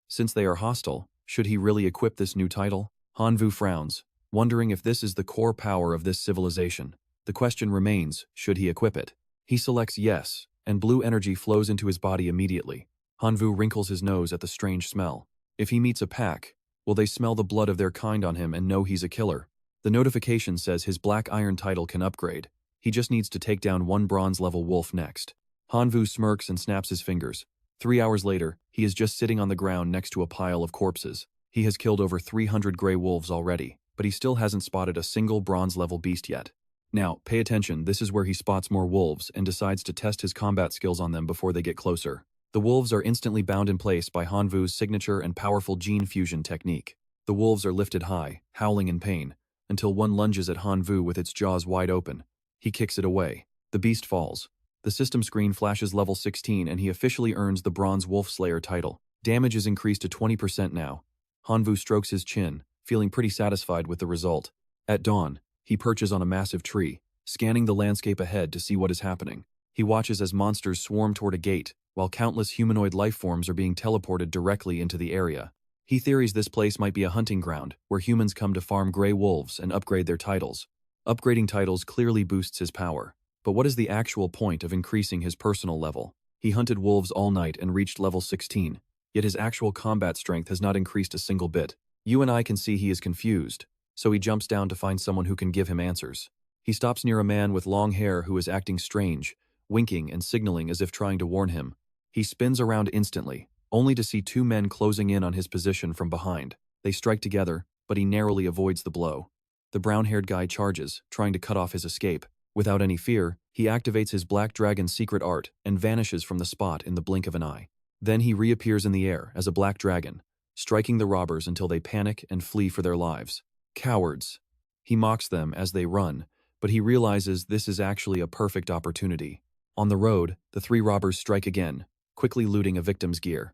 Since they are hostile, should he really equip this new title? Hanvu frowns, wondering if this is the core power of this civilization. The question remains, should he equip it? He selects yes, and blue energy flows into his body immediately. Hanvu wrinkles his nose at the strange smell. If he meets a pack, will they smell the blood of their kind on him and know he's a killer? The notification says his Black Iron title can upgrade. He just needs to take down 1 bronze-level wolf next. Hanvu smirks and snaps his fingers. 3 hours later, he is just sitting on the ground next to a pile of corpses. He has killed over 300 gray wolves already, but he still hasn't spotted a single bronze-level beast yet. Now, pay attention, this is where he spots more wolves and decides to test his combat skills on them before they get closer. The wolves are instantly bound in place by Hanvu's signature and powerful gene fusion technique. The wolves are lifted high, howling in pain, until one lunges at Hanvu with its jaws wide open. He kicks it away. The beast falls. The system screen flashes level 16 and he officially earns the Bronze Wolf Slayer title. Damage is increased to 20% now. Hanvu strokes his chin, feeling pretty satisfied with the result. At dawn, he perches on a massive tree, scanning the landscape ahead to see what is happening. He watches as monsters swarm toward a gate, while countless humanoid life forms are being teleported directly into the area. He theories this place might be a hunting ground, where humans come to farm gray wolves and upgrade their titles. Upgrading titles clearly boosts his power. But what is the actual point of increasing his personal level? He hunted wolves all night and reached level 16, yet his actual combat strength has not increased a single bit. You and I can see he is confused, so he jumps down to find someone who can give him answers. He stops near a man with long hair who is acting strange, winking and signaling as if trying to warn him. He spins around instantly, only to see 2 men closing in on his position from behind. They strike together, but he narrowly avoids the blow. The brown-haired guy charges, trying to cut off his escape. Without any fear, he activates his Black Dragon secret art and vanishes from the spot in the blink of an eye. Then he reappears in the air as a black dragon, striking the robbers until they panic and flee for their lives. Cowards. He mocks them as they run, but he realizes this is actually a perfect opportunity. On the road, the 3 robbers strike again, quickly looting a victim's gear.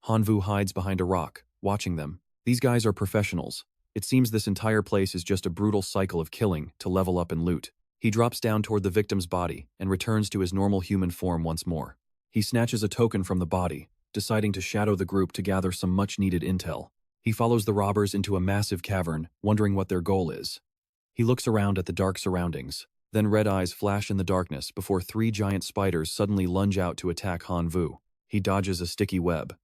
Hanvu hides behind a rock, watching them. These guys are professionals. It seems this entire place is just a brutal cycle of killing to level up and loot. He drops down toward the victim's body and returns to his normal human form once more. He snatches a token from the body, deciding to shadow the group to gather some much-needed intel. He follows the robbers into a massive cavern, wondering what their goal is. He looks around at the dark surroundings. Then red eyes flash in the darkness before 3 giant spiders suddenly lunge out to attack Hanvu. He dodges a sticky web.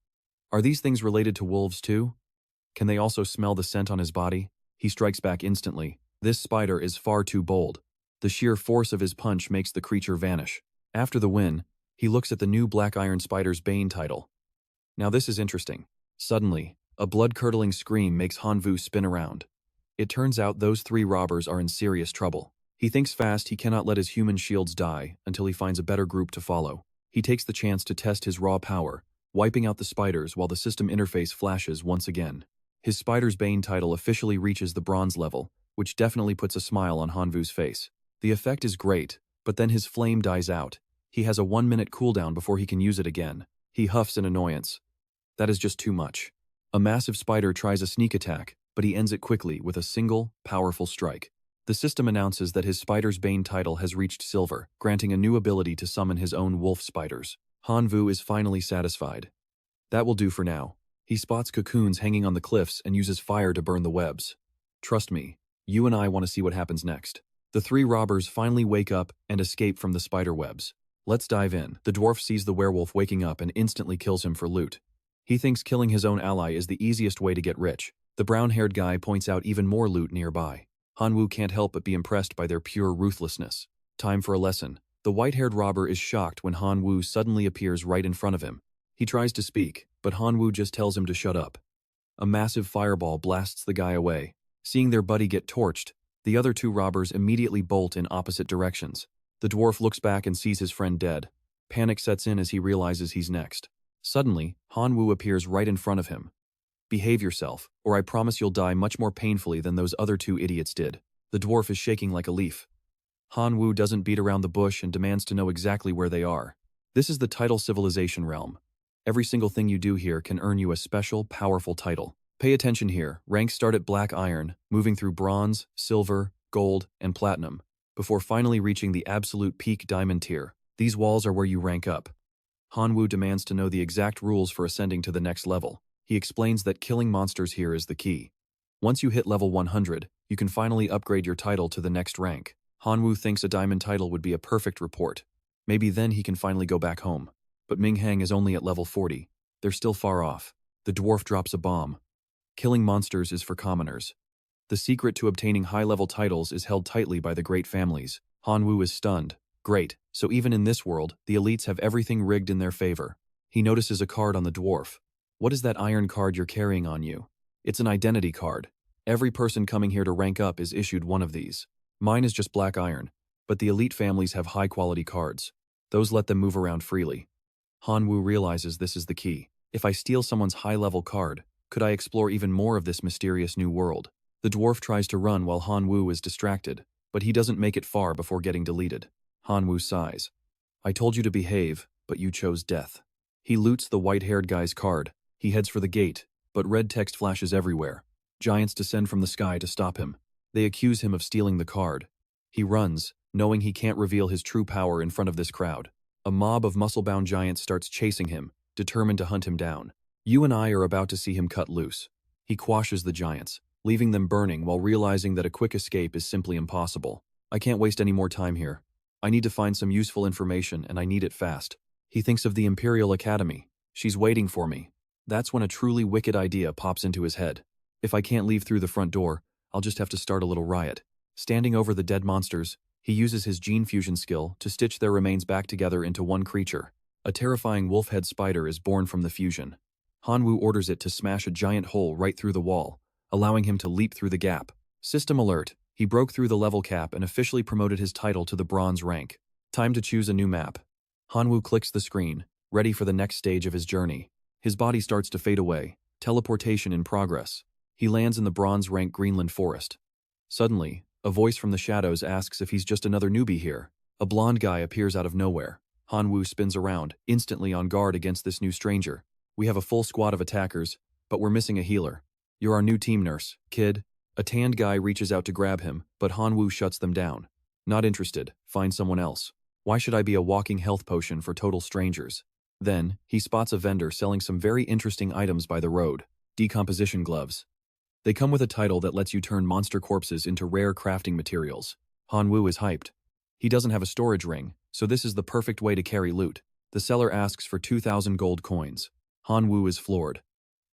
Are these things related to wolves too? Can they also smell the scent on his body? He strikes back instantly. This spider is far too bold. The sheer force of his punch makes the creature vanish. After the win, he looks at the new Black Iron Spider's Bane title. Now this is interesting. Suddenly, a blood-curdling scream makes Hanvu spin around. It turns out those 3 robbers are in serious trouble. He thinks fast. He cannot let his human shields die until he finds a better group to follow. He takes the chance to test his raw power, wiping out the spiders while the system interface flashes once again. His Spider's Bane title officially reaches the bronze level, which definitely puts a smile on Hanwoo's face. The effect is great, but then his flame dies out. He has a 1-minute cooldown before he can use it again. He huffs in annoyance. That is just too much. A massive spider tries a sneak attack, but he ends it quickly with a single, powerful strike. The system announces that his Spider's Bane title has reached silver, granting a new ability to summon his own wolf spiders. Hanwoo is finally satisfied. That will do for now. He spots cocoons hanging on the cliffs and uses fire to burn the webs. Trust me, you and I want to see what happens next. The 3 robbers finally wake up and escape from the spider webs. Let's dive in. The dwarf sees the werewolf waking up and instantly kills him for loot. He thinks killing his own ally is the easiest way to get rich. The brown-haired guy points out even more loot nearby. Hanwoo can't help but be impressed by their pure ruthlessness. Time for a lesson. The white-haired robber is shocked when Hanwoo suddenly appears right in front of him. He tries to speak, but Hanwoo just tells him to shut up. A massive fireball blasts the guy away. Seeing their buddy get torched, the other 2 robbers immediately bolt in opposite directions. The dwarf looks back and sees his friend dead. Panic sets in as he realizes he's next. Suddenly, Hanwoo appears right in front of him. Behave yourself, or I promise you'll die much more painfully than those other 2 idiots did. The dwarf is shaking like a leaf. Hanwoo doesn't beat around the bush and demands to know exactly where they are. This is the title civilization realm. Every single thing you do here can earn you a special, powerful title. Pay attention here. Ranks start at black iron, moving through bronze, silver, gold, and platinum, before finally reaching the absolute peak diamond tier. These walls are where you rank up. Hanwoo demands to know the exact rules for ascending to the next level. He explains that killing monsters here is the key. Once you hit level 100, you can finally upgrade your title to the next rank. Hanwoo thinks a diamond title would be a perfect report. Maybe then he can finally go back home. But Minghang is only at level 40. They're still far off. The dwarf drops a bomb. Killing monsters is for commoners. The secret to obtaining high-level titles is held tightly by the great families. Hanwoo is stunned. Great, so even in this world, the elites have everything rigged in their favor. He notices a card on the dwarf. What is that iron card you're carrying on you? It's an identity card. Every person coming here to rank up is issued one of these. Mine is just black iron, but the elite families have high-quality cards. Those let them move around freely. Hanwoo realizes this is the key. If I steal someone's high-level card, could I explore even more of this mysterious new world? The dwarf tries to run while Hanwoo is distracted, but he doesn't make it far before getting deleted. Hanwoo sighs. I told you to behave, but you chose death. He loots the white-haired guy's card. He heads for the gate, but red text flashes everywhere. Giants descend from the sky to stop him. They accuse him of stealing the card. He runs, knowing he can't reveal his true power in front of this crowd. A mob of muscle-bound giants starts chasing him, determined to hunt him down. You and I are about to see him cut loose. He quashes the giants, leaving them burning while realizing that a quick escape is simply impossible. I can't waste any more time here. I need to find some useful information, and I need it fast. He thinks of the Imperial Academy. She's waiting for me. That's when a truly wicked idea pops into his head. If I can't leave through the front door, I'll just have to start a little riot. Standing over the dead monsters, he uses his gene fusion skill to stitch their remains back together into one creature. A terrifying wolf-head spider is born from the fusion. Hanwoo orders it to smash a giant hole right through the wall, allowing him to leap through the gap. System alert. He broke through the level cap and officially promoted his title to the bronze rank. Time to choose a new map. Hanwoo clicks the screen, ready for the next stage of his journey. His body starts to fade away. Teleportation in progress. He lands in the bronze rank Greenland forest. Suddenly, a voice from the shadows asks if he's just another newbie here. A blonde guy appears out of nowhere. Hanwoo spins around, instantly on guard against this new stranger. We have a full squad of attackers, but we're missing a healer. You're our new team nurse, kid. A tanned guy reaches out to grab him, but Hanwoo shuts them down. Not interested. Find someone else. Why should I be a walking health potion for total strangers? Then, he spots a vendor selling some very interesting items by the road. Decomposition gloves. They come with a title that lets you turn monster corpses into rare crafting materials. Hanwoo is hyped. He doesn't have a storage ring, so this is the perfect way to carry loot. The seller asks for 2,000 gold coins. Hanwoo is floored.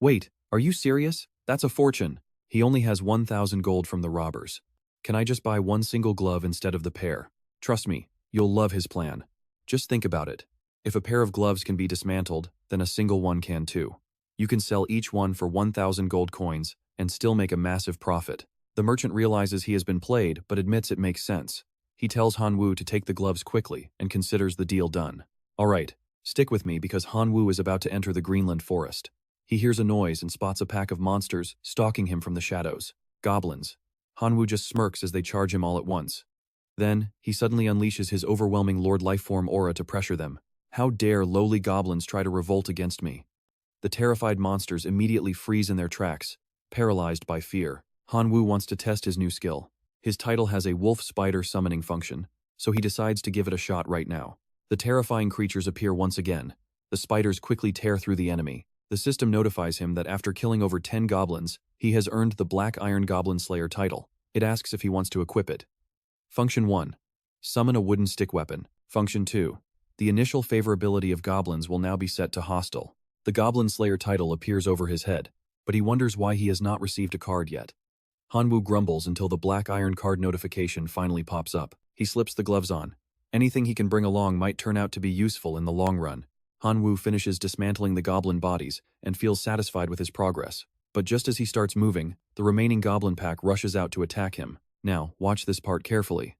Wait, are you serious? That's a fortune. He only has 1,000 gold from the robbers. Can I just buy one single glove instead of the pair? Trust me, you'll love his plan. Just think about it. If a pair of gloves can be dismantled, then a single one can too. You can sell each one for 1,000 gold coins and still make a massive profit. The merchant realizes he has been played but admits it makes sense. He tells Han Wu to take the gloves quickly and considers the deal done. Alright, stick with me because Han Wu is about to enter the Greenland forest. He hears a noise and spots a pack of monsters stalking him from the shadows. Goblins. Han Wu just smirks as they charge him all at once. Then, he suddenly unleashes his overwhelming Lord Lifeform aura to pressure them. How dare lowly goblins try to revolt against me? The terrified monsters immediately freeze in their tracks, paralyzed by fear. Han Wu wants to test his new skill. His title has a wolf spider summoning function, so he decides to give it a shot right now. The terrifying creatures appear once again. The spiders quickly tear through the enemy. The system notifies him that after killing over 10 goblins, he has earned the Black Iron Goblin Slayer title. It asks if he wants to equip it. Function 1. Summon a wooden stick weapon. Function 2. The initial favorability of goblins will now be set to hostile. The Goblin Slayer title appears over his head, but he wonders why he has not received a card yet. Han Wu grumbles until the Black Iron card notification finally pops up. He slips the gloves on. Anything he can bring along might turn out to be useful in the long run. Han Wu finishes dismantling the goblin bodies and feels satisfied with his progress. But just as he starts moving, the remaining goblin pack rushes out to attack him. Now, watch this part carefully.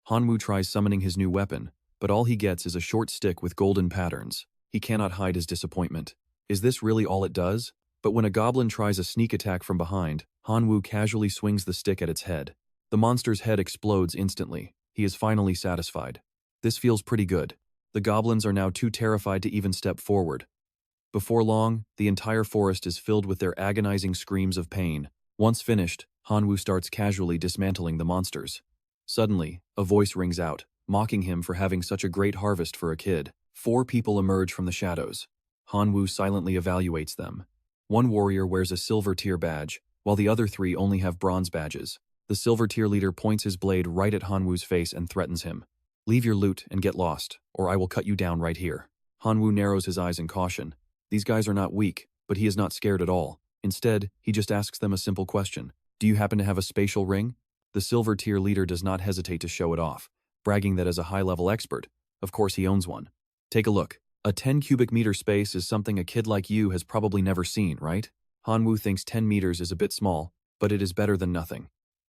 Han Wu tries summoning his new weapon, but all he gets is a short stick with golden patterns. He cannot hide his disappointment. Is this really all it does? But when a goblin tries a sneak attack from behind, Han Wu casually swings the stick at its head. The monster's head explodes instantly. He is finally satisfied. This feels pretty good. The goblins are now too terrified to even step forward. Before long, the entire forest is filled with their agonizing screams of pain. Once finished, Han Wu starts casually dismantling the monsters. Suddenly, a voice rings out, mocking him for having such a great harvest for a kid. 4 people emerge from the shadows. Han Wu silently evaluates them. One warrior wears a silver tier badge, while the other 3 only have bronze badges. The silver tier leader points his blade right at Han Wu's face and threatens him. Leave your loot and get lost, or I will cut you down right here. Han Wu narrows his eyes in caution. These guys are not weak, but he is not scared at all. Instead, he just asks them a simple question. Do you happen to have a spatial ring? The silver tier leader does not hesitate to show it off, bragging that as a high-level expert, of course he owns one. Take a look. A 10 cubic meter space is something a kid like you has probably never seen, right? Han Wu thinks 10 meters is a bit small, but it is better than nothing.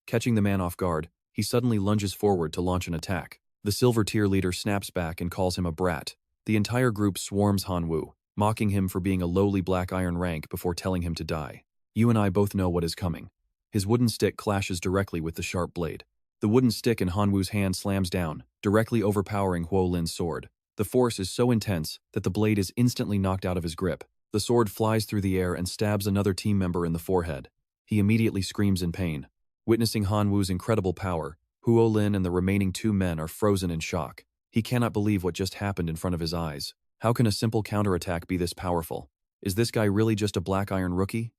Catching the man off guard, he suddenly lunges forward to launch an attack. The silver tier leader snaps back and calls him a brat. The entire group swarms Han Wu, mocking him for being a lowly black iron rank before telling him to die. You and I both know what is coming. His wooden stick clashes directly with the sharp blade. The wooden stick in Han Wu's hand slams down, directly overpowering Huo Lin's sword. The force is so intense that the blade is instantly knocked out of his grip. The sword flies through the air and stabs another team member in the forehead. He immediately screams in pain. Witnessing Han Wu's incredible power, Huo Lin and the remaining 2 men are frozen in shock. He cannot believe what just happened in front of his eyes. How can a simple counterattack be this powerful? Is this guy really just a black iron rookie?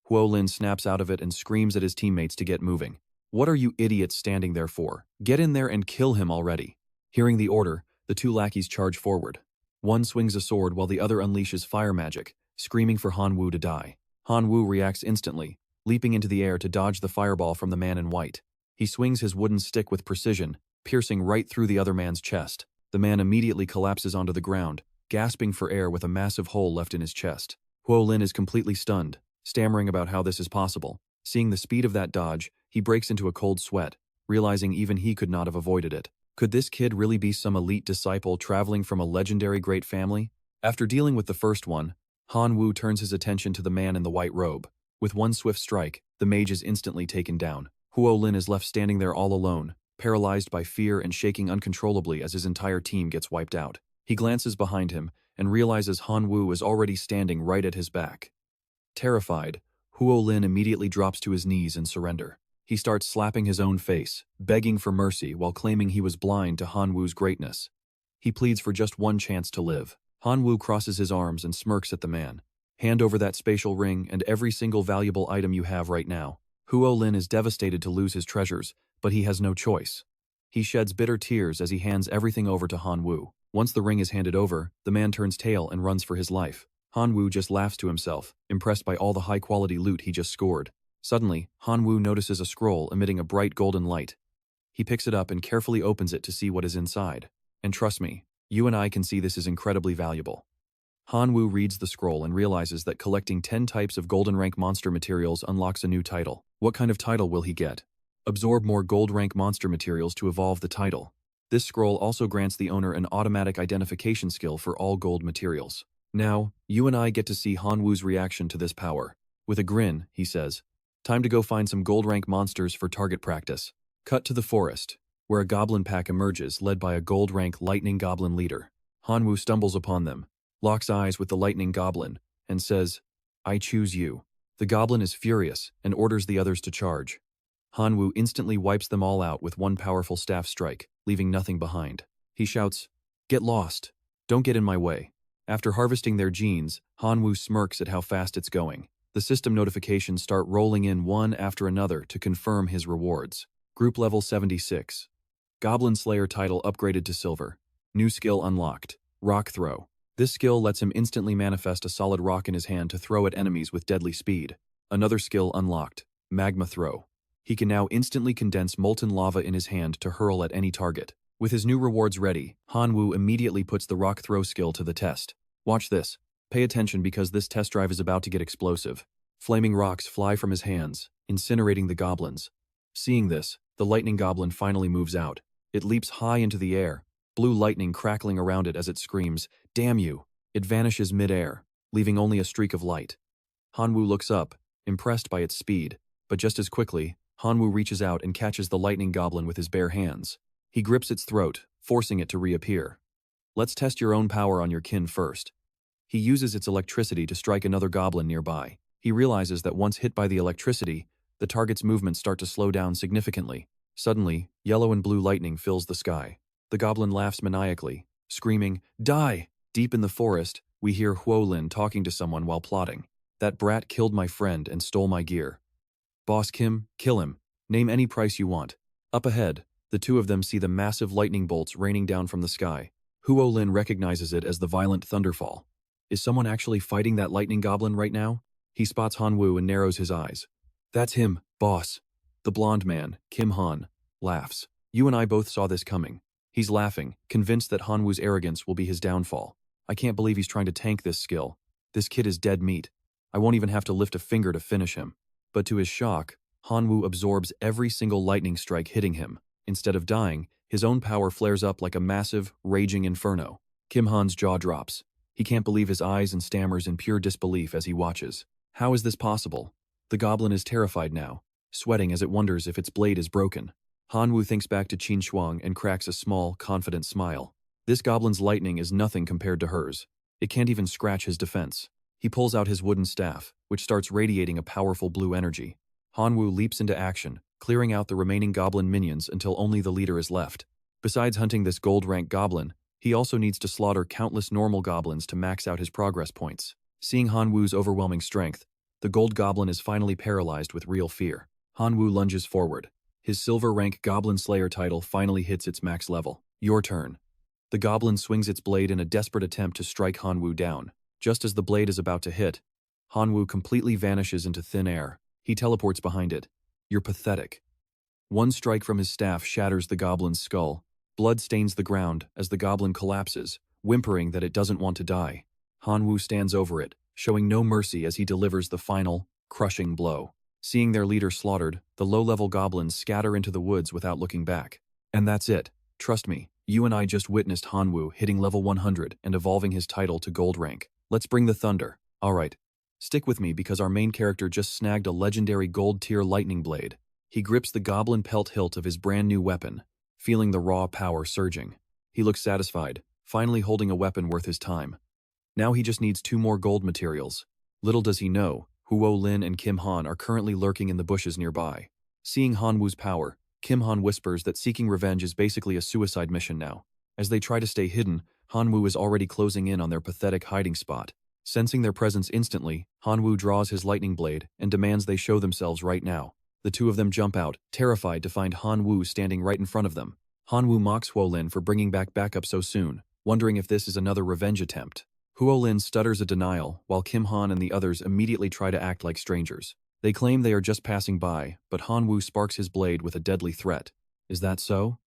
Huo Lin snaps out of it and screams at his teammates to get moving. What are you idiots standing there for? Get in there and kill him already. Hearing the order, the 2 lackeys charge forward. One swings a sword while the other unleashes fire magic, screaming for Han Wu to die. Han Wu reacts instantly, leaping into the air to dodge the fireball from the man in white. He swings his wooden stick with precision, piercing right through the other man's chest. The man immediately collapses onto the ground, gasping for air with a massive hole left in his chest. Huo Lin is completely stunned, stammering about how this is possible. Seeing the speed of that dodge, he breaks into a cold sweat, realizing even he could not have avoided it. Could this kid really be some elite disciple traveling from a legendary great family? After dealing with the first one, Han Wu turns his attention to the man in the white robe. With one swift strike, the mage is instantly taken down. Huo Lin is left standing there all alone, paralyzed by fear and shaking uncontrollably as his entire team gets wiped out. He glances behind him and realizes Han Wu is already standing right at his back. Terrified, Huo Lin immediately drops to his knees in surrender. He starts slapping his own face, begging for mercy while claiming he was blind to Han Wu's greatness. He pleads for just one chance to live. Han Wu crosses his arms and smirks at the man. Hand over that spatial ring and every single valuable item you have right now. Huo Lin is devastated to lose his treasures, but he has no choice. He sheds bitter tears as he hands everything over to Han Wu. Once the ring is handed over, the man turns tail and runs for his life. Han Wu just laughs to himself, impressed by all the high-quality loot he just scored. Suddenly, Han Wu notices a scroll emitting a bright golden light. He picks it up and carefully opens it to see what is inside. And trust me, you and I can see this is incredibly valuable. Han Wu reads the scroll and realizes that collecting 10 types of golden rank monster materials unlocks a new title. What kind of title will he get? Absorb more gold rank monster materials to evolve the title. This scroll also grants the owner an automatic identification skill for all gold materials. Now, you and I get to see Hanwoo's reaction to this power. With a grin, he says, "Time to go find some gold rank monsters for target practice." Cut to the forest, where a goblin pack emerges led by a gold rank lightning goblin leader. Hanwoo stumbles upon them, locks eyes with the lightning goblin, and says, "I choose you." The goblin is furious and orders the others to charge. Hanwoo instantly wipes them all out with one powerful staff strike, leaving nothing behind. He shouts, "Get lost. Don't get in my way." After harvesting their genes, Hanwoo smirks at how fast it's going. The system notifications start rolling in one after another to confirm his rewards. Group level 76. Goblin Slayer title upgraded to silver. New skill unlocked. Rock throw. This skill lets him instantly manifest a solid rock in his hand to throw at enemies with deadly speed. Another skill unlocked. Magma throw. He can now instantly condense molten lava in his hand to hurl at any target. With his new rewards ready, Hanwoo immediately puts the rock throw skill to the test. Watch this. Pay attention because this test drive is about to get explosive. Flaming rocks fly from his hands, incinerating the goblins. Seeing this, the lightning goblin finally moves out. It leaps high into the air, blue lightning crackling around it as it screams, "Damn you!" It vanishes mid-air, leaving only a streak of light. Hanwoo looks up, impressed by its speed, but just as quickly, Hanwoo reaches out and catches the lightning goblin with his bare hands. He grips its throat, forcing it to reappear. "Let's test your own power on your kin first." He uses its electricity to strike another goblin nearby. He realizes that once hit by the electricity, the target's movements start to slow down significantly. Suddenly, yellow and blue lightning fills the sky. The goblin laughs maniacally, screaming, "Die!" Deep in the forest, we hear Huolin talking to someone while plotting. "That brat killed my friend and stole my gear. Boss Kim, kill him. Name any price you want." Up ahead, the two of them see the massive lightning bolts raining down from the sky. Huolin recognizes it as the violent thunderfall. Is someone actually fighting that lightning goblin right now? He spots Hanwoo and narrows his eyes. "That's him, boss." The blonde man, Kim Han, laughs. "You and I both saw this coming." He's laughing, convinced that Hanwoo's arrogance will be his downfall. "I can't believe he's trying to tank this skill. This kid is dead meat. I won't even have to lift a finger to finish him." But to his shock, Hanwoo absorbs every single lightning strike hitting him. Instead of dying, his own power flares up like a massive, raging inferno. Kim Han's jaw drops. He can't believe his eyes and stammers in pure disbelief as he watches. How is this possible? The goblin is terrified now, sweating as it wonders if its blade is broken. Hanwoo thinks back to Qin Shuang and cracks a small, confident smile. This goblin's lightning is nothing compared to hers. It can't even scratch his defense. He pulls out his wooden staff, which starts radiating a powerful blue energy. Hanwoo leaps into action, clearing out the remaining goblin minions until only the leader is left. Besides hunting this gold-rank goblin, he also needs to slaughter countless normal goblins to max out his progress points. Seeing Hanwoo's overwhelming strength, the gold goblin is finally paralyzed with real fear. Hanwoo lunges forward. His silver-rank Goblin Slayer title finally hits its max level. Your turn. The goblin swings its blade in a desperate attempt to strike Hanwoo down. Just as the blade is about to hit, Hanwoo completely vanishes into thin air. He teleports behind it. You're pathetic. One strike from his staff shatters the goblin's skull. Blood stains the ground as the goblin collapses, whimpering that it doesn't want to die. Hanwoo stands over it, showing no mercy as he delivers the final, crushing blow. Seeing their leader slaughtered, the low-level goblins scatter into the woods without looking back. And that's it. Trust me, you and I just witnessed Hanwoo hitting level 100 and evolving his title to gold rank. Let's bring the thunder. Alright. Stick with me because our main character just snagged a legendary gold-tier lightning blade. He grips the goblin pelt hilt of his brand new weapon, feeling the raw power surging. He looks satisfied, finally holding a weapon worth his time. Now he just needs 2 more gold materials. Little does he know, Huolin and Kim Han are currently lurking in the bushes nearby. Seeing Hanwoo's power, Kim Han whispers that seeking revenge is basically a suicide mission now. As they try to stay hidden, Hanwoo is already closing in on their pathetic hiding spot. Sensing their presence instantly, Hanwoo draws his lightning blade and demands they show themselves right now. The two of them jump out, terrified to find Hanwoo standing right in front of them. Hanwoo mocks Huolin for bringing back backup so soon, wondering if this is another revenge attempt. Huolin stutters a denial, while Kim Han and the others immediately try to act like strangers. They claim they are just passing by, but Hanwoo sparks his blade with a deadly threat. Is that so?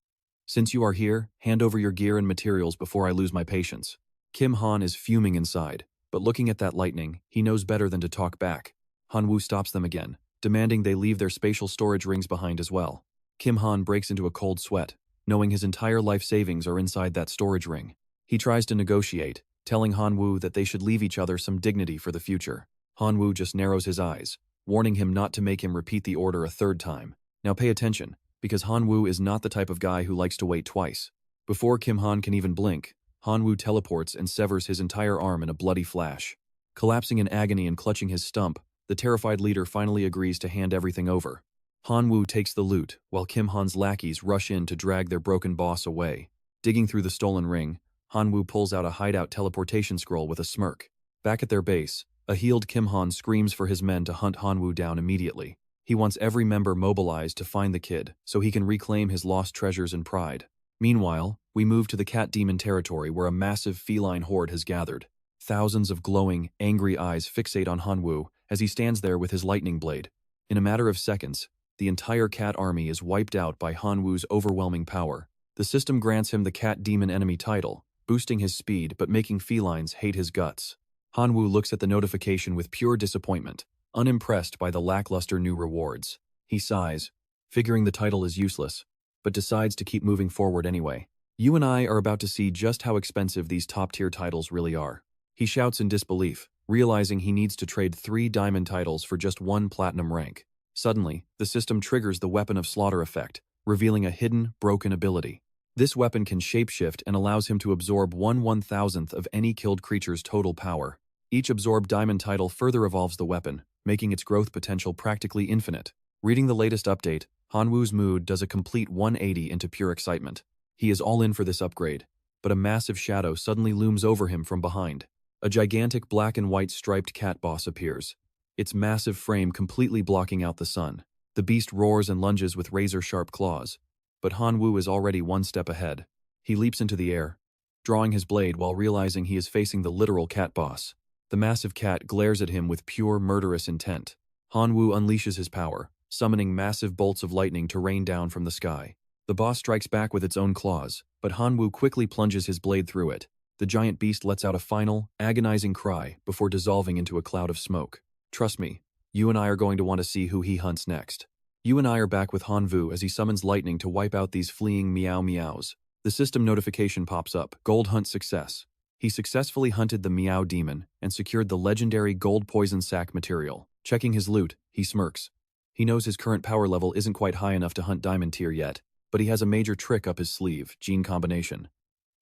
Since you are here, hand over your gear and materials before I lose my patience. Kim Han is fuming inside, but looking at that lightning, he knows better than to talk back. Hanwoo stops them again. demanding they leave their spatial storage rings behind as well. Kim Han breaks into a cold sweat, knowing his entire life savings are inside that storage ring. He tries to negotiate, telling Han Wu that they should leave each other some dignity for the future. Han Wu just narrows his eyes, warning him not to make him repeat the order a third time. Now pay attention, because Han Wu is not the type of guy who likes to wait twice. Before Kim Han can even blink, Han Wu teleports and severs his entire arm in a bloody flash. Collapsing in agony and clutching his stump, the terrified leader finally agrees to hand everything over. Han Wu takes the loot, while Kim Han's lackeys rush in to drag their broken boss away. Digging through the stolen ring, Han Wu pulls out a hideout teleportation scroll with a smirk. Back at their base, a healed Kim Han screams for his men to hunt Han Wu down immediately. He wants every member mobilized to find the kid, so he can reclaim his lost treasures and pride. Meanwhile, we move to the cat demon territory where a massive feline horde has gathered. Thousands of glowing, angry eyes fixate on Han Wu as he stands there with his lightning blade. In a matter of seconds, the entire cat army is wiped out by Han Wu's overwhelming power. The system grants him the cat demon enemy title, boosting his speed but making felines hate his guts. Han Wu looks at the notification with pure disappointment, unimpressed by the lackluster new rewards. He sighs, figuring the title is useless, but decides to keep moving forward anyway. You and I are about to see just how expensive these top-tier titles really are. He shouts in disbelief, realizing he needs to trade 3 diamond titles for just 1 platinum rank. Suddenly, the system triggers the Weapon of Slaughter effect, revealing a hidden, broken ability. This weapon can shapeshift and allows him to absorb 1/1000th of any killed creature's total power. Each absorbed diamond title further evolves the weapon, making its growth potential practically infinite. Reading the latest update, Han Wu's mood does a complete 180 into pure excitement. He is all in for this upgrade, but a massive shadow suddenly looms over him from behind. A gigantic black and white striped cat boss appears, its massive frame completely blocking out the sun. The beast roars and lunges with razor-sharp claws, but Han Wu is already one step ahead. He leaps into the air, drawing his blade while realizing he is facing the literal cat boss. The massive cat glares at him with pure murderous intent. Han Wu unleashes his power, summoning massive bolts of lightning to rain down from the sky. The boss strikes back with its own claws, but Han Wu quickly plunges his blade through it. The giant beast lets out a final, agonizing cry before dissolving into a cloud of smoke. Trust me, you and I are going to want to see who he hunts next. You and I are back with Han Wu as he summons lightning to wipe out these fleeing meow meows. The system notification pops up, gold hunt success. He successfully hunted the meow demon and secured the legendary gold poison sac material. Checking his loot, he smirks. He knows his current power level isn't quite high enough to hunt diamond tier yet, but he has a major trick up his sleeve, gene combination.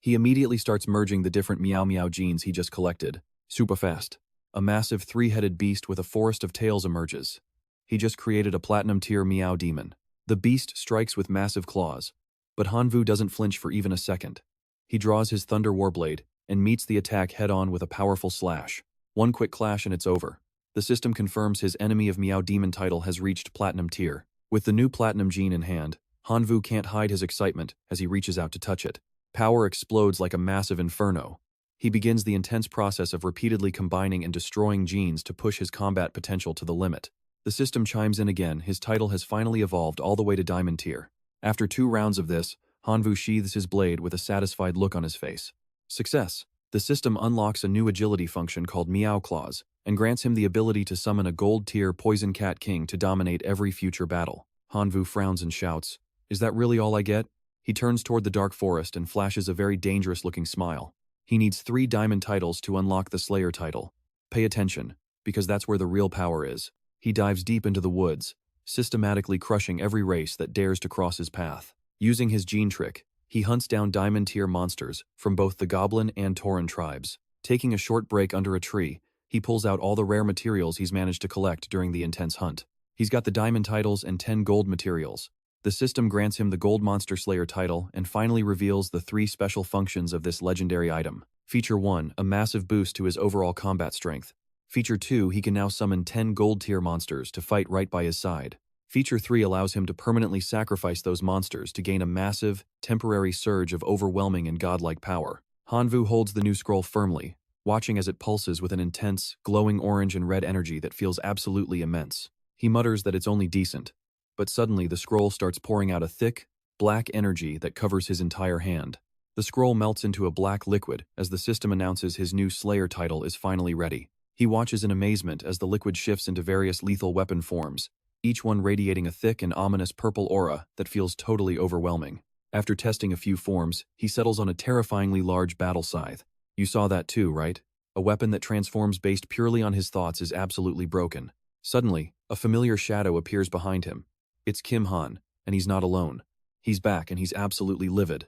He immediately starts merging the different meow meow genes he just collected. Super fast. A massive 3-headed beast with a forest of tails emerges. He just created a platinum tier meow demon. The beast strikes with massive claws, but Han Wu doesn't flinch for even a second. He draws his thunder warblade and meets the attack head-on with a powerful slash. One quick clash and it's over. The system confirms his enemy of Meow Demon title has reached platinum tier. With the new platinum gene in hand, Han Wu can't hide his excitement as he reaches out to touch it. Power explodes like a massive inferno. He begins the intense process of repeatedly combining and destroying genes to push his combat potential to the limit. The system chimes in again, his title has finally evolved all the way to diamond tier. After 2 rounds of this, Han Wu sheathes his blade with a satisfied look on his face. Success! The system unlocks a new agility function called Meow Claws, and grants him the ability to summon a gold-tier Poison Cat King to dominate every future battle. Han Wu frowns and shouts, "Is that really all I get?" He turns toward the dark forest and flashes a very dangerous-looking smile. He needs 3 diamond titles to unlock the Slayer title. Pay attention, because that's where the real power is. He dives deep into the woods, systematically crushing every race that dares to cross his path. Using his gene trick, he hunts down diamond-tier monsters from both the Goblin and Tauren tribes. Taking a short break under a tree, he pulls out all the rare materials he's managed to collect during the intense hunt. He's got the diamond titles and 10 gold materials. The system grants him the Gold Monster Slayer title and finally reveals the 3 special functions of this legendary item. Feature 1, a massive boost to his overall combat strength. Feature 2, he can now summon 10 gold-tier monsters to fight right by his side. Feature 3 allows him to permanently sacrifice those monsters to gain a massive, temporary surge of overwhelming and godlike power. Han Wu holds the new scroll firmly, watching as it pulses with an intense, glowing orange and red energy that feels absolutely immense. He mutters that it's only decent, but suddenly the scroll starts pouring out a thick, black energy that covers his entire hand. The scroll melts into a black liquid as the system announces his new Slayer title is finally ready. He watches in amazement as the liquid shifts into various lethal weapon forms, each one radiating a thick and ominous purple aura that feels totally overwhelming. After testing a few forms, he settles on a terrifyingly large battle scythe. You saw that too, right? A weapon that transforms based purely on his thoughts is absolutely broken. Suddenly, a familiar shadow appears behind him. It's Kim Han, and he's not alone. He's back and he's absolutely livid,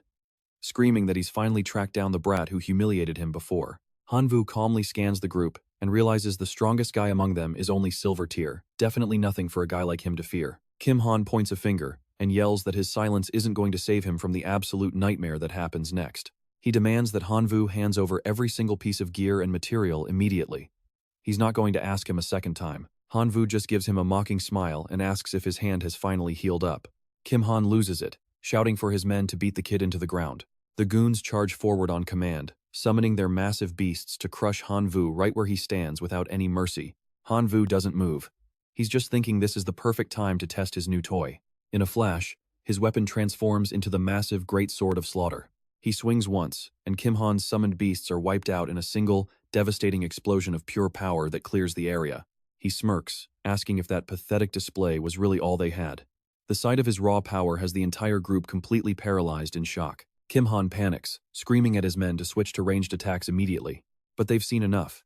screaming that he's finally tracked down the brat who humiliated him before. Hanwoo calmly scans the group and realizes the strongest guy among them is only silver tier, definitely nothing for a guy like him to fear. Kim Han points a finger and yells that his silence isn't going to save him from the absolute nightmare that happens next. He demands that Hanwoo hands over every single piece of gear and material immediately. He's not going to ask him a second time. Hanwoo just gives him a mocking smile and asks if his hand has finally healed up. Kim Han loses it, shouting for his men to beat the kid into the ground. The goons charge forward on command, summoning their massive beasts to crush Hanwoo right where he stands without any mercy. Hanwoo doesn't move. He's just thinking this is the perfect time to test his new toy. In a flash, his weapon transforms into the massive Great Sword of Slaughter. He swings once, and Kim Han's summoned beasts are wiped out in a single, devastating explosion of pure power that clears the area. He smirks, asking if that pathetic display was really all they had. The sight of his raw power has the entire group completely paralyzed in shock. Kim Han panics, screaming at his men to switch to ranged attacks immediately. But they've seen enough.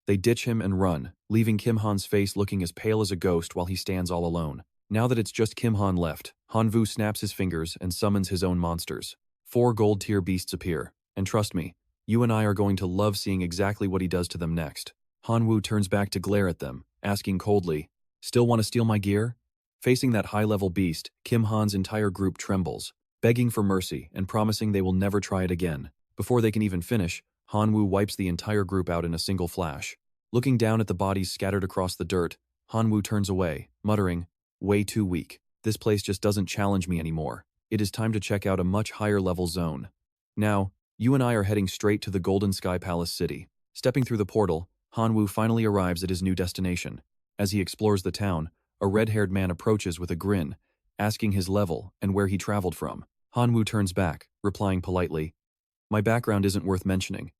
They ditch him and run, leaving Kim Han's face looking as pale as a ghost while he stands all alone. Now that it's just Kim Han left, Hanwoo snaps his fingers and summons his own monsters. 4 gold-tier beasts appear, and trust me, you and I are going to love seeing exactly what he does to them next. Hanwoo turns back to glare at them, asking coldly, "Still want to steal my gear?" Facing that high-level beast, Kim Han's entire group trembles, begging for mercy and promising they will never try it again. Before they can even finish, Hanwoo wipes the entire group out in a single flash. Looking down at the bodies scattered across the dirt, Hanwoo turns away, muttering, "Way too weak. This place just doesn't challenge me anymore. It is time to check out a much higher level zone." Now, you and I are heading straight to the Golden Sky Palace City. Stepping through the portal, Hanwoo finally arrives at his new destination. As he explores the town, a red-haired man approaches with a grin, asking his level and where he traveled from. Hanwoo turns back, replying politely, "My background isn't worth mentioning.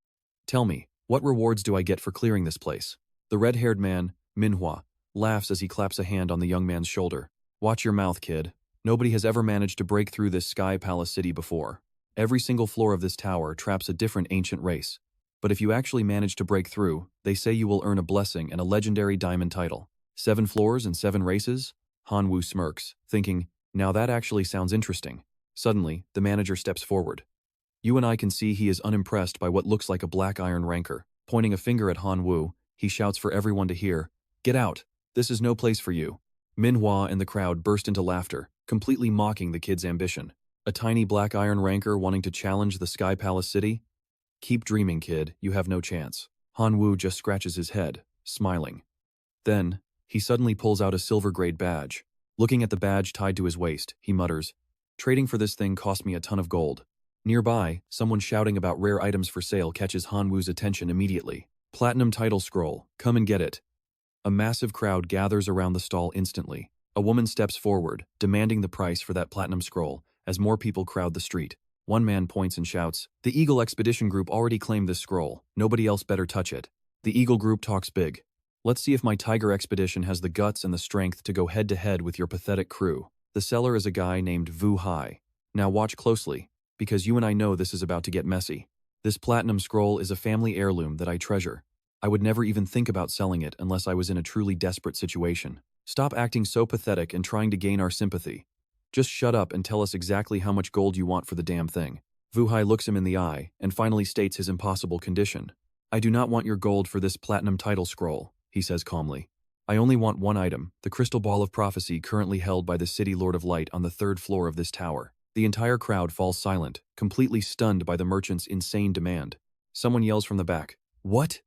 Tell me, what rewards do I get for clearing this place?" The red-haired man, Manhwa, laughs as he claps a hand on the young man's shoulder. "Watch your mouth, kid. Nobody has ever managed to break through this Sky Palace City before. Every single floor of this tower traps a different ancient race. But if you actually manage to break through, they say you will earn a blessing and a legendary diamond title. 7 floors and 7 races?" Hanwoo smirks, thinking, now that actually sounds interesting. Suddenly, the manager steps forward. You and I can see he is unimpressed by what looks like a black iron rancor. Pointing a finger at Hanwoo, he shouts for everyone to hear, "Get out! This is no place for you." Manhwa and the crowd burst into laughter, completely mocking the kid's ambition. A tiny black iron rancor wanting to challenge the Sky Palace City? Keep dreaming, kid, you have no chance. Hanwoo just scratches his head, smiling. Then, he suddenly pulls out a silver-grade badge. Looking at the badge tied to his waist, he mutters, "Trading for this thing cost me a ton of gold." Nearby, someone shouting about rare items for sale catches Hanwoo's attention immediately. "Platinum title scroll, come and get it." A massive crowd gathers around the stall instantly. A woman steps forward, demanding the price for that platinum scroll, as more people crowd the street. One man points and shouts, "The Eagle Expedition Group already claimed this scroll. Nobody else better touch it." The Eagle Group talks big. "Let's see if my Tiger Expedition has the guts and the strength to go head-to-head with your pathetic crew." The seller is a guy named Vu Hai. Now watch closely, because you and I know this is about to get messy. This platinum scroll is a family heirloom that I treasure. I would never even think about selling it unless I was in a truly desperate situation. Stop acting so pathetic and trying to gain our sympathy. Just shut up and tell us exactly how much gold you want for the damn thing. Vu Hai looks him in the eye and finally states his impossible condition. "I do not want your gold for this platinum title scroll," he says calmly. "I only want one item, the crystal ball of prophecy currently held by the City Lord of Light on the 3rd floor of this tower." The entire crowd falls silent, completely stunned by the merchant's insane demand. Someone yells from the back, "What?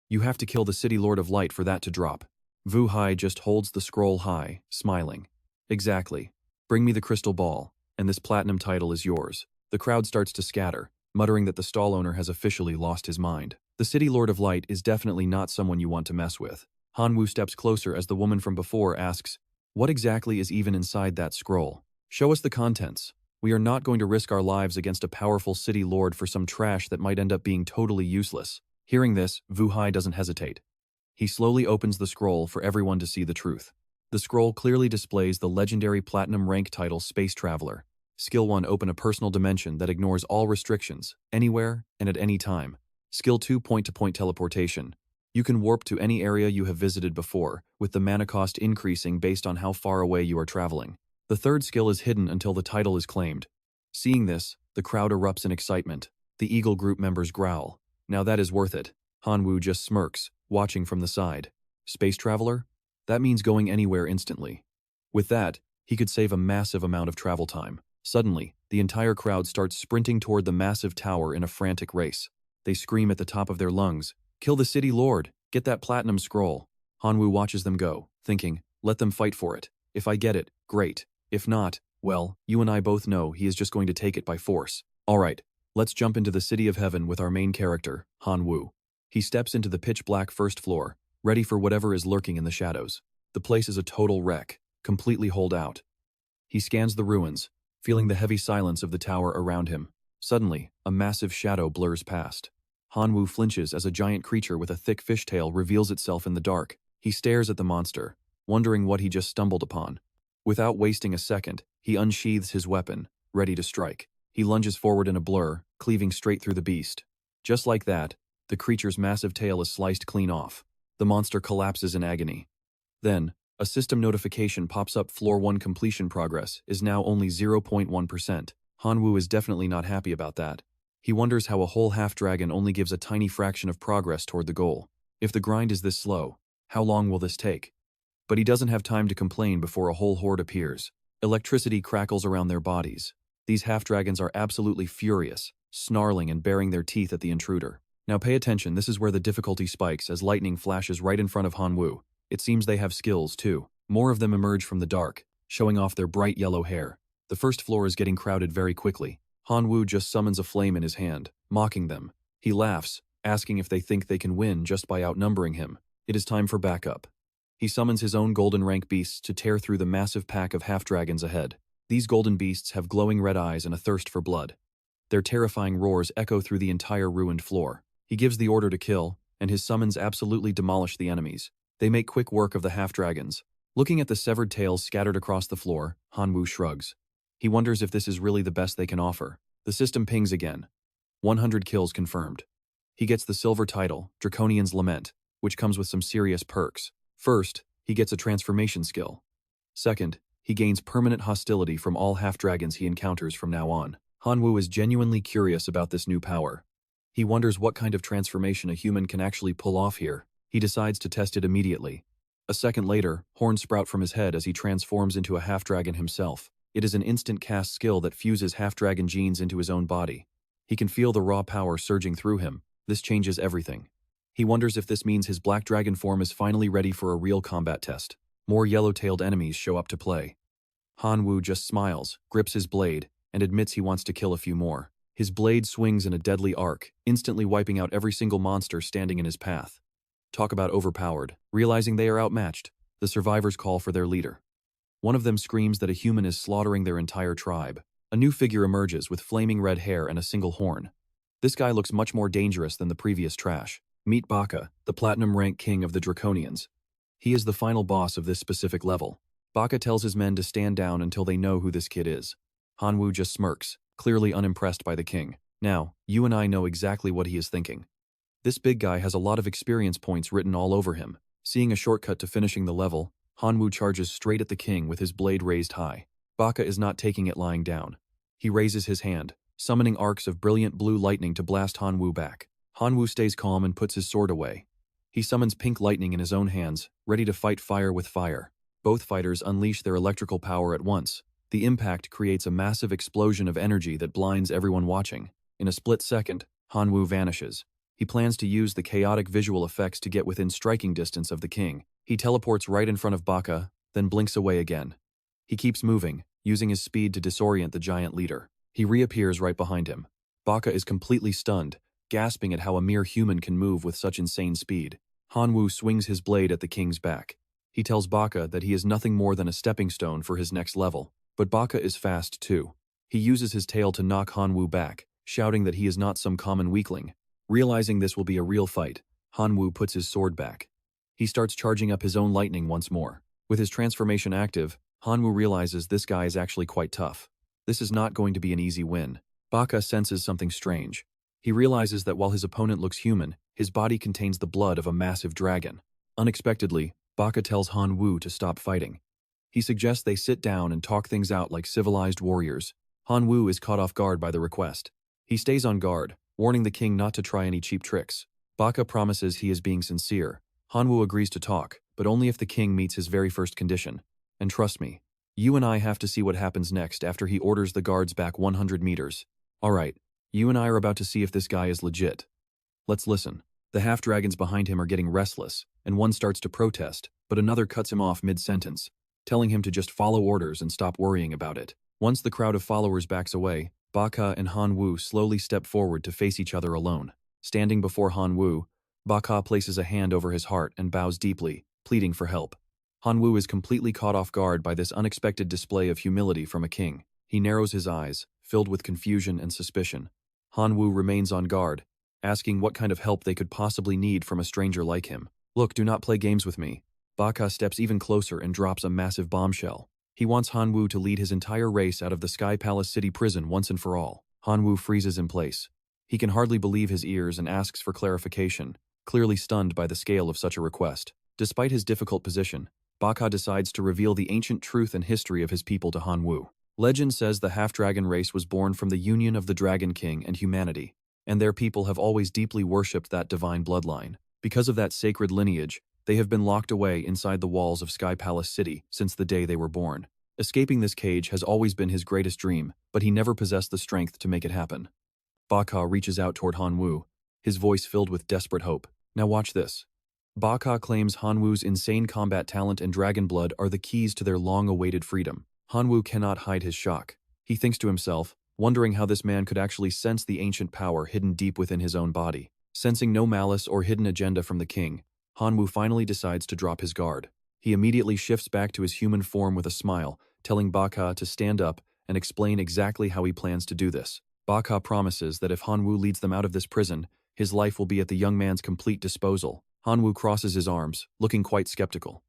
You have to kill the City Lord of Light for that to drop." Vu Hai just holds the scroll high, smiling. "Exactly. Bring me the crystal ball, and this platinum title is yours." The crowd starts to scatter, muttering that the stall owner has officially lost his mind. The City Lord of Light is definitely not someone you want to mess with. Hanwoo steps closer as the woman from before asks, "What exactly is even inside that scroll? Show us the contents. We are not going to risk our lives against a powerful city lord for some trash that might end up being totally useless." Hearing this, Vu Hai doesn't hesitate. He slowly opens the scroll for everyone to see the truth. The scroll clearly displays the legendary platinum rank title Space Traveler. Skill 1 open a personal dimension that ignores all restrictions, anywhere and at any time. Skill 2 point-to-point teleportation. You can warp to any area you have visited before, with the mana cost increasing based on how far away you are traveling. The third skill is hidden until the title is claimed. Seeing this, the crowd erupts in excitement. The Eagle group members growl. Now that is worth it. Hanwoo just smirks, watching from the side. Space Traveler? That means going anywhere instantly. With that, he could save a massive amount of travel time. Suddenly, the entire crowd starts sprinting toward the massive tower in a frantic race. They scream at the top of their lungs, "Kill the city lord! Get that platinum scroll!" Hanwoo watches them go, thinking, let them fight for it. If I get it, great. If not, well, you and I both know he is just going to take it by force. Alright, let's jump into the City of Heaven with our main character, Hanwoo. He steps into the pitch-black first floor, ready for whatever is lurking in the shadows. The place is a total wreck, completely holed out. He scans the ruins, feeling the heavy silence of the tower around him. Suddenly, a massive shadow blurs past. Hanwoo flinches as a giant creature with a thick fishtail reveals itself in the dark. He stares at the monster, wondering what he just stumbled upon. Without wasting a second, he unsheathes his weapon, ready to strike. He lunges forward in a blur, cleaving straight through the beast. Just like that, the creature's massive tail is sliced clean off. The monster collapses in agony. Then, a system notification pops up. Floor 1 completion progress is now only 0.1%. Hanwoo is definitely not happy about that. He wonders how a whole half-dragon only gives a tiny fraction of progress toward the goal. If the grind is this slow, how long will this take? But he doesn't have time to complain before a whole horde appears. Electricity crackles around their bodies. These half-dragons are absolutely furious, snarling and baring their teeth at the intruder. Now pay attention, this is where the difficulty spikes as lightning flashes right in front of Hanwoo. It seems they have skills too. More of them emerge from the dark, showing off their bright yellow hair. The first floor is getting crowded very quickly. Hanwoo just summons a flame in his hand, mocking them. He laughs, asking if they think they can win just by outnumbering him. It is time for backup. He summons his own golden rank beasts to tear through the massive pack of half-dragons ahead. These golden beasts have glowing red eyes and a thirst for blood. Their terrifying roars echo through the entire ruined floor. He gives the order to kill, and his summons absolutely demolish the enemies. They make quick work of the half-dragons. Looking at the severed tails scattered across the floor, Hanwoo shrugs. He wonders if this is really the best they can offer. The system pings again. 100 kills confirmed. He gets the silver title, Draconian's Lament, which comes with some serious perks. First, he gets a transformation skill. Second, he gains permanent hostility from all half-dragons he encounters from now on. Hanwoo is genuinely curious about this new power. He wonders what kind of transformation a human can actually pull off here. He decides to test it immediately. A second later, horns sprout from his head as he transforms into a half-dragon himself. It is an instant cast skill that fuses half-dragon genes into his own body. He can feel the raw power surging through him. This changes everything. He wonders if this means his black dragon form is finally ready for a real combat test. More yellow-tailed enemies show up to play. Hanwoo just smiles, grips his blade, and admits he wants to kill a few more. His blade swings in a deadly arc, instantly wiping out every single monster standing in his path. Talk about overpowered. Realizing they are outmatched, the survivors call for their leader. One of them screams that a human is slaughtering their entire tribe. A new figure emerges with flaming red hair and a single horn. This guy looks much more dangerous than the previous trash. Meet Baka, the platinum rank king of the Draconians. He is the final boss of this specific level. Baka tells his men to stand down until they know who this kid is. Hanwoo just smirks, clearly unimpressed by the king. Now, you and I know exactly what he is thinking. This big guy has a lot of experience points written all over him. Seeing a shortcut to finishing the level, Hanwoo charges straight at the king with his blade raised high. Baka is not taking it lying down. He raises his hand, summoning arcs of brilliant blue lightning to blast Hanwoo back. Hanwoo stays calm and puts his sword away. He summons pink lightning in his own hands, ready to fight fire with fire. Both fighters unleash their electrical power at once. The impact creates a massive explosion of energy that blinds everyone watching. In a split second, Hanwoo vanishes. He plans to use the chaotic visual effects to get within striking distance of the king. He teleports right in front of Baka, then blinks away again. He keeps moving, using his speed to disorient the giant leader. He reappears right behind him. Baka is completely stunned, gasping at how a mere human can move with such insane speed. Hanwoo swings his blade at the king's back. He tells Baka that he is nothing more than a stepping stone for his next level. But Baka is fast too. He uses his tail to knock Hanwoo back, shouting that he is not some common weakling. Realizing this will be a real fight, Hanwoo puts his sword back. He starts charging up his own lightning once more. With his transformation active, Hanwoo realizes this guy is actually quite tough. This is not going to be an easy win. Baka senses something strange. He realizes that while his opponent looks human, his body contains the blood of a massive dragon. Unexpectedly, Baka tells Hanwoo to stop fighting. He suggests they sit down and talk things out like civilized warriors. Hanwoo is caught off guard by the request. He stays on guard, warning the king not to try any cheap tricks. Baka promises he is being sincere. Hanwoo agrees to talk, but only if the king meets his very first condition. And trust me, you and I have to see what happens next after he orders the guards back 100 meters. Alright, you and I are about to see if this guy is legit. Let's listen. The half-dragons behind him are getting restless, and one starts to protest, but another cuts him off mid-sentence, telling him to just follow orders and stop worrying about it. Once the crowd of followers backs away, Baka and Hanwoo slowly step forward to face each other alone. Standing before Hanwoo, Baka places a hand over his heart and bows deeply, pleading for help. Hanwoo is completely caught off guard by this unexpected display of humility from a king. He narrows his eyes, filled with confusion and suspicion. Hanwoo remains on guard, asking what kind of help they could possibly need from a stranger like him. Look, do not play games with me. Baka steps even closer and drops a massive bombshell. He wants Hanwoo to lead his entire race out of the Sky Palace City prison once and for all. Hanwoo freezes in place. He can hardly believe his ears and asks for clarification, clearly stunned by the scale of such a request. Despite his difficult position, Baka decides to reveal the ancient truth and history of his people to Hanwoo. Legend says the half-dragon race was born from the union of the Dragon King and humanity, and their people have always deeply worshipped that divine bloodline. Because of that sacred lineage, they have been locked away inside the walls of Sky Palace City since the day they were born. Escaping this cage has always been his greatest dream, but he never possessed the strength to make it happen. Baka reaches out toward Hanwoo, his voice filled with desperate hope. Now watch this. Baka claims Hanwoo's insane combat talent and dragon blood are the keys to their long-awaited freedom. Hanwoo cannot hide his shock. He thinks to himself, wondering how this man could actually sense the ancient power hidden deep within his own body. Sensing no malice or hidden agenda from the king, Hanwoo finally decides to drop his guard. He immediately shifts back to his human form with a smile, telling Baka to stand up and explain exactly how he plans to do this. Baka promises that if Hanwoo leads them out of this prison, his life will be at the young man's complete disposal. Hanwoo crosses his arms, looking quite skeptical.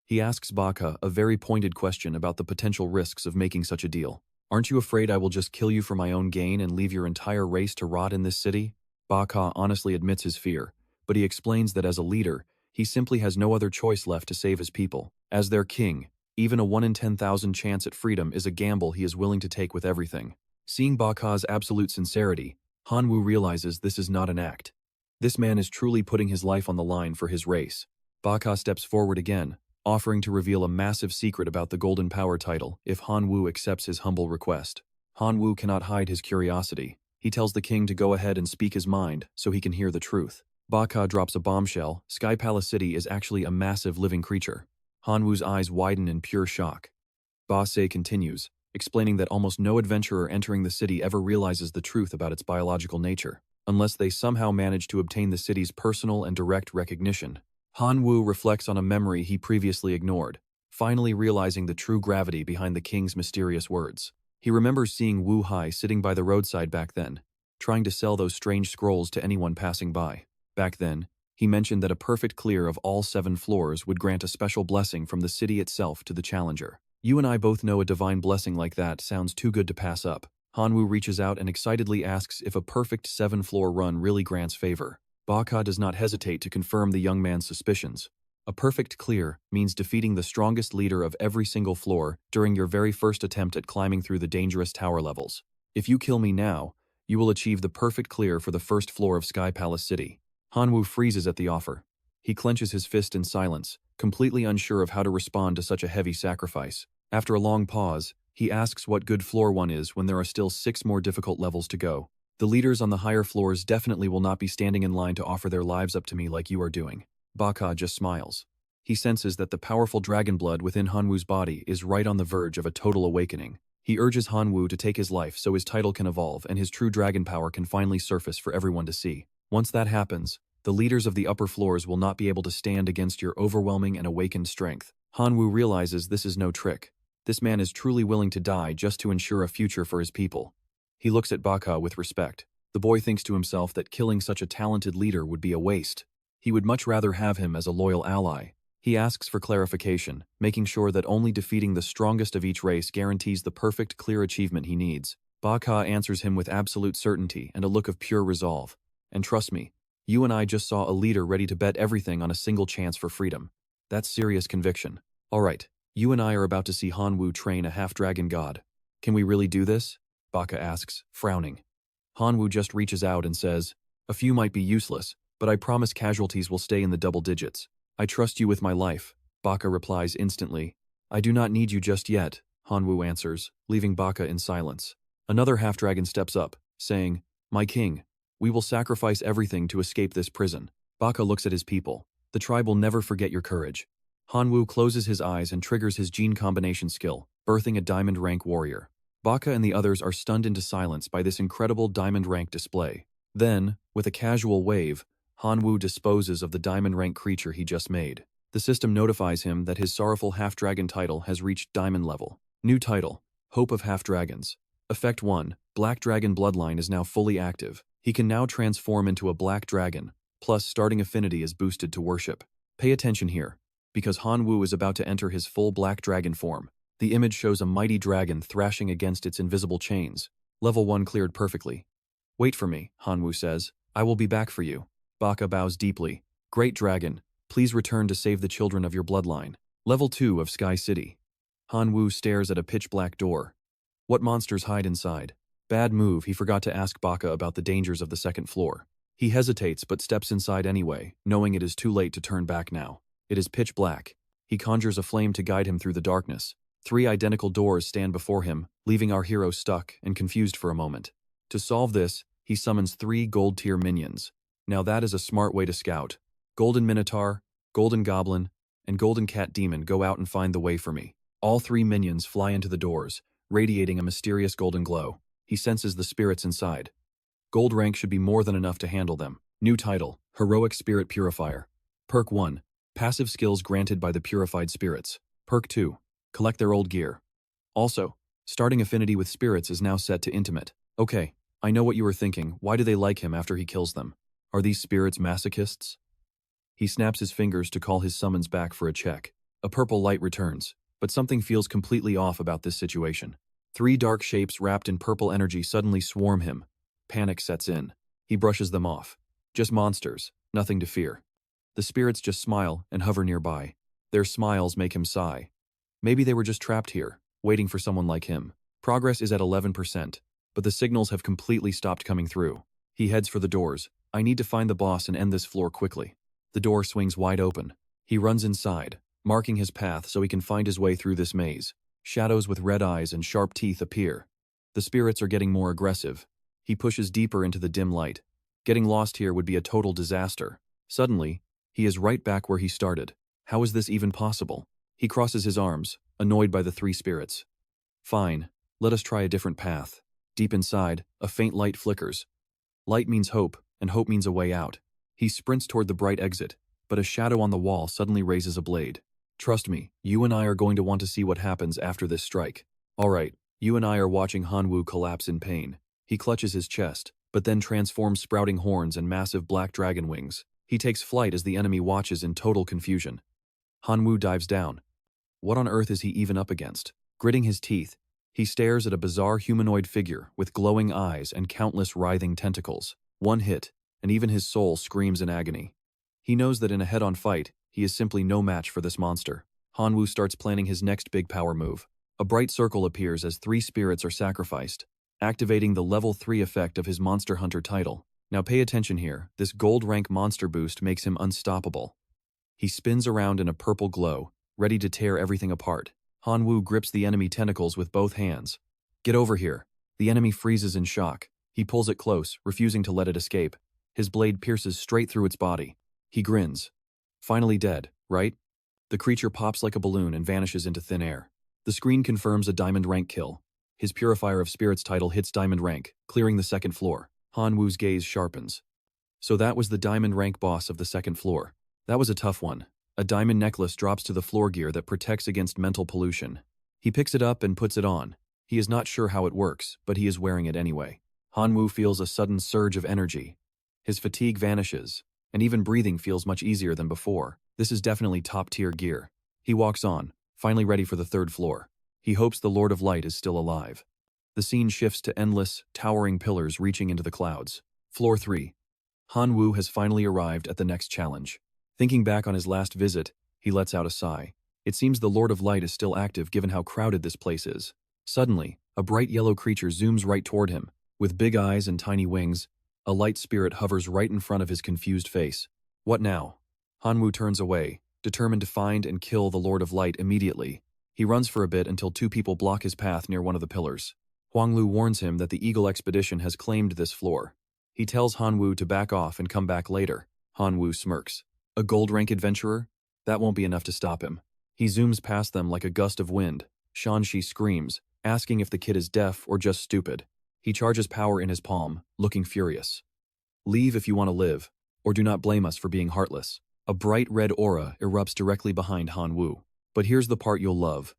He asks Baka a very pointed question about the potential risks of making such a deal. Aren't you afraid I will just kill you for my own gain and leave your entire race to rot in this city? Baka honestly admits his fear, but he explains that as a leader, he simply has no other choice left to save his people. As their king, even a 1 in 10,000 chance at freedom is a gamble he is willing to take with everything. Seeing Baka's absolute sincerity, Hanwoo realizes this is not an act. This man is truly putting his life on the line for his race. Baka steps forward again, offering to reveal a massive secret about the Golden Power title if Hanwoo accepts his humble request. Hanwoo cannot hide his curiosity. He tells the king to go ahead and speak his mind so he can hear the truth. Baka drops a bombshell. Sky Palace City is actually a massive living creature. Hanwoo's eyes widen in pure shock. Base continues, explaining that almost no adventurer entering the city ever realizes the truth about its biological nature, unless they somehow manage to obtain the city's personal and direct recognition. Hanwoo reflects on a memory he previously ignored, finally realizing the true gravity behind the king's mysterious words. He remembers seeing Wu Hai sitting by the roadside back then, trying to sell those strange scrolls to anyone passing by. Back then, he mentioned that a perfect clear of all 7 floors would grant a special blessing from the city itself to the challenger. You and I both know a divine blessing like that sounds too good to pass up. Hanwoo reaches out and excitedly asks if a perfect 7-floor run really grants favor. Baka does not hesitate to confirm the young man's suspicions. A perfect clear means defeating the strongest leader of every single floor during your very first attempt at climbing through the dangerous tower levels. If you kill me now, you will achieve the perfect clear for the first floor of Sky Palace City. Hanwoo freezes at the offer. He clenches his fist in silence, completely unsure of how to respond to such a heavy sacrifice. After a long pause, he asks what good floor 1 is when there are still 6 more difficult levels to go. The leaders on the higher floors definitely will not be standing in line to offer their lives up to me like you are doing. Baka just smiles. He senses that the powerful dragon blood within Hanwoo's body is right on the verge of a total awakening. He urges Hanwoo to take his life so his title can evolve and his true dragon power can finally surface for everyone to see. Once that happens, the leaders of the upper floors will not be able to stand against your overwhelming and awakened strength. Hanwoo realizes this is no trick. This man is truly willing to die just to ensure a future for his people. He looks at Baka with respect. The boy thinks to himself that killing such a talented leader would be a waste. He would much rather have him as a loyal ally. He asks for clarification, making sure that only defeating the strongest of each race guarantees the perfect, clear achievement he needs. Baka answers him with absolute certainty and a look of pure resolve. And trust me, you and I just saw a leader ready to bet everything on a single chance for freedom. That's serious conviction. Alright, you and I are about to see Hanwoo train a half-dragon god. Can we really do this? Baka asks, frowning. Hanwoo just reaches out and says, a few might be useless, but I promise casualties will stay in the double digits. I trust you with my life, Baka replies instantly. I do not need you just yet, Hanwoo answers, leaving Baka in silence. Another half-dragon steps up, saying, my king, we will sacrifice everything to escape this prison. Baka looks at his people. The tribe will never forget your courage. Hanwoo closes his eyes and triggers his gene combination skill, birthing a diamond rank warrior. Baka and the others are stunned into silence by this incredible diamond rank display. Then, with a casual wave, Hanwoo disposes of the diamond rank creature he just made. The system notifies him that his sorrowful half-dragon title has reached diamond level. New title, Hope of Half-Dragons. Effect 1, Black Dragon Bloodline is now fully active. He can now transform into a black dragon, plus starting affinity is boosted to worship. Pay attention here, because Hanwoo is about to enter his full black dragon form. The image shows a mighty dragon thrashing against its invisible chains. Level 1 cleared perfectly. Wait for me, Hanwoo says. I will be back for you. Baka bows deeply. Great dragon, please return to save the children of your bloodline. Level 2 of Sky City. Hanwoo stares at a pitch-black door. What monsters hide inside? Bad move, he forgot to ask Baka about the dangers of the second floor. He hesitates but steps inside anyway, knowing it is too late to turn back now. It is pitch black. He conjures a flame to guide him through the darkness. 3 identical doors stand before him, leaving our hero stuck and confused for a moment. To solve this, he summons 3 gold-tier minions. Now that is a smart way to scout. Golden Minotaur, Golden Goblin, and Golden Cat Demon go out and find the way for me. All 3 minions fly into the doors, radiating a mysterious golden glow. He senses the spirits inside. Gold rank should be more than enough to handle them. New title, Heroic Spirit Purifier. Perk 1, Passive skills granted by the purified spirits. Perk 2, Collect their old gear. Also, starting affinity with spirits is now set to intimate. Okay, I know what you were thinking. Why do they like him after he kills them? Are these spirits masochists? He snaps his fingers to call his summons back for a check. A purple light returns, but something feels completely off about this situation. 3 dark shapes wrapped in purple energy suddenly swarm him. Panic sets in. He brushes them off. Just monsters, nothing to fear. The spirits just smile and hover nearby. Their smiles make him sigh. Maybe they were just trapped here, waiting for someone like him. Progress is at 11%, but the signals have completely stopped coming through. He heads for the doors. I need to find the boss and end this floor quickly. The door swings wide open. He runs inside, marking his path so he can find his way through this maze. Shadows with red eyes and sharp teeth appear. The spirits are getting more aggressive. He pushes deeper into the dim light. Getting lost here would be a total disaster. Suddenly, he is right back where he started. How is this even possible? He crosses his arms, annoyed by the 3 spirits. Fine, let us try a different path. Deep inside, a faint light flickers. Light means hope, and hope means a way out. He sprints toward the bright exit, but a shadow on the wall suddenly raises a blade. Trust me, you and I are going to want to see what happens after this strike. Alright, you and I are watching Hanwoo collapse in pain. He clutches his chest, but then transforms sprouting horns and massive black dragon wings. He takes flight as the enemy watches in total confusion. Hanwoo dives down. What on earth is he even up against? Gritting his teeth, he stares at a bizarre humanoid figure with glowing eyes and countless writhing tentacles. One hit, and even his soul screams in agony. He knows that in a head-on fight, he is simply no match for this monster. Hanwoo starts planning his next big power move. A bright circle appears as 3 spirits are sacrificed, activating the level 3 effect of his Monster Hunter title. Now pay attention here, this gold rank monster boost makes him unstoppable. He spins around in a purple glow, ready to tear everything apart. Hanwoo grips the enemy tentacles with both hands. Get over here. The enemy freezes in shock. He pulls it close, refusing to let it escape. His blade pierces straight through its body. He grins. Finally dead, right? The creature pops like a balloon and vanishes into thin air. The screen confirms a diamond rank kill. His Purifier of Spirits title hits diamond rank, clearing the second floor. Hanwoo's gaze sharpens. So that was the diamond rank boss of the second floor. That was a tough one. A diamond necklace drops to the floor gear that protects against mental pollution. He picks it up and puts it on. He is not sure how it works, but he is wearing it anyway. Hanwoo feels a sudden surge of energy. His fatigue vanishes, and even breathing feels much easier than before. This is definitely top-tier gear. He walks on, finally ready for the third floor. He hopes the Lord of Light is still alive. The scene shifts to endless, towering pillars reaching into the clouds. Floor 3. Han Wu has finally arrived at the next challenge. Thinking back on his last visit, he lets out a sigh. It seems the Lord of Light is still active given how crowded this place is. Suddenly, a bright yellow creature zooms right toward him. With big eyes and tiny wings, a light spirit hovers right in front of his confused face. What now? Han Wu turns away, determined to find and kill the Lord of Light immediately. He runs for a bit until two people block his path near one of the pillars. Huang Lu warns him that the Eagle expedition has claimed this floor. He tells Han Wu to back off and come back later. Han Wu smirks. A gold-rank adventurer? That won't be enough to stop him. He zooms past them like a gust of wind. Shanxi screams, asking if the kid is deaf or just stupid. He charges power in his palm, looking furious. Leave if you want to live, or do not blame us for being heartless. A bright red aura erupts directly behind Han Wu. But here's the part you'll love.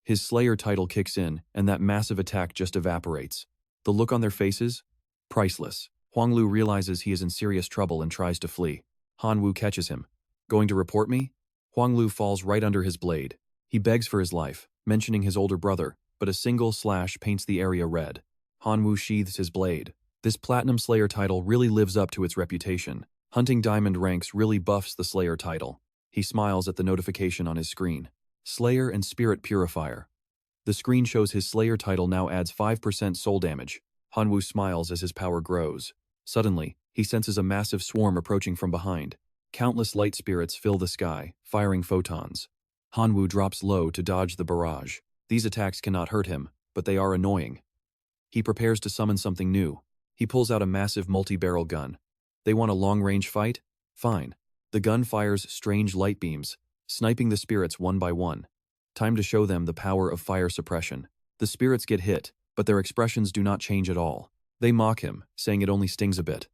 His Slayer title kicks in, and that massive attack just evaporates. The look on their faces? Priceless. Huang Lu realizes he is in serious trouble and tries to flee. Han Wu catches him. Going to report me? Huang Lu falls right under his blade. He begs for his life, mentioning his older brother, but a single slash paints the area red. Han Wu sheathes his blade. This Platinum Slayer title really lives up to its reputation. Hunting diamond ranks really buffs the Slayer title. He smiles at the notification on his screen. Slayer and Spirit Purifier. The screen shows his Slayer title now adds 5% soul damage. Han Wu smiles as his power grows. Suddenly, he senses a massive swarm approaching from behind. Countless light spirits fill the sky, firing photons. Han Wu drops low to dodge the barrage. These attacks cannot hurt him, but they are annoying. He prepares to summon something new. He pulls out a massive multi-barrel gun. They want a long-range fight? Fine. The gun fires strange light beams, sniping the spirits one by one. Time to show them the power of fire suppression. The spirits get hit, but their expressions do not change at all. They mock him, saying it only stings a bit.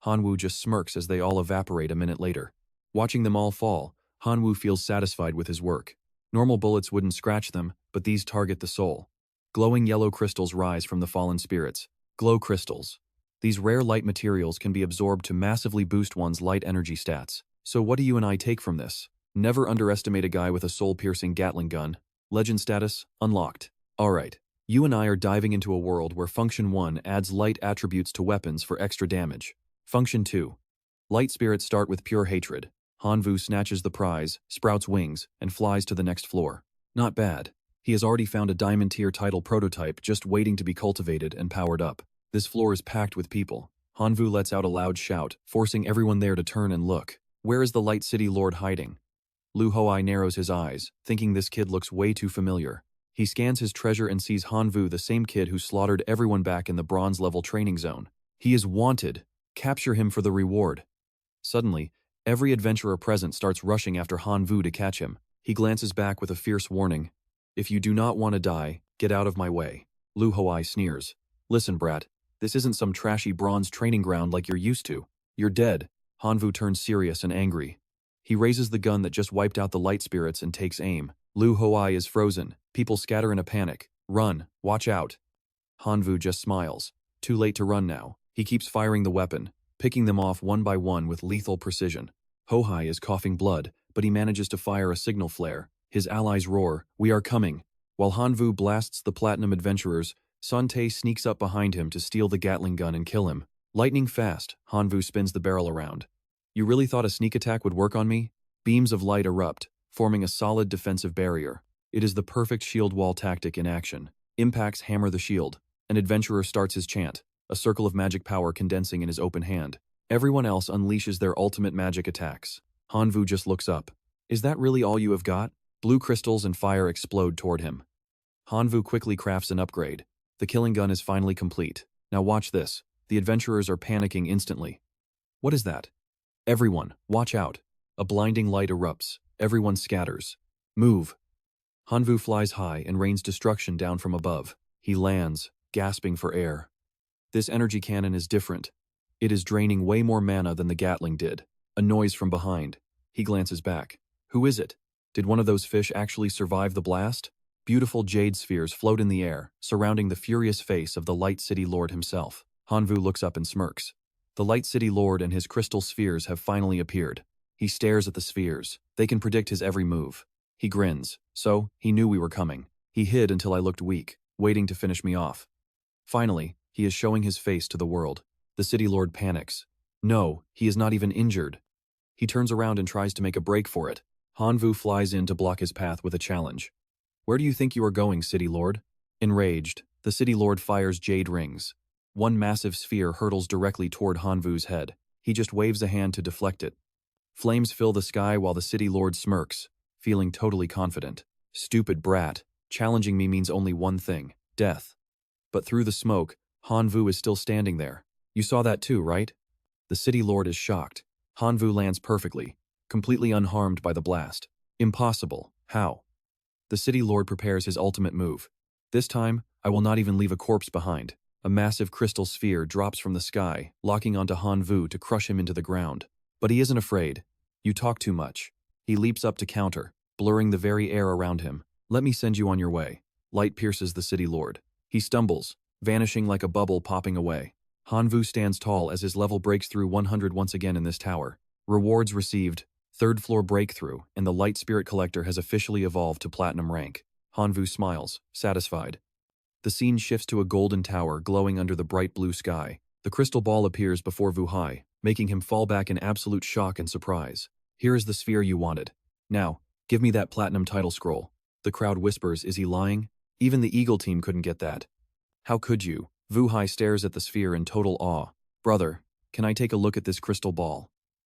Han Wu just smirks as they all evaporate a minute later. Watching them all fall, Han Wu feels satisfied with his work. Normal bullets wouldn't scratch them, but these target the soul. Glowing yellow crystals rise from the fallen spirits. Glow crystals. These rare light materials can be absorbed to massively boost one's light energy stats. So what do you and I take from this? Never underestimate a guy with a soul-piercing Gatling gun. Legend status, unlocked. Alright, you and I are diving into a world where Function 1 adds light attributes to weapons for extra damage. Function 2. Light spirits start with pure hatred. Han Wu snatches the prize, sprouts wings, and flies to the next floor. Not bad. He has already found a diamond tier title prototype just waiting to be cultivated and powered up. This floor is packed with people. Han Wu lets out a loud shout, forcing everyone there to turn and look. Where is the Light City Lord hiding? Lu Hoai narrows his eyes, thinking this kid looks way too familiar. He scans his treasure and sees Han Wu, the same kid who slaughtered everyone back in the bronze-level training zone. He is wanted. Capture him for the reward. Suddenly, every adventurer present starts rushing after Han Wu to catch him. He glances back with a fierce warning. If you do not want to die, get out of my way. Lu Hoai sneers. Listen, brat. This isn't some trashy bronze training ground like you're used to. You're dead. Han Wu turns serious and angry. He raises the gun that just wiped out the light spirits and takes aim. Lu Hoai is frozen. People scatter in a panic. Run. Watch out. Han Wu just smiles. Too late to run now. He keeps firing the weapon, picking them off one by one with lethal precision. Hoai is coughing blood, but he manages to fire a signal flare. His allies roar, "We are coming." While Han Wu blasts the platinum adventurers, Sun Tae sneaks up behind him to steal the Gatling gun and kill him. Lightning fast, Han Wu spins the barrel around. You really thought a sneak attack would work on me? Beams of light erupt, forming a solid defensive barrier. It is the perfect shield wall tactic in action. Impacts hammer the shield. An adventurer starts his chant, a circle of magic power condensing in his open hand. Everyone else unleashes their ultimate magic attacks. Han Wu just looks up. Is that really all you have got? Blue crystals and fire explode toward him. Han Wu quickly crafts an upgrade. The killing gun is finally complete. Now watch this. The adventurers are panicking instantly. What is that? Everyone, watch out. A blinding light erupts. Everyone scatters. Move. Han Wu flies high and rains destruction down from above. He lands, gasping for air. This energy cannon is different. It is draining way more mana than the Gatling did. A noise from behind. He glances back. Who is it? Did one of those fish actually survive the blast? Beautiful jade spheres float in the air, surrounding the furious face of the Light City Lord himself. Han Wu looks up and smirks. The Light City Lord and his crystal spheres have finally appeared. He stares at the spheres. They can predict his every move. He grins. So, he knew we were coming. He hid until I looked weak, waiting to finish me off. Finally, he is showing his face to the world. The city lord panics. No, he is not even injured. He turns around and tries to make a break for it. Hanvu flies in to block his path with a challenge. Where do you think you are going, city lord? Enraged, the city lord fires jade rings. One massive sphere hurtles directly toward Hanvu's head. He just waves a hand to deflect it. Flames fill the sky while the city lord smirks, feeling totally confident. Stupid brat, challenging me means only one thing, death. But through the smoke, Hanvu is still standing there. You saw that too, right? The city lord is shocked. Hanvu lands perfectly, completely unharmed by the blast. Impossible. How? The city lord prepares his ultimate move. This time, I will not even leave a corpse behind. A massive crystal sphere drops from the sky, locking onto Hanvu to crush him into the ground. But he isn't afraid. You talk too much. He leaps up to counter, blurring the very air around him. Let me send you on your way. Light pierces the city lord. He stumbles, vanishing like a bubble popping away. Hanvu stands tall as his level breaks through 100 once again in this tower. Rewards received, 3rd floor breakthrough, and the light spirit collector has officially evolved to platinum rank. Hanvu smiles, satisfied. The scene shifts to a golden tower glowing under the bright blue sky. The crystal ball appears before Vuhai, making him fall back in absolute shock and surprise. Here is the sphere you wanted. Now, give me that platinum title scroll. The crowd whispers, is he lying? Even the Eagle team couldn't get that. How could you? Vuhai stares at the sphere in total awe. Brother, can I take a look at this crystal ball?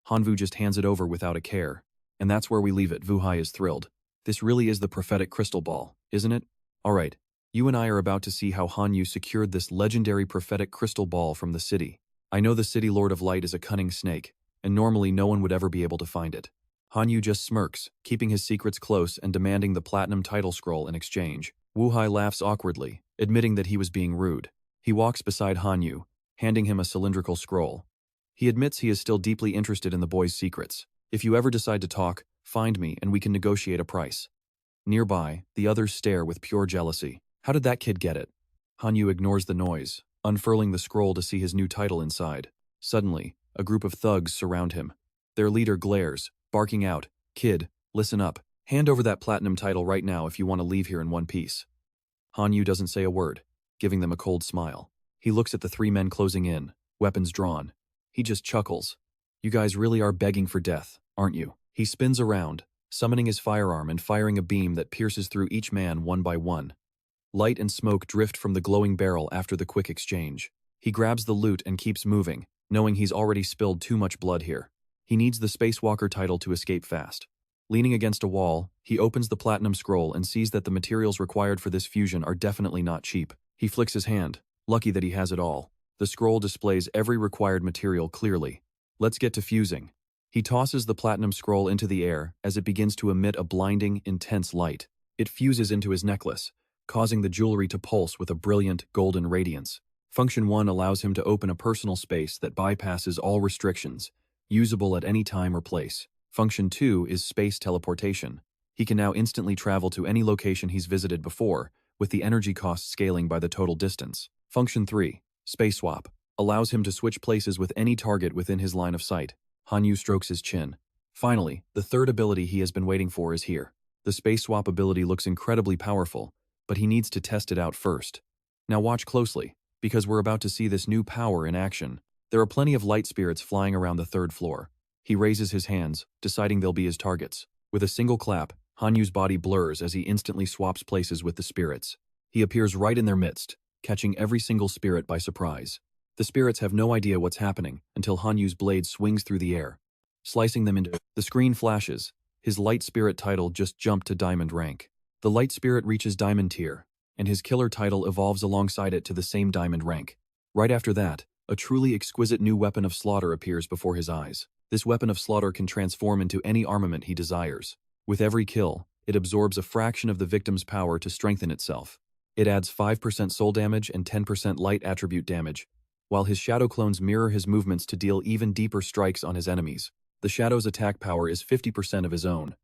Hanvu just hands it over without a care. And that's where we leave it. Vuhai is thrilled. This really is the prophetic crystal ball, isn't it? Alright, you and I are about to see how Hanyu secured this legendary prophetic crystal ball from the city. I know the city lord of light is a cunning snake, and normally no one would ever be able to find it. Hanyu just smirks, keeping his secrets close and demanding the platinum title scroll in exchange. Wuhai laughs awkwardly, admitting that he was being rude. He walks beside Hanyu, handing him a cylindrical scroll. He admits he is still deeply interested in the boy's secrets. If you ever decide to talk, find me and we can negotiate a price. Nearby, the others stare with pure jealousy. How did that kid get it? Hanyu ignores the noise, unfurling the scroll to see his new title inside. Suddenly, a group of thugs surround him. Their leader glares, barking out, "Kid, listen up. Hand over that platinum title right now if you want to leave here in one piece." Hanyu doesn't say a word, giving them a cold smile. He looks at the 3 men closing in, weapons drawn. He just chuckles. You guys really are begging for death, aren't you? He spins around, summoning his firearm and firing a beam that pierces through each man one by one. Light and smoke drift from the glowing barrel after the quick exchange. He grabs the loot and keeps moving, knowing he's already spilled too much blood here. He needs the Spacewalker title to escape fast. Leaning against a wall, he opens the platinum scroll and sees that the materials required for this fusion are definitely not cheap. He flicks his hand, lucky that he has it all. The scroll displays every required material clearly. Let's get to fusing. He tosses the platinum scroll into the air as it begins to emit a blinding, intense light. It fuses into his necklace, causing the jewelry to pulse with a brilliant, golden radiance. Function 1 allows him to open a personal space that bypasses all restrictions, usable at any time or place. Function 2 is space teleportation. He can now instantly travel to any location he's visited before, with the energy cost scaling by the total distance. Function 3, space swap, allows him to switch places with any target within his line of sight. Hanyu strokes his chin. Finally, the third ability he has been waiting for is here. The space swap ability looks incredibly powerful, but he needs to test it out first. Now watch closely, because we're about to see this new power in action. There are plenty of light spirits flying around the 3rd floor. He raises his hands, deciding they'll be his targets. With a single clap, Hanyu's body blurs as he instantly swaps places with the spirits. He appears right in their midst, catching every single spirit by surprise. The spirits have no idea what's happening until Hanyu's blade swings through the air, slicing them into. The screen flashes. His light spirit title just jumped to diamond rank. The light spirit reaches diamond tier, and his killer title evolves alongside it to the same diamond rank. Right after that, a truly exquisite new weapon of slaughter appears before his eyes. This weapon of slaughter can transform into any armament he desires. With every kill, it absorbs a fraction of the victim's power to strengthen itself. It adds 5% soul damage and 10% light attribute damage, while his shadow clones mirror his movements to deal even deeper strikes on his enemies. The shadow's attack power is 50% of his own.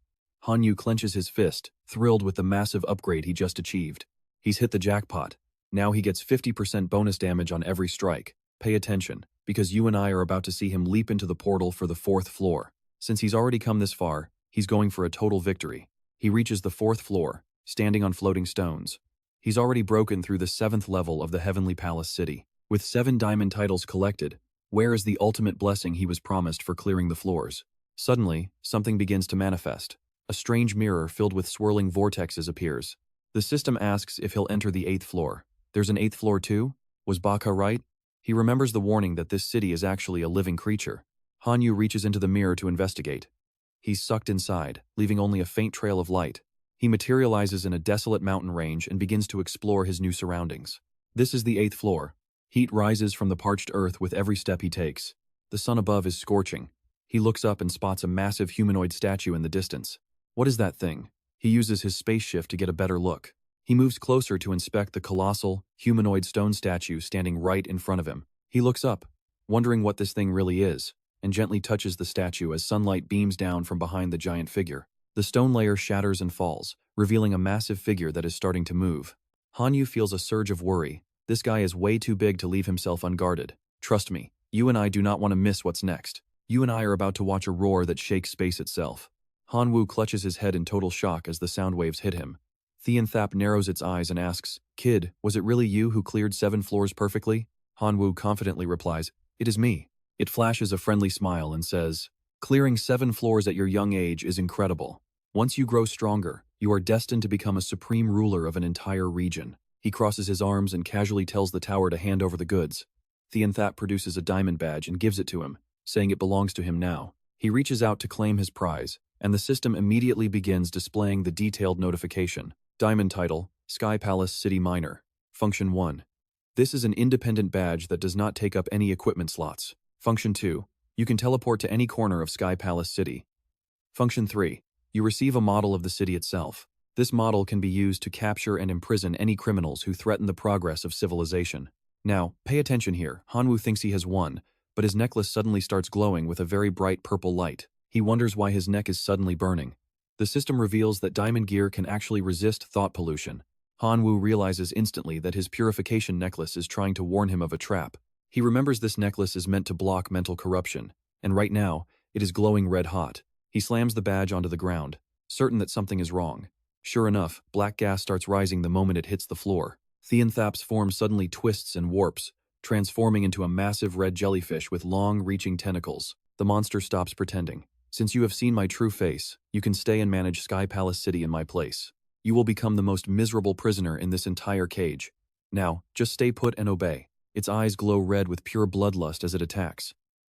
Hanyu clenches his fist, thrilled with the massive upgrade he just achieved. He's hit the jackpot. Now he gets 50% bonus damage on every strike. Pay attention, because you and I are about to see him leap into the portal for the 4th floor. Since he's already come this far, he's going for a total victory. He reaches the 4th floor, standing on floating stones. He's already broken through the 7th level of the Heavenly Palace City. With 7 diamond titles collected, where is the ultimate blessing he was promised for clearing the floors? Suddenly, something begins to manifest. A strange mirror filled with swirling vortexes appears. The system asks if he'll enter the 8th floor. There's an 8th floor too? Was Baka right? He remembers the warning that this city is actually a living creature. Hanyu reaches into the mirror to investigate. He's sucked inside, leaving only a faint trail of light. He materializes in a desolate mountain range and begins to explore his new surroundings. This is the 8th floor. Heat rises from the parched earth with every step he takes. The sun above is scorching. He looks up and spots a massive humanoid statue in the distance. What is that thing? He uses his space shift to get a better look. He moves closer to inspect the colossal, humanoid stone statue standing right in front of him. He looks up, wondering what this thing really is, and gently touches the statue as sunlight beams down from behind the giant figure. The stone layer shatters and falls, revealing a massive figure that is starting to move. Hanyu feels a surge of worry. This guy is way too big to leave himself unguarded. Trust me, you and I do not want to miss what's next. You and I are about to watch a roar that shakes space itself. Hanwu clutches his head in total shock as the sound waves hit him. Thap narrows its eyes and asks, "Kid, was it really you who cleared 7 floors perfectly?" Hanwu confidently replies, "It is me." It flashes a friendly smile and says, "Clearing 7 floors at your young age is incredible. Once you grow stronger, you are destined to become a supreme ruler of an entire region." He crosses his arms and casually tells the tower to hand over the goods. Thap produces a diamond badge and gives it to him, saying it belongs to him now. He reaches out to claim his prize, and the system immediately begins displaying the detailed notification. Diamond title, Sky Palace City Miner. Function 1. This is an independent badge that does not take up any equipment slots. Function 2. You can teleport to any corner of Sky Palace City. Function 3. You receive a model of the city itself. This model can be used to capture and imprison any criminals who threaten the progress of civilization. Now, pay attention here. Hanwu thinks he has won, but his necklace suddenly starts glowing with a very bright purple light. He wonders why his neck is suddenly burning. The system reveals that diamond gear can actually resist thought pollution. Hanwu realizes instantly that his purification necklace is trying to warn him of a trap. He remembers this necklace is meant to block mental corruption, and right now, it is glowing red hot. He slams the badge onto the ground, certain that something is wrong. Sure enough, black gas starts rising the moment it hits the floor. Thap's form suddenly twists and warps, transforming into a massive red jellyfish with long, reaching tentacles. The monster stops pretending. "Since you have seen my true face, you can stay and manage Sky Palace City in my place. You will become the most miserable prisoner in this entire cage. Now, just stay put and obey." Its eyes glow red with pure bloodlust as it attacks.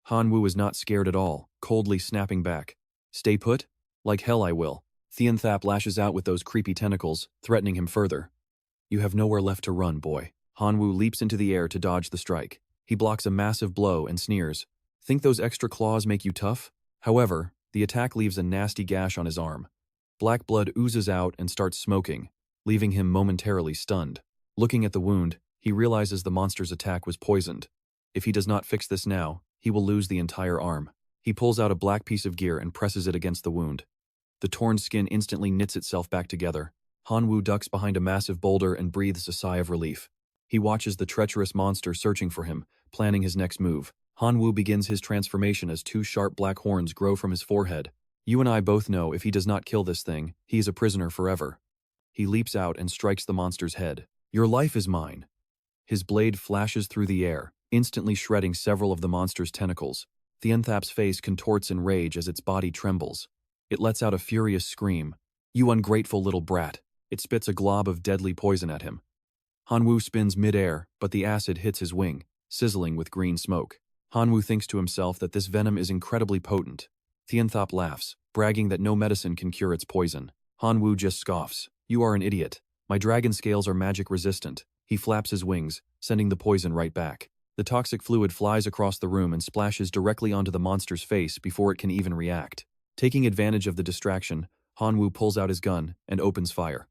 Hanwu is not scared at all, coldly snapping back. "Stay put? Like hell I will." Thap lashes out with those creepy tentacles, threatening him further. "You have nowhere left to run, boy." Hanwu leaps into the air to dodge the strike. He blocks a massive blow and sneers. "Think those extra claws make you tough?" However, the attack leaves a nasty gash on his arm. Black blood oozes out and starts smoking, leaving him momentarily stunned. Looking at the wound, he realizes the monster's attack was poisoned. If he does not fix this now, he will lose the entire arm. He pulls out a black piece of gear and presses it against the wound. The torn skin instantly knits itself back together. Hanwu ducks behind a massive boulder and breathes a sigh of relief. He watches the treacherous monster searching for him, planning his next move. Hanwu begins his transformation as 2 sharp black horns grow from his forehead. You and I both know if he does not kill this thing, he is a prisoner forever. He leaps out and strikes the monster's head. "Your life is mine." His blade flashes through the air, instantly shredding several of the monster's tentacles. Thap's face contorts in rage as its body trembles. It lets out a furious scream. "You ungrateful little brat." It spits a glob of deadly poison at him. Hanwu spins mid-air, but the acid hits his wing, sizzling with green smoke. Hanwu thinks to himself that this venom is incredibly potent. Thap laughs, bragging that no medicine can cure its poison. Hanwu just scoffs. "You are an idiot. My dragon scales are magic resistant." He flaps his wings, sending the poison right back. The toxic fluid flies across the room and splashes directly onto the monster's face before it can even react. Taking advantage of the distraction, Hanwu pulls out his gun and opens fire.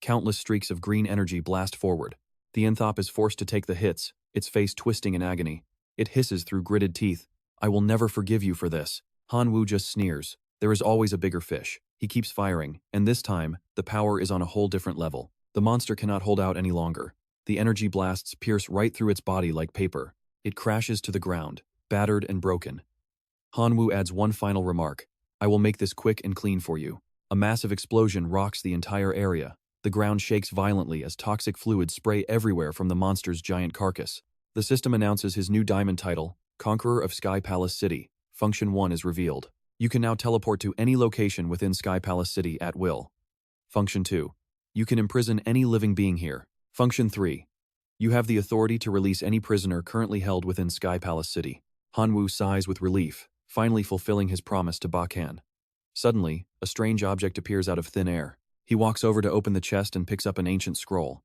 Countless streaks of green energy blast forward. Thap is forced to take the hits, its face twisting in agony. It hisses through gritted teeth. "I will never forgive you for this." Hanwu just sneers. There is always a bigger fish. He keeps firing, and this time, the power is on a whole different level. The monster cannot hold out any longer. The energy blasts pierce right through its body like paper. It crashes to the ground, battered and broken. Hanwu adds one final remark. I will make this quick and clean for you. A massive explosion rocks the entire area. The ground shakes violently as toxic fluids spray everywhere from the monster's giant carcass. The system announces his new diamond title, Conqueror of Sky Palace City. Function 1 is revealed. You can now teleport to any location within Sky Palace City at will. Function 2. You can imprison any living being here. Function 3. You have the authority to release any prisoner currently held within Sky Palace City. Hanwoo sighs with relief, finally fulfilling his promise to Bakan. Suddenly, a strange object appears out of thin air. He walks over to open the chest and picks up an ancient scroll.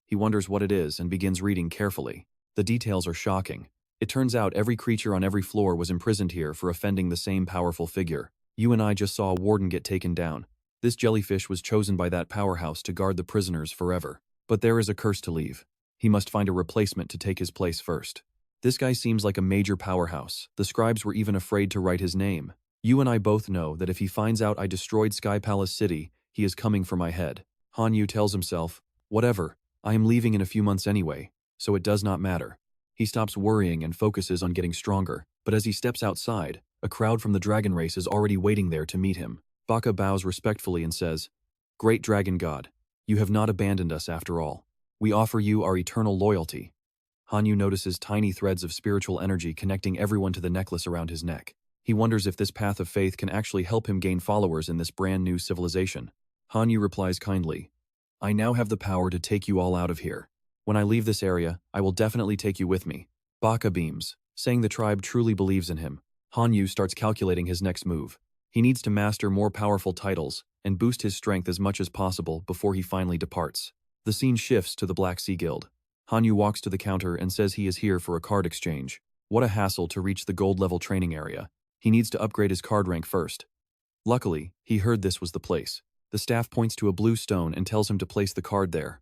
He wonders what it is and begins reading carefully. The details are shocking. It turns out every creature on every floor was imprisoned here for offending the same powerful figure. You and I just saw a warden get taken down. This jellyfish was chosen by that powerhouse to guard the prisoners forever. But there is a curse to leave. He must find a replacement to take his place first. This guy seems like a major powerhouse. The scribes were even afraid to write his name. You and I both know that if he finds out I destroyed Sky Palace City, he is coming for my head. Hanyu tells himself, whatever, I am leaving in a few months anyway, so it does not matter. He stops worrying and focuses on getting stronger, but as he steps outside, a crowd from the dragon race is already waiting there to meet him. Baka bows respectfully and says, Great Dragon God, you have not abandoned us after all. We offer you our eternal loyalty. Hanyu notices tiny threads of spiritual energy connecting everyone to the necklace around his neck. He wonders if this path of faith can actually help him gain followers in this brand new civilization. Hanyu replies kindly, I now have the power to take you all out of here. When I leave this area, I will definitely take you with me. Baka beams, saying the tribe truly believes in him. Hanyu starts calculating his next move. He needs to master more powerful titles and boost his strength as much as possible before he finally departs. The scene shifts to the Black Sea Guild. Hanyu walks to the counter and says he is here for a card exchange. What a hassle to reach the gold level training area. He needs to upgrade his card rank first. Luckily, he heard this was the place. The staff points to a blue stone and tells him to place the card there.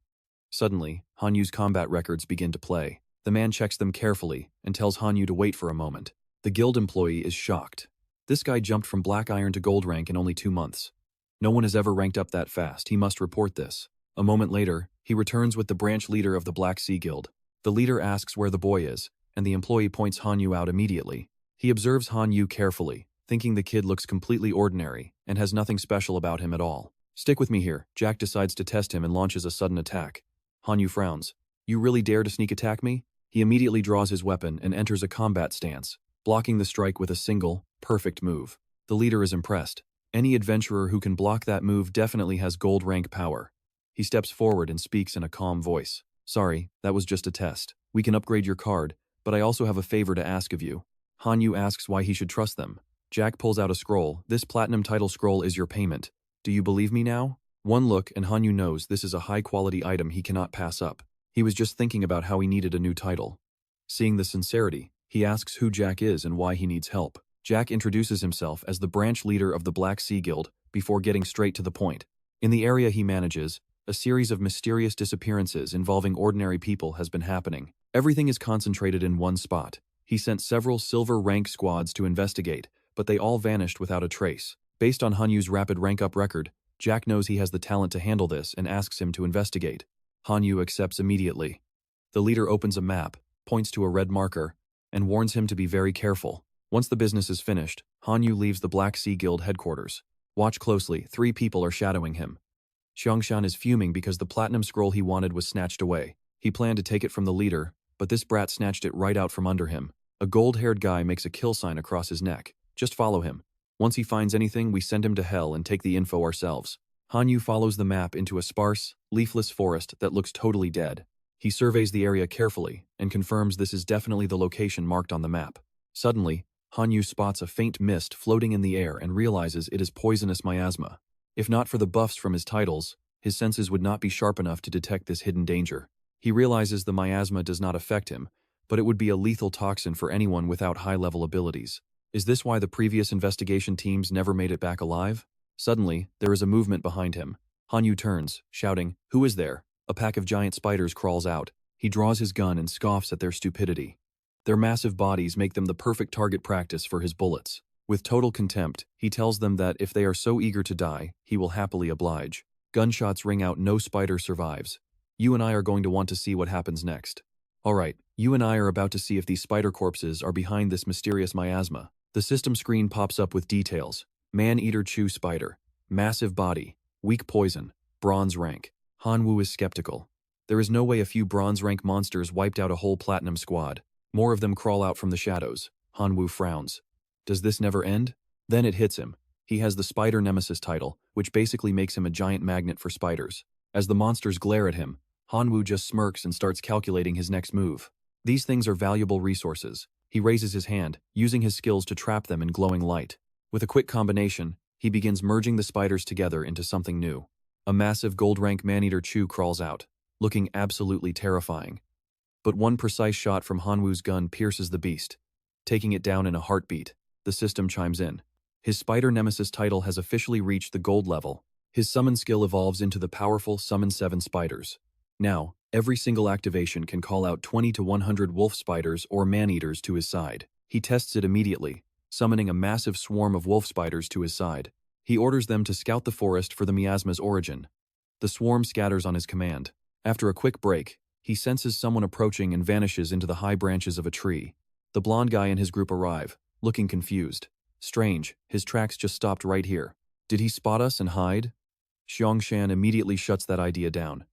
Suddenly, Hanyu's combat records begin to play. The man checks them carefully and tells Hanyu to wait for a moment. The guild employee is shocked. This guy jumped from black iron to gold rank in only 2 months. No one has ever ranked up that fast. He must report this. A moment later, he returns with the branch leader of the Black Sea Guild. The leader asks where the boy is, and the employee points Hanyu out immediately. He observes Hanyu carefully, thinking the kid looks completely ordinary and has nothing special about him at all. Stick with me here. Jack decides to test him and launches a sudden attack. Hanyu frowns. You really dare to sneak attack me? He immediately draws his weapon and enters a combat stance, blocking the strike with a single, perfect move. The leader is impressed. Any adventurer who can block that move definitely has gold rank power. He steps forward and speaks in a calm voice. Sorry, that was just a test. We can upgrade your card, but I also have a favor to ask of you. Hanyu asks why he should trust them. Jack pulls out a scroll. This platinum title scroll is your payment. Do you believe me now? One look and Hanyu knows this is a high-quality item he cannot pass up. He was just thinking about how he needed a new title. Seeing the sincerity, he asks who Jack is and why he needs help. Jack introduces himself as the branch leader of the Black Sea Guild before getting straight to the point. In the area he manages, a series of mysterious disappearances involving ordinary people has been happening. Everything is concentrated in one spot. He sent several silver rank squads to investigate, but they all vanished without a trace. Based on Hanyu's rapid rank-up record, Jack knows he has the talent to handle this and asks him to investigate. Hanyu accepts immediately. The leader opens a map, points to a red marker, and warns him to be very careful. Once the business is finished, Hanyu leaves the Black Sea Guild headquarters. Watch closely, 3 people are shadowing him. Xiangshan is fuming because the platinum scroll he wanted was snatched away. He planned to take it from the leader, but this brat snatched it right out from under him. A gold-haired guy makes a kill sign across his neck. Just follow him. Once he finds anything, we send him to hell and take the info ourselves. Hanyu follows the map into a sparse, leafless forest that looks totally dead. He surveys the area carefully and confirms this is definitely the location marked on the map. Suddenly, Hanyu spots a faint mist floating in the air and realizes it is poisonous miasma. If not for the buffs from his titles, his senses would not be sharp enough to detect this hidden danger. He realizes the miasma does not affect him, but it would be a lethal toxin for anyone without high-level abilities. Is this why the previous investigation teams never made it back alive? Suddenly, there is a movement behind him. Hanyu turns, shouting, "Who is there?" A pack of giant spiders crawls out. He draws his gun and scoffs at their stupidity. Their massive bodies make them the perfect target practice for his bullets. With total contempt, he tells them that if they are so eager to die, he will happily oblige. Gunshots ring out, no spider survives. You and I are going to want to see what happens next. Alright, you and I are about to see if these spider corpses are behind this mysterious miasma. The system screen pops up with details. Man-eater chew spider. Massive body. Weak poison. Bronze rank. Hanwoo is skeptical. There is no way a few bronze rank monsters wiped out a whole platinum squad. More of them crawl out from the shadows. Hanwoo frowns. Does this never end? Then it hits him. He has the Spider Nemesis title, which basically makes him a giant magnet for spiders. As the monsters glare at him, Hanwoo just smirks and starts calculating his next move. These things are valuable resources. He raises his hand, using his skills to trap them in glowing light. With a quick combination, he begins merging the spiders together into something new. A massive gold-rank man-eater chew crawls out, looking absolutely terrifying. But one precise shot from Hanwoo's gun pierces the beast, taking it down in a heartbeat. The system chimes in. His Spider Nemesis title has officially reached the gold level. His summon skill evolves into the powerful Summon 7 Spiders. Now, every single activation can call out 20 to 100 wolf spiders or man-eaters to his side. He tests it immediately, summoning a massive swarm of wolf spiders to his side. He orders them to scout the forest for the miasma's origin. The swarm scatters on his command. After a quick break, he senses someone approaching and vanishes into the high branches of a tree. The blonde guy and his group arrive, looking confused. Strange, his tracks just stopped right here. Did he spot us and hide? Xiangshan immediately shuts that idea down.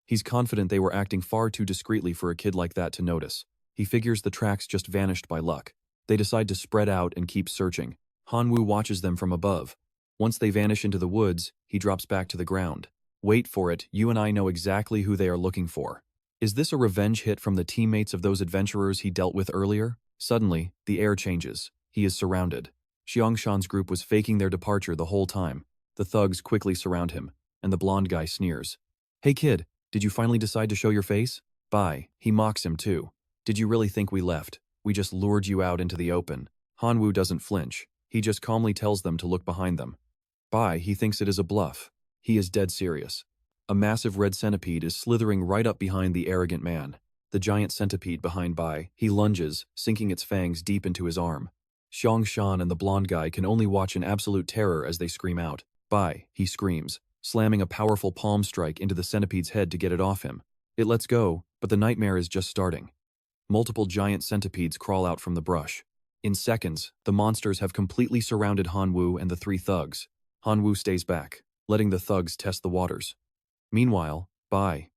He's confident they were acting far too discreetly for a kid like that to notice. He figures the tracks just vanished by luck. They decide to spread out and keep searching. Hanwoo watches them from above. Once they vanish into the woods, he drops back to the ground. Wait for it, you and I know exactly who they are looking for. Is this a revenge hit from the teammates of those adventurers he dealt with earlier? Suddenly, the air changes. He is surrounded. Xiangshan's group was faking their departure the whole time. The thugs quickly surround him, and the blonde guy sneers. Hey kid, did you finally decide to show your face? Bye. He mocks him too. Did you really think we left? We just lured you out into the open. Hanwoo doesn't flinch. He just calmly tells them to look behind them. Bye, he thinks it is a bluff. He is dead serious. A massive red centipede is slithering right up behind the arrogant man. The giant centipede behind Bai, he lunges, sinking its fangs deep into his arm. Xiangshan and the blonde guy can only watch in absolute terror as they scream out. Bai, he screams, slamming a powerful palm strike into the centipede's head to get it off him. It lets go, but the nightmare is just starting. Multiple giant centipedes crawl out from the brush. In seconds, the monsters have completely surrounded Hanwoo and the 3 thugs. Hanwoo stays back, letting the thugs test the waters. Meanwhile, Bai.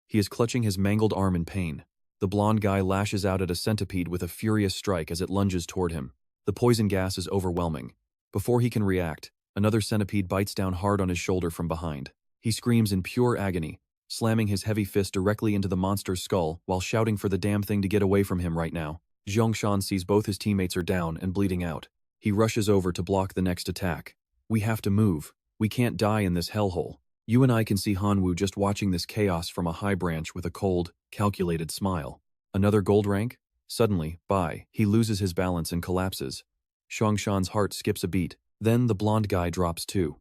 He is clutching his mangled arm in pain. The blonde guy lashes out at a centipede with a furious strike as it lunges toward him. The poison gas is overwhelming. Before he can react, another centipede bites down hard on his shoulder from behind. He screams in pure agony, slamming his heavy fist directly into the monster's skull while shouting for the damn thing to get away from him right now. Xiangshan sees both his teammates are down and bleeding out. He rushes over to block the next attack. We have to move. We can't die in this hellhole. You and I can see Hanwoo just watching this chaos from a high branch with a cold, calculated smile. Another gold rank? Suddenly, Bai, he loses his balance and collapses. Xiangshan's heart skips a beat. Then the blonde guy drops too.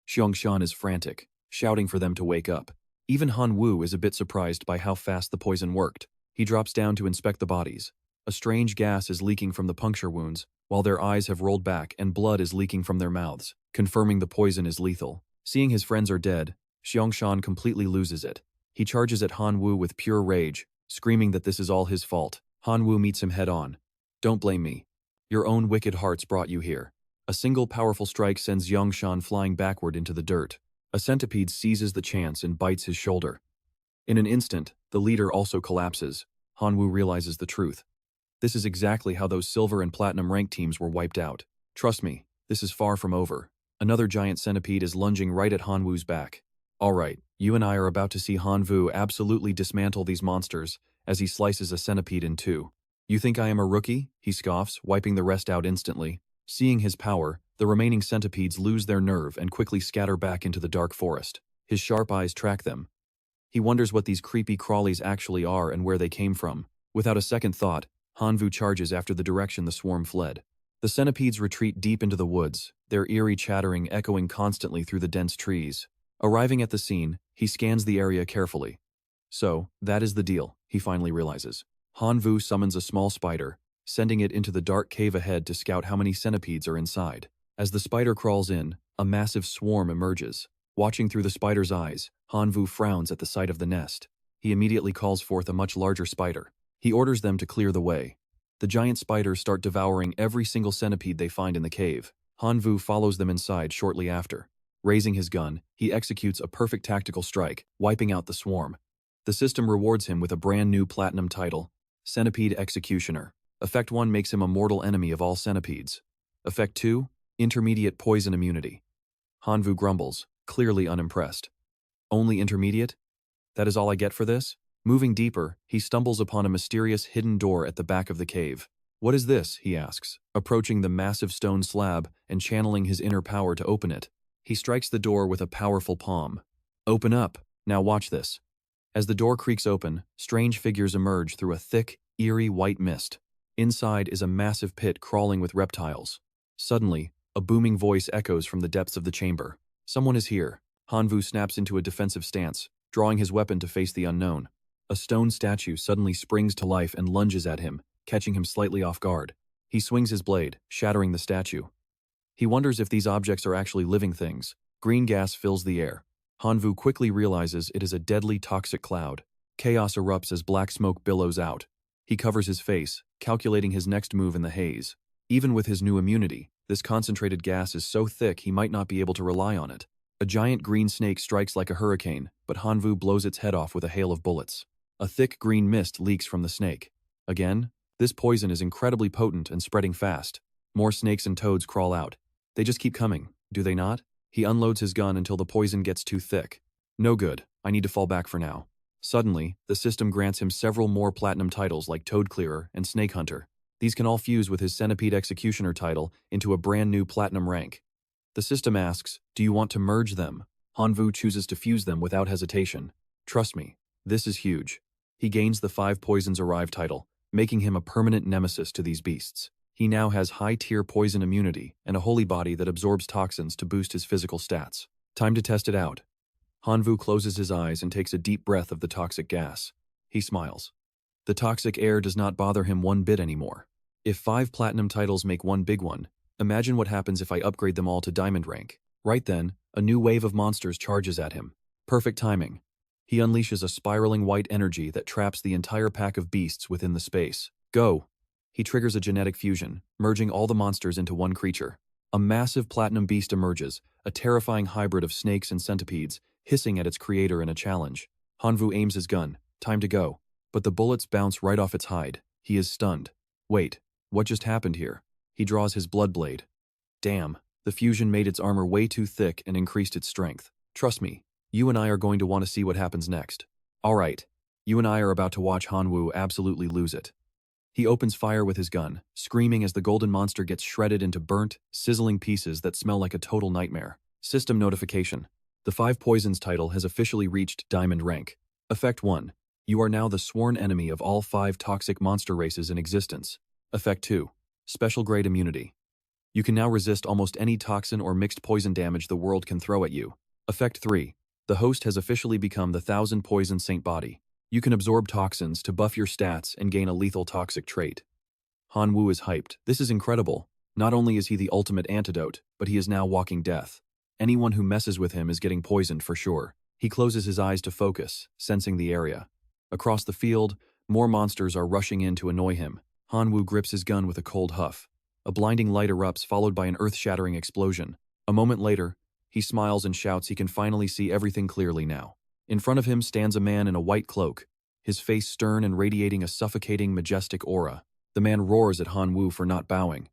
Xiangshan is frantic, shouting for them to wake up. Even Hanwoo is a bit surprised by how fast the poison worked. He drops down to inspect the bodies. A strange gas is leaking from the puncture wounds, while their eyes have rolled back and blood is leaking from their mouths, confirming the poison is lethal. Seeing his friends are dead, Xiangshan completely loses it. He charges at Hanwoo with pure rage, screaming that this is all his fault. Hanwoo meets him head-on. Don't blame me. Your own wicked hearts brought you here. A single powerful strike sends Xiangshan flying backward into the dirt. A centipede seizes the chance and bites his shoulder. In an instant, the leader also collapses. Hanwoo realizes the truth. This is exactly how those silver and platinum rank teams were wiped out. Trust me, this is far from over. Another giant centipede is lunging right at Hanwoo's back. Alright, you and I are about to see Hanwoo absolutely dismantle these monsters as he slices a centipede in 2. You think I am a rookie? He scoffs, wiping the rest out instantly. Seeing his power, the remaining centipedes lose their nerve and quickly scatter back into the dark forest. His sharp eyes track them. He wonders what these creepy crawlies actually are and where they came from. Without a second thought, Hanwoo charges after the direction the swarm fled. The centipedes retreat deep into the woods, their eerie chattering echoing constantly through the dense trees. Arriving at the scene, he scans the area carefully. So, that is the deal, he finally realizes. Hanwoo summons a small spider, sending it into the dark cave ahead to scout how many centipedes are inside. As the spider crawls in, a massive swarm emerges. Watching through the spider's eyes, Hanwoo frowns at the sight of the nest. He immediately calls forth a much larger spider. He orders them to clear the way. The giant spiders start devouring every single centipede they find in the cave. Hanwu follows them inside shortly after. Raising his gun, he executes a perfect tactical strike, wiping out the swarm. The system rewards him with a brand new platinum title, Centipede Executioner. Effect 1 makes him a mortal enemy of all centipedes. Effect 2, intermediate poison immunity. Hanwu grumbles, clearly unimpressed. Only intermediate? That is all I get for this? Moving deeper, he stumbles upon a mysterious hidden door at the back of the cave. What is this? He asks, approaching the massive stone slab and channeling his inner power to open it. He strikes the door with a powerful palm. Open up. Now watch this. As the door creaks open, strange figures emerge through a thick, eerie white mist. Inside is a massive pit crawling with reptiles. Suddenly, a booming voice echoes from the depths of the chamber. Someone is here. Hanwu snaps into a defensive stance, drawing his weapon to face the unknown. A stone statue suddenly springs to life and lunges at him, catching him slightly off guard. He swings his blade, shattering the statue. He wonders if these objects are actually living things. Green gas fills the air. Hanwu quickly realizes it is a deadly toxic cloud. Chaos erupts as black smoke billows out. He covers his face, calculating his next move in the haze. Even with his new immunity, this concentrated gas is so thick he might not be able to rely on it. A giant green snake strikes like a hurricane, but Hanwu blows its head off with a hail of bullets. A thick green mist leaks from the snake. Again, this poison is incredibly potent and spreading fast. More snakes and toads crawl out. They just keep coming, do they not? He unloads his gun until the poison gets too thick. No good, I need to fall back for now. Suddenly, the system grants him several more platinum titles like Toad Clearer and Snake Hunter. These can all fuse with his Centipede Executioner title into a brand new platinum rank. The system asks, do you want to merge them? Hanwu chooses to fuse them without hesitation. Trust me, this is huge. He gains the 5 Poisons Arrive title, making him a permanent nemesis to these beasts. He now has high-tier poison immunity and a holy body that absorbs toxins to boost his physical stats. Time to test it out. Hanwu closes his eyes and takes a deep breath of the toxic gas. He smiles. The toxic air does not bother him one bit anymore. If 5 platinum titles make one big one, imagine what happens if I upgrade them all to diamond rank. Right then, a new wave of monsters charges at him. Perfect timing. He unleashes a spiraling white energy that traps the entire pack of beasts within the space. Go! He triggers a genetic fusion, merging all the monsters into one creature. A massive platinum beast emerges, a terrifying hybrid of snakes and centipedes, hissing at its creator in a challenge. Hanwu aims his gun. Time to go. But the bullets bounce right off its hide. He is stunned. Wait, what just happened here? He draws his blood blade. Damn, the fusion made its armor way too thick and increased its strength. Trust me, you and I are going to want to see what happens next. Alright, you and I are about to watch Hanwu absolutely lose it. He opens fire with his gun, screaming as the golden monster gets shredded into burnt, sizzling pieces that smell like a total nightmare. System notification. The 5 Poisons title has officially reached Diamond rank. Effect 1. You are now the sworn enemy of all 5 toxic monster races in existence. Effect 2. Special grade immunity. You can now resist almost any toxin or mixed poison damage the world can throw at you. Effect 3. The host has officially become the 1000 Poison Saint Body. You can absorb toxins to buff your stats and gain a lethal toxic trait. Hanwu is hyped. This is incredible. Not only is he the ultimate antidote, but he is now walking death. Anyone who messes with him is getting poisoned for sure. He closes his eyes to focus, sensing the area. Across the field, more monsters are rushing in to annoy him. Hanwu grips his gun with a cold huff. A blinding light erupts followed by an earth-shattering explosion. A moment later, he smiles and shouts he can finally see everything clearly now. In front of him stands a man in a white cloak, his face stern and radiating a suffocating, majestic aura. The man roars at Hanwu for not bowing.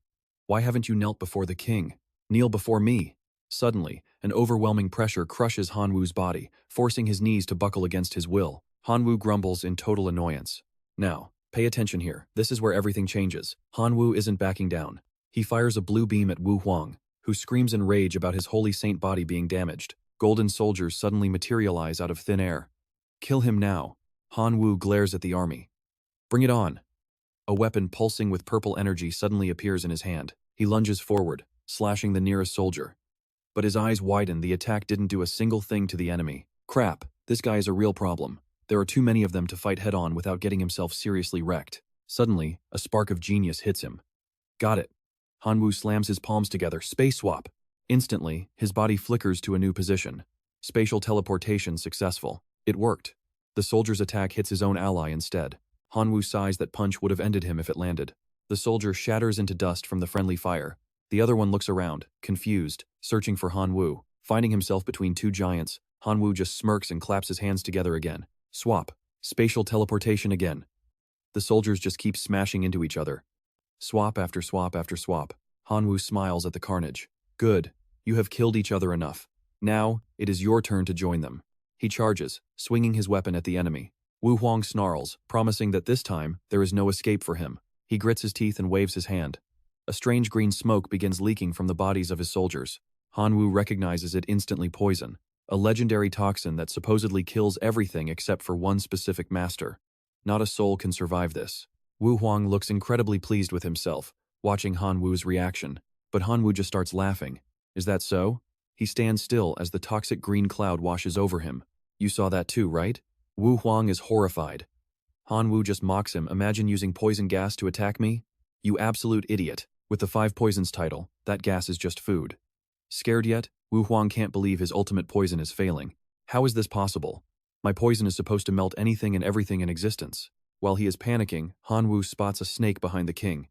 Why haven't you knelt before the king? Kneel before me. Suddenly, an overwhelming pressure crushes Hanwu's body, forcing his knees to buckle against his will. Hanwu grumbles in total annoyance. Now, pay attention here. This is where everything changes. Hanwu isn't backing down. He fires a blue beam at Wu Huang, who screams in rage about his holy saint body being damaged. Golden soldiers suddenly materialize out of thin air. Kill him now. Hanwu glares at the army. Bring it on. A weapon pulsing with purple energy suddenly appears in his hand. He lunges forward, slashing the nearest soldier. But his eyes widen. The attack didn't do a single thing to the enemy. Crap, this guy is a real problem. There are too many of them to fight head-on without getting himself seriously wrecked. Suddenly, a spark of genius hits him. Got it. Hanwu slams his palms together. Space swap. Instantly, his body flickers to a new position. Spatial teleportation successful. It worked. The soldier's attack hits his own ally instead. Hanwu sighs that punch would have ended him if it landed. The soldier shatters into dust from the friendly fire. The other one looks around, confused, searching for Han Wu. Finding himself between two giants, Han Wu just smirks and claps his hands together again. Swap. Spatial teleportation again. The soldiers just keep smashing into each other. Swap after swap after swap. Han Wu smiles at the carnage. Good. You have killed each other enough. Now, it is your turn to join them. He charges, swinging his weapon at the enemy. Wu Huang snarls, promising that this time, there is no escape for him. He grits his teeth and waves his hand. A strange green smoke begins leaking from the bodies of his soldiers. Han Wu recognizes it instantly poison, a legendary toxin that supposedly kills everything except for one specific master. Not a soul can survive this. Wu Huang looks incredibly pleased with himself, watching Han Wu's reaction. But Han Wu just starts laughing. Is that so? He stands still as the toxic green cloud washes over him. You saw that too, right? Wu Huang is horrified. Han Wu just mocks him. Imagine using poison gas to attack me? You absolute idiot. With the 5 poisons title, that gas is just food. Scared yet? Wu Huang can't believe his ultimate poison is failing. How is this possible? My poison is supposed to melt anything and everything in existence. While he is panicking, Han Wu spots a snake behind the king.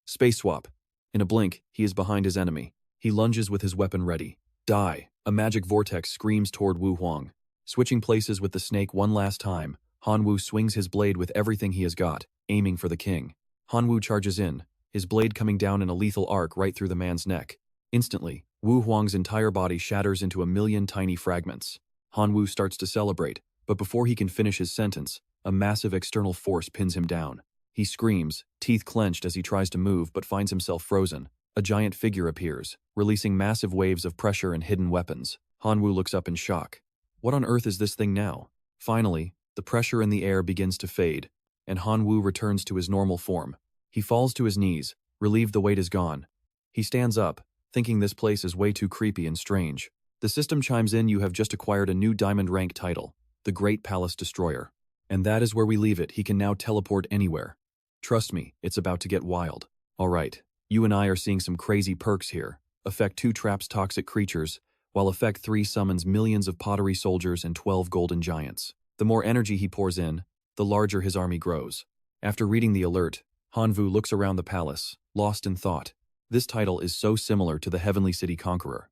Space swap. In a blink, he is behind his enemy. He lunges with his weapon ready. Die. A magic vortex screams toward Wu Huang. Switching places with the snake one last time, Han Wu swings his blade with everything he has got, aiming for the king. Han Wu charges in, his blade coming down in a lethal arc right through the man's neck. Instantly, Wu Huang's entire body shatters into a million tiny fragments. Han Wu starts to celebrate, but before he can finish his sentence, a massive external force pins him down. He screams, teeth clenched as he tries to move but finds himself frozen. A giant figure appears, releasing massive waves of pressure and hidden weapons. Han Wu looks up in shock. What on earth is this thing now? Finally, the pressure in the air begins to fade, and Han Wu returns to his normal form. He falls to his knees, relieved the weight is gone. He stands up, thinking this place is way too creepy and strange. The system chimes in. You have just acquired a new diamond rank title, the Great Palace Destroyer. And that is where we leave it. He can now teleport anywhere. Trust me, it's about to get wild. Alright, you and I are seeing some crazy perks here. Effect 2 traps toxic creatures, while Effect 3 summons millions of pottery soldiers and 12 golden giants. The more energy he pours in, the larger his army grows. After reading the alert, Han Wu looks around the palace, lost in thought. This title is so similar to the Heavenly City Conqueror.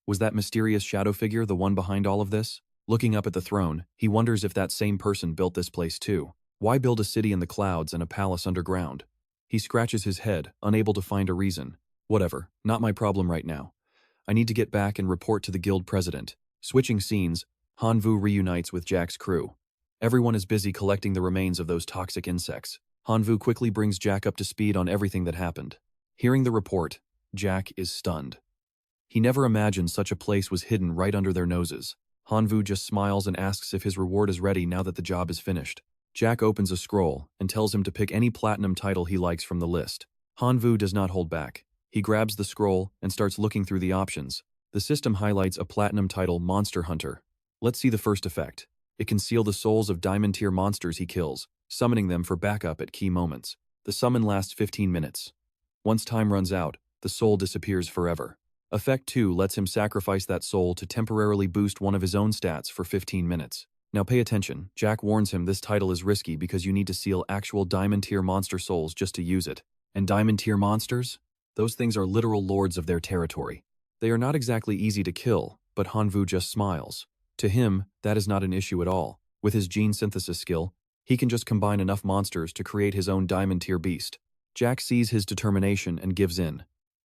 Was that mysterious shadow figure the one behind all of this? Looking up at the throne, he wonders if that same person built this place too. Why build a city in the clouds and a palace underground? He scratches his head, unable to find a reason. Whatever, not my problem right now. I need to get back and report to the guild president. Switching scenes, Han Wu reunites with Jack's crew. Everyone is busy collecting the remains of those toxic insects. Han Wu quickly brings Jack up to speed on everything that happened. Hearing the report, Jack is stunned. He never imagined such a place was hidden right under their noses. Han Wu just smiles and asks if his reward is ready now that the job is finished. Jack opens a scroll and tells him to pick any platinum title he likes from the list. Han Wu does not hold back. He grabs the scroll and starts looking through the options. The system highlights a platinum title, Monster Hunter. Let's see the first effect. It can seal the souls of diamond tier monsters he kills, summoning them for backup at key moments. The summon lasts 15 minutes. Once time runs out, the soul disappears forever. Effect 2 lets him sacrifice that soul to temporarily boost one of his own stats for 15 minutes. Now pay attention, Jack warns him this title is risky because you need to seal actual diamond tier monster souls just to use it. And diamond tier monsters? Those things are literal lords of their territory. They are not exactly easy to kill, but Han Wu just smiles. To him, that is not an issue at all. With his gene synthesis skill, he can just combine enough monsters to create his own diamond tier beast. Jack sees his determination and gives in.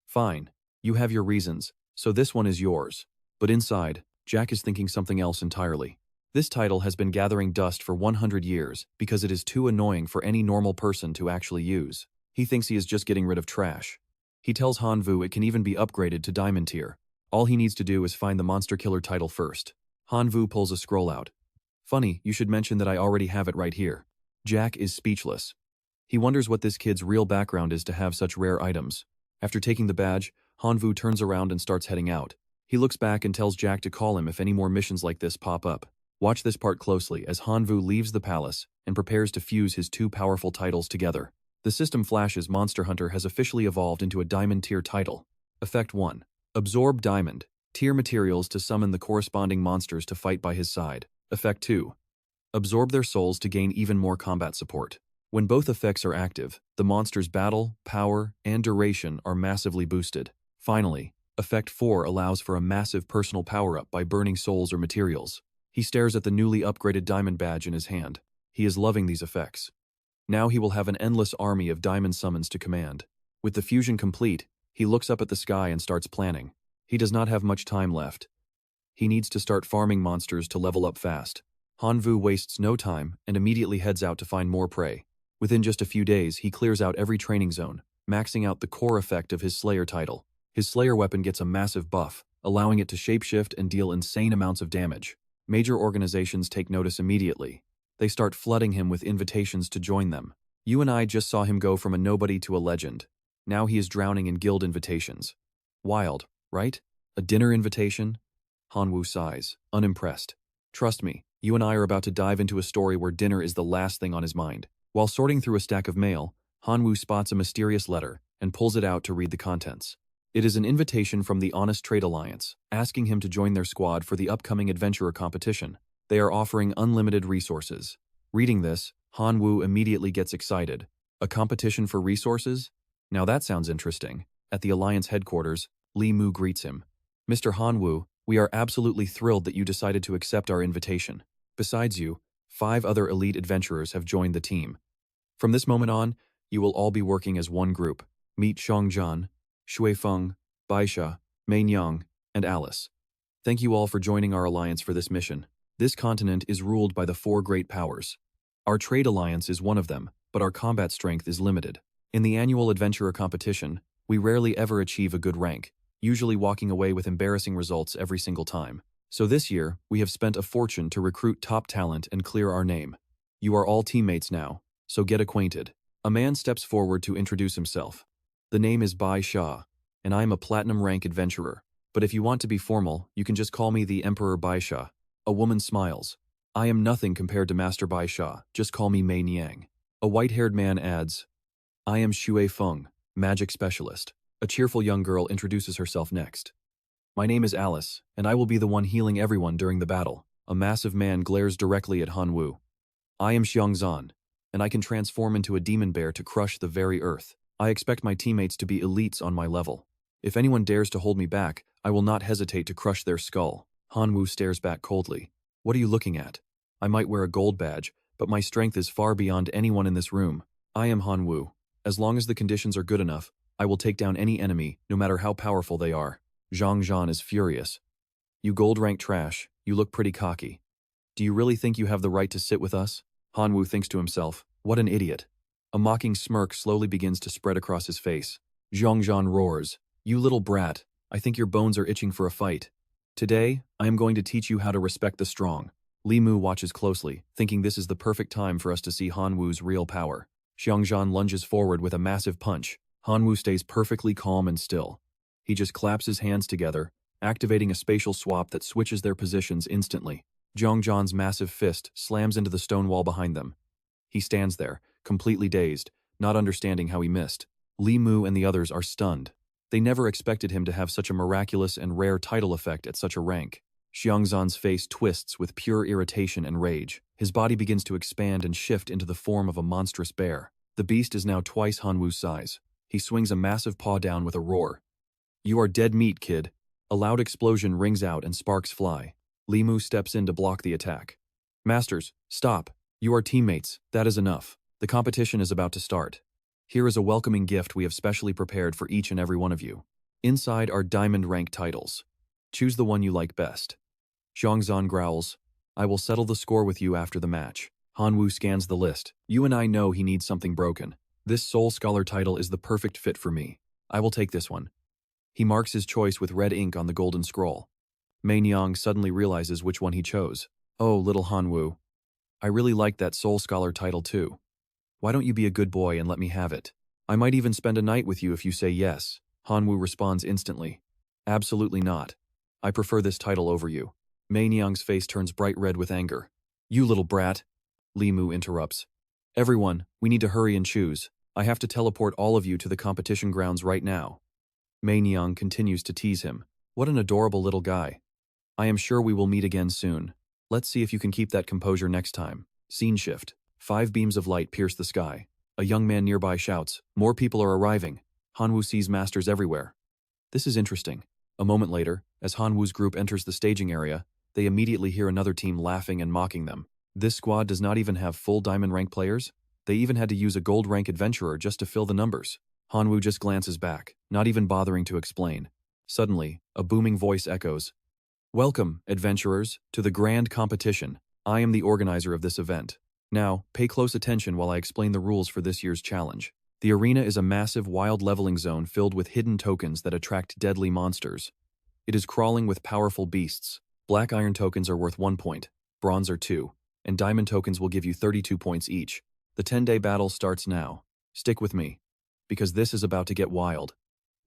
Fine. You have your reasons, so this one is yours. But inside, Jack is thinking something else entirely. This title has been gathering dust for 100 years because it is too annoying for any normal person to actually use. He thinks he is just getting rid of trash. He tells Han Wu it can even be upgraded to diamond tier. All he needs to do is find the monster killer title first. Han Wu pulls a scroll out. Funny, you should mention that I already have it right here. Jack is speechless. He wonders what this kid's real background is to have such rare items. After taking the badge, Han Wu turns around and starts heading out. He looks back and tells Jack to call him if any more missions like this pop up. Watch this part closely as Han Wu leaves the palace and prepares to fuse his two powerful titles together. The system flashes Monster Hunter has officially evolved into a diamond tier title. Effect 1. Absorb diamond tier materials to summon the corresponding monsters to fight by his side. Effect 2. Absorb their souls to gain even more combat support. When both effects are active, the monster's battle, power, and duration are massively boosted. Finally, Effect 4 allows for a massive personal power-up by burning souls or materials. He stares at the newly upgraded diamond badge in his hand. He is loving these effects. Now he will have an endless army of diamond summons to command. With the fusion complete, he looks up at the sky and starts planning. He does not have much time left. He needs to start farming monsters to level up fast. Hanwu wastes no time and immediately heads out to find more prey. Within just a few days, he clears out every training zone, maxing out the core effect of his Slayer title. His Slayer weapon gets a massive buff, allowing it to shapeshift and deal insane amounts of damage. Major organizations take notice immediately. They start flooding him with invitations to join them. You and I just saw him go from a nobody to a legend. Now he is drowning in guild invitations. Wild, right? A dinner invitation? Hanwu sighs, unimpressed. Trust me, you and I are about to dive into a story where dinner is the last thing on his mind. While sorting through a stack of mail, Hanwu spots a mysterious letter and pulls it out to read the contents. It is an invitation from the Honest Trade Alliance, asking him to join their squad for the upcoming adventurer competition. They are offering unlimited resources. Reading this, Hanwu immediately gets excited. A competition for resources? Now that sounds interesting. At the Alliance headquarters, Li Mu greets him. Mr. Hanwu, we are absolutely thrilled that you decided to accept our invitation. Besides you, 5 other elite adventurers have joined the team. From this moment on, you will all be working as one group. Meet Xiongzhan, Shuifeng, Baisha, Mainyang, and Alice. Thank you all for joining our alliance for this mission. This continent is ruled by the 4 great powers. Our trade alliance is one of them, but our combat strength is limited. In the annual adventurer competition, we rarely ever achieve a good rank, usually walking away with embarrassing results every single time. So this year, we have spent a fortune to recruit top talent and clear our name. You are all teammates now, so get acquainted. A man steps forward to introduce himself. The name is Bai Sha, and I am a platinum rank adventurer. But if you want to be formal, you can just call me the Emperor Bai Sha. A woman smiles. I am nothing compared to Master Bai Sha, just call me Mei Niang. A white-haired man adds, I am Xue Feng, magic specialist. A cheerful young girl introduces herself next. My name is Alice, and I will be the one healing everyone during the battle. A massive man glares directly at Hanwu. I am Xiongzhan, and I can transform into a demon bear to crush the very earth. I expect my teammates to be elites on my level. If anyone dares to hold me back, I will not hesitate to crush their skull. Hanwu stares back coldly. What are you looking at? I might wear a gold badge, but my strength is far beyond anyone in this room. I am Hanwu. As long as the conditions are good enough, I will take down any enemy, no matter how powerful they are. Zhang Zhan is furious. You gold-rank trash, you look pretty cocky. Do you really think you have the right to sit with us? Hanwu thinks to himself, what an idiot. A mocking smirk slowly begins to spread across his face. Zhang Zhan roars, you little brat, I think your bones are itching for a fight. Today, I am going to teach you how to respect the strong. Li Mu watches closely, thinking this is the perfect time for us to see Hanwu's real power. Xiongzhan lunges forward with a massive punch. Hanwu stays perfectly calm and still. He just claps his hands together, activating a spatial swap that switches their positions instantly. Xiongzhan's massive fist slams into the stone wall behind them. He stands there, completely dazed, not understanding how he missed. Li Mu and the others are stunned. They never expected him to have such a miraculous and rare title effect at such a rank. Xiongzhan's face twists with pure irritation and rage. His body begins to expand and shift into the form of a monstrous bear. The beast is now twice Hanwu's size. He swings a massive paw down with a roar. You are dead meat, kid. A loud explosion rings out and sparks fly. Li Mu steps in to block the attack. Masters, stop. You are teammates. That is enough. The competition is about to start. Here is a welcoming gift we have specially prepared for each and every one of you. Inside are diamond rank titles. Choose the one you like best. Xiongzhan growls, I will settle the score with you after the match. Hanwu scans the list. You and I know he needs something broken. This Soul Scholar title is the perfect fit for me. I will take this one. He marks his choice with red ink on the golden scroll. Mei Niang suddenly realizes which one he chose. Oh, little Hanwu. I really like that Soul Scholar title too. Why don't you be a good boy and let me have it? I might even spend a night with you if you say yes. Hanwu responds instantly. Absolutely not. I prefer this title over you. Mei Niang's face turns bright red with anger. You little brat. Li Mu interrupts. Everyone, we need to hurry and choose. I have to teleport all of you to the competition grounds right now. Mei Niang continues to tease him. What an adorable little guy. I am sure we will meet again soon. Let's see if you can keep that composure next time. Scene shift. 5 beams of light pierce the sky. A young man nearby shouts, more people are arriving. Hanwu sees masters everywhere. This is interesting. A moment later, as Hanwoo's group enters the staging area, they immediately hear another team laughing and mocking them. This squad does not even have full diamond rank players. They even had to use a gold rank adventurer just to fill the numbers. Hanwoo just glances back, not even bothering to explain. Suddenly, a booming voice echoes. Welcome, adventurers, to the grand competition. I am the organizer of this event. Now, pay close attention while I explain the rules for this year's challenge. The arena is a massive wild leveling zone filled with hidden tokens that attract deadly monsters. It is crawling with powerful beasts. Black iron tokens are worth 1 point, bronze are 2, and diamond tokens will give you 32 points each. The 10-day battle starts now. Stick with me, because this is about to get wild.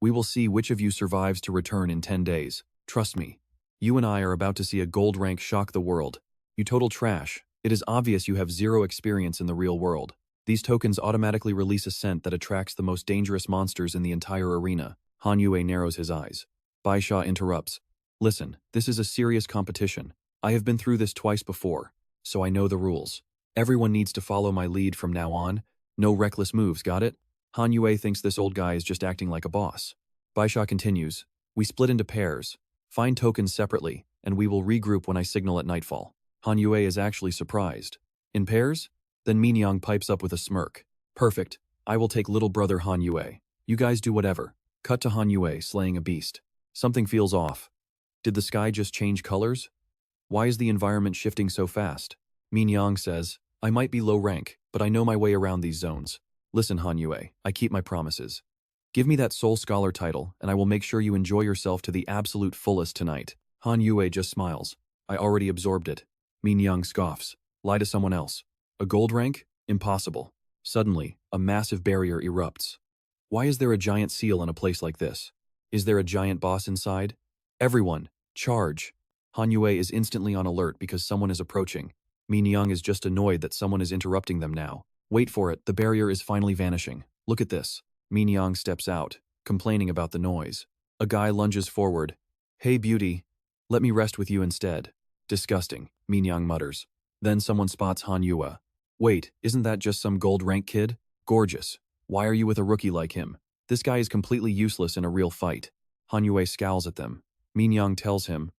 We will see which of you survives to return in 10 days. Trust me. You and I are about to see a gold rank shock the world. You total trash. It is obvious you have zero experience in the real world. These tokens automatically release a scent that attracts the most dangerous monsters in the entire arena. Han Yue narrows his eyes. Bai Sha interrupts. Listen, this is a serious competition. I have been through this twice before, so I know the rules. Everyone needs to follow my lead from now on. No reckless moves, got it? Han Yue thinks this old guy is just acting like a boss. Bai Sha continues. We split into pairs. Find tokens separately, and we will regroup when I signal at nightfall. Han Yue is actually surprised. In pairs? Then Mingyang pipes up with a smirk. Perfect. I will take little brother Han Yue. You guys do whatever. Cut to Han Yue slaying a beast. Something feels off. Did the sky just change colors? Why is the environment shifting so fast? Mingyang says, I might be low rank, but I know my way around these zones. Listen, Han Yue, I keep my promises. Give me that Soul Scholar title, and I will make sure you enjoy yourself to the absolute fullest tonight. Han Yue just smiles. I already absorbed it. Mingyang scoffs. Lie to someone else. A gold rank? Impossible. Suddenly, a massive barrier erupts. Why is there a giant seal in a place like this? Is there a giant boss inside? Everyone, charge. Han Yue is instantly on alert because someone is approaching. Mingyang is just annoyed that someone is interrupting them now. Wait for it, the barrier is finally vanishing. Look at this. Mingyang steps out, complaining about the noise. A guy lunges forward. Hey beauty, let me rest with you instead. Disgusting, Mingyang mutters. Then someone spots Han Yue. Wait, isn't that just some gold rank kid? Gorgeous. Why are you with a rookie like him? This guy is completely useless in a real fight. Han Yue scowls at them. Mingyang tells him,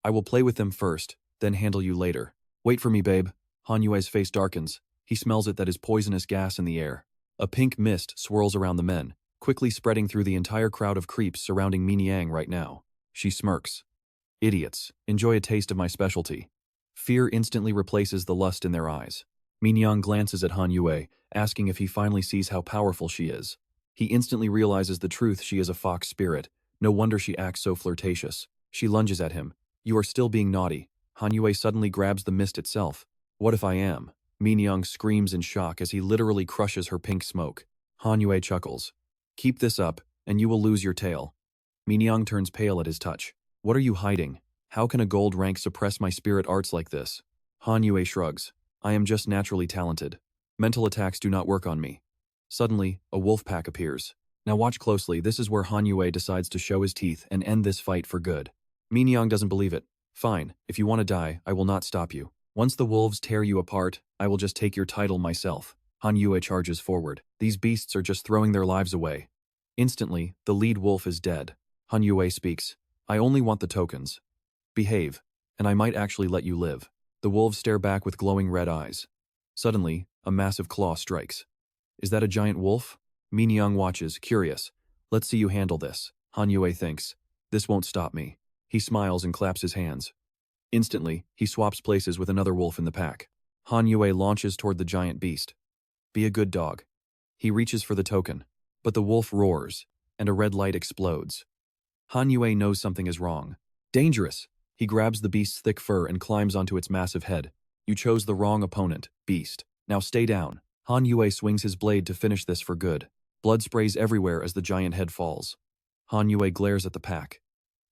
I will play with them first, then handle you later. Wait for me, babe. Han Yue's face darkens. He smells it that is poisonous gas in the air. A pink mist swirls around the men, quickly spreading through the entire crowd of creeps surrounding Mingyang right now. She smirks. Idiots, enjoy a taste of my specialty. Fear instantly replaces the lust in their eyes. Mingyang glances at Han Yue, asking if he finally sees how powerful she is. He instantly realizes the truth: she is a fox spirit. No wonder she acts so flirtatious. She lunges at him. You are still being naughty. Han Yue suddenly grabs the mist itself. What if I am? Mingyang screams in shock as he literally crushes her pink smoke. Han Yue chuckles. Keep this up, and you will lose your tail. Mingyang turns pale at his touch. What are you hiding? How can a gold rank suppress my spirit arts like this? Han Yue shrugs. I am just naturally talented. Mental attacks do not work on me. Suddenly, a wolf pack appears. Now watch closely, this is where Han Yue decides to show his teeth and end this fight for good. Mingyang doesn't believe it. Fine, if you want to die, I will not stop you. Once the wolves tear you apart, I will just take your title myself. Han Yue charges forward. These beasts are just throwing their lives away. Instantly, the lead wolf is dead. Han Yue speaks. I only want the tokens. Behave, and I might actually let you live. The wolves stare back with glowing red eyes. Suddenly, a massive claw strikes. Is that a giant wolf? Mingyang watches, curious. Let's see you handle this. Han Yue thinks. This won't stop me. He smiles and claps his hands. Instantly, he swaps places with another wolf in the pack. Han Yue launches toward the giant beast. Be a good dog. He reaches for the token, but the wolf roars, and a red light explodes. Han Yue knows something is wrong. Dangerous! He grabs the beast's thick fur and climbs onto its massive head. You chose the wrong opponent, beast. Now stay down. Han Yue swings his blade to finish this for good. Blood sprays everywhere as the giant head falls. Han Yue glares at the pack.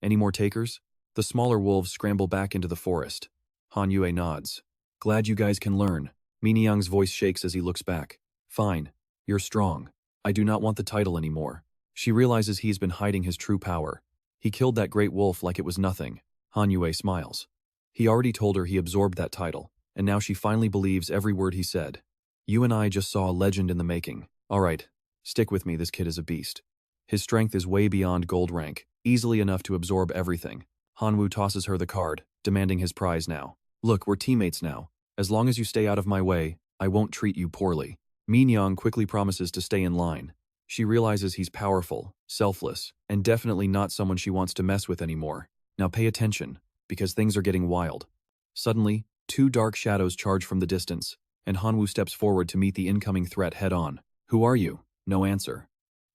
Any more takers? The smaller wolves scramble back into the forest. Han Yue nods. Glad you guys can learn. Mingyang's voice shakes as he looks back. Fine. You're strong. I do not want the title anymore. She realizes he's been hiding his true power. He killed that great wolf like it was nothing. Han Yue smiles. He already told her he absorbed that title, and now she finally believes every word he said. You and I just saw a legend in the making. All right, stick with me, this kid is a beast. His strength is way beyond gold rank, easily enough to absorb everything. Hanwoo tosses her the card, demanding his prize now. Look, we're teammates now. As long as you stay out of my way, I won't treat you poorly. Minyoung quickly promises to stay in line. She realizes he's powerful, selfless, and definitely not someone she wants to mess with anymore. Now pay attention, because things are getting wild. Suddenly, two dark shadows charge from the distance, and Hanwoo steps forward to meet the incoming threat head-on. Who are you? No answer.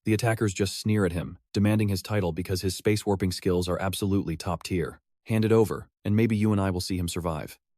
The attackers just sneer at him, demanding his title because his space warping skills are absolutely top tier. Hand it over, and maybe you and I will see him survive.